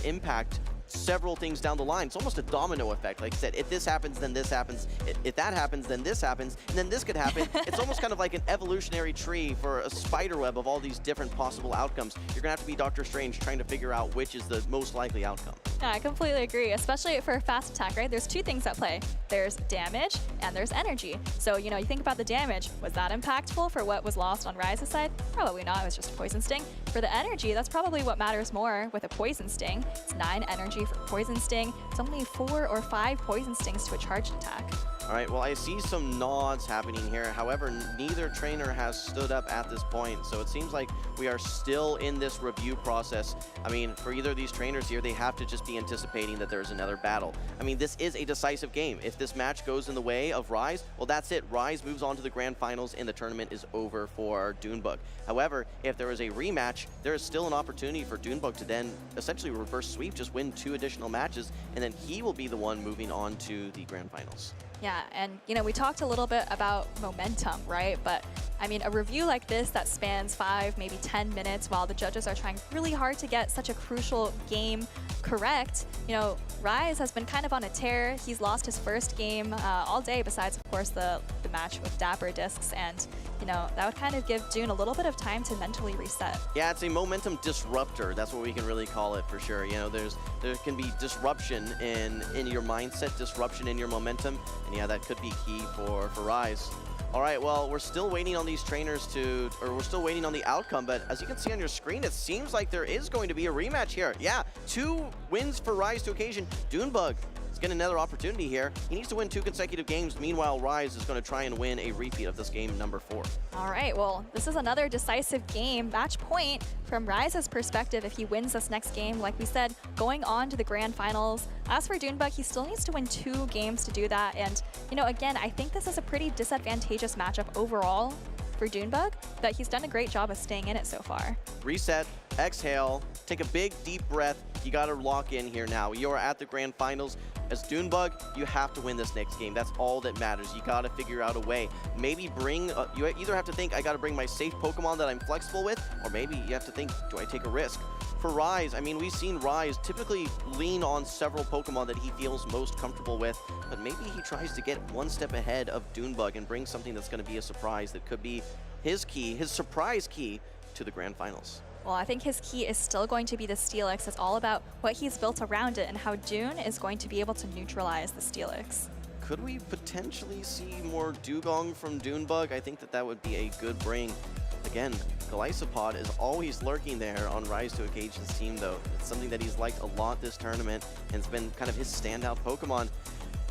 Speaker 3: impact several things down the line. It's almost a domino effect. Like I said, if this happens, then this happens. If that happens, then this happens. And then this could happen. It's almost kind of like an evolutionary tree for a spider web of all these different possible outcomes. You're going to have to be Doctor Strange trying to figure out which is the most likely outcome.
Speaker 7: Yeah, I completely agree, especially for fast attack, right? There's 2 things at play. There's damage and there's energy. So, you think about the damage. Was that impactful for what was lost on Rise's side? Probably not. It was just a Poison Sting. For the energy, that's probably what matters more with a Poison Sting. It's 9 energy for Poison Sting. It's only 4 or 5 Poison Stings to a charged attack.
Speaker 3: All right, well, I see some nods happening here. However, neither trainer has stood up at this point, so it seems like we are still in this review process. I mean, for either of these trainers here, they have to just be anticipating that there's another battle. I mean, this is a decisive game. If this match goes in the way of Rise, well, that's it. Rise moves on to the grand finals, and the tournament is over for Dunebug. However, if there is a rematch, there is still an opportunity for Dunebug to then essentially reverse sweep, just win 2 additional matches, and then he will be the one moving on to the grand finals.
Speaker 7: Yeah, and we talked a little bit about momentum, right? But I mean, a review like this that spans 5, maybe 10 minutes while the judges are trying really hard to get such a crucial game correct. You know, Rise has been kind of on a tear. He's lost his first game all day, besides, of course, the match with Dapper Discs. And, you know, that would kind of give Dune a little bit of time to mentally reset.
Speaker 3: Yeah, it's a momentum disruptor. That's what we can really call it for sure. You know, there can be disruption in your mindset, disruption in your momentum. And yeah, that could be key for Rise. All right, well, we're still waiting on these trainers we're still waiting on the outcome, but as you can see on your screen, it seems like there is going to be a rematch here. Yeah, 2 wins for Rise to Occasion. Dunebug is getting another opportunity here. He needs to win 2 consecutive games. Meanwhile, Rise is going to try and win a repeat of this game number 4.
Speaker 7: All right, well, this is another decisive game. Match point from Rise's perspective if he wins this next game. Like we said, going on to the grand finals. As for Dunebug, he still needs to win 2 games to do that. And, you know, again, I think this is a pretty disadvantageous matchup overall for Dunebug, but he's done a great job of staying in it so far.
Speaker 3: Reset, exhale, take a big, deep breath. You got to lock in here now. You are at the grand finals. As Dunebug, you have to win this next game. That's all that matters. You got to figure out a way. Maybe bring, you either have to think, I got to bring my safe Pokemon that I'm flexible with, or maybe you have to think, do I take a risk? For Rise, I mean, we've seen Rise typically lean on several Pokemon that he feels most comfortable with, but maybe he tries to get one step ahead of Dunebug and bring something that's going to be a surprise that could be his key, his surprise key to the grand finals.
Speaker 7: Well, I think his key is still going to be the Steelix. It's all about what he's built around it and how Dune is going to be able to neutralize the Steelix.
Speaker 3: Could we potentially see more Dugong from Dunebug? I think that would be a good bring. Again, Golisopod is always lurking there on Rise to Occasion's team, though. It's something that he's liked a lot this tournament, and it's been kind of his standout Pokemon.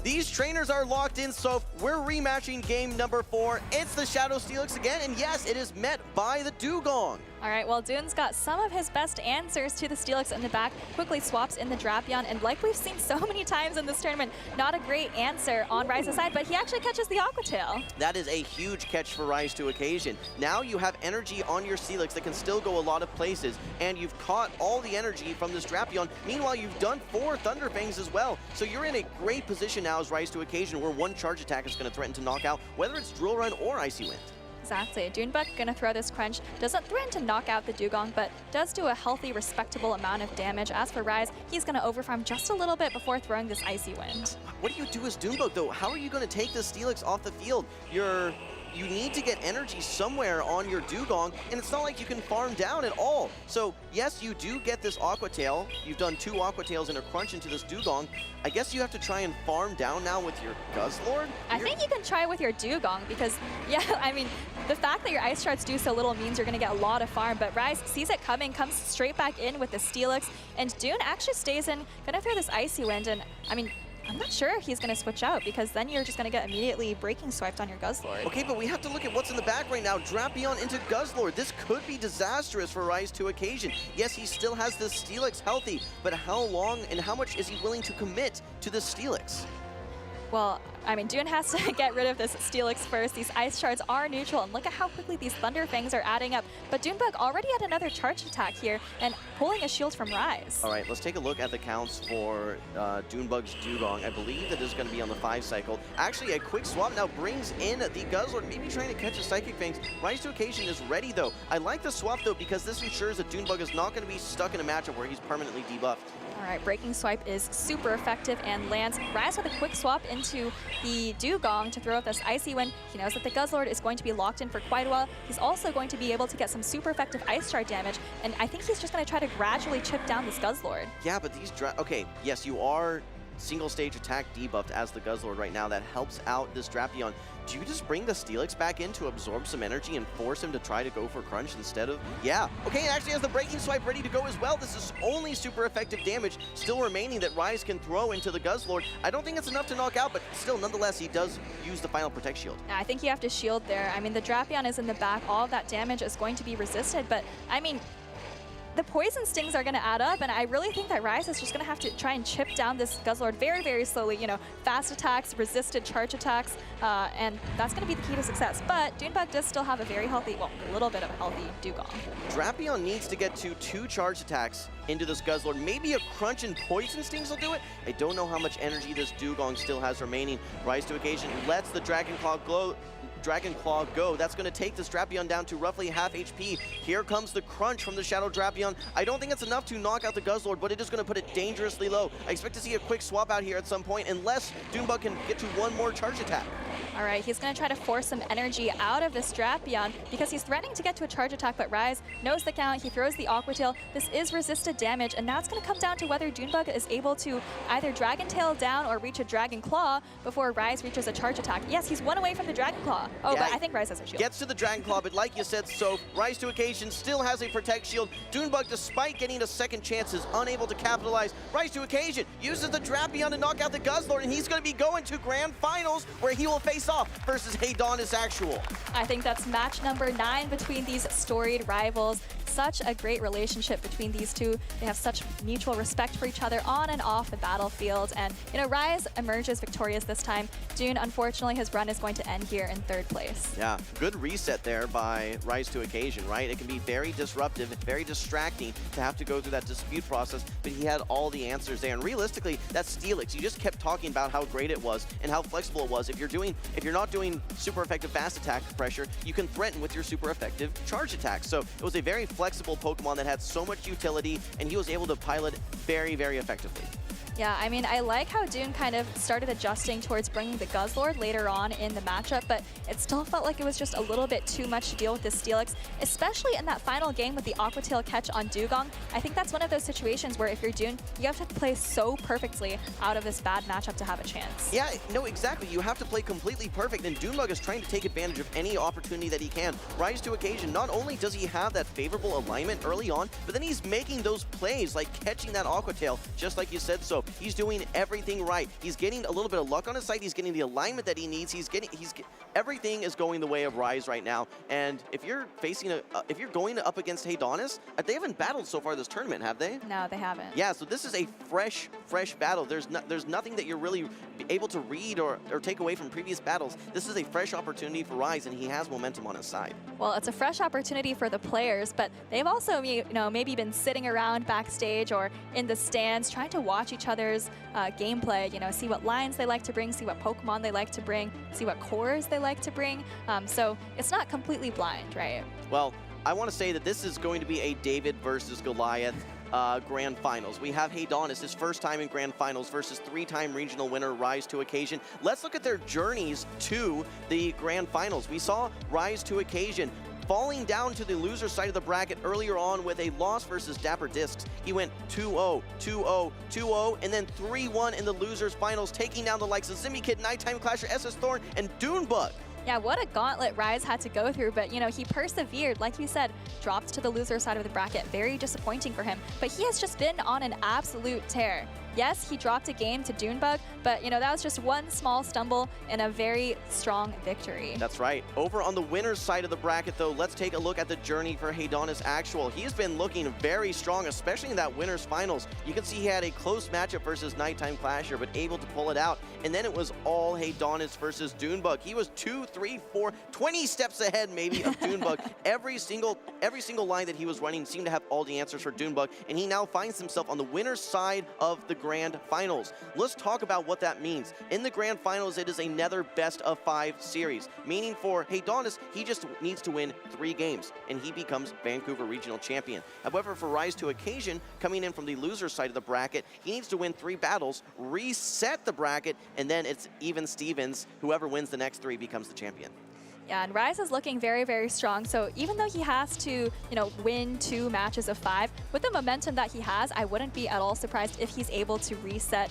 Speaker 3: These trainers are locked in, so we're rematching game number 4. It's the Shadow Steelix again, and yes, it is met by the Dugong.
Speaker 7: All right, well, Dune's got some of his best answers to the Steelix in the back, quickly swaps in the Drapion, and like we've seen so many times in this tournament, not a great answer on Rise's side, but he actually catches the Aqua Tail.
Speaker 3: That is a huge catch for Rise to Occasion. Now you have energy on your Steelix that can still go a lot of places, and you've caught all the energy from this Drapion. Meanwhile, you've done 4 Thunderfangs as well, so you're in a great position now as Rise to Occasion, where 1 charge attack is going to threaten to knock out, whether it's Drill Run or Icy Wind.
Speaker 7: Exactly. Dunebug gonna throw this Crunch. Doesn't threaten to knock out the Dugong, but does do a healthy, respectable amount of damage. As for Rise, he's gonna overfarm just a little bit before throwing this Icy Wind.
Speaker 3: What do you do as Dunebug, though? How are you gonna take the Steelix off the field? You need to get energy somewhere on your Dugong, and it's not like you can farm down at all. So, yes, you do get this Aqua Tail. You've done 2 Aqua Tails and a Crunch into this Dugong. I guess you have to try and farm down now with your Guzzlord?
Speaker 7: I think you can try with your Dugong because, yeah, I mean, the fact that your Ice Shards do so little means you're going to get a lot of farm, but Rise sees it coming, comes straight back in with the Steelix, and Dune actually stays in, going to throw this Icy Wind, and, I mean, I'm not sure if he's going to switch out because then you're just going to get immediately breaking swiped on your Guzzlord.
Speaker 3: Okay, but we have to look at what's in the back right now. Drapion into Guzzlord. This could be disastrous for Rise to Occasion. Yes, he still has this Steelix healthy, but how long and how much is he willing to commit to the Steelix?
Speaker 7: Well, I mean, Dune has to get rid of this Steelix first. These Ice Shards are neutral, and look at how quickly these Thunderfangs are adding up. But Dunebug already had another charge attack here, and pulling a shield from Rise.
Speaker 3: All right, let's take a look at the counts for Dunebug's Dugong. I believe that is going to be on the 5 cycle. Actually, a quick swap now brings in the Guzzlord, maybe trying to catch a Psychic Fangs. Rise to Occasion is ready, though. I like the swap, though, because this ensures that Dunebug is not going to be stuck in a matchup where he's permanently debuffed.
Speaker 7: All right, Breaking Swipe is super effective and lands. Rise with a quick swap into the Dugong to throw out this Icy Wind. He knows that the Guzzlord is going to be locked in for quite a while. He's also going to be able to get some super effective Ice Shard damage, and I think he's just going to try to gradually chip down this Guzzlord.
Speaker 3: Yeah, but these okay, yes, you are single stage attack debuffed as the Guzzlord right now. That helps out this Drapion. Do you just bring the Steelix back in to absorb some energy and force him to try to go for Crunch instead of... Yeah, okay, it actually has the Breaking Swipe ready to go as well. This is only super effective damage still remaining that Rise can throw into the Guzzlord. I don't think it's enough to knock out, but still, nonetheless, he does use the final Protect Shield.
Speaker 7: I think you have to shield there. I mean, the Drapion is in the back. All of that damage is going to be resisted, but, I mean, the Poison Stings are going to add up, and I really think that Rise is just going to have to try and chip down this Guzzlord very, very slowly. You know, fast attacks, resisted charge attacks, and that's going to be the key to success. But Dunebug does still have a very healthy, well, a little bit of a healthy Dugong.
Speaker 3: Drapion needs to get to 2 charge attacks into this Guzzlord. Maybe a Crunch and Poison Stings will do it. I don't know how much energy this Dugong still has remaining. Rise to Occasion lets the Dragon Claw Dragon Claw go. That's going to take the Drapion down to roughly half HP. Here comes the crunch from the Shadow Drapion. I don't think it's enough to knock out the Guzzlord, but it is going to put it dangerously low. I expect to see a quick swap out here at some point, unless Doonbug can get to one more charge attack.
Speaker 7: All right, he's going to try to force some energy out of this Drapion because he's threatening to get to a charge attack, but Rise knows the count. He throws the Aqua Tail. This is resisted damage, and now it's going to come down to whether Doonbug is able to either Dragon Tail down or reach a Dragon Claw before Rise reaches a charge attack. Yes, he's one away from the Dragon Claw. Oh,
Speaker 3: yeah,
Speaker 7: but I think Rise has a shield.
Speaker 3: Gets to the Dragon Claw, but like you said, so Rise to Occasion still has a Protect Shield. Doonbug, despite getting a second chance, is unable to capitalize. Rise to Occasion uses the Drapion to knock out the Guzzlord, and he's going to be going to Grand Finals, where he will face off versus Heydonis Actual.
Speaker 7: I think that's match number 9 between these storied rivals. Such a great relationship between these two. They have such mutual respect for each other on and off the battlefield. And, you know, Rise emerges victorious this time. Dune, unfortunately, his run is going to end here in 3rd place.
Speaker 3: Yeah, good reset there by Rise to Occasion, right? It can be very disruptive, very distracting to have to go through that dispute process, but he had all the answers there. And realistically, that Steelix, you just kept talking about how great it was and how flexible it was. If you're not doing super effective fast attack pressure, you can threaten with your super effective charge attack. So it was a very flexible Pokemon that had so much utility, and he was able to pilot very, very effectively.
Speaker 7: Yeah, I mean, I like how Dune kind of started adjusting towards bringing the Guzzlord later on in the matchup, but it still felt like it was just a little bit too much to deal with this Steelix, especially in that final game with the Aqua Tail catch on Dugong. I think that's one of those situations where if you're Dune, you have to play so perfectly out of this bad matchup to have a chance.
Speaker 3: Yeah, no, exactly. You have to play completely perfect, and Doonbug is trying to take advantage of any opportunity that he can. Rise to Occasion, not only does he have that favorable alignment early on, but then he's making those plays like catching that Aqua Tail, just like you said so. He's doing everything right. He's getting a little bit of luck on his side. He's getting the alignment that he needs. Everything is going the way of Rise right now. And if you're if you're going up against Heydonis, they haven't battled so far this tournament, have they?
Speaker 7: No, they haven't.
Speaker 3: Yeah, so this is a fresh battle. There's nothing that you're really able to read or take away from previous battles. This is a fresh opportunity for Rise, and he has momentum on his side.
Speaker 7: Well, it's a fresh opportunity for the players, but they've also, maybe been sitting around backstage or in the stands trying to watch each other's gameplay, see what lines they like to bring, see what Pokemon they like to bring, see what cores they like to bring. So it's not completely blind, right?
Speaker 3: Well, I want to say that this is going to be a David versus Goliath Grand Finals. We have Heydonis, his first time in Grand Finals versus 3-time regional winner Rise to Occasion. Let's look at their journeys to the Grand Finals. We saw Rise to Occasion falling down to the loser side of the bracket earlier on with a loss versus Dapper Discs. He went 2-0, 2-0, 2-0, and then 3-1 in the losers finals, taking down the likes of Zimmy-Kid, Nighttime Clasher, SS Thorn, and Doonbug.
Speaker 7: Yeah, what a gauntlet Rise had to go through, but he persevered. Like you said, dropped to the loser side of the bracket. Very disappointing for him, but he has just been on an absolute tear. Yes, he dropped a game to Doonbug, but that was just one small stumble and a very strong victory.
Speaker 3: That's right. Over on the winner's side of the bracket, though, let's take a look at the journey for Heydonis Actual. He's been looking very strong, especially in that winner's finals. You can see he had a close matchup versus Nighttime Clasher, but able to pull it out. And then it was all Heydonis versus Doonbug. He was 2, 3, 4, 20 steps ahead maybe of Doonbug. Every single line that he was running seemed to have all the answers for Doonbug, and he now finds himself on the winner's side of the Grand Finals. Let's talk about what that means. In the Grand Finals, it is another best-of-5 series, meaning for Heydonis, he just needs to win 3 games, and he becomes Vancouver Regional Champion. However, for Rise to Occasion, coming in from the loser side of the bracket, he needs to win 3 battles, reset the bracket, and then it's even Stevens. Whoever wins the next 3 becomes the champion.
Speaker 7: Yeah, and Rise is looking very, very strong. So even though he has to, win 2 matches of 5, with the momentum that he has, I wouldn't be at all surprised if he's able to reset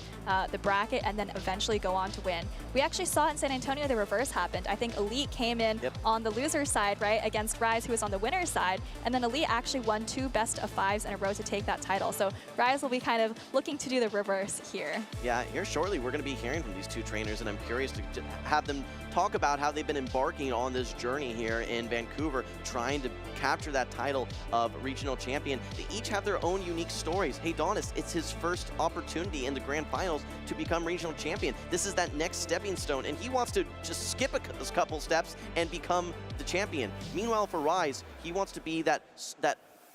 Speaker 7: the bracket and then eventually go on to win. We actually saw in San Antonio the reverse happened. I think Elite came in on the loser side, right, against Rise, who was on the winner's side, and then Elite actually won 2 best-of-5s in a row to take that title. So Rise will be kind of looking to do the reverse here.
Speaker 3: Yeah, here shortly we're going to be hearing from these 2 trainers, and I'm curious to have them talk about how they've been embarking on this journey here in Vancouver, trying to capture that title of regional champion. They each have their own unique stories. Heydonis, it's his first opportunity in the Grand Finals to become regional champion. This is that next stepping stone, and he wants to just skip a couple steps and become the champion. Meanwhile, for Rise, he wants to be that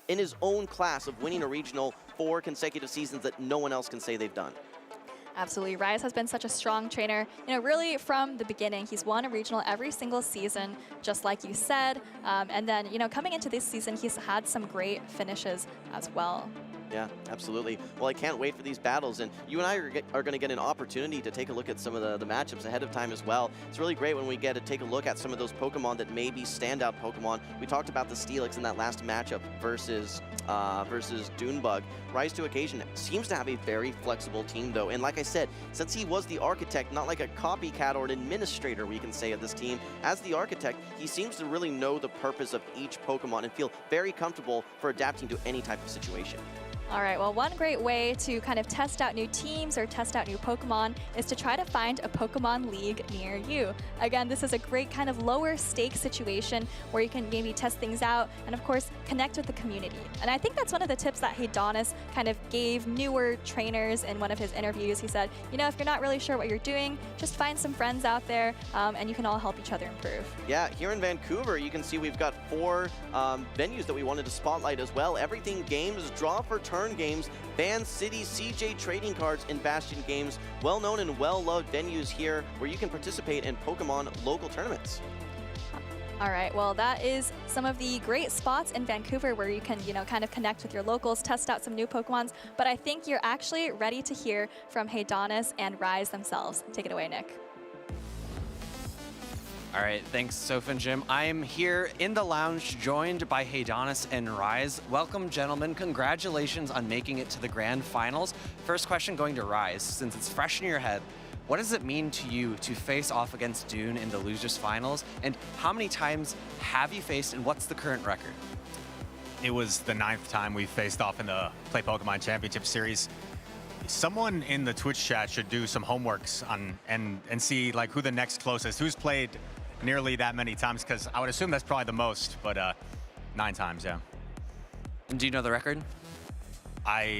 Speaker 3: in his own class of winning a regional 4 consecutive seasons that no one else can say they've done.
Speaker 7: Absolutely. Rise has been such a strong trainer, really from the beginning. He's won a regional every single season, just like you said. And then, coming into this season, he's had some great finishes as well.
Speaker 3: Yeah, absolutely. Well, I can't wait for these battles, and you and I are going to get an opportunity to take a look at some of the matchups ahead of time as well. It's really great when we get to take a look at some of those Pokemon that may be standout Pokemon. We talked about the Steelix in that last matchup versus Dunebug. Rise to Occasion seems to have a very flexible team, though, and like I said, since he was the architect, not like a copycat or an administrator, we can say, of this team, as the architect, he seems to really know the purpose of each Pokemon and feel very comfortable for adapting to any type of situation.
Speaker 7: All right, well, one great way to kind of test out new teams or test out new Pokemon is to try to find a Pokemon League near you. Again, this is a great kind of lower stake situation where you can maybe test things out and, of course, connect with the community. And I think that's one of the tips that Heidonis kind of gave newer trainers in one of his interviews. He said, if you're not really sure what you're doing, just find some friends out there and you can all help each other improve.
Speaker 3: Yeah, here in Vancouver, you can see we've got 4 venues that we wanted to spotlight as well. Everything Games, Draw for Turn Games, Van City, CJ Trading Cards, and Bastion Games. Well-known and well-loved venues here where you can participate in Pokemon local tournaments.
Speaker 7: All right, well, that is some of the great spots in Vancouver where you can, kind of connect with your locals, test out some new Pokemons. But I think you're actually ready to hear from Heidonis and Rise themselves. Take it away, Nick.
Speaker 5: All right, thanks, Soph and Jim. I am here in the lounge, joined by Heidonis and Rise. Welcome, gentlemen. Congratulations on making it to the grand finals. First question going to Rise, since it's fresh in your head. What does it mean to you to face off against Dune in the losers finals? And how many times have you faced, and what's the current record?
Speaker 2: It was the 9th time we faced off in the Play Pokemon Championship Series. Someone in the Twitch chat should do some homeworks on and see like who the next closest, who's played nearly that many times, because I would assume that's probably the most, but 9 times, yeah.
Speaker 5: And do you know the record?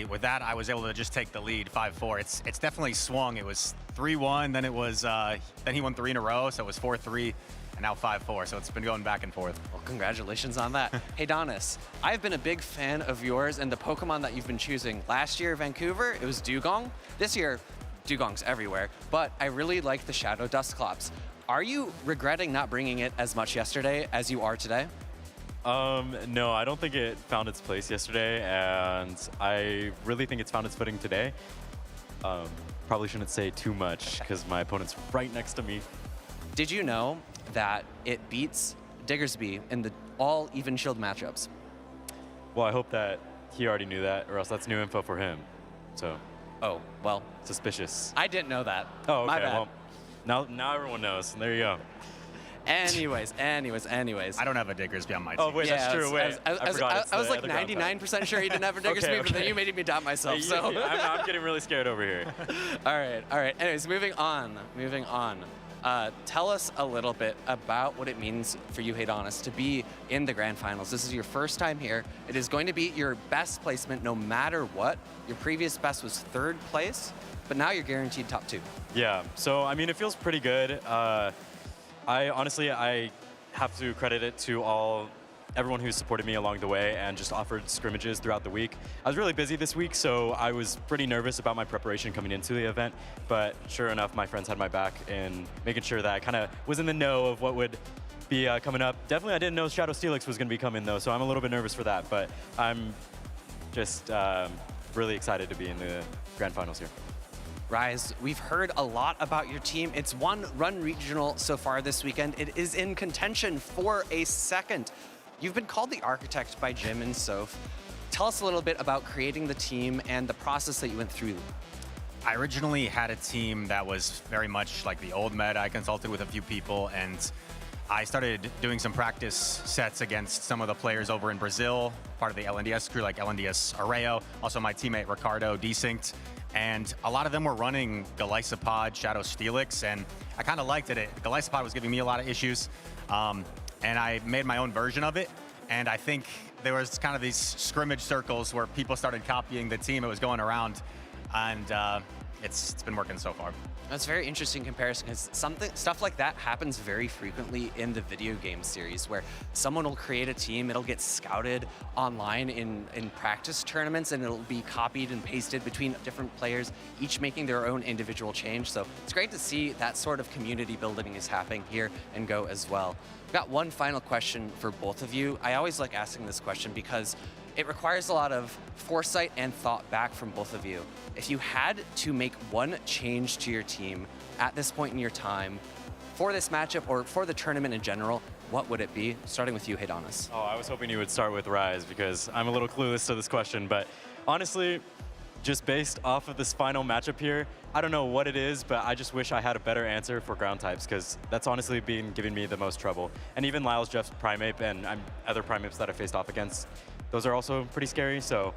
Speaker 2: With that, I was able to just take the lead, 5-4. It's definitely swung. It was 3-1, then it was then he won 3 in a row, so it was 4-3, and now 5-4. So it's been going back and forth.
Speaker 5: Well, congratulations on that. Heidonis, I've been a big fan of yours and the Pokemon that you've been choosing. Last year, Vancouver, it was Dugong. This year, Dugong's everywhere, but I really like the Shadow Dusclops. Are you regretting not bringing it as much yesterday as you are today?
Speaker 8: No, I don't think it found its place yesterday, and I really think it's found its footing today. Probably shouldn't say too much because my opponent's right next to me.
Speaker 5: Did you know that it beats Diggersby in the all even shield matchups?
Speaker 8: Well, I hope that he already knew that, or else that's new info for him. So.
Speaker 5: Oh, well.
Speaker 8: Suspicious.
Speaker 5: I didn't know that.
Speaker 8: Oh, okay.
Speaker 5: My bad.
Speaker 8: Well, now everyone knows. There you go.
Speaker 5: Anyways.
Speaker 2: I don't have a Diggersby on my team.
Speaker 8: Oh, wait, that's true. Wait,
Speaker 5: I was like 99% sure he didn't have a Diggersby,
Speaker 8: okay.
Speaker 5: but then you made me doubt myself. So
Speaker 8: I'm getting really scared over here.
Speaker 5: All right. Anyways, moving on. Tell us a little bit about what it means for you, Heidonis, to be in the grand finals. This is your first time here. It is going to be your best placement no matter what. Your previous best was 3rd place, but now you're guaranteed top 2.
Speaker 8: Yeah, so I mean, it feels pretty good. I honestly have to credit it to everyone who supported me along the way and just offered scrimmages throughout the week. I was really busy this week, so I was pretty nervous about my preparation coming into the event, but sure enough, my friends had my back in making sure that I kind of was in the know of what would be coming up. Definitely, I didn't know Shadow Steelix was going to be coming, though, so I'm a little bit nervous for that, but I'm just really excited to be in the grand finals here.
Speaker 5: Rise, we've heard a lot about your team. It's won Run Regional so far this weekend. It is in contention for a 2nd. You've been called the architect by Jim and Soph. Tell us a little bit about creating the team and the process that you went through.
Speaker 2: I originally had a team that was very much like the old meta. I consulted with a few people, and I started doing some practice sets against some of the players over in Brazil, part of the LNDS crew, like LNDS Arreo, also my teammate Ricardo Desynced. And a lot of them were running Golisopod, Shadow Steelix, and I kind of liked it. Golisopod was giving me a lot of issues, and I made my own version of it. And I think there was kind of these scrimmage circles where people started copying the team. It was going around, and it's been working so far.
Speaker 5: That's a very interesting comparison because stuff like that happens very frequently in the video game series where someone will create a team, it'll get scouted online in practice tournaments, and it'll be copied and pasted between different players, each making their own individual change. So it's great to see that sort of community building is happening here in Go as well. I've got one final question for both of you. I always like asking this question because it requires a lot of foresight and thought back from both of you. If you had to make one change to your team at this point in your time for this matchup or for the tournament in general, what would it be? Starting with you, Heidonis.
Speaker 8: Oh, I was hoping you would start with Rise because I'm a little clueless to this question, but honestly, just based off of this final matchup here, I don't know what it is, but I just wish I had a better answer for ground types because that's honestly been giving me the most trouble. And even Lyle's Jeff's Primate and other Primates that I faced off against, those are also pretty scary, so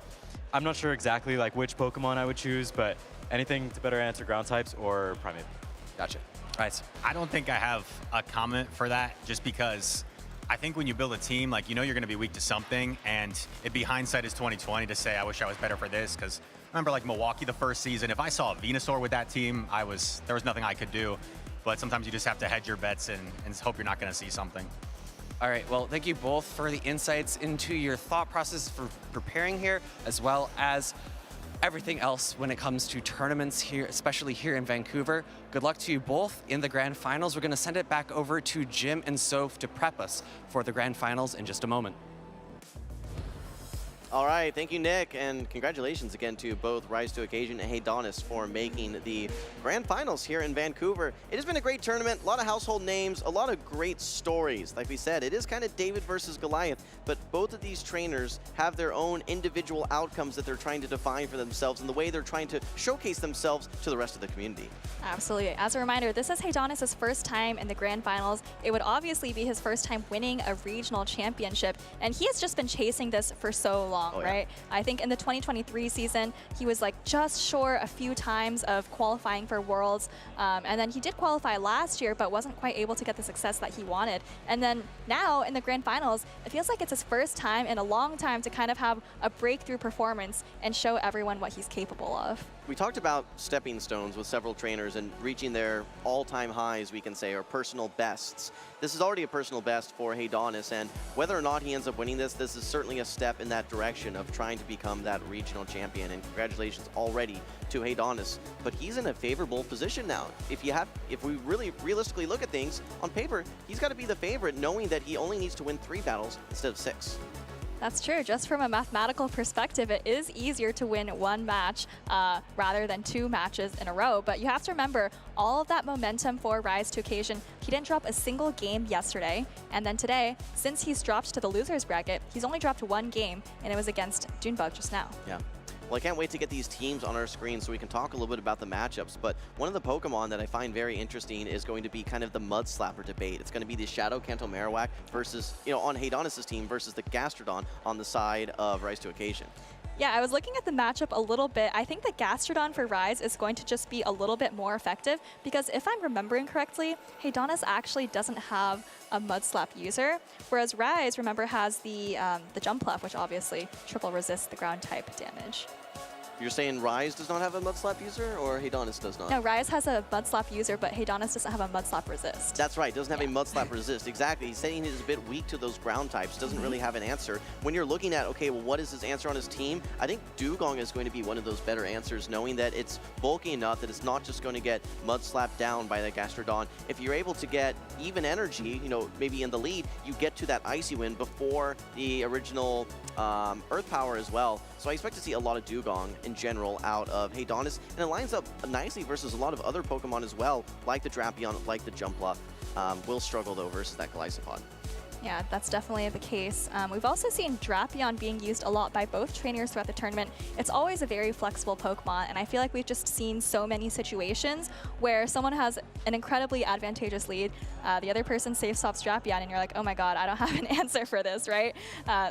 Speaker 8: I'm not sure exactly like which Pokemon I would choose, but anything to better answer ground types or Primate.
Speaker 5: Gotcha. Right.
Speaker 2: I don't think I have a comment for that just because I think when you build a team, like, you know you're going to be weak to something, and it'd be hindsight is 2020 to say I wish I was better for this because remember like Milwaukee the first season, if I saw a Venusaur with that team, there was nothing I could do. But sometimes you just have to hedge your bets and hope you're not going to see something.
Speaker 5: All right, well, thank you both for the insights into your thought process for preparing here, as well as everything else when it comes to tournaments here, especially here in Vancouver. Good luck to you both in the grand finals. We're gonna send it back over to Jim and Soph to prep us for the grand finals in just a moment.
Speaker 3: All right, thank you, Nick, and congratulations again to both Rise to Occasion and Heidonis for making the grand finals here in Vancouver. It has been a great tournament, a lot of household names, a lot of great stories. Like we said, it is kind of David versus Goliath, but both of these trainers have their own individual outcomes that they're trying to define for themselves and the way they're trying to showcase themselves to the rest of the community.
Speaker 7: Absolutely. As a reminder, this is Heidonis' first time in the grand finals. It would obviously be his first time winning a regional championship, and he has just been chasing this for so long. Right? I think in the 2023 season, he was like just short a few times of qualifying for Worlds. And then he did qualify last year, but wasn't quite able to get the success that he wanted. And then now in the grand finals, it feels like it's his first time in a long time to kind of have a breakthrough performance and show everyone what he's capable of.
Speaker 3: We talked about stepping stones with several trainers and reaching their all-time highs, we can say, or personal bests. This is already a personal best for Heidonis, and whether or not he ends up winning this is certainly a step in that direction of trying to become that regional champion, and congratulations already to Heidonis. But he's in a favorable position now. If we really realistically look at things, on paper, he's got to be the favorite, knowing that he only needs to win 3 battles instead of 6.
Speaker 7: That's true. Just from a mathematical perspective, it is easier to win 1 match rather than 2 matches in a row. But you have to remember, all of that momentum for Rise to Occasion, he didn't drop a single game yesterday. And then today, since he's dropped to the loser's bracket, he's only dropped 1 game, and it was against Junebug just now.
Speaker 3: Yeah. Well, I can't wait to get these teams on our screen so we can talk a little bit about the matchups. But one of the Pokemon that I find very interesting is going to be kind of the Mud Slapper debate. It's going to be the Shadow Kanto Marowak versus, on Heidonis' team versus the Gastrodon on the side of Rise to Occasion.
Speaker 7: Yeah, I was looking at the matchup a little bit. I think the Gastrodon for Rise is going to just be a little bit more effective because if I'm remembering correctly, Heidonis actually doesn't have a Mud Slap user, whereas Rise, remember, has the Jump Left, which obviously triple resists the ground type damage.
Speaker 3: You're saying Rise does not have a Mud Slap user, or Heidonis does not?
Speaker 7: No, Rise has a Mud Slap user, but Heidonis doesn't have a Mud Slap resist.
Speaker 3: That's right, doesn't have a Mud Slap resist. Exactly, he's saying he's a bit weak to those ground types, doesn't really have an answer. When you're looking at, okay, well, what is his answer on his team? I think Dugong is going to be one of those better answers, knowing that it's bulky enough that it's not just going to get Mud Slapped down by the Gastrodon. If you're able to get even energy, maybe in the lead, you get to that Icy Wind before the original Earth Power as well. So I expect to see a lot of Dugong in general out of Heidonis, and it lines up nicely versus a lot of other Pokemon as well, like the Drapion, like the Jumpluff. Will struggle though versus that Golisopod.
Speaker 7: Yeah, that's definitely the case. We've also seen Drapion being used a lot by both trainers throughout the tournament. It's always a very flexible Pokemon, and I feel like we've just seen so many situations where someone has an incredibly advantageous lead, the other person safe swaps Drapion, and you're like, oh my god, I don't have an answer for this, right?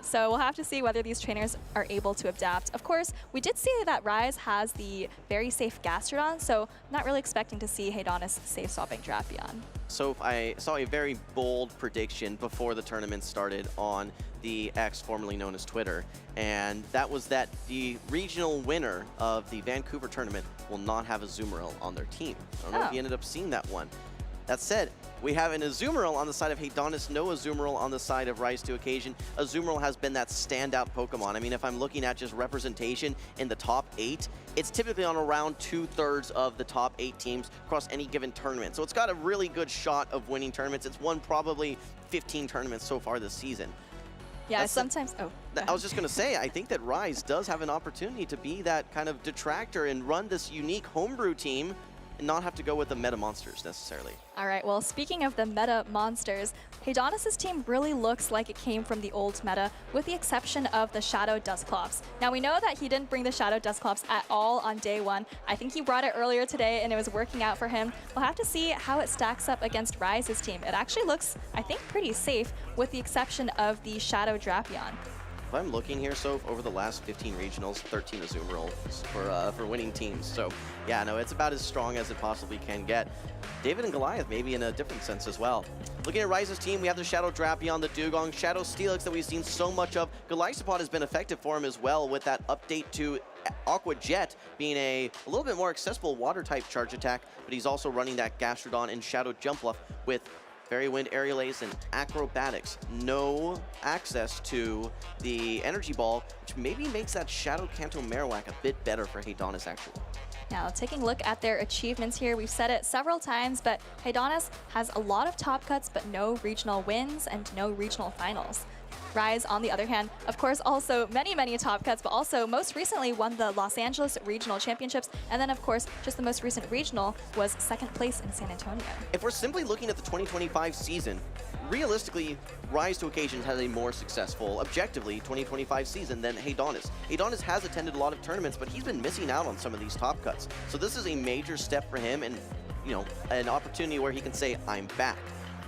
Speaker 7: So we'll have to see whether these trainers are able to adapt. Of course, we did see that Rise has the very safe Gastrodon, so I'm not really expecting to see Heidonis safe swapping Drapion.
Speaker 3: So I saw a very bold prediction before the tournament started on the X, formerly known as Twitter, and that was that the regional winner of the Vancouver tournament will not have a Azumarill on their team. I don't know if you ended up seeing that one. That said, we have an Azumarill on the side of Haydonis, no Azumarill on the side of Rise to Occasion. Azumarill has been that standout Pokemon. I mean, if I'm looking at just representation in the top 8, it's typically on around 2/3 of the top 8 teams across any given tournament. So it's got a really good shot of winning tournaments. It's won probably 15 tournaments so far this season.
Speaker 7: Yeah, sometimes.
Speaker 3: I was just going to say, I think that Rise does have an opportunity to be that kind of detractor and run this unique homebrew team and not have to go with the meta monsters necessarily.
Speaker 7: All right, well, speaking of the meta monsters, Haydonis' team really looks like it came from the old meta, with the exception of the Shadow Dusclops. Now, we know that he didn't bring the Shadow Dusclops at all on day 1. I think he brought it earlier today, and it was working out for him. We'll have to see how it stacks up against Rise's team. It actually looks, I think, pretty safe, with the exception of the Shadow Drapion.
Speaker 3: If I'm looking here, so over the last 15 regionals, 13 Azumarill for winning teams. So yeah, no, it's about as strong as it possibly can get. David and Goliath maybe in a different sense as well. Looking at Rise's team, we have the Shadow Drapion, the Dugong, Shadow Steelix that we've seen so much of. Golisopod has been effective for him as well with that update to Aqua Jet being a little bit more accessible water type charge attack, but he's also running that Gastrodon and Shadow Jumpluff with Fairy Wind, Aerial Ace, and Acrobatics. No access to the Energy Ball, which maybe makes that Shadow Kanto Marowak a bit better for Haydonis, actually.
Speaker 7: Now, taking a look at their achievements here, we've said it several times, but Haydonis has a lot of top cuts, but no regional wins and no regional finals. Rise, on the other hand, of course, also many top cuts, but also most recently won the Los Angeles Regional Championships, and then, of course, just the most recent regional was 2nd place in San Antonio.
Speaker 3: If we're simply looking at the 2025 season, realistically, Rise to Occasion has a more successful, objectively, 2025 season than Haydonis. Haydonis has attended a lot of tournaments, but he's been missing out on some of these top cuts. So this is a major step for him and, you know, an opportunity where he can say, I'm back.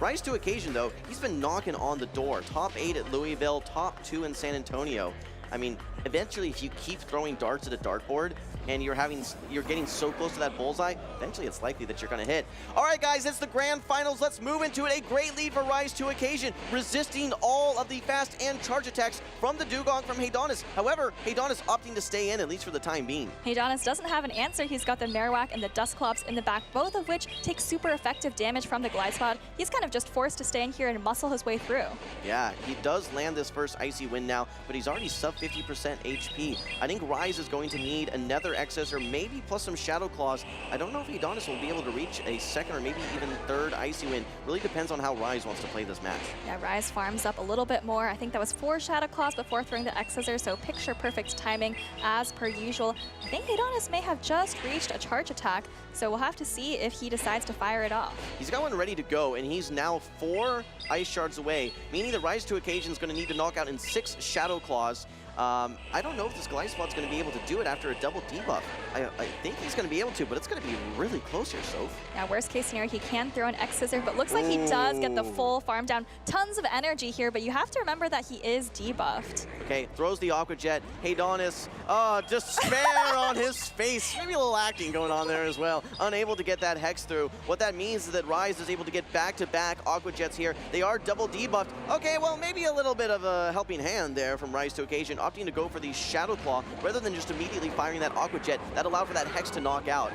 Speaker 3: Rise to Occasion, though, he's been knocking on the door. Top 8 at Louisville, top 2 in San Antonio. I mean, eventually, if you keep throwing darts at a dartboard and you're getting so close to that bullseye, eventually it's likely that you're going to hit. All right, guys, it's the grand finals. Let's move into it. A great lead for Rise to Occasion, resisting all of the fast and charge attacks from the Dugong from Haydonis. However, Haydonis opting to stay in, at least for the time being.
Speaker 7: Haydonis doesn't have an answer. He's got the Marowak and the Dusclops in the back, both of which take super effective damage from the Gliscod. He's kind of just forced to stay in here and muscle his way through.
Speaker 3: Yeah, he does land this first Icy Wind now, but he's already sub 50% HP. I think Rise is going to need another Excess or maybe plus some Shadow Claws. I don't know if Haydonis will be able to reach a 2nd or maybe even 3rd Icy Wind. Really depends on how Rise wants to play this match.
Speaker 7: Yeah, Rise farms up a little bit more. I think that was 4 Shadow Claws before throwing the X-Scissor, so picture perfect timing as per usual. I think Haydonis may have just reached a charge attack, so we'll have to see if he decides to fire it off.
Speaker 3: He's got one ready to go, and he's now 4 Ice Shards away, meaning the Rise to Occasion is going to need to knock out in 6 Shadow Claws. I don't know if this Gliscod's going to be able to do it after a double debuff. I think he's going to be able to, but it's going to be really close here, Soph.
Speaker 7: Yeah, worst case scenario, he can throw an X-Scissor, but looks like he does get the full farm down. Tons of energy here, but you have to remember that he is debuffed.
Speaker 3: Okay, throws the Aqua Jet. Haydonis, despair on his face. Maybe a little acting going on there as well. Unable to get that Hex through. What that means is that Rise is able to get back-to-back Aqua Jets here. They are double debuffed. Okay, well, maybe a little bit of a helping hand there from Rise to Occasion, opting to go for the Shadow Claw rather than just immediately firing that Aqua Jet. That allowed for that Hex to knock out.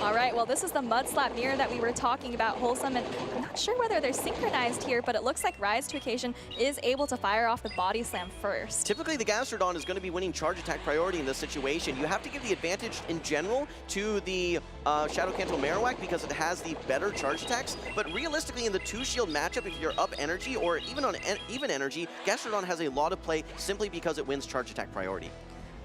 Speaker 7: All right, well, this is the Mud Slap mirror that we were talking about, Wholesome, and I'm not sure whether they're synchronized here, but it looks like Rise to Occasion is able to fire off the Body Slam first.
Speaker 3: Typically, the Gastrodon is going to be winning charge attack priority in this situation. You have to give the advantage in general to the Shadow Kanto Marowak because it has the better charge attacks, but realistically in the 2-shield matchup, if you're up energy or even on even energy, Gastrodon has a lot of play simply because it wins charge attack priority.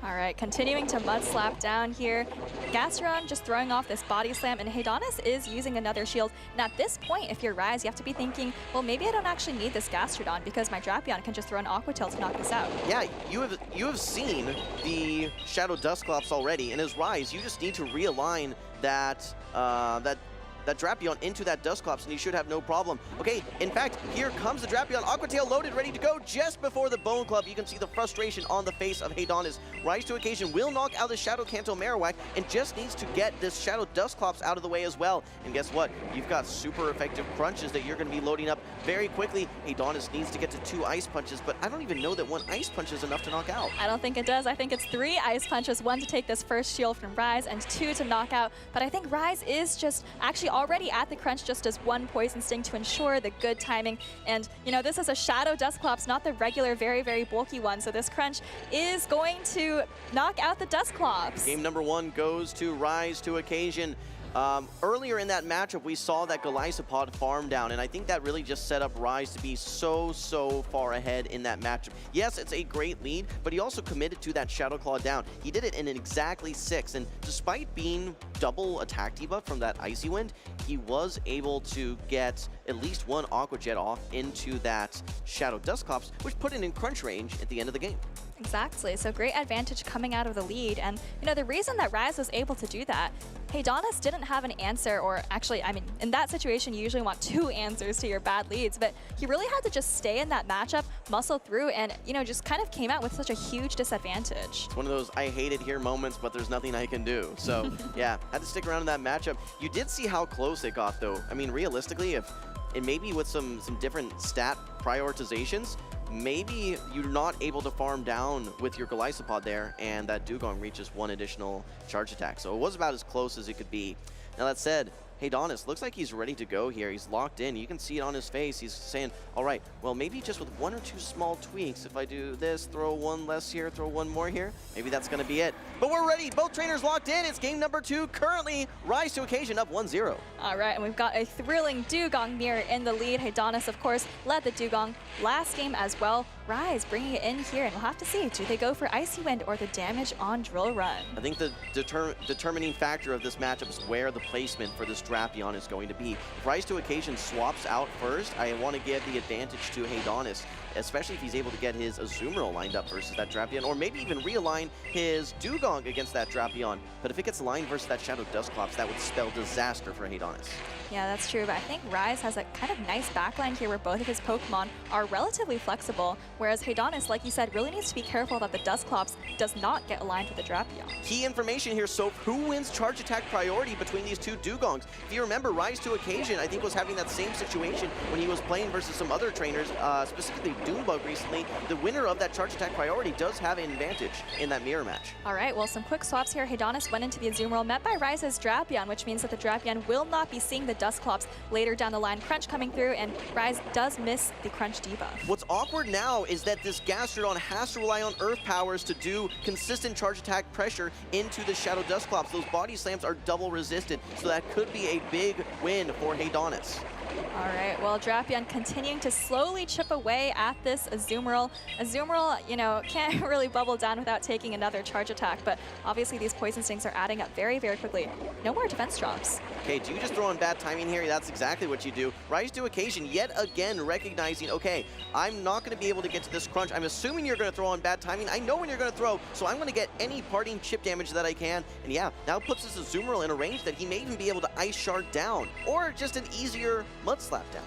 Speaker 7: All right, continuing to Mud Slap down here. Gastrodon just throwing off this Body Slam, and Haydonis is using another shield. And at this point, if you're Rise, you have to be thinking, well, maybe I don't actually need this Gastrodon because my Drapion can just throw an Aqua Tail to knock this out.
Speaker 3: Yeah, you have seen the Shadow Dusclops already, and as Rise, you just need to realign that that Drapion into that Dusclops, and he should have no problem. Okay, in fact, here comes the Drapion. Aqua Tail loaded, ready to go just before the Bone Club. You can see the frustration on the face of Haydonis. Rise to occasion will knock out the Shadow Kanto Marowak and just needs to get this Shadow Dusclops out of the way as well. And guess what? You've got super effective crunches that you're going to be loading up very quickly. Haydonis needs to get to 2 Ice Punches, but I don't even know that 1 Ice Punch is enough to knock out.
Speaker 7: I don't think it does. I think it's 3 Ice Punches, 1 to take this first shield from Rise and 2 to knock out. But I think Rise is just actually already at the crunch, just as 1 Poison Sting to ensure the good timing. And, you know, this is a Shadow Dusclops, not the regular, very, very bulky one. So this crunch is going to knock out the Dusclops.
Speaker 3: Game number 1 goes to Rise to occasion. Earlier in that matchup, we saw that Golisopod farm down, and I think that really just set up Rise to be so far ahead in that matchup. Yes, it's a great lead, but he also committed to that Shadow Claw down. He did it in exactly 6, and despite being double attack debuff from that Icy Wind, he was able to get at least 1 Aqua Jet off into that Shadow Dusclops, which put it in crunch range at the end of the game.
Speaker 7: Exactly, so great advantage coming out of the lead. And, you know, the reason that Rise was able to do that, Haydonis didn't have an answer, or actually, I mean, in that situation, you usually want 2 answers to your bad leads, but he really had to just stay in that matchup, muscle through, and, you know, just kind of came out with such a huge disadvantage.
Speaker 3: It's one of those I hate it here moments, but there's nothing I can do. So, yeah, had to stick around in that matchup. You did see how close it got, though. I mean, realistically, if, and maybe with some different stat prioritizations, maybe you're not able to farm down with your Golisopod there, and that Dugong reaches 1 additional charge attack. So it was about as close as it could be. Now that said, Haydonis looks like he's ready to go here. He's locked in. You can see it on his face. He's saying, all right, well, maybe just with 1 or 2 small tweaks, if I do this, throw 1 less here, throw 1 more here, maybe that's going to be it. But we're ready. Both trainers locked in. It's game number 2. Currently, Rise to occasion up 1-0.
Speaker 7: All right, and we've got a thrilling Dugong mirror in the lead. Haydonis, of course, led the Dugong last game as well. Rise bringing it in here, and we'll have to see, do they go for Icy Wind or the damage on Drill Run?
Speaker 3: I think the determining factor of this matchup is where the placement for this Drapion is going to be. If Rise to occasion swaps out first, I want to give the advantage to Haydonis, especially if he's able to get his Azumarill lined up versus that Drapion, or maybe even realign his Dugong against that Drapion. But if it gets aligned versus that Shadow Dusclops, that would spell disaster for Haydonis.
Speaker 7: Yeah, that's true, but I think Rise has a kind of nice backline here where both of his Pokemon are relatively flexible, whereas Haydonis, like you said, really needs to be careful that the Dusclops does not get aligned with the Drapion.
Speaker 3: Key information here, so who wins charge attack priority between these 2 Dugongs? If you remember, Rise to occasion, I think, was having that same situation when he was playing versus some other trainers, specifically Doombug recently. The winner of that charge attack priority does have an advantage in that mirror match.
Speaker 7: All right, well, some quick swaps here. Haydonis went into the Azumarill, met by Rise's Drapion, which means that the Drapion will not be seeing the Dusclops later down the line. Crunch coming through, and Rise does miss the Crunch debuff.
Speaker 3: What's awkward now is that this Gastrodon has to rely on Earth powers to do consistent charge attack pressure into the Shadow Dusclops. Those body slams are double resisted, so that could be a big win for Haydonis.
Speaker 7: All right, well, Drapion continuing to slowly chip away at this Azumarill. Azumarill, you know, can't really bubble down without taking another charge attack, but obviously these Poison Stings are adding up very, very quickly. No more defense drops.
Speaker 3: Okay, do you just throw on bad timing here? That's exactly what you do. Rise to occasion, yet again recognizing, okay, I'm not going to be able to get to this crunch. I'm assuming you're going to throw on bad timing. I know when you're going to throw, so I'm going to get any parting chip damage that I can. And yeah, now puts this Azumarill in a range that he may even be able to Ice Shard down, or just an easier Mud Slap down.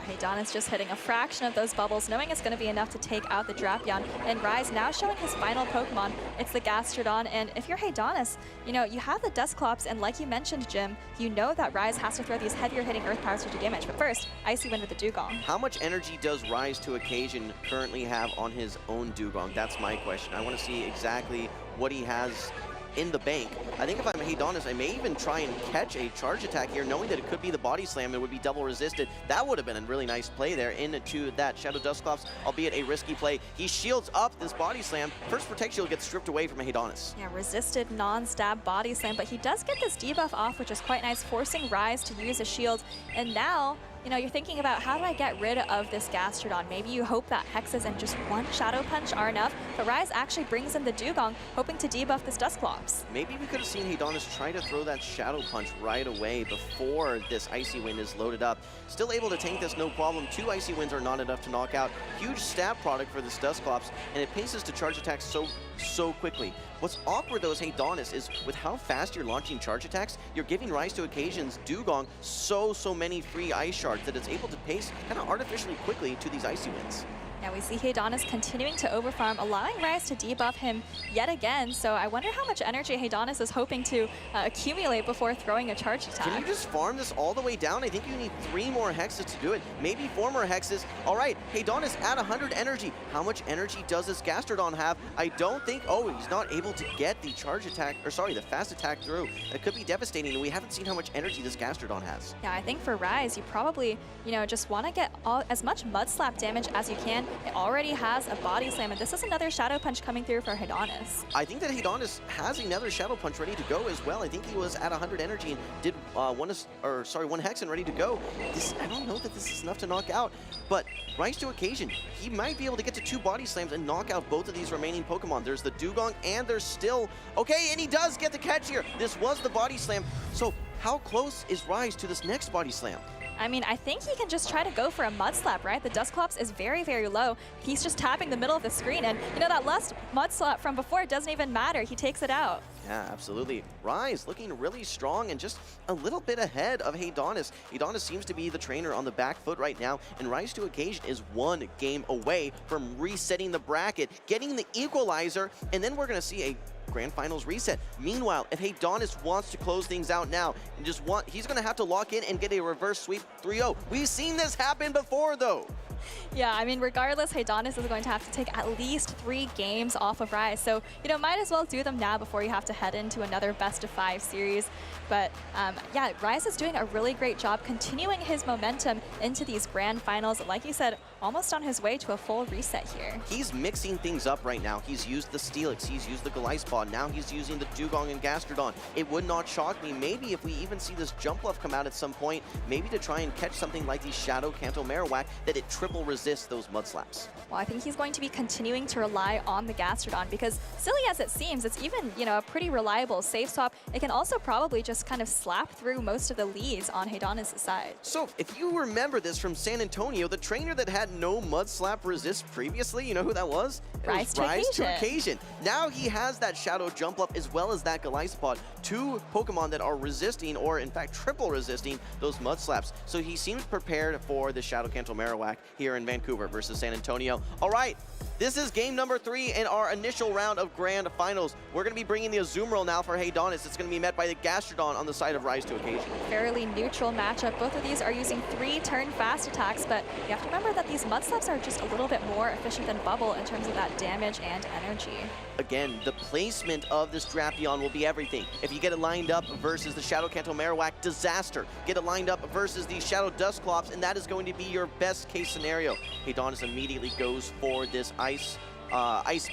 Speaker 7: Haydonis just hitting a fraction of those bubbles, knowing it's going to be enough to take out the Drapion. And Rise now showing his final Pokemon. It's the Gastrodon. And if you're Haydonis, you know, you have the Dusclops, and like you mentioned, Jim, you know that Rise has to throw these heavier hitting Earth powers to do damage. But first, Icy Wind with the Dugong.
Speaker 3: How much energy does Rise to occasion currently have on his own Dugong? That's my question. I want to see exactly what he has in the bank. I think if I'm Haydonis, I may even try and catch a charge attack here, knowing that it could be the body slam. It would be double resisted. That would have been a really nice play there into that Shadow Dusclops, albeit a risky play. He shields up this body slam. First Protect Shield gets stripped away from Haydonis.
Speaker 7: Yeah, resisted non-stab body slam, but he does get this debuff off, which is quite nice, forcing Rise to use a shield. And now, you know, you're thinking about, how do I get rid of this Gastrodon? Maybe you hope that Hexes and just 1 Shadow Punch are enough, but Rise actually brings in the Dugong, hoping to debuff this Dusclops.
Speaker 3: Maybe we could have seen Haydonis try to throw that Shadow Punch right away before this Icy Wind is loaded up. Still able to tank this, no problem. 2 Icy Winds are not enough to knock out. Huge stab product for this Dusclops, and it paces to charge attacks so so quickly. What's awkward though is Haydonis is with how fast you're launching charge attacks, you're giving Rise to Occasion's Dugong so many free ice shards that it's able to pace kind of artificially quickly to these icy wins.
Speaker 7: Now we see Haydonis continuing to overfarm, allowing Rise to debuff him yet again. So I wonder how much energy Haydonis is hoping to accumulate before throwing a charge attack.
Speaker 3: Can you just farm this all the way down? I think you need 3 more hexes to do it. Maybe 4 more hexes. All right, Haydonis at 100 energy. How much energy does this Gastrodon have? I don't think, oh, he's not able to get the charge attack, or sorry, the fast attack through. That could be devastating, and we haven't seen how much energy this Gastrodon has.
Speaker 7: Yeah, I think for Rise, you probably, just want to get as much Mud Slap damage as you can. It already has a Body Slam, and this is another Shadow Punch coming through for Haydonis.
Speaker 3: I think that Haydonis has another Shadow Punch ready to go as well. I think he was at 100 energy and did one Hex and ready to go. I don't know that this is enough to knock out, but Rise to Occasion, he might be able to get to 2 Body Slams and knock out both of these remaining Pokemon. There's the Dugong, and there's still... Okay, and he does get the catch here. This was the Body Slam. So how close is Rise to this next Body Slam?
Speaker 7: I mean, I think he can just try to go for a Mud Slap, right? The Dusclops is very, very low. He's just tapping the middle of the screen, and that last Mud Slap from before, it doesn't even matter. He takes it out.
Speaker 3: Yeah, absolutely. Rise looking really strong and just a little bit ahead of Haydonis. Haydonis seems to be the trainer on the back foot right now, and Rise to Occasion is 1 game away from resetting the bracket, getting the equalizer, and then we're going to see a Grand Finals reset. Meanwhile, if Haydonis wants to close things out now and he's going to have to lock in and get a reverse sweep 3-0. We've seen this happen before, though.
Speaker 7: Yeah, I mean, regardless, Haydonis is going to have to take at least 3 games off of Rise. So, might as well do them now before you have to head into another best-of-5 series. But, yeah, Rise is doing a really great job continuing his momentum into these Grand Finals. Like you said, almost on his way to a full reset here.
Speaker 3: He's mixing things up right now. He's used the Steelix, he's used the Gliscod, now he's using the Dugong and Gastrodon. It would not shock me, maybe if we even see this Jumpluff come out at some point, maybe to try and catch something like the Shadow Kanto Marowak, that it triple resists those Mud Slaps.
Speaker 7: Well, I think he's going to be continuing to rely on the Gastrodon because, silly as it seems, it's even, a pretty reliable safe swap. It can also probably just kind of slap through most of the leads on Haydonis' side.
Speaker 3: So, if you remember this from San Antonio, the trainer that had no Mud Slap resist previously, you know who that was?
Speaker 7: Rise to
Speaker 3: Occasion. Now he has that Shadow Jumpluff as well as that Gliscod, 2 Pokemon that are resisting, or in fact triple resisting, those Mud Slaps. So he seems prepared for the Shadow Kanto Marowak here in Vancouver versus San Antonio. All right, this is game number 3 in our initial round of Grand Finals. We're going to be bringing the Azumarill now for Haydonis. It's going to be met by the Gastrodon on the side of Rise to Occasion.
Speaker 7: Fairly neutral matchup. Both of these are using 3 turn fast attacks, but you have to remember that these Mud Slaps are just a little bit more efficient than Bubble in terms of that damage and energy.
Speaker 3: Again, the placement of this Drapion will be everything. If you get it lined up versus the Shadow Kanto Marowak, disaster. Get it lined up versus the Shadow Dusclops, and that is going to be your best case scenario. Haydonis immediately goes for this Ice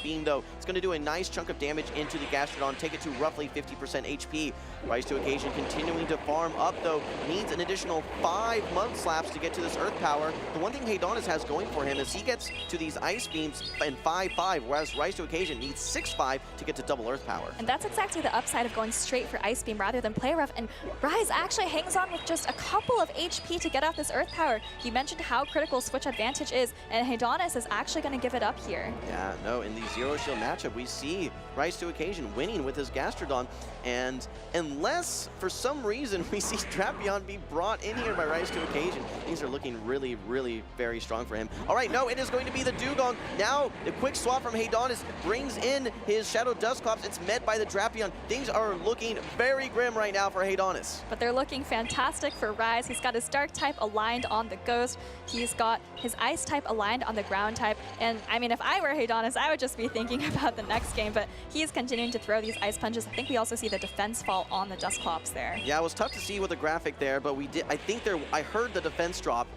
Speaker 3: Beam, though. It's going to do a nice chunk of damage into the Gastrodon, take it to roughly 50% HP. Rise to Occasion continuing to farm up, though, needs an additional 5 Mud Slaps to get to this Earth Power. The one thing Haydonis has going for him is he gets to these Ice Beams in 5-5, whereas Rise to Occasion needs 6-5 to get to double Earth Power.
Speaker 7: And that's exactly the upside of going straight for Ice Beam rather than Play Rough, and Rise actually hangs on with just a couple of HP to get off this Earth Power. You mentioned how critical Switch Advantage is, and Haydonis is actually going to give it up here.
Speaker 3: Yeah, no, in the Zero Shield matchup, we see Rise to Occasion winning with his Gastrodon, and unless for some reason we see Drapion be brought in here by Rise to Occasion, things are looking really, really very strong for him. All right, no, it is going to be the Dugong. Now, the quick swap from Haydonis brings in his Shadow Dusclops. It's met by the Drapion. Things are looking very grim right now for Haydonis.
Speaker 7: But they're looking fantastic for Rise. He's got his Dark type aligned on the Ghost. He's got his Ice type aligned on the Ground type. And, I mean, if I were Haydonis, I would just be thinking about the next game, but he's continuing to throw these Ice Punches. I think we also see the defense fall on the Dusclops there.
Speaker 3: Yeah, it was tough to see with the graphic there, but we did. I heard the defense drop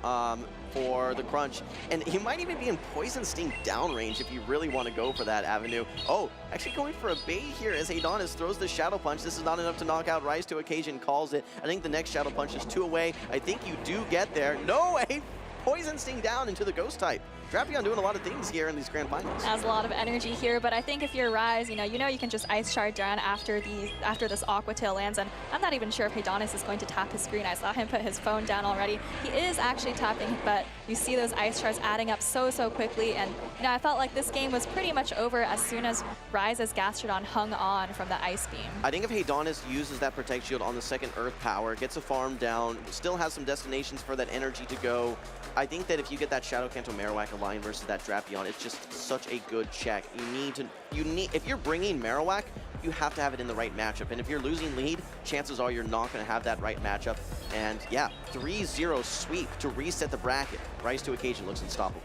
Speaker 3: for the crunch, and he might even be in Poison Sting downrange if you really want to go for that avenue. Oh, actually going for a bait here as Haydonis throws the Shadow Punch. This is not enough to knock out. Rise to Occasion calls it. I think the next Shadow Punch is 2 away. I think you do get there. No, a Poison Sting down into the Ghost type. Drapion doing a lot of things here in these grand finals.
Speaker 7: Has a lot of energy here, but I think if you're Rise, you know you can just Ice Shard down after this Aqua Tail lands, and I'm not even sure if Hedonis is going to tap his screen. I saw him put his phone down already. He is actually tapping, but you see those Ice Shards adding up so quickly, and I felt like this game was pretty much over as soon as Rise's Gastrodon hung on from the Ice Beam.
Speaker 3: I think if Hedonis uses that Protect Shield on the second Earth Power, gets a farm down, still has some destinations for that energy to go, I think that if you get that Shadow Kanto Marowak aligned versus that Drapion, it's just such a good check. If you're bringing Marowak, you have to have it in the right matchup. And if you're losing lead, chances are you're not going to have that right matchup. And yeah, 3-0 sweep to reset the bracket. Rise to Occasion looks unstoppable.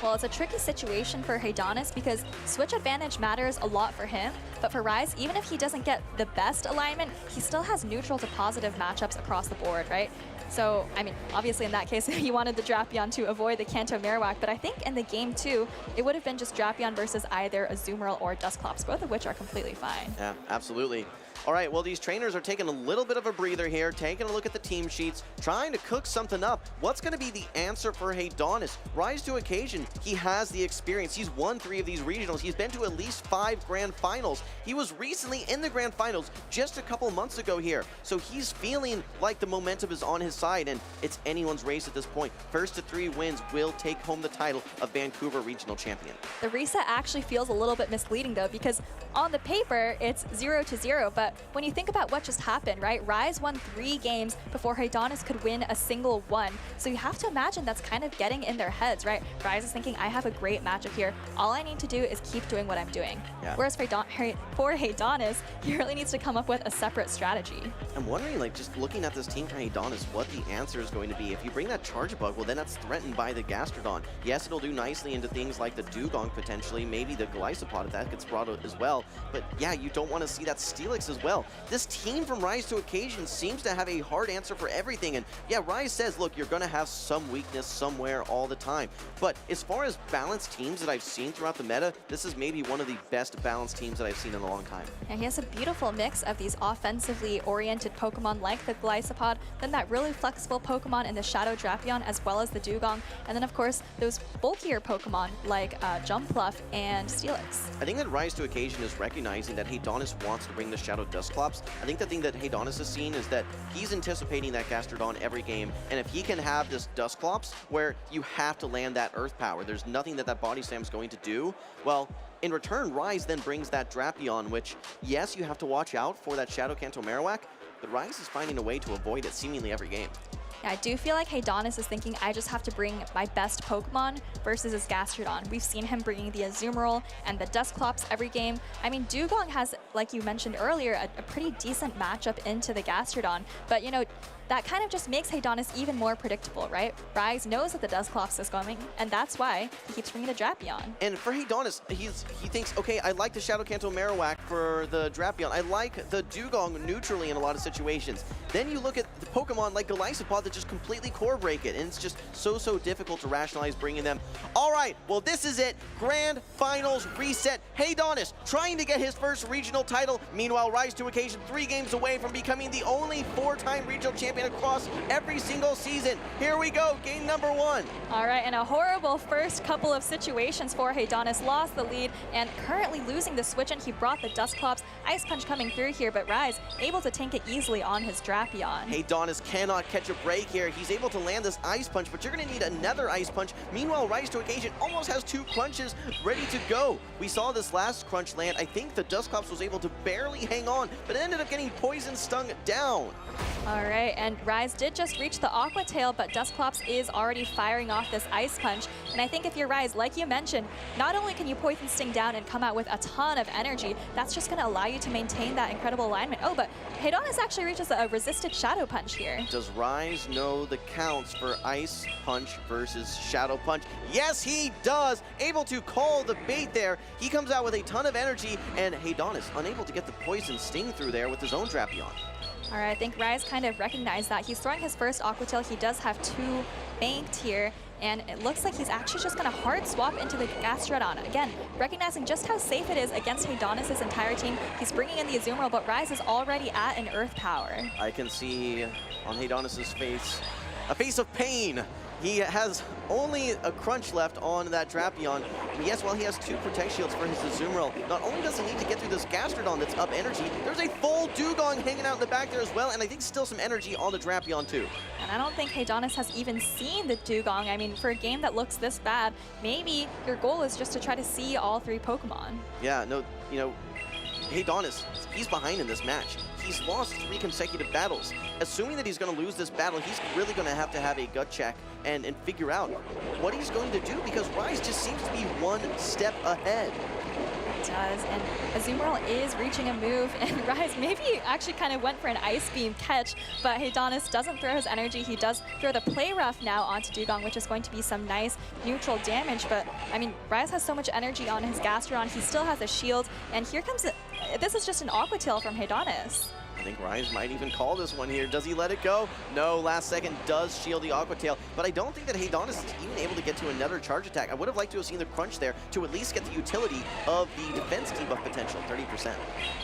Speaker 7: Well, it's a tricky situation for Hedonis because switch advantage matters a lot for him, but for Rise, even if he doesn't get the best alignment, he still has neutral to positive matchups across the board, right? So, I mean, obviously in that case, he wanted the Drapion to avoid the Kanto Marowak, but I think in the game too, it would have been just Drapion versus either Azumarill or Dusclops, both of which are completely fine.
Speaker 3: Yeah, absolutely. All right, well, these trainers are taking a little bit of a breather here, taking a look at the team sheets, trying to cook something up. What's going to be the answer for Hedonis? Rise to Occasion, he has the experience. He's won 3 of these regionals. He's been to at least 5 grand finals. He was recently in the grand finals just a couple months ago here. So he's feeling like the momentum is on his side, and it's anyone's race at this point. First to 3 wins will take home the title of Vancouver Regional Champion.
Speaker 7: The reset actually feels a little bit misleading though, because on the paper, it's 0-0, but when you think about what just happened, right? Rise won 3 games before Hedonis could win a single one. So you have to imagine that's kind of getting in their heads, right? Rise is thinking, I have a great matchup here. All I need to do is keep doing what I'm doing.
Speaker 3: Yeah.
Speaker 7: Whereas for Hedonis, he really needs to come up with a separate strategy.
Speaker 3: I'm wondering, like, just looking at this team for Hedonis, what the answer is going to be. If you bring that Charge Bug, well, then that's threatened by the Gastrodon. Yes, it'll do nicely into things like the Dugong potentially, maybe the Gliscopod if that gets brought out as well. But yeah, you don't want to see that Steelix as well. This team from Rise to Occasion seems to have a hard answer for everything. And yeah, Rise says, look, you're going to have some weakness somewhere all the time. But as far as balanced teams that I've seen throughout the meta, this is maybe one of the best balanced teams that I've seen in a long time.
Speaker 7: And he has a beautiful mix of these offensively oriented Pokemon like the Gliscopod, then that really flexible Pokemon in the Shadow Drapion, as well as the Dugong, and then of course those bulkier Pokemon like Jumpluff and Steelix.
Speaker 3: I think that Rise to Occasion is recognizing that Hedonis wants to bring the Shadow Dusclops. I think the thing that Hedonis has seen is that he's anticipating that Gastrodon every game, and if he can have this Dusclops where you have to land that Earth Power, there's nothing that Body Slam is going to do, well, in return, Rise then brings that Drapion, which, yes, you have to watch out for that Shadow Kanto Marowak, but Rise is finding a way to avoid it seemingly every game.
Speaker 7: Yeah, I do feel like Hedonis is thinking, I just have to bring my best Pokemon versus his Gastrodon. We've seen him bringing the Azumarill and the Dusclops every game. I mean, Dugong has, like you mentioned earlier, a pretty decent matchup into the Gastrodon, but you know, that kind of just makes Hedonis even more predictable, right? Rise knows that the Dusclops is coming, and that's why he keeps bringing the Drapion.
Speaker 3: And for Hedonis, he thinks, okay, I like the Shadow Kanto Marowak for the Drapion. I like the Dugong neutrally in a lot of situations. Then you look at the Pokemon like Gliscopod that just completely core break it, and it's just so difficult to rationalize bringing them. All right, well, this is it. Grand Finals reset. Hedonis trying to get his first regional title. Meanwhile, Rise to Occasion 3 games away from becoming the only 4-time regional champion across every single season. Here we go, game number 1.
Speaker 7: All right, and a horrible first couple of situations for Hedonis. Lost the lead and currently losing the switch, and he brought the Dusclops. Ice Punch coming through here, but Rise able to tank it easily on his Drapion.
Speaker 3: Hedonis cannot catch a break here. He's able to land this Ice Punch, but you're going to need another Ice Punch. Meanwhile, Rise to Occasion almost has 2 crunches ready to go. We saw this last crunch land. I think the Dusclops was able to barely hang on, but it ended up getting poison stung down.
Speaker 7: All right, and Rise did just reach the Aqua Tail, but Dusclops is already firing off this Ice Punch. And I think if you're Rise, like you mentioned, not only can you Poison Sting down and come out with a ton of energy, that's just going to allow you to maintain that incredible alignment. Oh, but Hedonis actually reaches a resisted Shadow Punch here.
Speaker 3: Does Rise know the counts for Ice Punch versus Shadow Punch? Yes, he does. Able to call the bait there. He comes out with a ton of energy, and Hedonis unable to get the Poison Sting through there with his own Drapion.
Speaker 7: All right, I think Rise kind of recognized that. He's throwing his first Aqua Tail. He does have 2 banked here, and it looks like he's actually just going to hard swap into the Gastrodon. Again, recognizing just how safe it is against Hedonis' entire team. He's bringing in the Azumarill, but Rise is already at an Earth Power.
Speaker 3: I can see on Hedonis' face a face of pain He has only a crunch left on that Drapion. And yes, while he has 2 Protect Shields for his Azumarill, not only does he need to get through this Gastrodon that's up energy, there's a full Dugong hanging out in the back there as well, and I think still some energy on the Drapion too.
Speaker 7: And I don't think Heidonis has even seen the Dugong. I mean, for a game that looks this bad, maybe your goal is just to try to see all 3 Pokemon.
Speaker 3: Yeah, no, you know, Heidonis, he's behind in this match. He's lost 3 consecutive battles. Assuming that he's going to lose this battle, he's really going to have a gut check and figure out what he's going to do, because Rise just seems to be 1 step ahead.
Speaker 7: It does, and Azumarill is reaching a move, and Rise maybe actually kind of went for an Ice Beam catch, but Heidonis doesn't throw his energy. He does throw the Play Rough now onto Dugong, which is going to be some nice neutral damage, but I mean, Rise has so much energy on his Gastrodon. He still has a shield, and here comes this is just an Aqua Tail from Heidonis.
Speaker 3: I think Rise might even call this one here. Does he let it go? No, last second does shield the Aqua Tail, but I don't think that Heidonis is even able to get to another charge attack. I would have liked to have seen the crunch there to at least get the utility of the defense debuff potential, 30%.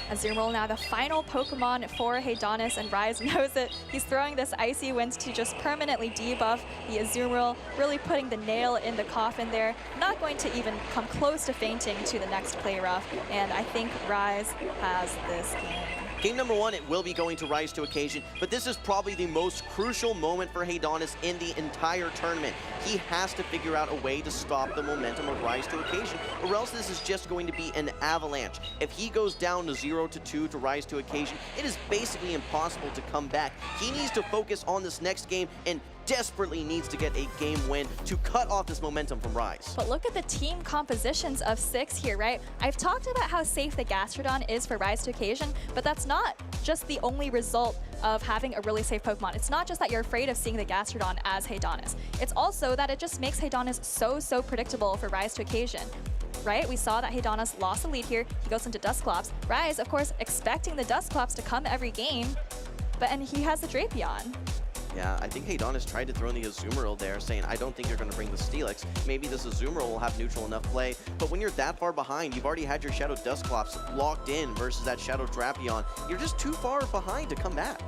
Speaker 7: Azumarill now the final Pokemon for Heidonis, and Rise knows it. He's throwing this Icy Wind to just permanently debuff the Azumarill, really putting the nail in the coffin there. Not going to even come close to fainting to the next Play Rough, and I think Rise has this game.
Speaker 3: Game number 1, it will be going to Rise to Occasion, but this is probably the most crucial moment for Heidonis in the entire tournament. He has to figure out a way to stop the momentum of Rise to Occasion, or else this is just going to be an avalanche. If he goes down to 0-2 to Rise to Occasion, it is basically impossible to come back. He needs to focus on this next game and desperately needs to get a game win to cut off this momentum from Rise.
Speaker 7: But look at the team compositions of 6 here, right? I've talked about how safe the Gastrodon is for Rise to Occasion, but that's not just the only result of having a really safe Pokemon. It's not just that you're afraid of seeing the Gastrodon as Heidonis. It's also that it just makes Heidonis so predictable for Rise to Occasion. Right? We saw that Heidonis lost the lead here. He goes into Dusclops. Rise, of course, expecting the Dusclops to come every game, and he has the Drapion.
Speaker 3: Yeah, I think Heidonis tried to throw in the Azumarill there, saying, I don't think you're going to bring the Steelix. Maybe this Azumarill will have neutral enough play. But when you're that far behind, you've already had your Shadow Dusclops locked in versus that Shadow Drapion. You're just too far behind to come back.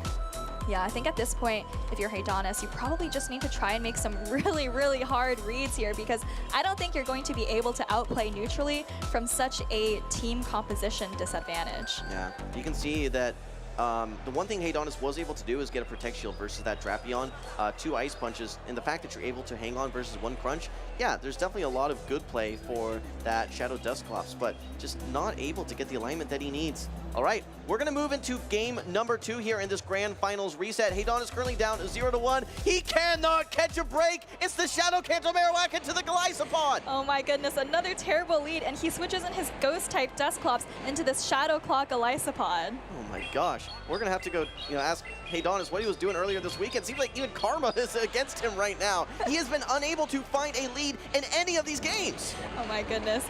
Speaker 7: Yeah, I think at this point, if you're Heidonis, you probably just need to try and make some really hard reads here, because I don't think you're going to be able to outplay neutrally from such a team composition disadvantage.
Speaker 3: Yeah, you can see that the one thing Heidonis was able to do is get a Protect Shield versus that Drapion, 2 Ice Punches, and the fact that you're able to hang on versus 1 Crunch, yeah, there's definitely a lot of good play for that Shadow Dusclops, but just not able to get the alignment that he needs. All right, we're going to move into game number 2 here in this Grand Finals reset. Heidonis currently down 0-1. He cannot catch a break. It's the Shadow Canto Marowak into the Gliscopod.
Speaker 7: Oh my goodness, another terrible lead, and he switches in his Ghost-type Dusclops into this Shadow Claw Gliscopod.
Speaker 3: Oh my gosh. We're going to have to go, ask Heidonis what he was doing earlier this weekend. Seems like even karma is against him right now. He has been unable to find a lead in any of these games.
Speaker 7: Oh my goodness.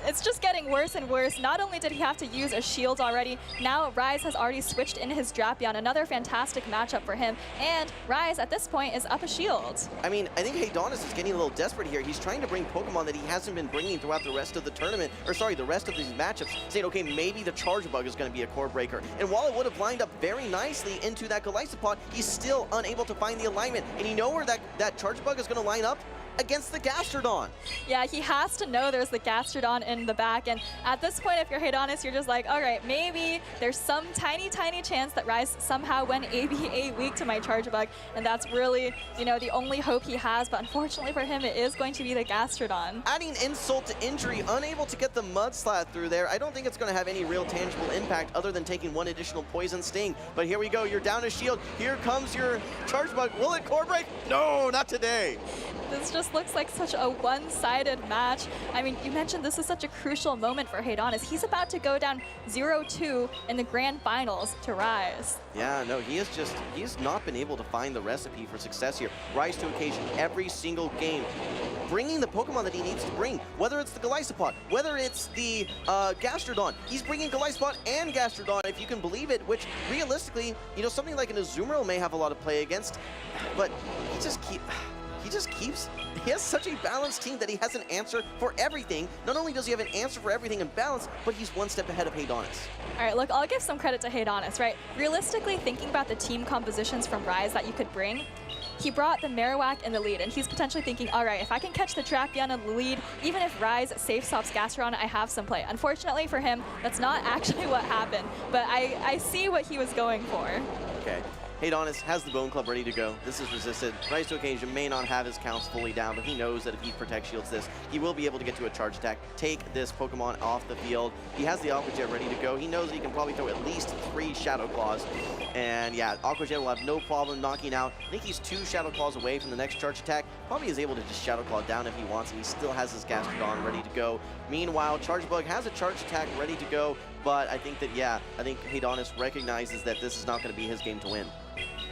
Speaker 7: It's just getting worse and worse. Not only did he have to use a shield already, now Rise has already switched in his Drapion. Another fantastic matchup for him. And Rise, at this point, is up a shield.
Speaker 3: I mean, I think Heidonis is getting a little desperate here. He's trying to bring Pokemon that he hasn't been bringing throughout the rest of the tournament, or sorry, the rest of these matchups, saying, okay, maybe the Charge Bug is going to be a core breaker. And while it would have lined up very nicely into that Gliscopod, he's still unable to find the alignment. And you know where that Charge Bug is going to line up? Against the Gastrodon.
Speaker 7: Yeah, he has to know there's the Gastrodon in the back, and at this point, if you're Heidonis, you're just like, all right, maybe there's some tiny chance that Rise somehow went ABA weak to my Charge Bug, and that's really, the only hope he has, but unfortunately for him, it is going to be the Gastrodon.
Speaker 3: Adding insult to injury, unable to get the Mudslap through there. I don't think it's going to have any real tangible impact other than taking 1 additional Poison Sting, but here we go, you're down a shield. Here comes your Charge Bug. Will it core break? No, not today.
Speaker 7: This just looks like such a one-sided match. I mean, you mentioned this is such a crucial moment for Heidonis. He's about to go down 0-2 in the Grand Finals to Rise.
Speaker 3: Yeah, no, he's not been able to find the recipe for success here. Rise to Occasion every single game, bringing the Pokemon that he needs to bring, whether it's the Gliscopod, whether it's the Gastrodon. He's bringing Gliscopod and Gastrodon, if you can believe it, which realistically, something like an Azumarill may have a lot of play against, but he has such a balanced team that he has an answer for everything. Not only does he have an answer for everything in balance, but he's 1 step ahead of Heidonis.
Speaker 7: All right, look, I'll give some credit to Heidonis, right? Realistically, thinking about the team compositions from Rise that you could bring, he brought the Marowak in the lead, and he's potentially thinking, all right, if I can catch the Drapion in the lead, even if Rise safe stops Gastrodon, I have some play. Unfortunately for him, that's not actually what happened, but I see what he was going for.
Speaker 3: Okay. Haydonis has the Bone Club ready to go. This is resisted. Rise to Occasion may not have his counts fully down, but he knows that if he Protect Shields this, he will be able to get to a charge attack, take this Pokemon off the field. He has the Aqua Jet ready to go. He knows he can probably throw at least 3 Shadow Claws. And yeah, Aqua Jet will have no problem knocking out. I think he's 2 Shadow Claws away from the next charge attack. Probably is able to just Shadow Claw down if he wants, and he still has his Gastrodon ready to go. Meanwhile, Charge Bug has a charge attack ready to go, but I think that, yeah, I think Haydonis recognizes that this is not going to be his game to win.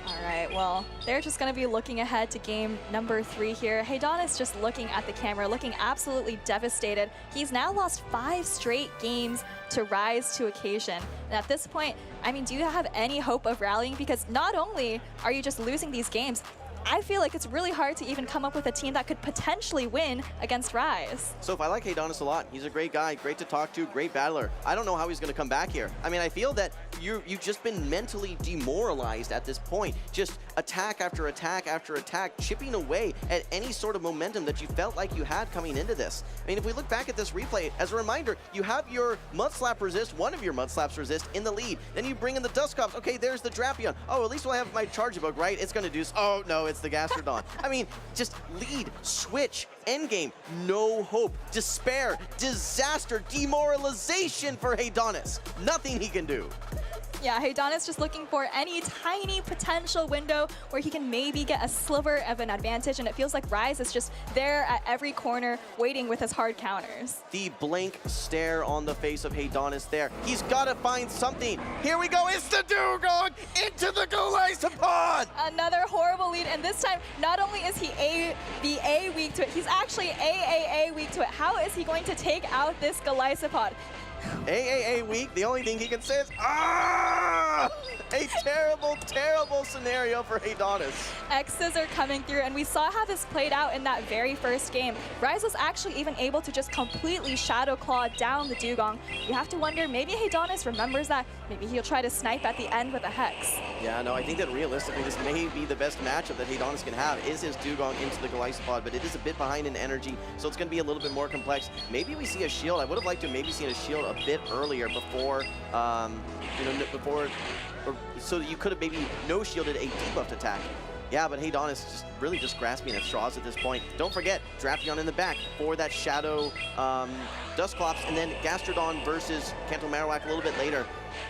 Speaker 7: All right, well, they're just going to be looking ahead to game number 3 here. Haydonis just looking at the camera, looking absolutely devastated. He's now lost 5 straight games to Rise to Occasion. And at this point, I mean, do you have any hope of rallying? Because not only are you just losing these games, I feel like it's really hard to even come up with a team that could potentially win against Rise.
Speaker 3: So if I like Haydonis a lot, he's a great guy, great to talk to, great battler. I don't know how he's going to come back here. I mean, I feel that you've just been mentally demoralized at this point. Just attack after attack after attack, chipping away at any sort of momentum that you felt like you had coming into this. I mean, if we look back at this replay, as a reminder, you have your Mud Slap resist, one of your Mud Slaps resist in the lead. Then you bring in the Dusclops. Okay, there's the Drapion. Oh, at least we'll have my Charge Bug, right? It's going to do... Oh, no, it's the Gastrodon. I mean, just lead, switch, endgame, no hope, despair, disaster, demoralization for Haydonis. Nothing he can do.
Speaker 7: Yeah, Haydonis just looking for any tiny potential window where he can maybe get a sliver of an advantage, and it feels like Rise is just there at every corner waiting with his hard counters.
Speaker 3: The blank stare on the face of Haydonis there. He's got to find something. Here we go. It's the Dugong into the Golisopod.
Speaker 7: Another horrible lead, and this time, not only is he A weak to it, he's actually AAA weak to it. How is he going to take out this Golisopod?
Speaker 3: AAA weak, the only thing he can say is, ah! A terrible, terrible scenario for Haydonis.
Speaker 7: X's are coming through, and we saw how this played out in that very first game. Rise was actually even able to just completely Shadow Claw down the Dugong. You have to wonder, maybe Haydonis remembers that. Maybe he'll try to snipe at the end with a Hex.
Speaker 3: Yeah, no, I think that realistically, this may be the best matchup that Haydonis can have, is his Dugong into the Golisopod, but it is a bit behind in energy, so it's going to be a little bit more complex. Maybe we see a shield. I would have liked to maybe seen a shield a bit earlier before, so that you could have maybe no-shielded a debuffed attack. Yeah, but Haydonis is really just grasping at straws at this point. Don't forget, Drapion in the back for that Shadow Dusclops, and then Gastrodon versus Kanto Marowak a little bit later.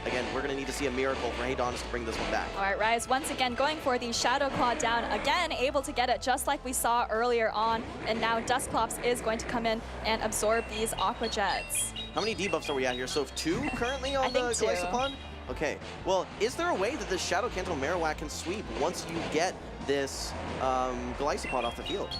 Speaker 3: Again, we're going to need to see a miracle for Haydonis to bring this one back.
Speaker 7: All right, Rise once again going for the Shadow Claw down. Again, able to get it just like we saw earlier on. And now Dusclops is going to come in and absorb these Aqua Jets.
Speaker 3: How many debuffs are we at here? So 2 currently on the Golisopod? Okay, well, is there a way that this Shadow Kanto Marowak can sweep once you get this Golisopod off the field?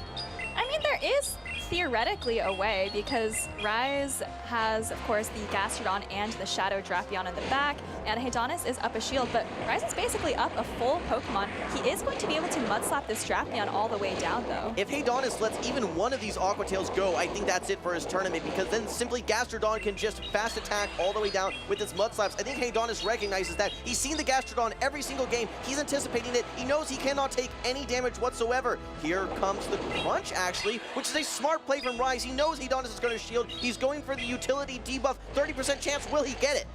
Speaker 7: I mean, there is theoretically a way, because Rise has, of course, the Gastrodon and the Shadow Drapion in the back, and Haydonis is up a shield, but Rise is basically up a full Pokemon. He is going to be able to Mud Slap this Drapion all the way down, though.
Speaker 3: If Haydonis lets even one of these Aqua Tails go, I think that's it for his tournament, because then simply Gastrodon can just fast attack all the way down with its Mud Slaps. I think Haydonis recognizes that. He's seen the Gastrodon every single game. He's anticipating it. He knows he cannot take any damage whatsoever. Here comes the Crunch, actually, which is a smart play from Rise. He knows Haydonis is going to shield. He's going for the utility debuff. 30% chance. Will he get it?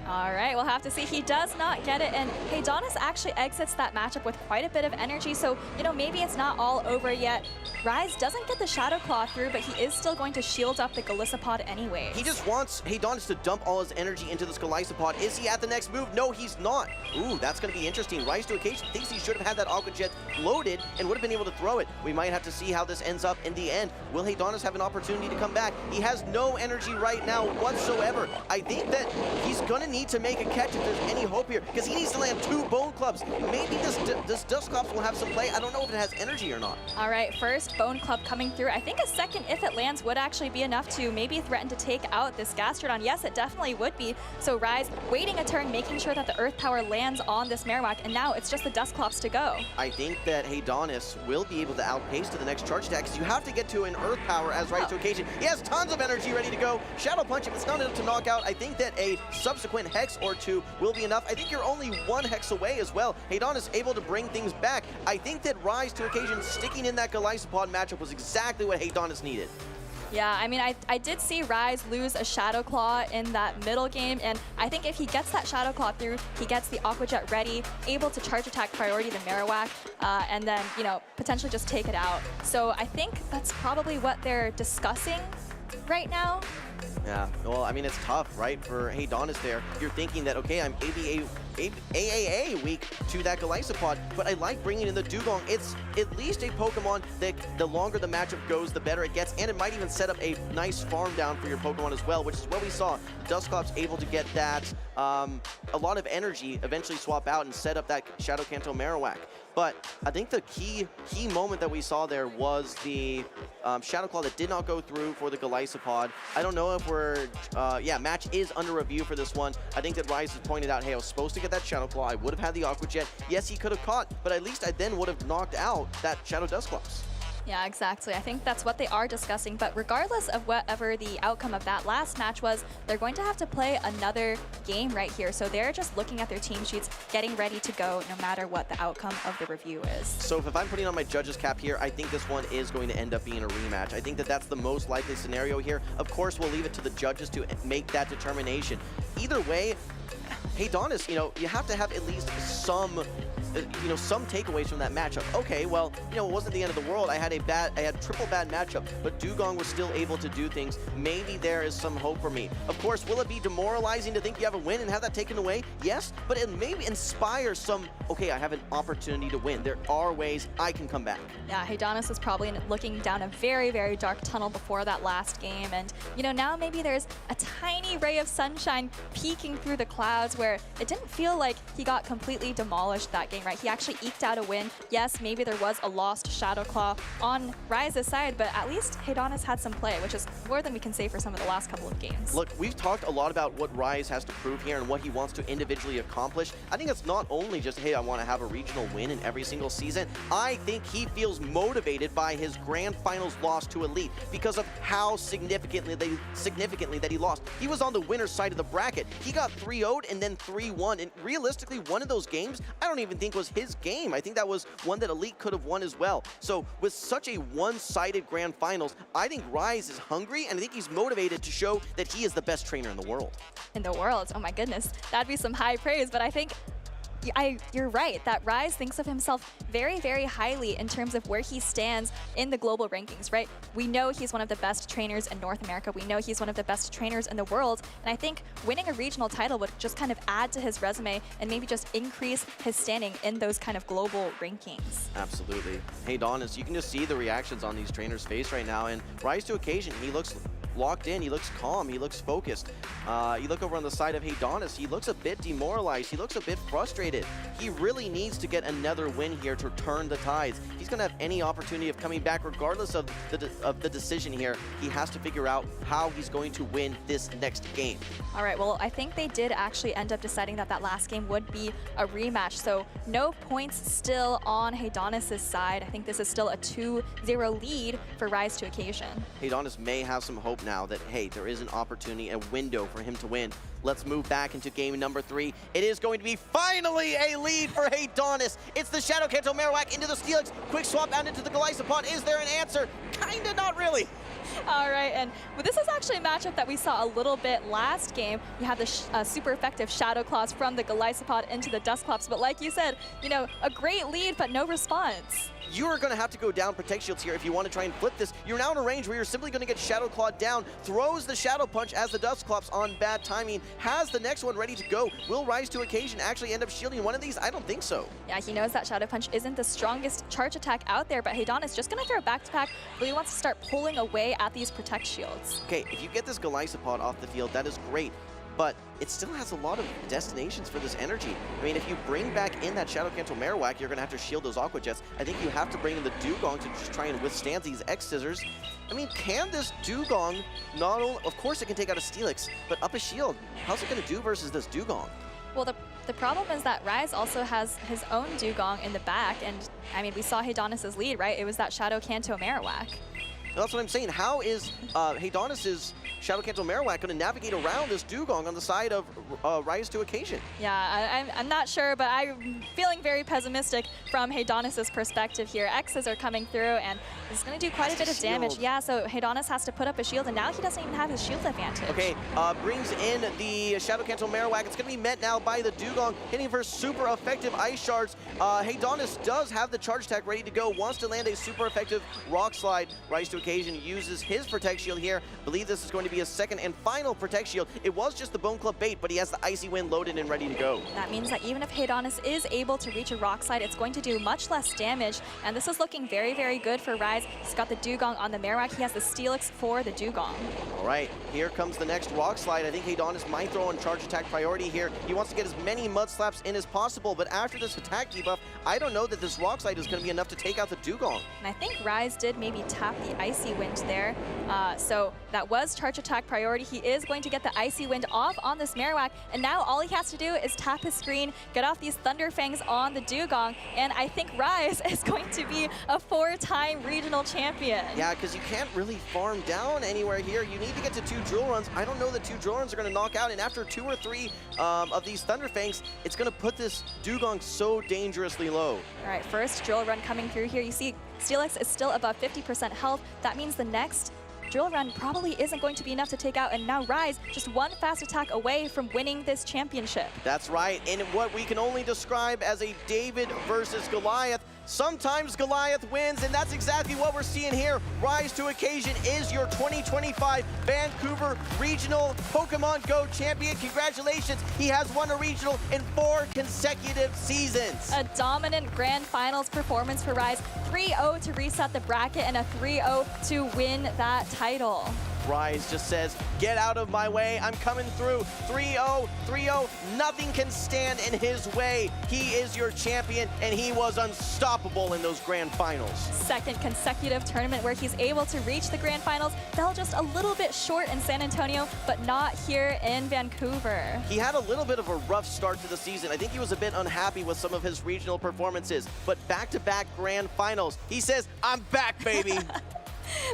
Speaker 7: All right, we'll have to see. He does not get it, and Haydonis actually exits that matchup with quite a bit of energy, so, maybe it's not all over yet. Rise doesn't get the Shadow Claw through, but he is still going to shield up the Golisopod anyway.
Speaker 3: He just wants Haydonis to dump all his energy into this Golisopod. Is he at the next move? No, he's not. Ooh, that's going to be interesting. Rise to Occasion thinks he should have had that Aqua Jet loaded and would have been able to throw it. We might have to see how this ends up in the end. Will Haydonis have an opportunity to come back? He has no energy right now whatsoever. I think that he's going to need to make a catch if there's any hope here, because he needs to land 2 Bone Clubs. Maybe this Dusclops will have some play. I don't know if it has energy or not.
Speaker 7: All right, first Bone Club coming through. I think a second, if it lands, would actually be enough to maybe threaten to take out this Gastrodon. Yes, it definitely would be. So Rise waiting a turn, making sure that the Earth Power lands on this Marowak, and now it's just the Dusclops to go.
Speaker 3: I think that Haydonis will be able to outpace to the next charge attack, because you have to get to an Earth Power as Rise to Occasion. He has tons of energy ready to go. Shadow Punch, if it's not enough to knock out, I think that a subsequent again, hex or two will be enough. I think you're only one hex away as well. Haydonis able to bring things back. I think that Rise to Occasion sticking in that Galaisopod matchup was exactly what Haydonis needed.
Speaker 7: Yeah, I mean, I did see Rise lose a Shadow Claw in that middle game, and I think if he gets that Shadow Claw through, he gets the Aqua Jet ready, able to charge attack priority the Marowak, and then, you know, potentially just take it out. So I think that's probably what they're discussing right now.
Speaker 3: Yeah, well, I mean, it's tough, right? For Haydonis there, you're thinking that, okay, I'm AAA weak to that Galaisopod, but I like bringing in the Dugong. It's at least a Pokemon that the longer the matchup goes, the better it gets, and it might even set up a nice farm down for your Pokemon as well, which is what we saw. Dusclops able to get that, a lot of energy, eventually swap out and set up that Shadow Kanto Marowak. But I think the key moment that we saw there was the Shadow Claw that did not go through for the Galaisopod. I don't know if we're, yeah, match is under review for this one. I think that Rise has pointed out, hey, I was supposed to get that Shadow Claw. I would have had the Aqua Jet. Yes, he could have caught, but at least I then would have knocked out that Shadow Dusclops.
Speaker 7: Yeah, exactly. I think that's what they are discussing, but regardless of whatever the outcome of that last match was, they're going to have to play another game right here. So they're just looking at their team sheets, getting ready to go no matter what the outcome of the review is.
Speaker 3: So if I'm putting on my judge's cap here, I think this one is going to end up being a rematch. I think that that's the most likely scenario here. Of course, we'll leave it to the judges to make that determination. Either way, Haydonis, you know, you have to have at least some some takeaways from that matchup. Okay, well, you know, it wasn't the end of the world. I had triple bad matchup, but Dugong was still able to do things. Maybe there is some hope for me. Of course, will it be demoralizing to think you have a win and have that taken away? Yes, but it maybe inspires some, okay, I have an opportunity to win. There are ways I can come back.
Speaker 7: Yeah, Haydonis was probably looking down a very, very dark tunnel before that last game. And, you know, now maybe there's a tiny ray of sunshine peeking through the clouds where it didn't feel like he got completely demolished that game. Right, he actually eked out a win. Yes, maybe there was a lost Shadow Claw on Rise's side, but at least Haydonis had some play, which is more than we can say for some of the last couple of games.
Speaker 3: Look, we've talked a lot about what Rise has to prove here and what he wants to individually accomplish. I think it's not only just, hey, I want to have a regional win in every single season. I think he feels motivated by his Grand Finals loss to Elite because of how significantly that he lost. He was on the winner's side of the bracket. He got 3-0'd and then 3-1, and realistically, one of those games, I don't even think was his game. I think that was one that Elite could have won as well. So with such a one-sided Grand Finals, I think Rise is hungry, and I think he's motivated to show that he is the best trainer in the world.
Speaker 7: In the world? Oh my goodness. That'd be some high praise, but I think you're right, that Rise thinks of himself very, very highly in terms of where he stands in the global rankings, right? We know he's one of the best trainers in North America. We know he's one of the best trainers in the world. And I think winning a regional title would just kind of add to his resume and maybe just increase his standing in those kind of global rankings.
Speaker 3: Absolutely. Haydonis, you can just see the reactions on these trainers' face right now. And Rise to Occasion, he looks locked in, he looks calm, he looks focused. You look over on the side of Haydonis, he looks a bit demoralized, he looks a bit frustrated. He really needs to get another win here to turn the tides. If he's going to have any opportunity of coming back, regardless of the decision here, he has to figure out how he's going to win this next game.
Speaker 7: All right, well, I think they did actually end up deciding that that last game would be a rematch, so no points still on Haydonis' side. I think this is still a 2-0 lead for Rise to Occasion.
Speaker 3: Haydonis may have some hope now that, hey, there is an opportunity, a window for him to win. Let's move back into game number 3. It is going to be finally a lead for Haydonis. It's the Shadow Kanto Marowak into the Steelix. Quick swap out into the Galaisopod. Is there an answer? Kinda, not really.
Speaker 7: All right, and this is actually a matchup that we saw a little bit last game. You have the super effective Shadow Claws from the Galaisopod into the Dusclops, but like you said, you know, a great lead, but no response.
Speaker 3: You are going to have to go down Protect Shields here if you want to try and flip this. You're now in a range where you're simply going to get Shadow Claw down, throws the Shadow Punch as the Dusclops on bad timing, has the next one ready to go. Will Rise to Occasion actually end up shielding one of these? I don't think so.
Speaker 7: Yeah, he knows that Shadow Punch isn't the strongest charge attack out there, but Haydonis is just going to throw back to back, really wants to start pulling away at these Protect Shields.
Speaker 3: Okay, if you get this Galaisopod off the field, that is great. But it still has a lot of destinations for this energy. I mean, if you bring back in that Shadow Kanto Marowak, you're going to have to shield those Aqua Jets. I think you have to bring in the Dugong to just try and withstand these X-Scissors. I mean, can this Dugong not only... Of course it can take out a Steelix, but up a shield. How's it going to do versus this Dugong?
Speaker 7: Well, the problem is that Rise also has his own Dugong in the back, and I mean, we saw Haydonis' lead, right? It was that Shadow Kanto Marowak.
Speaker 3: That's what I'm saying. How is Haydonis's Shadow Cancel Marowak going to navigate around this Dugong on the side of Rise to Occasion?
Speaker 7: Yeah, I'm not sure, but I'm feeling very pessimistic from Haydonis's perspective here. X's are coming through, and it's going to do quite a bit of damage. Yeah, so Haydonis has to put up a shield, and now he doesn't even have his shield advantage.
Speaker 3: Okay, brings in the Shadow Cancel Marowak. It's going to be met now by the Dugong, hitting for super effective Ice Shards. Haydonis does have the charge attack ready to go, wants to land a super effective Rock Slide. Rise to Occasion uses his Protect Shield here. Believe this is going to be a second and final Protect Shield. It was just the Bone Club bait, but he has the Icy Wind loaded and ready to go.
Speaker 7: That means that even if Haydonis is able to reach a Rock Slide, it's going to do much less damage, and this is looking very, very good for Rise. He's got the Dugong on the Marowak. He has the Steelix for the Dugong.
Speaker 3: All right, here comes the next Rock Slide. I think Haydonis might throw on charge attack priority here. He wants to get as many Mud Slaps in as possible, but after this attack debuff, I don't know that this Rock Slide is going to be enough to take out the Dugong.
Speaker 7: And I think Rise did maybe tap the Icy Wind there. So that was charge attack priority. He is going to get the Icy Wind off on this Marowak, and now all he has to do is tap his screen, get off these Thunder Fangs on the Dugong, and I think Rise is going to be a 4-time regional champion.
Speaker 3: Yeah, because you can't really farm down anywhere here. You need to get to 2 drill runs. I don't know that 2 drill runs are going to knock out, and after 2 or 3 of these Thunder Fangs, it's going to put this Dugong so dangerously low.
Speaker 7: All right, first drill run coming through here. You see Steelix is still above 50% health. That means the next drill run probably isn't going to be enough to take out, and now Rise just one fast attack away from winning this championship.
Speaker 3: That's right, in what we can only describe as a David versus Goliath. Sometimes Goliath wins, and that's exactly what we're seeing here. Rise to Occasion is your 2025 Vancouver Regional Pokemon Go champion. Congratulations, he has won a regional in 4 consecutive seasons.
Speaker 7: A dominant grand finals performance for Rise. 3-0 to reset the bracket and a 3-0 to win that title.
Speaker 3: Rise just says, get out of my way, I'm coming through. 3-0, 3-0, nothing can stand in his way. He is your champion, and he was unstoppable in those grand finals.
Speaker 7: Second consecutive tournament where he's able to reach the grand finals. Fell just a little bit short in San Antonio, but not here in Vancouver.
Speaker 3: He had a little bit of a rough start to the season. I think he was a bit unhappy with some of his regional performances, but back-to-back grand finals. He says, I'm back, baby.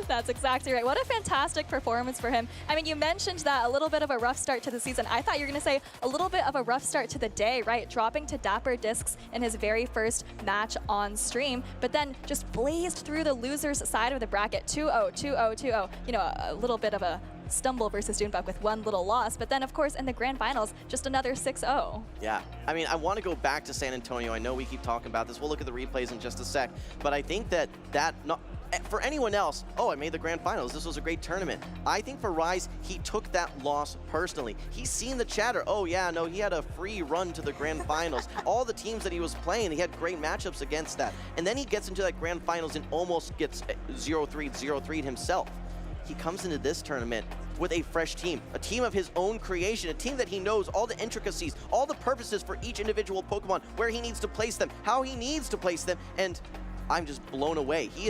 Speaker 7: That's exactly right. What a fantastic performance for him. I mean, you mentioned that a little bit of a rough start to the season. I thought you were going to say a little bit of a rough start to the day, right? Dropping to Dapper Discs in his very first match on stream, but then just blazed through the loser's side of the bracket. 2-0, 2-0, 2-0. You know, a little bit of a stumble versus Doonbuk with one little loss, but then of course in the grand finals, just another 6-0.
Speaker 3: Yeah, I mean, I want to go back to San Antonio. I know we keep talking about this. We'll look at the replays in just a sec, but I think that for anyone else, oh, I made the grand finals, this was a great tournament. I think for Rise, he took that loss personally. He's seen the chatter. Oh yeah, no, he had a free run to the grand finals. All the teams that he was playing, he had great matchups against that. And then he gets into that grand finals and almost gets 0-3 himself. He comes into this tournament with a fresh team, a team of his own creation, a team that he knows all the intricacies, all the purposes for each individual Pokemon, where he needs to place them, how he needs to place them, and I'm just blown away. He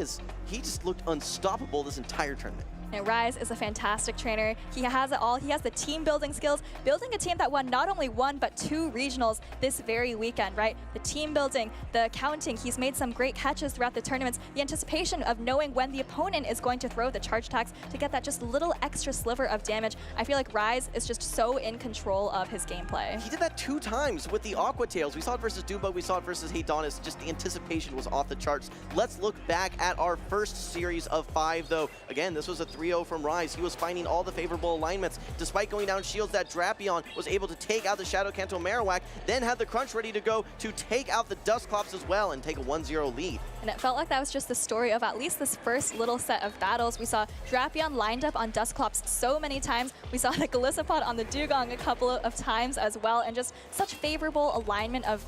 Speaker 3: just looked unstoppable this entire tournament.
Speaker 7: And Rise is a fantastic trainer. He has it all. He has the team building skills, building a team that won not only one, but 2 regionals this very weekend, right? The team building, the counting. He's made some great catches throughout the tournaments. The anticipation of knowing when the opponent is going to throw the charge attacks to get that just little extra sliver of damage. I feel like Rise is just so in control of his gameplay.
Speaker 3: He did that 2 times with the Aqua Tails. We saw it versus Doomba, we saw it versus Haydonis. Just the anticipation was off the charts. Let's look back at our first series of 5, though. Again, this was a 3-0 from Rise. He was finding all the favorable alignments. Despite going down shields, that Drapion was able to take out the Shadow Kanto Marowak, then had the Crunch ready to go to take out the Dusclops as well and take a 1-0 lead.
Speaker 7: And it felt like that was just the story of at least this first little set of battles. We saw Drapion lined up on Dusclops so many times. We saw the Golisopod on the Dugong a couple of times as well, and just such favorable alignment of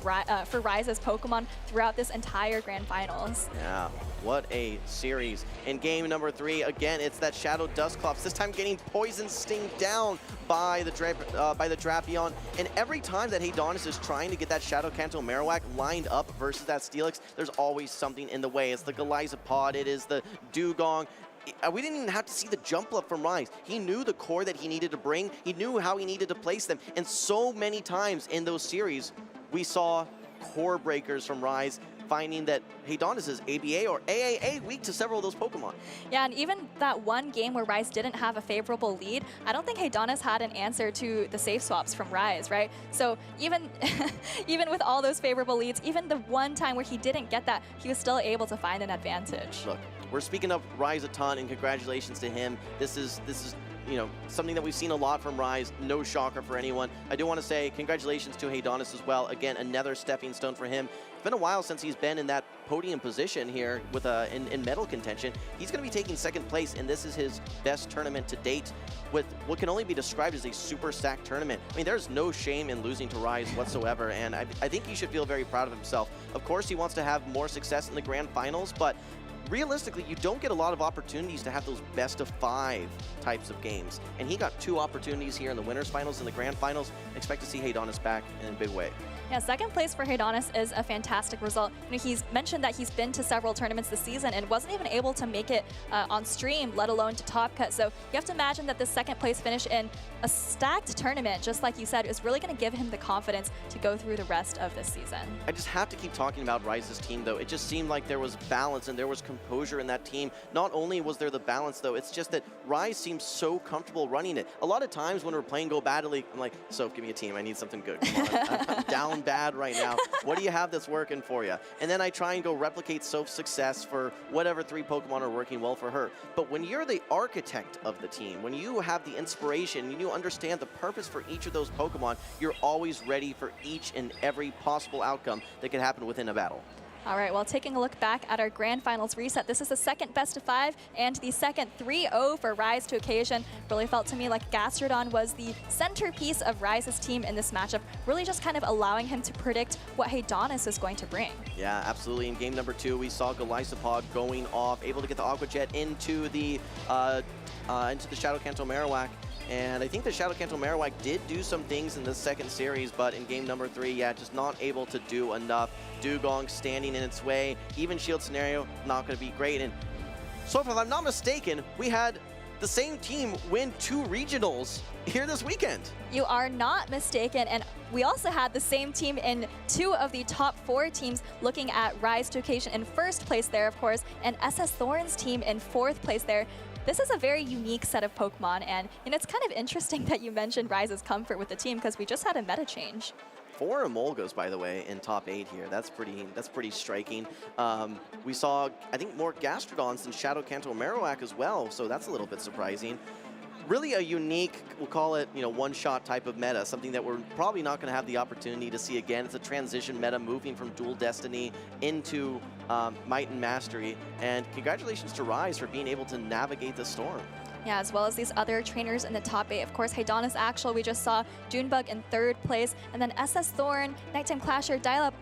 Speaker 7: for Rise's Pokemon throughout this entire Grand Finals.
Speaker 3: Yeah, what a series. In game number 3, again, it's that Shadow Dusclops, this time getting Poison Sting down by the Drapion. And every time that Haydonis is trying to get that Shadow Kanto Marowak lined up versus that Steelix, there's always something in the way. It's the Golisopod, it is the Dugong. We didn't even have to see the jump up from Rise. He knew the core that he needed to bring. He knew how he needed to place them. And so many times in those series, we saw core breakers from Rise finding that Haydonis is ABA or AAA weak to several of those Pokemon.
Speaker 7: Yeah, and even that one game where Rise didn't have a favorable lead, I don't think Haydonis had an answer to the safe swaps from Rise, right? So even even with all those favorable leads, even the one time where he didn't get that, he was still able to find an advantage.
Speaker 3: Look, we're speaking of Rise a ton, and congratulations to him. This is you know, something that we've seen a lot from Rise. No shocker for anyone. I do want to say congratulations to Haydonis as well. Again, another stepping stone for him. It's been a while since he's been in that podium position here with in medal contention. He's going to be taking second place, and this is his best tournament to date with what can only be described as a super stacked tournament. I mean, there's no shame in losing to Rise whatsoever, and I think he should feel very proud of himself. Of course, he wants to have more success in the grand finals, but realistically, you don't get a lot of opportunities to have those best-of-5 types of games. And he got 2 opportunities here in the winners finals and the grand finals. Expect to see Haydonis back in a big way.
Speaker 7: Yeah, second place for Haydonis is a fantastic result. You know, he's mentioned that he's been to several tournaments this season and wasn't even able to make it on stream, let alone to Top Cut. So you have to imagine that this second place finish in a stacked tournament, just like you said, is really going to give him the confidence to go through the rest of this season. I
Speaker 3: just have to keep talking about Rise's team, though. It just seemed like there was balance and there was composure in that team. Not only was there the balance, though, it's just that Rise seems so comfortable running it. A lot of times when we're playing Go Badly, I'm like, Soph, give me a team. I need something good. Come on. I'm down bad right now. What do you have that's working for you? And then I try and go replicate Soph's success for whatever 3 Pokemon are working well for her. But when you're the architect of the team, when you have the inspiration, and you understand the purpose for each of those Pokemon, you're always ready for each and every possible outcome that can happen within a battle.
Speaker 7: All right, well, taking a look back at our grand finals reset, this is the second best of 5 and the second 3-0 for Rise to Occasion. Really felt to me like Gastrodon was the centerpiece of Rise's team in this matchup, really just kind of allowing him to predict what Haydonis is going to bring.
Speaker 3: Yeah, absolutely. In game number 2, we saw Golisopod going off, able to get the Aqua Jet into the Shadow Kanto Marowak. And I think the Shadow Kanto Marowak did do some things in the second series, but in game number 3, yeah, just not able to do enough. Dugong standing in its way. Even shield scenario, not going to be great. And so if I'm not mistaken, we had the same team win 2 regionals here this weekend.
Speaker 7: You are not mistaken, and we also had the same team in 2 of the top 4 teams, looking at Rise to Occasion in first place there, of course, and SS Thorn's team in 4th place there. This is a very unique set of Pokemon, and it's kind of interesting that you mentioned Rise's comfort with the team because we just had a meta change.
Speaker 3: 4 Emolgos, by the way, in top 8 here. That's pretty striking. We saw, I think, more Gastrodons than Shadow Kanto Marowak as well, so that's a little bit surprising. Really a unique, we'll call it, one-shot type of meta, something that we're probably not going to have the opportunity to see again. It's a transition meta moving from Dual Destiny into Might and Mastery, and congratulations to Rise for being able to navigate the storm.
Speaker 7: Yeah, as well as these other trainers in the top 8. Of course, Haydonis Actual, we just saw Junebug in 3rd place, and then SS Thorn, Nighttime Clasher, Dial-Up,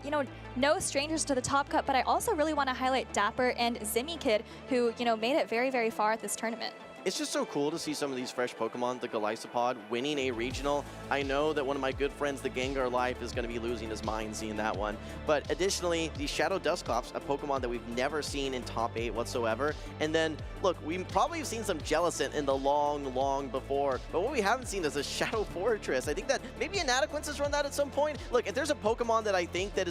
Speaker 7: no strangers to the top cut, but I also really want to highlight Dapper and Zimmy Kid, who, made it very, very far at this tournament.
Speaker 3: It's just so cool to see some of these fresh Pokemon, the Golisopod, winning a regional. I know that one of my good friends, the Gengar Life, is going to be losing his mind seeing that one. But additionally, the Shadow Dusclops, a Pokemon that we've never seen in top 8 whatsoever. And then, look, we probably have seen some Jellicent in the long before, but what we haven't seen is a Shadow Fortress. I think that maybe Inadequence has run that at some point. Look, if there's a Pokemon that I think that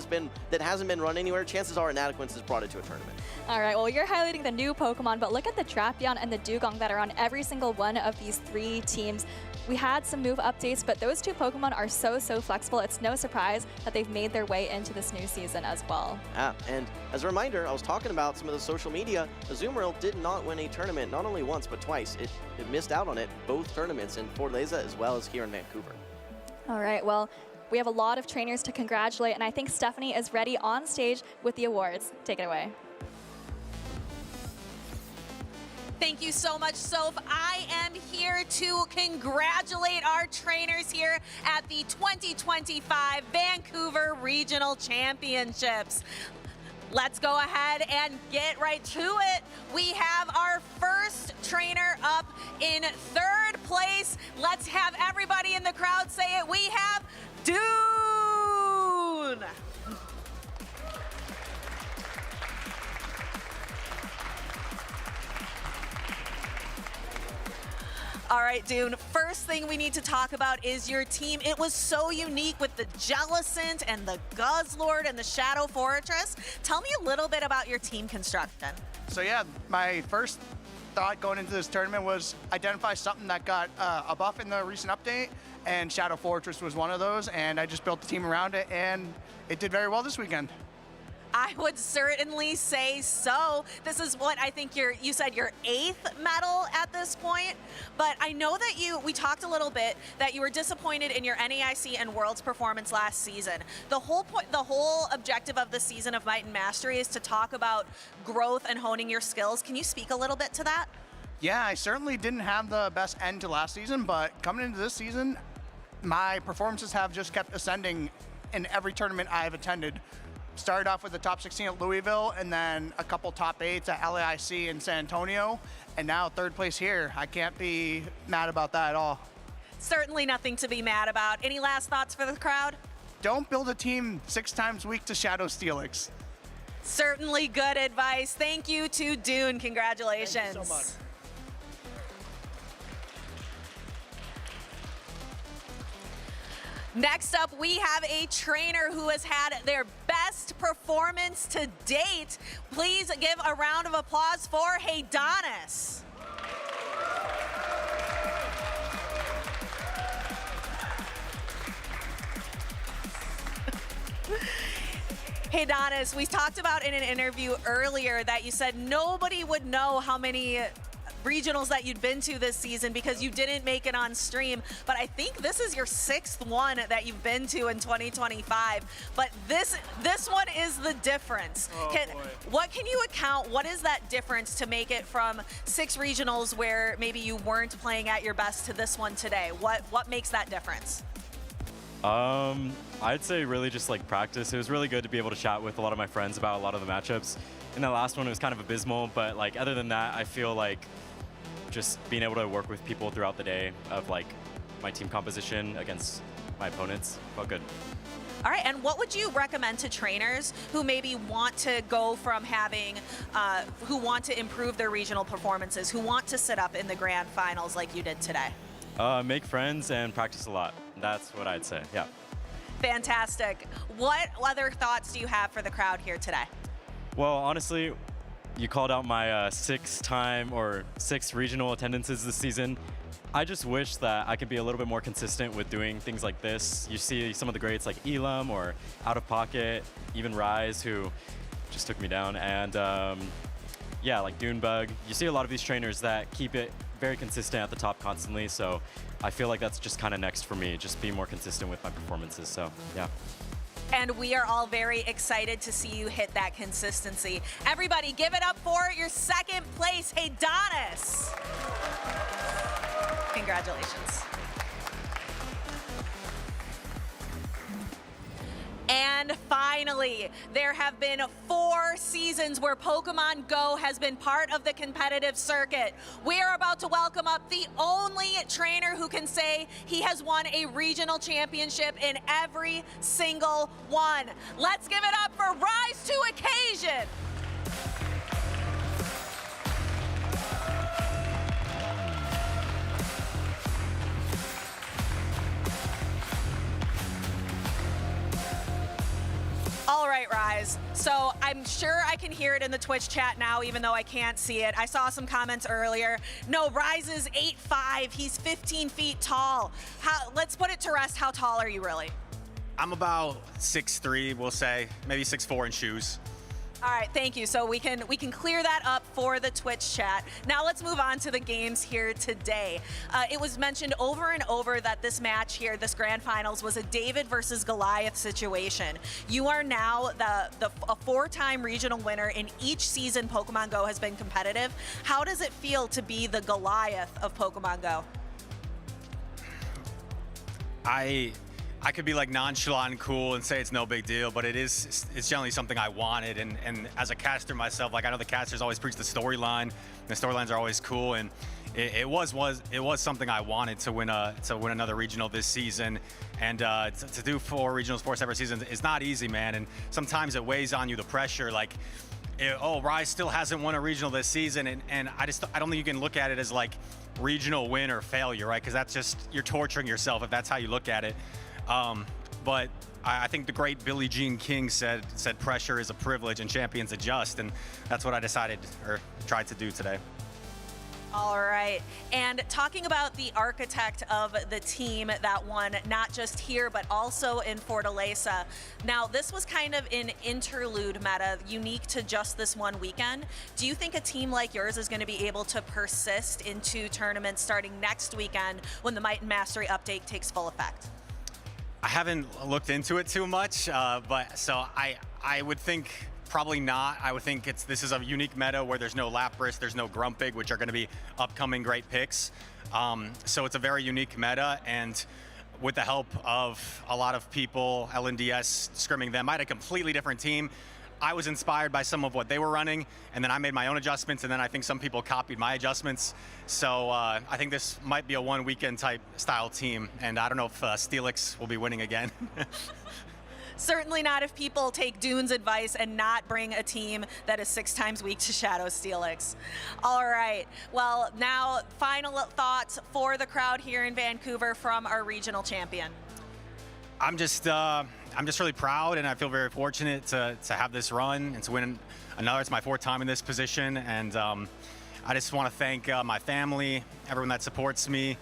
Speaker 3: hasn't been run anywhere, chances are Inadequence has brought it to a tournament.
Speaker 7: All right, well, you're highlighting the new Pokemon, but look at the Drapion and the Dugong that are on every single one of these 3 teams. We had some move updates, but those 2 Pokemon are so flexible. It's no surprise that they've made their way into this new season as well.
Speaker 3: Yeah, and as a reminder, I was talking about some of the social media. Azumarill did not win a tournament, not only once, but twice. It missed out on it, both tournaments in Fortaleza as well as here in Vancouver.
Speaker 7: All right, well, we have a lot of trainers to congratulate, and I think Stephanie is ready on stage with the awards. Take it away.
Speaker 4: Thank you so much, Soph. I am here to congratulate our trainers here at the 2025 Vancouver Regional Championships. Let's go ahead and get right to it. We have our first trainer up in 3rd place. Let's have everybody in the crowd say it. We have Dune. All right, Dune, first first thing we need to talk about is your team. It was so unique with the Jellicent and the Guzzlord and the Shadow Fortress. Tell me a little bit about your team construction.
Speaker 9: So yeah, my first thought going into this tournament was identify something that got a buff in the recent update, and Shadow Fortress was one of those, and I just built the team around it, and it did very well this weekend.
Speaker 4: I would certainly say so. This is what I think you said your 8th medal at this point, but I know that we talked a little bit that you were disappointed in your NAIC and Worlds performance last season. The whole objective of the season of Might and Mastery is to talk about growth and honing your skills. Can you speak a little bit to that?
Speaker 9: Yeah, I certainly didn't have the best end to last season, but coming into this season, my performances have just kept ascending in every tournament I've attended. Started off with the top 16 at Louisville, and then a couple top 8s at LAIC in San Antonio, and now 3rd place here. I can't be mad about that at all.
Speaker 4: Certainly nothing to be mad about. Any last thoughts for the crowd?
Speaker 9: Don't build a team 6 times weak to Shadow Steelix.
Speaker 4: Certainly good advice. Thank you to Dune. Congratulations.
Speaker 9: Thank you so much.
Speaker 4: Next up, we have a trainer who has had their best performance to date. Please give a round of applause for Heidanis. Heidanis, we talked about in an interview earlier that you said nobody would know how many regionals that you'd been to this season because you didn't make it on stream, but I think this is your 6th one that you've been to in 2025. But this one is the difference. What can you account? What is that difference to make it from 6 regionals where maybe you weren't playing at your best to this one today? What makes that difference?
Speaker 8: I'd say really just like practice. It was really good to be able to chat with a lot of my friends about a lot of the matchups. In the last one, it was kind of abysmal, but like other than that, I feel like just being able to work with people throughout the day of like my team composition against my opponents felt good.
Speaker 4: All right, and what would you recommend to trainers who maybe want to go from having, who want to improve their regional performances, who want to sit up in the grand finals like you did today?
Speaker 8: Make friends and practice a lot. That's what I'd say, yeah.
Speaker 4: Fantastic. What other thoughts do you have for the crowd here today?
Speaker 8: Well, honestly, you called out my 6 regional attendances this season. I just wish that I could be a little bit more consistent with doing things like this. You see some of the greats like Elam or Out of Pocket, even Rise, who just took me down, and yeah, like Dunebug. You see a lot of these trainers that keep it very consistent at the top constantly, so I feel like that's just kind of next for me, just be more consistent with my performances, so yeah.
Speaker 4: And we are all very excited to see you hit that consistency. Everybody, give it up for your 2nd place, Heidanis. Congratulations. And finally, there have been 4 seasons where Pokemon Go has been part of the competitive circuit. We are about to welcome up the only trainer who can say he has won a regional championship in every single one. Let's give it up for Rise to Occasion. All right, Rise. So I'm sure I can hear it in the Twitch chat now, even though I can't see it. I saw some comments earlier. No, Rise is 8'5". He's 15 feet tall. Let's put it to rest. How tall are you really?
Speaker 2: I'm about 6'3", we'll say, maybe 6'4" in shoes.
Speaker 4: All right, thank you. So we can clear that up for the Twitch chat. Now let's move on to the games here today. It was mentioned over and over that this match here, this grand finals, was a David versus Goliath situation. You are now a 4-time regional winner in each season Pokemon Go has been competitive. How does it feel to be the Goliath of Pokemon Go?
Speaker 2: I could be like nonchalant and cool and say it's no big deal, but it's generally something I wanted. And as a caster myself, like I know the casters always preach the storyline. The storylines are always cool, and it was something I wanted to win another regional this season. And to do 4 regionals 4 separate seasons is not easy, man. And sometimes it weighs on you, the pressure. Like Rise still hasn't won a regional this season, and I don't think you can look at it as like regional win or failure, right? Because that's just, you're torturing yourself if that's how you look at it. But I think the great Billie Jean King said pressure is a privilege and champions adjust, and that's what I decided or tried to do today.
Speaker 21: All right, and talking about the architect of the team that won, not just here, but also in Fortaleza. Now, this was kind of an interlude meta, unique to just this one weekend. Do you think a team like yours is going to be able to persist into tournaments starting next weekend when the Might and Mastery update takes full effect?
Speaker 2: I haven't looked into it too much, but so I would think probably not. I would think this is a unique meta where there's no Lapras, there's no Grumpig, which are going to be upcoming great picks. So it's a very unique meta, and with the help of a lot of people, LNDS scrimming them, I had a completely different team. I was inspired by some of what they were running, and then I made my own adjustments, and then I think some people copied my adjustments. So I think this might be a one weekend type style team, and I don't know if Steelix will be winning again.
Speaker 21: Certainly not if people take Dune's advice and not bring a team that is 6 times weak to Shadow Steelix. All right, well, now final thoughts for the crowd here in Vancouver from our regional champion.
Speaker 2: I'm just really proud, and I feel very fortunate to have this run and to win another. It's my 4th time in this position, and I just want to thank my family, everyone that supports me,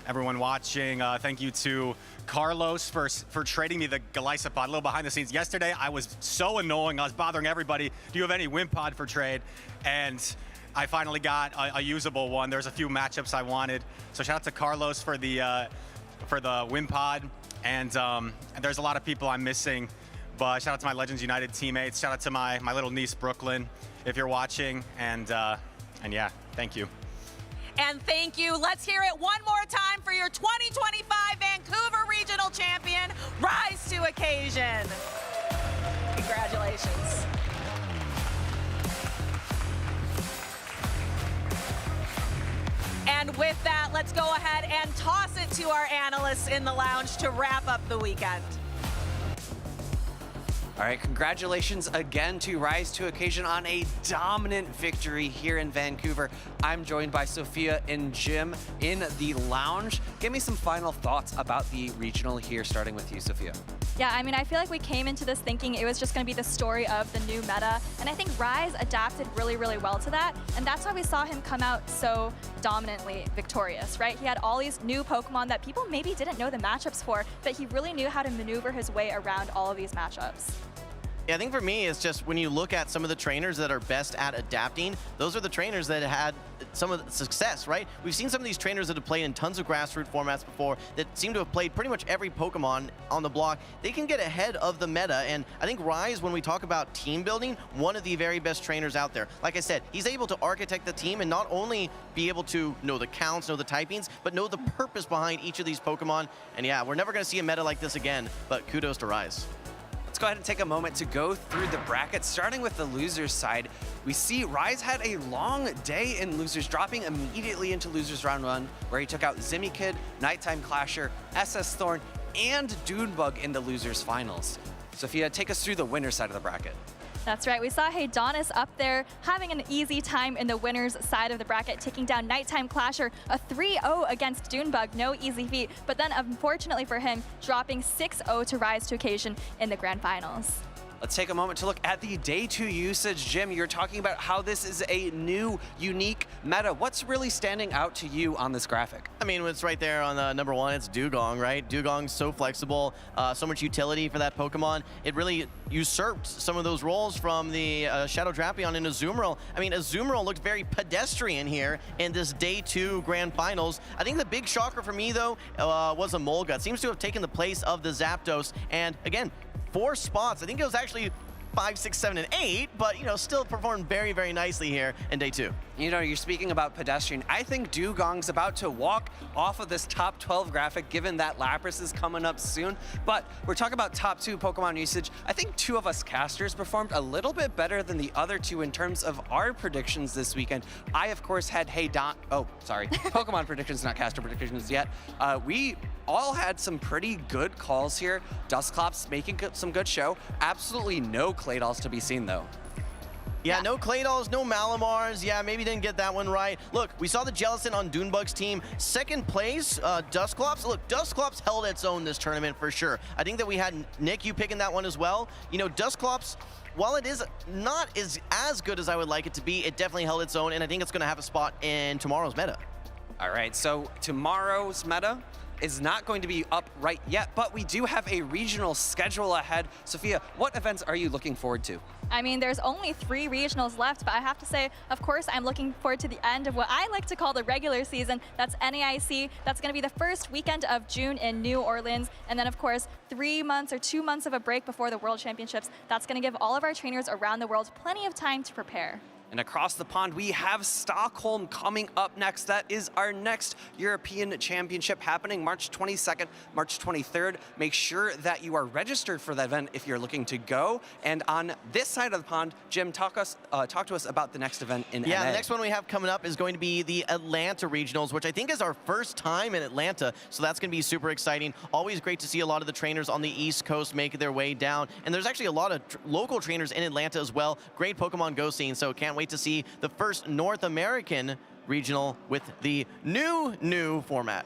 Speaker 2: everyone watching. Thank you to Carlos for trading me the Golisopod. A little behind the scenes. Yesterday, I was so annoying. I was bothering everybody. Do you have any Wimpod for trade? And I finally got a usable one. There's a few matchups I wanted. So shout out to Carlos for the Wimpod. And there's a lot of people I'm missing. But shout out to my Legends United teammates. Shout out to my little niece, Brooklyn, if you're watching. And yeah, thank you.
Speaker 21: And thank you. Let's hear it one more time for your 2025 Vancouver Regional Champion, Rise to Occasion. Congratulations. And with that, let's go ahead and toss it to our analysts in the lounge to wrap up the weekend.
Speaker 5: All right, congratulations again to Rise to Occasion on a dominant victory here in Vancouver. I'm joined by Sophia and Jim in the lounge. Give me some final thoughts about the regional here, starting with you, Sophia.
Speaker 7: Yeah, I mean, I feel like we came into this thinking it was just going to be the story of the new meta, and I think Rise adapted really, really well to that, and that's why we saw him come out so dominantly victorious, right? He had all these new Pokemon that people maybe didn't know the matchups for, but he really knew how to maneuver his way around all of these matchups.
Speaker 3: Yeah, I think for me, it's just when you look at some of the trainers that are best at adapting, those are the trainers that had some of the success, right? We've seen some of these trainers that have played in tons of grassroots formats before that seem to have played pretty much every Pokemon on the block. They can get ahead of the meta, and I think Rise, when we talk about team building, one of the very best trainers out there. Like I said, he's able to architect the team and not only be able to know the counts, know the typings, but know the purpose behind each of these Pokemon. And yeah, we're never going to see a meta like this again, but kudos to Rise.
Speaker 5: Let's go ahead and take a moment to go through the bracket, starting with the losers side. We see Rise had a long day in losers, dropping immediately into losers round 1, where he took out Zimikid, Nighttime Clasher, SS Thorn, and Dunebug in the losers finals. Sophia, take us through the winner side of the bracket.
Speaker 7: That's right, we saw Haydonis up there having an easy time in the winner's side of the bracket, taking down Nighttime Clasher, a 3-0 against Dunebug, no easy feat, but then unfortunately for him, dropping 6-0 to Rise to Occasion in the grand finals.
Speaker 5: Let's take a moment to look at the day 2 usage. Jim, you're talking about how this is a new, unique meta. What's really standing out to you on this graphic?
Speaker 3: I mean, it's right there on number 1, it's Dugong, right? Dugong's so flexible, so much utility for that Pokemon. It really usurped some of those roles from the Shadow Drapion and Azumarill. I mean, Azumarill looked very pedestrian here in this day 2 grand finals. I think the big shocker for me, though, was a Molgut. Seems to have taken the place of the Zapdos, and again, 4 spots. I think it was actually 5, 6, 7, and 8, but, you know, still performed very, very nicely here in day 2.
Speaker 5: You know, you're speaking about pedestrian. I think Dugong's about to walk off of this top 12 graphic, given that Lapras is coming up soon. But we're talking about top 2 Pokemon usage. I think 2 of us casters performed a little bit better than the other 2 in terms of our predictions this weekend. I, of course, had Pokemon predictions, not caster predictions yet. We all had some pretty good calls here. Dusclops making some good show. Absolutely no Claydolls to be seen, though.
Speaker 3: Yeah, no Clay Dolls, no Malamars. Yeah, maybe didn't get that one right. Look, we saw the Jellicent on Dunebug's team. Second place, Dusclops. Look, Dusclops held its own this tournament for sure. I think that we had Nick, you picking that one as well. You know, Dusclops, while it is not as good as I would like it to be, it definitely held its own, and I think it's going to have a spot in tomorrow's meta.
Speaker 5: All right, so tomorrow's meta is not going to be up right yet, but we do have a regional schedule ahead. Sophia, what events are you looking forward to?
Speaker 7: I mean, there's only 3 regionals left, but I have to say, of course, I'm looking forward to the end of what I like to call the regular season. That's NAIC. That's going to be the first weekend of June in New Orleans. And then, of course, 3 months or 2 months of a break before the World Championships. That's going to give all of our trainers around the world plenty of time to prepare.
Speaker 5: And across the pond, we have Stockholm coming up next. That is our next European Championship happening March 22nd, March 23rd. Make sure that you are registered for that event if you're looking to go. And on this side of the pond, Jim, talk to us about the next event in
Speaker 3: Yeah,
Speaker 5: NA.
Speaker 3: the next one we have coming up is going to be the Atlanta Regionals, which I think is our first time in Atlanta. So that's going to be super exciting. Always great to see a lot of the trainers on the East Coast make their way down. And there's actually a lot of local trainers in Atlanta as well. Great Pokemon Go scene, so can't wait to see the first North American regional with the new format.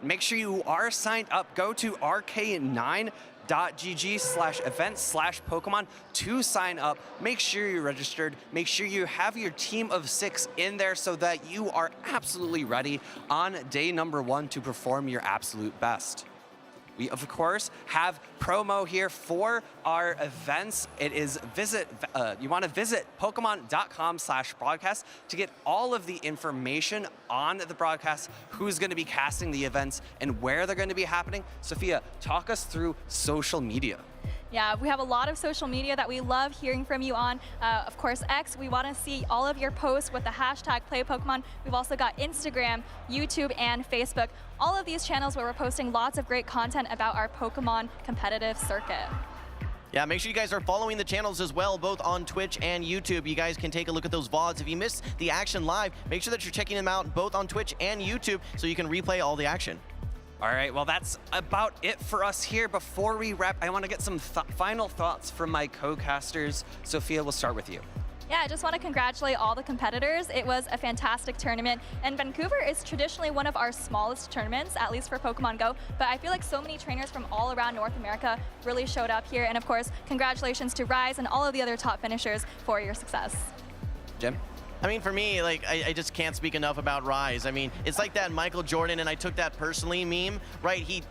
Speaker 5: Make sure you are signed up. Go to rk9.gg/events/Pokemon to sign up. Make sure you're registered. Make sure you have your team of 6 in there so that you are absolutely ready on day number 1 to perform your absolute best. We, of course, have promo here for our events. It is you want to visit Pokemon.com/broadcast to get all of the information on the broadcast, who's going to be casting the events, and where they're going to be happening. Sophia, talk us through social media.
Speaker 7: Yeah, we have a lot of social media that we love hearing from you on. Of course, X, we want to see all of your posts with the hashtag #PlayPokemon. We've also got Instagram, YouTube, and Facebook. All of these channels where we're posting lots of great content about our Pokemon competitive circuit.
Speaker 3: Yeah, make sure you guys are following the channels as well, both on Twitch and YouTube. You guys can take a look at those VODs. If you missed the action live, make sure that you're checking them out both on Twitch and YouTube so you can replay all the action.
Speaker 5: All right, well, that's about it for us here. Before we wrap, I want to get some final thoughts from my co-casters. Sophia, we'll start with you.
Speaker 7: Yeah, I just want to congratulate all the competitors. It was a fantastic tournament, and Vancouver is traditionally one of our smallest tournaments, at least for Pokemon Go, but I feel like so many trainers from all around North America really showed up here, and of course, congratulations to Rise and all of the other top finishers for your success.
Speaker 5: Jim?
Speaker 3: I mean, for me, like, I just can't speak enough about Rise. I mean, it's like that Michael Jordan, and I took that personally meme, right? He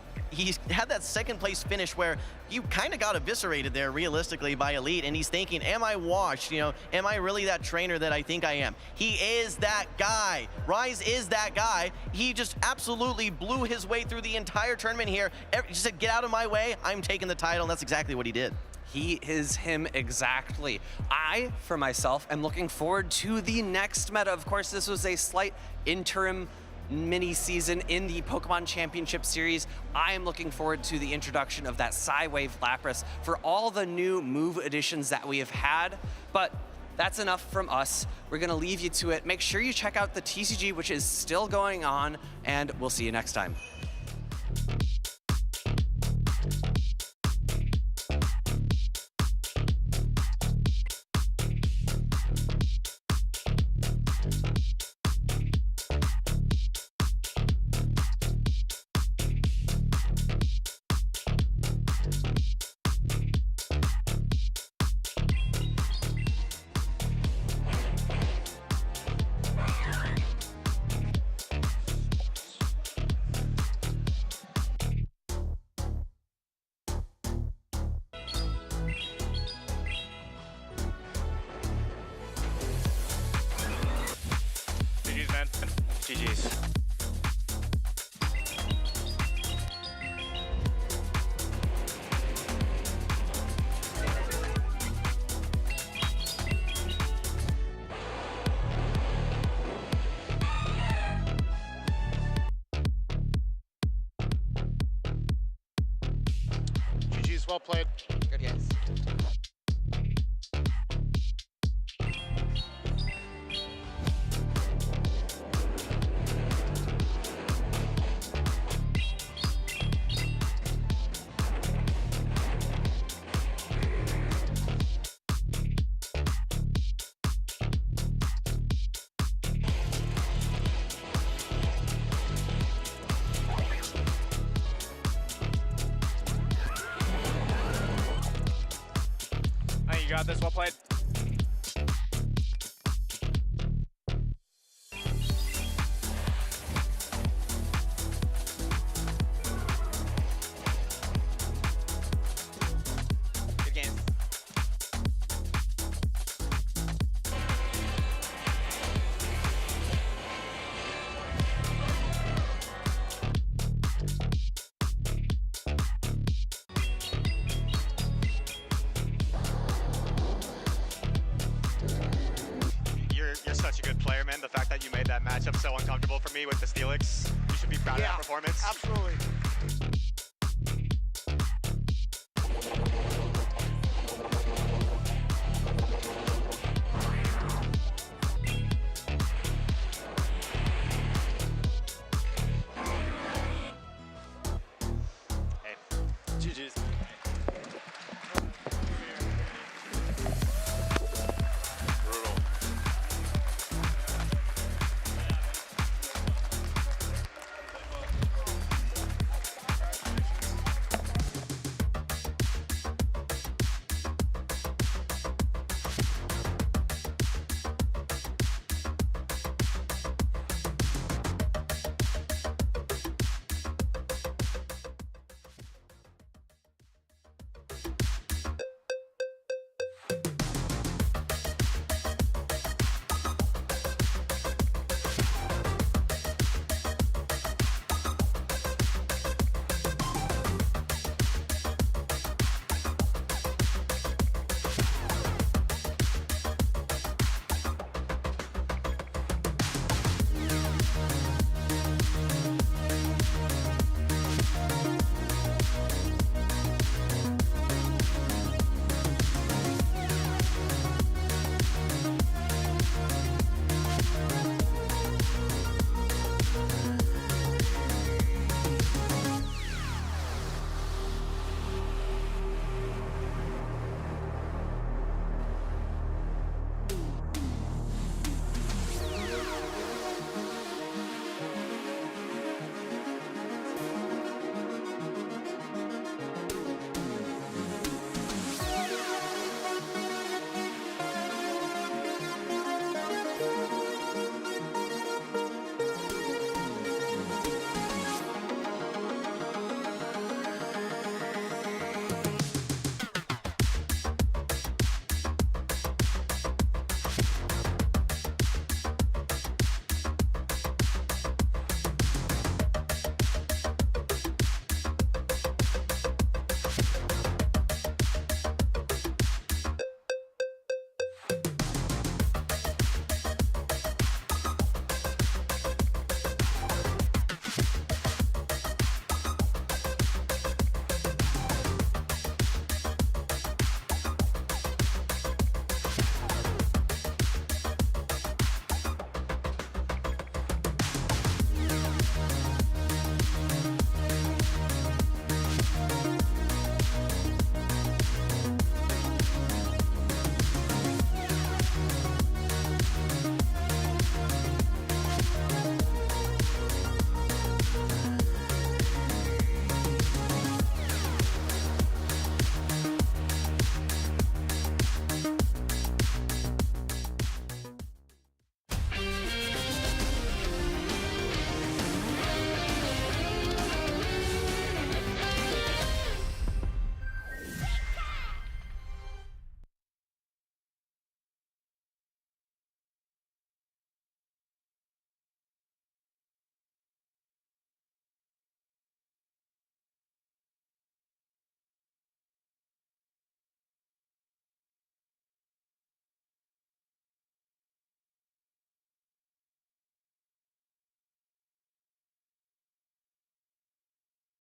Speaker 3: had that second place finish where you kind of got eviscerated there realistically by Elite, and he's thinking, am I washed? You know, am I really that trainer that I think I am? He is that guy. Rise is that guy. He just absolutely blew his way through the entire tournament here. He said, get out of my way. I'm taking the title, and that's exactly what he did.
Speaker 5: He is him exactly. I, for myself, am looking forward to the next meta. Of course, this was a slight interim mini season in the Pokemon Championship Series. I am looking forward to the introduction of that Psywave Lapras for all the new move additions that we have had. But that's enough from us. We're gonna leave you to it. Make sure you check out the TCG, which is still going on, and we'll see you next time.
Speaker 10: GG's, man. GG's. GG's, well played.
Speaker 5: Good guys.
Speaker 10: got this. Well played.
Speaker 3: Good game.
Speaker 2: You're such a good player, man. The fact that you made that matchup so uncomfortable for me with the Steelix, you should be proud of that performance.
Speaker 9: Absolutely.